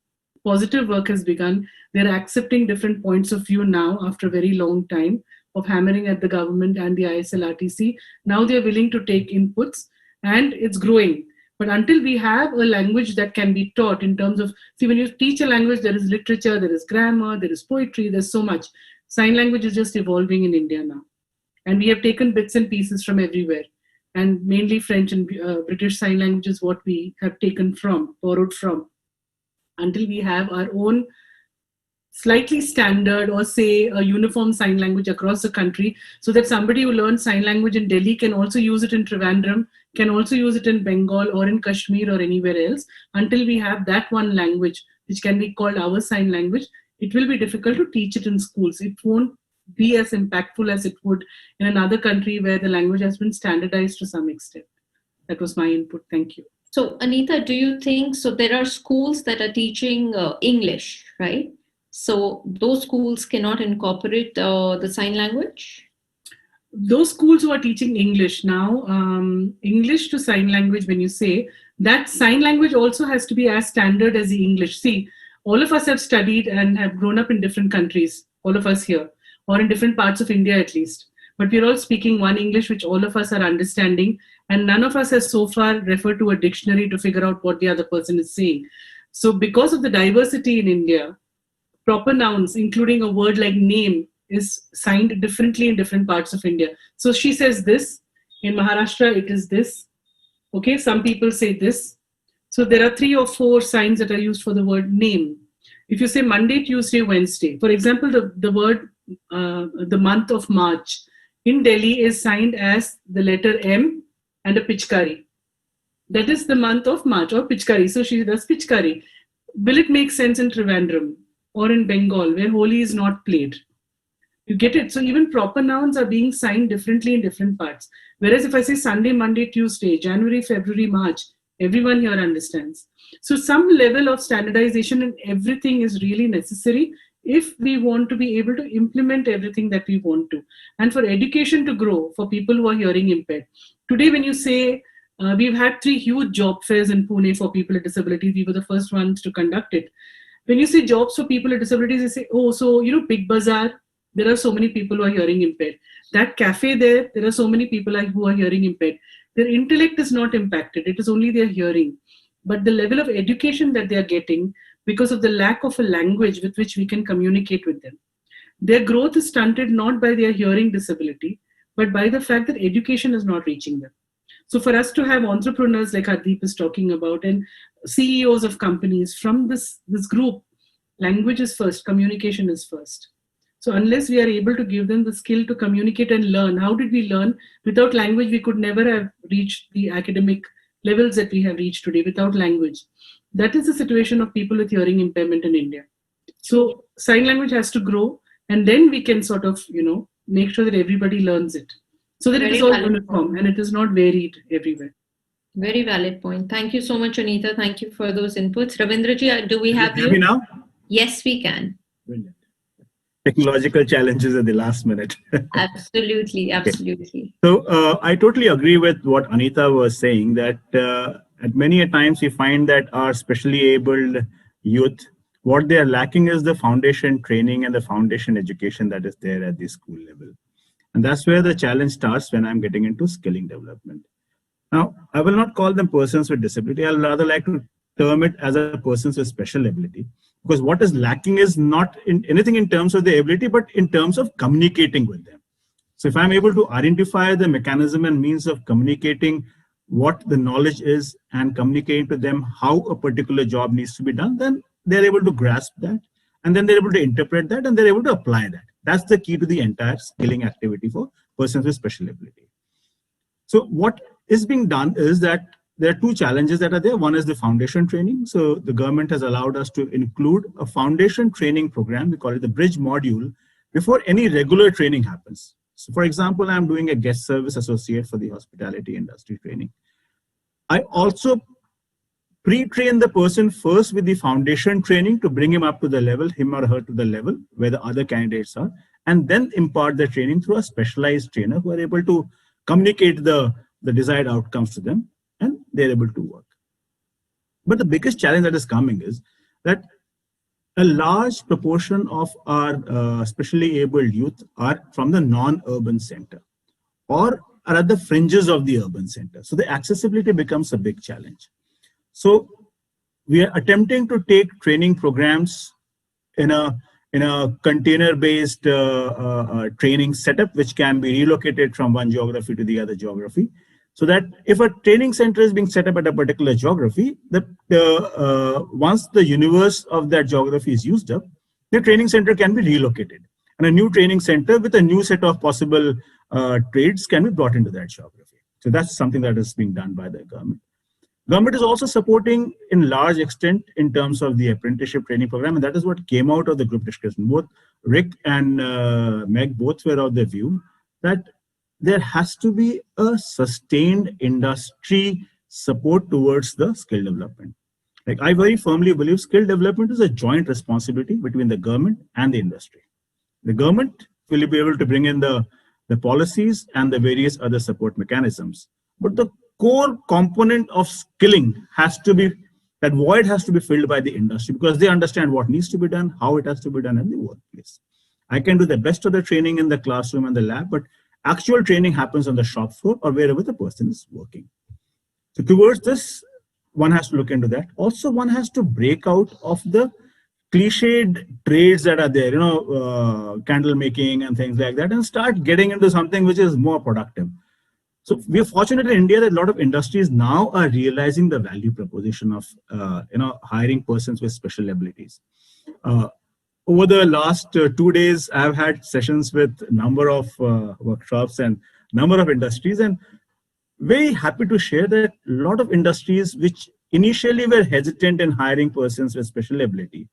positive work has begun. They're accepting different points of view now after a very long time of hammering at the government and the ISL/RTC. Now they're willing to take inputs and it's growing. But until we have a language that can be taught in terms of, see, when you teach a language, there is literature, there is grammar, there is poetry, there's so much. Sign language is just evolving in India now. And we have taken bits and pieces from everywhere. And mainly French and British Sign Language is what we have taken from, borrowed from. Until we have our own slightly standard or say a uniform sign language across the country, so that somebody who learns sign language in Delhi can also use it in Trivandrum, can also use it in Bengal or in Kashmir or anywhere else. Until we have that one language which can be called our sign language, it will be difficult to teach it in schools. It won't be as impactful as it would in another country where the language has been standardized to some extent. That was my input. Thank you. So Anita, do you think, so there are schools that are teaching English, right? So those schools cannot incorporate the sign language? Those schools who are teaching English now, English to sign language, when you say, that sign language also has to be as standard as the English. See, all of us have studied and have grown up in different countries, all of us here, or in different parts of India at least. But we're all speaking one English which all of us are understanding, and none of us has so far referred to a dictionary to figure out what the other person is saying. So because of the diversity in India, proper nouns, including a word like name, is signed differently in different parts of India. So she says this, in Maharashtra it is this, okay, some people say this. So there are 3 or 4 signs that are used for the word name. If you say Monday, Tuesday, Wednesday, for example, the word, the month of March in Delhi is signed as the letter M and a Pichkari. That is the month of March, or Pichkari. So she does Pichkari. Will it make sense in Trivandrum or in Bengal where Holi is not played? You get it? So even proper nouns are being signed differently in different parts. Whereas if I say Sunday, Monday, Tuesday, January, February, March, everyone here understands. So some level of standardization in everything is really necessary if we want to be able to implement everything that we want to. And for education to grow for people who are hearing impaired. Today when you say, we've had 3 huge job fairs in Pune for people with disabilities. We were the first ones to conduct it. When you say jobs for people with disabilities, they say, oh, so, you know, Big Bazaar, there are so many people who are hearing impaired. That cafe there are so many people who are hearing impaired. Their intellect is not impacted. It is only their hearing. But the level of education that they are getting because of the lack of a language with which we can communicate with them. Their growth is stunted not by their hearing disability, but by the fact that education is not reaching them. So for us to have entrepreneurs like Hardeep is talking about and CEOs of companies from this group, language is first, communication is first. So unless we are able to give them the skill to communicate and learn, how did we learn? Without language, we could never have reached the academic levels that we have reached today without language. That is the situation of people with hearing impairment in India. So sign language has to grow, and then we can sort of, you know, make sure that everybody learns it. So that it is all uniform and it is not varied everywhere. Very valid point. Thank you so much, Anita. Thank you for those inputs. Ravindraji, do we have you? Hear me now? Yes, we can. Brilliant. Technological challenges at the last minute. Absolutely, absolutely. So I totally agree with what Anita was saying, that at many a times we find that our specially abled youth what they are lacking is the foundation training and the foundation education that is there at the school level. And that's where the challenge starts when I'm getting into skilling development. Now, I will not call them persons with disability. I'll rather like to term it as a persons with special ability, because what is lacking is not in anything in terms of the ability, but in terms of communicating with them. So if I'm able to identify the mechanism and means of communicating what the knowledge is and communicating to them how a particular job needs to be done, then they're able to grasp that, and then they're able to interpret that, and they're able to apply that. That's the key to the entire skilling activity for persons with special ability. So what is being done is that there are two challenges that are there. One is the foundation training. So the government has allowed us to include a foundation training program. We call it the bridge module before any regular training happens. So for example, I'm doing a guest service associate for the hospitality industry training. I also pre-train the person first with the foundation training to bring him up to the level, him or her to the level where the other candidates are, and then impart the training through a specialized trainer who are able to communicate the desired outcomes to them, and they're able to work. But the biggest challenge that is coming is that a large proportion of our specially abled youth are from the non-urban center or are at the fringes of the urban center. So the accessibility becomes a big challenge. So we are attempting to take training programs in a container-based training setup, which can be relocated from one geography to the other geography. So that if a training center is being set up at a particular geography, once the universe of that geography is used up, the training center can be relocated. And a new training center with a new set of possible trades can be brought into that geography. So that's something that is being done by the government. Government is also supporting in large extent in terms of the apprenticeship training program, and that is what came out of the group discussion. Both Rick and Meg both were of the view that there has to be a sustained industry support towards the skill development. Like, I very firmly believe skill development is a joint responsibility between the government and the industry. The government will be able to bring in the policies and the various other support mechanisms. But the core component of skilling has to be, that void has to be filled by the industry, because they understand what needs to be done, how it has to be done in the workplace. I can do the best of the training in the classroom and the lab, but actual training happens on the shop floor or wherever the person is working. So towards this, one has to look into that. Also, one has to break out of the cliched trades that are there, candle making and things like that, and start getting into something which is more productive. So we are fortunate in India that a lot of industries now are realizing the value proposition of hiring persons with special abilities. Over the last 2 days, I've had sessions with a number of workshops and number of industries, and very happy to share that a lot of industries which initially were hesitant in hiring persons with special ability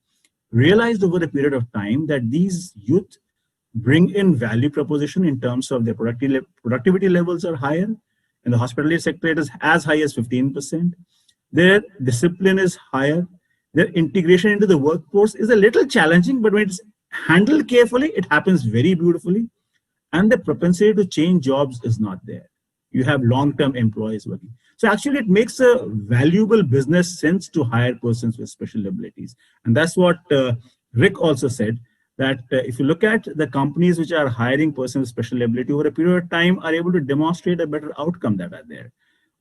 realized over a period of time that these youth bring in value proposition in terms of their productivity levels are higher. In the hospitality sector, it is as high as 15%. Their discipline is higher. Their integration into the workforce is a little challenging, but when it's handled carefully, it happens very beautifully. And the propensity to change jobs is not there. You have long-term employees working. So actually, it makes a valuable business sense to hire persons with special abilities. And that's what Rick also said, that if you look at the companies which are hiring persons with special ability over a period of time are able to demonstrate a better outcome that are there.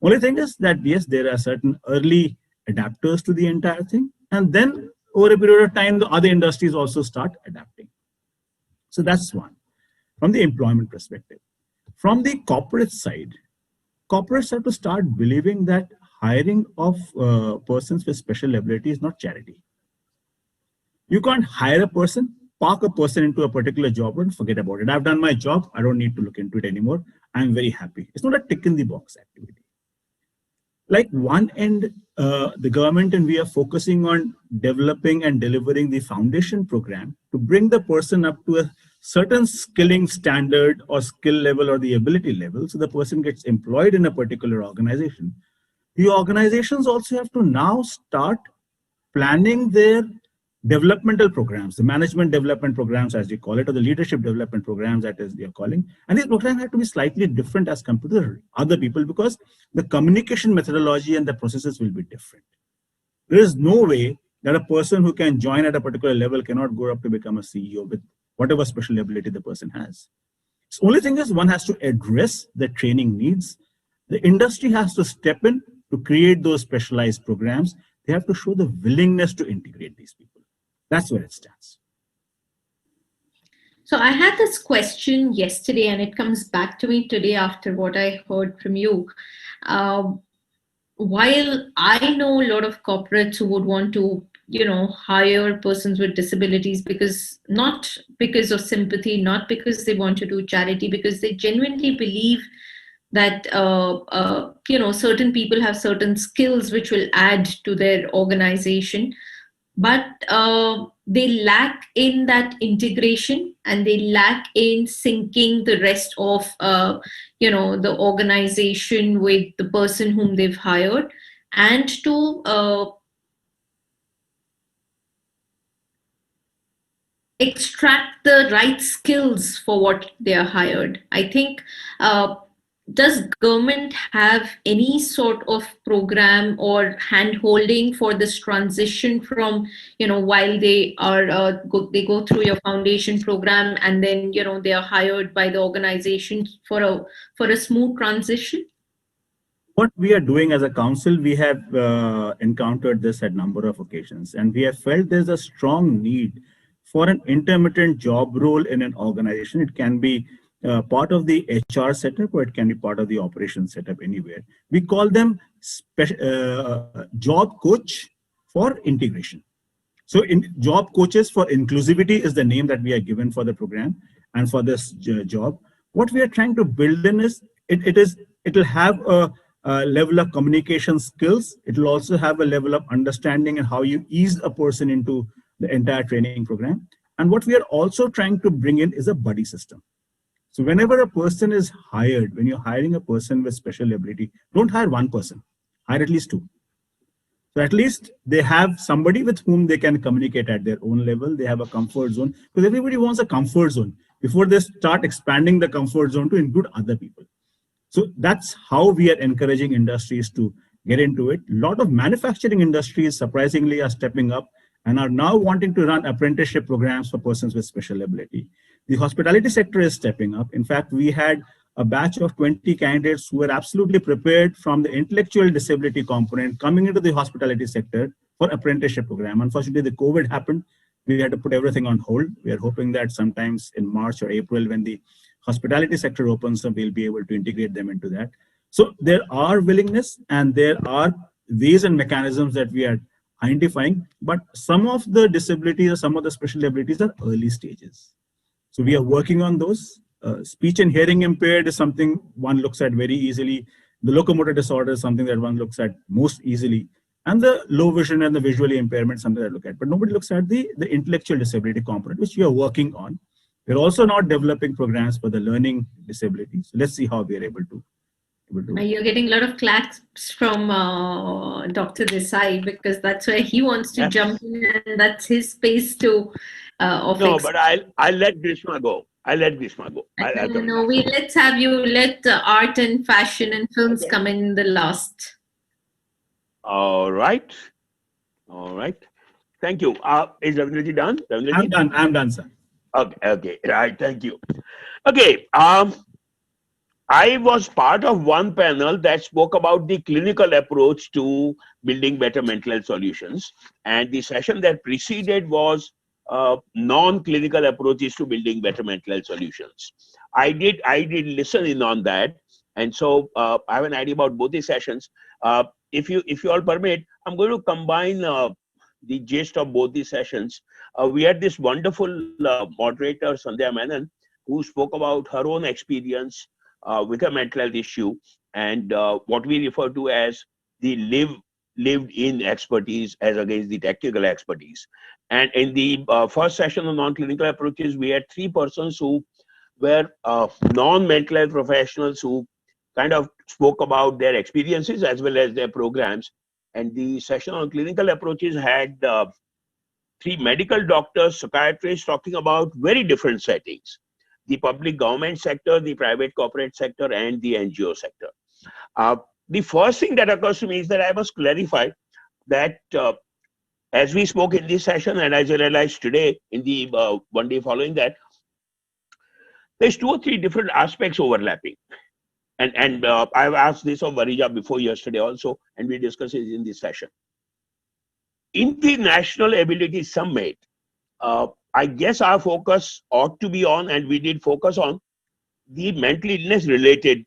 Only thing is that, yes, there are certain early adapters to the entire thing. And then over a period of time, the other industries also start adapting. So that's one, from the employment perspective. From the corporate side, corporates have to start believing that hiring of persons with special ability is not charity. You can't hire a person, park a person into a particular job and forget about it. I've done my job. I don't need to look into it anymore. I'm very happy. It's not a tick in the box activity. Like one end, the government and we are focusing on developing and delivering the foundation program to bring the person up to a certain skilling standard or skill level or the ability level, so the person gets employed in a particular organization. The organizations also have to now start planning their developmental programs, the management development programs, as we call it, or the leadership development programs, that is they are calling. And these programs have to be slightly different as compared to other people, because the communication methodology and the processes will be different. There is no way that a person who can join at a particular level cannot go up to become a CEO with whatever special ability the person has. The only thing is one has to address the training needs. The industry has to step in to create those specialized programs. They have to show the willingness to integrate these people. That's where it stands. So I had this question yesterday, and it comes back to me today after what I heard from you. While I know a lot of corporates who would want to, hire persons with disabilities not because of sympathy, not because they want to do charity, because they genuinely believe that certain people have certain skills which will add to their organization, but they lack in that integration, and they lack in syncing the rest of the organization with the person whom they've hired, and to extract the right skills for what they are hired. I think does government have any sort of program or hand-holding for this transition from, while they are they go through your foundation program and then, they are hired by the organization for a smooth transition? What we are doing as a council, we have encountered this at a number of occasions, and we have felt there's a strong need for an intermittent job role in an organization. It can be part of the HR setup, or it can be part of the operations setup anywhere. We call them job coach for integration. So job coaches for inclusivity is the name that we are given for the program and for this job. What we are trying to build in is, it will have a level of communication skills. It will also have a level of understanding and how you ease a person into the entire training program. And what we are also trying to bring in is a buddy system. So whenever a person is hired, when you're hiring a person with special ability, don't hire one person, hire at least two. So at least they have somebody with whom they can communicate at their own level. They have a comfort zone, because everybody wants a comfort zone before they start expanding the comfort zone to include other people. So that's how we are encouraging industries to get into it. A lot of manufacturing industries, surprisingly, are stepping up and are now wanting to run apprenticeship programs for persons with special ability. The hospitality sector is stepping up. In fact, we had a batch of 20 candidates who were absolutely prepared from the intellectual disability component coming into the hospitality sector for apprenticeship program. Unfortunately, the COVID happened. We had to put everything on hold. We are hoping that sometimes in March or April, when the hospitality sector opens up, we'll be able to integrate them into that. So there are willingness and there are ways and mechanisms that we are identifying, but some of the disabilities or some of the special abilities are early stages. So we are working on those. Speech and hearing impaired is something one looks at very easily. The locomotor disorder is something that one looks at most easily. And the low vision and the visually impairment is something that I look at. But nobody looks at the intellectual disability component, which we are working on. We're also not developing programs for the learning disabilities. So let's see how we are able to. You're getting a lot of claps from Dr. Desai, because that's where he wants to jump in, and that's his space to No, but I'll let Grishma go. No, let's have you let art and fashion and films come in the last. All right. Thank you. Is Ravindraji done? I'm done, sir. Okay. Right. Thank you. Okay. I was part of one panel that spoke about the clinical approach to building better mental health solutions. And the session that preceded was non-clinical approaches to building better mental health solutions. I did listen in on that. And so I have an idea about both these sessions. If you all permit, I'm going to combine the gist of both these sessions. We had this wonderful moderator, Sandhya Menon, who spoke about her own experience with a mental health issue and what we refer to as the lived-in expertise as against the technical expertise. And in the first session on non-clinical approaches, we had three persons who were non-mental health professionals who kind of spoke about their experiences as well as their programs. And the session on clinical approaches had three medical doctors, psychiatrists talking about very different settings: the public government sector, the private corporate sector, and the NGO sector. The first thing that occurs to me is that I must clarify that as we spoke in this session, and as I realized today in the one day following that, there's 2 or 3 different aspects overlapping. And I've asked this of Varija before yesterday also, and we discussed it in this session. In the National Ability Summit, I guess our focus ought to be on, and we did focus on, the mental illness related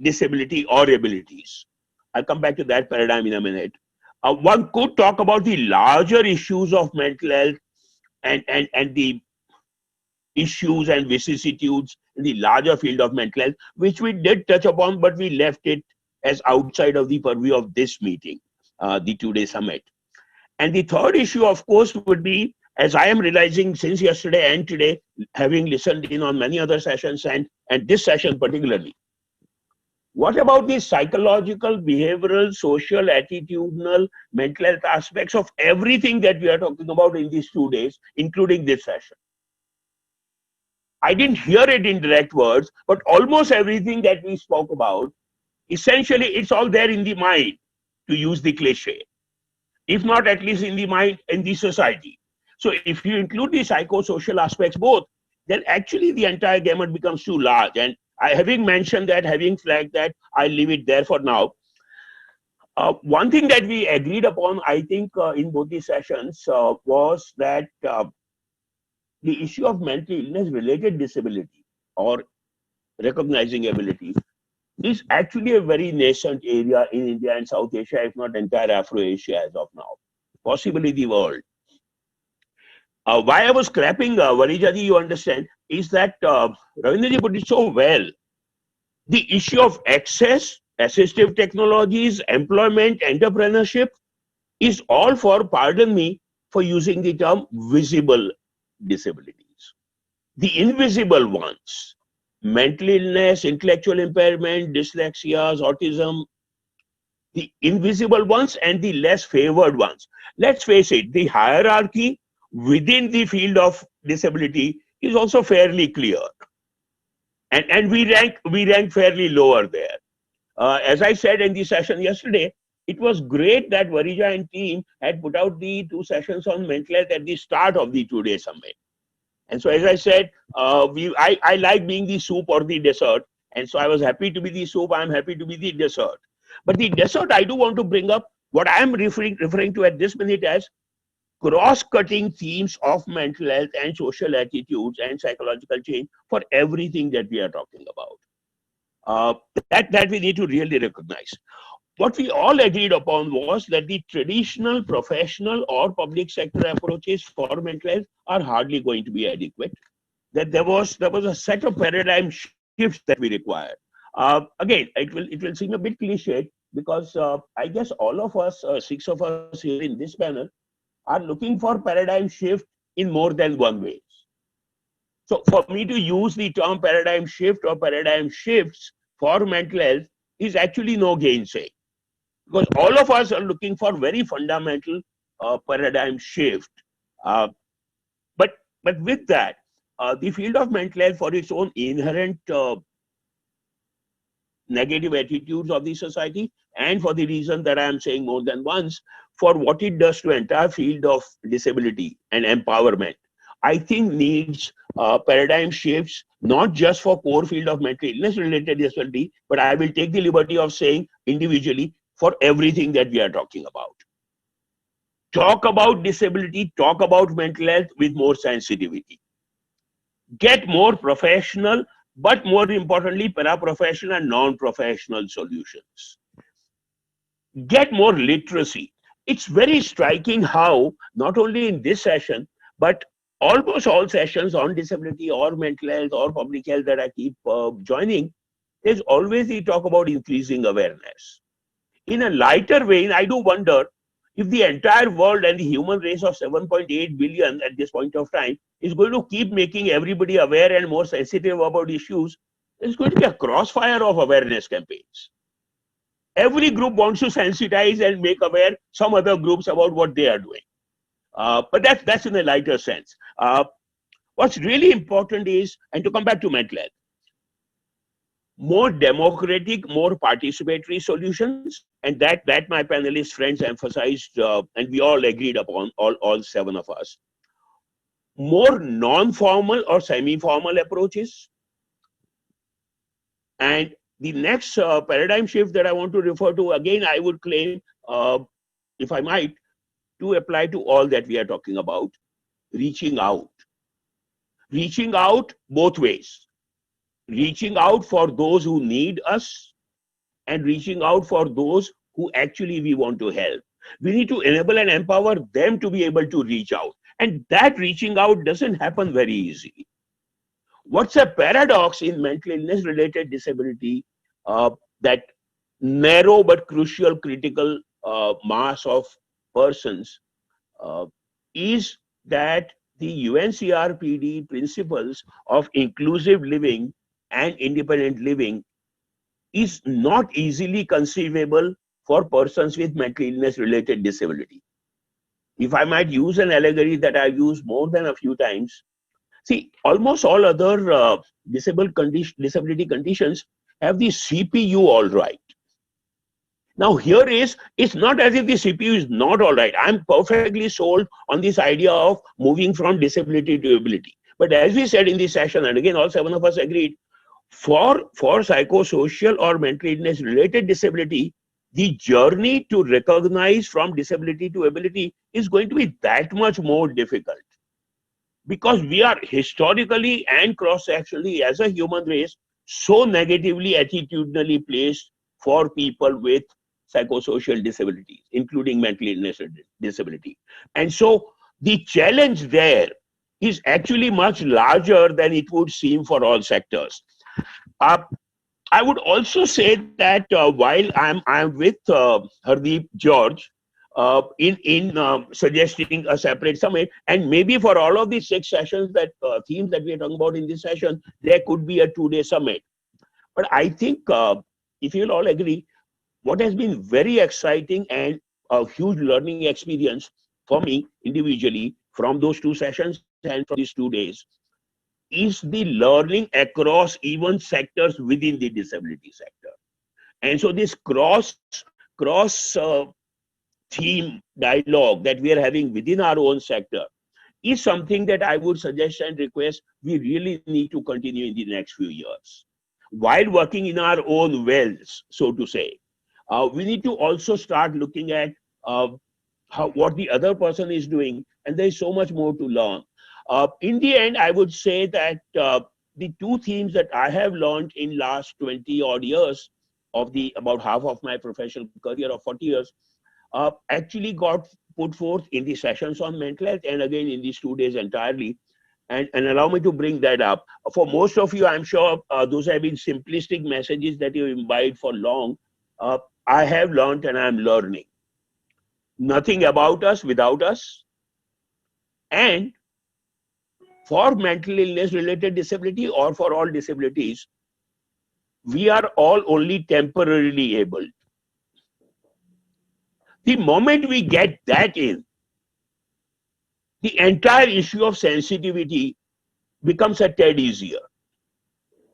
disability or abilities. I'll come back to that paradigm in a minute. One could talk about the larger issues of mental health and the issues and vicissitudes in the larger field of mental health, which we did touch upon, but we left it as outside of the purview of this meeting, the 2-day summit. And the third issue, of course, would be, as I am realizing since yesterday and today, having listened in on many other sessions and this session particularly, what about the psychological, behavioral, social, attitudinal, mental health aspects of everything that we are talking about in these 2 days, including this session? I didn't hear it in direct words, but almost everything that we spoke about, essentially it's all there in the mind, to use the cliche. If not at least in the mind, in the society. So if you include the psychosocial aspects both, then actually the entire gamut becomes too large. And having mentioned that, having flagged that, I'll leave it there for now. One thing that we agreed upon, I think, in both these sessions was that the issue of mental illness related disability or recognizing ability is actually a very nascent area in India and South Asia, if not entire Afro-Asia as of now, possibly the world. Why I was scrapping Varijaji, you understand, is that Ravindraji put it so well. The issue of access, assistive technologies, employment, entrepreneurship is all for, pardon me for using the term, visible disabilities. The invisible ones, mental illness, intellectual impairment, dyslexias, autism, the invisible ones and the less favored ones. Let's face it, the hierarchy within the field of disability is also fairly clear. And we rank fairly lower there. As I said in the session yesterday, it was great that Varija and team had put out the 2 sessions on mental health at the start of the 2-day summit. And so, as I said, I like being the soup or the dessert. And so I was happy to be the soup. I'm happy to be the dessert. But the dessert, I do want to bring up what I'm referring to at this minute as cross-cutting themes of mental health and social attitudes and psychological change for everything that we are talking about. That we need to really recognize. What we all agreed upon was that the traditional professional or public sector approaches for mental health are hardly going to be adequate. That there was a set of paradigm shifts that we required. Again, it will seem a bit cliched because I guess all of us, 6 of us here in this panel, are looking for paradigm shift in more than one way. So for me to use the term paradigm shift or paradigm shifts for mental health is actually no gainsaying. Because all of us are looking for very fundamental paradigm shift. But with that, the field of mental health for its own inherent negative attitudes of the society and for the reason that I am saying more than once, for what it does to entire field of disability and empowerment, I think needs paradigm shifts, not just for core field of mental illness related disability, but I will take the liberty of saying individually for everything that we are talking about. Talk about disability, talk about mental health with more sensitivity. Get more professional, but more importantly, paraprofessional and non-professional solutions. Get more literacy. It's very striking how, not only in this session, but almost all sessions on disability or mental health or public health that I keep joining, there's always the talk about increasing awareness. In a lighter vein, I do wonder if the entire world and the human race of 7.8 billion at this point of time is going to keep making everybody aware and more sensitive about issues, there's going to be a crossfire of awareness campaigns. Every group wants to sensitize and make aware some other groups about what they are doing. But that's in a lighter sense. What's really important is, and to come back to mental health, more democratic, more participatory solutions, and that my panelist friends emphasized, and we all agreed upon, all 7 of us. More non-formal or semi-formal approaches. And the next paradigm shift that I want to refer to, again, I would claim, if I might, to apply to all that we are talking about, reaching out. Reaching out both ways. Reaching out for those who need us and reaching out for those who actually we want to help. We need to enable and empower them to be able to reach out. And that reaching out doesn't happen very easily. What's a paradox in mental illness related disability, that narrow but crucial critical mass of persons, is that the UNCRPD principles of inclusive living and independent living is not easily conceivable for persons with mental illness related disability. If I might use an allegory that I've used more than a few times, see, almost all other disability conditions have the CPU all right. Now here it's not as if the CPU is not all right. I'm perfectly sold on this idea of moving from disability to ability. But as we said in this session, and again all 7 of us agreed, for psychosocial or mental illness related disability, the journey to recognize from disability to ability is going to be that much more difficult. Because we are historically and cross-sectionally as a human race so negatively attitudinally placed for people with psychosocial disabilities, including mental illness disability. And so the challenge there is actually much larger than it would seem for all sectors. I would also say that while I'm with Hardeep George in suggesting a separate summit, and maybe for all of these 6 sessions that themes that we are talking about in this session, there could be a 2-day summit. But I think if you'll all agree, what has been very exciting and a huge learning experience for me individually from those 2 sessions and from these 2 days is the learning across even sectors within the disability sector. And so this cross theme dialogue that we are having within our own sector is something that I would suggest and request we really need to continue in the next few years. While working in our own wells, so to say, we need to also start looking at what the other person is doing, and there is so much more to learn. In the end, I would say that the 2 themes that I have learned in last 20 odd years of about half of my professional career of 40 years actually got put forth in the sessions on mental health and again in these 2 days entirely. And allow me to bring that up. For most of you, I'm sure those have been simplistic messages that you imbibed for long. I have learned and I'm learning. Nothing about us without us. And for mental illness related disability or for all disabilities, we are all only temporarily able. The moment we get that in, the entire issue of sensitivity becomes a tad easier.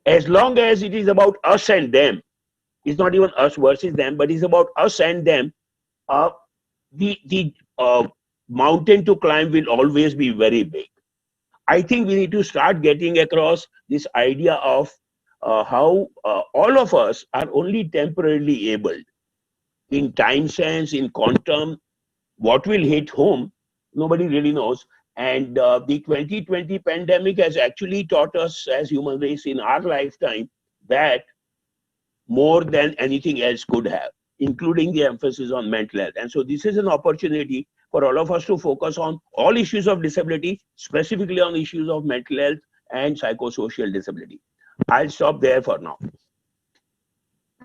As long as it is about us and them, it's not even us versus them, but it's about us and them, the mountain to climb will always be very big. I think we need to start getting across this idea of how all of us are only temporarily able. In time sense, in quantum, what will hit home, nobody really knows. And the 2020 pandemic has actually taught us as human race in our lifetime that more than anything else could have, including the emphasis on mental health. And so this is an opportunity for all of us to focus on all issues of disability, specifically on issues of mental health and psychosocial disability. I'll stop there for now.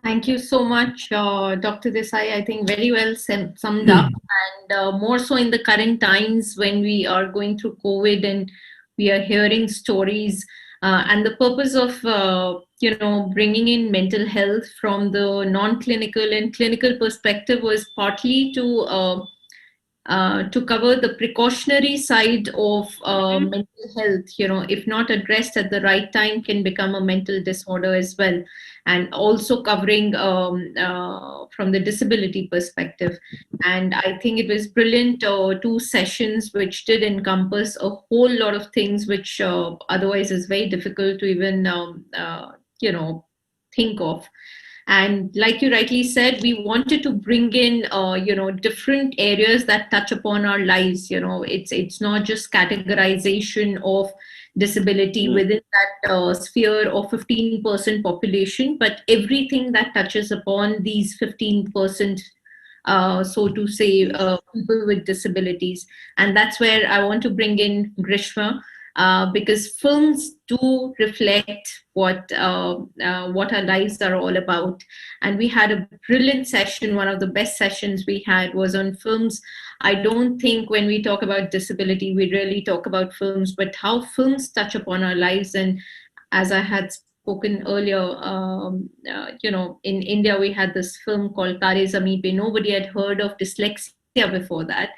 Thank you so much, Dr. Desai. I think very well summed up, and more so in the current times when we are going through COVID and we are hearing stories. And the purpose of bringing in mental health from the non-clinical and clinical perspective was partly to to cover the precautionary side of mental health. If not addressed at the right time, can become a mental disorder as well. And also covering from the disability perspective. And I think it was brilliant, 2 sessions which did encompass a whole lot of things which otherwise is very difficult to even think of. And like you rightly said, we wanted to bring in, different areas that touch upon our lives. It's not just categorization of disability within that sphere of 15% population, but everything that touches upon these 15%, so to say, people with disabilities. And that's where I want to bring in Grishma, because films do reflect what our lives are all about. And we had a brilliant session. One of the best sessions we had was on films. I don't think when we talk about disability, we really talk about films, but how films touch upon our lives. And as I had spoken earlier, in India, we had this film called Taare Zameen Pe. Nobody had heard of dyslexia before that.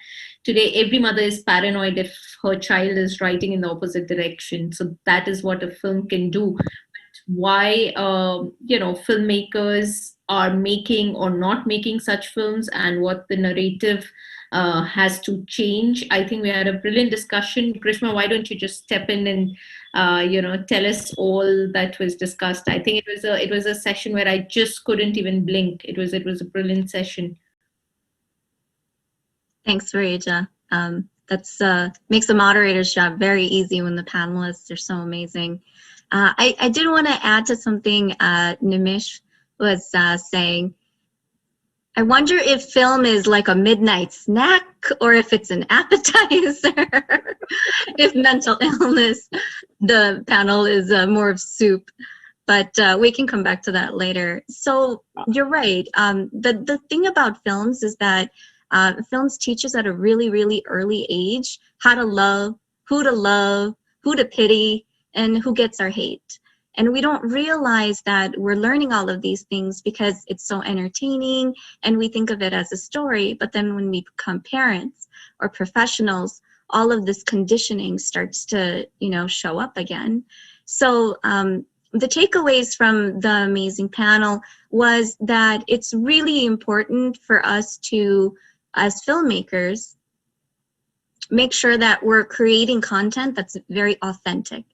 Today, every mother is paranoid if her child is writing in the opposite direction. So that is what a film can do. Why, filmmakers are making or not making such films, and what the narrative has to change. I think we had a brilliant discussion. Grishma, why don't you just step in and tell us all that was discussed? I think it was a session where I just couldn't even blink. It was a brilliant session. Thanks, Varija. That's makes the moderator's job very easy when the panelists are so amazing. I did want to add to something Nimish was saying. I wonder if film is like a midnight snack or if it's an appetizer. If mental illness, the panel is more of soup. But we can come back to that later. So you're right. The thing about films is that films teach us at a really, really early age how to love, who to pity, and who gets our hate. And we don't realize that we're learning all of these things because it's so entertaining and we think of it as a story. But then when we become parents or professionals, all of this conditioning starts to, show up again. So the takeaways from the amazing panel was that it's really important for us to, as filmmakers, make sure that we're creating content that's very authentic.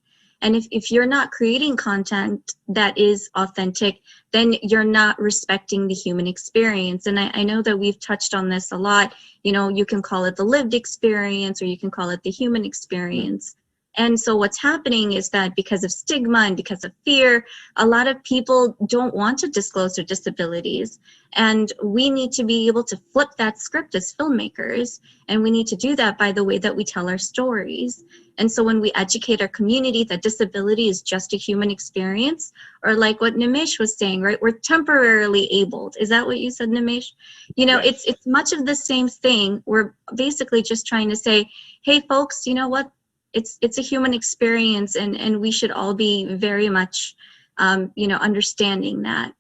And if you're not creating content that is authentic, then you're not respecting the human experience. And I know that we've touched on this a lot. You can call it the lived experience or you can call it the human experience. And so what's happening is that because of stigma and because of fear, a lot of people don't want to disclose their disabilities. And we need to be able to flip that script as filmmakers. And we need to do that by the way that we tell our stories. And so when we educate our community that disability is just a human experience, or like what Nimish was saying, right? We're temporarily abled. Is that what you said, Nimish? Yes. It's much of the same thing. We're basically just trying to say, hey, folks, you know what? It's a human experience, and we should all be very much, understanding that.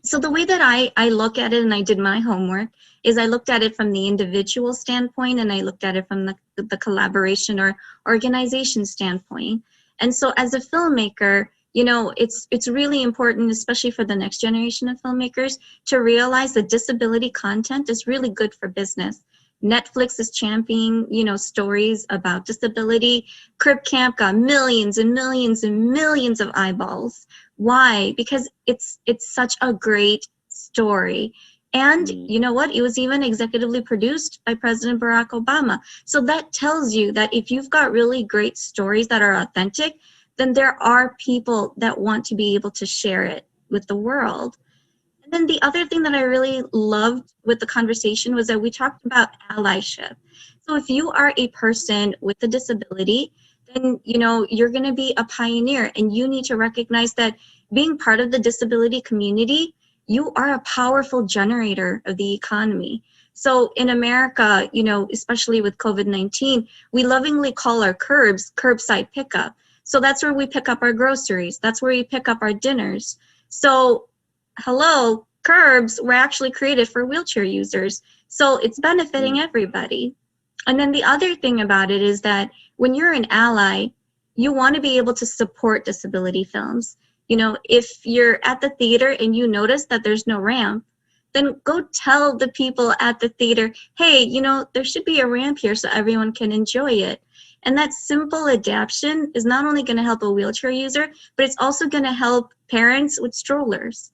So the way that I look at it, and I did my homework, is I looked at it from the individual standpoint, and I looked at it from the collaboration or organization standpoint. And so as a filmmaker, it's really important, especially for the next generation of filmmakers, to realize that disability content is really good for business. Netflix is championing, stories about disability. Crib Camp got millions and millions and millions of eyeballs. Why? Because it's such a great story. And you know what? It was even executively produced by President Barack Obama. So that tells you that if you've got really great stories that are authentic, then there are people that want to be able to share it with the world. And then the other thing that I really loved with the conversation was that we talked about allyship. So if you are a person with a disability, then you're going to be a pioneer, and you need to recognize that being part of the disability community, you are a powerful generator of the economy. So in America, especially with COVID-19, we lovingly call our curbs curbside pickup. So that's where we pick up our groceries. That's where we pick up our dinners. So hello, curbs were actually created for wheelchair users. So it's benefiting everybody. And then the other thing about it is that when you're an ally, you want to be able to support disability films. You know, if you're at the theater and you notice that there's no ramp, then go tell the people at the theater, hey, you know, there should be a ramp here so everyone can enjoy it. And that simple adaptation is not only going to help a wheelchair user, but it's also going to help parents with strollers.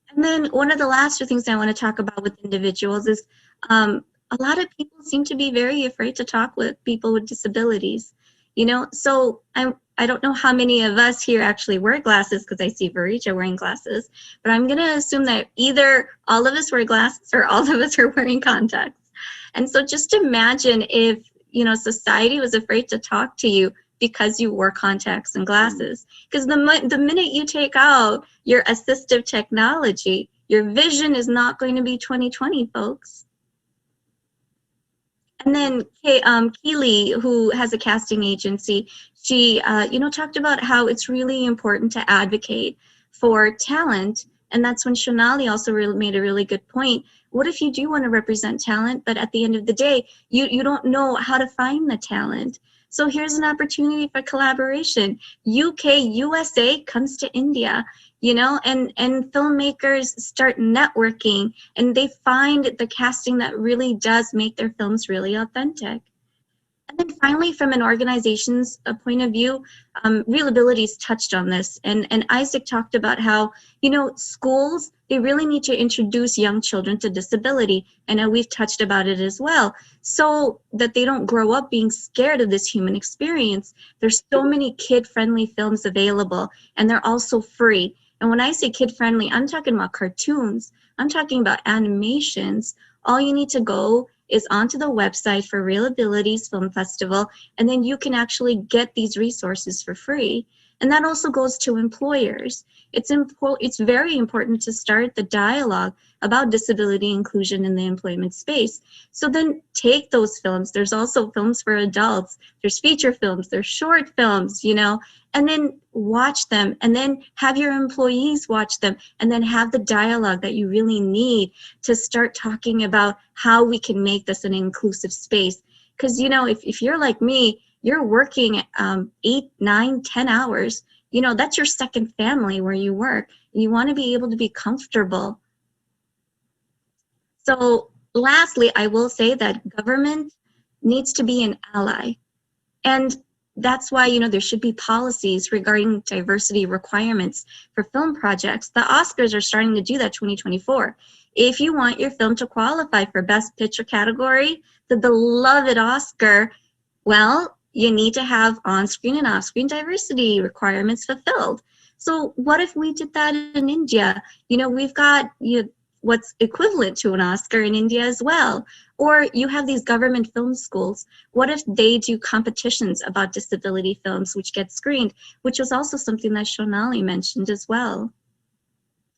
And then one of the last things I want to talk about with individuals is a lot of people seem to be very afraid to talk with people with disabilities. You know, so I don't know how many of us here actually wear glasses, because I see Varija wearing glasses, but I'm going to assume that either all of us wear glasses or all of us are wearing contacts. And so just imagine if, you know, society was afraid to talk to you because you wore contacts and glasses. Because the minute you take out your assistive technology, your vision is not going to be 20/20, folks. And then Keely, who has a casting agency, she you know, talked about how it's really important to advocate for talent. And that's when Shonali also made a really good point. What if you do want to represent talent, but at the end of the day, you don't know how to find the talent? So here's an opportunity for collaboration. UK, USA comes to India, you know, and filmmakers start networking and they find the casting that really does make their films really authentic. And then finally, from an organization's point of view, Real-Abilities touched on this, and Isaac talked about how, you know, schools, they really need to introduce young children to disability, and we've touched about it as well, so that they don't grow up being scared of this human experience. There's so many kid-friendly films available, and they're also free. And when I say kid-friendly, I'm talking about cartoons, I'm talking about animations. All you need to go is onto the website for Real-Abilities Film Festival, and then you can actually get these resources for free. And that also goes to employers. It's very important to start the dialogue about disability inclusion in the employment space. So then take those films. There's also films for adults. There's feature films, there's short films, you know, and then watch them, and then have your employees watch them, and then have the dialogue that you really need to start talking about how we can make this an inclusive space. Because, you know, if you're like me, you're working 8, 9, 10 hours, you know, that's your second family where you work. You want to be able to be comfortable. So lastly, I will say that government needs to be an ally. And that's why, you know, there should be policies regarding diversity requirements for film projects. The Oscars are starting to do that 2024. If you want your film to qualify for Best Picture category, the beloved Oscar, well, you need to have on-screen and off-screen diversity requirements fulfilled. So what if we did that in India? You know, we've got what's equivalent to an Oscar in India as well. Or you have these government film schools. What if they do competitions about disability films which get screened, which was also something that Shonali mentioned as well.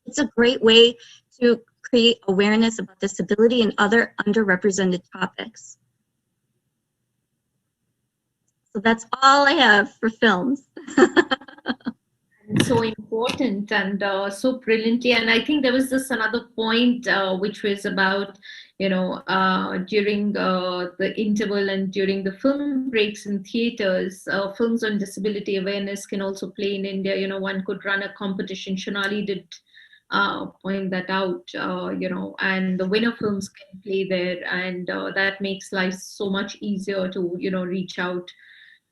It's a great way to create awareness about disability and other underrepresented topics. So that's all I have for films. So important and so brilliantly. And I think there was this another point which was about, you know, during the interval and during the film breaks in theaters, films on disability awareness can also play in India. You know, one could run a competition. Shonali did point that out, you know, and the winner films can play there, and that makes life so much easier to, you know, reach out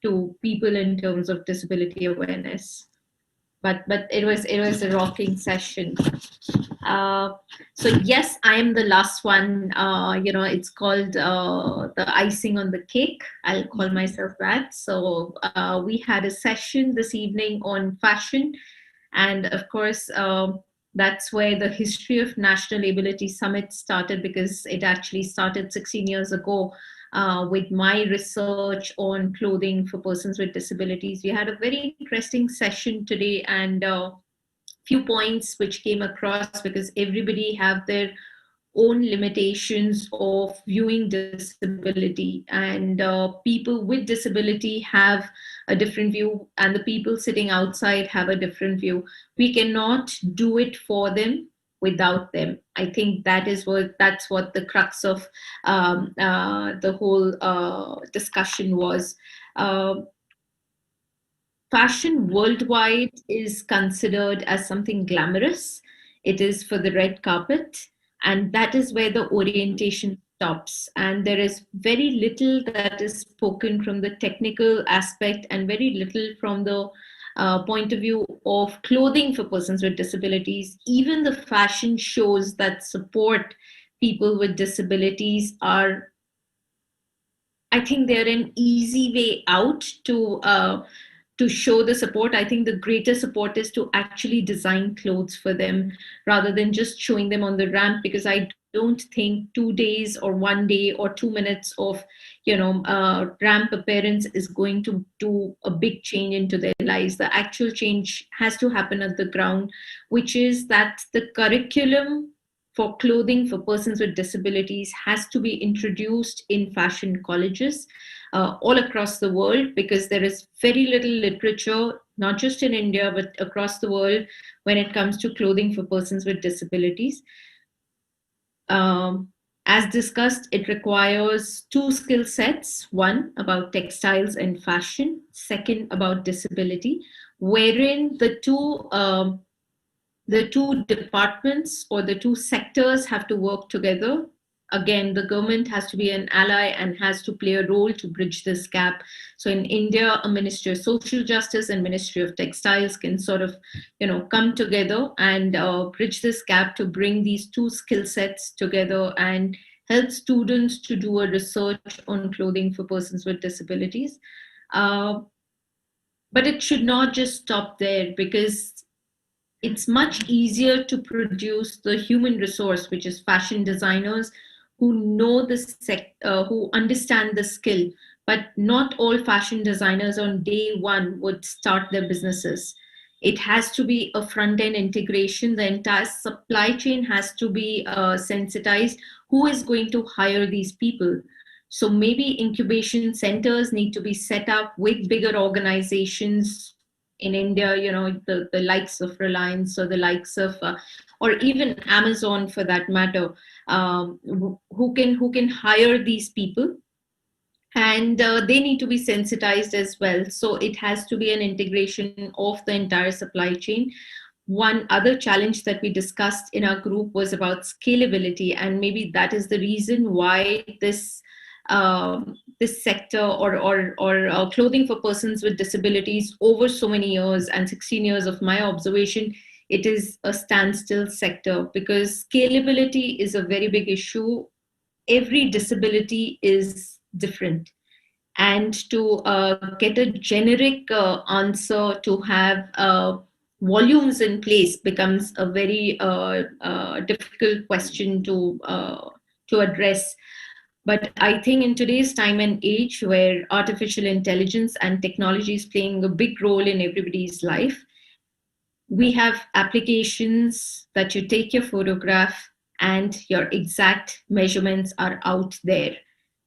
to people in terms of disability awareness. But it was a rocking session. So yes, I am the last one. You know, it's called the icing on the cake. I'll call myself that. So we had a session this evening on fashion, and of course that's where the history of National Ability Summit started, because it actually started 16 years ago. With my research on clothing for persons with disabilities. We had a very interesting session today, and few points which came across, because everybody have their own limitations of viewing disability, and people with disability have a different view, and the people sitting outside have a different view. We cannot do it for them. without them. I think that's what the crux of the whole discussion was. Fashion worldwide is considered as something glamorous. It is for the red carpet, and that is where the orientation stops. And there is very little that is spoken from the technical aspect, and very little from the point of view of clothing for persons with disabilities. Even the fashion shows that support people with disabilities are, I think they're an easy way out to show the support. I think the greater support is to actually design clothes for them rather than just showing them on the ramp, because I don't think 2 days or 1 day or 2 minutes of ramp appearance is going to do a big change into their lives. The actual change has to happen at the ground, which is that the curriculum for clothing for persons with disabilities has to be introduced in fashion colleges all across the world, because there is very little literature, not just in India, but across the world, when it comes to clothing for persons with disabilities. As discussed, it requires 2 skill sets: one about textiles and fashion, second about disability, wherein the two departments or the 2 sectors have to work together. Again, the government has to be an ally and has to play a role to bridge this gap. So in India, a Ministry of Social Justice and Ministry of Textiles can sort of, come together and bridge this gap to bring these 2 skill sets together and help students to do a research on clothing for persons with disabilities. But it should not just stop there, because it's much easier to produce the human resource, which is fashion designers, who know who understand the skill. But not all fashion designers on day one would start their businesses. It has to be a front-end integration. The entire supply chain has to be sensitized. Who is going to hire these people? So maybe incubation centers need to be set up with bigger organizations in India, the likes of Reliance or the likes of, or even Amazon for that matter, who can hire these people. And they need to be sensitized as well. So it has to be an integration of the entire supply chain. One other challenge that we discussed in our group was about scalability, and maybe that is the reason why this sector or clothing for persons with disabilities over so many years, and 16 years of my observation, it is a standstill sector, because scalability is a very big issue. Every disability is different, and to get a generic answer to have volumes in place becomes a very difficult question to address. But I think in today's time and age, where artificial intelligence and technology is playing a big role in everybody's life, we have applications that you take your photograph and your exact measurements are out there.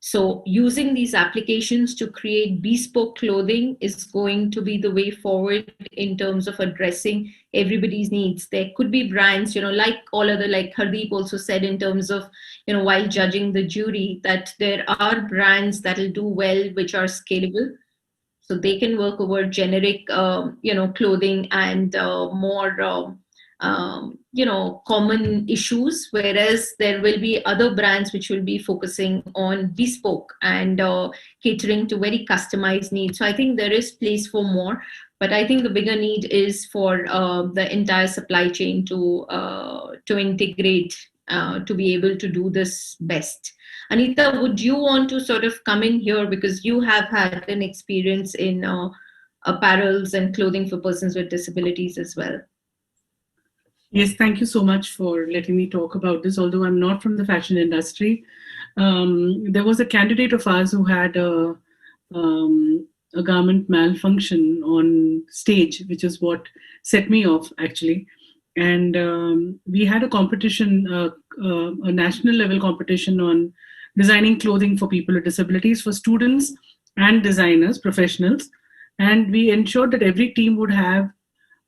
So using these applications to create bespoke clothing is going to be the way forward in terms of addressing everybody's needs. There could be brands, like Hardeep also said in terms of, while judging the jury, that there are brands that will do well, which are scalable. So they can work over generic, clothing and more, common issues, whereas there will be other brands which will be focusing on bespoke and catering to very customized needs. So I think there is place for more, but I think the bigger need is for the entire supply chain to integrate to be able to do this best. Anita, would you want to sort of come in here, because you have had an experience in apparels and clothing for persons with disabilities as well? Yes, thank you so much for letting me talk about this. Although I'm not from the fashion industry, there was a candidate of ours who had a garment malfunction on stage, which is what set me off actually. And we had a competition, a national level competition on designing clothing for people with disabilities, for students and designers, professionals. And we ensured that every team would have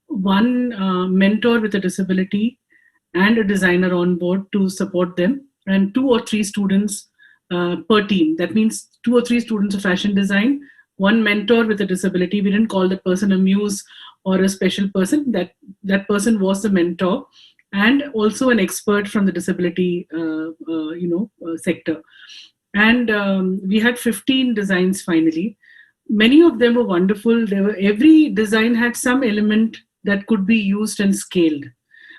one mentor with a disability and a designer on board to support them, and 2 or 3 students per team. That means 2 or 3 students of fashion design, one mentor with a disability. We didn't call that person a muse or a special person. That person was the mentor, and also an expert from the disability sector. And we had 15 designs finally. Many of them were wonderful. Every design had some element that could be used and scaled.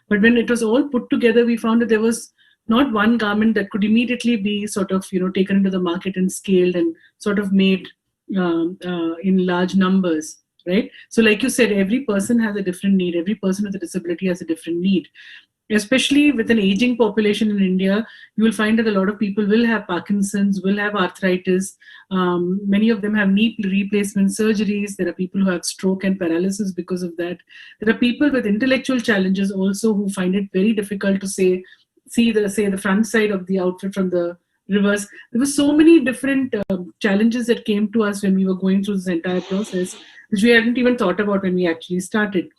But when it was all put together, we found that there was not one garment that could immediately be sort of taken into the market and scaled and sort of made in large numbers, right? So like you said, every person has a different need. Every person with a disability has a different need. Especially with an aging population in India, you will find that a lot of people will have Parkinson's, will have arthritis. Many of them have knee replacement surgeries. There are people who have stroke and paralysis because of that. There are people with intellectual challenges also who find it very difficult to see the front side of the outfit from the reverse. There were so many different challenges that came to us when we were going through this entire process, which we hadn't even thought about when we actually started.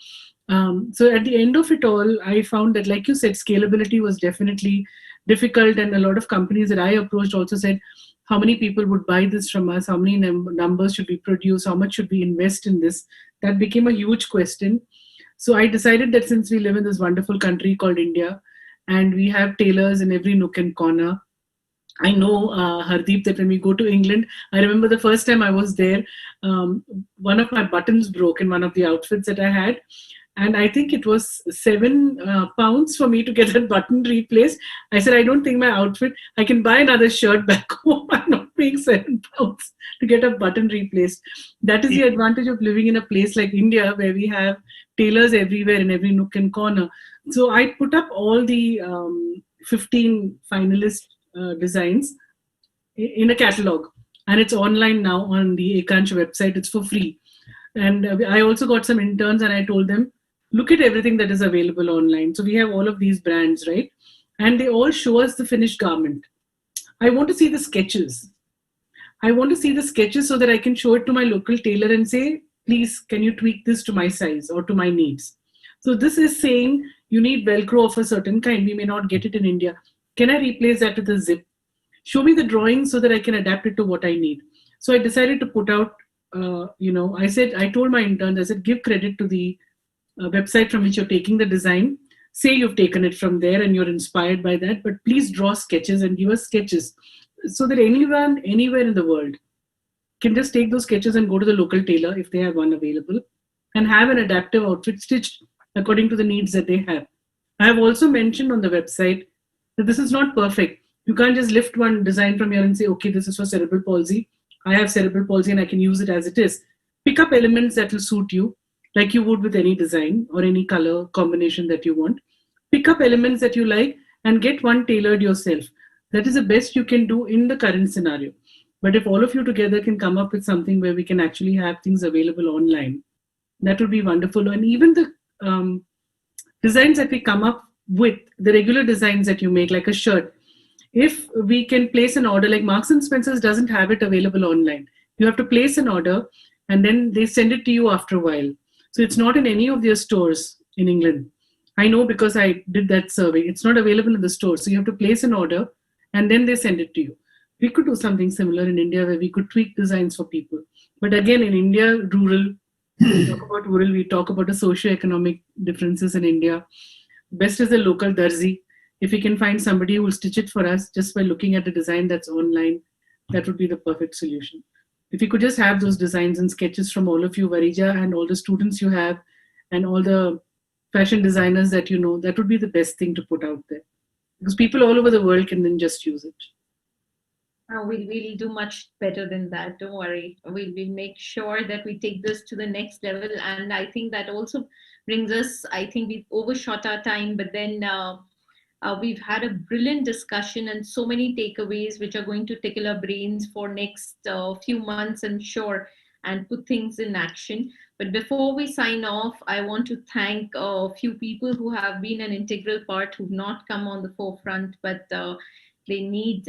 So at the end of it all, I found that, like you said, scalability was definitely difficult, and a lot of companies that I approached also said, how many people would buy this from us? How many numbers should we produce? How much should we invest in this? That became a huge question. So I decided that since we live in this wonderful country called India, and we have tailors in every nook and corner, I know, Hardeep, that when we go to England, I remember the first time I was there, one of my buttons broke in one of the outfits that I had. And I think it was £7 for me to get that button replaced. I said, I don't think my outfit, I can buy another shirt back home. I'm not paying £7 to get a button replaced. That is the advantage of living in a place like India, where we have tailors everywhere in every nook and corner. So I put up all the 15 finalist designs in a catalog. And it's online now on the Ekansh website. It's for free. And I also got some interns, and I told them, look at everything that is available online. So we have all of these brands, right? And they all show us the finished garment. I want to see the sketches. I want to see the sketches so that I can show it to my local tailor and say, please, can you tweak this to my size or to my needs? So this is saying you need Velcro of a certain kind. We may not get it in India. Can I replace that with a zip? Show me the drawing so that I can adapt it to what I need. So I decided to put out, I told my interns, I said, give credit to the website from which you're taking the design. Say you've taken it from there and you're inspired by that, but please draw sketches and give us sketches so that anyone, anywhere in the world can just take those sketches and go to the local tailor if they have one available and have an adaptive outfit stitched according to the needs that they have. I have also mentioned on the website that this is not perfect. You can't just lift one design from here and say, okay, this is for cerebral palsy. I have cerebral palsy and I can use it as it is. Pick up elements that will suit you, like you would with any design or any color combination that you want. Pick up elements that you like and get one tailored yourself. That is the best you can do in the current scenario. But if all of you together can come up with something where we can actually have things available online, that would be wonderful. And even the designs that we come up with, the regular designs that you make, like a shirt, if we can place an order, like Marks and Spencer's doesn't have it available online. You have to place an order and then they send it to you after a while. So it's not in any of their stores in England. I know because I did that survey. It's not available in the store. So you have to place an order and then they send it to you. We could do something similar in India where we could tweak designs for people. But again, in India, rural, we talk about rural, we talk about the socio-economic differences in India. Best is a local darzi. If we can find somebody who will stitch it for us just by looking at the design that's online, that would be the perfect solution. If you could just have those designs and sketches from all of you, Varija, and all the students you have, and all the fashion designers that you know, that would be the best thing to put out there. Because people all over the world can then just use it. We'll do much better than that. Don't worry. We'll make sure that we take this to the next level. And I think that also brings us, I think we've overshot our time, but then we've had a brilliant discussion and so many takeaways which are going to tickle our brains for next few months, I'm sure, and put things in action. But before we sign off, I want to thank a few people who have been an integral part, who've not come on the forefront, but They need,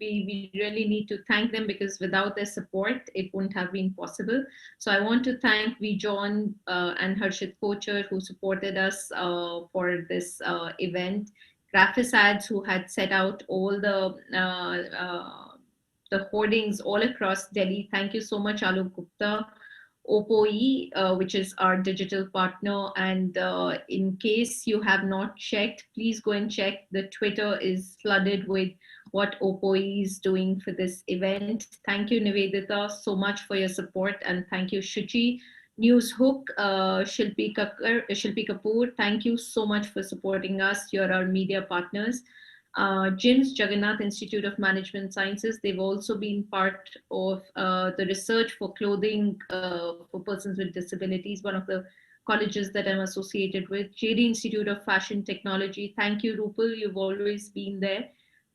we really need to thank them, because without their support, it wouldn't have been possible. So I want to thank John and Harshit Kocher, who supported us for this event. Graphis Ads, who had set out all the hoardings all across Delhi. Thank you so much, Alok Gupta. Oppo-E, which is our digital partner. And in case you have not checked, please go and check. The Twitter is flooded with what Oppo-E is doing for this event. Thank you, Nivedita, so much for your support. And thank you, Shuchi. Newshook, Shilpi Kapoor, thank you so much for supporting us. You're our media partners. JIMS, Jagannath Institute of Management Sciences, they've also been part of the research for clothing for persons with disabilities, one of the colleges that I'm associated with. JD Institute of Fashion Technology, thank you, Rupal, you've always been there.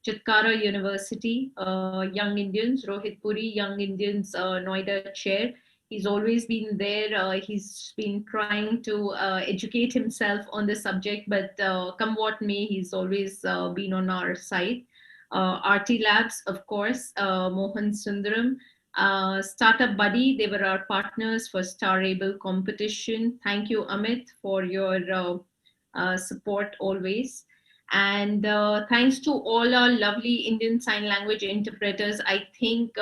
Chitkara University, Young Indians, Rohit Puri, Young Indians Noida Chair. He's always been there. He's been trying to educate himself on the subject, but come what may, he's always been on our side. RT Labs, of course, Mohan Sundaram. Startup Buddy, they were our partners for Star Able competition. Thank you, Amit, for your support always. And thanks to all our lovely Indian Sign Language interpreters. I think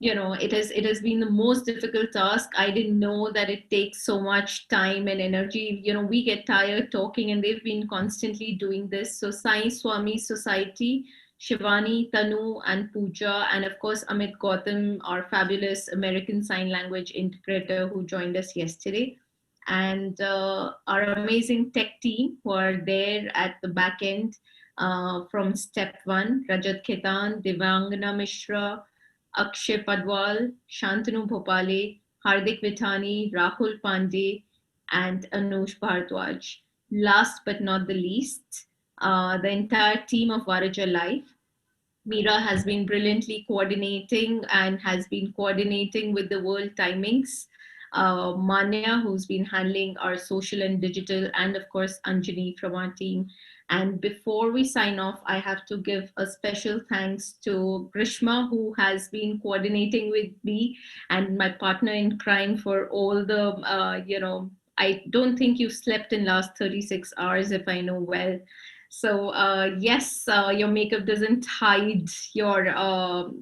it has been the most difficult task. I didn't know that it takes so much time and energy. We get tired talking, and they've been constantly doing this. So Sai Swami Society, Shivani, Tanu, and Pooja, and of course Amit Gautam, our fabulous American Sign Language interpreter who joined us yesterday. And our amazing tech team who are there at the back end from step one, Rajat Khetan, Divangana Mishra, Akshay Padwal, Shantanu Bhopale, Hardik Vithani, Rahul Pandey, and Anush Bhardwaj. Last but not the least, the entire team of Varaja Life. Meera has been brilliantly coordinating and has been coordinating with the world timings. Manya, who's been handling our social and digital, and of course, Anjani from our team. And before we sign off, I have to give a special thanks to Grishma, who has been coordinating with me and my partner in crime for all the, I don't think you've slept in last 36 hours, if I know well. So yes, your makeup doesn't hide your,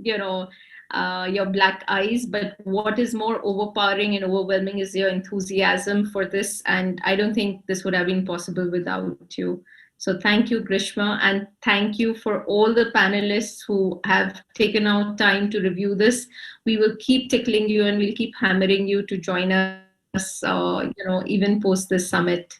your black eyes, but what is more overpowering and overwhelming is your enthusiasm for this. And I don't think this would have been possible without you. So thank you, Grishma, and thank you for all the panelists who have taken out time to review this. We will keep tickling you and we'll keep hammering you to join us, even post this summit.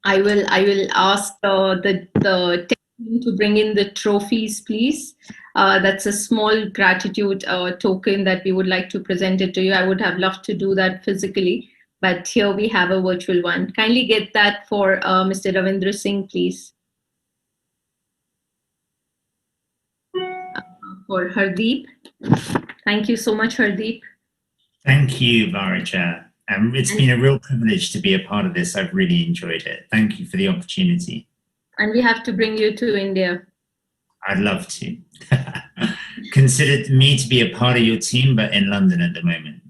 I will ask the tech team to bring in the trophies, please. That's a small gratitude token that we would like to present it to you. I would have loved to do that physically, but here we have a virtual one. Kindly get that for Mr. Ravindra Singh, please. For Hardeep. Thank you so much, Hardeep. Thank you, Varaja. It's been a real privilege to be a part of this. I've really enjoyed it. Thank you for the opportunity. And we have to bring you to India. I'd love to. Consider me to be a part of your team, but in London at the moment.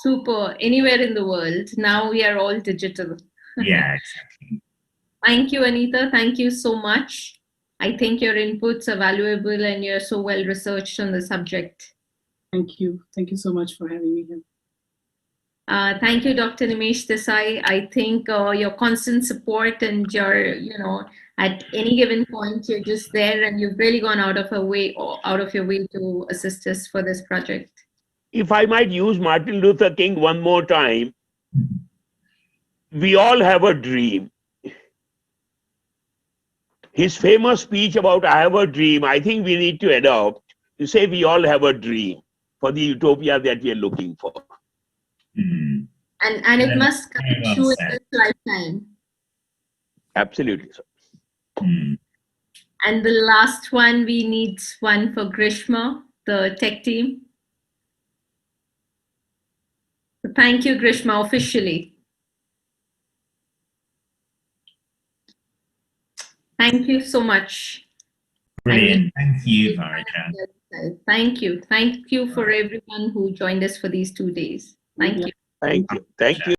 Super. Anywhere in the world. Now we are all digital. Yeah, exactly. Thank you, Anita. Thank you so much. I think your inputs are valuable and you're so well researched on the subject. Thank you. Thank you so much for having me here. Thank you, Dr. Nimesh Desai. I think your constant support and your, at any given point, you're just there and you've really gone out of your way to assist us for this project. If I might use Martin Luther King one more time, we all have a dream. His famous speech about I have a dream, I think we need to adopt to say we all have a dream for the utopia that we are looking for. And it must come true in this lifetime. Absolutely, sir. And the last one, we need one for Grishma, the tech team. So thank you, Grishma, officially. Thank you so much. Brilliant. Thank you, Varija. Thank you. Thank you for everyone who joined us for these 2 days. Thank you. Thank you. Thank you.